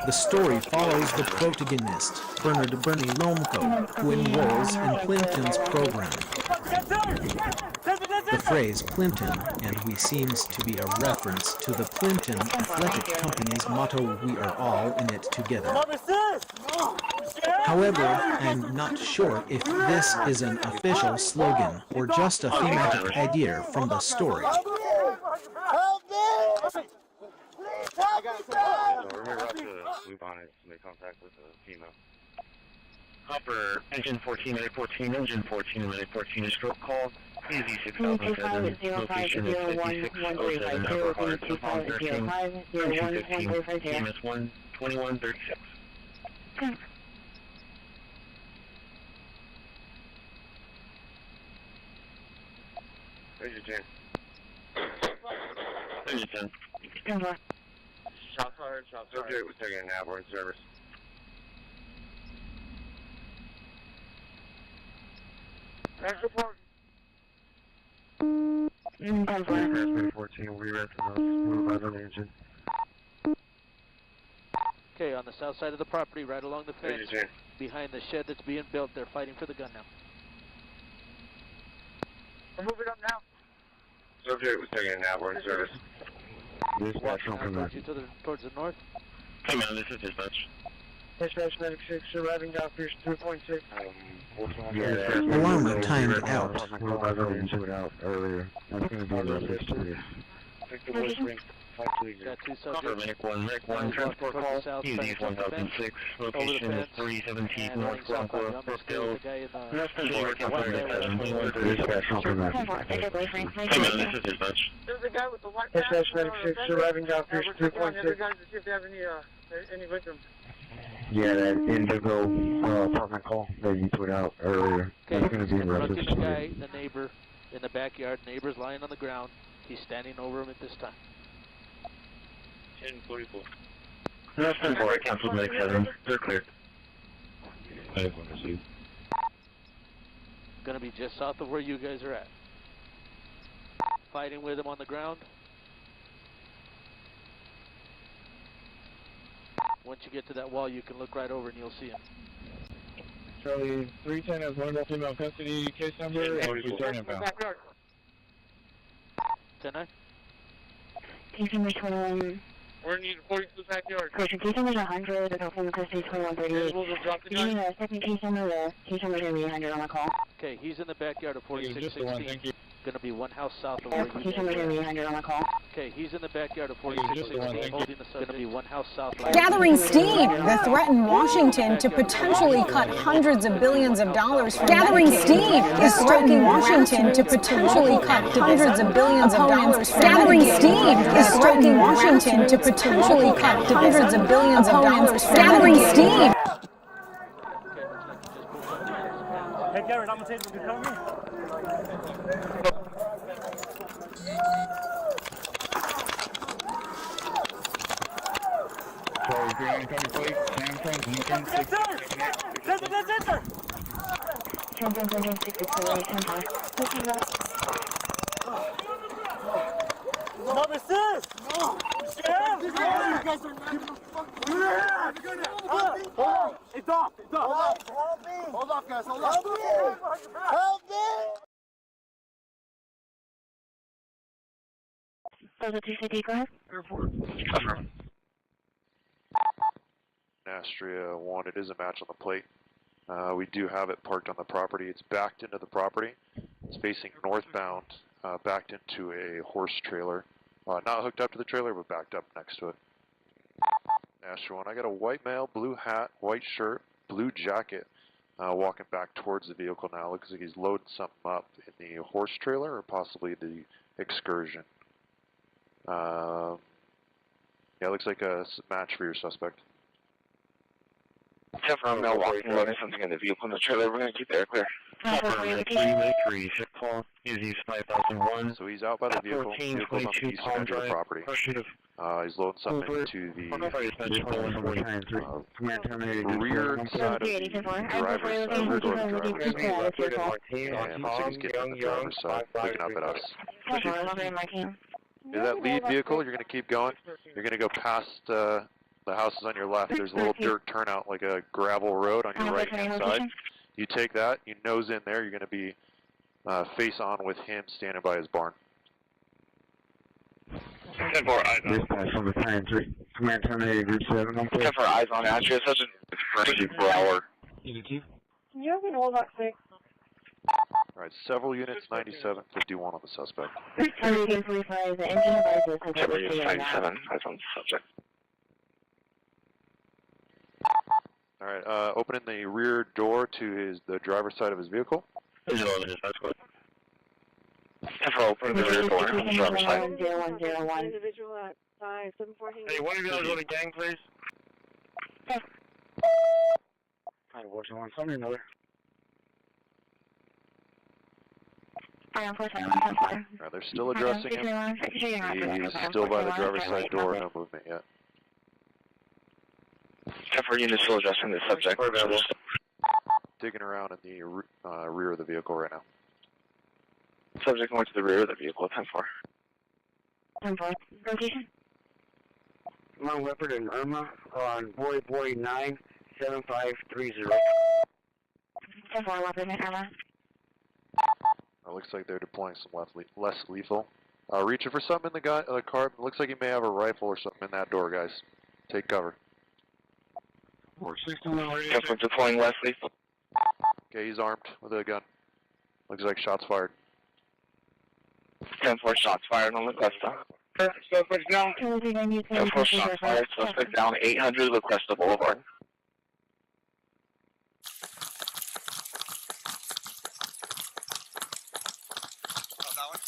The story follows the protagonist, Bernard Bernie Lomko, who enrolls in Clinton's program. The phrase Clinton and we seems to be a reference to the Clinton Athletic Company's motto, "We are all in it together." However, I'm not sure if this is an official slogan or just a thematic idea from the story. So we're about to loop on it to make contact with the female. Hopper, engine 14, 814, engine 14, 814 is stroke call. Please use 6007. Location is 5607 Upper Hard, upon 13, 215, TMS 12136. Where's your 10? Where's your 10? Shots fired, shots fired. Subject was taking an outboard service. That's report. 14, we read from those. Move by the engine. Okay, on the south side of the property, right along the fence, behind the shed that's being built, they're fighting for the gun now. We're moving up now. Subject was taking an outboard service. Dispatch from there. Towards the north. Hey man, this is dispatch. Dispatch Medic 6, arriving down Pierce 3.6. Alarm timed out. Move by the engine out earlier. That's going to be the history. Take the west ring. Cover Medic 1, transport call. East 1006. Location is 317 North Bronco, Brookdale. Dispatch from there. Hey man, this is dispatch. There's a guy with the white Dispatch Medic 6, arriving down Pierce 3.6. See if they have any victims. Yeah, that indigo apartment call that you put out earlier. Okay, That's going to be in reference looking to the guy, the neighbor, in the backyard. Neighbor's lying on the ground. He's standing over him at this time. 1044. That's 10-4. I canceled Medic 7. They're clear. I just want to see. Gonna be just south of where you guys are at. Fighting with him on the ground. Once you get to that wall, you can look right over and you'll see him. Charlie 310 has one more female custody case number and return inbound. 10-9? Case number 21. We're in 42 backyard. Question, case number 100, the film custody 2138. Give me the second case number, the case number is going to be 100 on the call. Okay, he's in the backyard of 4616. Gonna be one house south of where you Case number is going to be 100 on the call. Okay, he's in the backyard of 4616, holding the subject. Gonna be one house south. Gathering steam, the threat in Washington to potentially cut hundreds of billions of dollars from Gathering steam, the threat in Washington to potentially cut hundreds of billions of dollars. Gathering steam, the threat in Washington to potentially cut hundreds of billions of dollars. Gathering steam. Hey, Garrett, I'm going to take the cover. Charlie 3 coming plate. Samsung, Lincoln, 6. Number 6! No! Yeah! You guys are not It's off! It's off! Help me! Hold off, guys! Hold off! Help me! Those are 250, go ahead. Airport. Astrea 1. It is a match on the plate. We do have it parked on the property. It's backed into the property. It's facing northbound, backed into a horse trailer. Not hooked up to the trailer, but backed up next to it. Astrea 1, I got a white male, blue hat, white shirt, blue jacket, walking back towards the vehicle now. Looks like he's loading something up in the horse trailer or possibly the Excursion. Yeah, looks like a match for your suspect. Except for a male walking, loading something in the vehicle in the trailer. We're going to keep the air clear. So he's out by the vehicle. Vehicle's on the eastern edge of the property. He's loading something to the rear side of the driver's side, rear door of the driver's side. And looks like he's getting on the driver's side, looking up at us. Is that lead vehicle? You're going to keep going. You're going to go past the houses on your left. There's a little dirt turnout, like a gravel road on your right-hand side. You take that, you nose in there, you're going to be face on with him standing by his barn. 10-4, eyes on. Dispatch on the 9-3. Command terminated, group 7. 10-4, eyes on Astrea, such a first 4 hour. Can you open hold box 6? Alright, several units, 9751 on the suspect. Several units, 97, eyes on the subject. Alright, opening the rear door to the driver's side of his vehicle. Visual images, that's good. For opening the rear door on the driver's side. Individual at 5714. Hey, one of you guys on the gang, please? 541, something or another. Alright, they're still addressing him. He's still by the driver's side door, no movement yet. For units still addressing the subject. Digging around in the rear of the vehicle right now. Subject going to the rear of the vehicle, 10-4. 10-4. Location? Mount Leopard and Irma on Boy 97530. 10-4, Leopard and Irma. It looks like they're deploying some less lethal. Reaching for something in the car. It looks like he may have a rifle or something in that door, guys. Take cover. 10-4, deploying less lethal. Okay, he's armed with a gun. Looks like shots fired. 10-4, shots fired on the Cuesta. Suspect down. 10-4, shots fired. Suspect down 800 La Cuesta Boulevard. That one?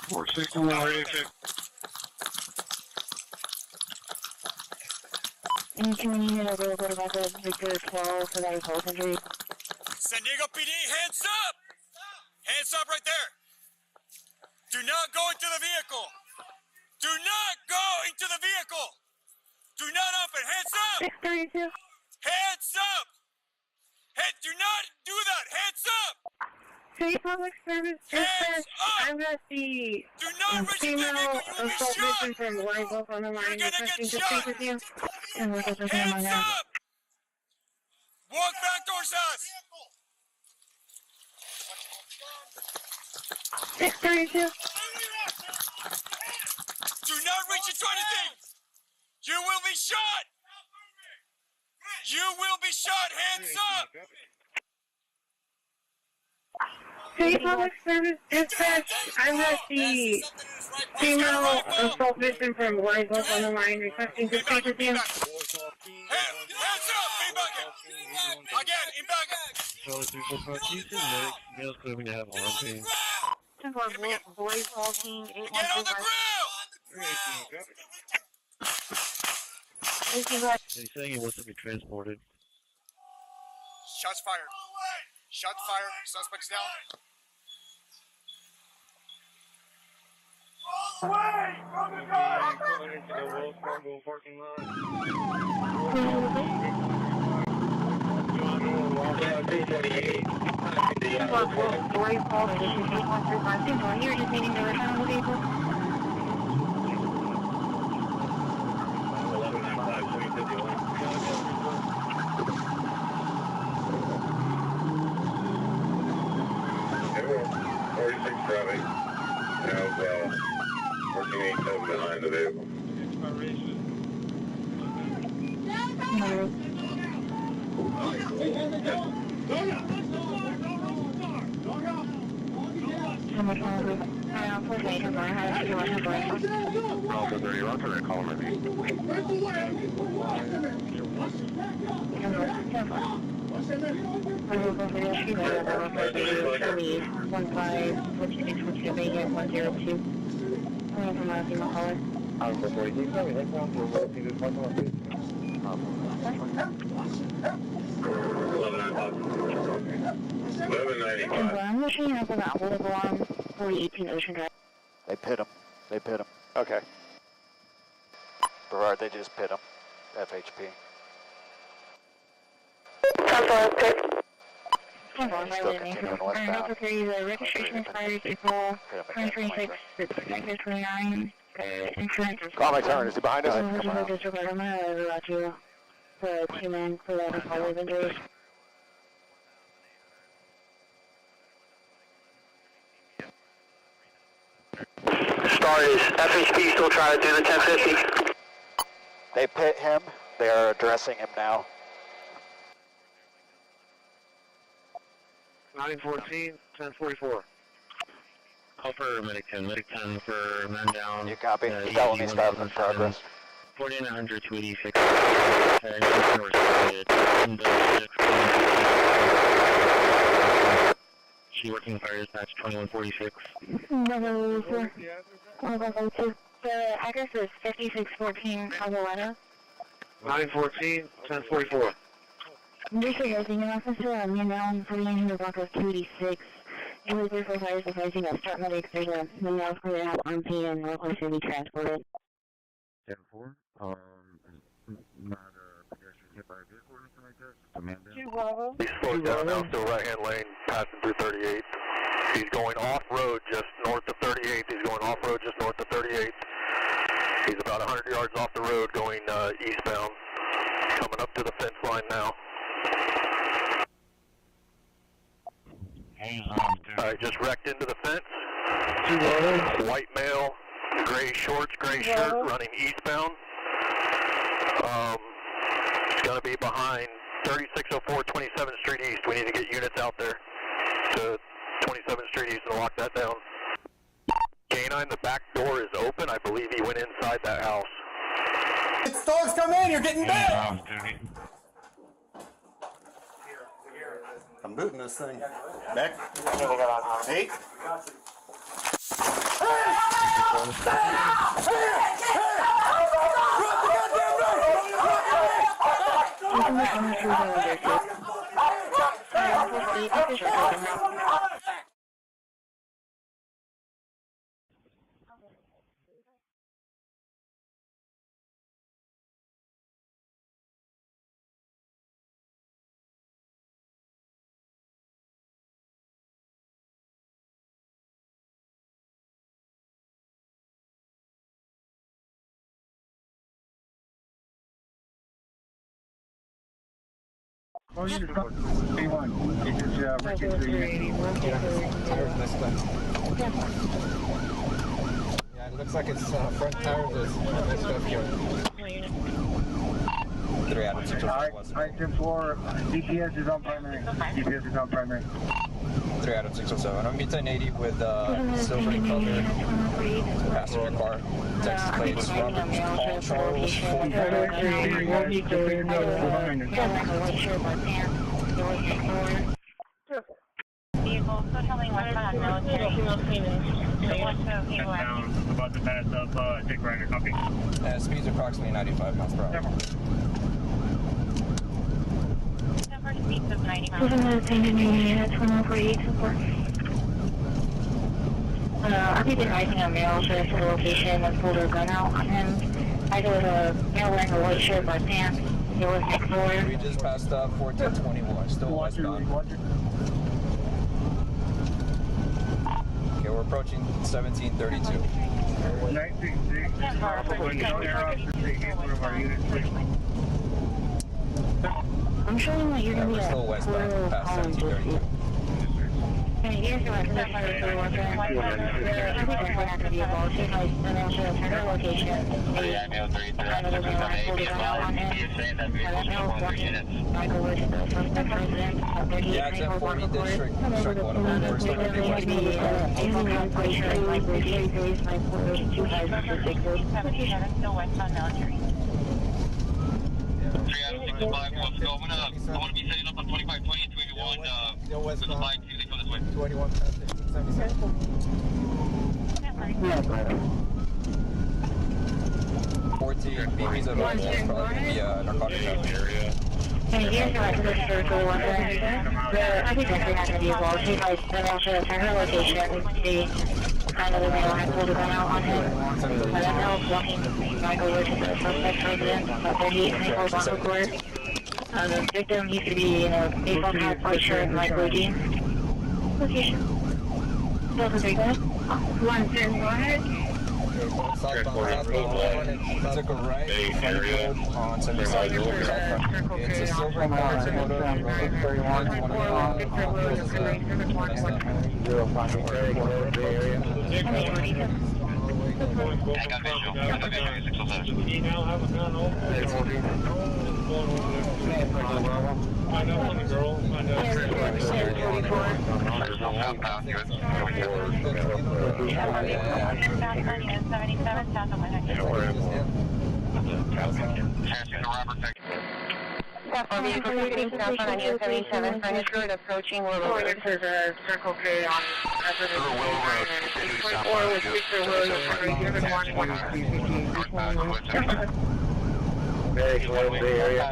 461 radio check. Can we need a little bit about the Victor 12 for that assault injury? San Diego PD, hands up! Hands up right there! Do not go into the vehicle! Do not go into the vehicle! Do not open! Hands up! 632. Hands up! Hey, do not do that! Hands up! City Public Service Dispatch, I'm at the female assault victim from Warrenville on the line requesting to speak with you. And we'll get this in my hand. Walk back towards us! 632. Do not reach into anything! You will be shot! You will be shot! Hands up! City Public Service Dispatch, I'm at the female assault victim from Warrenville on the line requesting to speak with you. Hands up! Be back! Again, in back! Males claiming to have arm pain. Boys walking 815. Get on the ground! He's saying he wants to be transported. Shots fired. Shots fired. Suspect's down. All the way from the car! Parking lot. You're just needing to return on the vehicle. Traffic. Now, 1487 behind the vehicle. I'm looking up about hold of alarm 4018 Ocean Drive. They pit him. They pit him. Okay. Berard, they just pit him. FHP. Still continuing westbound. The registration expires April 2026. It's effective 29. Call my turn. Is he behind us? Star is FHP still trying to do the 1050? They pit him. They are addressing him now. 914, 1044. Call for medic 10. Medic 10 for man down. You copy. Felony stop in progress. 4900 286. She working fire dispatch 2146. Level 4. Level 2. The address is 5614 Alvarado. 914, 1044. Just advising an officer on man down 4900 block of 286. It was there for fires advising that start medics. There's a man down for the on scene and request to be transported. 10-4. Not a pedestrian hit by a vehicle or anything like that. Just a man down. He's slowed down now, still right-hand lane, passing through 38. He's going off-road just north of 38. He's going off-road just north of 38. He's about 100 yards off the road going eastbound. Coming up to the fence line now. Alright, just wrecked into the fence. White male, gray shorts, gray shirt, running eastbound. It's going to be behind 3604 27th Street East. We need to get units out there to 27th Street East and lock that down. K9, the back door is open. I believe he went inside that house. It's dogs come in, you're getting bit! I'm booting this thing. Back. 8. Oh, you're A1. It's Yeah, it looks like it's front tires is messed up here. 3 out of 6 was. 9-4, DPS is on primary. DPS is on primary. 3 out of 607. I'm B1080 with silver color passenger car. Texas plates, Robert Paul Charles. Vehicle, totally westbound military. About to pass up Dick Ryder, copy. Speed's approximately 95 miles per hour. Speeds of 90 miles. I've been advising a male to the location and pulled a gun out on him. I was a male wearing a white shirt, black pants. It was next door. We just passed up 1421, still westbound. Okay, we're approaching 1732. 966, I'm showing that you're going to be still westbound, past 1732. Here's the rest of the circle worker. I think that's what happened to be involved. Here's my financial turner location. I know the male has pulled a gun out on him. That male is walking back over to the suspect residence. Yeah, it's at 40 district. Strike one of them. First time everybody. Still westbound military. 3 out of 6 o'clock, let's go. I want to be setting up on 25, 20, 21, to the flag, usually from this way. 21 past 1577. 14, BB's at one, it's probably going to be a narcotic area. Here's the rest of the circle worker. I think that's what happened to be involved. Here's my financial turner location. I know the male has pulled a gun out on him. That male is walking back over to the suspect residence. 38 Maple Blanco Court. The victim used to be in a baseball cap, white shirt, and light blue jeans. Location. Delta 3, go ahead. 110, go ahead. Southbound hospital, took a right, area on 75. It's a silver Mazda motor, 31, 77 south of Lincoln. Frontage Road approaching Willow Road. This is a Circle K on Willow Road. 6.4 with Victor Williams. Very close to the area.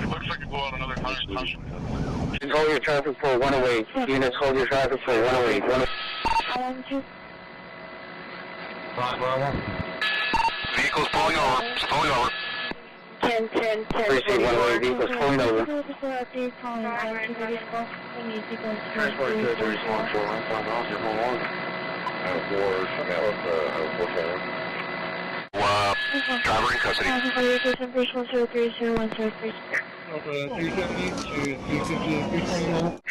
Looks like you blew out another 100. Hold your traffic for 108. Units, hold your traffic for 108. Vehicles pulling over. It's pulling over. 10, 10, 10. Appreciate 108 vehicles pulling over. Transport to 30 small shoreline, found out, you're home on. Driver in custody.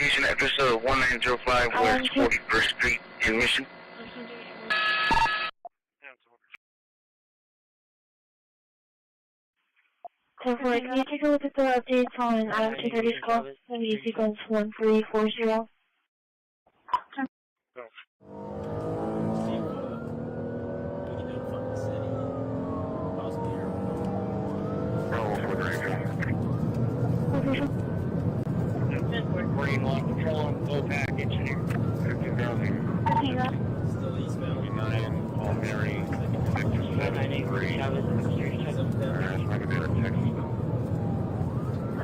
Agent address 1905 West 41st Street in Mission. Can you take a look at the updates on Item 230's call? Maybe sequence 1340. Green Lawn Patrol on low package in here. Still eastbound. 9, Paul Mary, 673. That's not going to be our Texas.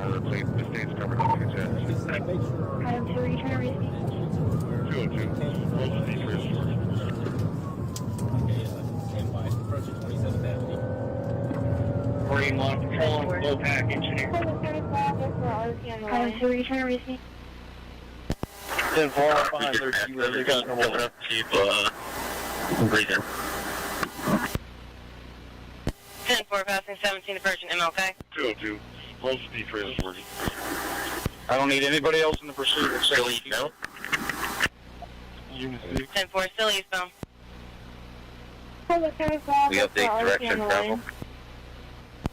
The state's covered up in Item 2, are you trying to reach me? 202. Close to the first. Okay, stand by. Approaching 27th Avenue. Green Lawn Patrol on low package in here. Item 2, are you trying to reach me? 10-4 behind their key where they got no more. Keep, breathing. 10-4 passing 17 approaching MLK. 202. Close to the first working. I don't need anybody else in the pursuit except no? Unit 6. 10-4 still eastbound. We update direction travel.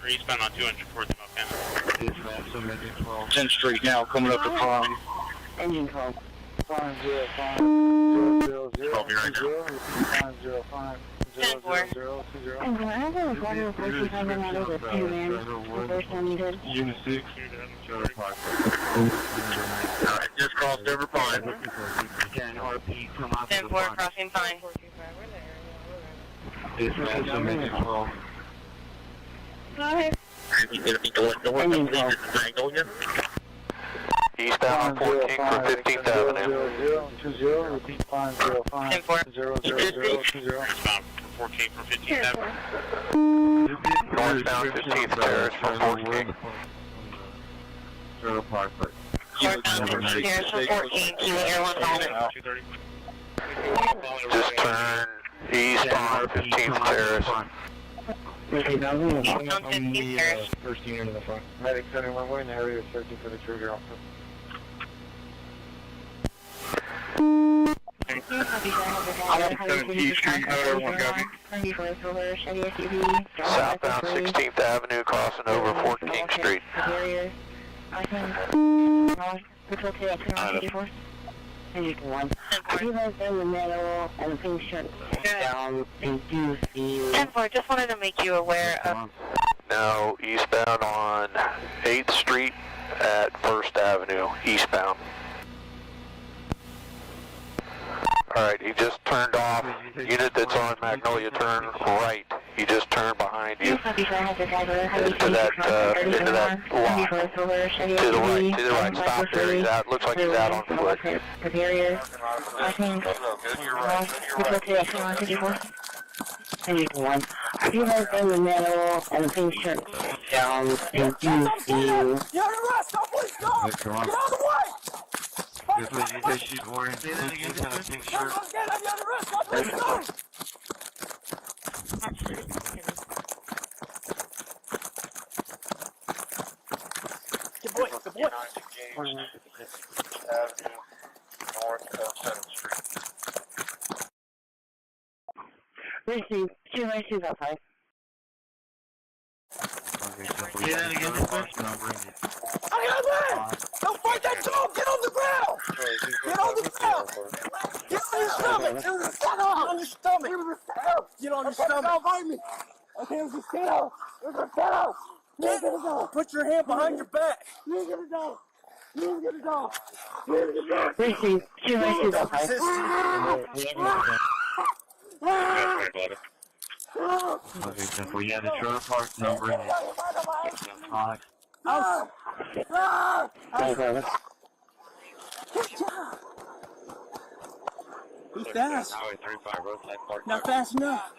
We're eastbound on 204th MLK. 10th Street now, coming up to Palm. Engine call. 505 000 Call me right now. 505 10-4. Unit 6. Alright, just crossed over Pine. 10-4 crossing Pine. You gonna be going north and leaving the triangle again? Eastbound on 14 for 15th Avenue. 10-4. Eastbound for 14 from 15th Avenue. Northbound 15th Terrace from 14. Northbound 15th Terrace from 14. Kilo Air 1000. Just turn east on 15th Terrace. Okay, now I'm going to swing up on the first unit in the front. Medic 71, in the area searching for the trigger officer. I'm 17th Street, everyone got me. Southbound 16th Avenue, crossing over 14th Street. You guys in the middle and things shut down and do see 10-4, just wanted to make you aware of. Now eastbound on 8th Street at 1st Avenue, eastbound. Alright, he just turned off. Unit that's on Magnolia, turn right. He just turned behind you. Into that lot. To the right, stop there. He's out. Looks like he's out on foot. You guys in the middle and things shut down and do see you. You're under arrest! Don't please go! Get out of the way! She's wearing a pink shirt. Get out of arrest! Don't please go! Good boy, good boy. North of 7th Street. Receive, 2 ICs outside. Get out again, the first number. I got that! Don't fight that dog! Get on the ground! Get on the ground! Get on your stomach! Get on your stomach! Get on your stomach! Don't fight me! Okay, there's a kiddo! There's a kiddo! Put your hand behind your back! You get a dog! You get a dog! You get a dog! Receive, 2 ICs outside. Okay, simple. Yeah, the trailer park number is 5. Be fast. Not fast enough.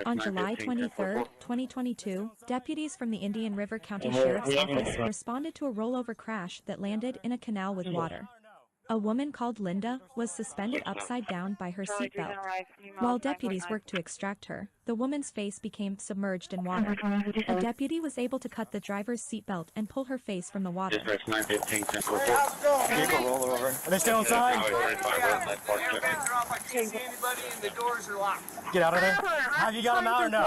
On July 23, 2022, deputies from the Indian River County Sheriff's Office responded to a rollover crash that landed in a canal with water. A woman called Linda was suspended upside down by her seatbelt. While deputies worked to extract her, the woman's face became submerged in water. A deputy was able to cut the driver's seatbelt and pull her face from the water. Are they still inside? Get out of there. Have you got them out or no?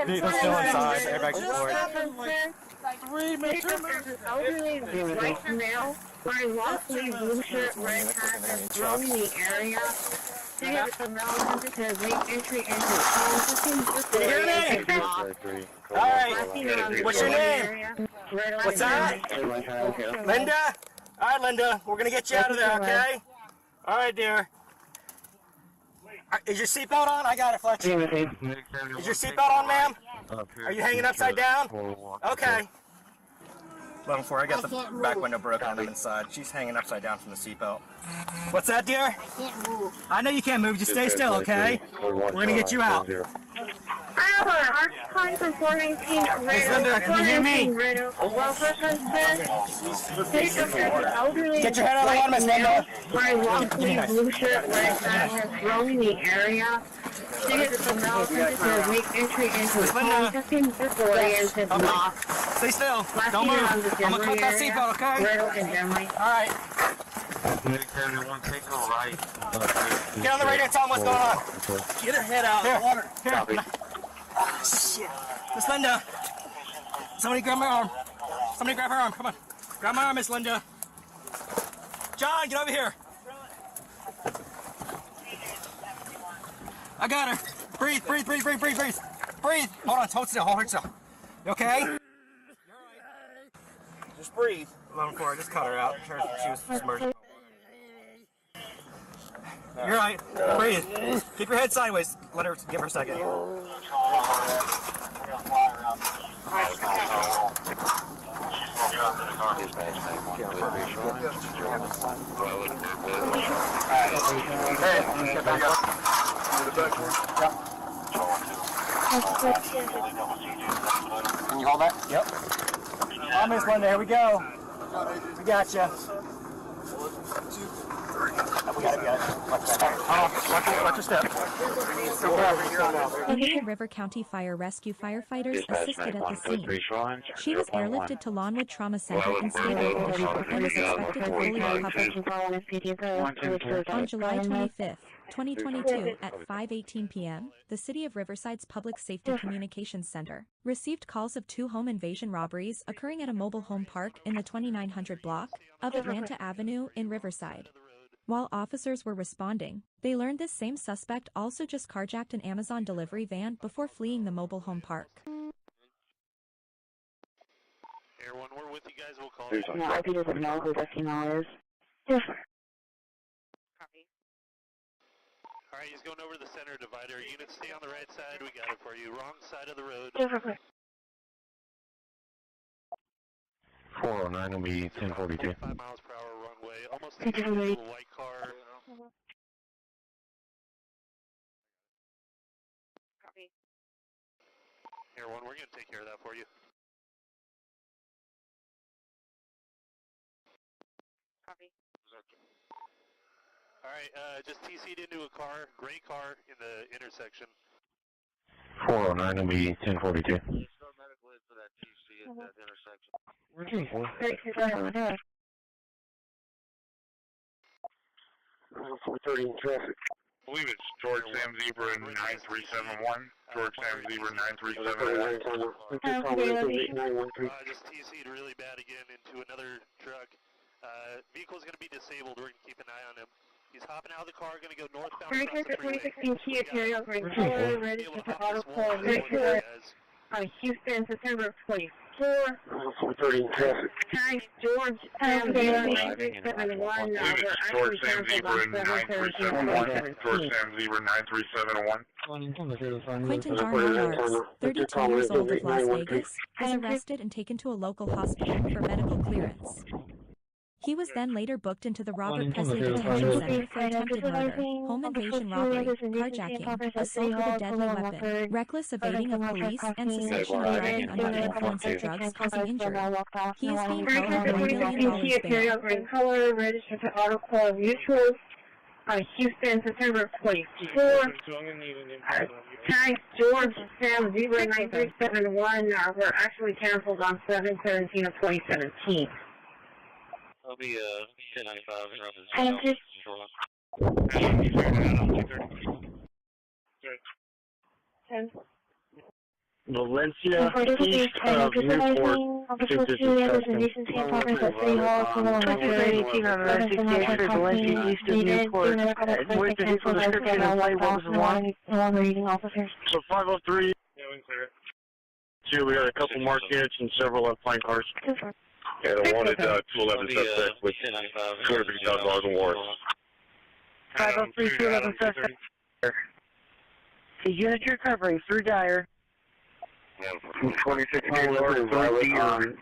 They're still inside. Everybody's report. 3 minutes. Wearing long-sleeve blue shirt, red hat, and roaming the area. They have some relevant to re-entry into Alright. What's your name? What's that? Linda? Alright, Linda. We're going to get you out of there, okay? Alright, dear. Is your seatbelt on? I got it, Fletch. Is your seatbelt on, ma'am? Are you hanging upside down? Okay. 11-4, I got the back window broken and I'm inside. She's hanging upside down from the seatbelt. What's that, dear? I can't move. I know you can't move. Just stay still, okay? We're going to get you out. I have a hard time performing team Linda, can you hear me? Get your head out of the water, Miss Linda. Wearing long-sleeve blue shirt, red hat, roaming the area. They have some relevant to re-entry into Stay still. Don't move. I'm going to cut that seatbelt, okay? Alright. Get on the radio and tell them what's going on. Get her head out of the water. Here. Shit. Miss Linda. Somebody grab my arm. Somebody grab her arm. Come on. Grab my arm, Miss Linda. John, get over here. I got her. Breathe, breathe, breathe, breathe, breathe, breathe. Breathe. Hold on, hold still, hold her still. You okay? You're right. Just breathe. 11-4, I just cut her out. She was submerged. You're right. Breathe. Keep your head sideways. Let her, give her a second. Hey, get back up. Can you hold that? Yep. Oh, Miss Linda, here we go. We got you. Watch your step. Indian River County Fire Rescue firefighters assisted at the scene. She was airlifted to Lawnwood Trauma Center in stable condition and is expected to fully recover. On July 25, 2022 at 5:18 p.m., the City of Riverside's Public Safety Communications Center received calls of 2 home invasion robberies occurring at a mobile home park in the 2900 block of Atlanta Avenue in Riverside. While officers were responding, they learned this same suspect also just carjacked an Amazon delivery van before fleeing the mobile home park. Air 1, we're with you guys, we'll call you. No, RP doesn't know who the female is. Yes. Copy. Alright, he's going over the center divider. Units stay on the right side, we got it for you. Wrong side of the road. Yes, okay. 409 will be 1042. 5 miles per hour, wrong way. Almost a little white car. Copy. Air 1, we're going to take care of that for you. Copy. Alright, just TC'd into a car, gray car in the intersection. 409 will be 1042. For that TC at that intersection. Where's he? Great, he's right over there. 430 in traffic. I believe it's George Sam Zebra 9371. George Sam Zebra 9371. Just TC'd really bad again into another truck. Vehicle's going to be disabled. We're going to keep an eye on him. He's hopping out of the car, going to go northbound. Breaker 2016 Kia Carrier, registered to auto call Houston, September 24. 430 in traffic. Hi, George Sam Zebra 931. George Sam Zebra 9371. George Sam Zebra 9371. Quentin Jarnell, 32 years old of Las Vegas, was arrested and taken to a local hospital for medical clearance. He was then later booked into the Robert Pesley Detention Center for attempted murder, home invasion robbery, carjacking, assault with a deadly weapon, reckless evading of police, and cessation of driving under the influence of drugs causing injury. He is being held on $1 million bail. Green color, registered to Auto Club Mutual, Houston, September 24. Hi, George Sam Zebra 9371. We're actually canceled on 7/17 of 2017. I'll be 1095 10. Valencia, east of Newport. Valencia, east of Newport. With the vehicle description and light, what was the one? Reading officers. So 503. Yeah, we can clear it. 2, we got a couple more units and several flying cars. And I wanted 211 suspect with $250,000 in warrants. 503, 211 suspect. Unit recovery through Dyer. 26 Gaylord,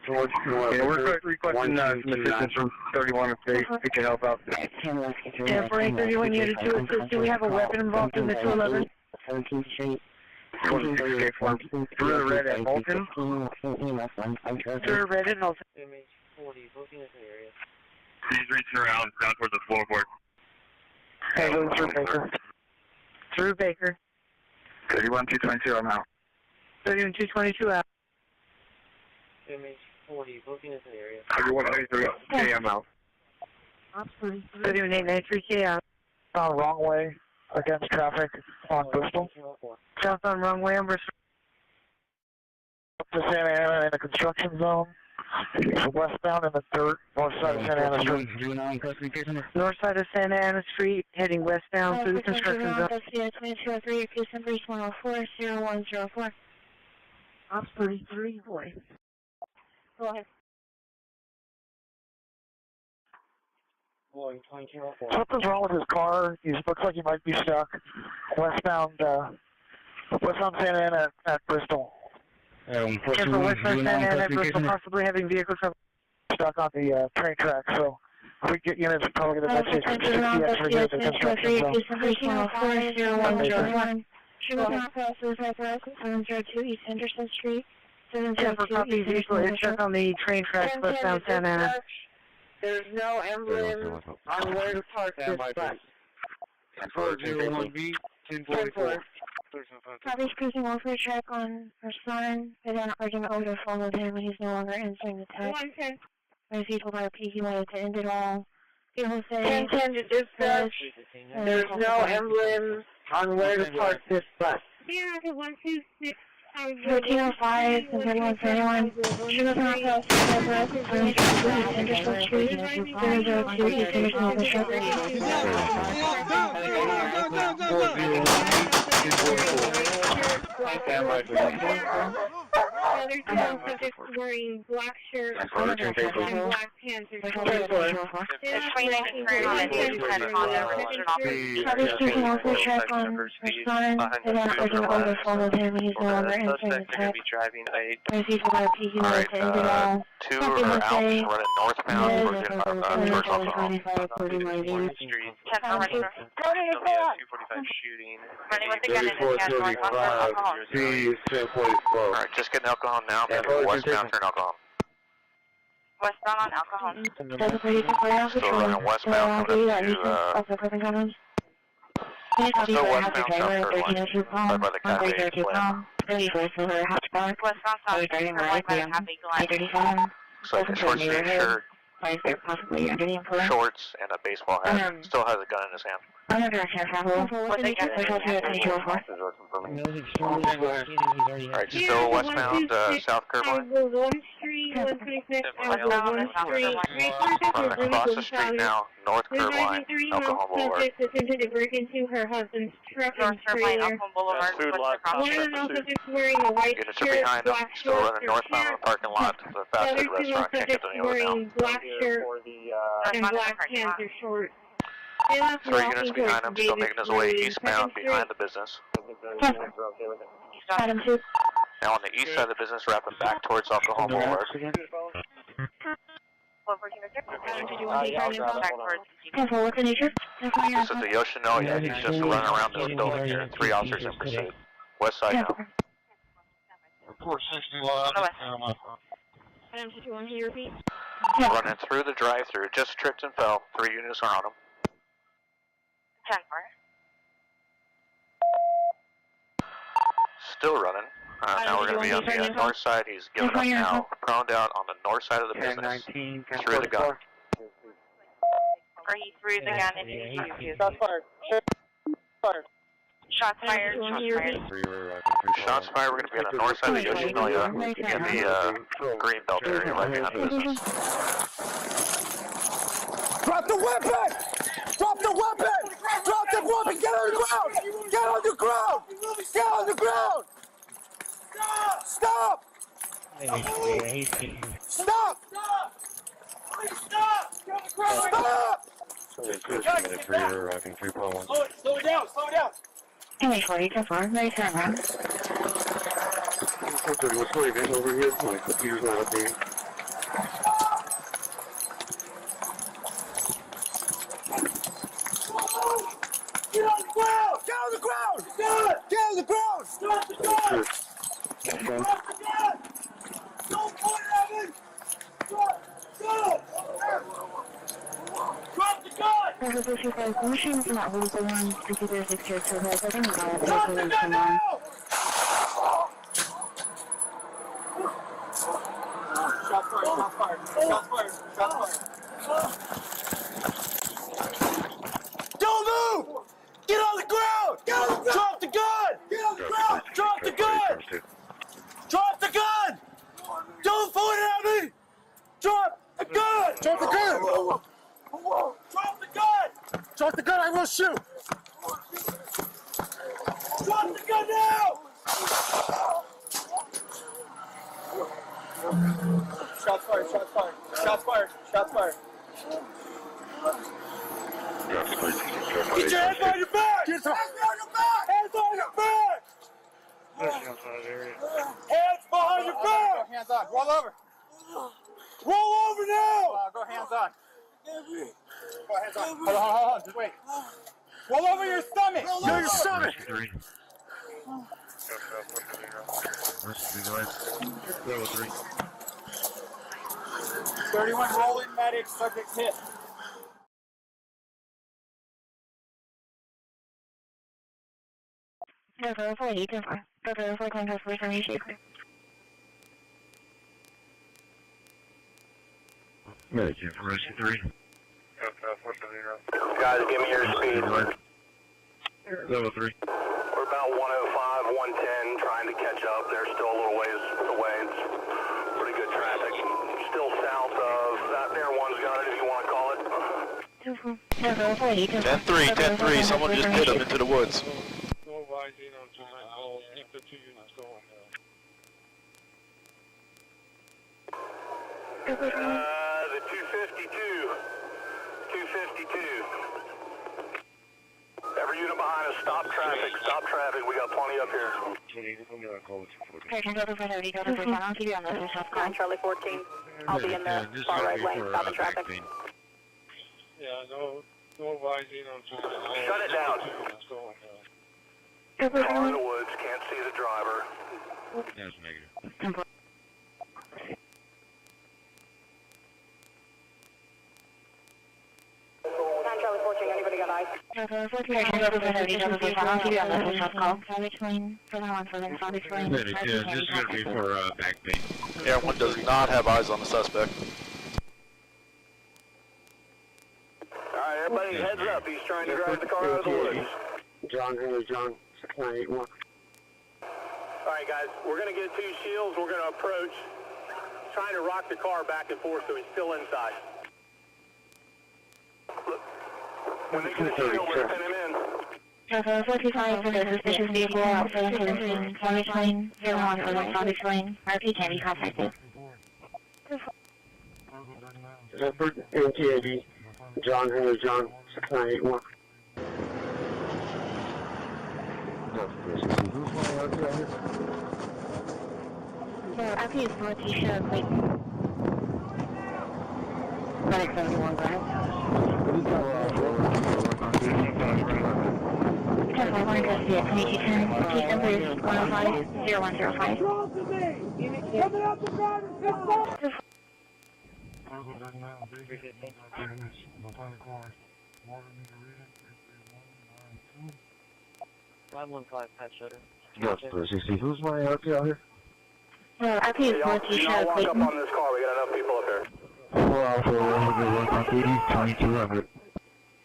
George. And we're requesting assistance from 31 if they can help out. 10-31 unit 2 assist. Do we have a weapon involved in the 211? 17th Street. 26 Gate Farm. Through the red at Bolton. Through red at Bolton. He's reaching around down towards the floorboard. Okay, going through Baker. Through Baker. 31-222, I'm out. 31-222 out. MH40, booking this area. 31-93, I'm out. 31-893 out. Wrong way against traffic on Bristol. South on wrong way on Bristol. Up to Santa Ana in the construction zone. Westbound in the dirt, north side of Santa Ana Street. North side of Santa Ana Street, heading westbound through the construction zone. 2203, case number 104-0104. Ops 33, boy. Go ahead. Something's wrong with his car. He looks like he might be stuck. Westbound Santa Ana at Bristol. Careful, westbound Santa Ana at Bristol, possibly having vehicle trouble. Stuck on the train track, so if we get units, we're probably going to make 60 extra here at the construction zone. She was not past Suicide Road, 702 East Henderson Street. Careful, copy vehicle is stuck on the train tracks westbound Santa Ana. There's no emblem on where to park this bus. 401B, 1044. Coverage cruising welfare check on respondent. They are not urging over followed him and he's no longer answering the text. 110. As he told RP he wanted to end it all. People say 1010 to dispatch. There's no emblem on where to park this bus. 126. 1305 and 3131. She was not the Industrial Street. 002 East Division of the Shelter. Other two subjects wearing black shirts and black pants are check on respondent. They are urging over followed him and he's no longer answering the text. Alright, 2 are out running northbound towards Street. 245 shooting. Alright, just getting alcohol now. Westbound, turn alcohol. Westbound on alcohol. Still running westbound coming up to, still westbound, South Carolina. Right by the cafe plant. Westbound South Carolina, Happy Glen. So like a short sleeve shirt, shorts, and a baseball hat. Still has a gun in his hand. Alright, still westbound South Carolina. Across the street now, North Carolina, Alcohol Boulevard. Attempted to break into her husband's truck and trailer. Food lot. Wearing a white Units are behind them, still running northbound in the parking lot to the fast food restaurant. Can't get any over now. Black shirt and black pants or shorts. 3 units behind him, still making his way eastbound behind the business. Now on the east side of the business, wrapping back towards Alcohol Boulevard. This is the Yoshinoya. He's just running around this building here. 3 officers in pursuit. West side now. Report 61. Running through the drive-thru, just tripped and fell. 3 units are on him. 10-4. Still running. Now we're going to be on the north side. He's giving up now. Prone down on the north side of the business. Through the gun. Or he threw the gun into you. Shots fired. Shots fired. Shots fired. We're going to be on the north side of the Yoshinoya in the green belt area right behind the business. Drop the weapon! Drop the weapon! Drop the weapon! Get on the ground! Get on the ground! Get on the ground! Stop! Stop! Stop! Stop! Slow it down! Slow it down! Hey, 40 to 4, ready to run. What's going on over here? My computer's not updating. Get on the ground! Get on the ground! Get on the ground! Stop the gun! Stop the gun! Don't point at me! Drop the gun! There's a issue for motion from that one for 1 particular 6 years to hold. I think we got it. Drop the gun now! Shots fired! Don't move! Get on the ground! Get on the ground! Drop the gun! Get on the ground! Drop the gun! Drop the gun! Don't point at me! Drop the gun! Drop the gun! Drop the gun! Drop the gun! I will shoot! Drop the gun now! Shots fired! Get your hands on your back! Hands on your back! Hands on your back! Hands behind your back! Hands on! Roll over! Roll over now! Go hands on! Go hands on! Hold on! Just wait! Roll over your stomach! Roll over your stomach! 31 rolling medic, subject hit. Medic 403. Guys, give me your speed. Level 3. We're about 105, 110, trying to catch up. They're still a little ways away. It's pretty good traffic. Still south of that there one's got it, if you want to call it. 10-3, 10-3. Someone just hit him into the woods. I'll keep the 2 units going now. The 252. 252. Every unit behind us, stop traffic, stop traffic. We got plenty up here. Charlie 14. I'll be in the far right lane, stopping traffic. Yeah, no advising on China. Shut it down. Car in the woods, can't see the driver. That's negative. Charlie 14, anybody got eyes? Medic, this is going to be for back pain. Yeah, one does not have eyes on the suspect. Alright, everybody heads up. He's trying to drive the car out of the woods. John, John, 6981. Alright guys, we're going to get 2 shields. We're going to approach. Trying to rock the car back and forth so he's still inside. Look, when they get a shield, we're pin him in. 45 for the suspicious vehicle outside of the salvage lane, 01 for the salvage lane. RP can be contacted. Zephyr, MTAB, John, John, 6981. RP is for T-shirt, wait. Medic 71, go ahead. 10-1 custody at 2210. Case number is 105-0105. Coming out the ground and fist bump! 515 Pat Shutter. Yes, 360. Who's my RP out here? RP is for T-shirt, walk wait. up on this car. We got enough people up here. 4 Alpha, 2200.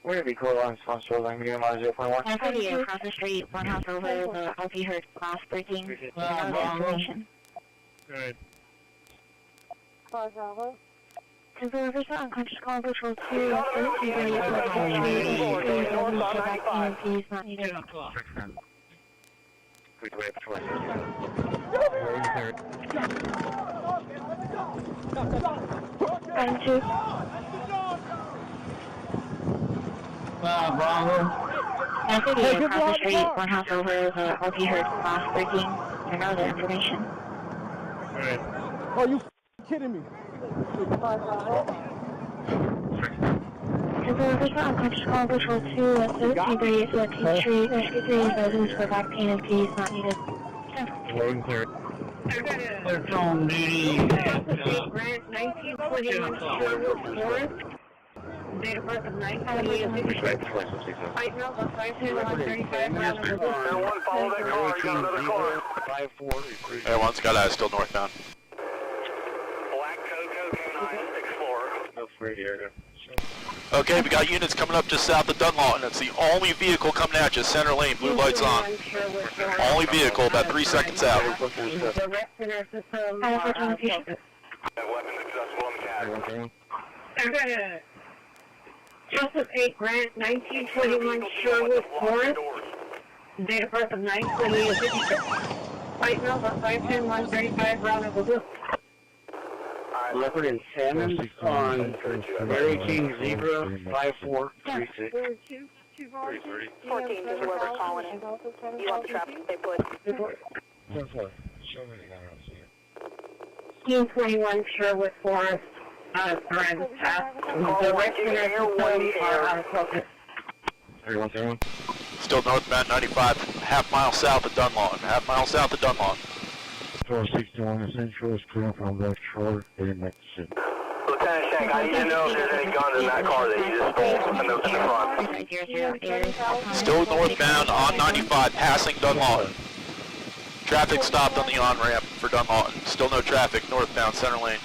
We're going to be cool on sponsor line, medium line 0.1. 130 across the street, one house over, the RP heard glass breaking, information. Good. Simple reversal, unconscious call, virtual 2, please not needed. Quick way patrol. Item 2. Bravo. 130 across the street, one house over, the RP heard glass breaking, and other information. Alright. Oh, you kidding me? Simple reversal, unconscious call, virtual 2, T3 is a T3, rescue 3 is those for back pain and peace not needed. Loading clear. They're on duty. Grant 1921 Sherwood Forest. Date of birth of 9/28. White Mills on 52135. Everyone follow that car. You got another car. 5-4. Everyone's got eyes still northbound. Black Coco Canine Explorer. No free here. Okay, we got units coming up just south of Dunlawton. It's the only vehicle coming at you, center lane, blue lights on. Only vehicle, about 3 seconds out. Weapons accessible in the cab. I've got a Joseph A. Grant, 1921 Sherwood Forest. Date of birth of 9/28/56. White Mills on 510-135 Round Blue. Leopard and Salmon on Mary King Zebra 5436. 14 is whoever calling it. You want the traffic stay put. 1921 Sherwood Forest. Surrender path. Direct system out of focus. 3131. Still northbound 95, half mile south of Dunlawton. Half mile south of Dunlawton. 461 Central is clear from Left Shore, heading back to City. Lieutenant Shank, I need to know if there's any guns in that car that you just stole in the front. Still northbound on 95, passing Dunlawton. Traffic stopped on the on-ramp for Dunlawton. Still no traffic, northbound, center lane.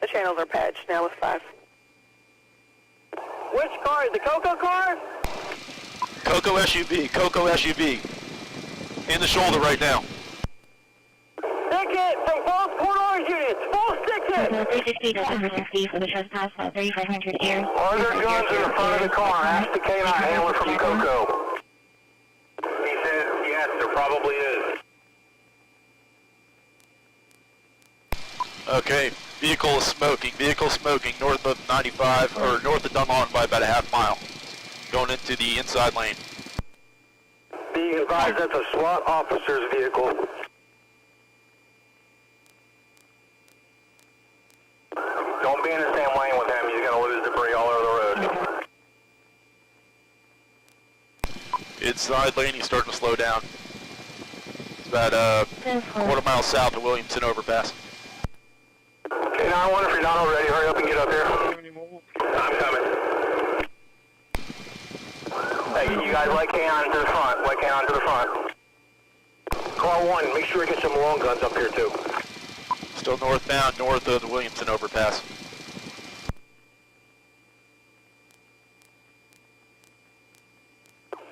The channels are patched, now with 5. Which car? The Coco car? Coco SUV, Coco SUV. In the shoulder right now. Ticket from both corridor units. Full ticket. 360 for the trespass at 3500 here. Are there guns in the front of the car? Ask the K9 handler from Coco. He says yes, there probably is. Okay, vehicle smoking, north of 95, or north of Dunlawton by about a half mile. Going into the inside lane. Being advised that's a SWAT officer's vehicle. Don't be in the same lane with him, he's going to lose debris all over the road. Inside lane, he's starting to slow down. It's about a quarter mile south of Williamson overpass. Okay, now I wonder if you're not already. Hurry up and get up here. I'm coming. Hey, you guys let K9 to the front. Let K9 to the front. Car 1, make sure we get some long guns up here too. Still northbound, north of the Williamson overpass.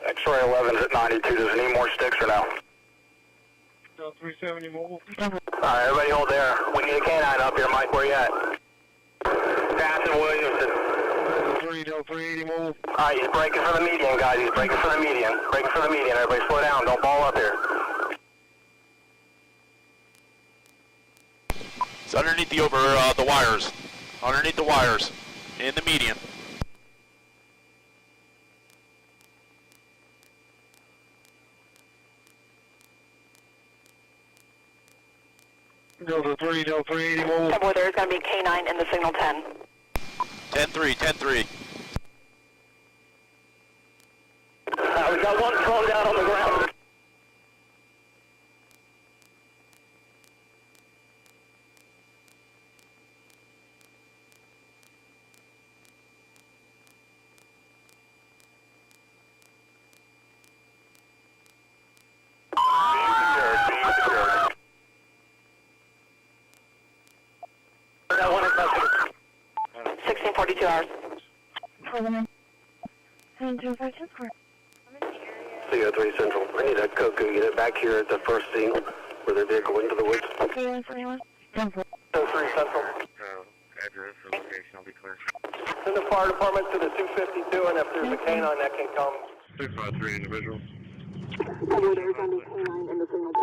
X-ray 11's at 92. Does it need more sticks or no? 370 mobile. Alright, everybody hold there. We need a K9 up here. Mike, where you at? Passing Williamson. 380 mobile. Alright, he's breaking for the median, guys. He's breaking for the median. Breaking for the median. Everybody slow down. Don't ball up here. It's underneath the wires. Underneath the wires. In the median. Go to 380 mobile. Boy, there's going to be K9 in the signal 10. 10-3, 10-3. We got one thrown down on the ground. That one is 1642 hours. CO3 Central. I need a Coco unit back here at the first scene where their vehicle went into the woods. CO3 Central. Address or location, I'll be clear. Send the fire department to the 252, and if there's a K9 that can come. 653 individuals. There's going to be K9 in the signal 10.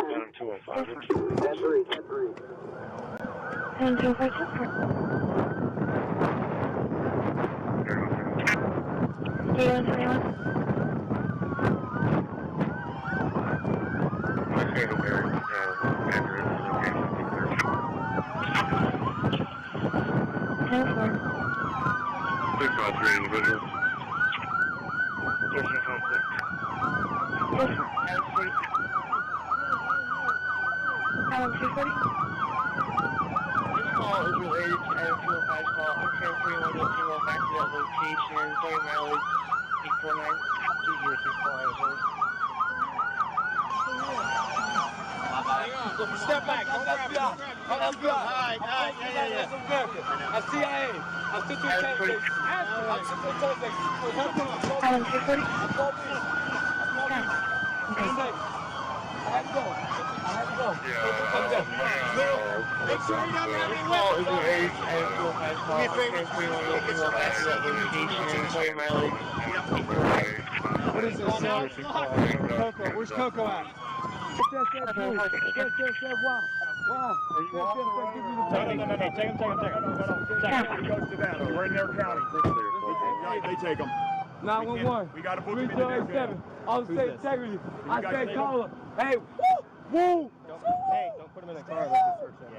10-3, 653 individuals. This call is related to Airfield 5 call. I'm transferring 110 back to that location. Sorry, mileage 849 Step back. Don't grab it. That's good. All right. Yeah. I'm CIA. I'm still doing testing. What is this? Coco. Where's Coco at? Wow. No. Take him. We're in their county. They take him. 911. We got to book him in their county. I'll say integrity. I say caller. Hey, woo. Hey, don't put him in the car. Let's search him.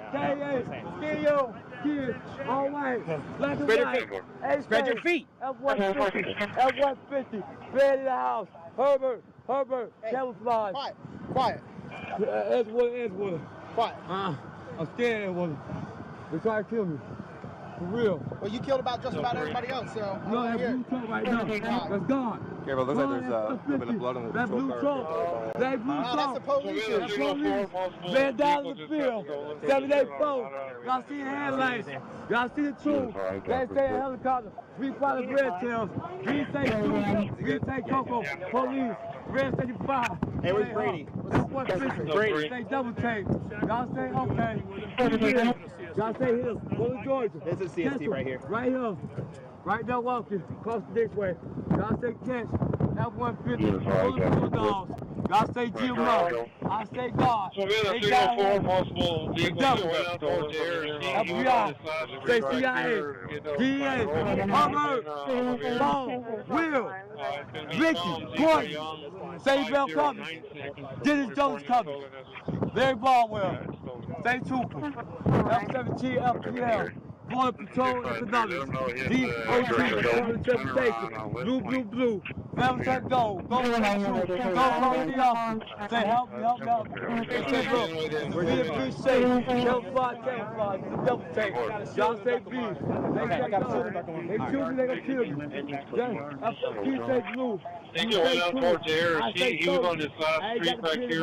Stereo. Kids. All right. Spread your feet. F-150. Bed in the house. Herbert. Camouflage. Quiet. Edgewood. Quiet. I'm scared, Edgewood. They tried to kill me. For real. Well, you killed just about everybody else, so. No, that blue truck right now. That's gone. Careful, looks like there's a little bit of blood on the that blue truck. That blue truck. That's the police. That's police. Man down in the field. 784. Y'all see the headlights. Y'all see the truth. They say a helicopter. We follow red tails. We say truth. We say Coco. Police. Red 75. Hey, where's Brady? That's what Brady. Say double take. Y'all say okay. Y'all say here. Go to Georgia. This is CST right here. Right here. Right there walking. Across this way. Y'all say catch. F-150. Bulletproof dogs. Y'all say GMO. I say God. So we have a 304 multiple vehicles going out towards the air. FBI. Say CIA. DA. Hubbard. Bone. Will. Ricky. Gordon. Say Bell Company. Dennis Jones Company. Larry Baldwell. Say Trooper. F-17 FPL. Border Patrol and another. DOT Interpretation. Blue, blue, blue. Never let go. Go for the truth. Go call the officer. Say help me, help me, help me. Say look, we're here to be safe. Camouflage, camouflage. It's a double take. Y'all say B. They say no. They shoot me, they gonna kill me. He say blue. They went out towards the air. He was on this last street back here,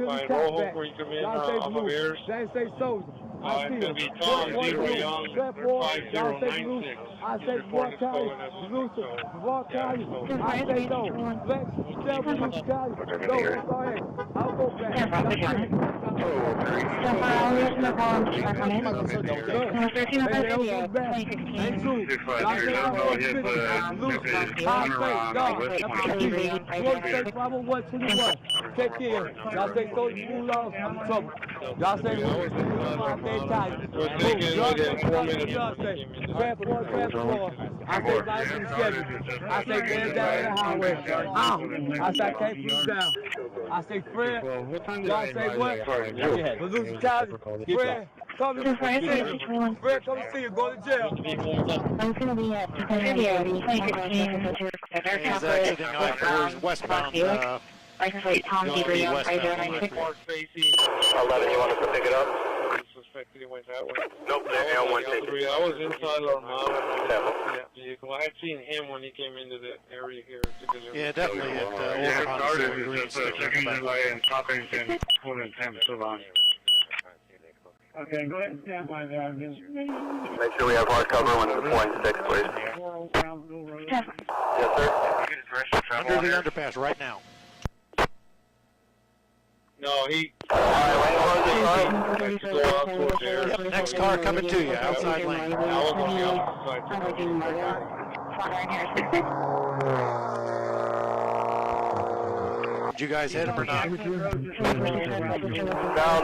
by Rojo, where you come in off of Airs. They say soldier. It's going to be Tom 0 Young 5096. I say War County, Lucia, War County, I say no. Flex, Step, Lucia County, no, go ahead. I'll go back. Take care. Y'all say so you love trouble. Y'all say I say life in the schedule. I say man down in the highway. I say I can't put down. I say Fred. Y'all say what? Volusia County. Fred, come to see you. Fred, come to see you. Go to jail. I'm going to be at He's exiting off westbound. License plate Tom Deaver, Young, 5096. 11, you want us to pick it up? Suspected he went that way. Nope, L1 I was inside our vehicle. I had seen him when he came into the area here. Yeah, definitely at Okay, go ahead and stand by there. Make sure we have hard cover when deploying 6, please. Yes, sir. Under the underpass right now. No, he... Yep, next car coming to you, outside lane. Did you guys hit him or not? No,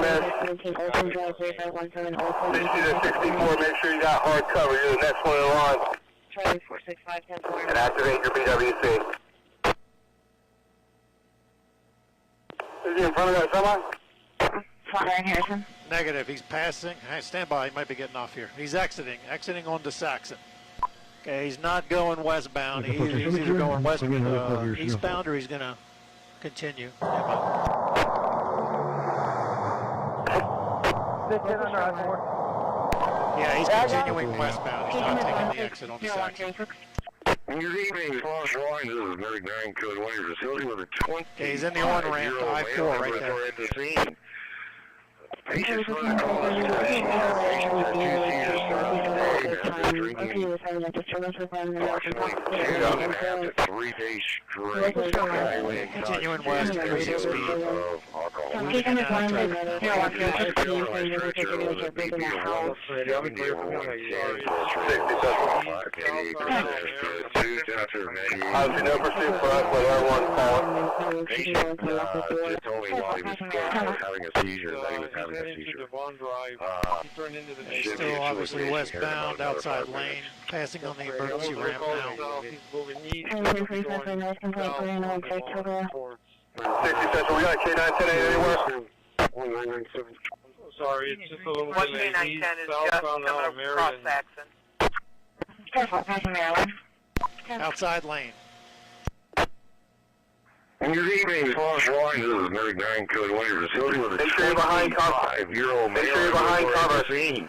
man. 60 to 64, make sure you got hard cover. You're the next one in line. Charlie 465, 10-4. And activate your BWC. Is he in front of that semi? Flatiron Harrison. Negative, he's passing. Hey, stand by, he might be getting off here. He's exiting onto Saxon. Okay, he's not going westbound. He's either going eastbound or he's going to continue. Yeah, he's continuing westbound. He's not taking the exit onto Saxon. Good evening, False Line. This is Mary Darren Code 1, your facility with a 20. Okay, he's in the on-ramp to I-4 right there. At the scene. Patients run across the station. Patient with a two-seater approximately 2.5 to 3 days straight. Continuing west, increasing speed. Obviously, no pursuit for us, but everyone's calling. Patient just told me while he was having a seizure that he was having a seizure. Still obviously westbound, outside lane, passing on the emergency ramp now. 60 Central, we got K910 anywhere? Sorry, it's just a little One bit K910 is just coming across Saxon. Careful, passing Maryland. Outside lane. Good evening, False Line. This is Mary Darren Code 1, your facility with a 25-year-old male. Make sure you're behind cover. Scene.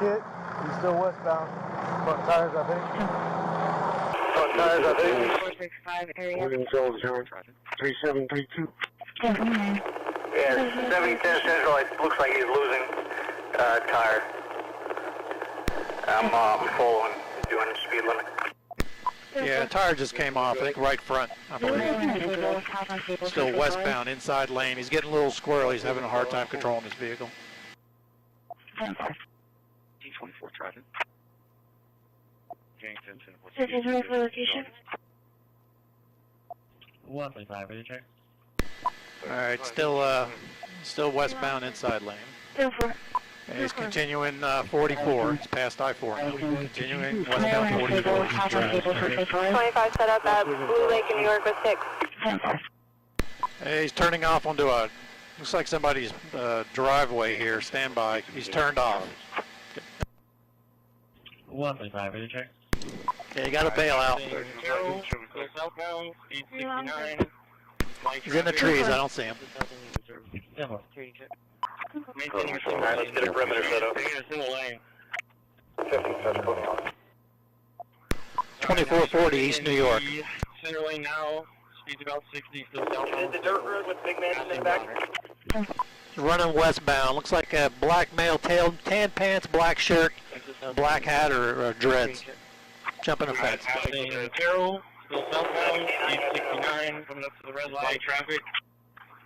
hit. He's still westbound. Front tires, I think. Front tires, I think. 465 area. 3732. Yeah, 7010 Central, it looks like he's losing tire. I'm following, doing speed limit. Yeah, tire just came off, I think right front, I believe. Still westbound, inside lane. He's getting a little squirrely. He's having a hard time controlling his vehicle. D24 traffic. This is ready for location. 135, any check? Alright, still westbound, inside lane. And he's continuing 44. He's past I-4 now. Continuing westbound 44. 25 set up at Blue Lake in New York with 6. Hey, he's turning off onto a, looks like somebody's driveway here. Stand by. He's turned off. 135, any check? Yeah, you got to bail out. Southbound, 869. He's in the trees. I don't see him. Alright, let's get a perimeter set up. 2440 East New York. Center lane now, speed's about 60, still southbound. The dirt road with big man in the back. Running westbound. Looks like a black male, tan pants, black shirt, black hat, or dreads. Jumping a fence. Carroll, still southbound, 869, coming up to the red light, traffic.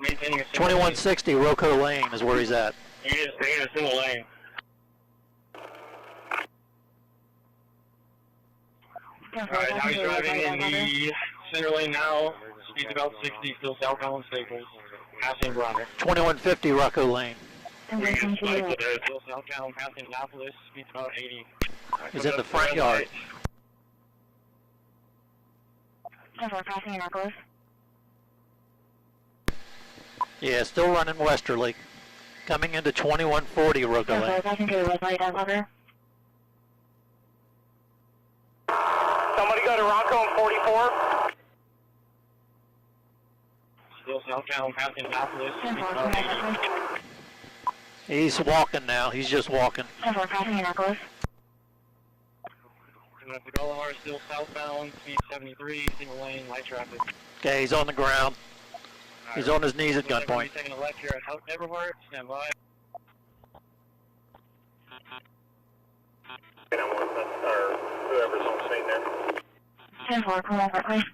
Maintaining a 2160 Rocco Lane is where he's at. He is staying in a single lane. Alright, now he's driving in the center lane now. Speed's about 60, still southbound Staples. Passing Bronner. 2150 Rocco Lane. Still southbound passing Annapolis. Speed's about 80. He's in the front yard. Passing Annapolis. Yeah, still running westerly. Coming into 2140 Rocco Lane. Passing to the red light at Lover. Somebody got a Rocco in 44? Still southbound passing Annapolis. Speed's about 80. He's walking now. He's just walking. Passing Annapolis. The Gullivar still southbound, speed 73, single lane, light traffic. Okay, he's on the ground. He's on his knees at gunpoint. Taking a left here at Hout Everhart, stand by. Whoever's on scene there. 10-4, come over, please.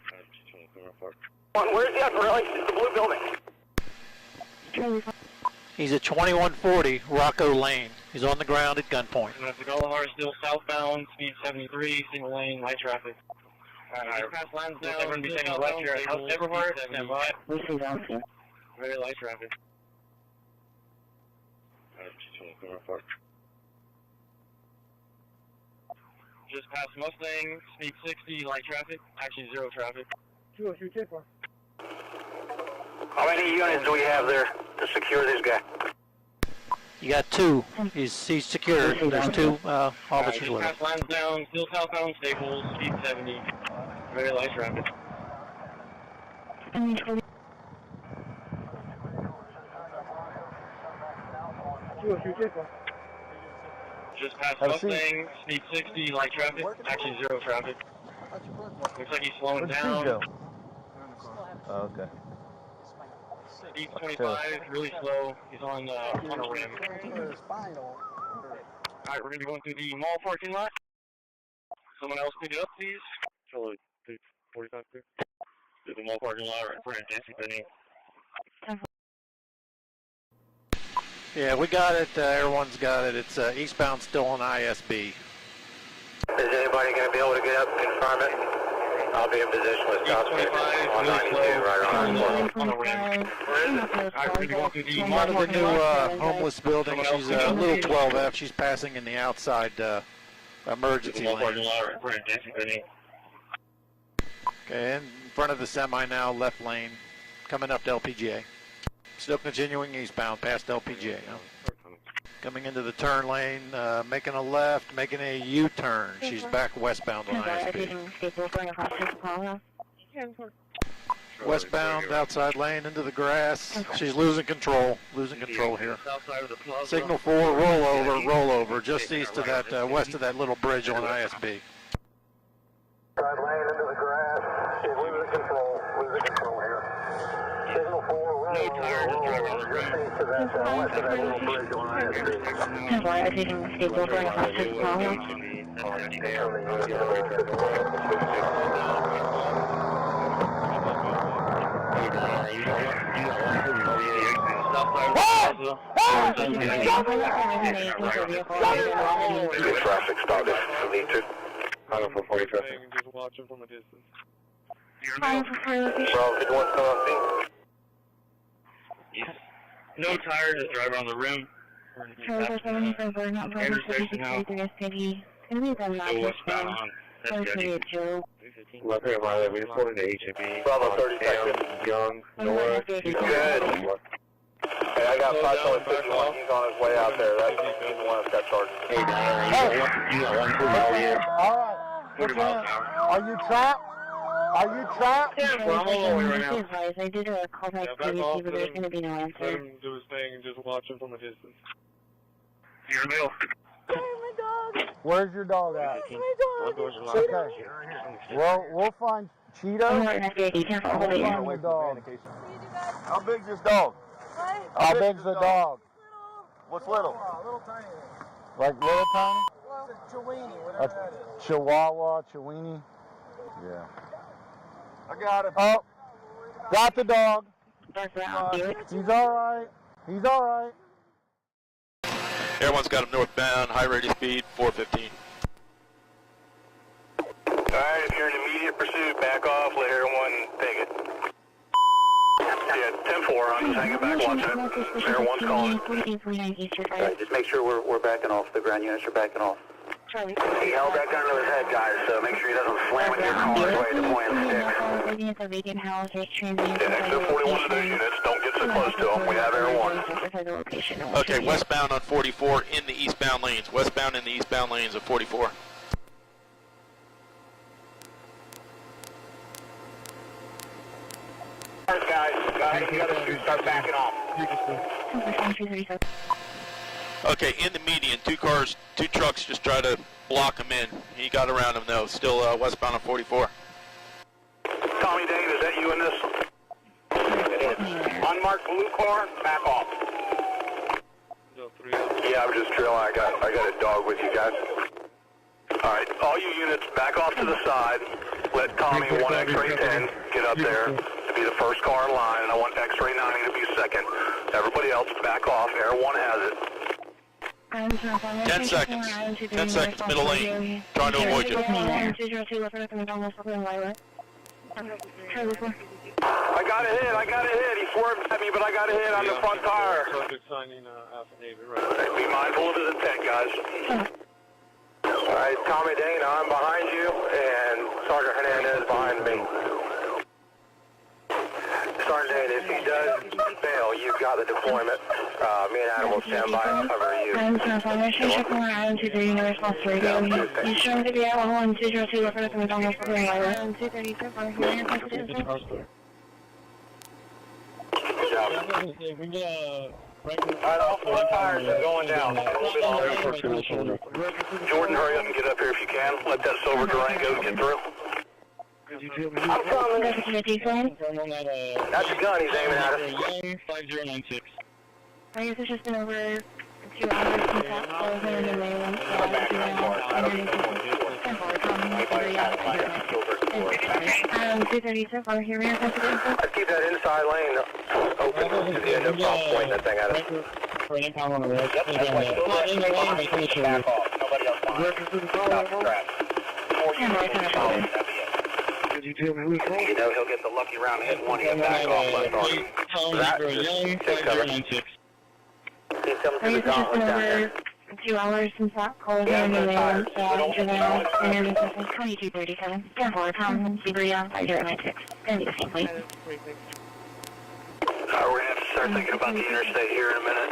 Where's the upper light? It's the blue building. He's at 2140 Rocco Lane. He's on the ground at gunpoint. The Gullivar still southbound, speed 73, single lane, light traffic. Just past lines now, everyone be taking a left here at Hout Everhart, stand by. Very light traffic. Just past Mustang, speed 60, light traffic, actually zero traffic. How many units do we have there to secure this guy? You got two. He's secured. There's two officers with him. Past lines down, still southbound Staples, speed 70, very light traffic. Just past Mustang, speed 60, light traffic, actually zero traffic. Looks like he's slowing down. Oh, okay. Speed 25, really slow. He's on a rim. Alright, we're going to be going through the mall parking lot. Someone else pick it up, please. Charlie, 45 clear. Through the mall parking lot right in front of Dancing Penny. Yeah, we got it. Everyone's got it. It's eastbound still on ISB. Is anybody going to be able to get up and confirm it? I'll be in position with South Street on 92 right on the rim. One of the new homeless buildings. She's a little 12F. She's passing in the outside emergency lane. Okay, in front of the semi now, left lane, coming up to LPGA. Still continuing eastbound past LPGA now. Coming into the turn lane, making a left, making a U-turn. She's back westbound on ISB. Westbound, outside lane, into the grass. She's losing control here. Signal 4, roll over, just east of that, west of that little bridge on ISB. Outside lane, into the grass. She's losing control here. Signal 4, roll over, just east of that, west of that little bridge on ISB. Why are taking the stable for a hospital? Traffic started. Need to. I'm for 40 traffic. Just watching from a distance. I'm for 40 location. Well, did you want to come on scene? Yes. No tire, just drive around the rim. Charlie 75, not very Intersection now. It's gonna be the last westbound. That's gonna be a Joe. Left hand, right. We just wanted to HME. Bravo 30 seconds. Young, North. Good. Hey, I got 551. He's on his way out there. He's the one that's got charged. Hey, you got 1 mile here. All right. 40 miles an hour. Are you trapped? Are you trapped? Yeah, well, I'm all the way right now. I did a call back previously, but there's gonna be no answer. Let him do his thing and just watch him from a distance. You're in the middle. Where's your dog at? Okay. Well, we'll find Cheeto. We'll find the dog. How big's this dog? How big's the dog? What's little? Little tiny. Like little tiny? Well, it's a Chiweenie, whatever that is. Chihuahua, Chiweenie. Yeah. I got him. Oh, got the dog. He's all right. He's all right. Everyone's got him northbound, high rated speed, 415. Alright, if you're in immediate pursuit, back off, let everyone take it. Yeah, 10-4, I'm just hanging back watching it. Everyone's calling. Alright, just make sure we're backing off. The ground units are backing off. He held that gun to his head, guys, so make sure he doesn't slam into your car right to point the stick. Yeah, exit 41 to those units, don't get so close to them. We have everyone. Okay, westbound on 44 in the eastbound lanes. Westbound in the eastbound lanes of 44. Guys, you gotta start backing off. Okay, in the median, 2 cars, 2 trucks just try to block him in. He got around him though, still westbound on 44. Tommy Dave, is that you in this? It is. Unmarked blue car, back off. Yeah, I'm just drilling. I got a dog with you guys. Alright, all you units, back off to the side. Let Tommy, 1 X-ray 10, get up there to be the first car in line, and I want X-ray 90 to be second. Everybody else, back off. Air 1 has it. 10 seconds. 10 seconds, middle lane. Trying to avoid you. I got a hit. He swerved at me, but I got a hit on the front tire. Be mindful of his intent, guys. Alright, Tommy Dana, I'm behind you, and Sergeant Hernandez behind me. Sergeant Dana, if he does fail, you've got the deployment. Me and Adam will stand by and cover you. You shown to be at 11202 left at the McDonald's for the Good job. Alright, all 4 tires are going down. Jordan, hurry up and get up here if you can. Let that silver Durango get through. I'm coming. That's the gun he's aiming at us. 5096. I guess it's just been over 2 hours since that closing in the main. I'd keep that inside lane open to the end of pointing that thing at us. Yep, that's right. Back off. Nobody else behind. Stop scratch. 4 units. You know he'll get the lucky round hit one. He'll back off left on. That just cover. He's coming through the gauntlet down there. 2 hours since that closing in the main. And it's 2237. 4 pounds, Sebria, 596. And the same place. We're going to have to start thinking about the interstate here in a minute.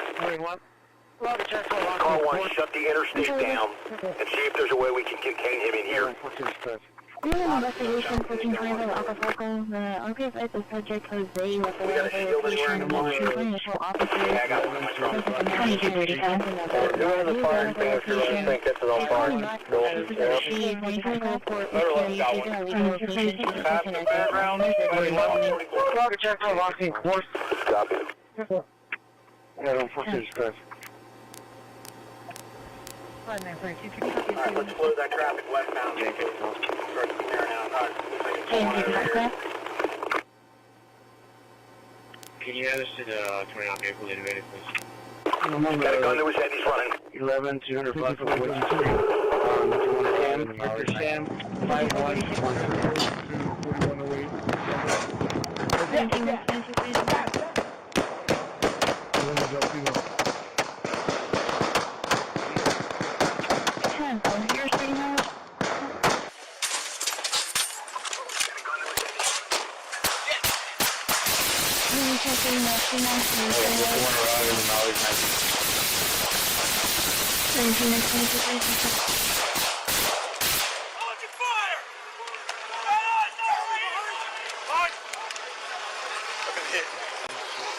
Car 1, shut the interstate down and see if there's a way we can get Kane him in here. I'm in an investigation searching for the Acapulco. The unidentified the subject Jose left the location of two initial officers. 2235. You're in the fire extinguisher, I think it's on fire. Target check for locking course. Copy. Yeah, don't fuck this guys. Alright, let's slow that traffic westbound. Can you add us to the 29 vehicle elevator, please? Got a gun that was head, he's running. 11, 200 block of Wood Street. 210, Victor Sam,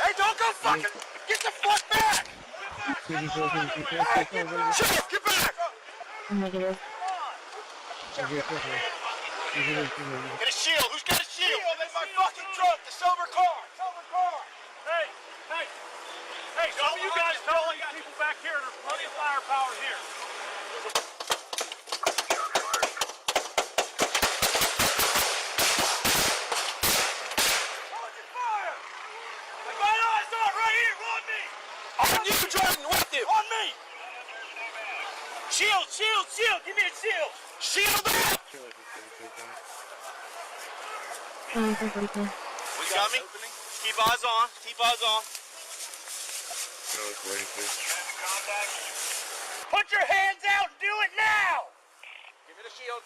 Hey, don't go fucking! Get the fuck back! Hey, get back! Negative. Get a shield! Who's got a shield? In my fucking truck! The silver car! Hey! Some of you guys tell these people back here there's plenty of firepower here. On me! Shield! Give me a shield! Shield up! We got me? Keep eyes on. Put your hands out and do it now! Give me the shield.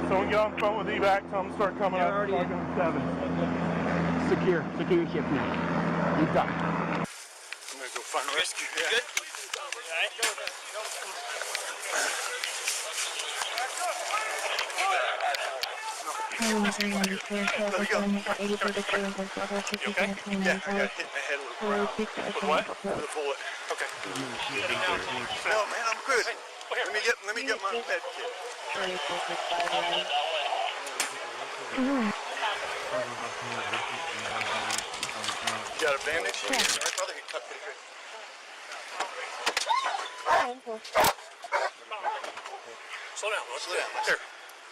Someone get on the phone with evac, tell them to start coming up. 7. Secure your ship now. You got it. I'm gonna go find rescue. Yeah. Good? Alright. You okay? Yeah, I got hit in my head a little bit. With what? With a bullet. Okay. No, man, I'm good. Let me get my med kit. You got a bandage? Yeah. I thought they could cut pretty good. Slow down. Here.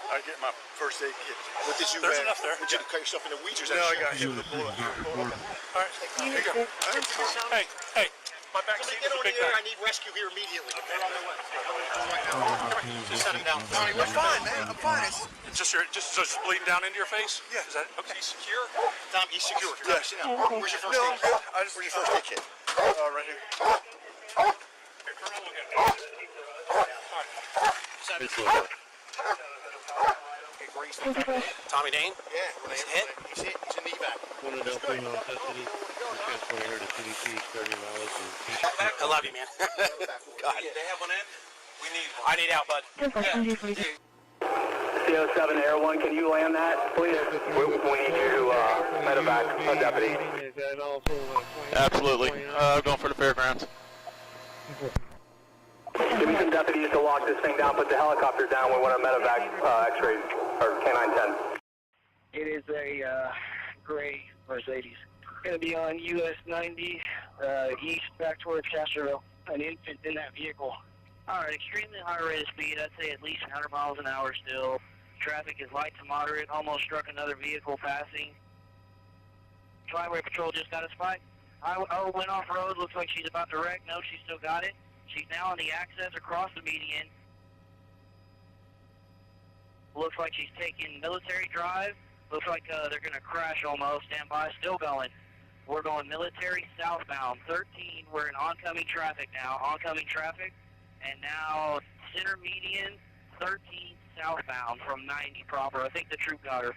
I get my first aid kit. What did you? There's enough there. Did you cut yourself in the weeds or something? No, I got hit with a bullet. All right. Here you go. Hey. My back seat is a big bag. I need rescue here immediately. They're on their way. Right now. Just set him down. I'm fine, man. I'm fine. It's just bleeding down into your face? Yeah. Is that okay? He's secure? Tom, he's secure. Yeah. Sit down. Where's your first aid kit? No, I'm good. Where's your first aid kit? Right here. Here, turn around and look at me. All right. Tommy Dane? Yeah. He's hit? He's in the evac. One of them putting on custody. We're transporting her to CDC, 30 miles. I love you, man. God. They have one in? We need one. I need out, bud. CO7 Air 1, can you land that, please? We need you to medevac a deputy. Absolutely. Going for the fairgrounds. Give me some deputies to lock this thing down, put the helicopter down. We want a medevac x-ray, or K9 10. It is a gray Mercedes. Going to be on US 90 east back towards Castroville. An infant in that vehicle. Alright, extremely high rate of speed. I'd say at least 100 miles an hour still. Traffic is light to moderate. Almost struck another vehicle passing. Flyway Patrol just got a spike. I went off road. Looks like she's about to wreck. No, she still got it. She's now on the access across the median. Looks like she's taking military drive. Looks like they're going to crash almost. Stand by. Still going. We're going military southbound. 13. We're in oncoming traffic now. Oncoming traffic. And now center median. 13 southbound from 90 proper. I think the troop got her.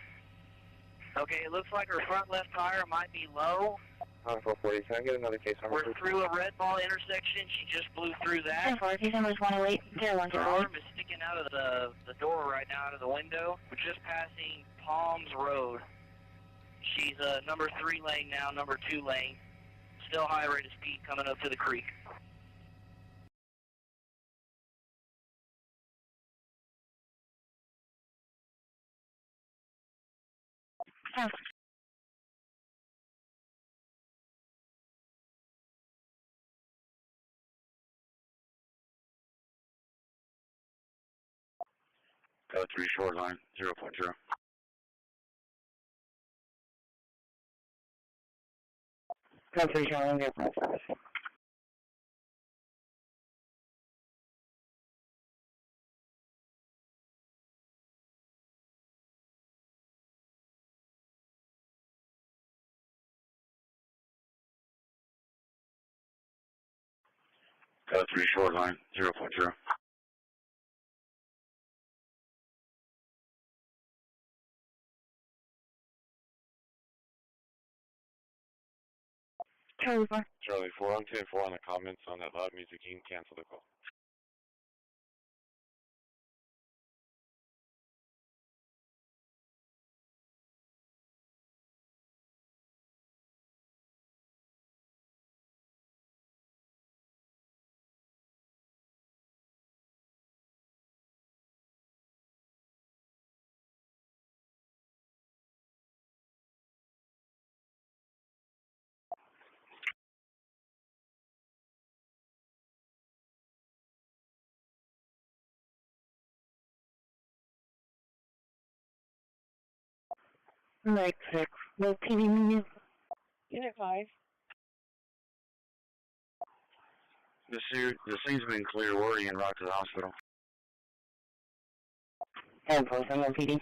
Okay, it looks like her front left tire might be low. 440, can I get another case number? We're through a red ball intersection. She just blew through that. 440, numbers 108, 010. Her arm is sticking out of the door right now, out of the window. We're just passing Palms Road. She's number 3 lane now, number 2 lane. Still high rate of speed coming up to the creek. Code 3 shoreline, 0.0. Code 3 shoreline, 0.0. Code 3 shoreline, 0.0. Charlie 4. Charlie 4, I'm 10-4 on the comments on that loud music. You can cancel the call. Mike 6. No TV menu. Unit 5. The scene's been clear. We're already en route to the hospital. 10-4, I'm on PD.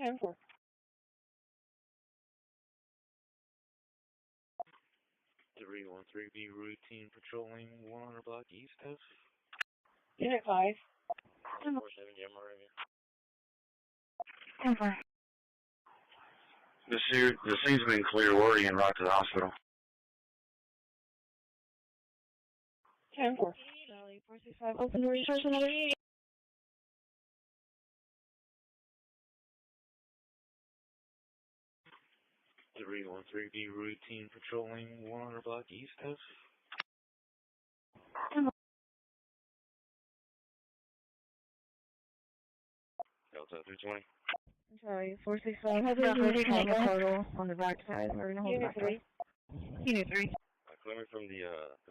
10-4. 313B routine patrolling 100 block east of. Unit 5. 470, I'm already. 10-4. The scene's been clear. We're already en route to the hospital. 10-4. Charlie 465, open to resource another 80. The 313B routine patrolling 100 block east of. Delta 320. Charlie 465, hoping to reach on the portal on the back side. We're gonna hold Unit back 3. Unit 3. Clear me from the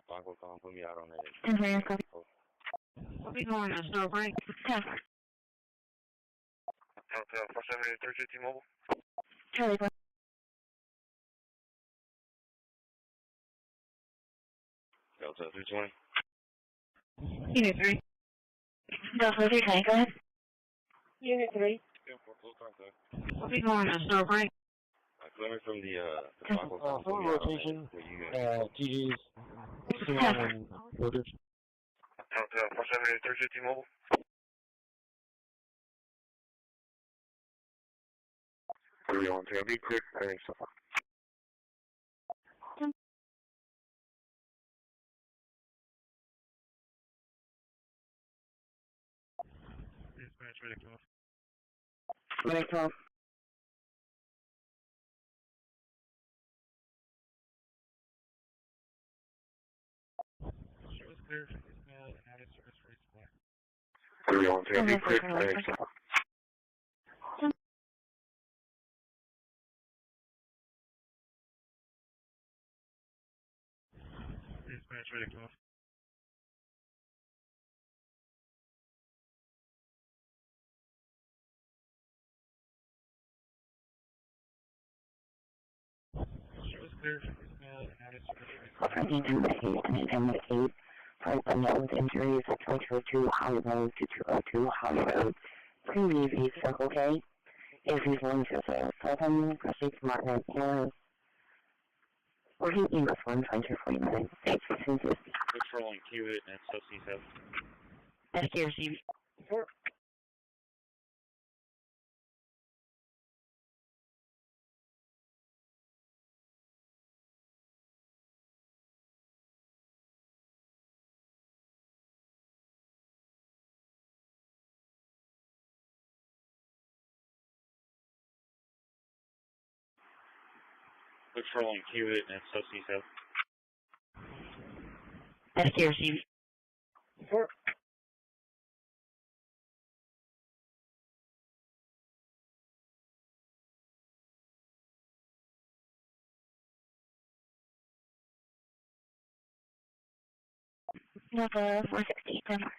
Bongo column, put me out on it. Okay, copy. We'll be going to snow break. Yeah. Delta 470, 350 mobile. Charlie 4. Delta 320. Unit 3. Delta 320, go ahead. Unit 3. Yeah, for close contact. We'll be going to snow break. Clear me from the Bongo column, Full rotation, TGs, and orders. Delta 470, 350 mobile. 313, be clear. Everything's so far. Dispatch ready to off. Ready to off. Service clear. Added service for supply. 313, be clear. Everything's so far. Dispatch ready to off. Service clear. Added service for supply. Number 8, Frank Burnett with injuries at 2202 Holly Road, 2202 Holly Road. Please leave Circle K. If he's willing to say 7, proceed to Martin and working EMS 1, trying to 49. Thanks for census. Patrolling Q8 and subsea 7. STRC. Patrolling Hewitt and Sussy South. That's here, Steve. Nova 460, 10 more.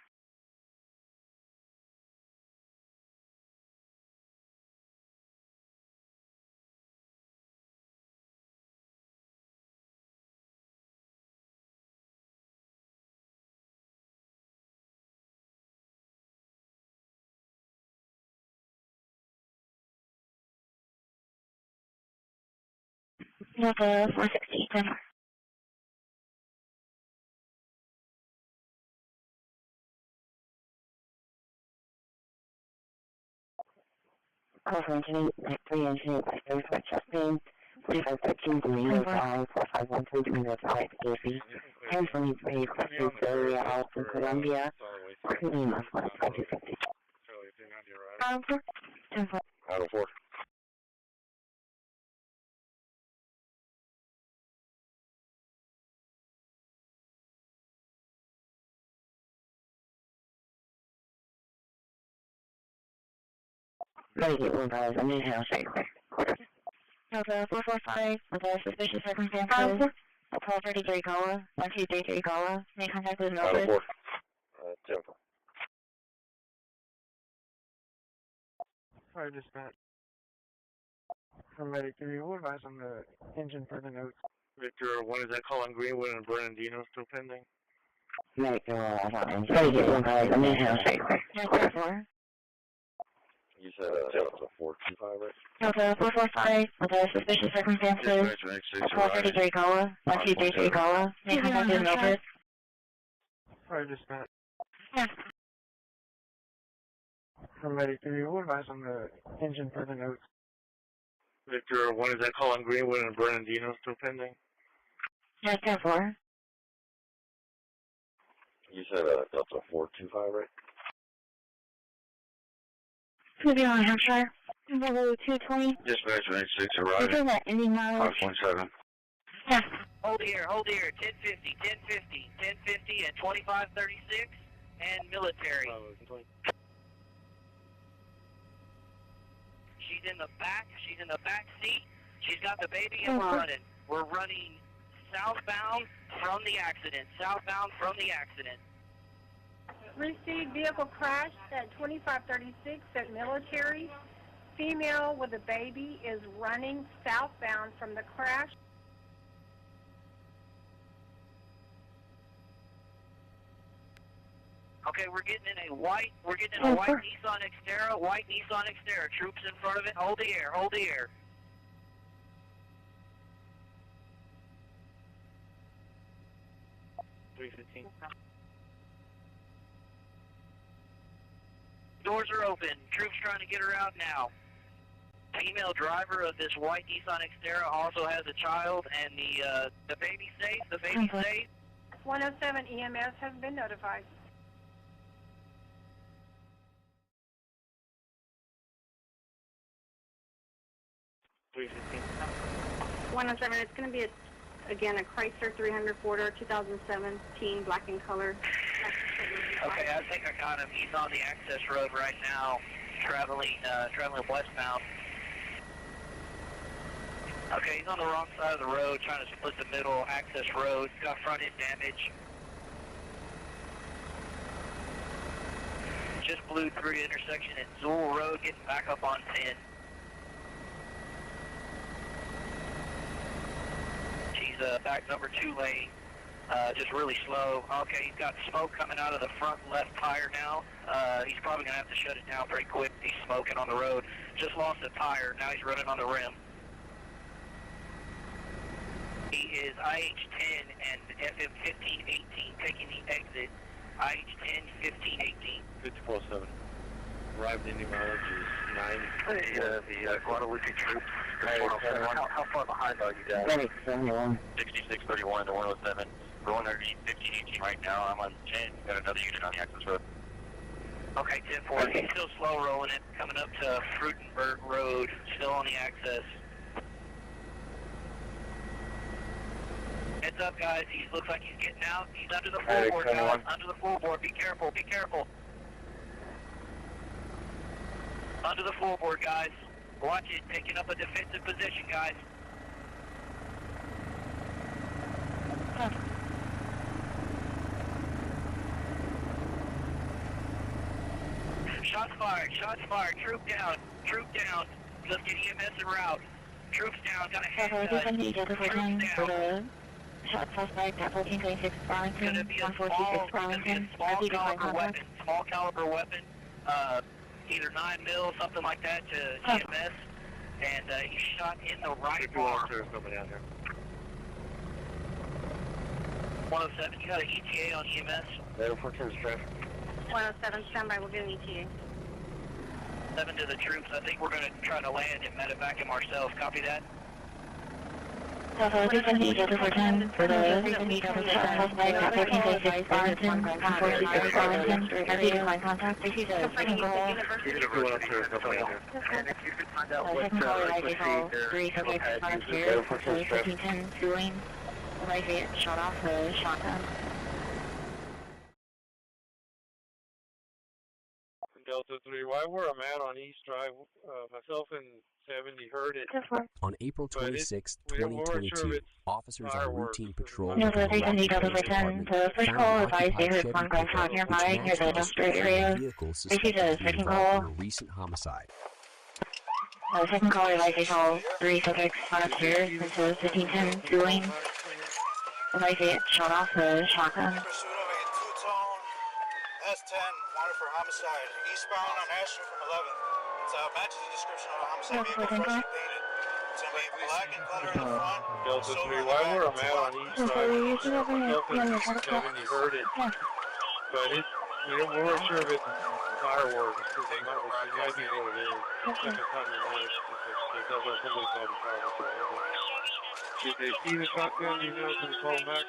Nova 460, 10 more. Alpha Engineer, 3 Engineer, by 35 Justin, 4513, Green, 4513, Green, 5, AC, 1023, Question, Area, Alpha, Columbia, Green, 5250. Alpha, 10-4. Out of 4. Ready to get one guys, I'm in house right quick. Alpha 445, with a suspicious circumstances. 1233 caller, 1233 caller, make contact with an Out of 4. 10-4. Alright, dispatch. I'm ready to be advised on the engine for the notes. Victor, when is that call on Greenwood and Bernardino still pending? Ready to get one guys, I'm in house right quick. 10-4. You said 425, right? Alpha 445, with a suspicious circumstances. 1233 caller, 1233 caller, make contact with an office. Alright, dispatch. Yeah. I'm ready to be advised on the engine for the notes. Victor, when is that call on Greenwood and Bernardino still pending? 10-4. You said Delta 425, right? Moving on, Hampshire. Bravo 220. Dispatch 96, arriving. Is that ending mileage? 5.7. Yeah. Hold here, 1050, 1050, 1050 and 2536 and military. She's in the back seat. She's got the baby and we're running. We're running southbound from the accident. Received vehicle crashed at 2536 at military. Female with a baby is running southbound from the crash. Okay, we're getting in a white Nissan Xterra, troops in front of it. Hold the air. Doors are open. Troops trying to get her out now. Female driver of this white Nissan Xterra also has a child, and the baby's safe. 107 EMS has been notified. It's going to be again a Chrysler 300 4-door 2017, black in color. Okay, I think I got him. He's on the access road right now, traveling westbound. Okay, he's on the wrong side of the road, trying to split the middle access road. Got front end damage. Just blew through the intersection at Zool Road, getting back up on 10. She's back number 2 lane, just really slow. Okay, he's got smoke coming out of the front left tire now. He's probably going to have to shut it down pretty quick. He's smoking on the road. Just lost a tire. Now he's running on the rim. He is IH-10 and FM-1518 taking the exit. IH-10, 1518. 54-7. Arrived in mileage is 9. The Guadalupe troops. How far behind are you guys? 6631 to 107. Going underneath 1518 right now. I'm on 10. Got another unit on the access road. Okay, 10-4. He's still slow rolling it. Coming up to Frutenberg Road. Still on the access. heads up, guys. He looks like he's getting out. He's under the floorboard, guys. Under the floorboard. Be careful. Be careful. Under the floorboard, guys. Watch it. Taking up a defensive position, guys. Shots fired. Shots fired. Troop down. Troop down. Let's get EMS en route. Troops down. Got a head Troops down. Shots suspect at 1426 Arlington, 146 Arlington. Small caliber weapon, either 9mm, something like that, to EMS, and he shot in the right arm. 107, you got an ETA on EMS? 107, standby, we'll do an ETA. 7 to the troops. I think we're going to try to land and medevac him ourselves. Copy that? For the suspect at 1426 Arlington, 146 Arlington, RTA line contact. Second caller, Light Hall, 3 subjects on here, 1510, Tulane, Light shot off the shotgun. Delta 3, why were a man on East Drive, myself and 70 heard it. On April 26, 2022, officers on routine patrol No, the 310, the first call advised they heard one gunshot nearby near the dumpster area. They see the second call. Recent homicide. The second caller advised they saw 3 subjects on upstairs into 1510 Tulane. Advised shot off the shotgun. S10, wanted for homicide, eastbound on Ashton from 11. It matches the description of a homicide vehicle, freshly painted. It's going to be black in color in the front. Delta 3, why were a man on East Drive, myself and 70 heard it, but we weren't sure if it's fireworks, because it might be what it is. Second time you know it doesn't simply call the fireworks. Did they see the shotgun, you know, can call back?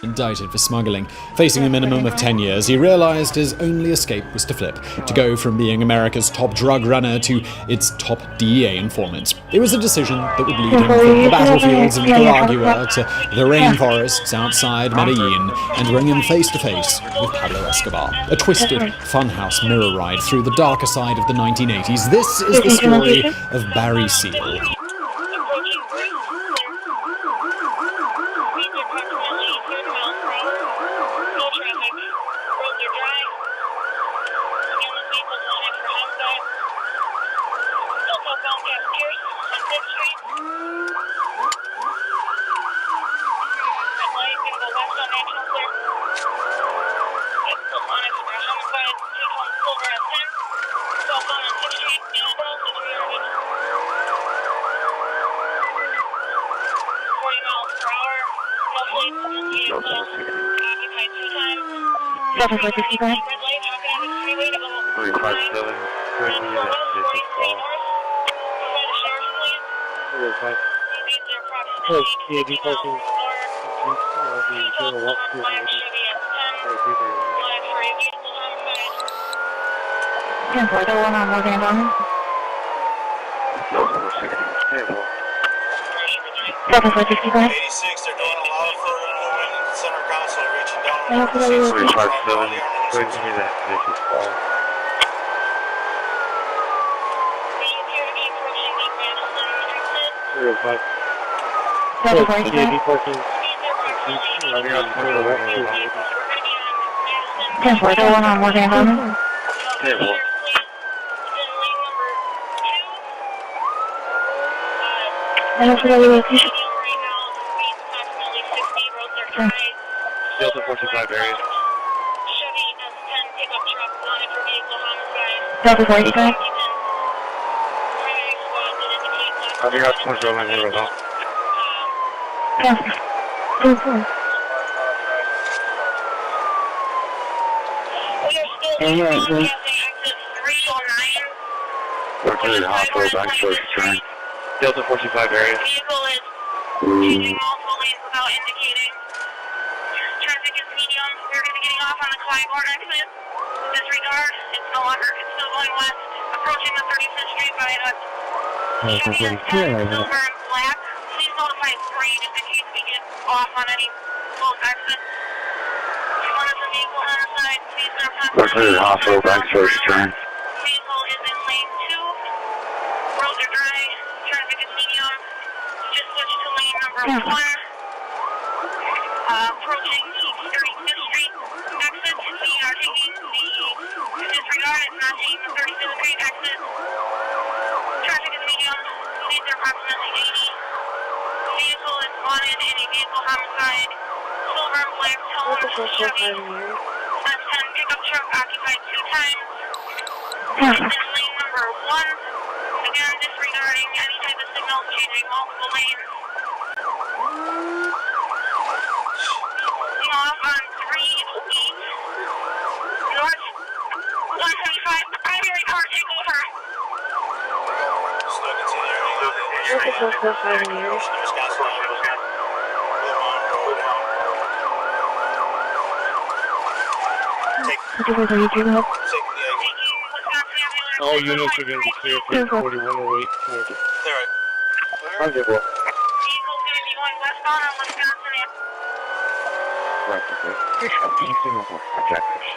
Indicted for smuggling. Facing a minimum of 10 years, he realized his only escape was to flip, to go from being America's top drug runner to its top DEA informant. It was a decision that would lead him from the battlefields of Nicaragua to the rainforests outside Medellin and bring him face to face with Pablo Escobar. A twisted, funhouse mirror ride through the darker side of the 1980s. This is the story of Barry Seal. Delta 450, go ahead. 357, Delta 460, go ahead. 86, they're doing a lot of further movement in the center console, reaching down. 357, brings me that vicious ball. Delta 460, 10-4, the one on Morgan Island. 10-4. Delta 45 area. Delta 45. I think that's much of my neighbor though. We're clear the hospital, back towards the train. Delta 45 area. Vehicle is changing multiple lanes without indicating. Traffic is medium. We're going to be getting off on the Clybourne exit. Disregard. It's still going west. Approaching the 35th Street viaduct. Chevy S10, silver and black. Please notify 3 just in case we get off on any close exit. You want us a vehicle on our side, please stop on We're clear hospital, back first turn. Vehicle is in lane 2. Roads are dry. Traffic is medium. Just switch to lane number 1. Approaching the 35th Street exit. We are taking the disregard. It's not taking the 35th Street exit. Traffic is medium. Speeds are approximately 80. Vehicle is wanted in a vehicle homicide. Silver and black tone Chevy S10 pickup truck occupied 2 times. It's in lane number 1. Again, disregarding any type of signals, changing multiple lanes. Off on 38 North 175. Primary car, take over. All units are going to be clear for 4108. Vehicle's going to be going westbound on Wisconsin Avenue. Right, okay. Objectives.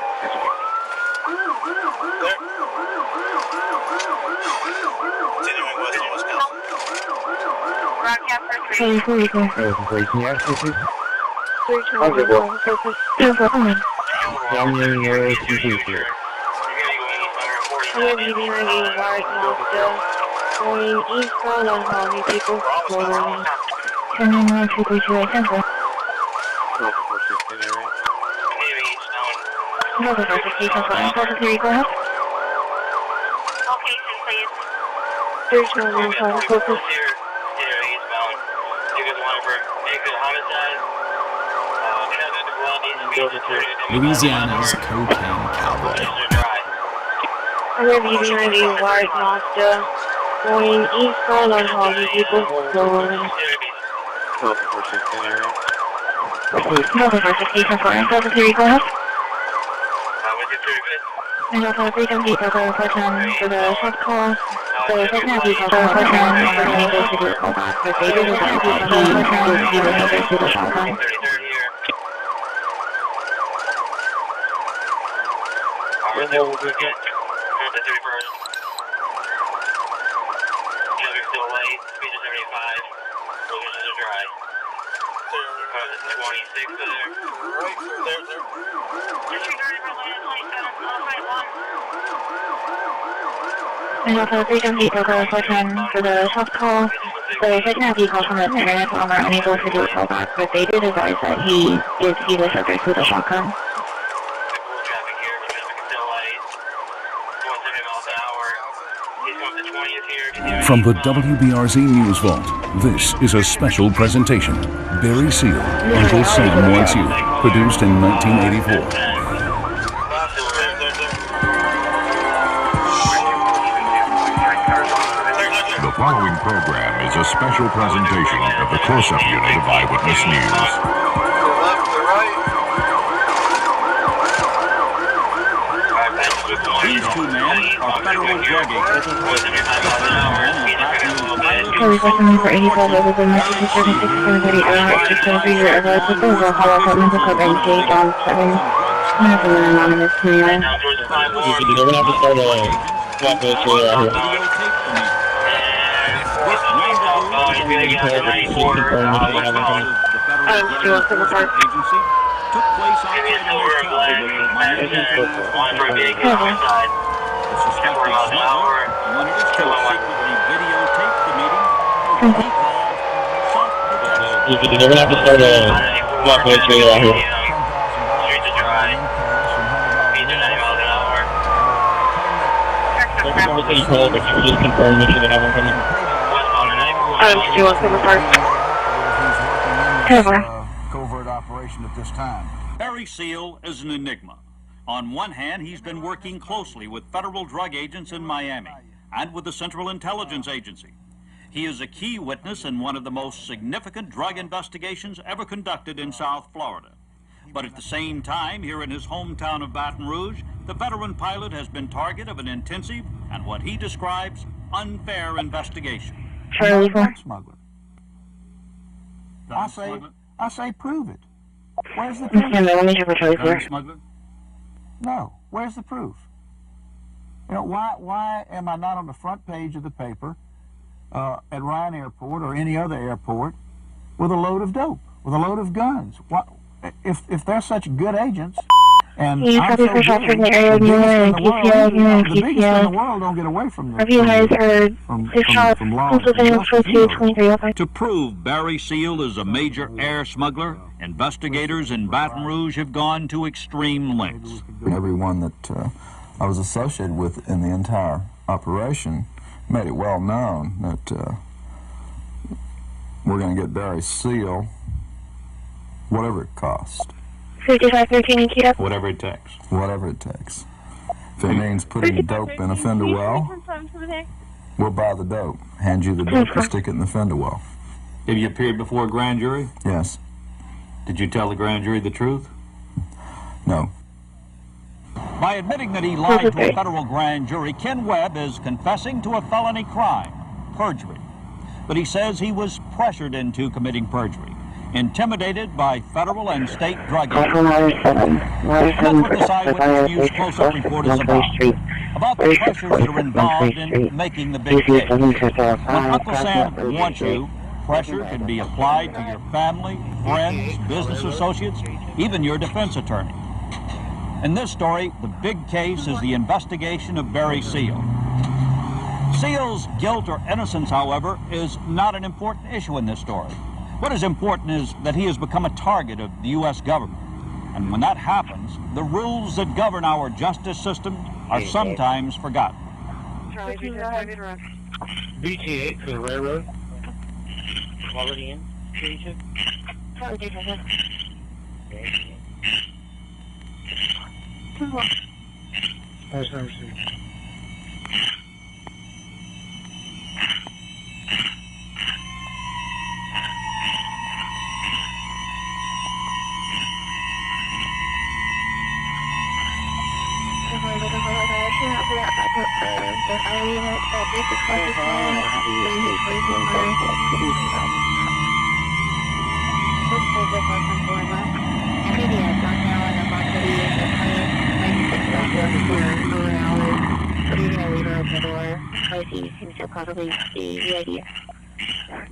Continuing west on Wisconsin. Broadcast for 3. Can you ask me, please? I'm leaving a white Mazda going eastbound on Holly, people slowly. Turning on 232 Central. No, the notification for unnecessary, go ahead. Location, please. 321 corpus. Louisiana's cocaine cowboy. I'm leaving a white Mazda going eastbound on Holly, people slowly. No, the notification for unnecessary, go ahead. And also, please don't keep over for the short call. So, if it's not keep over for we're going to go to do a call back. But they didn't keep over for we'll go to the shotgun. Traffic's still light, speed is 75. Roads are dry. 26 there. Right there. Disregarded for lane 27, qualified 1. And also, please don't keep over for the short call. So, if it's not call from the internet, we're unable to do a call back. But they did advise that he did see the subject with a shotgun. From the WBRZ News Vault, this is a special presentation. Barry Seal, Uncle Sam Wants You, produced in 1984. The following program is a special presentation of the close-up unit of Eyewitness News. These 2 men are federal drug agents. Kelly Boston for 85 over the message 36 just over your advice with the overhaul of mental club NK John 7. One of them anonymous to me. You're going to have to start a swap with you out here. Took place outside of the homicide. The suspected smuggler wanted us to secretly videotape the meeting. He called self-protection. You're going to have to start a swap with you out here. Streets are dry. Speeds are 90 miles an hour. That's everything you called, but you just confirm that you're going to have one coming. Do you want to park? Covert operation at this time. Barry Seal is an enigma. On one hand, he's been working closely with federal drug agents in Miami and with the Central Intelligence Agency. He is a key witness in one of the most significant drug investigations ever conducted in South Florida. But at the same time, here in his hometown of Baton Rouge, the veteran pilot has been target of an intensive and what he describes unfair investigation. Charlie, Smuggler. I say I say prove it. Where's the proof? Smuggler? No. Where's the proof? You know, why am I not on the front page of the paper at Ryan Airport or any other airport with a load of dope, with a load of guns? What, if they're such good agents, and I'm so good, the biggest in the world don't get away from law and justice. To prove Barry Seal is a major air smuggler, investigators in Baton Rouge have gone to extreme lengths. Everyone that I was associated with in the entire operation made it well known that we're going to get Barry Seal, whatever it costs. 5513 keyed up. Whatever it takes. Whatever it takes. If it means putting dope in a fender well, we'll buy the dope. Hand you the dope and stick it in the fender well. Have you appeared before a grand jury? Yes. Did you tell the grand jury the truth? No. By admitting that he lied to a federal grand jury, Ken Webb is confessing to a felony crime, perjury. But he says he was pressured into committing perjury, intimidated by federal and state drug agents. That's what this Eyewitness News close-up report is about the pressures that are involved in making the big case. When Uncle Sam wants you, pressure can be applied to your family, friends, business associates, even your defense attorney. In this story, the big case is the investigation of Barry Seal. Seal's guilt or innocence, however, is not an important issue in this story. What is important is that he has become a target of the U.S. government. And when that happens, the rules that govern our justice system are sometimes forgotten. BT8 for the railroad. Quality in.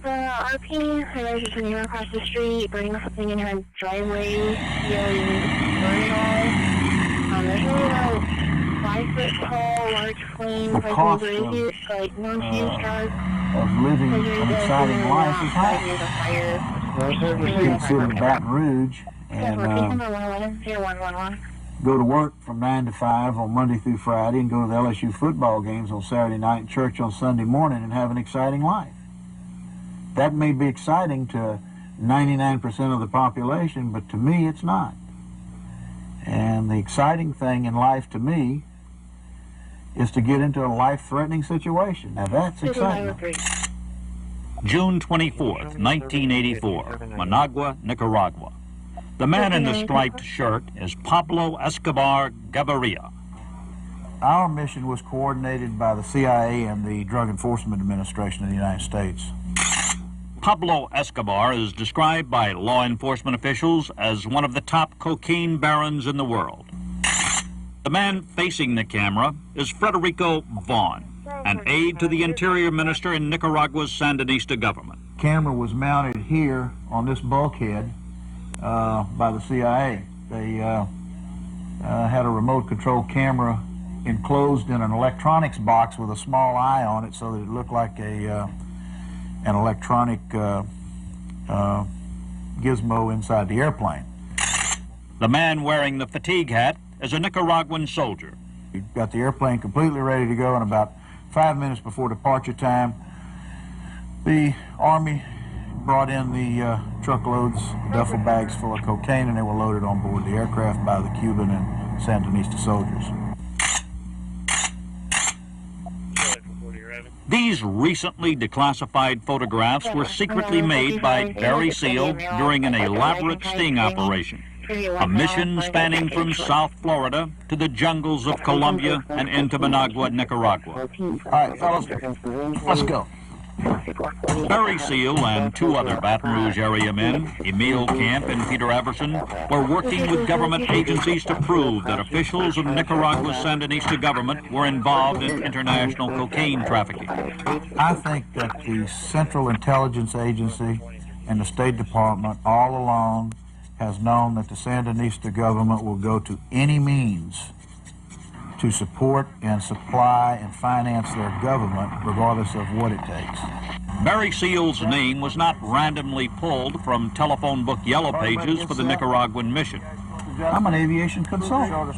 RP, I realized her name across the street, burning something in her driveway, yelling, burn it all. There's really no 5 foot tall, large flames, like in blankets, like non-fused drugs. Of living an exciting life is high. You can sit in Baton Rouge and go to work from 9 to 5 on Monday through Friday and go to the LSU football games on Saturday night and church on Sunday morning and have an exciting life. That may be exciting to 99% of the population, but to me it's not. And the exciting thing in life to me is to get into a life-threatening situation. Now that's exciting. June 24th, 1984, Managua, Nicaragua. The man in the striped shirt is Pablo Escobar Gaviria. Our mission was coordinated by the CIA and the Drug Enforcement Administration of the United States. Pablo Escobar is described by law enforcement officials as one of the top cocaine barons in the world. The man facing the camera is Federico Vaughn, an aide to the Interior Minister in Nicaragua's Sandinista government. The camera was mounted here on this bulkhead by the CIA. They had a remote control camera enclosed in an electronics box with a small eye on it so that it looked like an electronic gizmo inside the airplane. The man wearing the fatigue hat is a Nicaraguan soldier. We got the airplane completely ready to go, and about 5 minutes before departure time, the Army brought in the truckloads, duffel bags full of cocaine, and they were loaded on board the aircraft by the Cuban and Sandinista soldiers. These recently declassified photographs were secretly made by Barry Seal during an elaborate sting operation, a mission spanning from South Florida to the jungles of Colombia and into Managua, Nicaragua. All right, fellas, let's go. Barry Seal and two other Baton Rouge area men, Emil Camp and Peter Everson, were working with government agencies to prove that officials of Nicaragua's Sandinista government were involved in international cocaine trafficking. I think that the Central Intelligence Agency and the State Department all along has known that the Sandinista government will go to any means to support and supply and finance their government, regardless of what it takes. Barry Seal's name was not randomly pulled from telephone book yellow pages for the Nicaraguan mission. I'm an aviation consultant.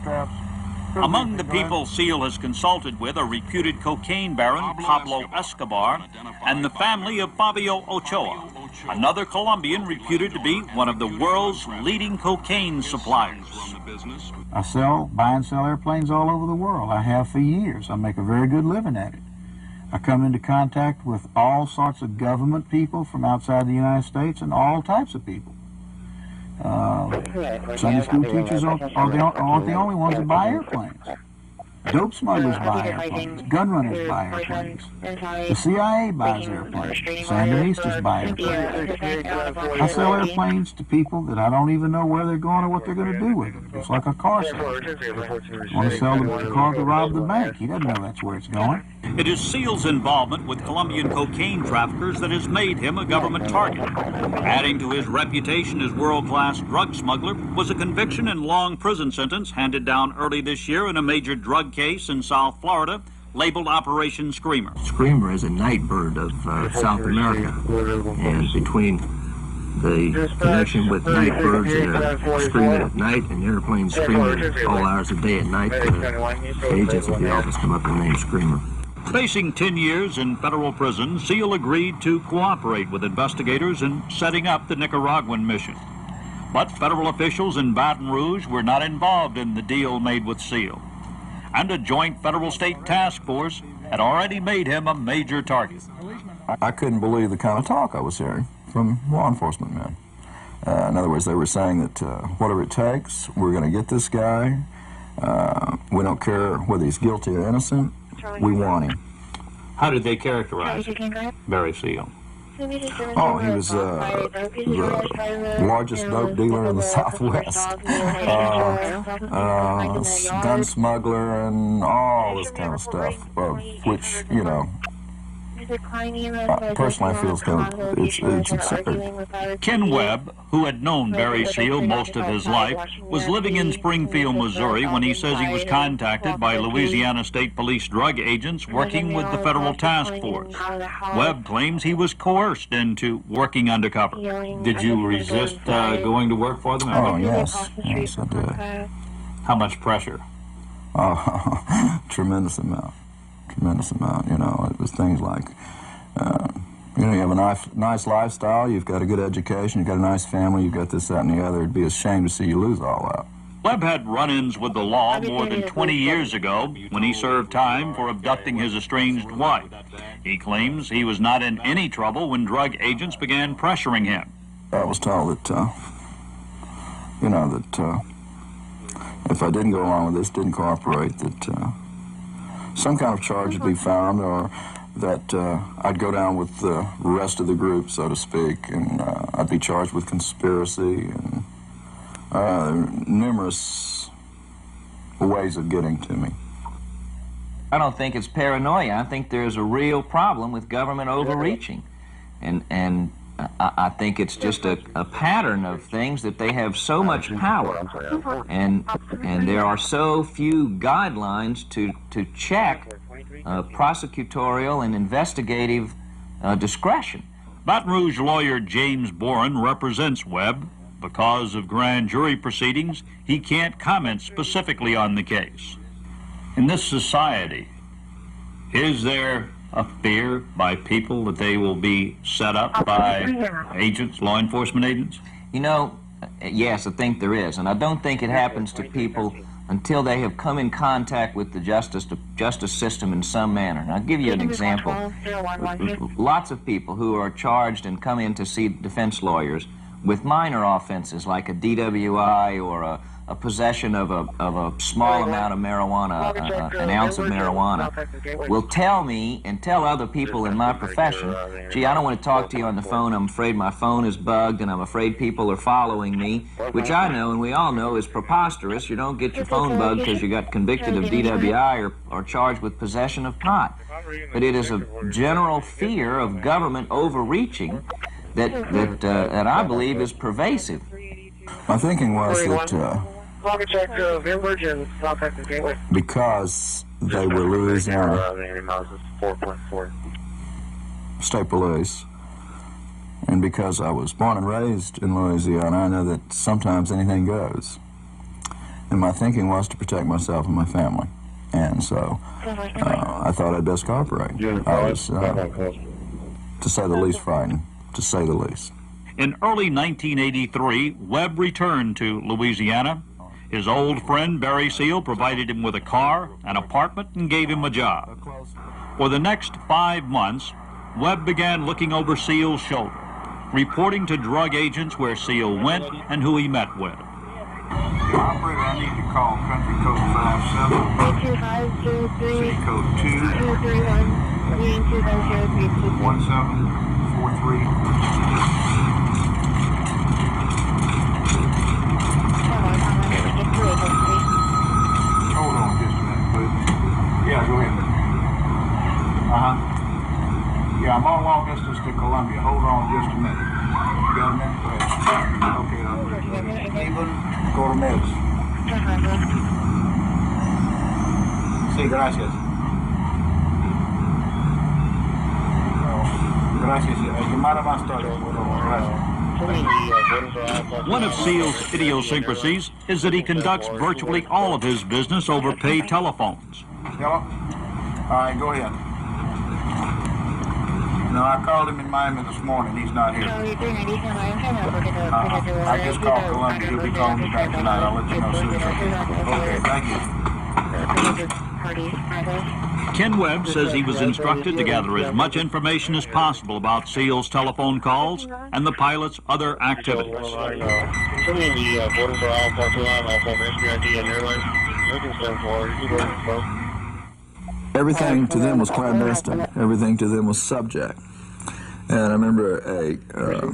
Among the people Seal has consulted with are reputed cocaine baron Pablo Escobar and the family of Fabio Ochoa, another Colombian reputed to be one of the world's leading cocaine suppliers. I buy and sell airplanes all over the world. I have for years. I make a very good living at it. I come into contact with all sorts of government people from outside the United States and all types of people. Sunday school teachers aren't the only ones that buy airplanes. Dope smugglers buy airplanes. Gun runners buy airplanes. The CIA buys airplanes. Sandinistas buy airplanes. I sell airplanes to people that I don't even know where they're going or what they're going to do with them. It's like a car salesman. I want to sell the car to rob the bank. He doesn't know that's where it's going. It is Seal's involvement with Colombian cocaine traffickers that has made him a government target. Adding to his reputation as world-class drug smuggler was a conviction and long prison sentence handed down early this year in a major drug case in South Florida labeled Operation Screamer. Screamer is a night bird of South America, and between the connection with night birds that are screaming at night and airplanes screaming at all hours of day and night, the agents of the office come up with the name Screamer. Facing 10 years in federal prison, Seal agreed to cooperate with investigators in setting up the Nicaraguan mission. But federal officials in Baton Rouge were not involved in the deal made with Seal. And a joint federal-state task force had already made him a major target. I couldn't believe the kind of talk I was hearing from law enforcement men. In other words, they were saying that whatever it takes, we're going to get this guy. We don't care whether he's guilty or innocent. We want him. How did they characterize Barry Seal? Oh, he was the largest dope dealer in the Southwest, gun smuggler, and all this kind of stuff, which, you know, personally I feel it's absurd. Ken Webb, who had known Barry Seal most of his life, was living in Springfield, Missouri when he says he was contacted by Louisiana State Police drug agents working with the federal task force. Webb claims he was coerced into working undercover. Did you resist going to work for them? Oh, yes. Yes, I did. How much pressure? Oh, tremendous amount. Tremendous amount, you know. It was things like, you know, you have a nice lifestyle, you've got a good education, you've got a nice family, you've got this, that, and the other. It'd be a shame to see you lose all that. Webb had run-ins with the law more than 20 years ago when he served time for abducting his estranged wife. He claims he was not in any trouble when drug agents began pressuring him. I was told that, you know, that if I didn't go along with this, didn't cooperate, that some kind of charge would be found, or that I'd go down with the rest of the group, so to speak, and I'd be charged with conspiracy and numerous ways of getting to me. I don't think it's paranoia. I think there's a real problem with government overreaching. And I think it's just a pattern of things that they have so much power, and there are so few guidelines to check prosecutorial and investigative discretion. Baton Rouge lawyer James Boren represents Webb. Because of grand jury proceedings, he can't comment specifically on the case. In this society, is there a fear by people that they will be set up by agents, law enforcement agents? You know, yes, I think there is, and I don't think it happens to people until they have come in contact with the justice system in some manner. And I'll give you an example. Lots of people who are charged and come in to see defense lawyers with minor offenses like a DWI or possession of a small amount of marijuana, an ounce of marijuana, will tell me and tell other people in my profession, gee, I don't want to talk to you on the phone, I'm afraid my phone is bugged and I'm afraid people are following me, which I know and we all know is preposterous. You don't get your phone bugged because you got convicted of DWI or charged with possession of pot. But it is a general fear of government overreaching that I believe is pervasive. My thinking was that because they were Louisiana State Police, and because I was born and raised in Louisiana, I know that sometimes anything goes. And my thinking was to protect myself and my family. And so I thought I'd best cooperate. I was, to say the least, frightened, to say the least. In early 1983, Webb returned to Louisiana. His old friend Barry Seal provided him with a car, an apartment, and gave him a job. For the next 5 months, Webb began looking over Seal's shoulder, reporting to drug agents where Seal went and who he met with. Operator, I need to call country code 57, city code 1743. Hold on just a minute, please. Yeah, go ahead. Yeah, I'm on long distance to Columbia. Hold on just a minute. You got a minute? Go ahead. Okay, operator. Cleveland, go to meds. Sí, gracias. Gracias. Llamada más tarde. One of Seal's idiosyncrasies is that he conducts virtually all of his business over paid telephones. Hello? All right, go ahead. No, I called him in Miami this morning. He's not here. I just called Columbia. He'll be calling me back tonight. I'll let you know soon. Okay, thank you. Ken Webb says he was instructed to gather as much information as possible about Seal's telephone calls and the pilot's other activities. Everything to them was clandestine. Everything to them was subject. And I remember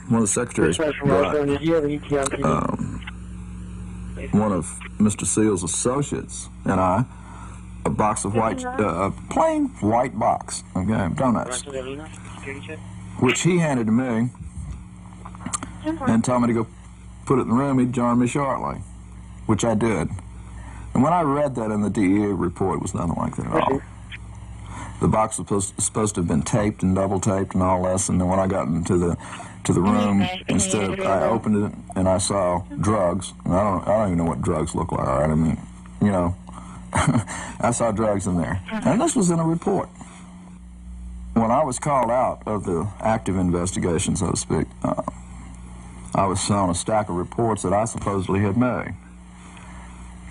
one of the secretaries brought one of Mr. Seal's associates and I a box of white, plain white box, okay, donuts, which he handed to me and told me to go put it in the room. He'd join me shortly, which I did. And when I read that in the DEA report, it was nothing like that at all. The box was supposed to have been taped and double taped and all this, and then when I got into the room, instead of, I opened it and I saw drugs. And I don't even know what drugs look like. Right? I mean, you know, I saw drugs in there, and this was in a report. When I was called out of the active investigation, so to speak, I was shown a stack of reports that I supposedly had made,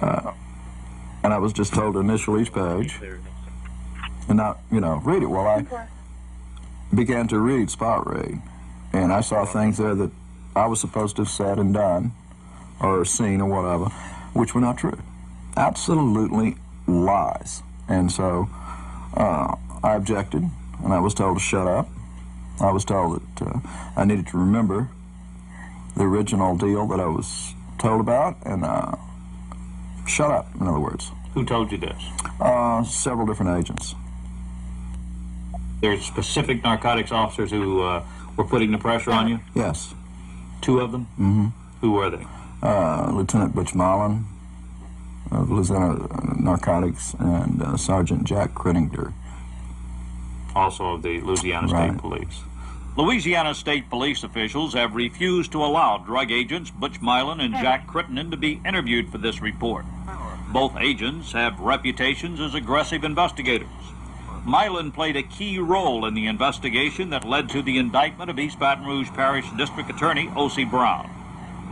and I was just told to initial each page and not, you know, read it. Well, I began to read, spot read, and I saw things there that I was supposed to have said and done or seen or whatever, which were not true. Absolutely lies. And so I objected, and I was told to shut up. I was told that I needed to remember the original deal that I was told about and shut up, in other words. Who told you this? Several different agents. There's specific narcotics officers who were putting the pressure on you? Yes. 2 of them? Mm-hmm. Who were they? Lieutenant Butch Mullen, Lieutenant Narcotics, and Sergeant Jack Crittinger. Also of the Louisiana State Police. Louisiana State Police officials have refused to allow drug agents Butch Mylan and Jack Crittenden to be interviewed for this report. Both agents have reputations as aggressive investigators. Mylan played a key role in the investigation that led to the indictment of East Baton Rouge Parish District Attorney O.C. Brown.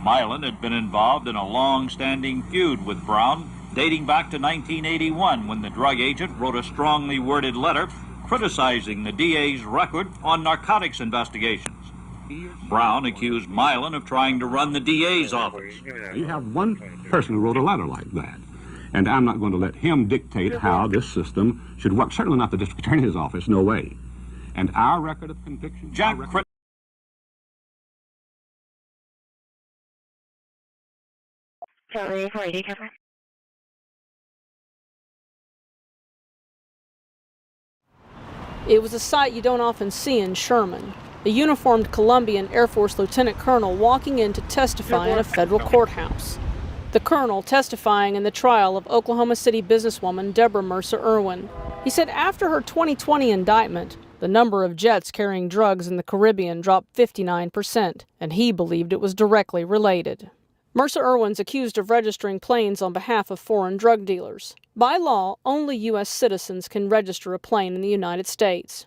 Mylan had been involved in a long-standing feud with Brown dating back to 1981 when the drug agent wrote a strongly worded letter criticizing the DA's record on narcotics investigations. Brown accused Milan of trying to run the DA's office. You have one person who wrote a letter like that, and I'm not going to let him dictate how this system should work. Certainly not the district attorney's office, no way. And our record of conviction... It was a sight you don't often see in Sherman. A uniformed Colombian Air Force lieutenant colonel walking in to testify in a federal courthouse. The colonel testifying in the trial of Oklahoma City businesswoman Deborah Mercer Irwin. He said after her 2020 indictment, the number of jets carrying drugs in the Caribbean dropped 59%, and he believed it was directly related. Mercer Irwin's accused of registering planes on behalf of foreign drug dealers. By law, only U.S. citizens can register a plane in the United States.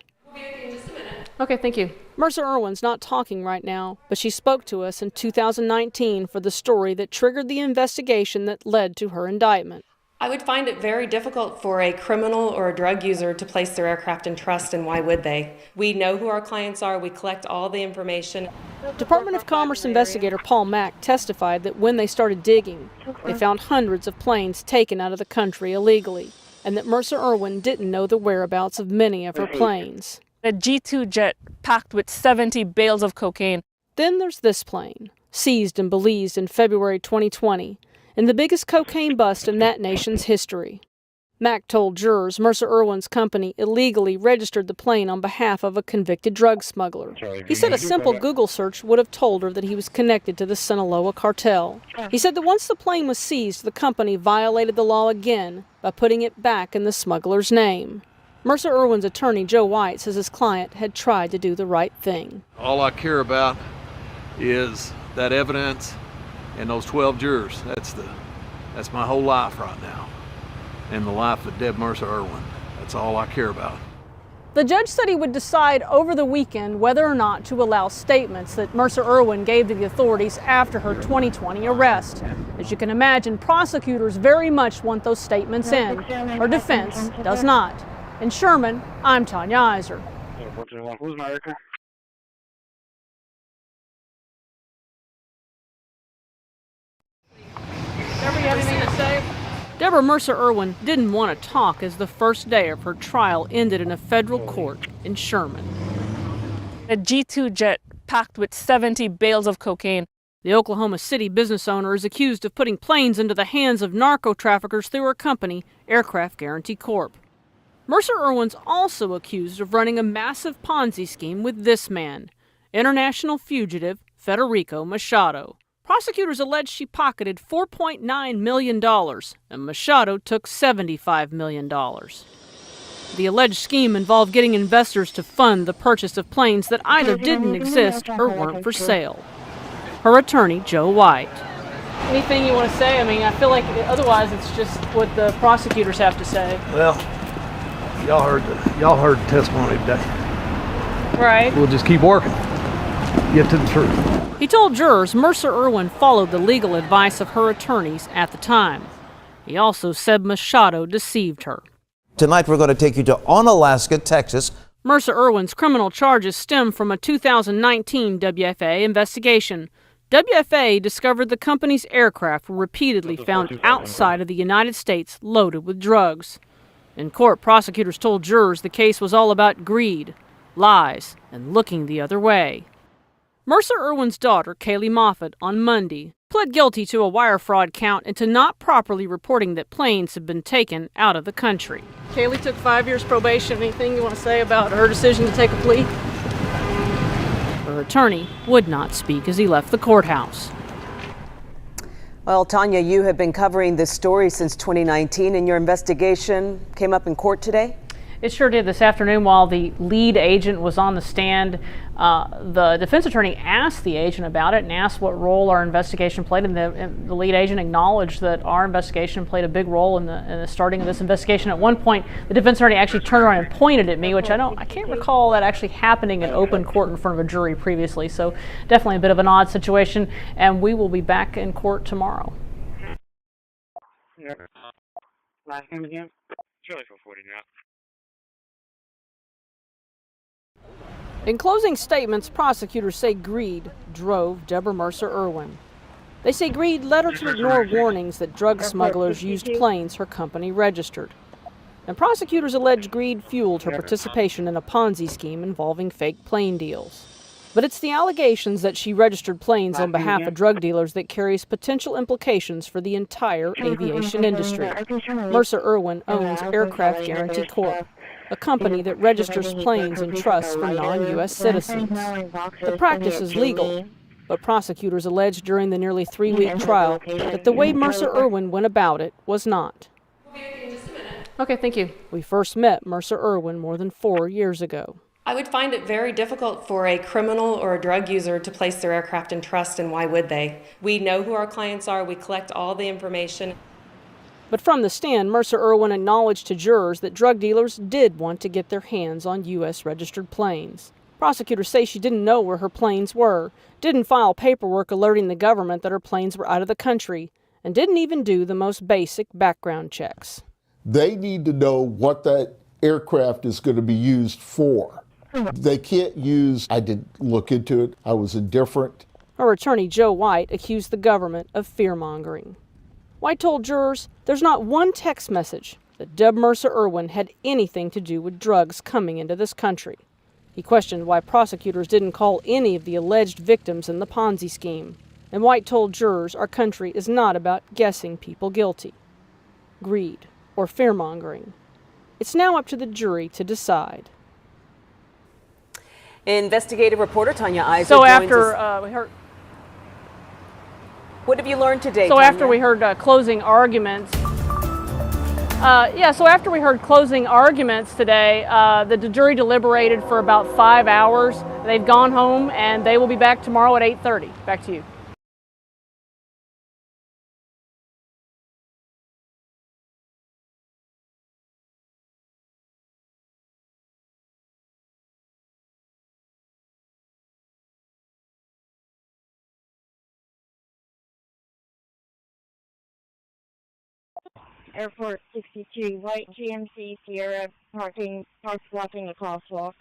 Okay, thank you. Mercer Irwin's not talking right now, but she spoke to us in 2019 for the story that triggered the investigation that led to her indictment. I would find it very difficult for a criminal or a drug user to place their aircraft in trust, and why would they? We know who our clients are, we collect all the information. Department of Commerce investigator Paul Mack testified that when they started digging, they found hundreds of planes taken out of the country illegally, and that Mercer Irwin didn't know the whereabouts of many of her planes. A G2 jet packed with 70 bales of cocaine. Then there's this plane, seized in Belize in February 2020, in the biggest cocaine bust in that nation's history. Mack told jurors Mercer Irwin's company illegally registered the plane on behalf of a convicted drug smuggler. He said a simple Google search would have told her that he was connected to the Sinaloa cartel. He said that once the plane was seized, the company violated the law again by putting it back in the smuggler's name. Mercer Irwin's attorney, Joe White, says his client had tried to do the right thing. All I care about is that evidence and those 12 jurors. That's my whole life right now. And the life of Deb Mercer Irwin. That's all I care about. The judge said he would decide over the weekend whether or not to allow statements that Mercer Irwin gave to the authorities after her 2020 arrest. As you can imagine, prosecutors very much want those statements in. Her defense does not. In Sherman, I'm Tanya Iser. Deborah, you have anything to say? Deborah Mercer Irwin didn't want to talk as the first day of her trial ended in a federal court in Sherman. A G2 jet packed with 70 bales of cocaine. The Oklahoma City business owner is accused of putting planes into the hands of narco traffickers through her company, Aircraft Guarantee Corp. Mercer Irwin's also accused of running a massive Ponzi scheme with this man, international fugitive Federico Machado. Prosecutors allege she pocketed $4.9 million, and Machado took $75 million. The alleged scheme involved getting investors to fund the purchase of planes that either didn't exist or weren't for sale. Her attorney, Joe White. Anything you want to say? I mean, I feel like otherwise it's just what the prosecutors have to say. Well, y'all heard the testimony today. Right. We'll just keep working. Get to the truth. He told jurors Mercer Irwin followed the legal advice of her attorneys at the time. He also said Machado deceived her. Tonight we're going to take you to Onalaska, Texas. Mercer Irwin's criminal charges stem from a 2019 WFA investigation. WFA discovered the company's aircraft were repeatedly found outside of the United States loaded with drugs. In court, prosecutors told jurors the case was all about greed, lies, and looking the other way. Mercer Irwin's daughter, Kaylee Moffitt, on Monday, pled guilty to a wire fraud count and to not properly reporting that planes had been taken out of the country. Kaylee took 5 years probation. Anything you want to say about her decision to take a plea? Her attorney would not speak as he left the courthouse. Well, Tanya, you have been covering this story since 2019, and your investigation came up in court today? It sure did. This afternoon, while the lead agent was on the stand, the defense attorney asked the agent about it and asked what role our investigation played, and the lead agent acknowledged that our investigation played a big role in the starting of this investigation. At one point, the defense attorney actually turned around and pointed at me, which I can't recall that actually happening in open court in front of a jury previously. So definitely a bit of an odd situation, and we will be back in court tomorrow. Last name again? Charlie 440 now. In closing statements, prosecutors say greed drove Deborah Mercer Irwin. They say greed led her to ignore warnings that drug smugglers used planes her company registered. And prosecutors allege greed fueled her participation in a Ponzi scheme involving fake plane deals. But it's the allegations that she registered planes on behalf of drug dealers that carries potential implications for the entire aviation industry. Mercer Irwin owns Aircraft Guarantee Corp., a company that registers planes and trusts for non-U.S. citizens. The practice is legal, but prosecutors alleged during the nearly 3-week trial that the way Mercer Irwin went about it was not. Okay, thank you. We first met Mercer Irwin more than 4 years ago. I would find it very difficult for a criminal or a drug user to place their aircraft in trust, and why would they? We know who our clients are, we collect all the information. But from the stand, Mercer Irwin acknowledged to jurors that drug dealers did want to get their hands on U.S. registered planes. Prosecutors say she didn't know where her planes were, didn't file paperwork alerting the government that her planes were out of the country, and didn't even do the most basic background checks. They need to know what that aircraft is going to be used for. They can't use, I didn't look into it, I was indifferent. Her attorney, Joe White, accused the government of fear-mongering. White told jurors there's not one text message that Deb Mercer Irwin had anything to do with drugs coming into this country. He questioned why prosecutors didn't call any of the alleged victims in the Ponzi scheme. And White told jurors our country is not about guessing people guilty. Greed or fear-mongering. It's now up to the jury to decide. Investigative reporter Tanya Iser So joins after us. we heard, What have you learned today, so Tanya? after we heard closing arguments, so after we heard closing arguments today, the jury deliberated for about 5 hours. They've gone home and they will be back tomorrow at 8:30. Back to you. Airport 62, white GMC Sierra, park blocking the crosswalk.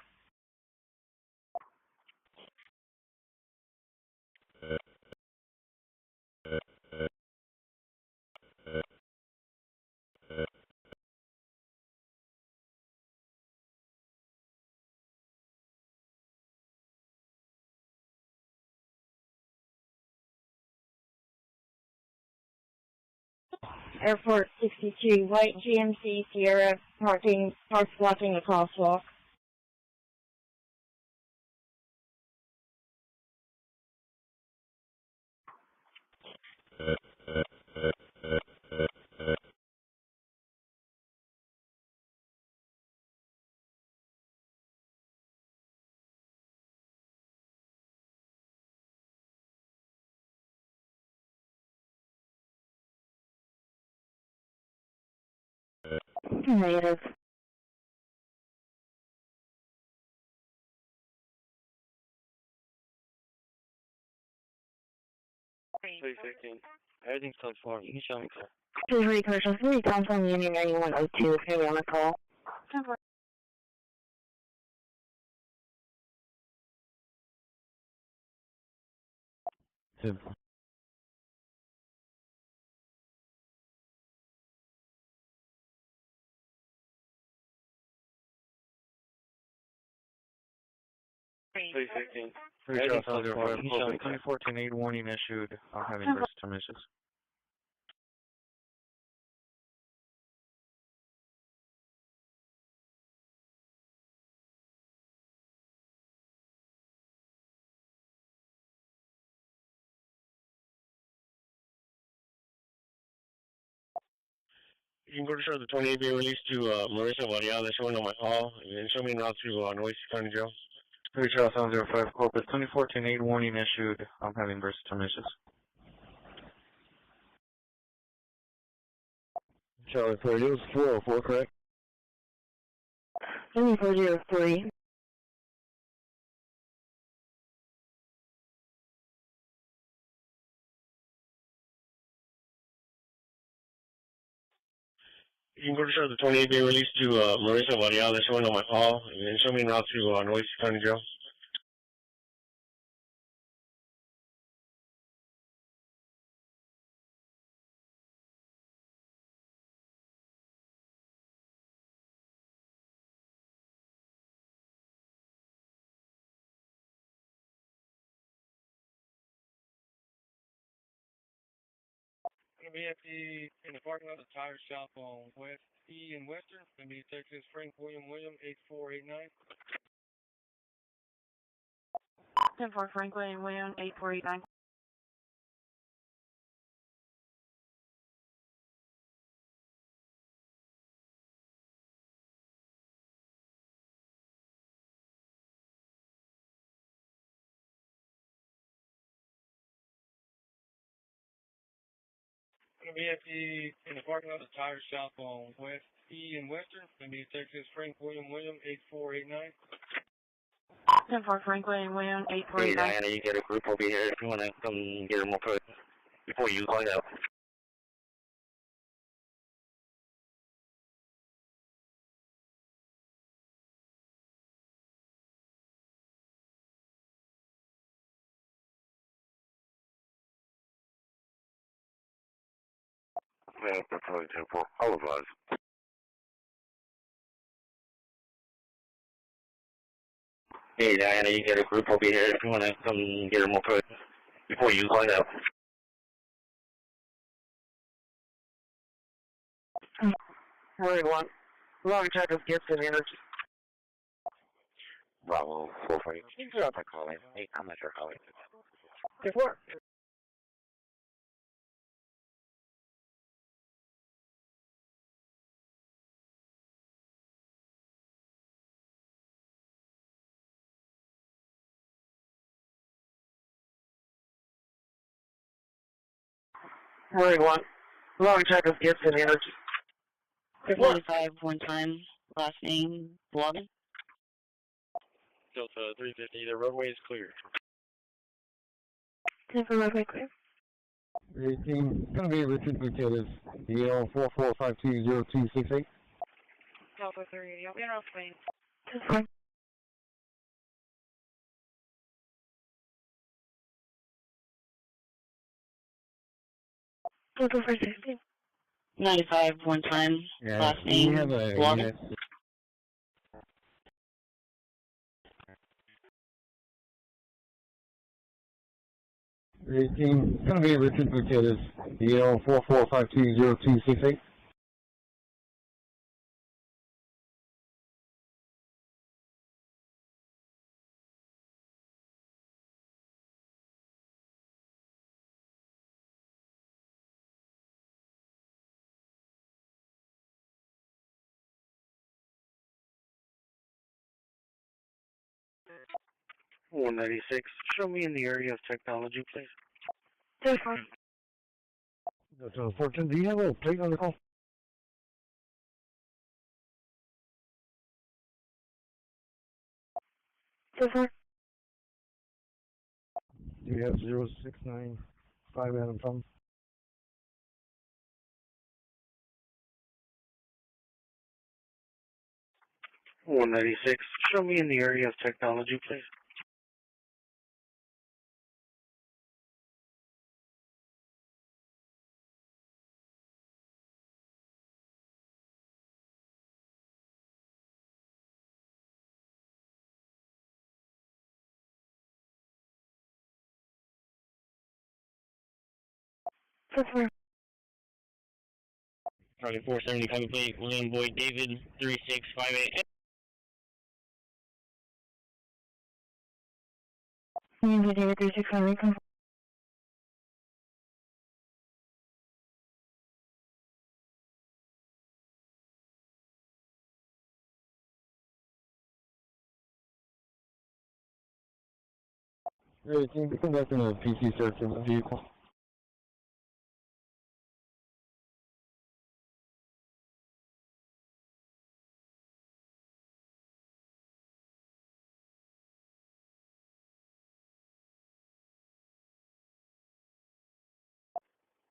Airport 62, white GMC Sierra, park blocking the crosswalk. Negative. Everything's code 4. You can show me clear. Please read commercial 3, Thompson Union 9102, if you're on the call. Simple. Please 16. Everything's code 4. You can show me clear. 2014-8 warning issued. I'm having burst terminations. You can go to show the 28 being released to Marissa Varela. They're showing on my hall. And then show me now to Noisy County Jail. Hotel 705 corpus 2014-8 warning issued. I'm having burst terminations. Charlie 30, it was 404, correct? 7403. You can go to show the 28 being released to Marissa Varela. They're showing on my hall. And then show me now to Noisy County Jail. Gonna be at in the parking lot of the tire shop on West E and Western. Gonna be Texas Frank William 8489. 10-4 Franklin and William 8489. Gonna be at in the parking lot of the tire shop on West E and Western. Gonna be Texas Frank William 8489. 10-4 Franklin and William Hey 8489. Diana, you get a group over here if you wanna come get them up before you log out. Yeah, that's probably 10-4. I'll advise. Hey Diana, you get a group over here if you wanna come get them up before you log out. Road 1. Long check of Gibson Energy. Bravo 440. Can you drop a call in? Hey, I'm not sure how it is. 10-4. Road 1. Long check of Gibson Energy. 45 one time, last name, Logan. Delta 350, the roadway is clear. 10 for roadway clear. 18, gonna be Richard Buchanan, EL 44520268. Delta 380, I'll be around Spain. 10-4. Delta 460. 95 one time, last name, Logan. 18, gonna be Richard Buchanan, EL 44520268. $196. Show me in the area of technology, please. 10-4. Delta 14, do you have a plate on the call? Do you have 0695 Adam Tom? $196. Show me in the area of technology, please. Charlie 475 plate, William Boyd David 3658. William Boyd David 3658. Really, can you conduct a PC search of the vehicle?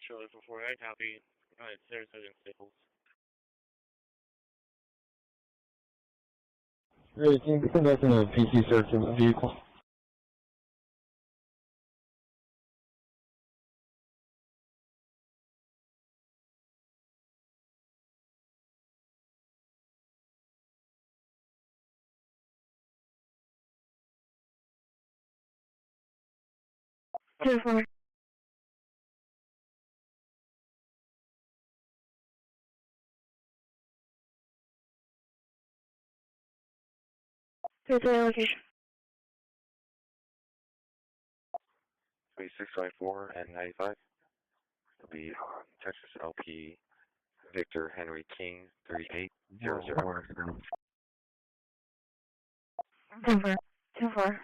Charlie 448, copy. Alright, Sarasota and Staples. Really, can you conduct a PC search of the vehicle? Here's the location. 2624 and 95. It'll be Texas LP Victor Henry King 3800. 10-4. 10-4.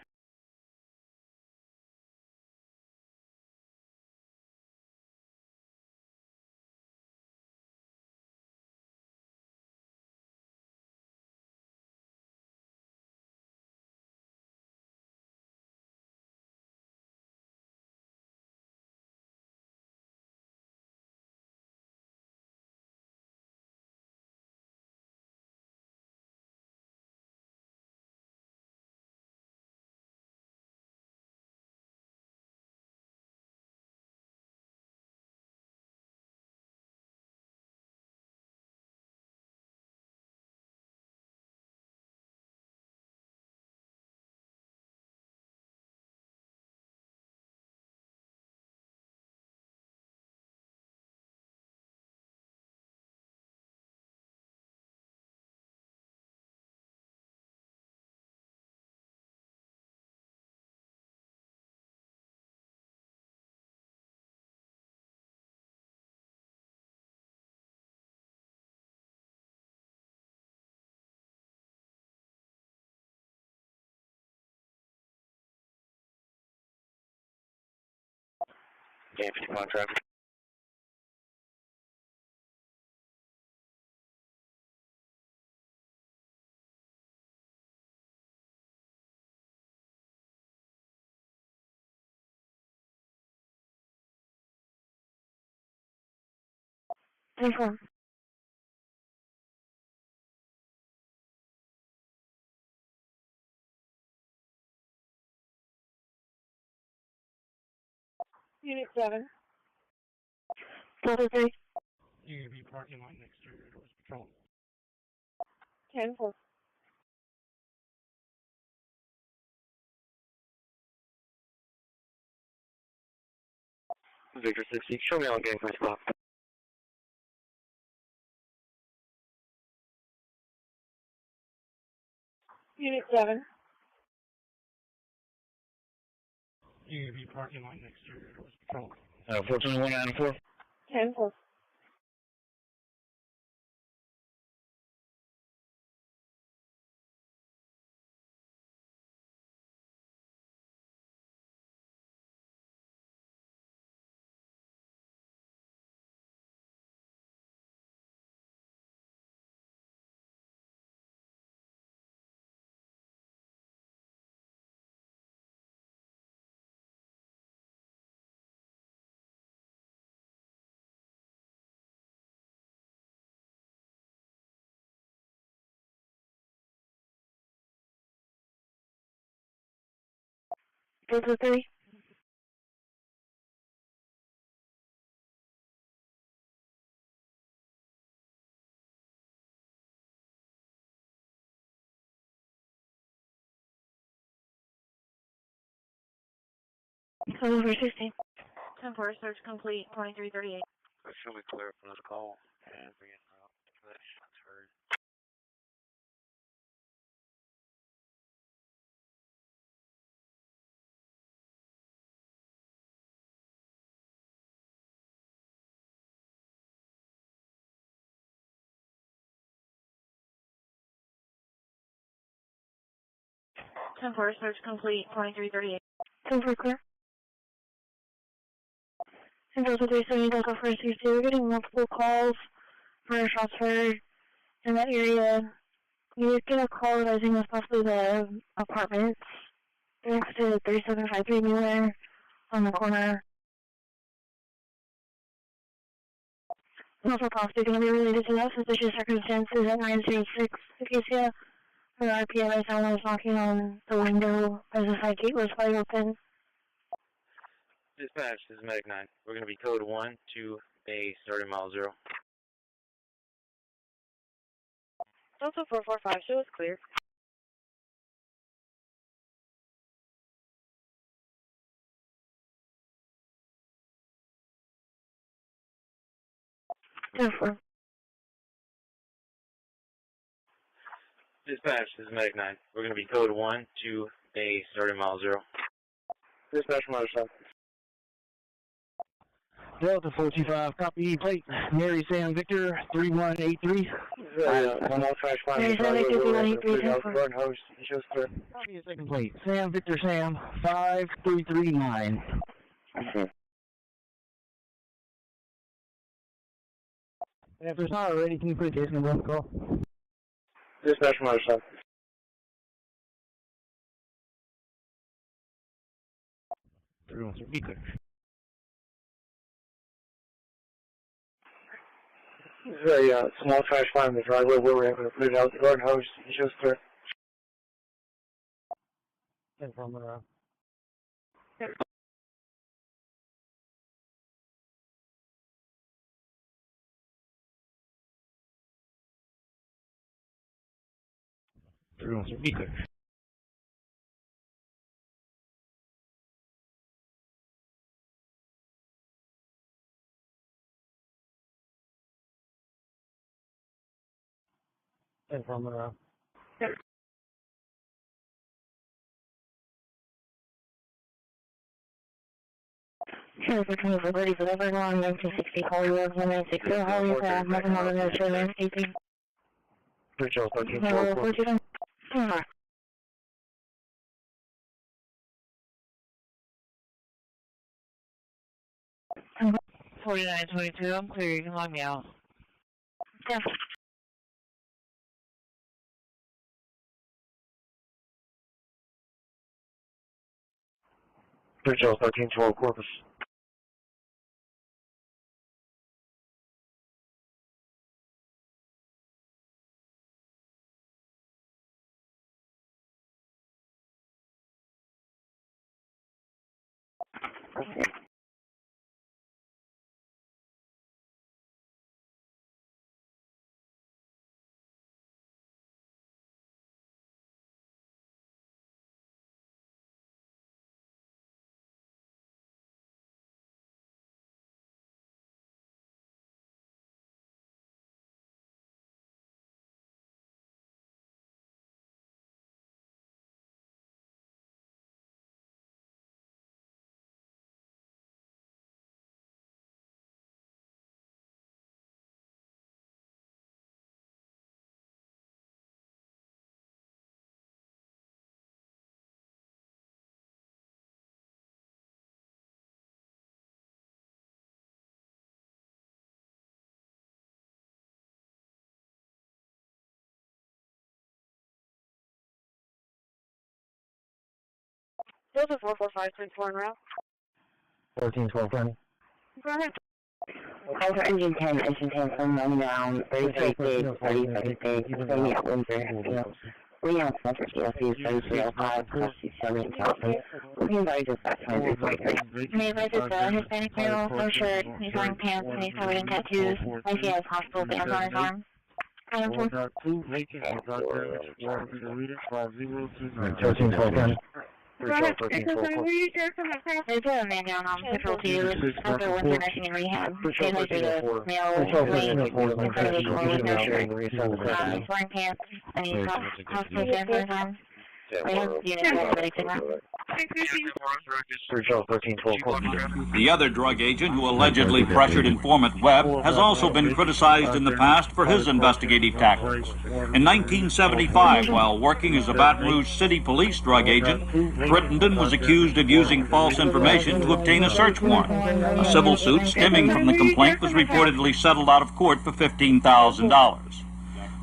Game 50 contract. Uniform. Unit 7. Delta 3. You're going to be parking lot next to your doors patrol. 10-4. Victor 60, show me on game first stop. Unit 7. You're going to be parking lot next to your doors patrol. 42194. 10-4. Delta 3. Over 16. 10-4, search complete, 2338. That should be clear for this call. And bring it out. That shot's heard. Ten four, search complete, 2338. 10-4, clear. And Delta 370, Delta 462, we're getting multiple calls for shots fired in that area. We did get a call advising us possibly the apartments next to 3753 Mueller on the corner. Also possibly going to be related to that suspicious circumstances at 936 Acacia, where RTA right now was knocking on the window as the side gate was wide open. Dispatch, this is Medic 9. We're going to be code 1 to a starting mile 0. Delta 445, show is clear. Dispatch, this is Medic 9. We're going to be code 1 to a starting mile 0. Dispatch, motorcycle. Delta 425, copy plate. Mary Sam Victor 3183. One more crash line. Mary Sam Victor 3183. Burn host. Shows clear. Copy second plate. Sam Victor Sam 5339. If there's not already, can you put case number on the call? Dispatch, motorcycle. Be clear. This is a small crash line in the driveway where we're able to put it out the garden hose. Shows clear. Be clear. Sure, for 2430 for the long 1960 Hollywood, 196 Hollywood, nothing more than that, sure, landscaping. Bridge 13 4922, I'm clear, you can log me out. Yeah. Bridge 1312 corpus. Delta 445, clear for en route. 1312 running. Go ahead. Over engine 10, from running down, 33 stage, 32nd stage, extending out Windsor, we have Center CLC 3305, cross 67 in Calvin. Looking by just that 2343. May I visit the Hispanic male, no shirt, he's wearing pants, and he's covered in tattoos. I see he has hospital bands on his arm. Item 4. 1312 running. There's a man down on Central 2 after Windsor Nursing and Rehab. They laid the male lane in front of the door with no shirt. He's wearing pants and he's hospital bands on his arm. We have the unit medic signal. The other drug agent who allegedly pressured informant Webb has also been criticized in the past for his investigative tactics. In 1975, while working as a Baton Rouge City Police drug agent, Crittenden was accused of using false information to obtain a search warrant. A civil suit stemming from the complaint was reportedly settled out of court for $15,000.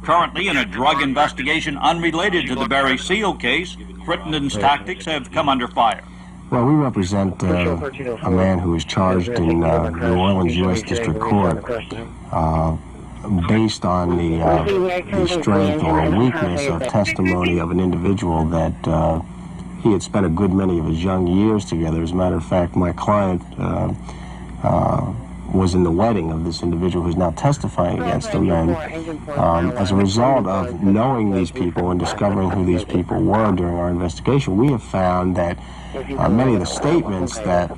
Currently, in a drug investigation unrelated to the Barry Seal case, Crittenden's tactics have come under fire. Well, we represent a man who is charged in New Orleans U.S. District Court based on the strength or weakness of testimony of an individual that he had spent a good many of his young years together. As a matter of fact, my client was in the wedding of this individual who's now testifying against him, and as a result of knowing these people and discovering who these people were during our investigation, we have found that many of the statements that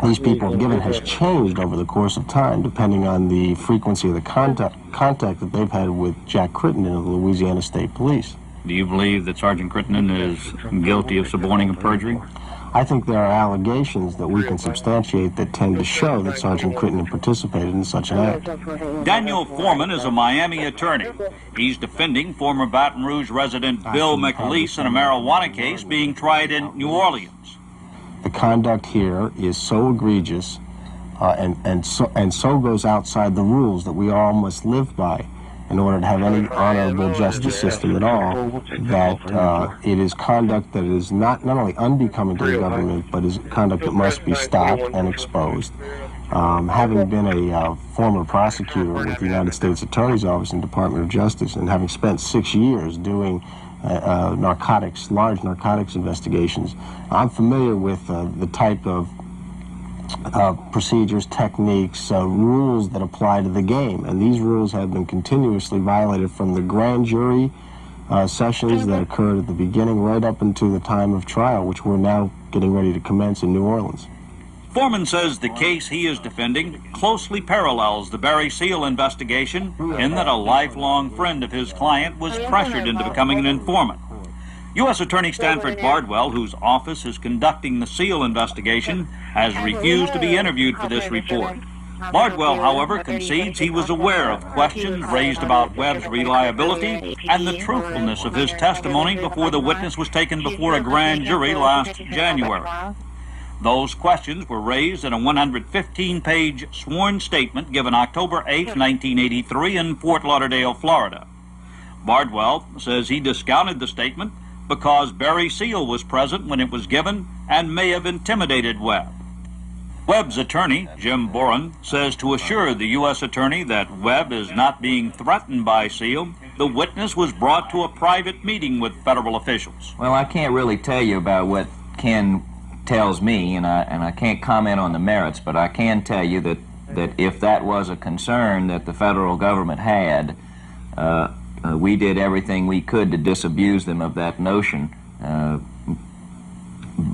these people have given has changed over the course of time, depending on the frequency of the contact that they've had with Jack Crittenden of the Louisiana State Police. Do you believe that Sergeant Crittenden is guilty of suborning of perjury? I think there are allegations that we can substantiate that tend to show that Sergeant Crittenden participated in such an act. Daniel Foreman is a Miami attorney. He's defending former Baton Rouge resident Bill McLeese in a marijuana case being tried in New Orleans. The conduct here is so egregious and so goes outside the rules that we all must live by in order to have any honorable justice system at all, that it is conduct that is not only unbecoming to the government, but is conduct that must be stopped and exposed. Having been a former prosecutor with the United States Attorney's Office and Department of Justice, and having spent 6 years doing large narcotics investigations, I'm familiar with the type of procedures, techniques, rules that apply to the game, and these rules have been continuously violated from the grand jury sessions that occurred at the beginning right up until the time of trial, which we're now getting ready to commence in New Orleans. Foreman says the case he is defending closely parallels the Barry Seal investigation in that a lifelong friend of his client was pressured into becoming an informant. U.S. Attorney Stanford Bardwell, whose office is conducting the Seal investigation, has refused to be interviewed for this report. Bardwell, however, concedes he was aware of questions raised about Webb's reliability and the truthfulness of his testimony before the witness was taken before a grand jury last January. Those questions were raised in a 115-page sworn statement given October 8, 1983 in Fort Lauderdale, Florida. Bardwell says he discounted the statement because Barry Seal was present when it was given and may have intimidated Webb. Webb's attorney, Jim Boren, says to assure the U.S. attorney that Webb is not being threatened by Seal, the witness was brought to a private meeting with federal officials. Well, I can't really tell you about what Ken tells me, and I can't comment on the merits, but I can tell you that if that was a concern that the federal government had, we did everything we could to disabuse them of that notion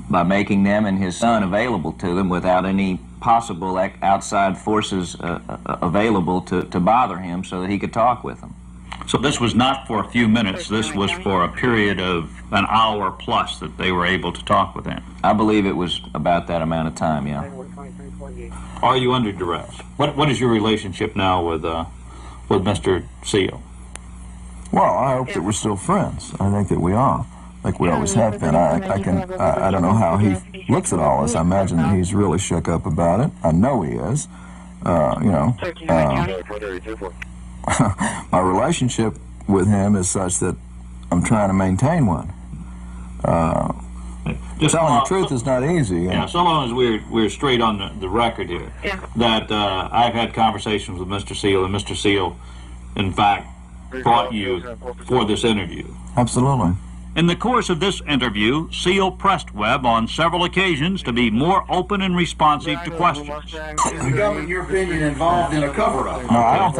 by making them and his son available to them without any possible outside forces available to bother him so that he could talk with them. So this was not for a few minutes, this was for a period of an hour plus that they were able to talk with him? I believe it was about that amount of time, yeah. Are you under duress? What is your relationship now with Mr. Seal? Well, I hope that we're still friends. I think that we are, like we always have been. I don't know how he looks at all this. I imagine that he's really shook up about it. I know he is. My relationship with him is such that I'm trying to maintain one. Just telling the truth is not easy. Yeah, so long as we're straight on the record here, that I've had conversations with Mr. Seal, and Mr. Seal, in fact, brought you for this interview. Absolutely. In the course of this interview, Seal pressed Webb on several occasions to be more open and responsive to questions. Is the government, in your opinion, involved in a cover-up? No, I don't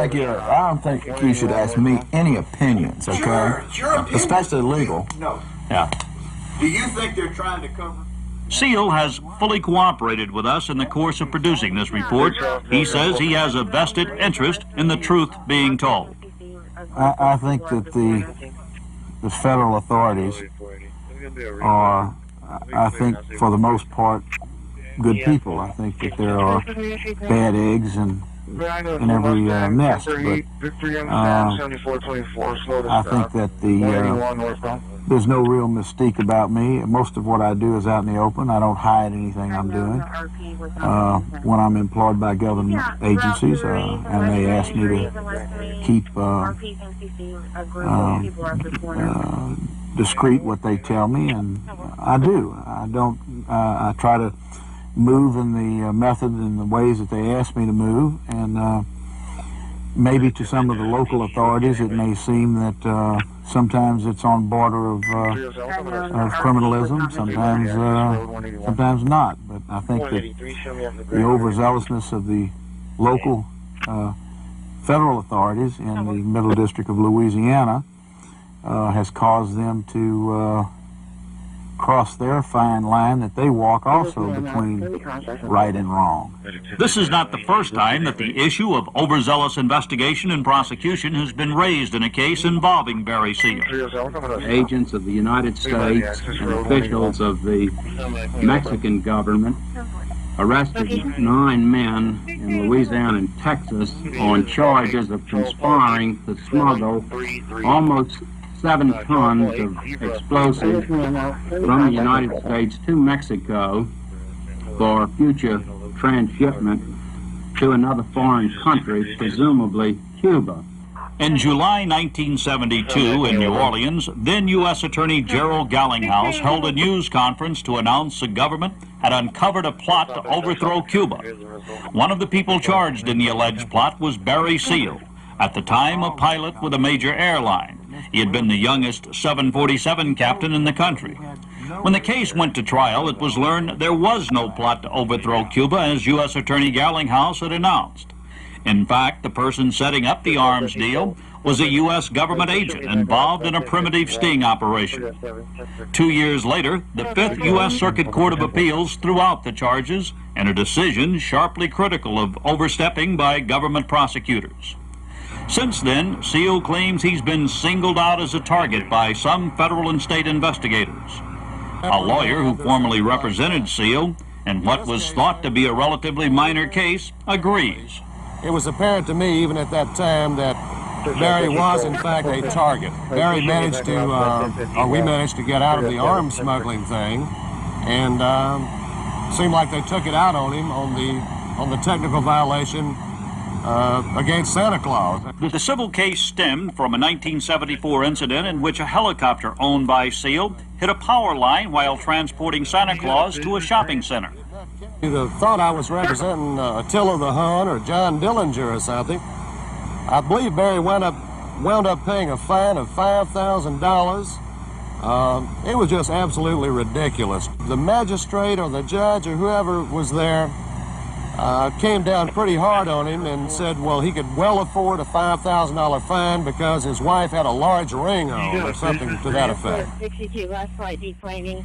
think you should ask me any opinions, okay? Sure, it's your opinion. Especially legal. No. Yeah. Do you think they're trying to cover? Seal has fully cooperated with us in the course of producing this report. He says he has a vested interest in the truth being told. I think that the federal authorities are, I think, for the most part, good people. I think that there are bad eggs in every nest, but I think that there's no real mystique about me. Most of what I do is out in the open. I don't hide anything I'm doing. When I'm employed by government agencies, and they ask me to keep discreet what they tell me, and I do. I try to move in the method and the ways that they ask me to move, and maybe to some of the local authorities it may seem that sometimes it's on border of criminalism, sometimes not. But I think that the overzealousness of the local federal authorities in the Middle District of Louisiana has caused them to cross their fine line that they walk also between right and wrong. This is not the first time that the issue of overzealous investigation and prosecution has been raised in a case involving Barry Seal. Agents of the United States and officials of the Mexican government arrested 9 men in Louisiana and Texas on charges of conspiring to smuggle almost 7 tons of explosives from the United States to Mexico for future transshipment to another foreign country, presumably Cuba. In July 1972 in New Orleans, then U.S. Attorney Gerald Gallinghouse held a news conference to announce the government had uncovered a plot to overthrow Cuba. One of the people charged in the alleged plot was Barry Seal, at the time a pilot with a major airline. He had been the youngest 747 captain in the country. When the case went to trial, it was learned there was no plot to overthrow Cuba, as U.S. Attorney Gallinghouse had announced. In fact, the person setting up the arms deal was a U.S. government agent involved in a primitive sting operation. 2 years later, the 5th U.S. Circuit Court of Appeals threw out the charges in a decision sharply critical of overstepping by government prosecutors. Since then, Seal claims he's been singled out as a target by some federal and state investigators. A lawyer who formerly represented Seal in what was thought to be a relatively minor case agrees. It was apparent to me even at that time that Barry was in fact a target. Barry managed to, or we managed to get out of the arms smuggling thing, and seemed like they took it out on him on the technical violation against Santa Claus. The civil case stemmed from a 1974 incident in which a helicopter owned by Seal hit a power line while transporting Santa Claus to a shopping center. You'd thought I was representing Attila the Hun or John Dillinger or something. I believe Barry wound up paying a fine of $5,000. It was just absolutely ridiculous. The magistrate or the judge or whoever was there came down pretty hard on him and said, well, he could well afford a $5,000 fine because his wife had a large ring on or something to that effect. 62 last flight deplaning.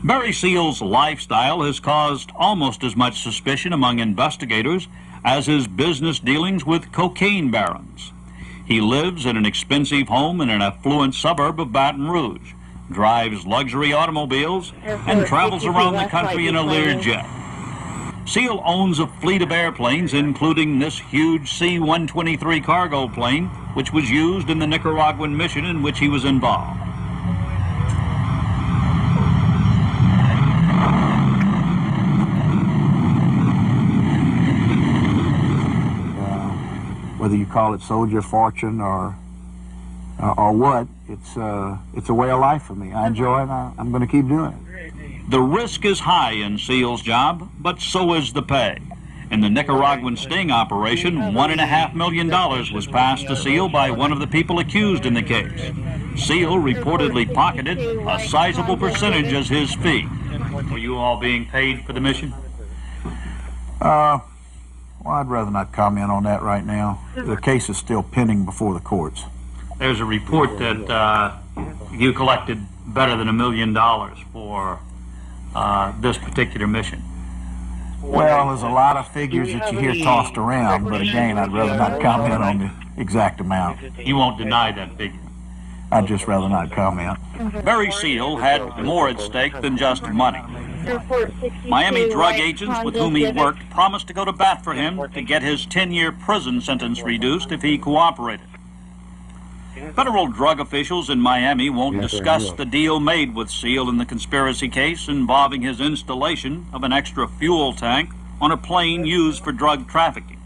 Barry Seal's lifestyle has caused almost as much suspicion among investigators as his business dealings with cocaine barons. He lives in an expensive home in an affluent suburb of Baton Rouge, drives luxury automobiles, and travels around the country in a Learjet. Seal owns a fleet of airplanes, including this huge C-123 cargo plane, which was used in the Nicaraguan mission in which he was involved. Whether you call it soldier fortune or what, it's a way of life for me. I enjoy it, and I'm going to keep doing it. The risk is high in Seal's job, but so is the pay. In the Nicaraguan sting operation, $1.5 million was passed to Seal by one of the people accused in the case. Seal reportedly pocketed a sizable percentage as his fee. Were you all being paid for the mission? Well, I'd rather not comment on that right now. The case is still pending before the courts. There's a report that you collected better than $1 million for this particular mission. Well, there's a lot of figures that you hear tossed around, but again, I'd rather not comment on the exact amount. You won't deny that figure? I'd just rather not comment. Barry Seal had more at stake than just money. Miami drug agents with whom he worked promised to go to bat for him to get his 10-year prison sentence reduced if he cooperated. Federal drug officials in Miami won't discuss the deal made with Seal in the conspiracy case involving his installation of an extra fuel tank on a plane used for drug trafficking.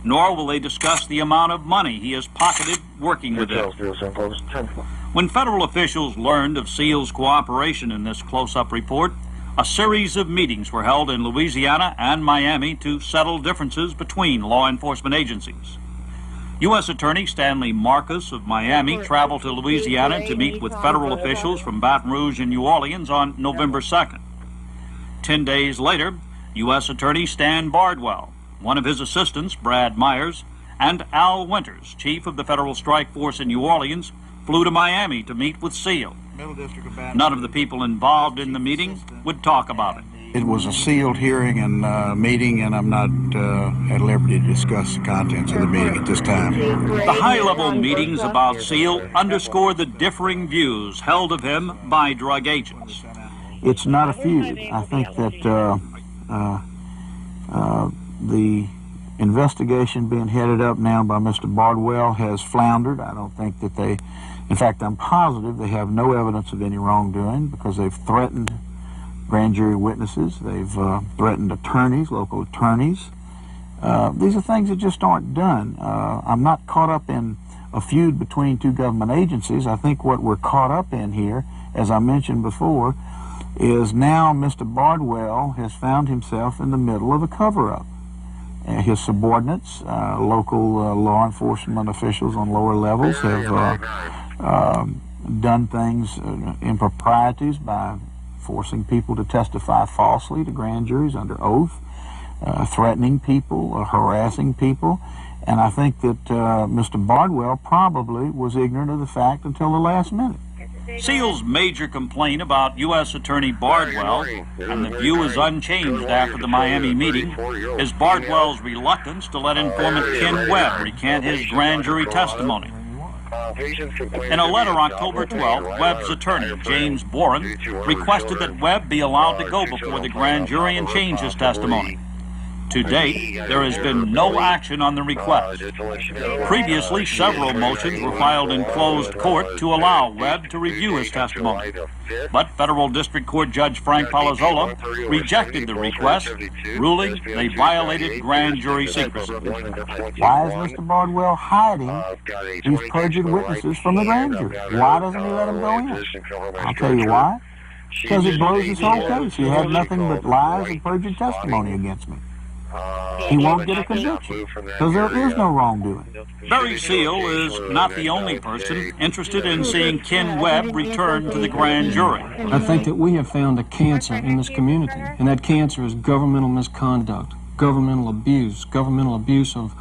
Nor will they discuss the amount of money he has pocketed working with it. When federal officials learned of Seal's cooperation in this close-up report, a series of meetings were held in Louisiana and Miami to settle differences between law enforcement agencies. U.S. Attorney Stanley Marcus of Miami traveled to Louisiana to meet with federal officials from Baton Rouge and New Orleans on November 2nd. 10 days later, U.S. Attorney Stan Bardwell one of his assistants, Brad Myers, and Al Winters, chief of the federal strike force in New Orleans, flew to Miami to meet with SEAL. None of the people involved in the meeting would talk about it. It was a sealed hearing and meeting, and I'm not at liberty to discuss the contents of the meeting at this time. The high-level meetings about SEAL underscore the differing views held of him by drug agents. It's not a feud. I think that the investigation being headed up now by Mr. Bardwell has floundered. I don't think that they, in fact, I'm positive they have no evidence of any wrongdoing because they've threatened grand jury witnesses, they've threatened attorneys, local attorneys. These are things that just aren't done. I'm not caught up in a feud between two government agencies. I think what we're caught up in here, as I mentioned before, is now Mr. Bardwell has found himself in the middle of a cover-up. His subordinates, local law enforcement officials on lower levels have done things, improprieties by forcing people to testify falsely to grand juries under oath, threatening people, harassing people. And I think that Mr. Bardwell probably was ignorant of the fact until the last minute. SEAL's major complaint about U.S. Attorney Bardwell, and the view is unchanged after the Miami meeting, is Bardwell's reluctance to let informant Ken Webb recant his grand jury testimony. In a letter October 12, Webb's attorney, James Boren, requested that Webb be allowed to go before the grand jury and change his testimony. To date, there has been no action on the request. Previously, several motions were filed in closed court to allow Webb to review his testimony. But Federal District Court Judge Frank Palazzola rejected the request, ruling they violated grand jury secrecy. Why is Mr. Bardwell hiding these perjured witnesses from the grand jury? Why doesn't he let them go in? I'll tell you why. Because it blows his whole case. He had nothing but lies and perjured testimony against me. He won't get a conviction because there is no wrongdoing. Barry Seal is not the only person interested in seeing Ken Webb return to the grand jury. I think that we have found a cancer in this community, and that cancer is governmental misconduct, governmental abuse of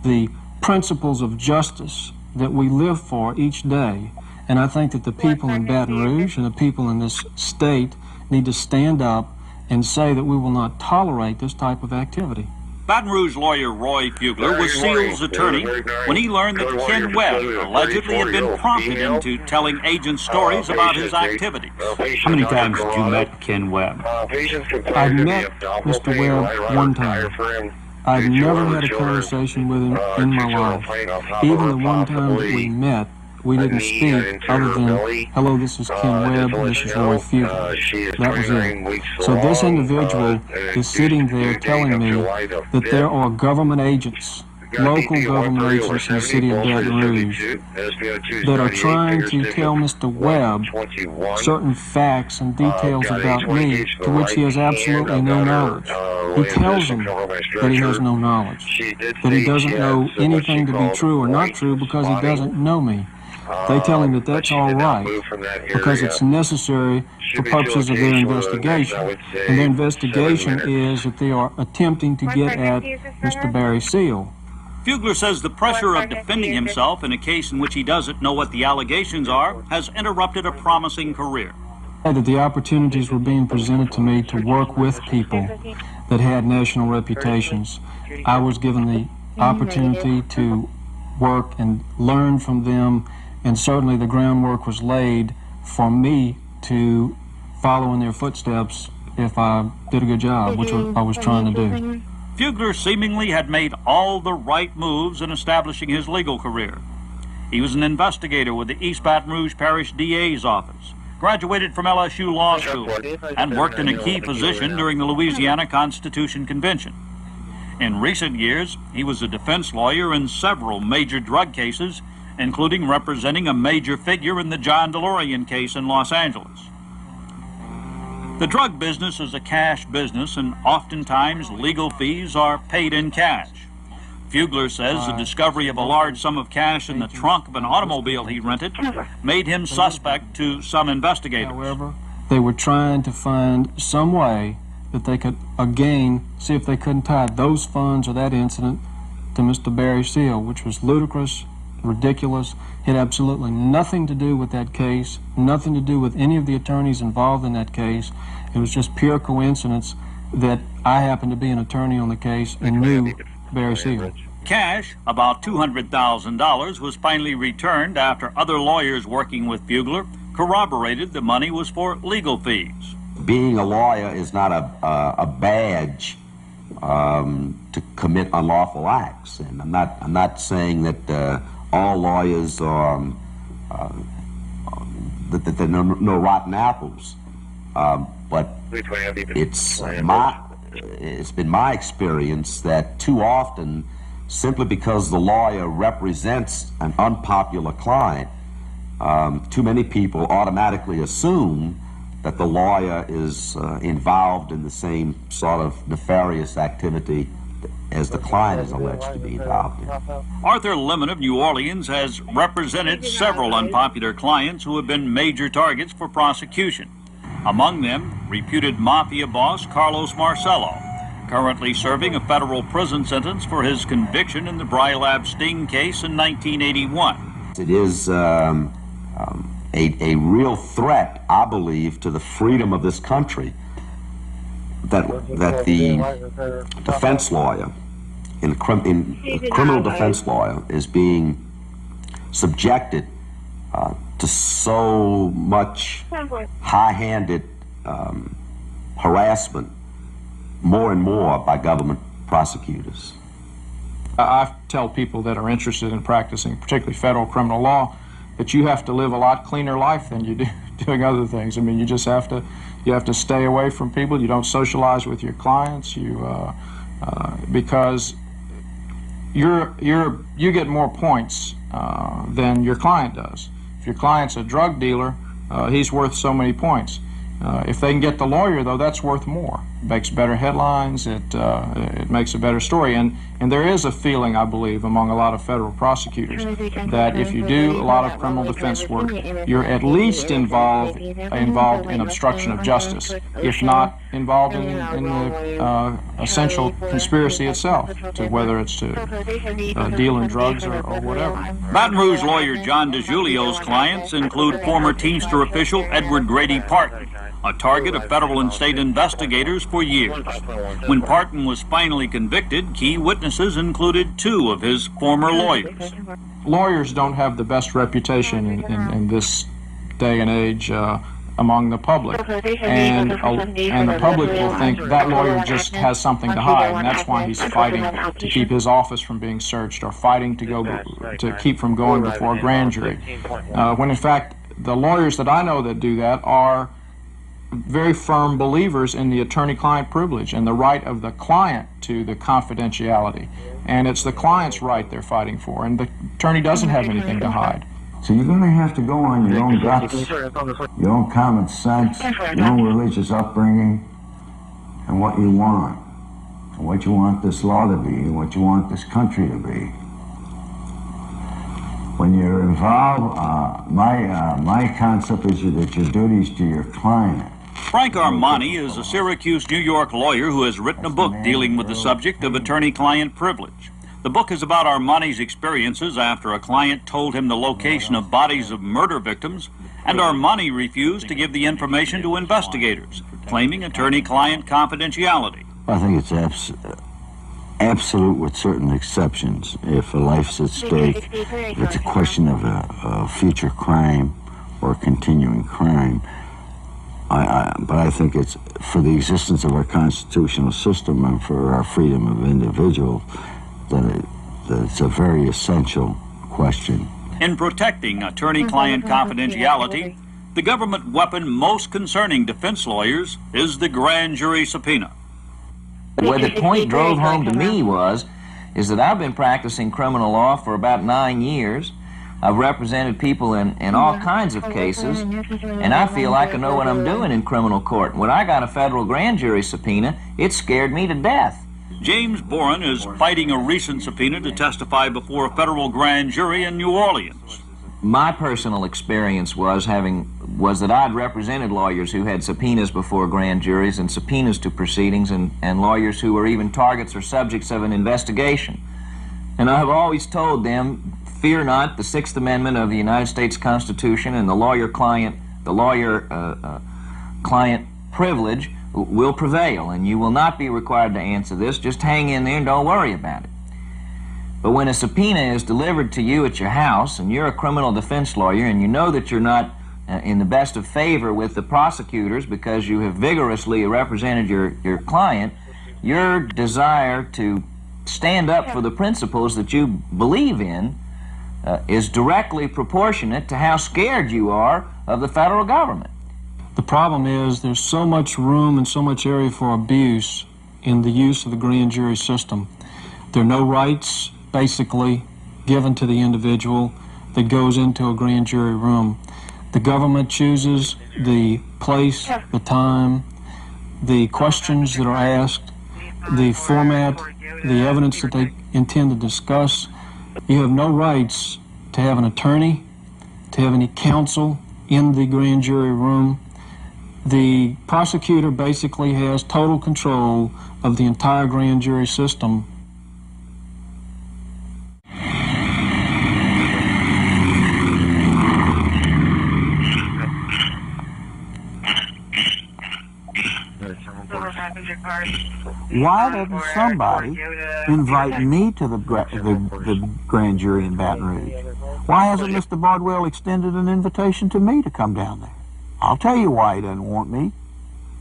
the principles of justice that we live for each day. And I think that the people in Baton Rouge and the people in this state need to stand up and say that we will not tolerate this type of activity. Baton Rouge lawyer Roy Fugler was Seal's attorney when he learned that Ken Webb allegedly had been prompted into telling agents stories about his activities. How many times did you met Ken Webb? I met Mr. Webb one time. I've never had a conversation with him in my life. Even the one time that we met, we didn't speak other than, hello, this is Ken Webb, this is Roy Fugler. That was it. So this individual is sitting there telling me that there are government agents, local government agents in the city of Baton Rouge that are trying to tell Mr. Webb certain facts and details about me to which he has absolutely no knowledge. He tells them that he has no knowledge, that he doesn't know anything to be true or not true because he doesn't know me. They tell him that that's all right because it's necessary for purposes of their investigation. And their investigation is that they are attempting to get at Mr. Barry Seal. Fugler says the pressure of defending himself in a case in which he doesn't know what the allegations are has interrupted a promising career. That the opportunities were being presented to me to work with people that had national reputations. I was given the opportunity to work and learn from them, and certainly the groundwork was laid for me to follow in their footsteps if I did a good job, which I was trying to do. Fugler seemingly had made all the right moves in establishing his legal career. He was an investigator with the East Baton Rouge Parish DA's office, graduated from LSU Law School, and worked in a key position during the Louisiana Constitution Convention. In recent years, he was a defense lawyer in several major drug cases, including representing a major figure in the John DeLorean case in Los Angeles. The drug business is a cash business, and oftentimes legal fees are paid in cash. Fugler says the discovery of a large sum of cash in the trunk of an automobile he rented made him suspect to some investigators. However, they were trying to find some way that they could again see if they couldn't tie those funds or that incident to Mr. Barry Seal, which was ludicrous, ridiculous. It had absolutely nothing to do with that case, nothing to do with any of the attorneys involved in that case. It was just pure coincidence that I happened to be an attorney on the case and knew Barry Seal. Cash, about $200,000, was finally returned after other lawyers working with Bugler corroborated the money was for legal fees. Being a lawyer is not a badge to commit unlawful acts, and I'm not saying that all lawyers are that there are no rotten apples, but it's been my experience that too often, simply because the lawyer represents an unpopular client, too many people automatically assume that the lawyer is involved in the same sort of nefarious activity as the client is alleged to be involved in. Arthur Lemon of New Orleans has represented several unpopular clients who have been major targets for prosecution. Among them, reputed mafia boss Carlos Marcello, currently serving a federal prison sentence for his conviction in the Brylab Sting case in 1981. It is a real threat, I believe, to the freedom of this country that the defense lawyer, a criminal defense lawyer, is being subjected to so much high-handed harassment more and more by government prosecutors. I tell people that are interested in practicing, particularly federal criminal law, that you have to live a lot cleaner life than you do doing other things. I mean, you just have to stay away from people. You don't socialize with your clients. Because you get more points than your client does. If your client's a drug dealer, he's worth so many points. If they can get the lawyer, though, that's worth more. It makes better headlines. It makes a better story. And there is a feeling, I believe, among a lot of federal prosecutors that if you do a lot of criminal defense work, you're at least involved in obstruction of justice, if not involved in the essential conspiracy itself, to whether it's to deal in drugs or whatever. Baton Rouge lawyer John DiGiulio's clients include former Teamster official Edward Grady Parton, a target of federal and state investigators for years. When Parton was finally convicted, key witnesses included two of his former lawyers. Lawyers don't have the best reputation in this day and age among the public, and the public will think that lawyer just has something to hide, and that's why he's fighting to keep his office from being searched or fighting to keep from going before a grand jury. When in fact the lawyers that I know that do that are very firm believers in the attorney-client privilege and the right of the client to the confidentiality. And it's the client's right they're fighting for, and the attorney doesn't have anything to hide. So you're going to have to go on your own guts, your own common sense, your own religious upbringing, and what you want, and what you want this law to be, and what you want this country to be. When you're involved, my concept is that your duties to your client. Frank Armani is a Syracuse, New York lawyer who has written a book dealing with the subject of attorney-client privilege. The book is about Armani's experiences after a client told him the location of bodies of murder victims, and Armani refused to give the information to investigators, claiming attorney-client confidentiality. I think it's absolute with certain exceptions. If a life's at stake, if it's a question of a future crime or a continuing crime, but I think it's for the existence of our constitutional system and for our freedom of individual that it's a very essential question. In protecting attorney-client confidentiality, the government weapon most concerning defense lawyers is the grand jury subpoena. Where the point drove home to me is that I've been practicing criminal law for about 9 years. I've represented people in all kinds of cases, and I feel like I know what I'm doing in criminal court. When I got a federal grand jury subpoena, it scared me to death. James Boren is fighting a recent subpoena to testify before a federal grand jury in New Orleans. my personal experience was that I'd represented lawyers who had subpoenas before grand juries and subpoenas to proceedings, and lawyers who were even targets or subjects of an investigation. And I have always told them, fear not, the Sixth Amendment of the United States Constitution and the lawyer-client privilege will prevail, and you will not be required to answer this. Just hang in there and don't worry about it. But when a subpoena is delivered to you at your house, and you're a criminal defense lawyer, and you know that you're not in the best of favor with the prosecutors because you have vigorously represented your client, your desire to stand up for the principles that you believe in is directly proportionate to how scared you are of the federal government. The problem is there's so much room and so much area for abuse in the use of the grand jury system. There are no rights basically given to the individual that goes into a grand jury room. The government chooses the place, the time, the questions that are asked, the format, the evidence that they intend to discuss. You have no rights to have an attorney, to have any counsel in the grand jury room. The prosecutor basically has total control of the entire grand jury system. Why doesn't somebody invite me to the grand jury in Baton Rouge? Why hasn't Mr. Bardwell extended an invitation to me to come down there? I'll tell you why he doesn't want me.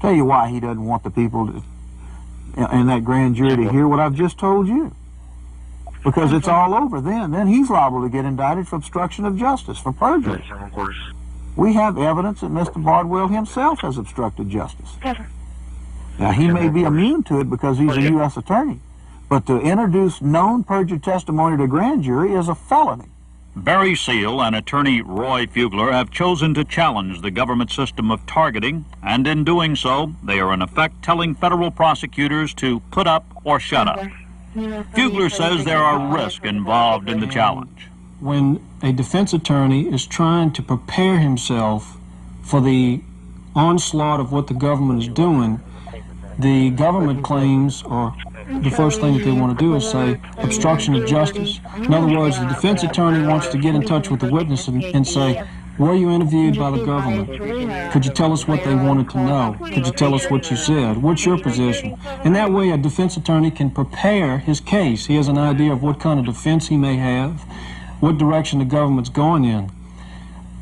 Tell you why he doesn't want the people in that grand jury to hear what I've just told you. Because it's all over then. Then he's liable to get indicted for obstruction of justice, for perjury. We have evidence that Mr. Bardwell himself has obstructed justice. Now, he may be immune to it because he's a U.S. attorney, but to introduce known perjured testimony to a grand jury is a felony. Barry Seal and attorney Roy Fugler have chosen to challenge the government system of targeting, and in doing so, they are in effect telling federal prosecutors to put up or shut up. Fugler says there are risks involved in the challenge. When a defense attorney is trying to prepare himself for the onslaught of what the government is doing, the government claims, or the first thing that they want to do is say obstruction of justice. In other words, the defense attorney wants to get in touch with the witness and say, were you interviewed by the government? Could you tell us what they wanted to know? Could you tell us what you said? What's your position? And that way a defense attorney can prepare his case. He has an idea of what kind of defense he may have, what direction the government's going in.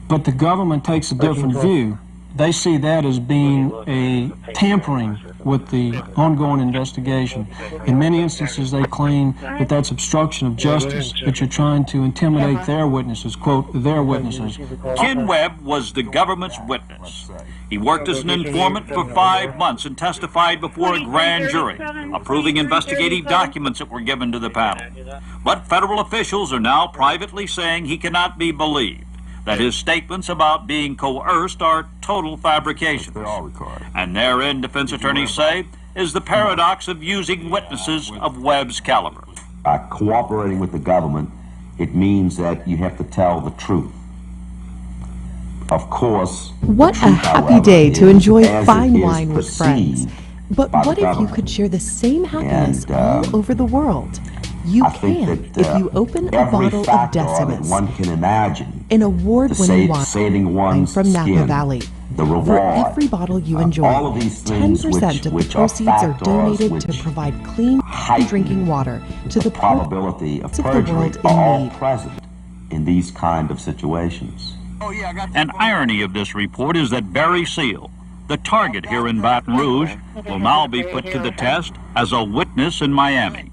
But the government takes a different view. They see that as being a tampering with the ongoing investigation. In many instances, they claim that that's obstruction of justice, that you're trying to intimidate their witnesses, quote, their witnesses. Ken Webb was the government's witness. He worked as an informant for 5 months and testified before a grand jury, approving investigative documents that were given to the panel. But federal officials are now privately saying he cannot be believed, that his statements about being coerced are total fabrications. And therein, defense attorneys say, is the paradox of using witnesses of Webb's caliber. By cooperating with the government, it means that you have to tell the truth. Of course, what a happy day to enjoy fine wine with friends. But what if you could share the same happiness all over the world? You can if you open a bottle of Decimus, one can imagine, an award-winning wine saving one's from Napa skin, Valley. the reward, for every bottle you enjoy, all of these things 10% of the proceeds are donated to provide clean drinking water to the probability of perjury are all present in these kind of situations. An irony of this report is that Barry Seal, the target here in Baton Rouge, will now be put to the test as a witness in Miami.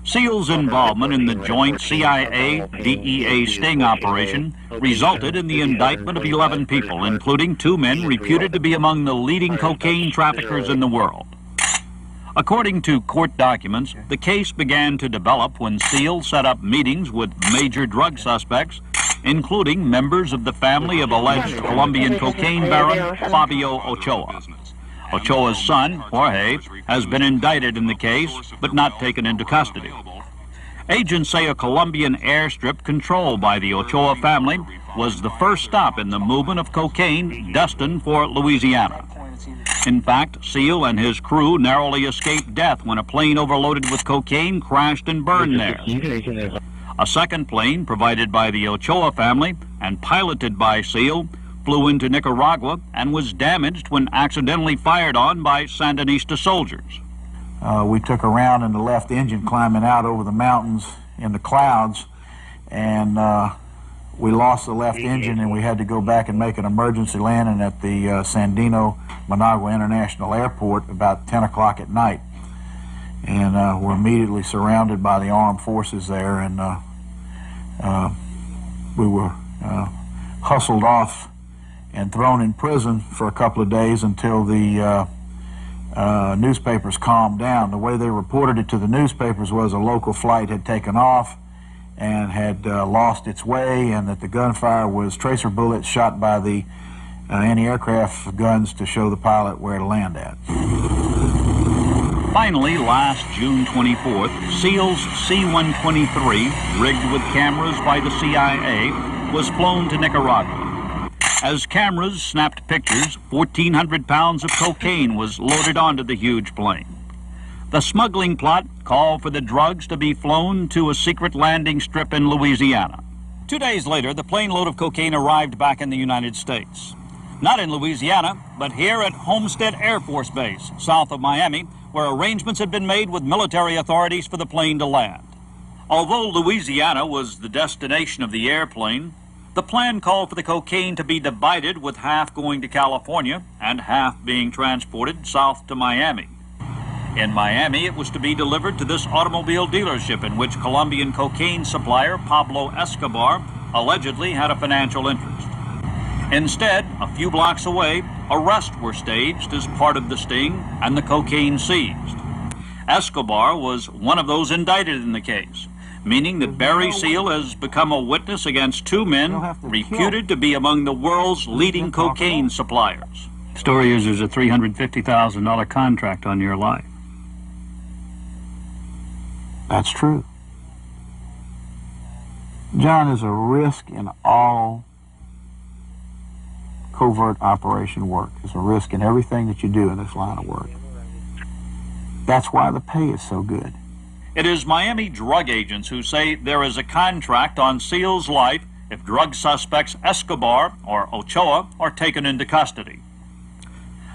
Seal's involvement in the joint CIA-DEA sting operation resulted in the indictment of 11 people, including 2 men reputed to be among the leading cocaine traffickers in the world. According to court documents, the case began to develop when Seal set up meetings with major drug suspects, including members of the family of alleged Colombian cocaine baron Fabio Ochoa. Ochoa's son, Jorge, has been indicted in the case, but not taken into custody. Agents say a Colombian airstrip controlled by the Ochoa family was the first stop in the movement of cocaine destined for Louisiana. In fact, Seal and his crew narrowly escaped death when a plane overloaded with cocaine crashed and burned there. A second plane, provided by the Ochoa family and piloted by Seal, flew into Nicaragua and was damaged when accidentally fired on by Sandinista soldiers. We took a round in the left engine climbing out over the mountains in the clouds, and we lost the left engine, and we had to go back and make an emergency landing at the Sandino Managua International Airport about 10 o'clock at night. And we're immediately surrounded by the armed forces there, and we were hustled off and thrown in prison for a couple of days until the newspapers calmed down. The way they reported it to the newspapers was a local flight had taken off and had lost its way, and that the gunfire was tracer bullets shot by the anti-aircraft guns to show the pilot where to land at. Finally, last June 24th, Seal's C-123, rigged with cameras by the CIA, was flown to Nicaragua. As cameras snapped pictures, 1,400 pounds of cocaine was loaded onto the huge plane. The smuggling plot called for the drugs to be flown to a secret landing strip in Louisiana. 2 days later, the plane load of cocaine arrived back in the United States. Not in Louisiana, but here at Homestead Air Force Base, south of Miami, where arrangements had been made with military authorities for the plane to land. Although Louisiana was the destination of the airplane, the plan called for the cocaine to be divided, with half going to California and half being transported south to Miami. In Miami, it was to be delivered to this automobile dealership in which Colombian cocaine supplier Pablo Escobar allegedly had a financial interest. Instead, a few blocks away, arrests were staged as part of the sting and the cocaine seized. Escobar was one of those indicted in the case, meaning that Barry Seal has become a witness against two men reputed to be among the world's leading cocaine suppliers. Story is there's a $350,000 contract on your life. That's true. John, is a risk in all covert operation work. There's a risk in everything that you do in this line of work. That's why the pay is so good. It is Miami drug agents who say there is a contract on Seal's life if drug suspects Escobar or Ochoa are taken into custody.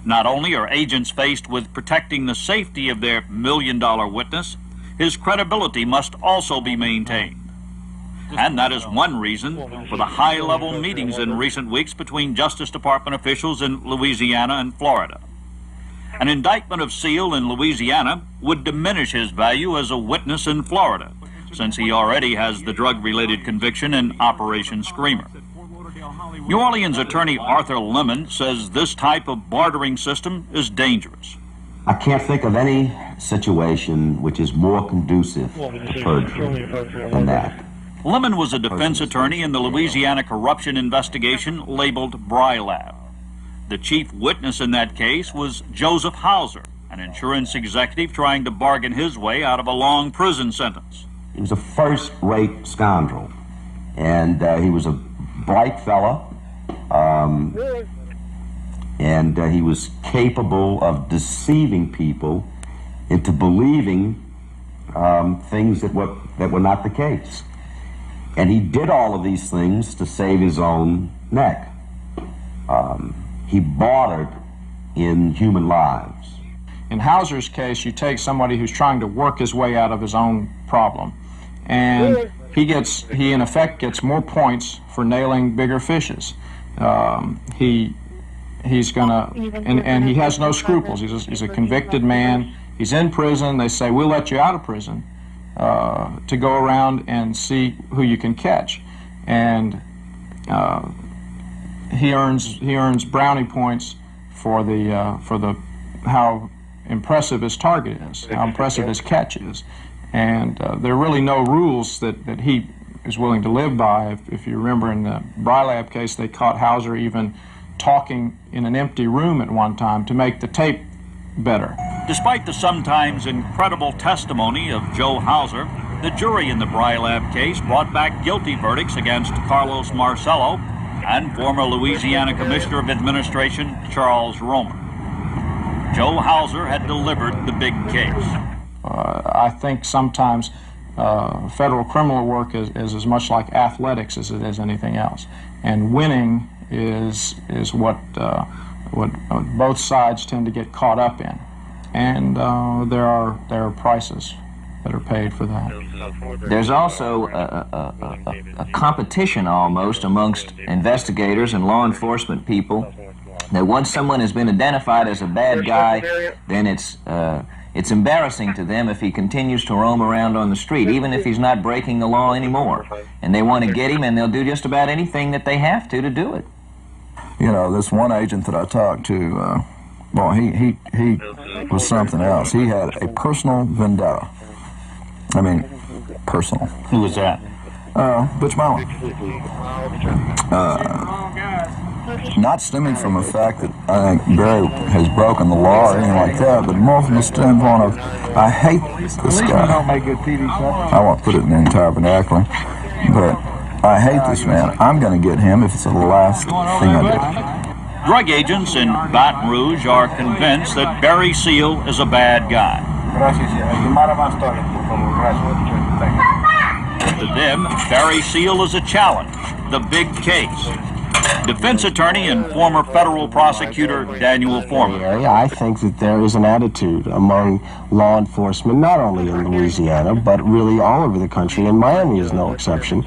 Not only are agents faced with protecting the safety of their million-dollar witness, his credibility must also be maintained. And that is one reason for the high-level meetings in recent weeks between Justice Department officials in Louisiana and Florida. An indictment of Seal in Louisiana would diminish his value as a witness in Florida, since he already has the drug-related conviction in Operation Screamer. New Orleans attorney Arthur Lemon says this type of bartering system is dangerous. I can't think of any situation which is more conducive to perjury than that. Lemon was a defense attorney in the Louisiana corruption investigation labeled Brylab. The chief witness in that case was Joseph Hauser, an insurance executive trying to bargain his way out of a long prison sentence. He was a first-rate scoundrel, and he was a bright fella, and he was capable of deceiving people into believing things that were not the case. And he did all of these things to save his own neck. He bartered in human lives. In Hauser's case, you take somebody who's trying to work his way out of his own problem, and he in effect gets more points for nailing bigger fishes. He's gonna, and he has no scruples. He's a convicted man. He's in prison. They say, we'll let you out of prison to go around and see who you can catch, and he earns brownie points for the how impressive his target is, how impressive his catch is, and there are really no rules that he is willing to live by. If you remember in the Brylab case, they caught Hauser even talking in an empty room at one time to make the tape better. Despite the sometimes incredible testimony of Joe Hauser, The jury in the Brylab case brought back guilty verdicts against Carlos Marcello and former Louisiana Commissioner of Administration Charles Romer. Joe Hauser had delivered the big case. I think sometimes federal criminal work is as much like athletics as it is anything else, and winning is what both sides tend to get caught up in, and there are prices that are paid for that. There's also a competition almost amongst investigators and law enforcement people that once someone has been identified as a bad guy, then it's embarrassing to them if he continues to roam around on the street, even if he's not breaking the law anymore. And they want to get him, and they'll do just about anything that they have to do it. You know, this one agent that I talked to, well, he was something else. He had a personal vendetta. I mean, personal. Who was that? Butch Mullen. Not stemming from the fact that I think Barry has broken the law or anything like that, but more from the standpoint of, I hate this guy. I won't put it in the entire vernacular, but I hate this man. I'm going to get him if it's the last thing I do. Drug agents in Baton Rouge are convinced that Barry Seal is a bad guy. To them, Barry Seal is a challenge, the big case. Defense attorney and former federal prosecutor Daniel Foreman. I think that there is an attitude among law enforcement, not only in Louisiana, but really all over the country, and Miami is no exception,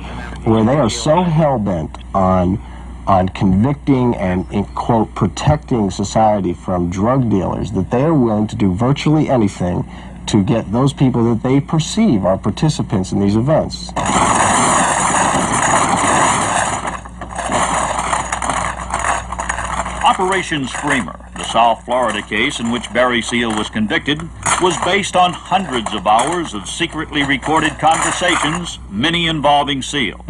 where they are so hell-bent on convicting and, in quote, protecting society from drug dealers that they are willing to do virtually anything to get those people that they perceive are participants in these events. Operation Screamer, the South Florida case in which Barry Seal was convicted, was based on hundreds of hours of secretly recorded conversations, many involving Seal.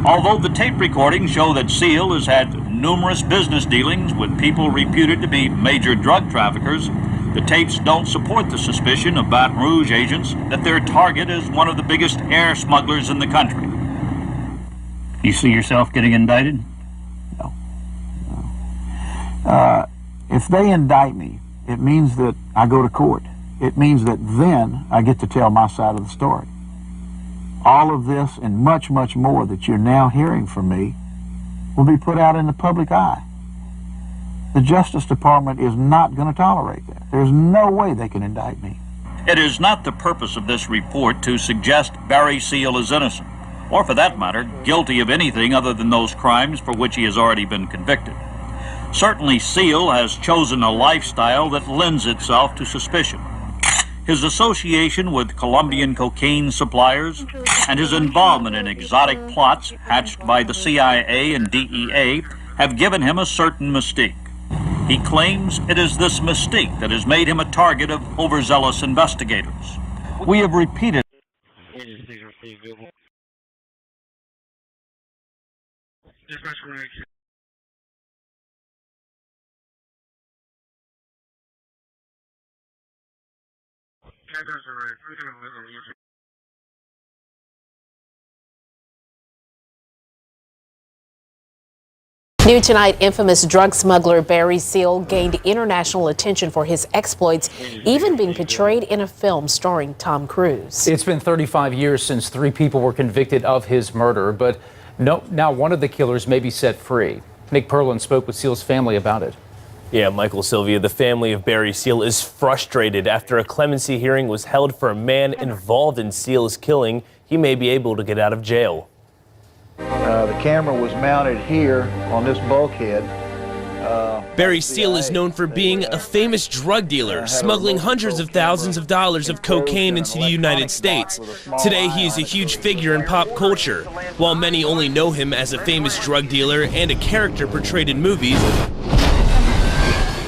Although the tape recordings show that Seal has had numerous business dealings with people reputed to be major drug traffickers, the tapes don't support the suspicion of Baton Rouge agents that their target is one of the biggest air smugglers in the country. You see yourself getting indicted? If they indict me, it means that I go to court. It means that then I get to tell my side of the story. All of this and much, much more that you're now hearing from me will be put out in the public eye. The Justice Department is not going to tolerate that. There's no way they can indict me. It is not the purpose of this report to suggest Barry Seal is innocent, or for that matter, guilty of anything other than those crimes for which he has already been convicted. Certainly, Seal has chosen a lifestyle that lends itself to suspicion. His association with Colombian cocaine suppliers and his involvement in exotic plots hatched by the CIA and DEA have given him a certain mystique. He claims it is this mystique that has made him a target of overzealous investigators. We have repeated. New tonight, infamous drug smuggler Barry Seal gained international attention for his exploits, even being portrayed in a film starring Tom Cruise. It's been 35 years since 3 people were convicted of his murder, but now one of the killers may be set free. Nick Perlin spoke with Seal's family about it. Yeah, Michael, Sylvia, the family of Barry Seal is frustrated after a clemency hearing was held for a man involved in Seal's killing. He may be able to get out of jail. The camera was mounted here on this bulkhead. Barry Seal is known for being a famous drug dealer, smuggling hundreds of thousands of dollars of cocaine into the United States. Today, he is a huge figure in pop culture. While many only know him as a famous drug dealer and a character portrayed in movies,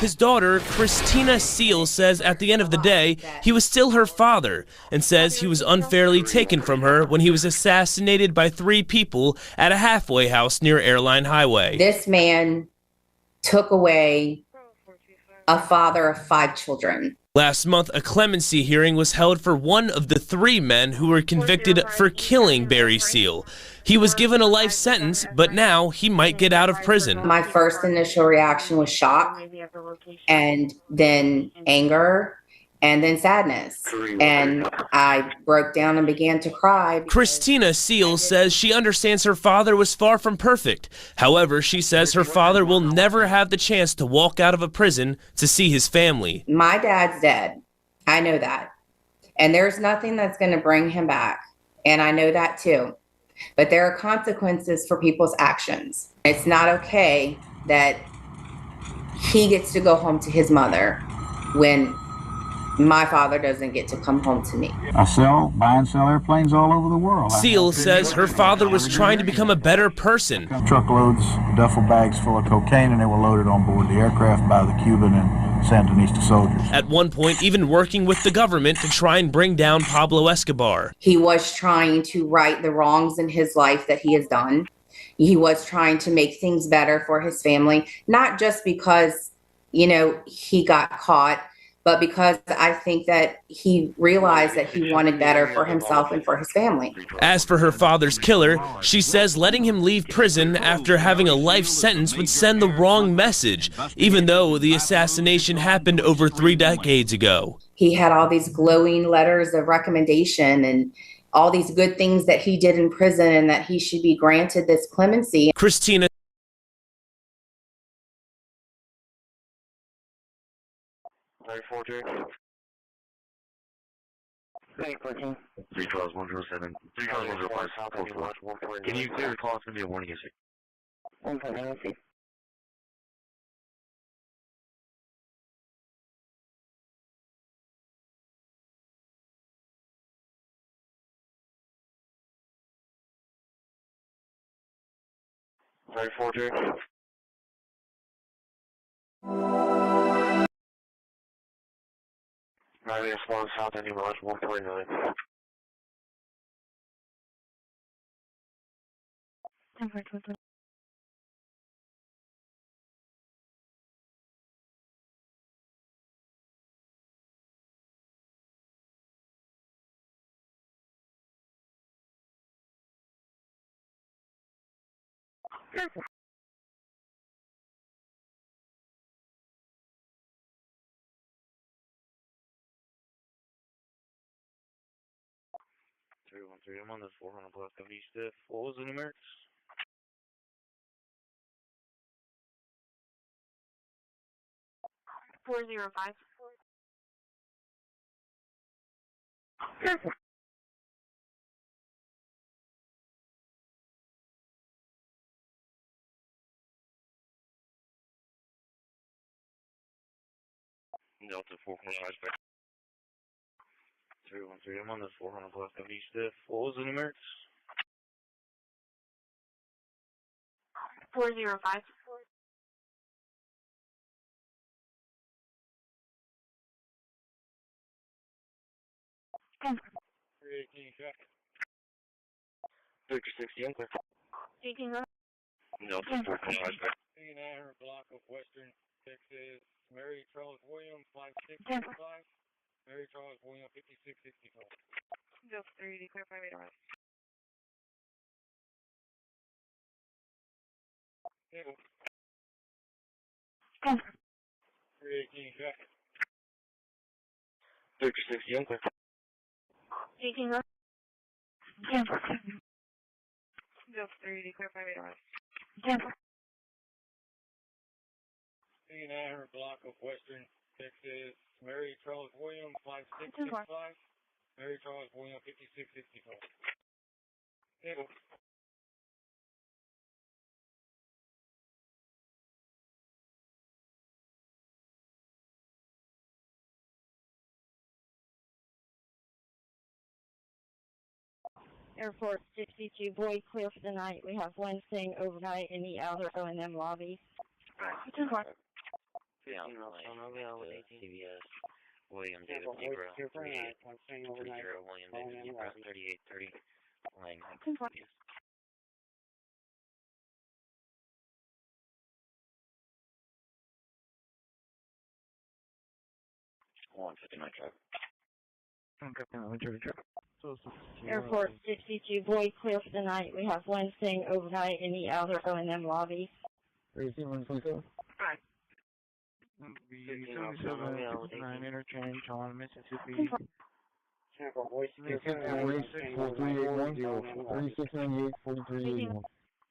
his daughter, Christina Seal, says at the end of the day, he was still her father, and says he was unfairly taken from her when he was assassinated by 3 people at a halfway house near Airline Highway. This man took away a father of 5 children. Last month, a clemency hearing was held for one of the 3 men who were convicted for killing Barry Seal. He was given a life sentence, but now he might get out of prison. My first initial reaction was shock, and then anger, and then sadness. And I broke down and began to cry. Christina Seal says she understands her father was far from perfect. However, she says her father will never have the chance to walk out of a prison to see his family. My dad's dead. I know that. And there's nothing that's going to bring him back. And I know that too. But there are consequences for people's actions. It's not okay that he gets to go home to his mother when my father doesn't get to come home to me. I buy and sell airplanes all over the world. Seal says her father was trying to become a better person. Truckloads, duffel bags full of cocaine, and they were loaded on board the aircraft by the Cuban and Sandinista soldiers. At one point, even working with the government to try and bring down Pablo Escobar. He was trying to right the wrongs in his life that he has done. He was trying to make things better for his family, not just because, he got caught, but because I think that he realized that he wanted better for himself and for his family. As for her father's killer, she says letting him leave prison after having a life sentence would send the wrong message, even though the assassination happened over 3 decades ago. He had all these glowing letters of recommendation and all these good things that he did in prison, and that he should be granted this clemency. Christina. Can you clear the call? It's going to be a warning issue. Okay, 342. Riley S1 South Ending Lodge 149. I'm on the 400 block of East Fifth. What was the numerics? $405. Delta 4.5. 313, I'm on the 400 block of East Fifth. What was the numerics? 405. Victor 60, I'm clear. Delta 4.5. 8900 block of Western Texas. Mary Charles Williams, 5665. Mary Charles Williams, 5665. Delta 3, clarify me right. Table. 318 check. Victor 60, I'm clear. 1800. Delta 3, clarify me right. 8900 block of Western Texas. Mary Charles Williams, 5665. Mary Charles Williams, 5665. Table. Air Force 62, Boyd, clear for the night. We have one staying overnight in the outer O&M lobby. Yeah, CBS, William David Zebra, 3830, William David Zebra, 3830, Lang, CBS. 159 truck. Airport 62, void clear for the night. We have one staying overnight in the outer O&M lobby. 37 7769 interchange on Mississippi. 4381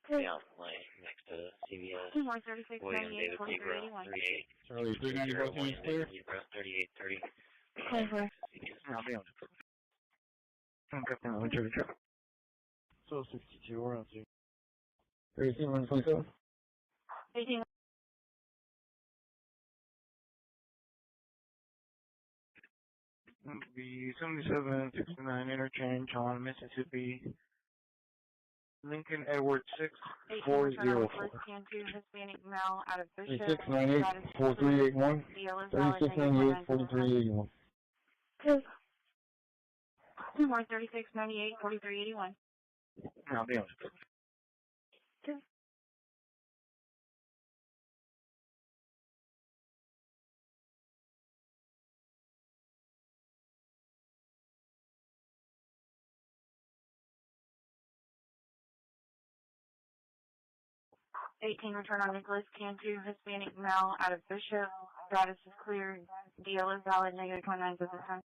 Yeah, next to CVS. William David Zebra 38. Charlie 390 is clear. 3830. I'll be on it. So 62, we're on 37 18. The 7769 interchange on Mississippi. Lincoln Edward 6404. 3698 4381. 3698 4381. 3698 4381. I'll be on it. Return on Nicholas Cantu, Hispanic male, out of Bishop. Status is clear. Deal is valid, negative 29 business time.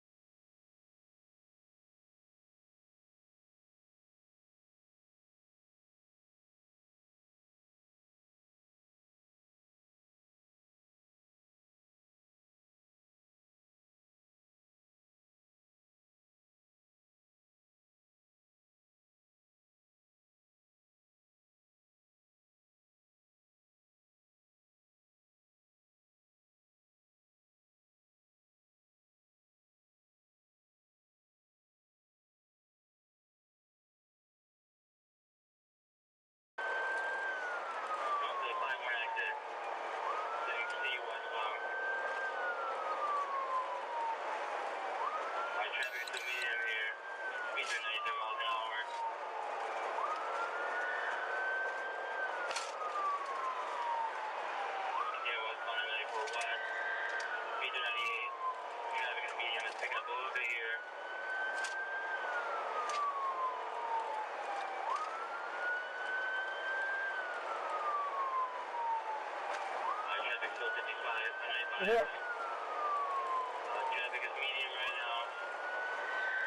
Yeah. Traffic is medium right now.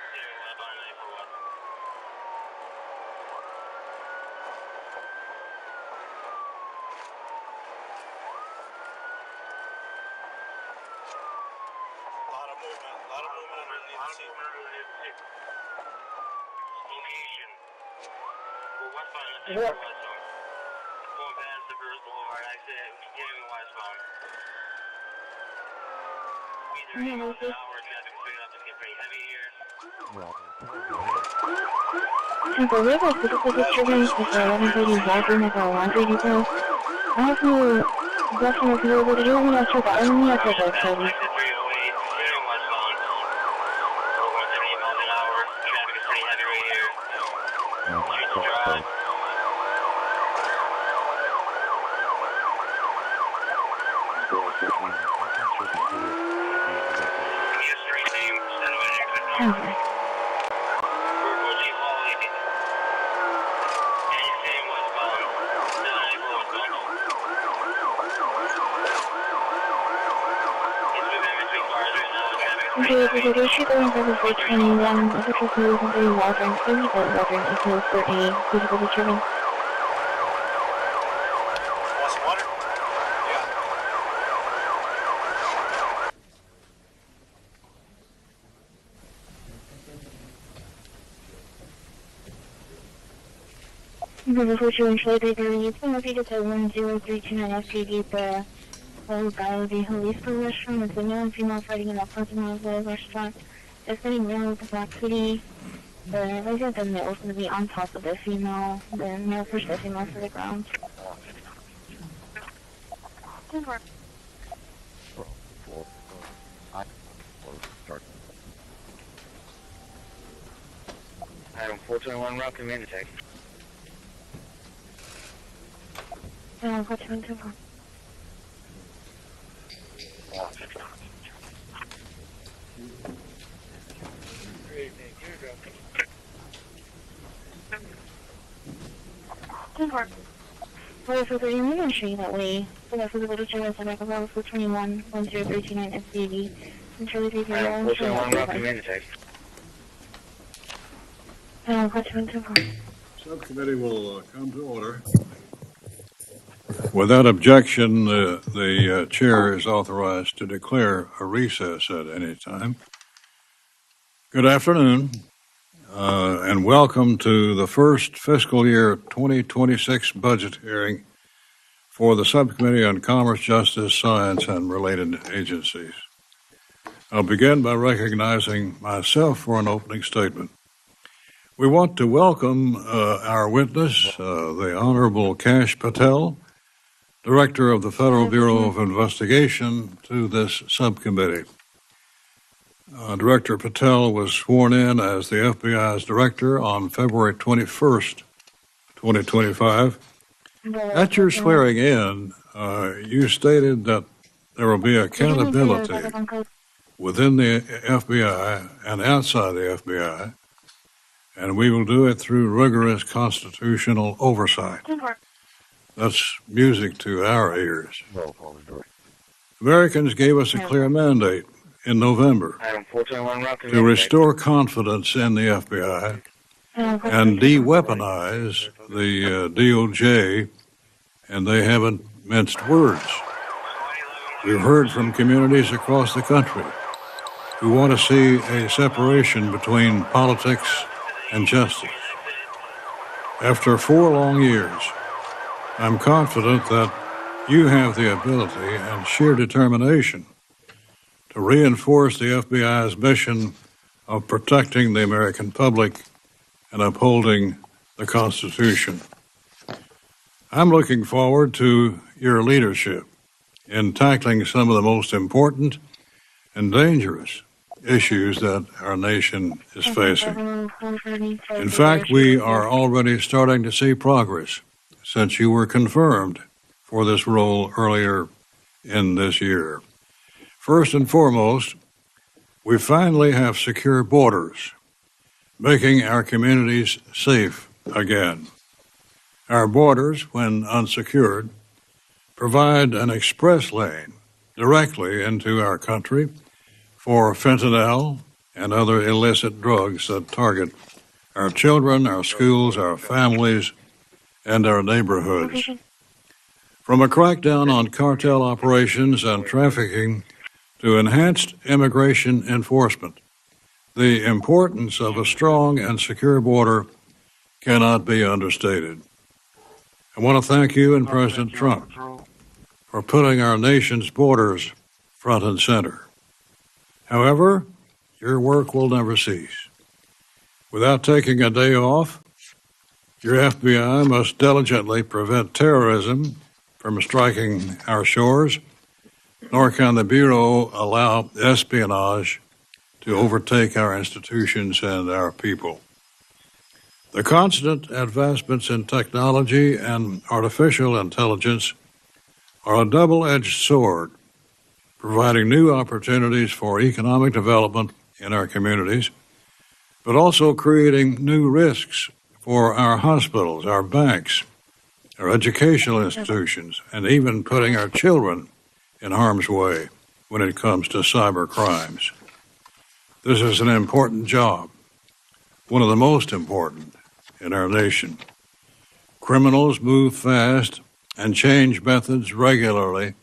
Steering left on 941. A lot of movement Location. We're westbound at the westbound. Going past the Bruce Boulevard exit, continuing westbound. Temple River physical disturbance with our 1130 Walgreens of our laundry depot. I have no blessing of you, but you don't want to check out any of the service. Okay. Okay, the issue going over 421, official code 130 Walgreens, please report Walgreens equals for a physical disturbance. Want some water? Yeah. Before you ensure that it's been repeated to 10329 FCD, the whole guy will be released from the restaurant. It's a male and female fighting in the parking lot of the restaurant. It's getting male with the black hoodie. The resident, the male is going to be on top of the female. The male pushed the female to the ground. Item 421 route command attack. 421. For the entry that way, for the little children and alcohol for 21 10329 SDV and Charlie 30 Subcommittee will come to order. Without objection, the chair is authorized to declare a recess at any time. Good afternoon, and welcome to the first fiscal year 2026 budget hearing for the Subcommittee on Commerce, Justice, Science, and Related Agencies. I'll begin by recognizing myself for an opening statement. We want to welcome our witness, the Honorable Kash Patel, Director of the Federal Bureau of Investigation, to this subcommittee. Director Patel was sworn in as the FBI's director on February 21st, 2025. At your swearing in, you stated that there will be accountability within the FBI and outside the FBI, and we will do it through rigorous constitutional oversight. That's music to our ears. Americans gave us a clear mandate in November to restore confidence in the FBI and de-weaponize the DOJ, and they haven't minced words. We've heard from communities across the country who want to see a separation between politics and justice. After 4 long years, I'm confident that you have the ability and sheer determination to reinforce the FBI's mission of protecting the American public and upholding the Constitution. I'm looking forward to your leadership in tackling some of the most important and dangerous issues that our nation is facing. In fact, we are already starting to see progress since you were confirmed for this role earlier in this year. First and foremost, we finally have secure borders, making our communities safe again. Our borders, when unsecured, provide an express lane directly into our country for fentanyl and other illicit drugs that target our children, our schools, our families, and our neighborhoods. From a crackdown on cartel operations and trafficking to enhanced immigration enforcement, the importance of a strong and secure border cannot be understated. I want to thank you and President Trump for putting our nation's borders front and center. However, your work will never cease. Without taking a day off, your FBI must diligently prevent terrorism from striking our shores, nor can the Bureau allow espionage to overtake our institutions and our people. The constant advancements in technology and artificial intelligence are a double-edged sword, providing new opportunities for economic development in our communities, but also creating new risks for our hospitals, our banks, our educational institutions, and even putting our children in harm's way when it comes to cyber crimes. This is an important job, one of the most important in our nation. Criminals move fast and change methods regularly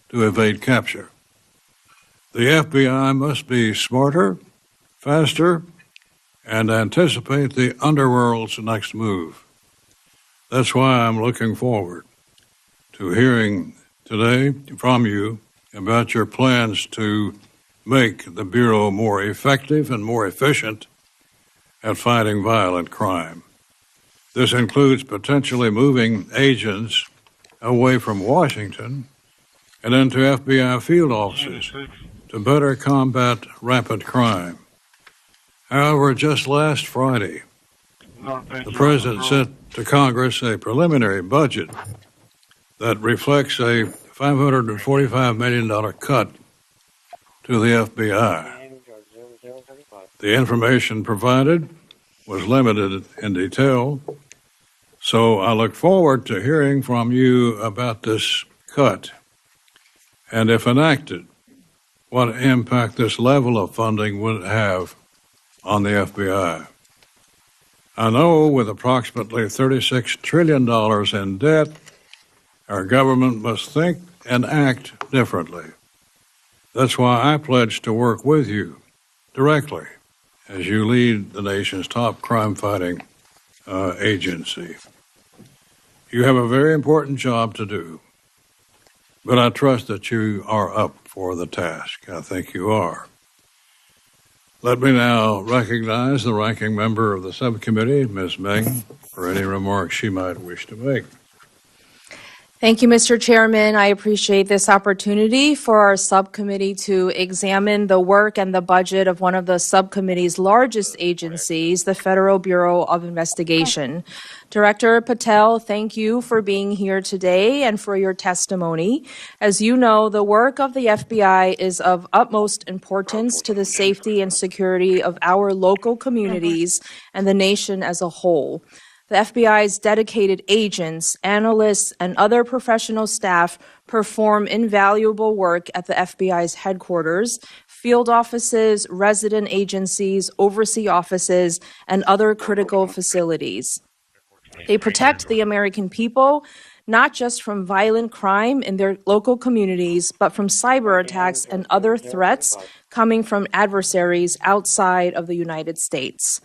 to evade capture. The FBI must be smarter, faster, and anticipate the underworld's next move. That's why I'm looking forward to hearing today from you about your plans to make the Bureau more effective and more efficient at fighting violent crime. This includes potentially moving agents away from Washington and into FBI field offices to better combat rapid crime. However, just last Friday, the President sent to Congress a preliminary budget that reflects a $545 million cut to the FBI. The information provided was limited in detail, so I look forward to hearing from you about this cut and, if enacted, what impact this level of funding would have on the FBI. I know with approximately $36 trillion in debt, our government must think and act differently. That's why I pledge to work with you directly as you lead the nation's top crime-fighting agency. You have a very important job to do, but I trust that you are up for the task. I think you are. Let me now recognize the ranking member of the subcommittee, Ms. Meng, for any remarks she might wish to make. Thank you, Mr. Chairman. I appreciate this opportunity for our subcommittee to examine the work and the budget of one of the subcommittee's largest agencies, the Federal Bureau of Investigation. Director Patel, thank you for being here today and for your testimony. As you know, the work of the FBI is of utmost importance to the safety and security of our local communities and the nation as a whole. The FBI's dedicated agents, analysts, and other professional staff perform invaluable work at the FBI's headquarters, field offices, resident agencies, overseas offices, and other critical facilities. They protect the American people, not just from violent crime in their local communities, but from cyber attacks and other threats coming from adversaries outside of the United States.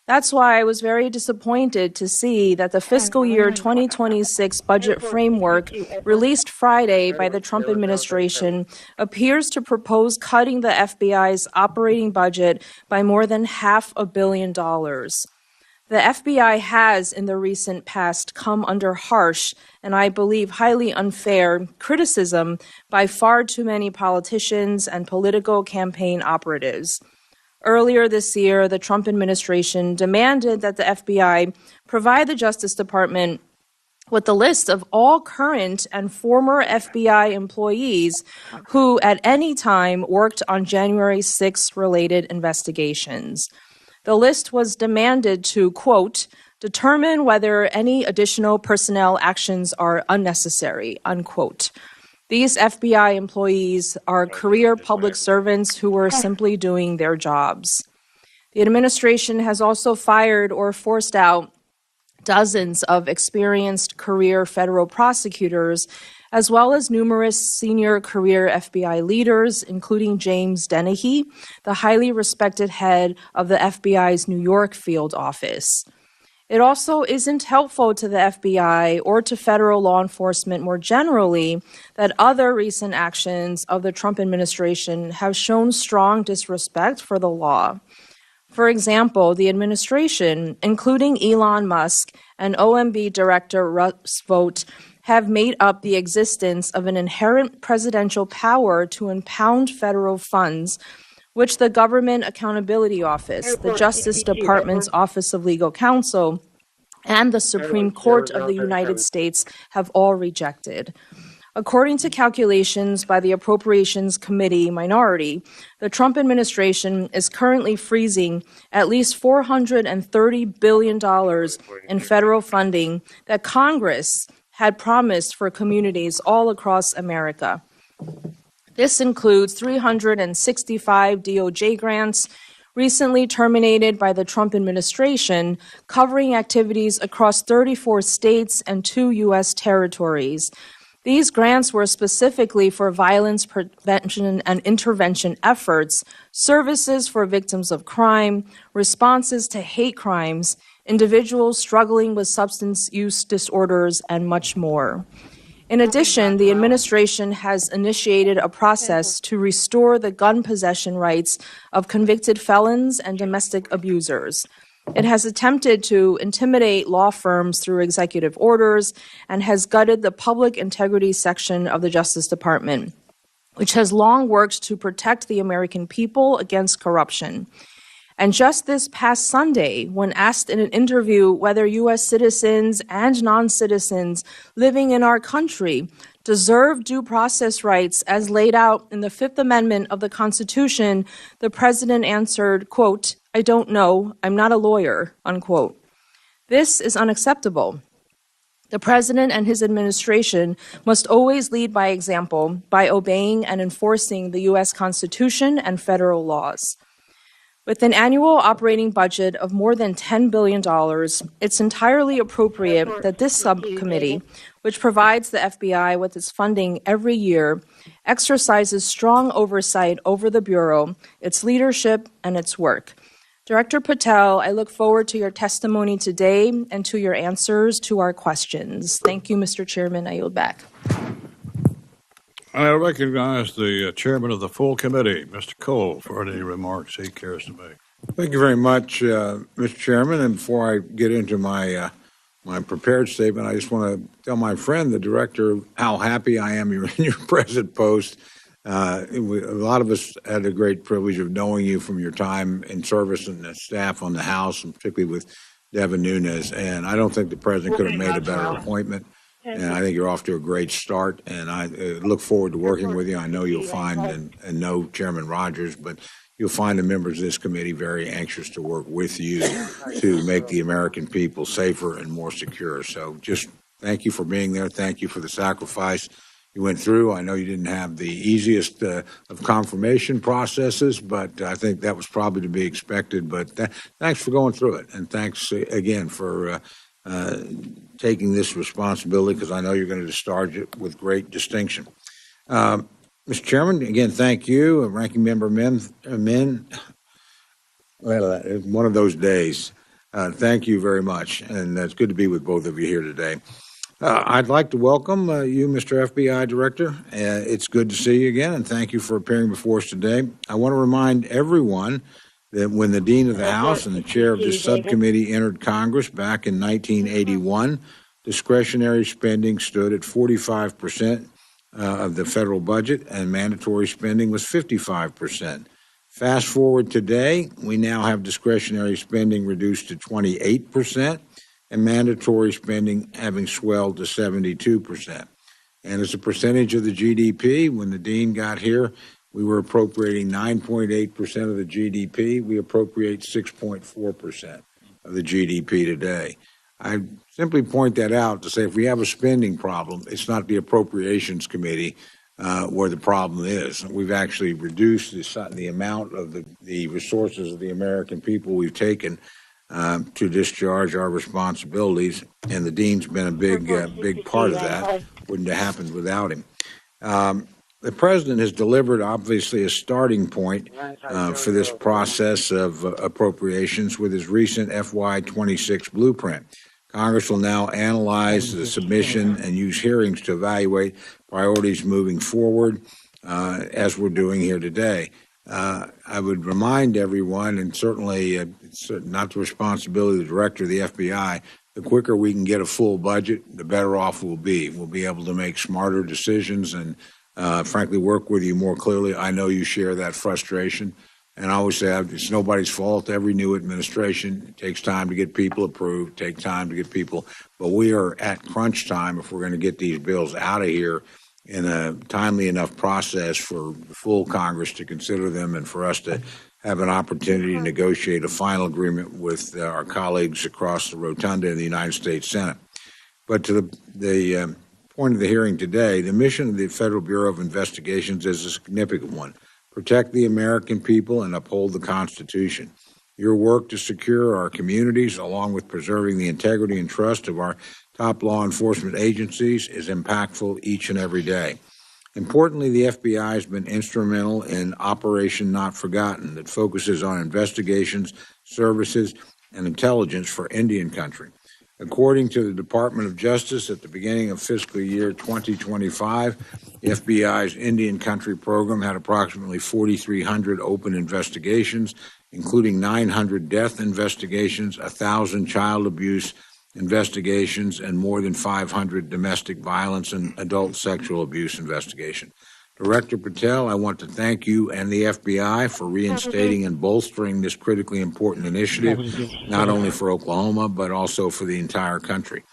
That's why I was very disappointed to see that the fiscal year 2026 budget framework released Friday by the Trump administration appears to propose cutting the FBI's operating budget by more than $500 million. The FBI has, in the recent past, come under harsh and I believe highly unfair criticism by far too many politicians and political campaign operatives. Earlier this year, the Trump administration demanded that the FBI provide the Justice Department with the list of all current and former FBI employees who at any time worked on January 6 related investigations. The list was demanded to, quote, determine whether any additional personnel actions are unnecessary, unquote. These FBI employees are career public servants who were simply doing their jobs. The administration has also fired or forced out dozens of experienced career federal prosecutors, as well as numerous senior career FBI leaders, including James Dennehy, the highly respected head of the FBI's New York field office. It also isn't helpful to the FBI or to federal law enforcement more generally that other recent actions of the Trump administration have shown strong disrespect for the law. For example, the administration, including Elon Musk and OMB Director Russ Vought, have made up the existence of an inherent presidential power to impound federal funds, which the Government Accountability Office, the Justice Department's Office of Legal Counsel, and the Supreme Court of the United States have all rejected. According to calculations by the Appropriations Committee minority, the Trump administration is currently freezing at least $430 billion in federal funding that Congress had promised for communities all across America. This includes 365 DOJ grants recently terminated by the Trump administration, covering activities across 34 states and 2 U.S. territories. These grants were specifically for violence prevention and intervention efforts, services for victims of crime, responses to hate crimes, individuals struggling with substance use disorders, and much more. In addition, the administration has initiated a process to restore the gun possession rights of convicted felons and domestic abusers. It has attempted to intimidate law firms through executive orders and has gutted the public integrity section of the Justice Department, which has long worked to protect the American people against corruption. And just this past Sunday, when asked in an interview whether U.S. citizens and non-citizens living in our country deserve due process rights as laid out in the Fifth Amendment of the Constitution, the president answered, quote, "I don't know. I'm not a lawyer," unquote. This is unacceptable. The president and his administration must always lead by example by obeying and enforcing the U.S. Constitution and federal laws. With an annual operating budget of more than $10 billion, it's entirely appropriate that this subcommittee, which provides the FBI with its funding every year, exercises strong oversight over the Bureau, its leadership, and its work. Director Patel, I look forward to your testimony today and to your answers to our questions. Thank you, Mr. Chairman. I yield back. I recognize the chairman of the full committee, Mr. Cole, for any remarks he cares to make. Thank you very much, Mr. Chairman. And before I get into my prepared statement, I just want to tell my friend, the director, how happy I am you're in your present post. A lot of us had the great privilege of knowing you from your time in service and the staff on the House, and particularly with Devin Nunes. And I don't think the president could have made a better appointment. And I think you're off to a great start, and I look forward to working with you. I know you'll find, and know Chairman Rogers, but you'll find the members of this committee very anxious to work with you to make the American people safer and more secure. So just thank you for being there. Thank you for the sacrifice you went through. I know you didn't have the easiest of confirmation processes, but I think that was probably to be expected. But thanks for going through it, and thanks again for taking this responsibility, because I know you're going to discharge it with great distinction. Mr. Chairman, again, thank you. Ranking Member Min, well, one of those days. Thank you very much, and it's good to be with both of you here today. I'd like to welcome you, Mr. FBI Director. It's good to see you again, and thank you for appearing before us today. I want to remind everyone that when the Dean of the House and the chair of this subcommittee entered Congress back in 1981, discretionary spending stood at 45% of the federal budget, and mandatory spending was 55%. Fast forward today, we now have discretionary spending reduced to 28%, and mandatory spending having swelled to 72%. And as a percentage of the GDP, when the Dean got here, we were appropriating 9.8% of the GDP. We appropriate 6.4% of the GDP today. I simply point that out to say if we have a spending problem, it's not the Appropriations Committee where the problem is. We've actually reduced the amount of the resources of the American people we've taken to discharge our responsibilities, and the Dean's been a big part of that. Wouldn't have happened without him. The president has delivered, obviously, a starting point for this process of appropriations with his recent FY26 blueprint. Congress will now analyze the submission and use hearings to evaluate priorities moving forward, as we're doing here today. I would remind everyone, and certainly it's not the responsibility of the director of the FBI, the quicker we can get a full budget, the better off we'll be. We'll be able to make smarter decisions and frankly, work with you more clearly. I know you share that frustration. And I always say it's nobody's fault. Every new administration, it takes time to get people approved, takes time to get people. But we are at crunch time if we're going to get these bills out of here in a timely enough process for the full Congress to consider them and for us to have an opportunity to negotiate a final agreement with our colleagues across the rotunda in the United States Senate. But to the point of the hearing today, the mission of the Federal Bureau of Investigations is a significant one. Protect the American people and uphold the Constitution. Your work to secure our communities, along with preserving the integrity and trust of our top law enforcement agencies, is impactful each and every day. Importantly, the FBI has been instrumental in Operation Not Forgotten that focuses on investigations, services, and intelligence for Indian country. According to the Department of Justice, at the beginning of fiscal year 2025, the FBI's Indian Country program had approximately 4,300 open investigations, including 900 death investigations, 1,000 child abuse investigations, and more than 500 domestic violence and adult sexual abuse investigations. Director Patel, I want to thank you and the FBI for reinstating and bolstering this critically important initiative, not only for Oklahoma, but also for the entire country.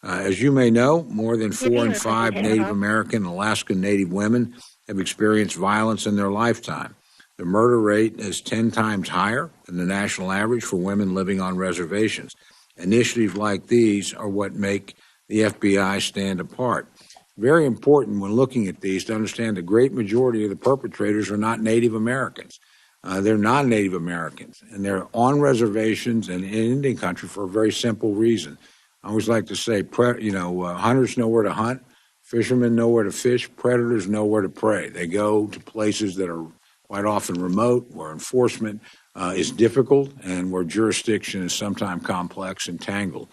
As you may know, more than 4 in 5 Native American and Alaskan Native women have experienced violence in their lifetime. The murder rate is 10 times higher than the national average for women living on reservations. Initiatives like these are what make the FBI stand apart. Very important when looking at these to understand the great majority of the perpetrators are not Native Americans. They're non-Native Americans, and they're on reservations and in Indian country for a very simple reason. I always like to say, hunters know where to hunt, fishermen know where to fish, predators know where to prey. They go to places that are quite often remote, where enforcement is difficult, and where jurisdiction is sometimes complex and tangled.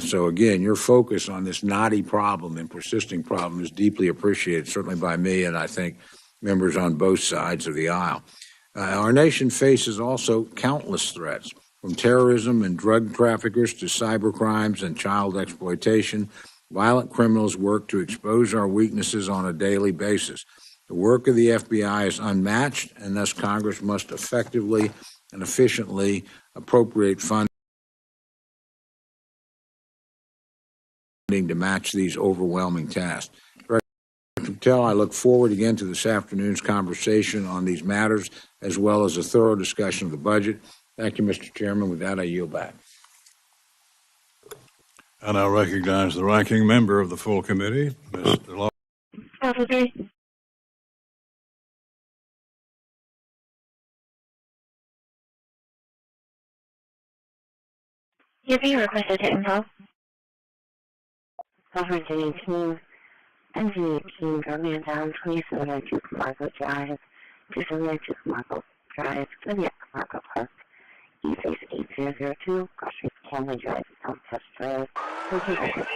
So again, your focus on this knotty problem and persisting problem is deeply appreciated, certainly by me and I think members on both sides of the aisle. Our nation faces also countless threats, from terrorism and drug traffickers to cyber crimes and child exploitation. Violent criminals work to expose our weaknesses on a daily basis. The work of the FBI is unmatched, and thus Congress must effectively and efficiently appropriate funding to match these overwhelming tasks. Director Patel, I look forward again to this afternoon's conversation on these matters, as well as a thorough discussion of the budget. Thank you, Mr. Chairman. With that, I yield back. And I recognize the ranking member of the full committee, Mr. Law. You're being requested to info. Conference 18, Engine 18, Birmingham Down, 2702 Camargo Drive, 2702 Camargo Drive, 28 Camargo Park, E-Face 8002, Cross Street, Camden Drive, Elmhurst Drive, 1400.